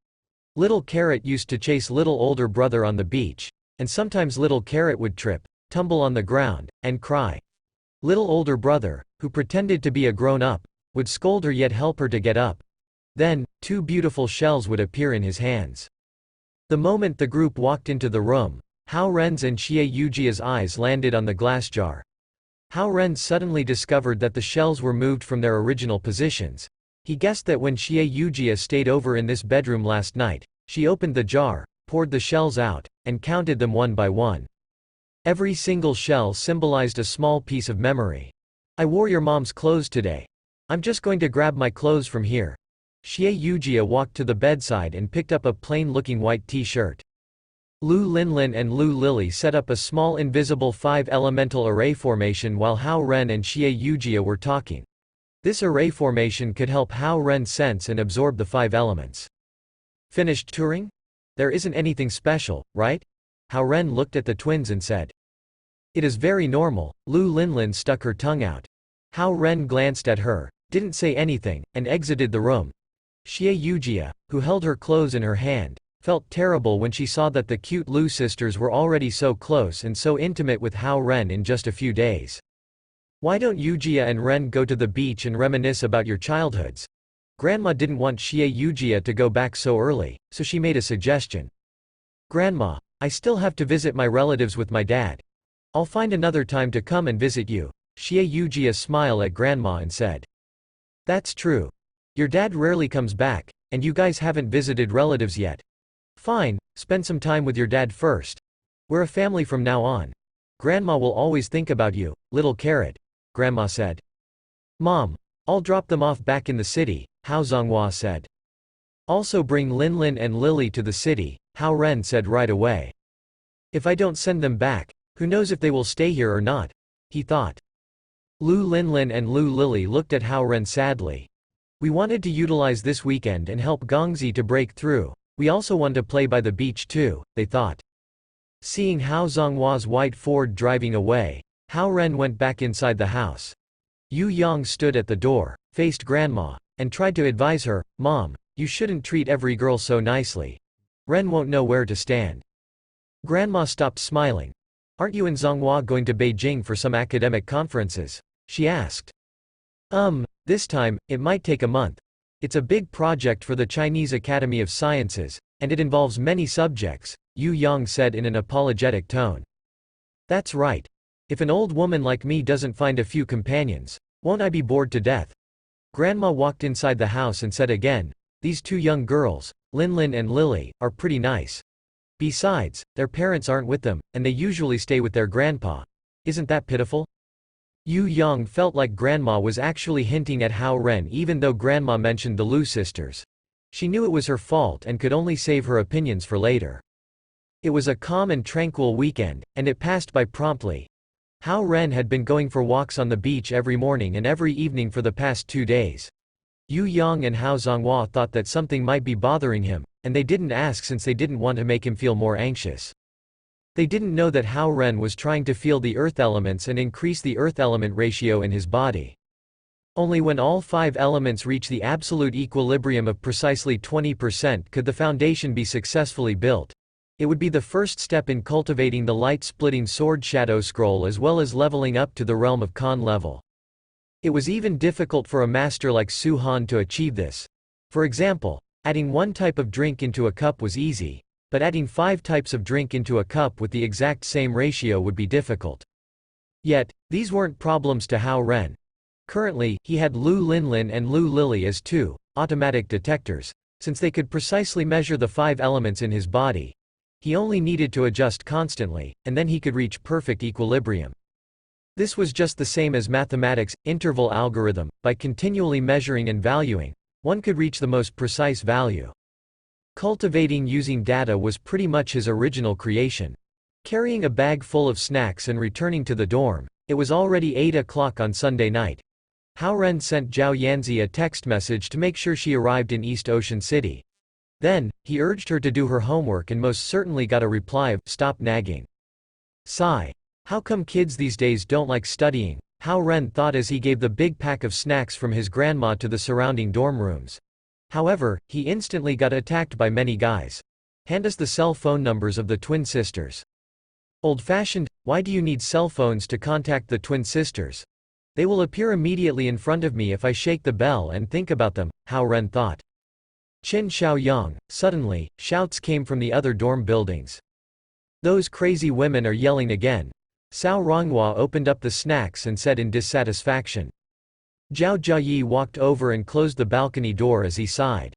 Little Carrot used to chase little older brother on the beach, and sometimes Little Carrot would trip, tumble on the ground, and cry. Little older brother, who pretended to be a grown-up, would scold her yet help her to get up. Then, two beautiful shells would appear in his hands. The moment the group walked into the room, Hao Ren's and Xie Yujia's eyes landed on the glass jar. Hao Ren suddenly discovered that the shells were moved from their original positions. He guessed that when Xie Yujia stayed over in this bedroom last night, she opened the jar, poured the shells out, and counted them one by one. Every single shell symbolized a small piece of memory. I wore your mom's clothes today. I'm just going to grab my clothes from here. Xie Yujia walked to the bedside and picked up a plain-looking white t-shirt. Lu Linlin and Lu Lily set up a small invisible 5-elemental array formation while Hao Ren and Xie Yujia were talking. This array formation could help Hao Ren sense and absorb the 5 elements. Finished touring? There isn't anything special, right? Hao Ren looked at the twins and said. It is very normal. Lu Linlin stuck her tongue out. Hao Ren glanced at her, didn't say anything, and exited the room. Xie Yujia, who held her clothes in her hand, felt terrible when she saw that the cute Lu sisters were already so close and so intimate with Hao Ren in just a few days. Why don't Yujia and Ren go to the beach and reminisce about your childhoods? Grandma didn't want Xie Yujia to go back so early, so she made a suggestion. Grandma, I still have to visit my relatives with my dad. I'll find another time to come and visit you. Xie Yujia smiled at Grandma and said. That's true. Your dad rarely comes back, and you guys haven't visited relatives yet. Fine, spend some time with your dad first. We're a family from now on. Grandma will always think about you, Little Carrot. Grandma said. Mom, I'll drop them off back in the city, Hao Zonghua said. Also bring Linlin and Lily to the city, Hao Ren said right away. If I don't send them back, who knows if they will stay here or not, he thought. Lu Linlin and Lu Lily looked at Hao Ren sadly. We wanted to utilize this weekend and help Gongzi to break through. We also want to play by the beach too, they thought. Seeing Hao Zonghua's white Ford driving away, Hao Ren went back inside the house. Yu Yang stood at the door, faced Grandma, and tried to advise her, Mom, you shouldn't treat every girl so nicely. Ren won't know where to stand. Grandma stopped smiling. Aren't you and Zonghua going to Beijing for some academic conferences? She asked. This time, it might take a month. It's a big project for the Chinese Academy of Sciences, and it involves many subjects, Yu Yang said in an apologetic tone. That's right. If an old woman like me doesn't find a few companions, won't I be bored to death? Grandma walked inside the house and said again, these two young girls, Linlin and Lily, are pretty nice. Besides, their parents aren't with them, and they usually stay with their grandpa. Isn't that pitiful? Yu Yang felt like Grandma was actually hinting at Hao Ren even though Grandma mentioned the Lu sisters. She knew it was her fault and could only save her opinions for later. It was a calm and tranquil weekend, and it passed by promptly. Hao Ren had been going for walks on the beach every morning and every evening for the past 2 days. Yu Yang and Hao Zonghua thought that something might be bothering him, and they didn't ask since they didn't want to make him feel more anxious. They didn't know that Hao Ren was trying to feel the earth elements and increase the earth element ratio in his body. Only when all 5 elements reach the absolute equilibrium of precisely 20% could the foundation be successfully built. It would be the first step in cultivating the light-splitting sword shadow scroll as well as leveling up to the realm of Kan level. It was even difficult for a master like Su Han to achieve this. For example, adding one type of drink into a cup was easy, but adding 5 types of drink into a cup with the exact same ratio would be difficult. Yet, these weren't problems to Hao Ren. Currently, he had Lu Linlin and Lu Lily as 2 automatic detectors, since they could precisely measure the 5 elements in his body. He only needed to adjust constantly, and then he could reach perfect equilibrium. This was just the same as mathematics' interval algorithm. By continually measuring and valuing, one could reach the most precise value. Cultivating using data was pretty much his original creation. Carrying a bag full of snacks and returning to the dorm, it was already 8 o'clock on Sunday night. Hao Ren sent Zhao Yanzi a text message to make sure she arrived in East Ocean City. Then, he urged her to do her homework and most certainly got a reply of, "Stop nagging." Sigh. How come kids these days don't like studying? Hao Ren thought as he gave the big pack of snacks from his grandma to the surrounding dorm rooms. However, he instantly got attacked by many guys. Hand us the cell phone numbers of the twin sisters. Old-fashioned, why do you need cell phones to contact the twin sisters? They will appear immediately in front of me if I shake the bell and think about them, Hao Ren thought. Qin Xiaoyang. Suddenly, shouts came from the other dorm buildings. Those crazy women are yelling again. Cao Ronghua opened up the snacks and said in dissatisfaction. Zhao Jiayi walked over and closed the balcony door as he sighed.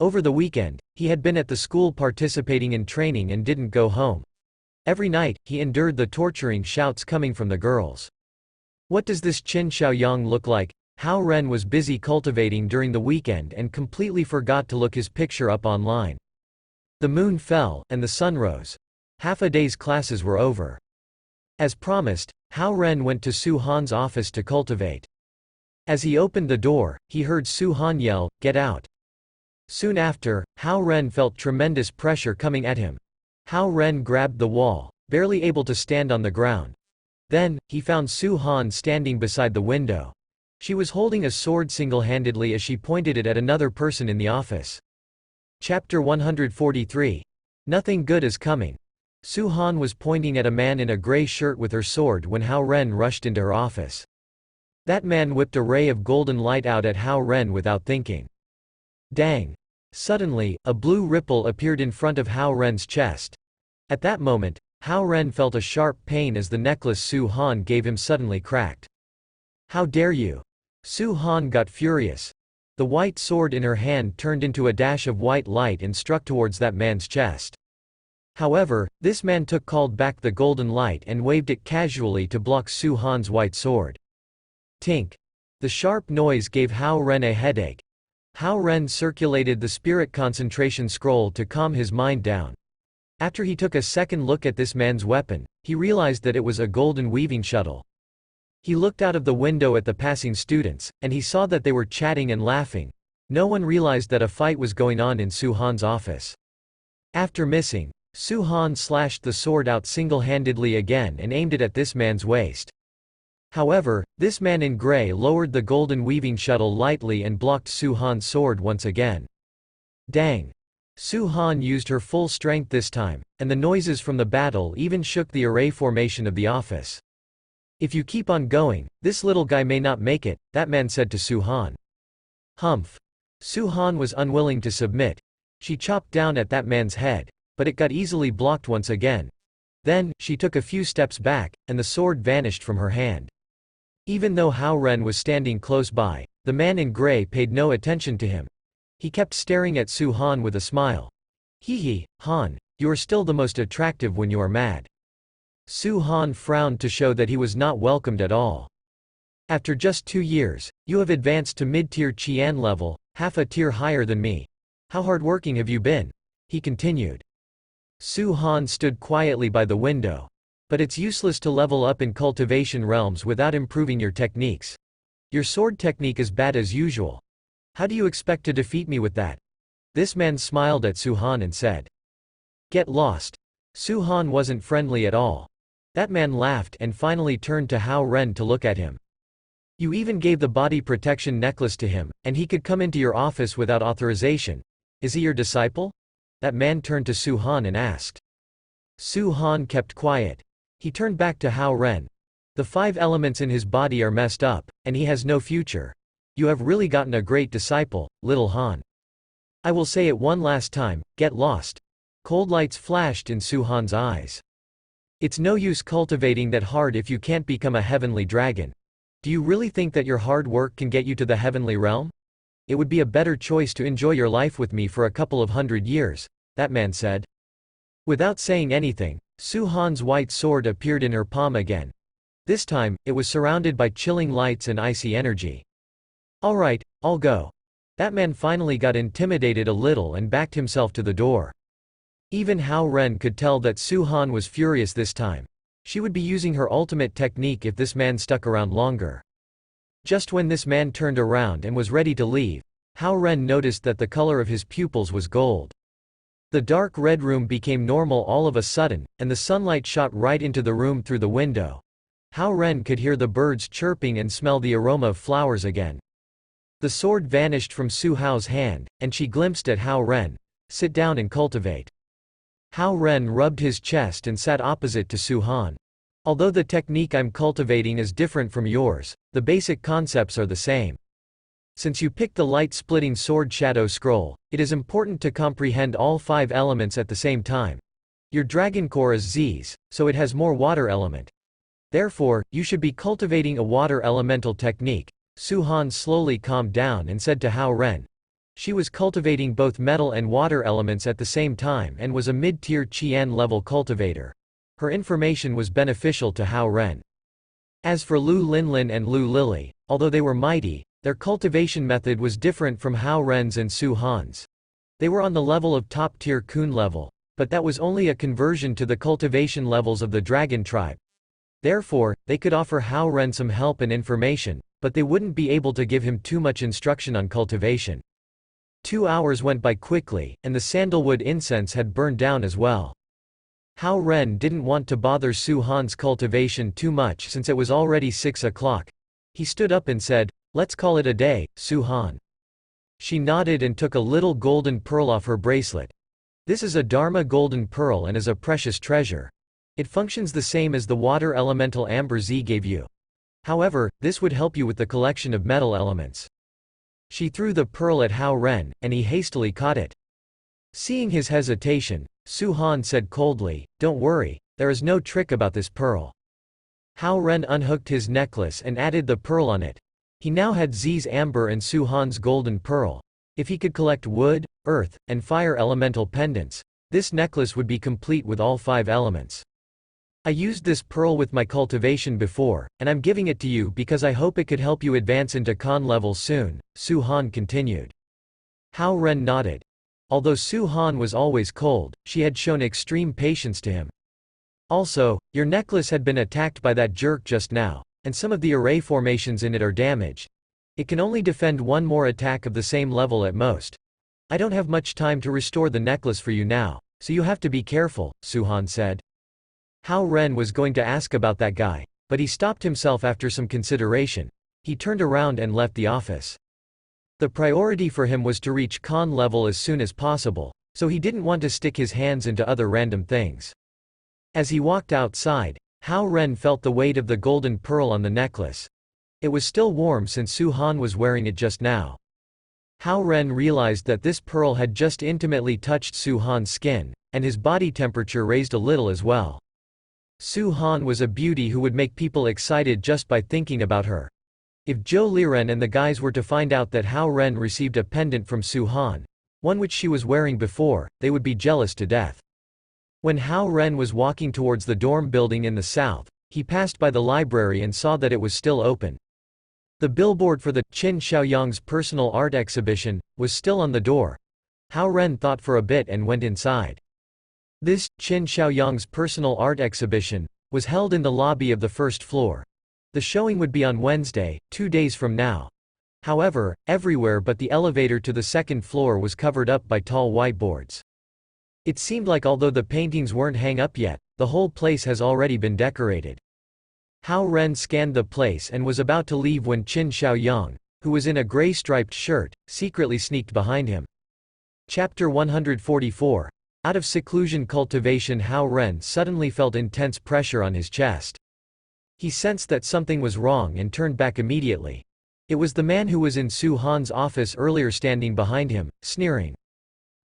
Over the weekend, he had been at the school participating in training and didn't go home. Every night, he endured the torturing shouts coming from the girls. What does this Qin Xiaoyang look like? Hao Ren was busy cultivating during the weekend and completely forgot to look his picture up online. The moon fell, and the sun rose. Half a day's classes were over. As promised, Hao Ren went to Su Han's office to cultivate. As he opened the door, he heard Su Han yell, "Get out." Soon after, Hao Ren felt tremendous pressure coming at him. Hao Ren grabbed the wall, barely able to stand on the ground. Then, he found Su Han standing beside the window. She was holding a sword single-handedly as she pointed it at another person in the office. Chapter 143. Nothing good is coming. Su Han was pointing at a man in a gray shirt with her sword when Hao Ren rushed into her office. That man whipped a ray of golden light out at Hao Ren without thinking. Dang! Suddenly, a blue ripple appeared in front of Hao Ren's chest. At that moment, Hao Ren felt a sharp pain as the necklace Su Han gave him suddenly cracked. How dare you! Su Han got furious. The white sword in her hand turned into a dash of white light and struck towards that man's chest. However, this man called back the golden light and waved it casually to block Su Han's white sword. Tink! The sharp noise gave Hao Ren a headache. Hao Ren circulated the spirit concentration scroll to calm his mind down. After he took a second look at this man's weapon, he realized that it was a golden weaving shuttle. He looked out of the window at the passing students, and he saw that they were chatting and laughing. No one realized that a fight was going on in Su Han's office. After missing, Su Han slashed the sword out single-handedly again and aimed it at this man's waist. However, this man in gray lowered the golden weaving shuttle lightly and blocked Su Han's sword once again. Dang! Su Han used her full strength this time, and the noises from the battle even shook the array formation of the office. If you keep on going, this little guy may not make it, that man said to Su Han. Humph! Su Han was unwilling to submit. She chopped down at that man's head, but it got easily blocked once again. Then, she took a few steps back, and the sword vanished from her hand. Even though Hao Ren was standing close by, the man in gray paid no attention to him. He kept staring at Su Han with a smile. Hee, Han, you are still the most attractive when you are mad. Su Han frowned to show that he was not welcomed at all. After just 2 years, you have advanced to mid-tier Qian level, half a tier higher than me. How hardworking have you been? He continued. Su Han stood quietly by the window. But it's useless to level up in cultivation realms without improving your techniques. Your sword technique is bad as usual. How do you expect to defeat me with that? This man smiled at Su Han and said. Get lost. Su Han wasn't friendly at all. That man laughed and finally turned to Hao Ren to look at him. You even gave the body protection necklace to him, and he could come into your office without authorization. Is he your disciple? That man turned to Su Han and asked. Su Han kept quiet. He turned back to Hao Ren. The 5 elements in his body are messed up, and he has no future. You have really gotten a great disciple, little Han. I will say it one last time, get lost. Cold lights flashed in Su Han's eyes. It's no use cultivating that hard if you can't become a heavenly dragon. Do you really think that your hard work can get you to the heavenly realm? It would be a better choice to enjoy your life with me for a couple of 100 years, that man said. Without saying anything, Su Han's white sword appeared in her palm again. This time, it was surrounded by chilling lights and icy energy. Alright, I'll go. That man finally got intimidated a little and backed himself to the door. Even Hao Ren could tell that Su Han was furious this time. She would be using her ultimate technique if this man stuck around longer. Just when this man turned around and was ready to leave, Hao Ren noticed that the color of his pupils was gold. The dark red room became normal all of a sudden, and the sunlight shot right into the room through the window. Hao Ren could hear the birds chirping and smell the aroma of flowers again. The sword vanished from Su Hao's hand, and she glimpsed at Hao Ren. Sit down and cultivate. Hao Ren rubbed his chest and sat opposite to Su Han. Although the technique I'm cultivating is different from yours, the basic concepts are the same. Since you picked the light-splitting sword shadow scroll, it is important to comprehend all 5 elements at the same time. Your dragon core is Z's, so it has more water element. Therefore, you should be cultivating a water elemental technique. Su Han slowly calmed down and said to Hao Ren. She was cultivating both metal and water elements at the same time and was a mid-tier Qian level cultivator. Her information was beneficial to Hao Ren. As for Lu Linlin and Lu Lily, although they were mighty, their cultivation method was different from Hao Ren's and Su Han's. They were on the level of top-tier Kun level, but that was only a conversion to the cultivation levels of the dragon tribe. Therefore, they could offer Hao Ren some help and information, but they wouldn't be able to give him too much instruction on cultivation. 2 hours went by quickly, and the sandalwood incense had burned down as well. Hao Ren didn't want to bother Su Han's cultivation too much since it was already 6 o'clock. He stood up and said, "Let's call it a day, Su Han." She nodded and took a little golden pearl off her bracelet. This is a Dharma golden pearl and is a precious treasure. It functions the same as the water elemental amber Z gave you. However, this would help you with the collection of metal elements. She threw the pearl at Hao Ren, and he hastily caught it. Seeing his hesitation, Su Han said coldly, "Don't worry, there is no trick about this pearl." Hao Ren unhooked his necklace and added the pearl on it. He now had Z's amber and Su Han's golden pearl. If he could collect wood, earth, and fire elemental pendants, this necklace would be complete with all 5 elements. I used this pearl with my cultivation before, and I'm giving it to you because I hope it could help you advance into Khan level soon, Su Han continued. Hao Ren nodded. Although Su Han was always cold, she had shown extreme patience to him. Also, your necklace had been attacked by that jerk just now, and some of the array formations in it are damaged. It can only defend one more attack of the same level at most. I don't have much time to restore the necklace for you now, so you have to be careful, Su Han said. Hao Ren was going to ask about that guy, but he stopped himself after some consideration. He turned around and left the office. The priority for him was to reach Khan level as soon as possible, so he didn't want to stick his hands into other random things. As he walked outside, Hao Ren felt the weight of the golden pearl on the necklace. It was still warm since Su Han was wearing it just now. Hao Ren realized that this pearl had just intimately touched Su Han's skin, and his body temperature raised a little as well. Su Han was a beauty who would make people excited just by thinking about her. If Zhou Liren and the guys were to find out that Hao Ren received a pendant from Su Han, one which she was wearing before, they would be jealous to death. When Hao Ren was walking towards the dorm building in the south, he passed by the library and saw that it was still open. The billboard for the Qin Xiaoyang's personal art exhibition was still on the door. Hao Ren thought for a bit and went inside. This, Qin Xiaoyang's personal art exhibition, was held in the lobby of the first floor. The showing would be on Wednesday, 2 days from now. However, everywhere but the elevator to the second floor was covered up by tall whiteboards. It seemed like although the paintings weren't hung up yet, the whole place has already been decorated. Hao Ren scanned the place and was about to leave when Qin Xiaoyang, who was in a gray striped shirt, secretly sneaked behind him. Chapter 144. Out of seclusion cultivation. Hao Ren suddenly felt intense pressure on his chest. He sensed that something was wrong and turned back immediately. It was the man who was in Su Han's office earlier standing behind him, sneering.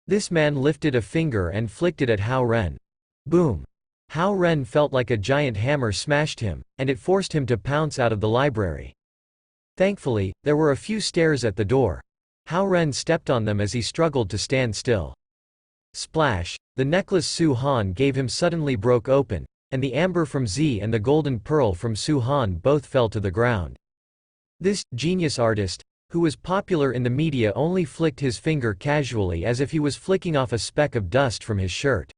This man lifted a finger and flicked it at Hao Ren. Boom! Hao Ren felt like a giant hammer smashed him, and it forced him to pounce out of the library. Thankfully, there were a few stairs at the door. Hao Ren stepped on them as he struggled to stand still. Splash! The necklace Su Han gave him suddenly broke open, and the amber from Z and the golden pearl from Su Han both fell to the ground. This genius artist, who was popular in the media, only flicked his finger casually as if he was flicking off a speck of dust from his shirt.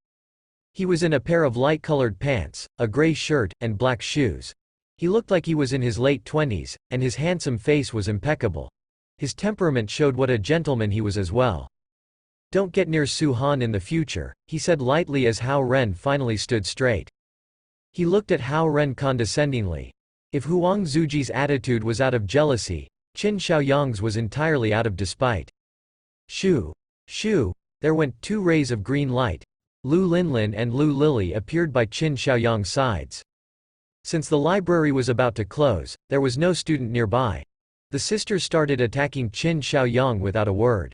He was in a pair of light-colored pants, a gray shirt, and black shoes. He looked like he was in his late 20s, and his handsome face was impeccable. His temperament showed what a gentleman he was as well. "Don't get near Su Han in the future," he said lightly as Hao Ren finally stood straight. He looked at Hao Ren condescendingly. If Huang Zuji's attitude was out of jealousy, Qin Xiaoyang's was entirely out of despite. Shoo! Shoo! There went 2 rays of green light. Lu Linlin and Lu Lili appeared by Qin Xiaoyang's sides. Since the library was about to close, there was no student nearby. The sisters started attacking Qin Xiaoyang without a word.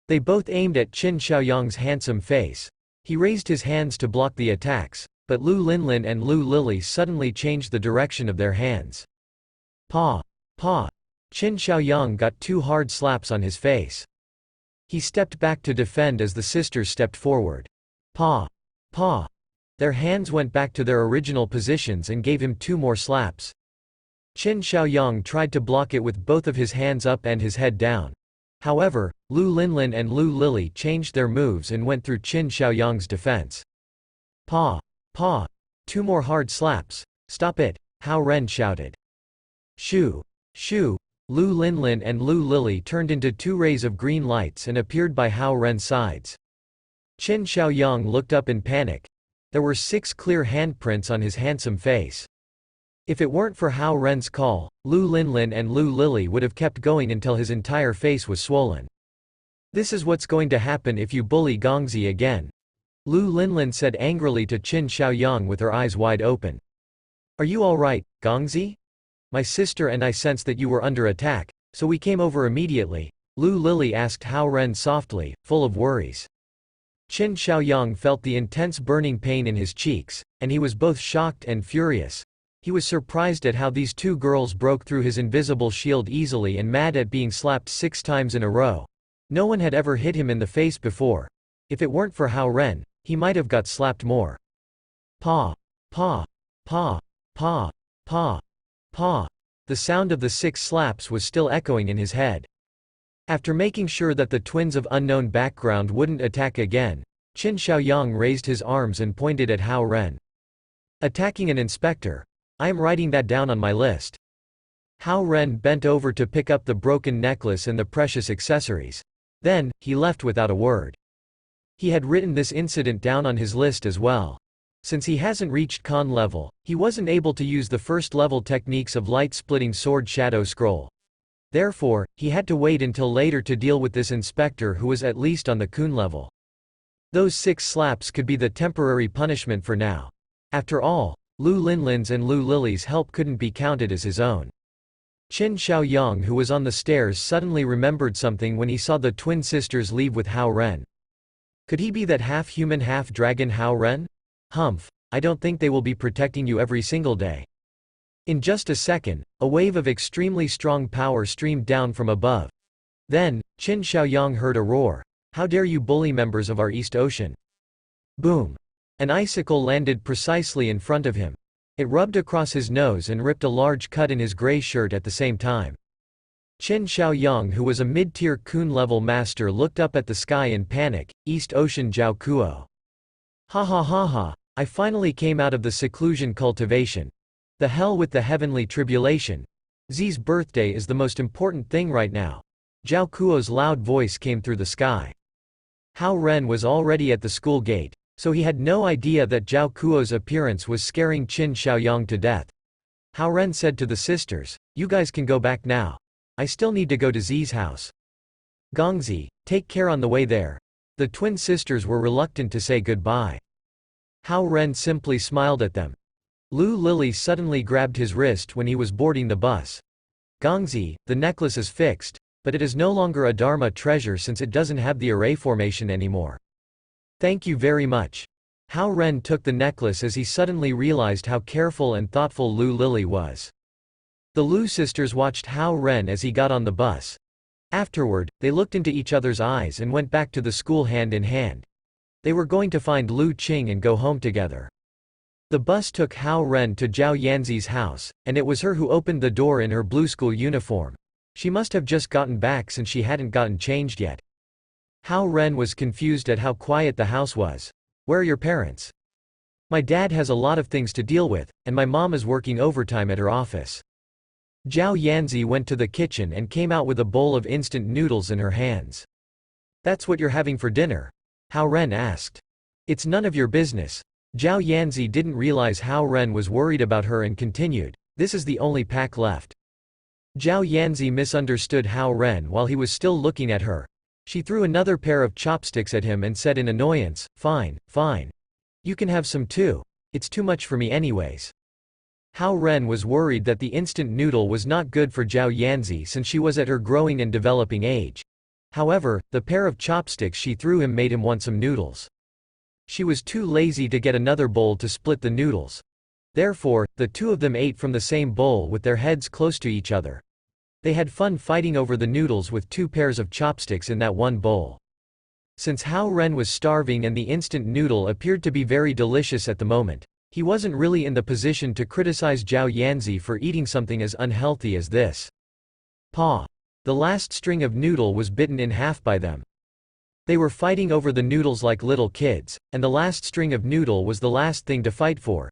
They both aimed at Qin Xiaoyang's handsome face. He raised his hands to block the attacks, but Lu Linlin and Lu Lili suddenly changed the direction of their hands. Paw! Paw! Qin Xiaoyang got 2 hard slaps on his face. He stepped back to defend as the sisters stepped forward. Paw! Paw! Their hands went back to their original positions and gave him 2 more slaps. Qin Xiaoyang tried to block it with both of his hands up and his head down. However, Lu Linlin and Lu Lili changed their moves and went through Qin Xiaoyang's defense. Paw! Paw! 2 more hard slaps. Stop it! Hao Ren shouted. Shoo! Shoo! Lu Linlin and Lu Lili turned into 2 rays of green lights and appeared by Hao Ren's sides. Qin Xiaoyang looked up in panic. There were 6 clear handprints on his handsome face. If it weren't for Hao Ren's call, Lu Linlin and Lu Lili would have kept going until his entire face was swollen. "This is what's going to happen if you bully Gongzi again," Lu Linlin said angrily to Qin Xiaoyang with her eyes wide open. "Are you all right, Gongzi? My sister and I sensed that you were under attack, so we came over immediately," Lu Lili asked Hao Ren softly, full of worries. Qin Xiaoyang felt the intense burning pain in his cheeks, and he was both shocked and furious. He was surprised at how these 2 girls broke through his invisible shield easily and mad at being slapped 6 times in a row. No one had ever hit him in the face before. If it weren't for Hao Ren, he might have got slapped more. Paw! Paw! Paw! Paw! Paw! Paw! The sound of the 6 slaps was still echoing in his head. After making sure that the twins of unknown background wouldn't attack again, Qin Xiaoyang raised his arms and pointed at Hao Ren. "Attacking an inspector? I am writing that down on my list." Hao Ren bent over to pick up the broken necklace and the precious accessories. Then, he left without a word. He had written this incident down on his list as well. Since he hasn't reached Khan level, he wasn't able to use the first level techniques of light-splitting sword shadow scroll. Therefore, he had to wait until later to deal with this inspector who was at least on the Kun level. Those 6 slaps could be the temporary punishment for now. After all, Lu Linlin's and Lu Lili's help couldn't be counted as his own. Qin Xiaoyang, who was on the stairs, suddenly remembered something when he saw the twin sisters leave with Hao Ren. Could he be that half-human half-dragon Hao Ren? Humph, I don't think they will be protecting you every single day. In just a second, a wave of extremely strong power streamed down from above. Then, Qin Xiaoyang heard a roar. How dare you bully members of our East Ocean? Boom! An icicle landed precisely in front of him. It rubbed across his nose and ripped a large cut in his gray shirt at the same time. Qin Xiaoyang, who was a mid-tier Kun-level master, looked up at the sky in panic. East Ocean Jiao Kuo. Ha ha ha ha, I finally came out of the seclusion cultivation. The hell with the heavenly tribulation. Zi's birthday is the most important thing right now. Jiao Kuo's loud voice came through the sky. Hao Ren was already at the school gate, so he had no idea that Jiao Kuo's appearance was scaring Qin Xiaoyang to death. Hao Ren said to the sisters, "You guys can go back now. I still need to go to Zi's house. Gongzi, take care on the way there." The twin sisters were reluctant to say goodbye. Hao Ren simply smiled at them. Lu Lili suddenly grabbed his wrist when he was boarding the bus. "Gongzi, the necklace is fixed, but it is no longer a Dharma treasure since it doesn't have the array formation anymore." "Thank you very much." Hao Ren took the necklace as he suddenly realized how careful and thoughtful Lu Lili was. The Lu sisters watched Hao Ren as he got on the bus. Afterward, they looked into each other's eyes and went back to the school hand in hand. They were going to find Lu Qing and go home together. The bus took Hao Ren to Zhao Yanzi's house, and it was her who opened the door in her blue school uniform. She must have just gotten back since she hadn't gotten changed yet. Hao Ren was confused at how quiet the house was. "Where are your parents?" "My dad has a lot of things to deal with, and my mom is working overtime at her office." Zhao Yanzi went to the kitchen and came out with a bowl of instant noodles in her hands. "That's what you're having for dinner?" Hao Ren asked. "It's none of your business." Zhao Yanzi didn't realize Hao Ren was worried about her and continued, "This is the only pack left." Zhao Yanzi misunderstood Hao Ren while he was still looking at her. She threw another pair of chopsticks at him and said in annoyance, "Fine, fine. You can have some too. It's too much for me anyways." Hao Ren was worried that the instant noodle was not good for Zhao Yanzi since she was at her growing and developing age. However, the pair of chopsticks she threw him made him want some noodles. She was too lazy to get another bowl to split the noodles. Therefore, the two of them ate from the same bowl with their heads close to each other. They had fun fighting over the noodles with two pairs of chopsticks in that one bowl. Since Hao Ren was starving and the instant noodle appeared to be very delicious at the moment, he wasn't really in the position to criticize Zhao Yanzi for eating something as unhealthy as this. Paw. The last string of noodle was bitten in half by them. They were fighting over the noodles like little kids, and the last string of noodle was the last thing to fight for.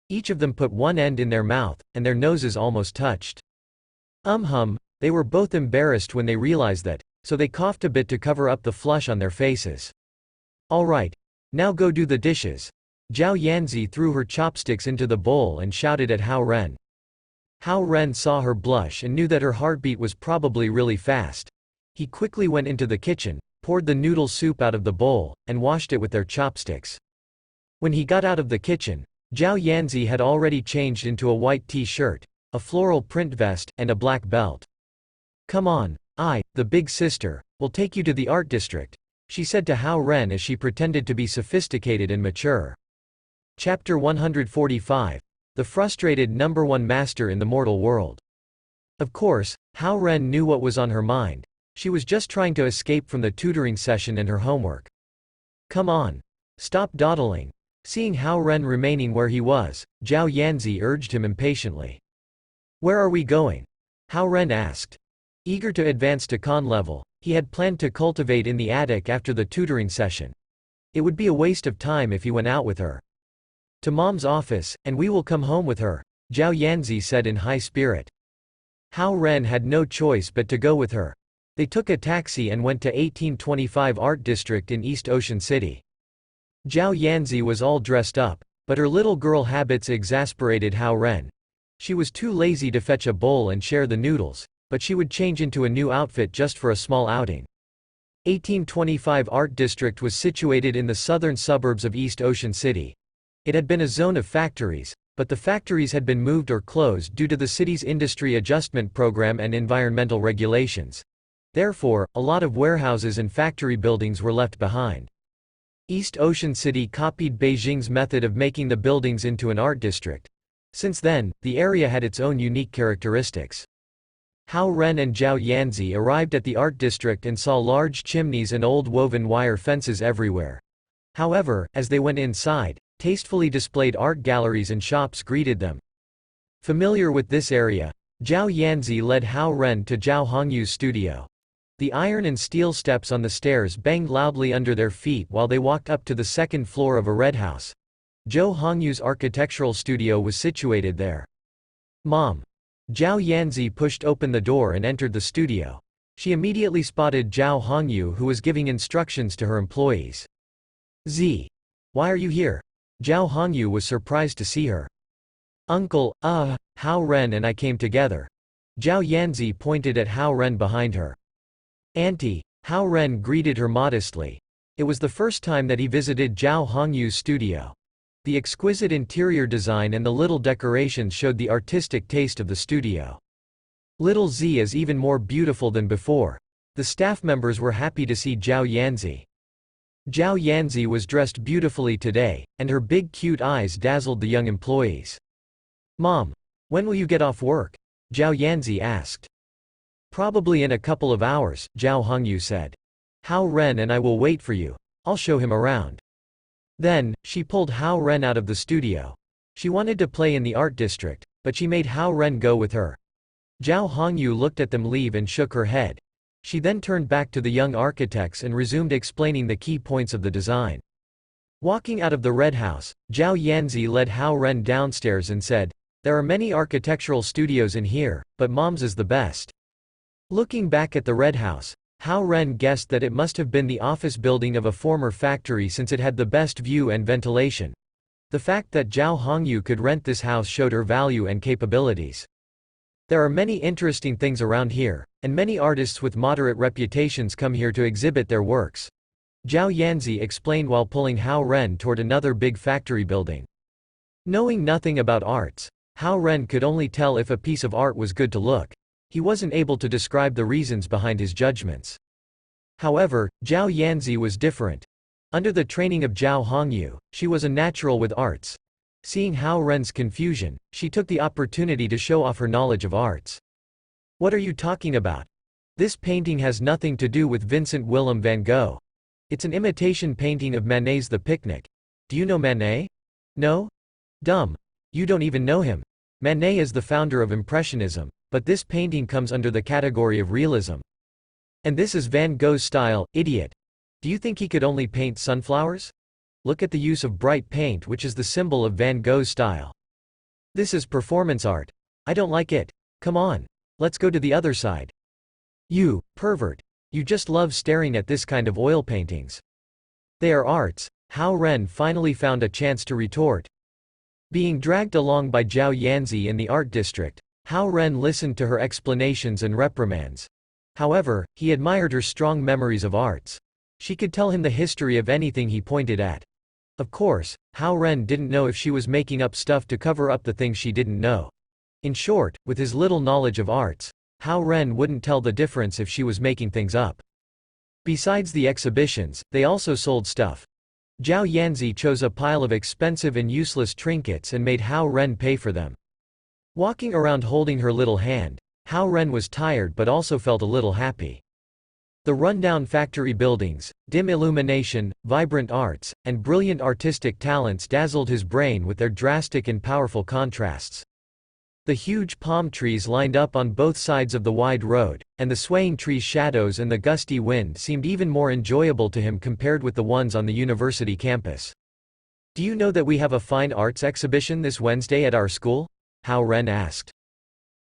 Each of them put one end in their mouth, and their noses almost touched. They were both embarrassed when they realized that, so they coughed a bit to cover up the flush on their faces. "All right. Now go do the dishes." Zhao Yanzi threw her chopsticks into the bowl and shouted at Hao Ren. Hao Ren saw her blush and knew that her heartbeat was probably really fast. He quickly went into the kitchen, poured the noodle soup out of the bowl, and washed it with their chopsticks. When he got out of the kitchen, Zhao Yanzi had already changed into a white t-shirt, a floral print vest, and a black belt. "Come on, the big sister, will take you to the art district," she said to Hao Ren as she pretended to be sophisticated and mature. Chapter 145. The frustrated number one master in the mortal world. Of course, Hao Ren knew what was on her mind. She was just trying to escape from the tutoring session and her homework. "Come on. Stop dawdling." Seeing Hao Ren remaining where he was, Zhao Yanzi urged him impatiently. "Where are we going?" Hao Ren asked. Eager to advance to Khan level, he had planned to cultivate in the attic after the tutoring session. It would be a waste of time if he went out with her. "To Mom's office, and we will come home with her," Zhao Yanzi said in high spirit. Hao Ren had no choice but to go with her. They took a taxi and went to 1825 Art District in East Ocean City. Zhao Yanzi was all dressed up, but her little girl habits exasperated Hao Ren. She was too lazy to fetch a bowl and share the noodles, but she would change into a new outfit just for a small outing. 1825 Art District was situated in the southern suburbs of East Ocean City. It had been a zone of factories, but the factories had been moved or closed due to the city's industry adjustment program and environmental regulations. Therefore, a lot of warehouses and factory buildings were left behind. East Ocean City copied Beijing's method of making the buildings into an art district. Since then, the area had its own unique characteristics. Hao Ren and Zhao Yanzi arrived at the art district and saw large chimneys and old woven wire fences everywhere. However, as they went inside, tastefully displayed art galleries and shops greeted them. Familiar with this area, Zhao Yanzi led Hao Ren to Zhao Hongyu's studio. The iron and steel steps on the stairs banged loudly under their feet while they walked up to the second floor of a red house. Zhao Hongyu's architectural studio was situated there. "Mom." Zhao Yanzi pushed open the door and entered the studio. She immediately spotted Zhao Hongyu, who was giving instructions to her employees. "Z. Why are you here?" Zhao Hongyu was surprised to see her. "Uncle, Hao Ren and I came together." Zhao Yanzi pointed at Hao Ren behind her. "Auntie," Hao Ren greeted her modestly. It was the first time that he visited Zhao Hongyu's studio. The exquisite interior design and the little decorations showed the artistic taste of the studio. "Little Z is even more beautiful than before." The staff members were happy to see Zhao Yanzi. Zhao Yanzi was dressed beautifully today, and her big cute eyes dazzled the young employees. "Mom, when will you get off work?" Zhao Yanzi asked. "Probably in a couple of hours," Zhao Hongyu said. "Hao Ren and I will wait for you. I'll show him around." Then, she pulled Hao Ren out of the studio. She wanted to play in the art district, but she made Hao Ren go with her. Zhao Hongyu looked at them leave and shook her head. She then turned back to the young architects and resumed explaining the key points of the design. Walking out of the red house, Zhao Yanzi led Hao Ren downstairs and said, "There are many architectural studios in here, but Mom's is the best." Looking back at the red house, Hao Ren guessed that it must have been the office building of a former factory since it had the best view and ventilation. The fact that Zhao Hongyu could rent this house showed her value and capabilities. "There are many interesting things around here, and many artists with moderate reputations come here to exhibit their works," Zhao Yanzi explained while pulling Hao Ren toward another big factory building. Knowing nothing about arts, Hao Ren could only tell if a piece of art was good to look. He wasn't able to describe the reasons behind his judgments. However, Zhao Yanzi was different. Under the training of Zhao Hongyu, she was a natural with arts. Seeing Hao Ren's confusion, she took the opportunity to show off her knowledge of arts. "What are you talking about? This painting has nothing to do with Vincent Willem van Gogh. It's an imitation painting of Manet's The Picnic. Do you know Manet? No? Dumb. You don't even know him. Manet is the founder of Impressionism, but this painting comes under the category of realism. And this is Van Gogh's style, idiot. Do you think he could only paint sunflowers? Look at the use of bright paint, which is the symbol of Van Gogh's style. This is performance art. I don't like it. Come on. Let's go to the other side. You, pervert. You just love staring at this kind of oil paintings. They are arts." Hao Ren finally found a chance to retort. Being dragged along by Zhao Yanzi in the art district, Hao Ren listened to her explanations and reprimands. However, he admired her strong memories of arts. She could tell him the history of anything he pointed at. Of course, Hao Ren didn't know if she was making up stuff to cover up the things she didn't know. In short, with his little knowledge of arts, Hao Ren wouldn't tell the difference if she was making things up. Besides the exhibitions, they also sold stuff. Zhao Yanzi chose a pile of expensive and useless trinkets and made Hao Ren pay for them. Walking around holding her little hand, Hao Ren was tired but also felt a little happy. The rundown factory buildings, dim illumination, vibrant arts, and brilliant artistic talents dazzled his brain with their drastic and powerful contrasts. The huge palm trees lined up on both sides of the wide road, and the swaying trees' shadows and the gusty wind seemed even more enjoyable to him compared with the ones on the university campus. "Do you know that we have a fine arts exhibition this Wednesday at our school?" Hao Ren asked.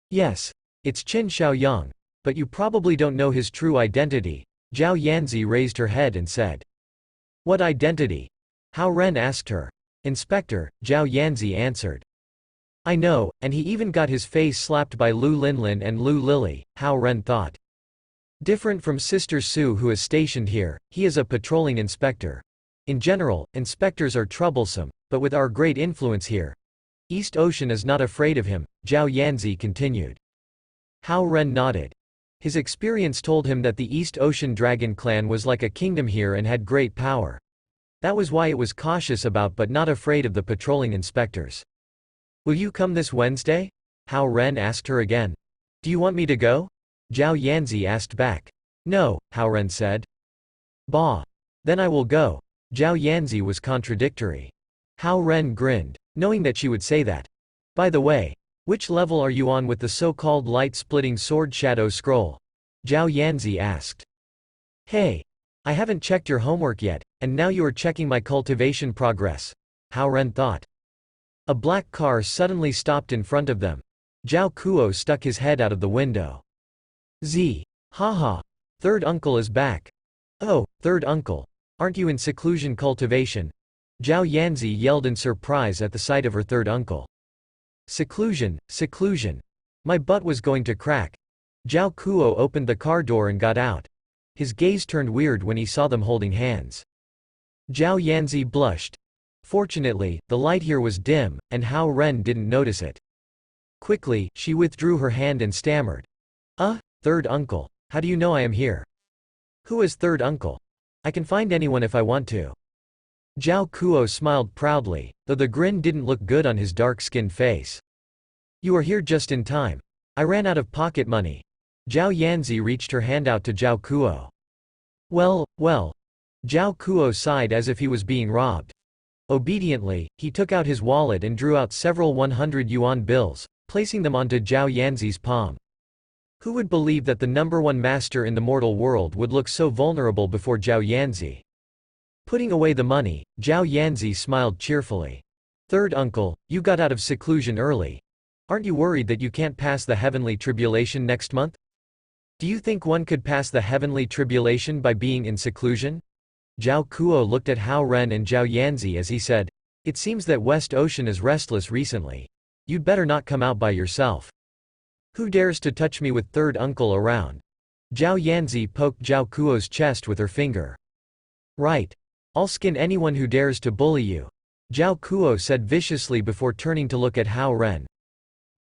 "Yes. It's Qin Xiaoyang. But you probably don't know his true identity." Zhao Yanzi raised her head and said. "What identity?" Hao Ren asked her. "Inspector," Zhao Yanzi answered. "I know, and he even got his face slapped by Lu Linlin and Lu Lily," Hao Ren thought. Different from Sister Su, who is stationed here, he is a patrolling inspector. In general, inspectors are troublesome, but with our great influence here, East Ocean is not afraid of him, Zhao Yanzi continued. Hao Ren nodded. His experience told him that the East Ocean Dragon clan was like a kingdom here and had great power. That was why it was cautious about but not afraid of the patrolling inspectors. Will you come this Wednesday? Hao Ren asked her again. Do you want me to go? Zhao Yanzi asked back. No, Hao Ren said. Bah. Then I will go. Zhao Yanzi was contradictory. Hao Ren grinned, knowing that she would say that. By the way, which level are you on with the so-called light-splitting sword shadow scroll? Zhao Yanzi asked. Hey. I haven't checked your homework yet, and now you are checking my cultivation progress. Hao Ren thought. A black car suddenly stopped in front of them. Zhao Kuo stuck his head out of the window. Z. Haha. Third uncle is back. Oh, third uncle. Aren't you in seclusion cultivation? Zhao Yanzi yelled in surprise at the sight of her third uncle. Seclusion, seclusion. My butt was going to crack. Zhao Kuo opened the car door and got out. His gaze turned weird when he saw them holding hands. Zhao Yanzi blushed. Fortunately, the light here was dim, and Hao Ren didn't notice it. Quickly, she withdrew her hand and stammered. Third uncle. How do you know I am here? Who is third uncle? I can find anyone if I want to. Zhao Kuo smiled proudly, though the grin didn't look good on his dark-skinned face. You are here just in time. I ran out of pocket money. Zhao Yanzi reached her hand out to Zhao Kuo. Well. Zhao Kuo sighed as if he was being robbed. Obediently, he took out his wallet and drew out several 100 yuan bills, placing them onto Zhao Yanzi's palm. Who would believe that the #1 master in the mortal world would look so vulnerable before Zhao Yanzi? Putting away the money, Zhao Yanzi smiled cheerfully. Third uncle, you got out of seclusion early. Aren't you worried that you can't pass the heavenly tribulation next month? Do you think one could pass the heavenly tribulation by being in seclusion? Zhao Kuo looked at Hao Ren and Zhao Yanzi as he said, It seems that West Ocean is restless recently. You'd better not come out by yourself. Who dares to touch me with third uncle around? Zhao Yanzi poked Zhao Kuo's chest with her finger. Right. I'll skin anyone who dares to bully you. Zhao Kuo said viciously before turning to look at Hao Ren.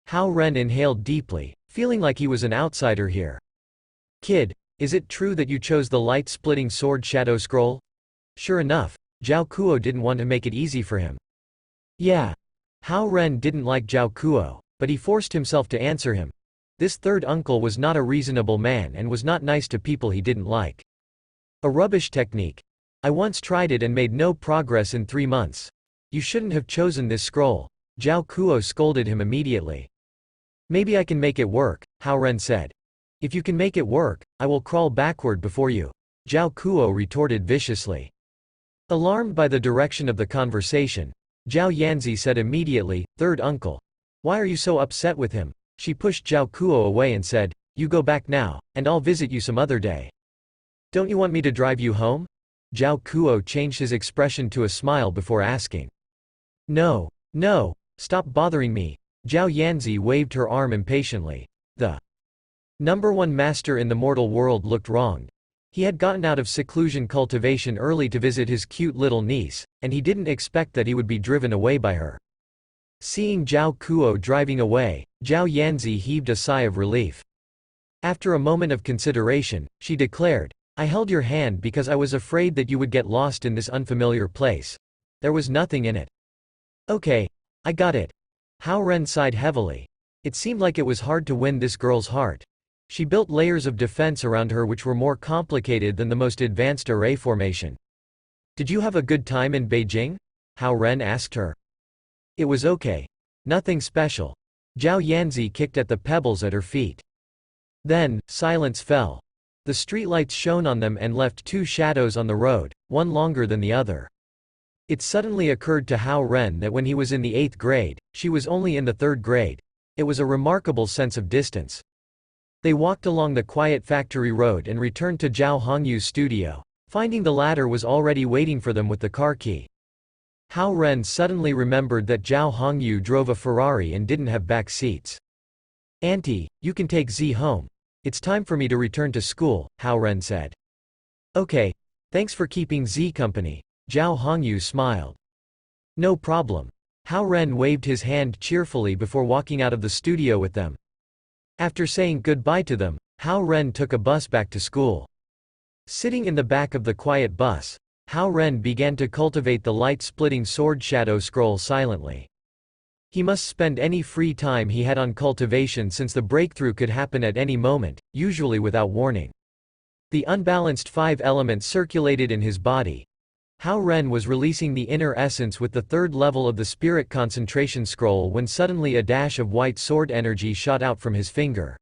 Hao Ren inhaled deeply, feeling like he was an outsider here. Kid, is it true that you chose the light-splitting sword shadow scroll? Sure enough, Zhao Kuo didn't want to make it easy for him. Yeah. Hao Ren didn't like Zhao Kuo, but he forced himself to answer him. This third uncle was not a reasonable man and was not nice to people he didn't like. A rubbish technique. I once tried it and made no progress in 3 months. You shouldn't have chosen this scroll. Zhao Kuo scolded him immediately. Maybe I can make it work, Hao Ren said. If you can make it work, I will crawl backward before you. Zhao Kuo retorted viciously. Alarmed by the direction of the conversation, Zhao Yanzi said immediately, Third uncle. Why are you so upset with him? She pushed Zhao Kuo away and said, You go back now, and I'll visit you some other day. Don't you want me to drive you home? Zhao Kuo changed his expression to a smile before asking. No, stop bothering me. Zhao Yanzi waved her arm impatiently. The #1 master in the mortal world looked wronged. He had gotten out of seclusion cultivation early to visit his cute little niece, and he didn't expect that he would be driven away by her. Seeing Zhao Kuo driving away, Zhao Yanzi heaved a sigh of relief. After a moment of consideration, she declared, I held your hand because I was afraid that you would get lost in this unfamiliar place. There was nothing in it. Okay, I got it. Hao Ren sighed heavily. It seemed like it was hard to win this girl's heart. She built layers of defense around her which were more complicated than the most advanced array formation. Did you have a good time in Beijing? Hao Ren asked her. It was okay. Nothing special. Zhao Yanzi kicked at the pebbles at her feet. Then, silence fell. The streetlights shone on them and left 2 shadows on the road, one longer than the other. It suddenly occurred to Hao Ren that when he was in the 8th grade, she was only in the 3rd grade. It was a remarkable sense of distance. They walked along the quiet factory road and returned to Zhao Hongyu's studio, finding the latter was already waiting for them with the car key. Hao Ren suddenly remembered that Zhao Hongyu drove a Ferrari and didn't have back seats. Auntie, you can take Z home. It's time for me to return to school, Hao Ren said. Okay. Thanks for keeping Z company. Zhao Hongyu smiled. No problem. Hao Ren waved his hand cheerfully before walking out of the studio with them. After saying goodbye to them, Hao Ren took a bus back to school. Sitting in the back of the quiet bus, Hao Ren began to cultivate the light-splitting sword shadow scroll silently. He must spend any free time he had on cultivation since the breakthrough could happen at any moment, usually without warning. The unbalanced 5 elements circulated in his body. Hao Ren was releasing the inner essence with the 3rd level of the spirit concentration scroll when suddenly a dash of white sword energy shot out from his finger.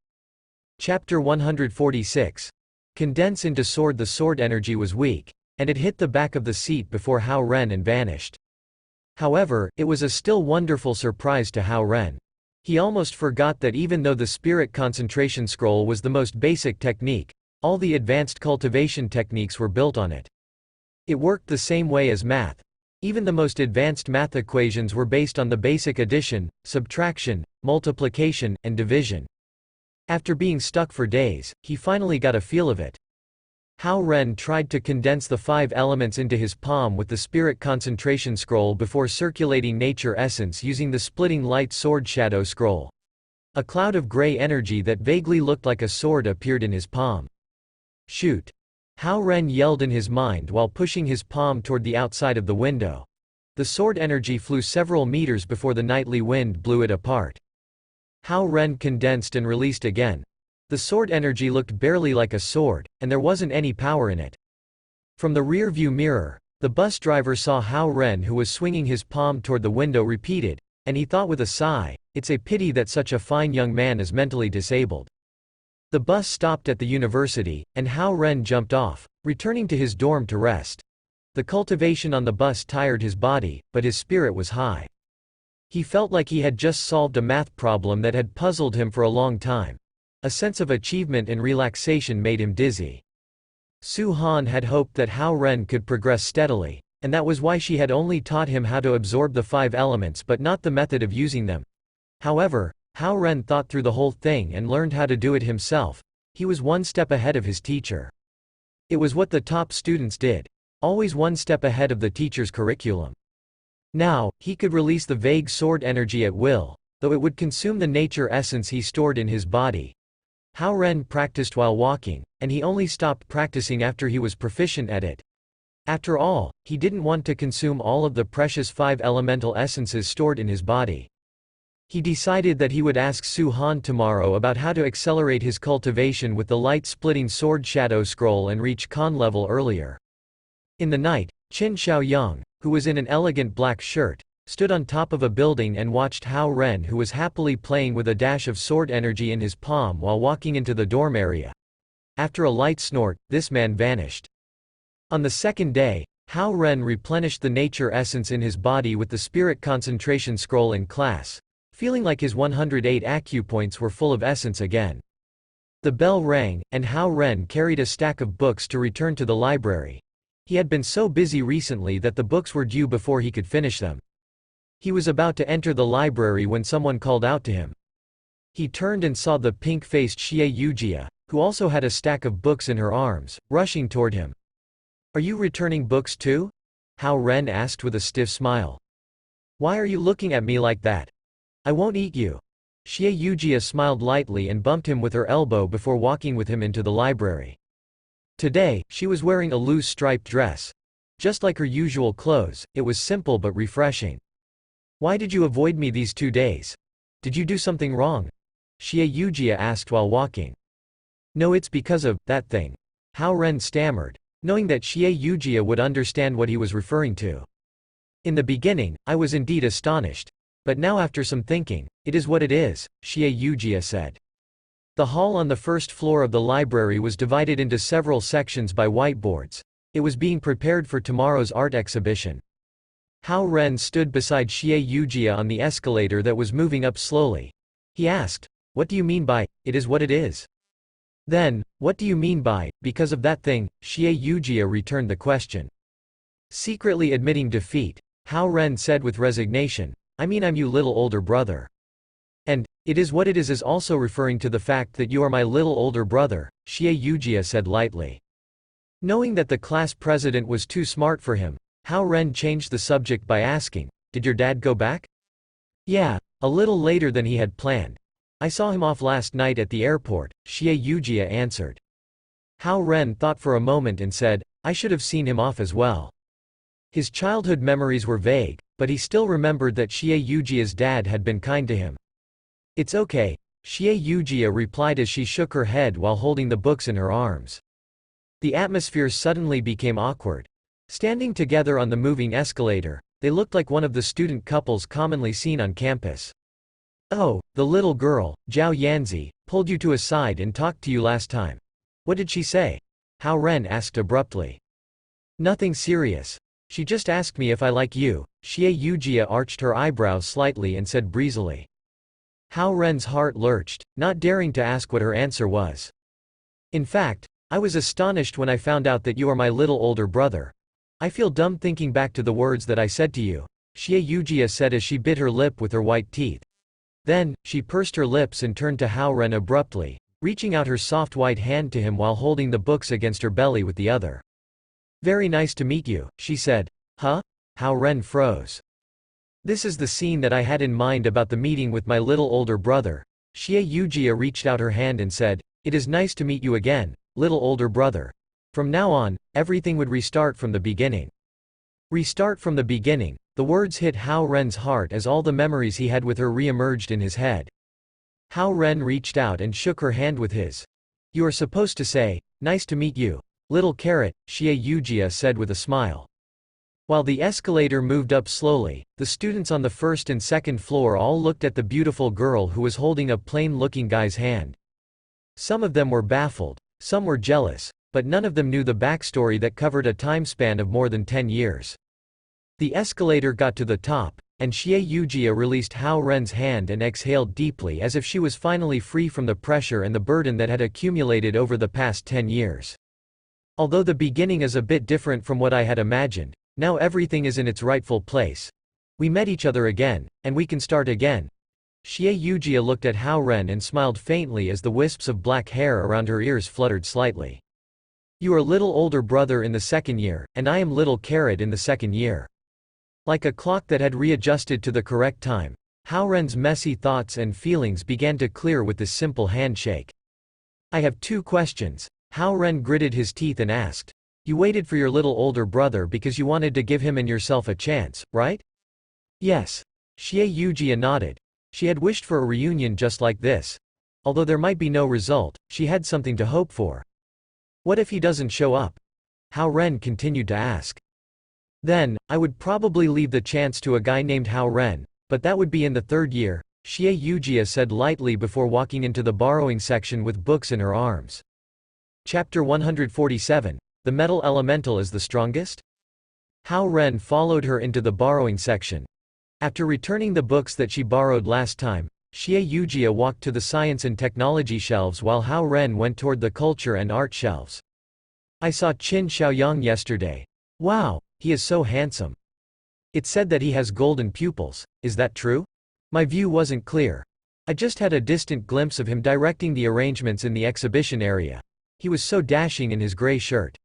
Chapter 146. Condense into sword. The sword energy was weak, and it hit the back of the seat before Hao Ren and vanished. However, it was a still wonderful surprise to Hao Ren. He almost forgot that even though the spirit concentration scroll was the most basic technique, all the advanced cultivation techniques were built on it. It worked the same way as math. Even the most advanced math equations were based on the basic addition, subtraction, multiplication, and division. After being stuck for days, he finally got a feel of it. Hao Ren tried to condense the 5 elements into his palm with the spirit concentration scroll before circulating nature essence using the splitting light sword shadow scroll. A cloud of gray energy that vaguely looked like a sword appeared in his palm. Shoot! Hao Ren yelled in his mind while pushing his palm toward the outside of the window. The sword energy flew several meters before the nightly wind blew it apart. Hao Ren condensed and released again. The sword energy looked barely like a sword, and there wasn't any power in it. From the rear-view mirror, the bus driver saw Hao Ren, who was swinging his palm toward the window repeated, and he thought with a sigh, "It's a pity that such a fine young man is mentally disabled." The bus stopped at the university, and Hao Ren jumped off, returning to his dorm to rest. The cultivation on the bus tired his body, but his spirit was high. He felt like he had just solved a math problem that had puzzled him for a long time. A sense of achievement and relaxation made him dizzy. Su Han had hoped that Hao Ren could progress steadily, and that was why she had only taught him how to absorb the 5 elements but not the method of using them. However, Hao Ren thought through the whole thing and learned how to do it himself. He was one step ahead of his teacher. It was what the top students did, always one step ahead of the teacher's curriculum. Now, he could release the vague sword energy at will, though it would consume the nature essence he stored in his body. Hao Ren practiced while walking, and he only stopped practicing after he was proficient at it. After all, he didn't want to consume all of the precious 5 elemental essences stored in his body. He decided that he would ask Su Han tomorrow about how to accelerate his cultivation with the light-splitting sword shadow scroll and reach Con level earlier. In the night, Qin Xiaoyang, who was in an elegant black shirt, stood on top of a building and watched Hao Ren, who was happily playing with a dash of sword energy in his palm while walking into the dorm area. After a light snort, this man vanished. On the second day, Hao Ren replenished the nature essence in his body with the spirit concentration scroll in class, feeling like his 108 acupoints were full of essence again. The bell rang, and Hao Ren carried a stack of books to return to the library. He had been so busy recently that the books were due before he could finish them. He was about to enter the library when someone called out to him. He turned and saw the pink-faced Xie Yujia, who also had a stack of books in her arms, rushing toward him. "Are you returning books too?" Hao Ren asked with a stiff smile. "Why are you looking at me like that? I won't eat you." Xie Yujia smiled lightly and bumped him with her elbow before walking with him into the library. Today, she was wearing a loose striped dress. Just like her usual clothes, it was simple but refreshing. "Why did you avoid me these 2 days? Did you do something wrong?" Xie Yujia asked while walking. "No, it's because of that thing," Hao Ren stammered, knowing that Xie Yujia would understand what he was referring to. "In the beginning, I was indeed astonished. But now after some thinking, it is what it is," Xie Yujia said. The hall on the first floor of the library was divided into several sections by whiteboards. It was being prepared for tomorrow's art exhibition. Hao Ren stood beside Xie Yujia on the escalator that was moving up slowly. He asked, "What do you mean by, it is what it is?" Then, "What do you mean by, because of that thing?" Xie Yujia returned the question. Secretly admitting defeat, Hao Ren said with resignation, "I mean I'm your little older brother." And, "It is what it is also referring to the fact that you are my little older brother," Xie Yujia said lightly. Knowing that the class president was too smart for him, Hao Ren changed the subject by asking, "Did your dad go back?" Yeah, a little later than he had planned. I saw him off last night at the airport, Xie Yujia answered. Hao Ren thought for a moment and said, I should have seen him off as well. His childhood memories were vague, but he still remembered that Xie Yujia's dad had been kind to him. It's okay, Xie Yujia replied as she shook her head while holding the books in her arms. The atmosphere suddenly became awkward. Standing together on the moving escalator, they looked like one of the student couples commonly seen on campus. Oh, the little girl, Zhao Yanzi, pulled you to a side and talked to you last time. What did she say? Hao Ren asked abruptly. Nothing serious. She just asked me if I like you. Xie Yujia arched her eyebrows slightly and said breezily. Hao Ren's heart lurched, not daring to ask what her answer was. In fact, I was astonished when I found out that you are my little older brother. I feel dumb thinking back to the words that I said to you, Xie Yujia said as she bit her lip with her white teeth. Then, she pursed her lips and turned to Hao Ren abruptly, reaching out her soft white hand to him while holding the books against her belly with the other. Very nice to meet you, she said. Huh? Hao Ren froze. This is the scene that I had in mind about the meeting with my little older brother. Xie Yujia reached out her hand and said, It is nice to meet you again, little older brother. From now on, everything would restart from the beginning. Restart from the beginning. The words hit Hao Ren's heart as all the memories he had with her re-emerged in his head. Hao Ren reached out and shook her hand with his. You are supposed to say, nice to meet you, little carrot, Xie Yujia said with a smile. While the escalator moved up slowly, the students on the first and second floor all looked at the beautiful girl who was holding a plain-looking guy's hand. Some of them were baffled, some were jealous, but none of them knew the backstory that covered a time span of more than 10 years. The escalator got to the top, and Xie Yujia released Hao Ren's hand and exhaled deeply as if she was finally free from the pressure and the burden that had accumulated over the past 10 years. Although the beginning is a bit different from what I had imagined, now everything is in its rightful place. We met each other again, and we can start again. Xie Yujia looked at Hao Ren and smiled faintly as the wisps of black hair around her ears fluttered slightly. You are little older brother in the second year, and I am little carrot in the second year. Like a clock that had readjusted to the correct time, Hao Ren's messy thoughts and feelings began to clear with this simple handshake. I have 2 questions. Hao Ren gritted his teeth and asked. You waited for your little older brother because you wanted to give him and yourself a chance, right? Yes. Xie Yujia nodded. She had wished for a reunion just like this. Although there might be no result, she had something to hope for. What if he doesn't show up? Hao Ren continued to ask. Then, I would probably leave the chance to a guy named Hao Ren, but that would be in the 3rd year, Xie Yujia said lightly before walking into the borrowing section with books in her arms. Chapter 147. The Metal Elemental is the Strongest? Hao Ren followed her into the borrowing section. After returning the books that she borrowed last time, Xie Yujia walked to the science and technology shelves while Hao Ren went toward the culture and art shelves. I saw Qin Xiaoyang yesterday. Wow, he is so handsome. It said that he has golden pupils. Is that true? My view wasn't clear. I just had a distant glimpse of him directing the arrangements in the exhibition area. He was so dashing in his gray shirt.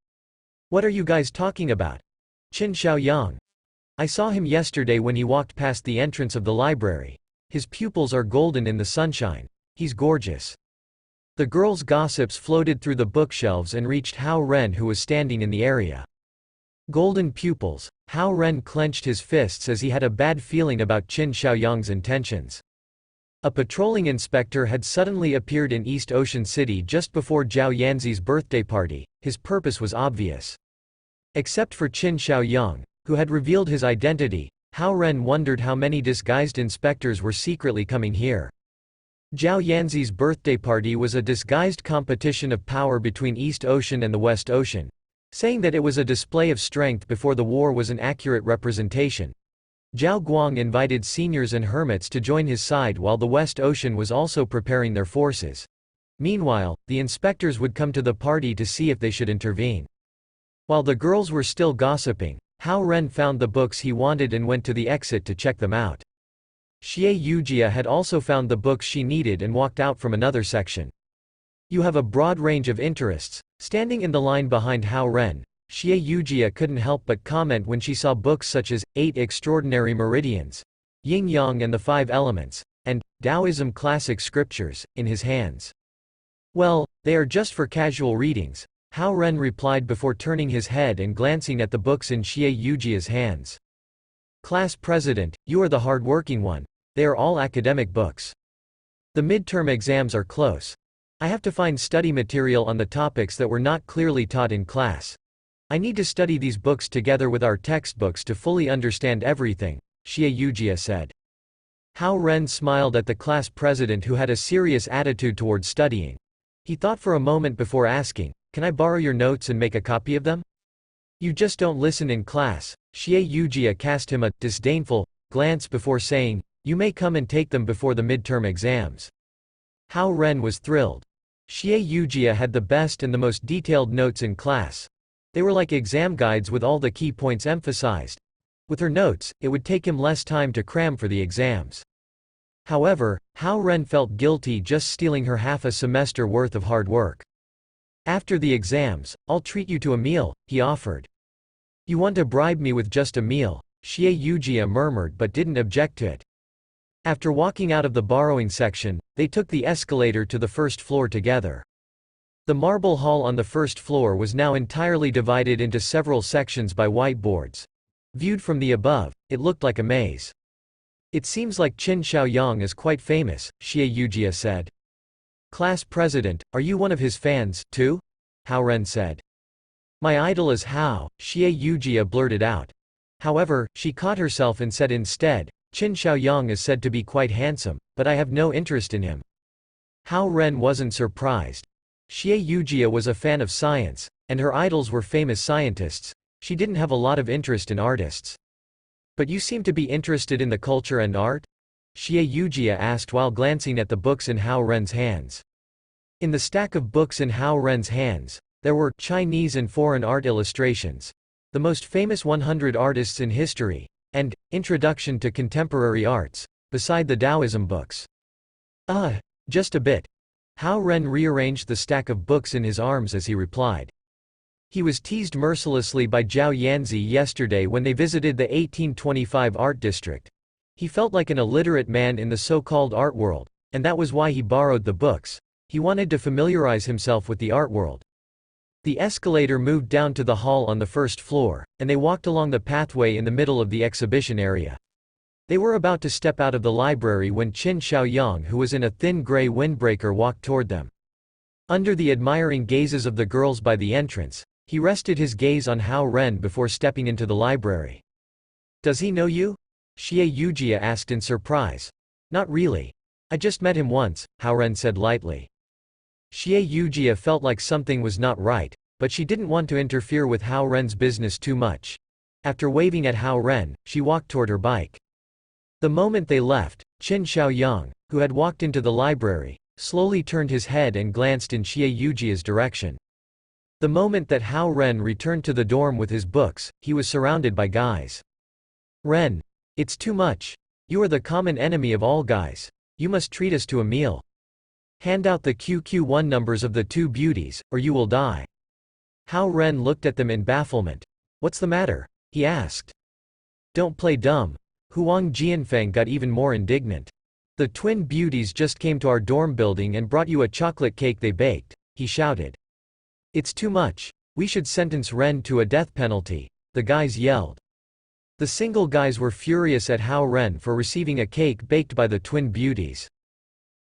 What are you guys talking about? Qin Xiaoyang. I saw him yesterday when he walked past the entrance of the library. His pupils are golden in the sunshine. He's gorgeous. The girls' gossips floated through the bookshelves and reached Hao Ren, who was standing in the area. Golden pupils. Hao Ren clenched his fists as he had a bad feeling about Qin Xiaoyang's intentions. A patrolling inspector had suddenly appeared in East Ocean City just before Zhao Yanzi's birthday party. His purpose was obvious. Except for Qin Xiaoyang, who had revealed his identity, Hao Ren wondered how many disguised inspectors were secretly coming here. Zhao Yanzi's birthday party was a disguised competition of power between East Ocean and the West Ocean. Saying that it was a display of strength before the war was an accurate representation. Zhao Guang invited seniors and hermits to join his side while the West Ocean was also preparing their forces. Meanwhile, the inspectors would come to the party to see if they should intervene. While the girls were still gossiping, Hao Ren found the books he wanted and went to the exit to check them out. Xie Yujia had also found the books she needed and walked out from another section. You have a broad range of interests. Standing in the line behind Hao Ren, Xie Yujia couldn't help but comment when she saw books such as 8 Extraordinary Meridians, yin-yang and the Five Elements, and Taoism classic scriptures, in his hands. Well, they are just for casual readings, Hao Ren replied before turning his head and glancing at the books in Xie Yujia's hands. Class president, you are the hard-working one. They are all academic books. The midterm exams are close. I have to find study material on the topics that were not clearly taught in class. I need to study these books together with our textbooks to fully understand everything, Xie Yujia said. Hao Ren smiled at the class president who had a serious attitude towards studying. He thought for a moment before asking, "Can I borrow your notes and make a copy of them?" "You just don't listen in class." Xie Yujia cast him a disdainful glance before saying, "You may come and take them before the midterm exams." Hao Ren was thrilled. Xie Yujia had the best and the most detailed notes in class. They were like exam guides with all the key points emphasized. With her notes, it would take him less time to cram for the exams. However, Hao Ren felt guilty just stealing her half a semester worth of hard work. "After the exams, I'll treat you to a meal," he offered. "You want to bribe me with just a meal?" Xie Yujia murmured but didn't object to it. After walking out of the borrowing section, they took the escalator to the first floor together. The marble hall on the first floor was now entirely divided into several sections by whiteboards. Viewed from the above, it looked like a maze. "It seems like Qin Shaoyang is quite famous," Xie Yujia said. "Class president, are you one of his fans, too?" Hao Ren said. "My idol is Hao," Xie Yujia blurted out. However, she caught herself and said instead, "Qin Shaoyang is said to be quite handsome, but I have no interest in him." Hao Ren wasn't surprised. Xie Yujia was a fan of science, and her idols were famous scientists. She didn't have a lot of interest in artists. "But you seem to be interested in the culture and art?" Xie Yujia asked while glancing at the books in Hao Ren's hands. In the stack of books in Hao Ren's hands, there were Chinese and foreign art illustrations, the most famous 100 artists in history, and Introduction to Contemporary Arts, beside the Taoism books. Just a bit." Hao Ren rearranged the stack of books in his arms as he replied. He was teased mercilessly by Zhao Yanzi yesterday when they visited the 1825 art district. He felt like an illiterate man in the so-called art world, and that was why he borrowed the books. He wanted to familiarize himself with the art world. The escalator moved down to the hall on the first floor, and they walked along the pathway in the middle of the exhibition area. They were about to step out of the library when Qin Shaoyang, who was in a thin gray windbreaker, walked toward them. Under the admiring gazes of the girls by the entrance, he rested his gaze on Hao Ren before stepping into the library. "Does he know you?" Xie Yujia asked in surprise. "Not really. I just met him once," Hao Ren said lightly. Xie Yujia felt like something was not right, but she didn't want to interfere with Hao Ren's business too much. After waving at Hao Ren, she walked toward her bike. The moment they left, Qin Shaoyang, who had walked into the library, slowly turned his head and glanced in Xie Yujia's direction. The moment that Hao Ren returned to the dorm with his books, he was surrounded by guys. "Ren, it's too much. You are the common enemy of all guys. You must treat us to a meal. Hand out the QQ1 numbers of the two beauties, or you will die." Hao Ren looked at them in bafflement. "What's the matter?" he asked. "Don't play dumb." Huang Jianfeng got even more indignant. "The twin beauties just came to our dorm building and brought you a chocolate cake they baked," he shouted. "It's too much. We should sentence Ren to a death penalty," the guys yelled. The single guys were furious at Hao Ren for receiving a cake baked by the twin beauties.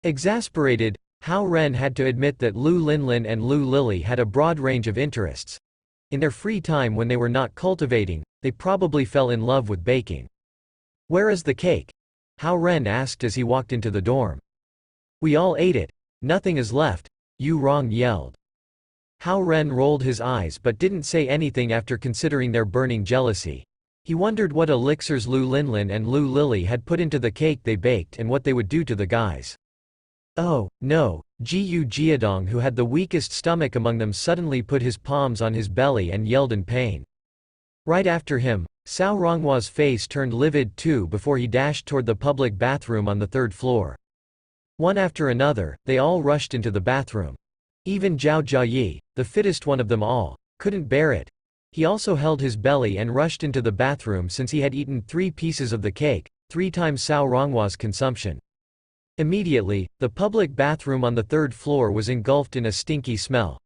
Exasperated, Hao Ren had to admit that Lu Linlin and Lu Lily had a broad range of interests. In their free time when they were not cultivating, they probably fell in love with baking. "Where is the cake?" Hao Ren asked as he walked into the dorm. "We all ate it. Nothing is left," Yu Rong yelled. Hao Ren rolled his eyes but didn't say anything after considering their burning jealousy. He wondered what elixirs Lu Linlin and Lu Lily had put into the cake they baked and what they would do to the guys. Oh, no, Jiyu Jiadong, who had the weakest stomach among them, suddenly put his palms on his belly and yelled in pain. Right after him, Cao Ronghua's face turned livid too before he dashed toward the public bathroom on the third floor. One after another, they all rushed into the bathroom. Even Zhao Jiayi, the fittest one of them all, couldn't bear it. He also held his belly and rushed into the bathroom since he had eaten 3 pieces of the cake, 3 times Cao Ronghua's consumption. Immediately, the public bathroom on the 3rd floor was engulfed in a stinky smell.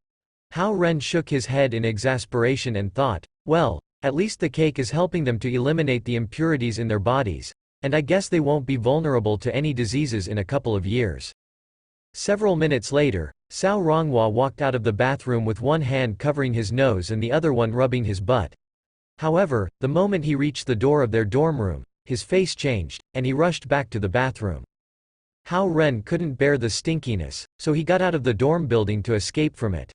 Hao Ren shook his head in exasperation and thought, well, at least the cake is helping them to eliminate the impurities in their bodies, and I guess they won't be vulnerable to any diseases in a couple of years. Several minutes later, Cao Ronghua walked out of the bathroom with one hand covering his nose and the other one rubbing his butt. However, the moment he reached the door of their dorm room, his face changed, and he rushed back to the bathroom. Hao Ren couldn't bear the stinkiness, so he got out of the dorm building to escape from it.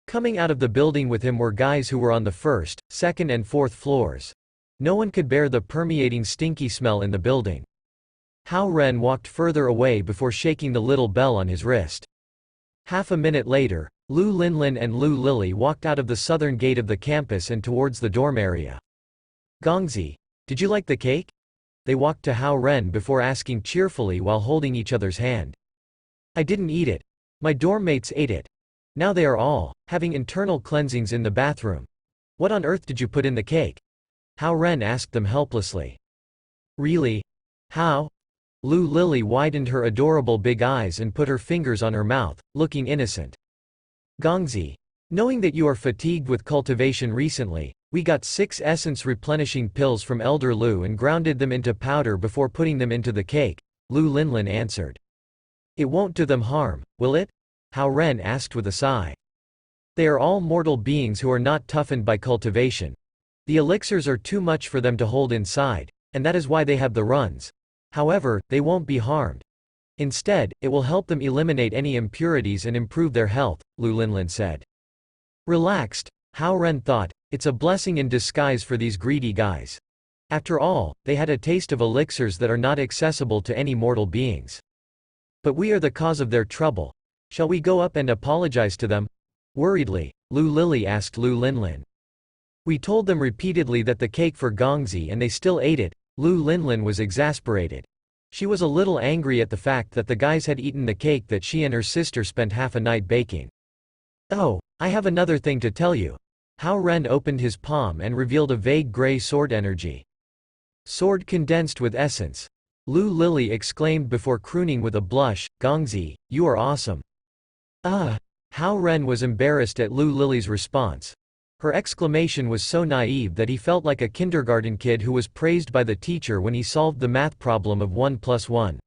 Coming out of the building with him were guys who were on the 1st, 2nd and 4th floors. No one could bear the permeating stinky smell in the building. Hao Ren walked further away before shaking the little bell on his wrist. Half a minute later, Lu Linlin and Lu Lily walked out of the southern gate of the campus and towards the dorm area. Gongzi, did you like the cake? They walked to Hao Ren before asking cheerfully while holding each other's hand. I didn't eat it. My dorm mates ate it. Now they are all having internal cleansings in the bathroom. What on earth did you put in the cake? Hao Ren asked them helplessly. Really? How? Lu Lily widened her adorable big eyes and put her fingers on her mouth, looking innocent. Gongzi, knowing that you are fatigued with cultivation recently, we got 6 essence replenishing pills from Elder Lu and grounded them into powder before putting them into the cake, Lu Linlin answered. It won't do them harm, will it? Hao Ren asked with a sigh. They are all mortal beings who are not toughened by cultivation. The elixirs are too much for them to hold inside, and that is why they have the runs. However, they won't be harmed. Instead, it will help them eliminate any impurities and improve their health, Lu Linlin said. Relaxed, Hao Ren thought, it's a blessing in disguise for these greedy guys. After all, they had a taste of elixirs that are not accessible to any mortal beings. But we are the cause of their trouble. Shall we go up and apologize to them? Worriedly, Lu Lily asked Lu Linlin. We told them repeatedly that the cake for Gongzi and they still ate it. Lu Linlin was exasperated. She was a little angry at the fact that the guys had eaten the cake that she and her sister spent half a night baking. Oh, I have another thing to tell you. Hao Ren opened his palm and revealed a vague gray sword energy. Sword condensed with essence. Lu Lily exclaimed before crooning with a blush, Gongzi, you are awesome. Hao Ren was embarrassed at Lu Lily's response. Her exclamation was so naive that he felt like a kindergarten kid who was praised by the teacher when he solved the math problem of 1 + 1.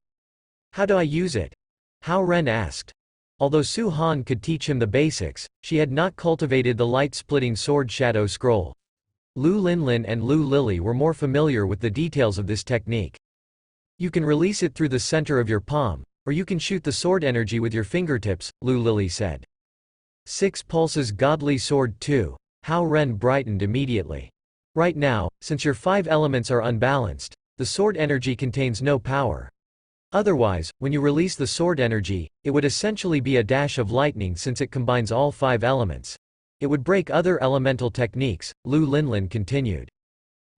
How do I use it? Hao Ren asked. Although Su Han could teach him the basics, she had not cultivated the light-splitting sword shadow scroll. Lu Linlin and Lu Lily were more familiar with the details of this technique. You can release it through the center of your palm, or you can shoot the sword energy with your fingertips, Lu Lily said. 6 pulses godly sword 2. Hao Ren brightened immediately. Right now, since your 5 elements are unbalanced, the sword energy contains no power. Otherwise, when you release the sword energy, it would essentially be a dash of lightning since it combines all 5 elements. It would break other elemental techniques, Lu Linlin continued.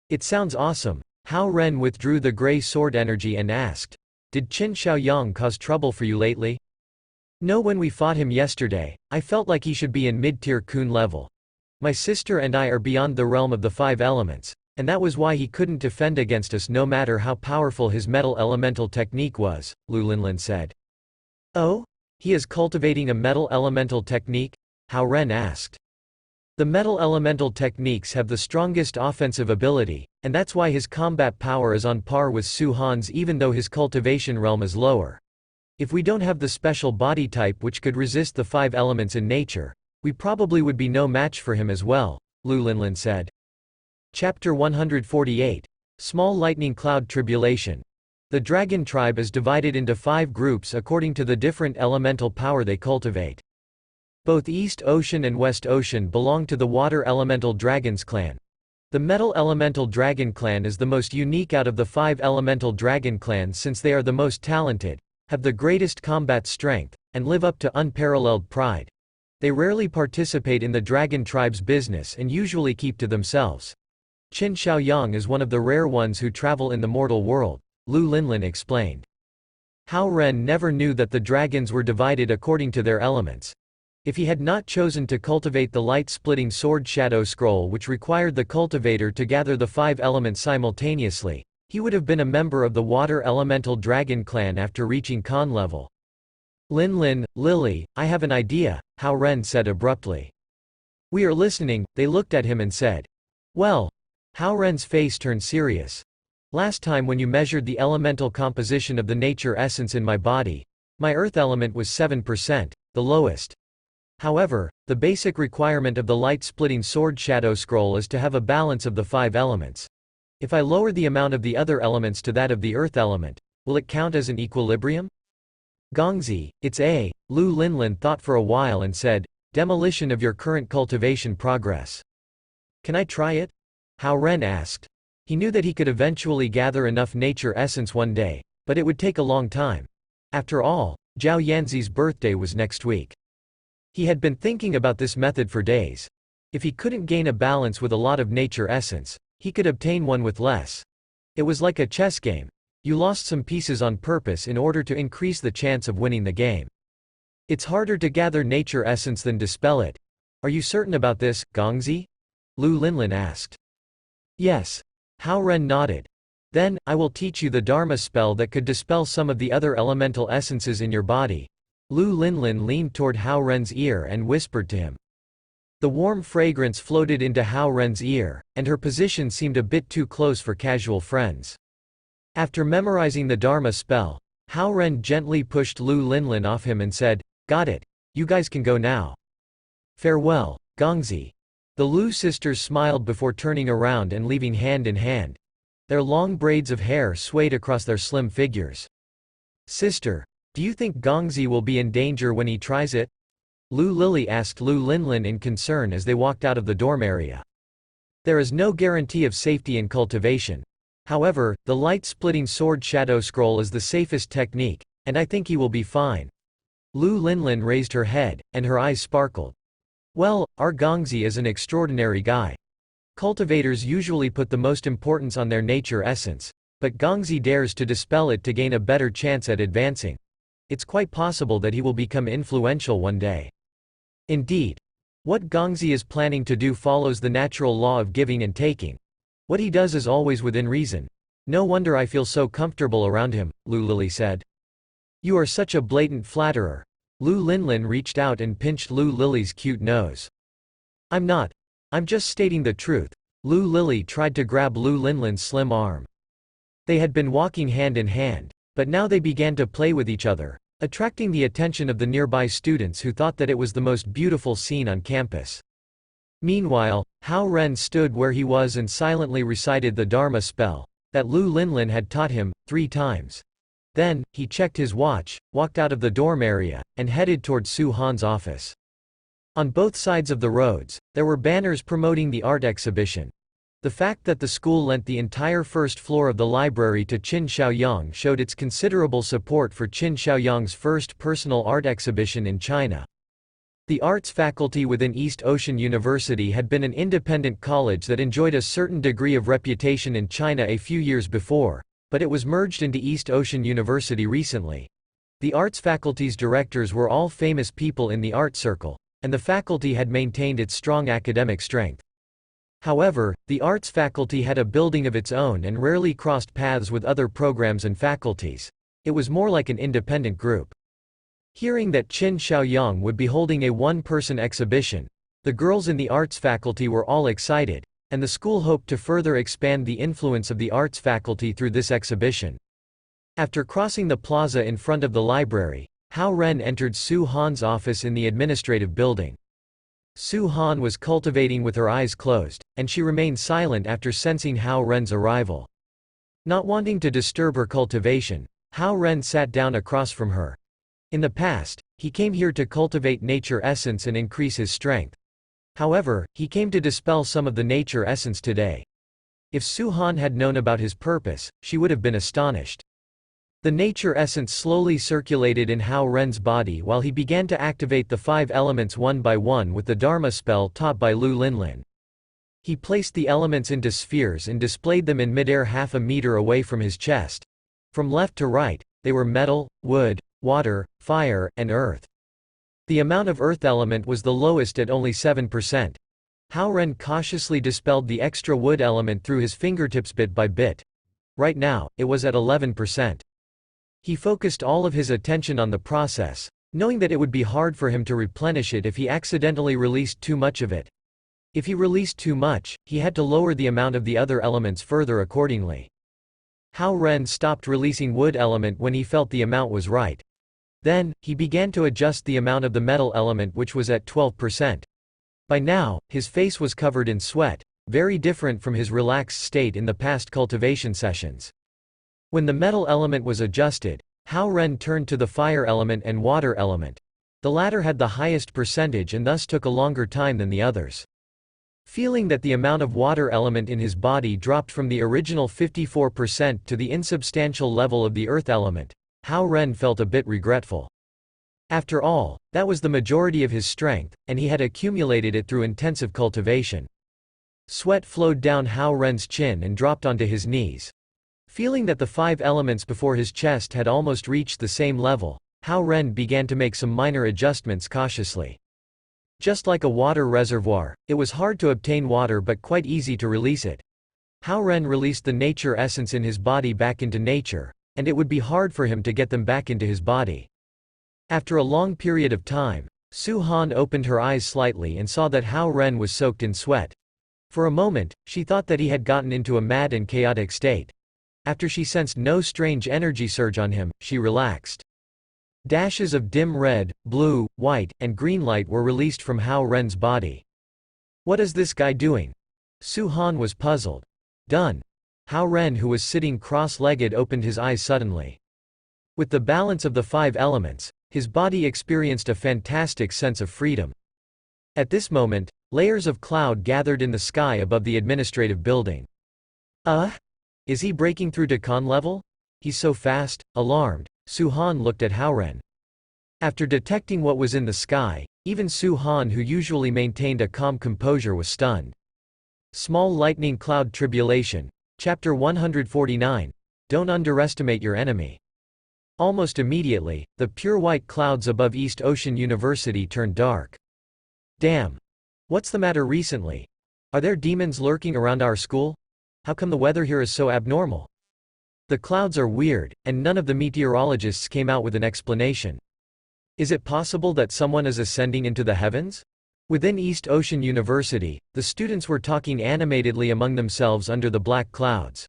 It sounds awesome. Hao Ren withdrew the gray sword energy and asked, did Qin Xiaoyang cause trouble for you lately? No, when we fought him yesterday, I felt like he should be in mid-tier Kun level. My sister and I are beyond the realm of the 5 elements, and that was why he couldn't defend against us no matter how powerful his metal elemental technique was, Lu Linlin said. Oh? He is cultivating a metal elemental technique? Hao Ren asked. The metal elemental techniques have the strongest offensive ability, and that's why his combat power is on par with Su Han's even though his cultivation realm is lower. If we don't have the special body type which could resist the 5 elements in nature, we probably would be no match for him as well, Lu Linlin said. Chapter 148. Small Lightning Cloud Tribulation. The dragon tribe is divided into 5 groups according to the different elemental power they cultivate. Both East Ocean and West Ocean belong to the Water Elemental Dragons clan. The Metal Elemental Dragon clan is the most unique out of the 5 elemental dragon clans since they are the most talented, have the greatest combat strength, and live up to unparalleled pride. They rarely participate in the dragon tribe's business and usually keep to themselves. Qin Xiaoyang is one of the rare ones who travel in the mortal world, Lu Linlin explained. Hao Ren never knew that the dragons were divided according to their elements. If he had not chosen to cultivate the light-splitting sword shadow scroll which required the cultivator to gather the 5 elements simultaneously, He would have been a member of the water elemental dragon clan after reaching Khan level. Lin, Lily, I have an idea, Hao Ren said abruptly. We are listening, they looked at him and said. Well. Hao Ren's face turned serious. Last time when you measured the elemental composition of the nature essence in my body, my earth element was 7%, the lowest. However, the basic requirement of the light-splitting sword shadow scroll is to have a balance of the 5 elements. If I lower the amount of the other elements to that of the earth element, will it count as an equilibrium? Gongzi, it's a. Lu Linlin thought for a while and said, demolition of your current cultivation progress. Can I try it? Hao Ren asked. He knew that he could eventually gather enough nature essence one day, but it would take a long time. After all, Zhao Yanzi's birthday was next week. He had been thinking about this method for days. If he couldn't gain a balance with a lot of nature essence, he could obtain one with less. It was like a chess game. You lost some pieces on purpose in order to increase the chance of winning the game. It's harder to gather nature essence than dispel it. Are you certain about this, Gongzi? Lu Linlin asked. Yes. Hao Ren nodded. Then, I will teach you the Dharma spell that could dispel some of the other elemental essences in your body. Lu Linlin leaned toward Hao Ren's ear and whispered to him. The warm fragrance floated into Hao Ren's ear, and her position seemed a bit too close for casual friends. After memorizing the Dharma spell, Hao Ren gently pushed Lu Linlin off him and said, Got it. You guys can go now. Farewell, Gongzi. The Lu sisters smiled before turning around and leaving hand in hand. Their long braids of hair swayed across their slim figures. Sister, do you think Gongzi will be in danger when he tries it? Lu Lily asked Lu Linlin in concern as they walked out of the dorm area. There is no guarantee of safety in cultivation. However, the light-splitting sword shadow scroll is the safest technique, and I think he will be fine. Lu Linlin raised her head, and her eyes sparkled. Well, our Gongzi is an extraordinary guy. Cultivators usually put the most importance on their nature essence, but Gongzi dares to dispel it to gain a better chance at advancing. It's quite possible that he will become influential one day. Indeed. What Gongzi is planning to do follows the natural law of giving and taking. What he does is always within reason. No wonder I feel so comfortable around him, Lu Lily said. You are such a blatant flatterer. Lu Linlin reached out and pinched Lu Lily's cute nose. I'm not. I'm just stating the truth. Lu Lily tried to grab Lu Linlin's slim arm. They had been walking hand in hand, but now they began to play with each other, attracting the attention of the nearby students who thought that it was the most beautiful scene on campus. Meanwhile, Hao Ren stood where he was and silently recited the Dharma spell that Lu Linlin had taught him 3 times. Then, he checked his watch, walked out of the dorm area, and headed toward Su Han's office. On both sides of the roads, there were banners promoting the art exhibition. The fact that the school lent the entire first floor of the library to Qin Shaoyang showed its considerable support for Qin Shaoyang's first personal art exhibition in China. The arts faculty within East Ocean University had been an independent college that enjoyed a certain degree of reputation in China a few years before, but it was merged into East Ocean University recently. The arts faculty's directors were all famous people in the art circle, and the faculty had maintained its strong academic strength. However, the arts faculty had a building of its own and rarely crossed paths with other programs and faculties. It was more like an independent group. Hearing that Qin Shaoyang would be holding a one-person exhibition, the girls in the arts faculty were all excited, and the school hoped to further expand the influence of the arts faculty through this exhibition. After crossing the plaza in front of the library, Hao Ren entered Su Han's office in the administrative building. Su Han was cultivating with her eyes closed, and she remained silent after sensing Hao Ren's arrival. Not wanting to disturb her cultivation, Hao Ren sat down across from her. In the past, he came here to cultivate nature essence and increase his strength. However, he came to dispel some of the nature essence today. If Su Han had known about his purpose, she would have been astonished. The nature essence slowly circulated in Hao Ren's body while he began to activate the 5 elements one by one with the Dharma spell taught by Lu Linlin. He placed the elements into spheres and displayed them in midair half a meter away from his chest. From left to right, they were metal, wood, water, fire, and earth. The amount of earth element was the lowest at only 7%. Hao Ren cautiously dispelled the extra wood element through his fingertips bit by bit. Right now, it was at 11%. He focused all of his attention on the process, knowing that it would be hard for him to replenish it if he accidentally released too much of it. If he released too much, he had to lower the amount of the other elements further accordingly. Hao Ren stopped releasing wood element when he felt the amount was right. Then, he began to adjust the amount of the metal element, which was at 12%. By now, his face was covered in sweat, very different from his relaxed state in the past cultivation sessions. When the metal element was adjusted, Hao Ren turned to the fire element and water element. The latter had the highest percentage and thus took a longer time than the others. Feeling that the amount of water element in his body dropped from the original 54% to the insubstantial level of the earth element, Hao Ren felt a bit regretful. After all, that was the majority of his strength, and he had accumulated it through intensive cultivation. Sweat flowed down Hao Ren's chin and dropped onto his knees. Feeling that the 5 elements before his chest had almost reached the same level, Hao Ren began to make some minor adjustments cautiously. Just like a water reservoir, it was hard to obtain water but quite easy to release it. Hao Ren released the nature essence in his body back into nature, and it would be hard for him to get them back into his body. After a long period of time, Su Han opened her eyes slightly and saw that Hao Ren was soaked in sweat. For a moment, she thought that he had gotten into a mad and chaotic state. After she sensed no strange energy surge on him, she relaxed. Dashes of dim red, blue, white, and green light were released from Hao Ren's body. What is this guy doing? Su Han was puzzled. Done. Hao Ren, who was sitting cross-legged, opened his eyes suddenly. With the balance of the 5 elements, his body experienced a fantastic sense of freedom. At this moment, layers of cloud gathered in the sky above the administrative building. Is he breaking through to Khan level? He's so fast. Alarmed, Su Han looked at Hao Ren. After detecting what was in the sky, even Su Han, who usually maintained a calm composure, was stunned. Small lightning cloud tribulation. Chapter 149. Don't underestimate your enemy. Almost immediately, the pure white clouds above East Ocean University turned dark. Damn. What's the matter recently? Are there demons lurking around our school? How come the weather here is so abnormal? The clouds are weird, and none of the meteorologists came out with an explanation. Is it possible that someone is ascending into the heavens? Within East Ocean University, the students were talking animatedly among themselves under the black clouds.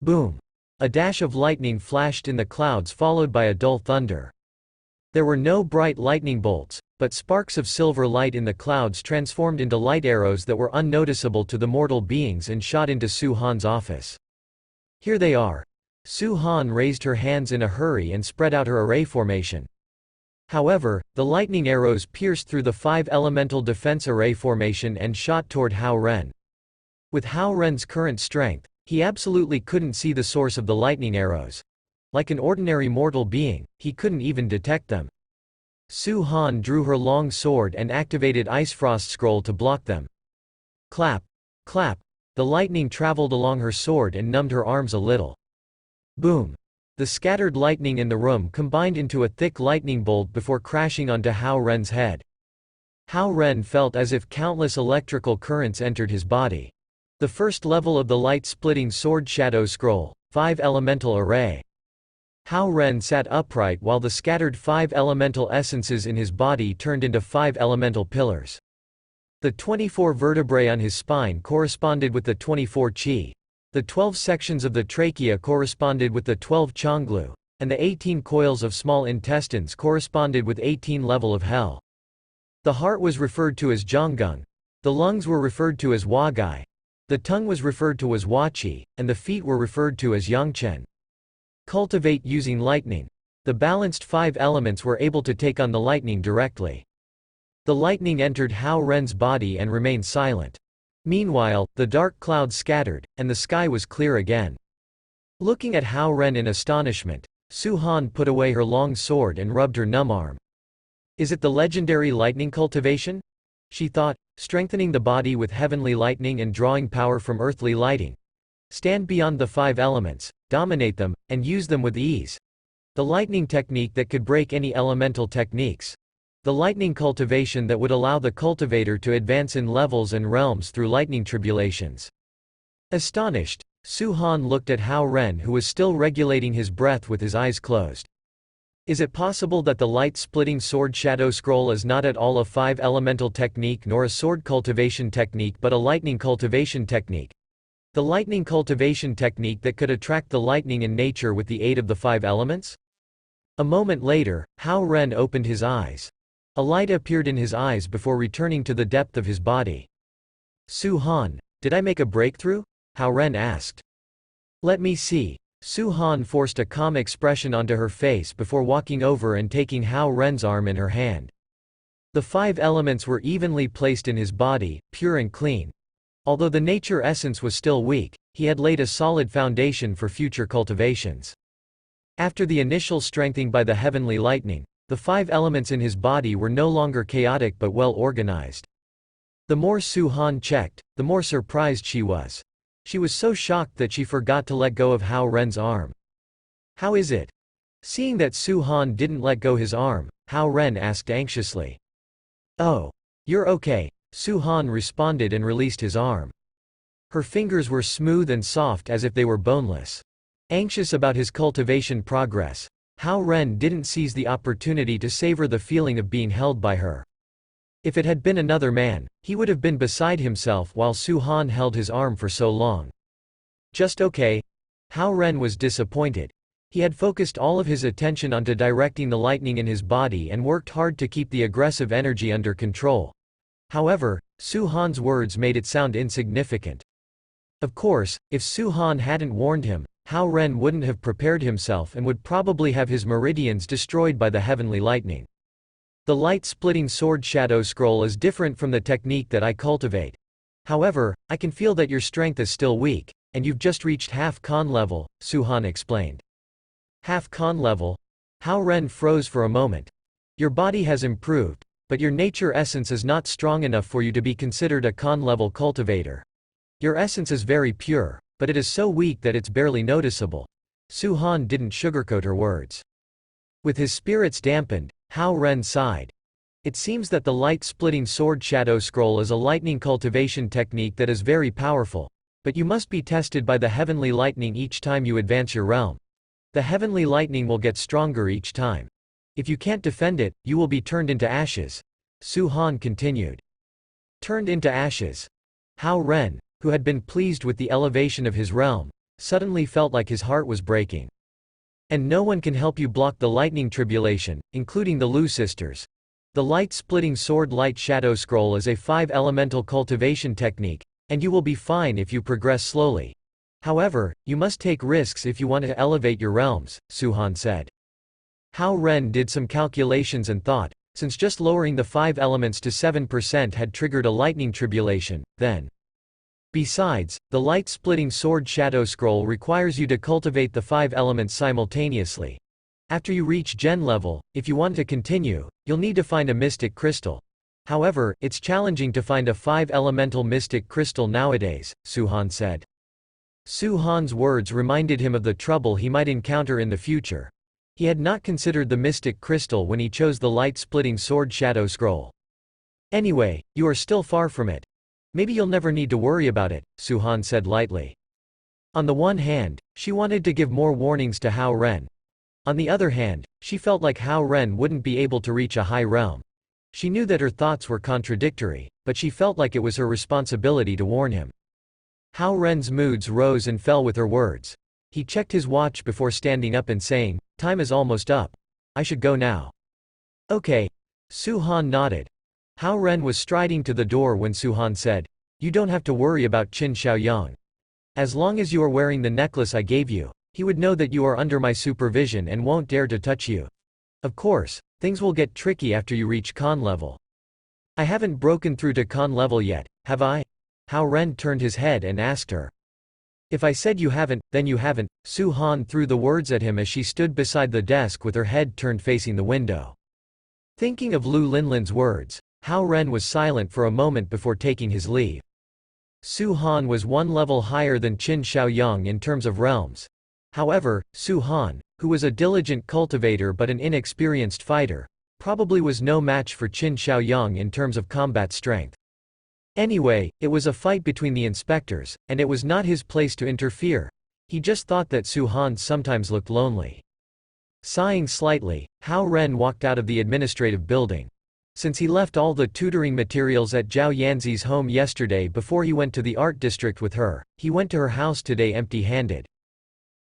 Boom! A dash of lightning flashed in the clouds, followed by a dull thunder. There were no bright lightning bolts, but sparks of silver light in the clouds transformed into light arrows that were unnoticeable to the mortal beings and shot into Su Han's office. Here they are. Su Han raised her hands in a hurry and spread out her array formation. However, the lightning arrows pierced through the 5 elemental defense array formation and shot toward Hao Ren. With Hao Ren's current strength, he absolutely couldn't see the source of the lightning arrows. Like an ordinary mortal being, he couldn't even detect them. Su Han drew her long sword and activated Ice Frost Scroll to block them. Clap! Clap! The lightning traveled along her sword and numbed her arms a little. Boom! The scattered lightning in the room combined into a thick lightning bolt before crashing onto Hao Ren's head. Hao Ren felt as if countless electrical currents entered his body. The first level of the light-splitting Sword Shadow Scroll, 5 Elemental Array. Hao Ren sat upright while the scattered 5 elemental essences in his body turned into 5 elemental pillars. The 24 vertebrae on his spine corresponded with the 24 qi. The 12 sections of the trachea corresponded with the 12 Chonglu, and the 18 coils of small intestines corresponded with 18 level of hell. The heart was referred to as Zhonggung, the lungs were referred to as Wagai, the tongue was referred to as Huaqi, and the feet were referred to as Yangchen. Cultivate using lightning. The balanced 5 elements were able to take on the lightning directly. The lightning entered Hao Ren's body and remained silent. Meanwhile, the dark clouds scattered, and the sky was clear again. Looking at Hao Ren in astonishment, Su Han put away her long sword and rubbed her numb arm. Is it the legendary lightning cultivation? She thought, strengthening the body with heavenly lightning and drawing power from earthly lighting. Stand beyond the 5 elements, dominate them, and use them with ease. The lightning technique that could break any elemental techniques. The lightning cultivation that would allow the cultivator to advance in levels and realms through lightning tribulations. Astonished, Su Han looked at Hao Ren, who was still regulating his breath with his eyes closed. Is it possible that the light-splitting sword shadow scroll is not at all a 5-elemental technique nor a sword cultivation technique but a lightning cultivation technique? The lightning cultivation technique that could attract the lightning in nature with the aid of the 5 elements? A moment later, Hao Ren opened his eyes. A light appeared in his eyes before returning to the depth of his body. Su Han, did I make a breakthrough? Hao Ren asked. Let me see. Su Han forced a calm expression onto her face before walking over and taking Hao Ren's arm in her hand. The 5 elements were evenly placed in his body, pure and clean. Although the nature essence was still weak, he had laid a solid foundation for future cultivations. After the initial strengthening by the heavenly lightning, the 5 elements in his body were no longer chaotic but well organized. The more Su Han checked, the more surprised she was. She was so shocked that she forgot to let go of Hao Ren's arm. How is it? Seeing that Su Han didn't let go his arm, Hao Ren asked anxiously. Oh. You're okay, Su Han responded and released his arm. Her fingers were smooth and soft as if they were boneless. Anxious about his cultivation progress, Hao Ren didn't seize the opportunity to savor the feeling of being held by her. If it had been another man, he would have been beside himself while Su Han held his arm for so long. Just okay. Hao Ren was disappointed. He had focused all of his attention onto directing the lightning in his body and worked hard to keep the aggressive energy under control. However, Su Han's words made it sound insignificant. Of course, if Su Han hadn't warned him, Hao Ren wouldn't have prepared himself and would probably have his meridians destroyed by the heavenly lightning. The light-splitting sword shadow scroll is different from the technique that I cultivate. However, I can feel that your strength is still weak, and you've just reached half Con level, Su Han explained. Half Con level? Hao Ren froze for a moment. Your body has improved, but your nature essence is not strong enough for you to be considered a Con level cultivator. Your essence is very pure, but it is so weak that it's barely noticeable. Su Han didn't sugarcoat her words. With his spirits dampened, Hao Ren sighed. It seems that the light-splitting sword shadow scroll is a lightning cultivation technique that is very powerful, but you must be tested by the heavenly lightning each time you advance your realm. The heavenly lightning will get stronger each time. If you can't defend it, you will be turned into ashes. Su Han continued. Turned into ashes. Hao Ren, who had been pleased with the elevation of his realm, suddenly felt like his heart was breaking. And no one can help you block the lightning tribulation, including the Lu sisters. The light-splitting sword light shadow scroll is a 5-elemental cultivation technique, and you will be fine if you progress slowly. However, you must take risks if you want to elevate your realms, Su Han said. Hao Ren did some calculations and thought, since just lowering the 5 elements to 7% had triggered a lightning tribulation, then. Besides, the light-splitting sword shadow scroll requires you to cultivate the 5 elements simultaneously. After you reach Gen level, if you want to continue, you'll need to find a mystic crystal. However, it's challenging to find a 5-elemental mystic crystal nowadays, Su Han said. Su Han's words reminded him of the trouble he might encounter in the future. He had not considered the mystic crystal when he chose the light-splitting sword shadow scroll. Anyway, you are still far from it. Maybe you'll never need to worry about it, Su Han said lightly. On the one hand, she wanted to give more warnings to Hao Ren. On the other hand, she felt like Hao Ren wouldn't be able to reach a high realm. She knew that her thoughts were contradictory, but she felt like it was her responsibility to warn him. Hao Ren's moods rose and fell with her words. He checked his watch before standing up and saying, "Time is almost up. I should go now." Okay. Su Han nodded. Hao Ren was striding to the door when Su Han said, "You don't have to worry about Qin Xiaoyang. As long as you are wearing the necklace I gave you, he would know that you are under my supervision and won't dare to touch you. Of course, things will get tricky after you reach Con level." I haven't broken through to Con level yet, have I? Hao Ren turned his head and asked her. If I said you haven't, then you haven't. Su Han threw the words at him as she stood beside the desk with her head turned facing the window. Thinking of Lu Linlin's words, Hao Ren was silent for a moment before taking his leave. Su Han was one level higher than Qin Xiaoyang in terms of realms. However, Su Han, who was a diligent cultivator but an inexperienced fighter, probably was no match for Qin Xiaoyang in terms of combat strength. Anyway, it was a fight between the inspectors, and it was not his place to interfere. He just thought that Su Han sometimes looked lonely. Sighing slightly, Hao Ren walked out of the administrative building. Since he left all the tutoring materials at Zhao Yanzi's home yesterday before he went to the art district with her, he went to her house today empty-handed.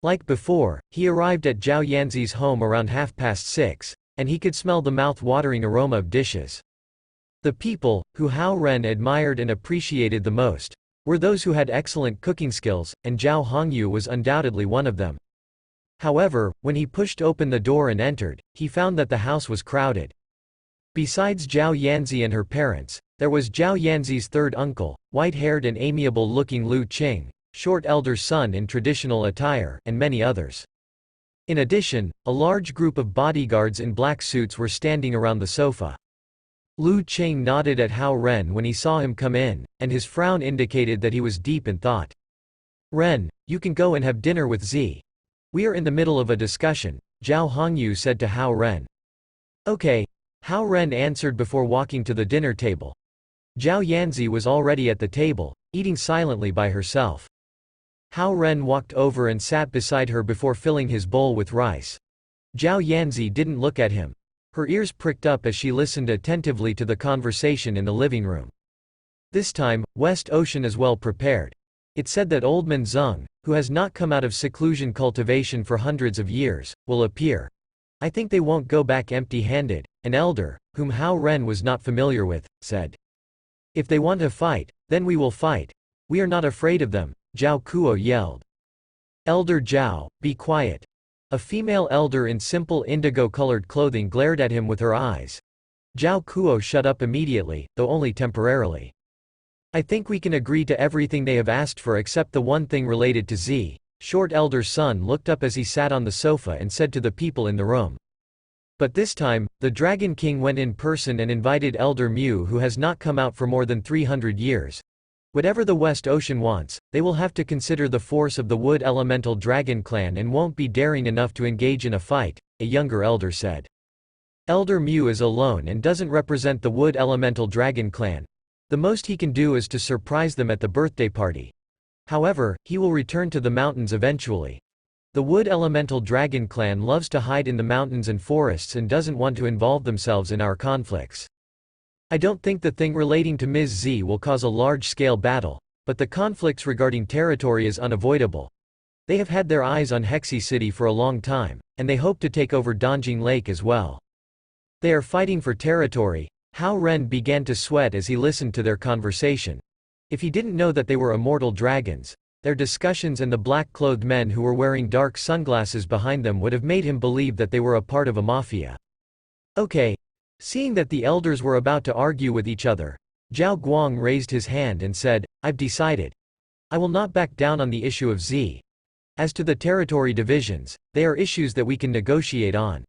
Like before, he arrived at Zhao Yanzi's home around 6:30, and he could smell the mouth-watering aroma of dishes. The people, who Hao Ren admired and appreciated the most, were those who had excellent cooking skills, and Zhao Hongyu was undoubtedly one of them. However, when he pushed open the door and entered, he found that the house was crowded. Besides Zhao Yanzi and her parents, there was Zhao Yanzi's third uncle, white-haired and amiable-looking Lu Qing, short elder son in traditional attire, and many others. In addition, a large group of bodyguards in black suits were standing around the sofa. Lu Qing nodded at Hao Ren when he saw him come in, and his frown indicated that he was deep in thought. "Ren, you can go and have dinner with Z. We are in the middle of a discussion," Zhao Hongyu said to Hao Ren. "Okay," Hao Ren answered before walking to the dinner table. Zhao Yanzi was already at the table, eating silently by herself. Hao Ren walked over and sat beside her before filling his bowl with rice. Zhao Yanzi didn't look at him. Her ears pricked up as she listened attentively to the conversation in the living room. This time, West Ocean is well prepared. It said that Old Man Zeng, who has not come out of seclusion cultivation for hundreds of years, will appear. I think they won't go back empty-handed, an elder, whom Hao Ren was not familiar with, said. If they want to fight, then we will fight. We are not afraid of them, Zhao Kuo yelled. Elder Zhao, be quiet. A female elder in simple indigo-colored clothing glared at him with her eyes. Zhao Kuo shut up immediately, though only temporarily. I think we can agree to everything they have asked for except the one thing related to Z. Short elder son looked up as he sat on the sofa and said to the people in the room. But this time, the Dragon King went in person and invited Elder Mu, who has not come out for more than 300 years. Whatever the West Ocean wants, they will have to consider the force of the Wood Elemental Dragon Clan and won't be daring enough to engage in a fight, a younger elder said. Elder Mu is alone and doesn't represent the Wood Elemental Dragon Clan. The most he can do is to surprise them at the birthday party. However, he will return to the mountains eventually. The Wood Elemental Dragon Clan loves to hide in the mountains and forests and doesn't want to involve themselves in our conflicts. I don't think the thing relating to Ms. Z will cause a large-scale battle, but the conflicts regarding territory is unavoidable. They have had their eyes on Hexi City for a long time, and they hope to take over Donjing Lake as well. They are fighting for territory. Hao Ren began to sweat as he listened to their conversation. If he didn't know that they were immortal dragons, their discussions and the black-clothed men who were wearing dark sunglasses behind them would have made him believe that they were a part of a mafia. Okay. Seeing that the elders were about to argue with each other, Zhao Guang raised his hand and said, I've decided. I will not back down on the issue of Z. As to the territory divisions, they are issues that we can negotiate on.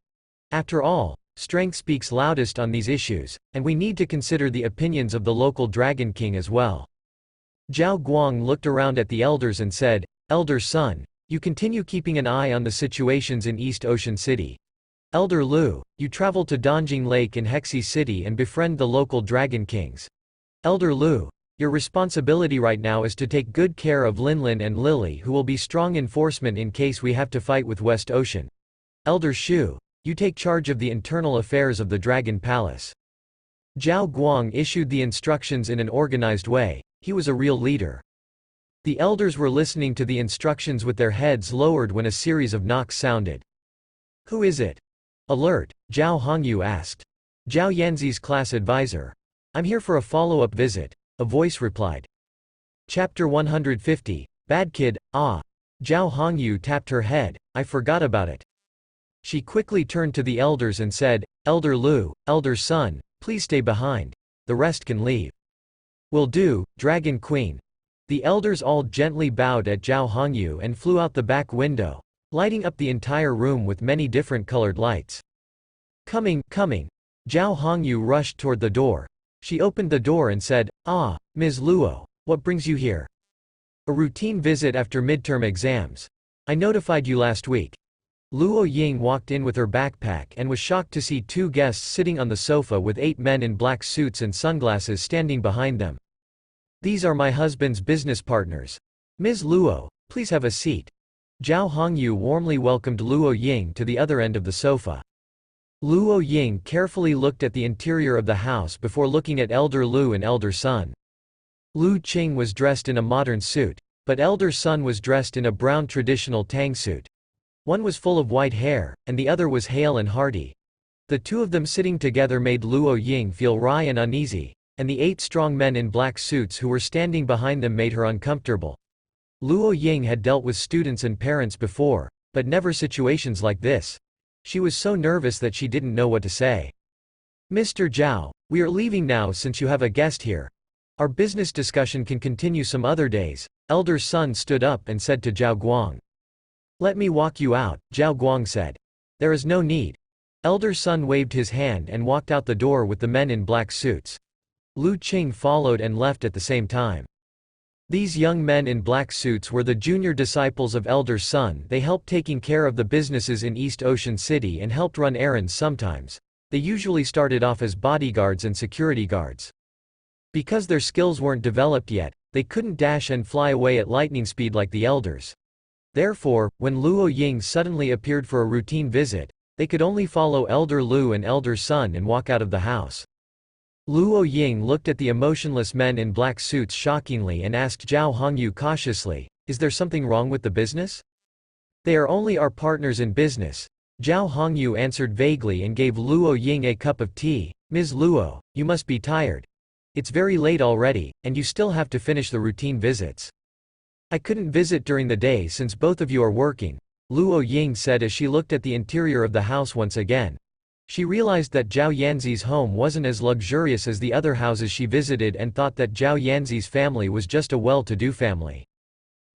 After all, strength speaks loudest on these issues, and we need to consider the opinions of the local Dragon King as well. Zhao Guang looked around at the elders and said, Elder Son, you continue keeping an eye on the situations in East Ocean City. Elder Lu, you travel to Donjing Lake in Hexi City and befriend the local Dragon Kings. Elder Lu, your responsibility right now is to take good care of Linlin and Lily, who will be strong enforcement in case we have to fight with West Ocean. Elder Shu, you take charge of the internal affairs of the Dragon Palace. Zhao Guang issued the instructions in an organized way. He was a real leader. The elders were listening to the instructions with their heads lowered when a series of knocks sounded. Who is it? Alert, Zhao Hongyu asked. Zhao Yanzi's class advisor. I'm here for a follow-up visit, a voice replied. Chapter 150, Bad Kid, Ah. Zhao Hongyu tapped her head, I forgot about it. She quickly turned to the elders and said, Elder Lu, Elder Son, please stay behind. The rest can leave. Will do, Dragon Queen. The elders all gently bowed at Zhao Hongyu and flew out the back window, lighting up the entire room with many different colored lights. Coming. Zhao Hongyu rushed toward the door. She opened the door and said, Ah, Ms. Luo, what brings you here? A routine visit after midterm exams. I notified you last week. Luo Ying walked in with her backpack and was shocked to see two guests sitting on the sofa with 8 men in black suits and sunglasses standing behind them. These are my husband's business partners. Ms. Luo, please have a seat. Zhao Hongyu warmly welcomed Luo Ying to the other end of the sofa. Luo Ying carefully looked at the interior of the house before looking at elder Lu and elder son. Lu Qing was dressed in a modern suit, but elder son was dressed in a brown traditional tang suit. One was full of white hair, and the other was hale and hearty. The two of them sitting together made Luo Ying feel wry and uneasy, and the 8 strong men in black suits who were standing behind them made her uncomfortable. Luo Ying had dealt with students and parents before, but never situations like this. She was so nervous that she didn't know what to say. Mr. Zhao, we are leaving now since you have a guest here. Our business discussion can continue some other days. Elder son stood up and said to Zhao Guang. Let me walk you out, Zhao Guang said. There is no need. Elder son waved his hand and walked out the door with the men in black suits. Lu Qing followed and left at the same time. These young men in black suits were the junior disciples of elder son. They helped taking care of the businesses in East Ocean City and helped run errands sometimes. They usually started off as bodyguards and security guards. Because their skills weren't developed yet, they couldn't dash and fly away at lightning speed like the elders. Therefore, when Luo Ying suddenly appeared for a routine visit, they could only follow elder Lu and elder son and walk out of the house. Luo Ying looked at the emotionless men in black suits shockingly and asked Zhao Hongyu cautiously, is there something wrong with the business? They are only our partners in business. Zhao Hongyu answered vaguely and gave Luo Ying a cup of tea. Ms. Luo, you must be tired. It's very late already, and you still have to finish the routine visits. I couldn't visit during the day since both of you are working, Luo Ying said as she looked at the interior of the house once again. She realized that Zhao Yanzi's home wasn't as luxurious as the other houses she visited and thought that Zhao Yanzi's family was just a well-to-do family.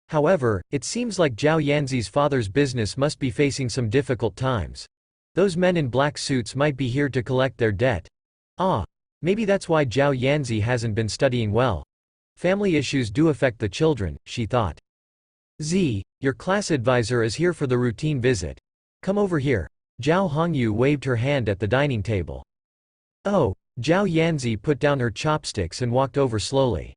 However, it seems like Zhao Yanzi's father's business must be facing some difficult times. Those men in black suits might be here to collect their debt. Maybe that's why Zhao Yanzi hasn't been studying well. Family issues do affect the children, she thought. Z, your class advisor is here for the routine visit. Come over here. Zhao Hongyu waved her hand at the dining table. Oh, Zhao Yanzi put down her chopsticks and walked over slowly.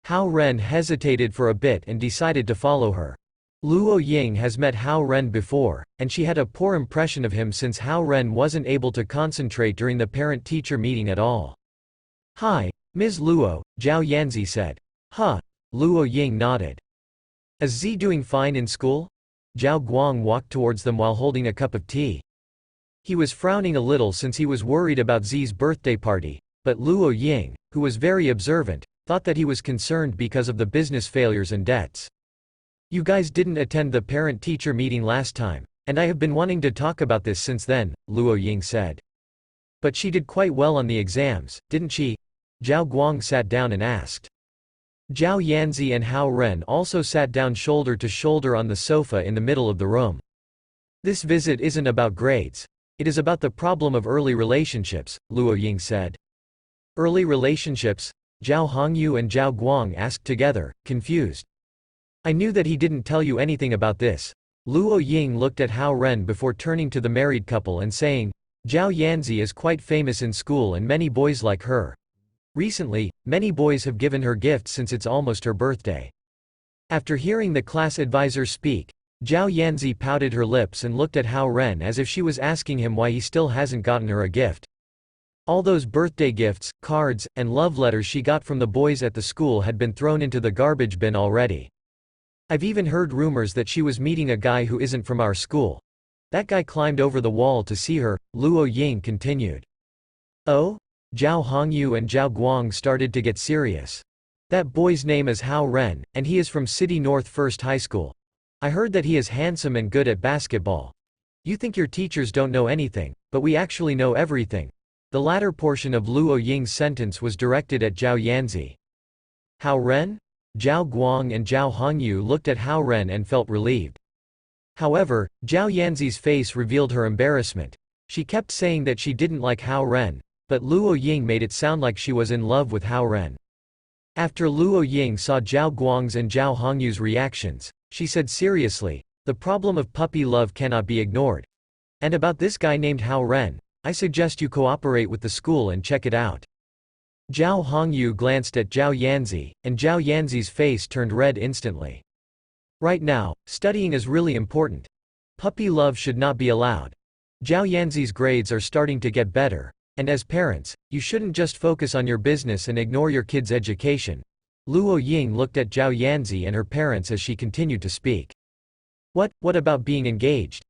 Hao Ren hesitated for a bit and decided to follow her. Luo Ying has met Hao Ren before, and she had a poor impression of him since Hao Ren wasn't able to concentrate during the parent-teacher meeting at all. Hi, Ms. Luo, Zhao Yanzi said. Huh. Luo Ying nodded. Is Z doing fine in school? Zhao Guang walked towards them while holding a cup of tea. He was frowning a little since he was worried about Z's birthday party, but Luo Ying, who was very observant, thought that he was concerned because of the business failures and debts. You guys didn't attend the parent-teacher meeting last time, and I have been wanting to talk about this since then, Luo Ying said. But she did quite well on the exams, didn't she? Zhao Guang sat down and asked. Zhao Yanzi and Hao Ren also sat down shoulder to shoulder on the sofa in the middle of the room. This visit isn't about grades. It is about the problem of early relationships, Luo Ying said. Early relationships? Zhao Hongyu and Zhao Guang asked together, confused. I knew that he didn't tell you anything about this. Luo Ying looked at Hao Ren before turning to the married couple and saying, Zhao Yanzi is quite famous in school and many boys like her. Recently, many boys have given her gifts since it's almost her birthday. After hearing the class advisor speak, Zhao Yanzi pouted her lips and looked at Hao Ren as if she was asking him why he still hasn't gotten her a gift. All those birthday gifts, cards, and love letters she got from the boys at the school had been thrown into the garbage bin already. I've even heard rumors that she was meeting a guy who isn't from our school. That guy climbed over the wall to see her, Luo Ying continued. Oh? Zhao Hongyu and Zhao Guang started to get serious. That boy's name is Hao Ren, and he is from City North First High School. I heard that he is handsome and good at basketball. You think your teachers don't know anything, but we actually know everything. The latter portion of Luo Ying's sentence was directed at Zhao Yanzi. Hao Ren? Zhao Guang and Zhao Hongyu looked at Hao Ren and felt relieved. However, Zhao Yanzi's face revealed her embarrassment. She kept saying that she didn't like Hao Ren, but Luo Ying made it sound like she was in love with Hao Ren. After Luo Ying saw Zhao Guang's and Zhao Hongyu's reactions, she said seriously, the problem of puppy love cannot be ignored. And about this guy named Hao Ren, I suggest you cooperate with the school and check it out. Zhao Hongyu glanced at Zhao Yanzi, and Zhao Yanzi's face turned red instantly. Right now, studying is really important. Puppy love should not be allowed. Zhao Yanzi's grades are starting to get better, and as parents, you shouldn't just focus on your business and ignore your kids' education. Luo Ying looked at Zhao Yanzi and her parents as she continued to speak. What about being engaged?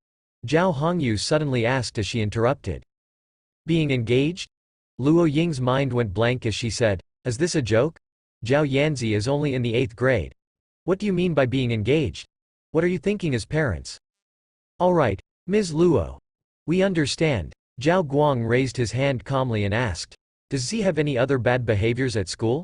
Zhao Hongyu suddenly asked as she interrupted. Being engaged? Luo Ying's mind went blank as she said, is this a joke? Zhao Yanzi is only in the 8th grade. What do you mean by being engaged? What are you thinking as parents? Alright, Ms. Luo. We understand. Zhao Guang raised his hand calmly and asked. Does Z have any other bad behaviors at school?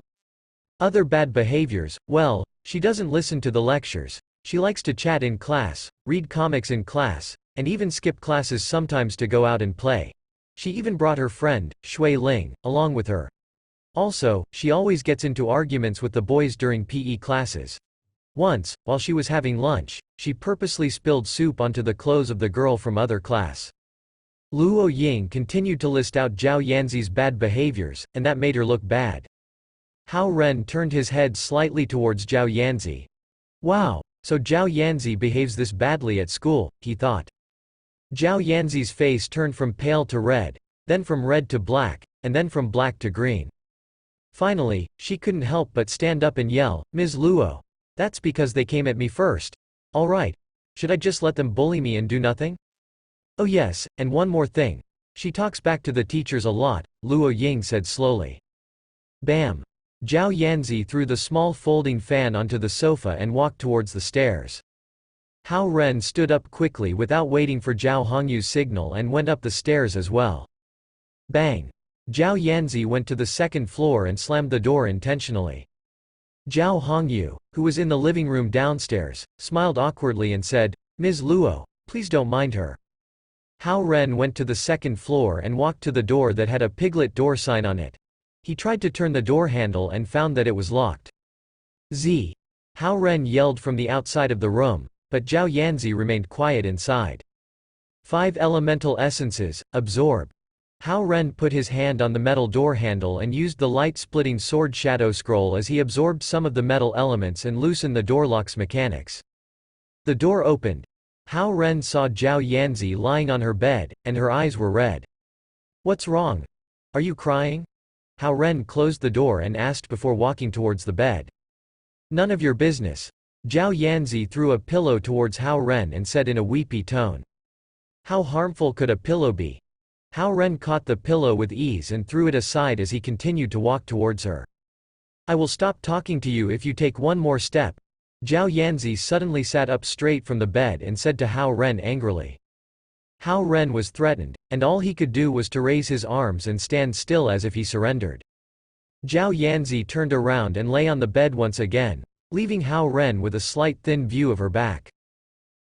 Other bad behaviors? Well, she doesn't listen to the lectures. She likes to chat in class, read comics in class, and even skip classes sometimes to go out and play. She even brought her friend, Shui Ling, along with her. Also, she always gets into arguments with the boys during PE classes. Once, while she was having lunch, she purposely spilled soup onto the clothes of the girl from other class. Luo Ying continued to list out Zhao Yanzi's bad behaviors, and that made her look bad. Hao Ren turned his head slightly towards Zhao Yanzi. Wow, so Zhao Yanzi behaves this badly at school, he thought. Zhao Yanzi's face turned from pale to red, then from red to black, and then from black to green. Finally, she couldn't help but stand up and yell, Ms. Luo. That's because they came at me first. Alright. Should I just let them bully me and do nothing? Oh yes, and one more thing. She talks back to the teachers a lot, Luo Ying said slowly. Bam! Zhao Yanzi threw the small folding fan onto the sofa and walked towards the stairs. Hao Ren stood up quickly without waiting for Zhao Hongyu's signal and went up the stairs as well. Bang! Zhao Yanzi went to the 2nd floor and slammed the door intentionally. Zhao Hongyu, who was in the living room downstairs, smiled awkwardly and said, Ms. Luo, please don't mind her. Hao Ren went to the 2nd floor and walked to the door that had a piglet door sign on it. He tried to turn the door handle and found that it was locked. Z. Hao Ren yelled from the outside of the room, but Zhao Yanzi remained quiet inside. 5 elemental essences, absorb. Hao Ren put his hand on the metal door handle and used the light-splitting sword shadow scroll as he absorbed some of the metal elements and loosened the door lock's mechanics. The door opened. Hao Ren saw Zhao Yanzi lying on her bed, and her eyes were red. What's wrong? Are you crying? Hao Ren closed the door and asked before walking towards the bed. None of your business. Zhao Yanzi threw a pillow towards Hao Ren and said in a weepy tone. How harmful could a pillow be? Hao Ren caught the pillow with ease and threw it aside as he continued to walk towards her. I will stop talking to you if you take one more step. Zhao Yanzi suddenly sat up straight from the bed and said to Hao Ren angrily. Hao Ren was threatened, and all he could do was to raise his arms and stand still as if he surrendered. Zhao Yanzi turned around and lay on the bed once again, leaving Hao Ren with a slight thin view of her back.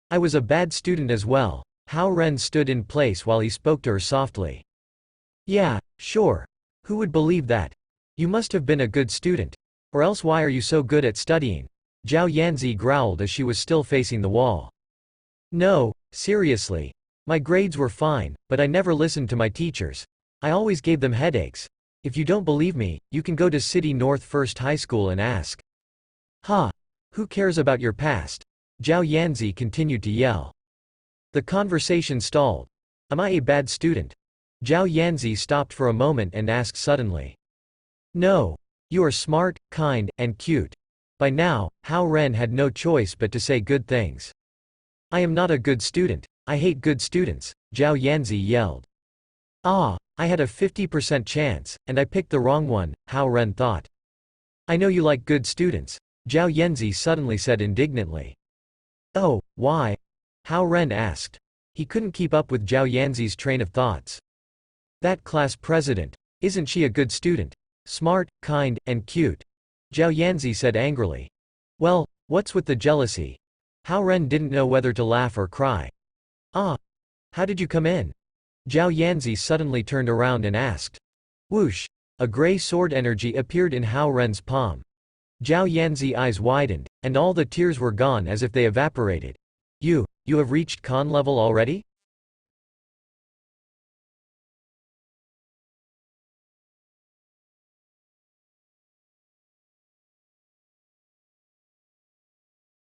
I was a bad student as well. Hao Ren stood in place while he spoke to her softly. Yeah, sure. Who would believe that? You must have been a good student. Or else why are you so good at studying? Zhao Yanzi growled as she was still facing the wall. No, seriously. My grades were fine, but I never listened to my teachers. I always gave them headaches. If you don't believe me, you can go to City North First High School and ask. Ha! Who cares about your past? Zhao Yanzi continued to yell. The conversation stalled. Am I a bad student? Zhao Yanzi stopped for a moment and asked suddenly. No. You are smart, kind, and cute. By now, Hao Ren had no choice but to say good things. I am not a good student. I hate good students, Zhao Yanzi yelled. Ah, I had a 50% chance, and I picked the wrong one, Hao Ren thought. I know you like good students, Zhao Yanzi suddenly said indignantly. Oh, why? Hao Ren asked. He couldn't keep up with Zhao Yanzi's train of thoughts. That class president. Isn't she a good student? Smart, kind, and cute. Zhao Yanzi said angrily. Well, what's with the jealousy? Hao Ren didn't know whether to laugh or cry. Ah. How did you come in? Zhao Yanzi suddenly turned around and asked. Whoosh. A gray sword energy appeared in Hao Ren's palm. Zhao Yanzi's eyes widened, and all the tears were gone as if they evaporated. You have reached con level already?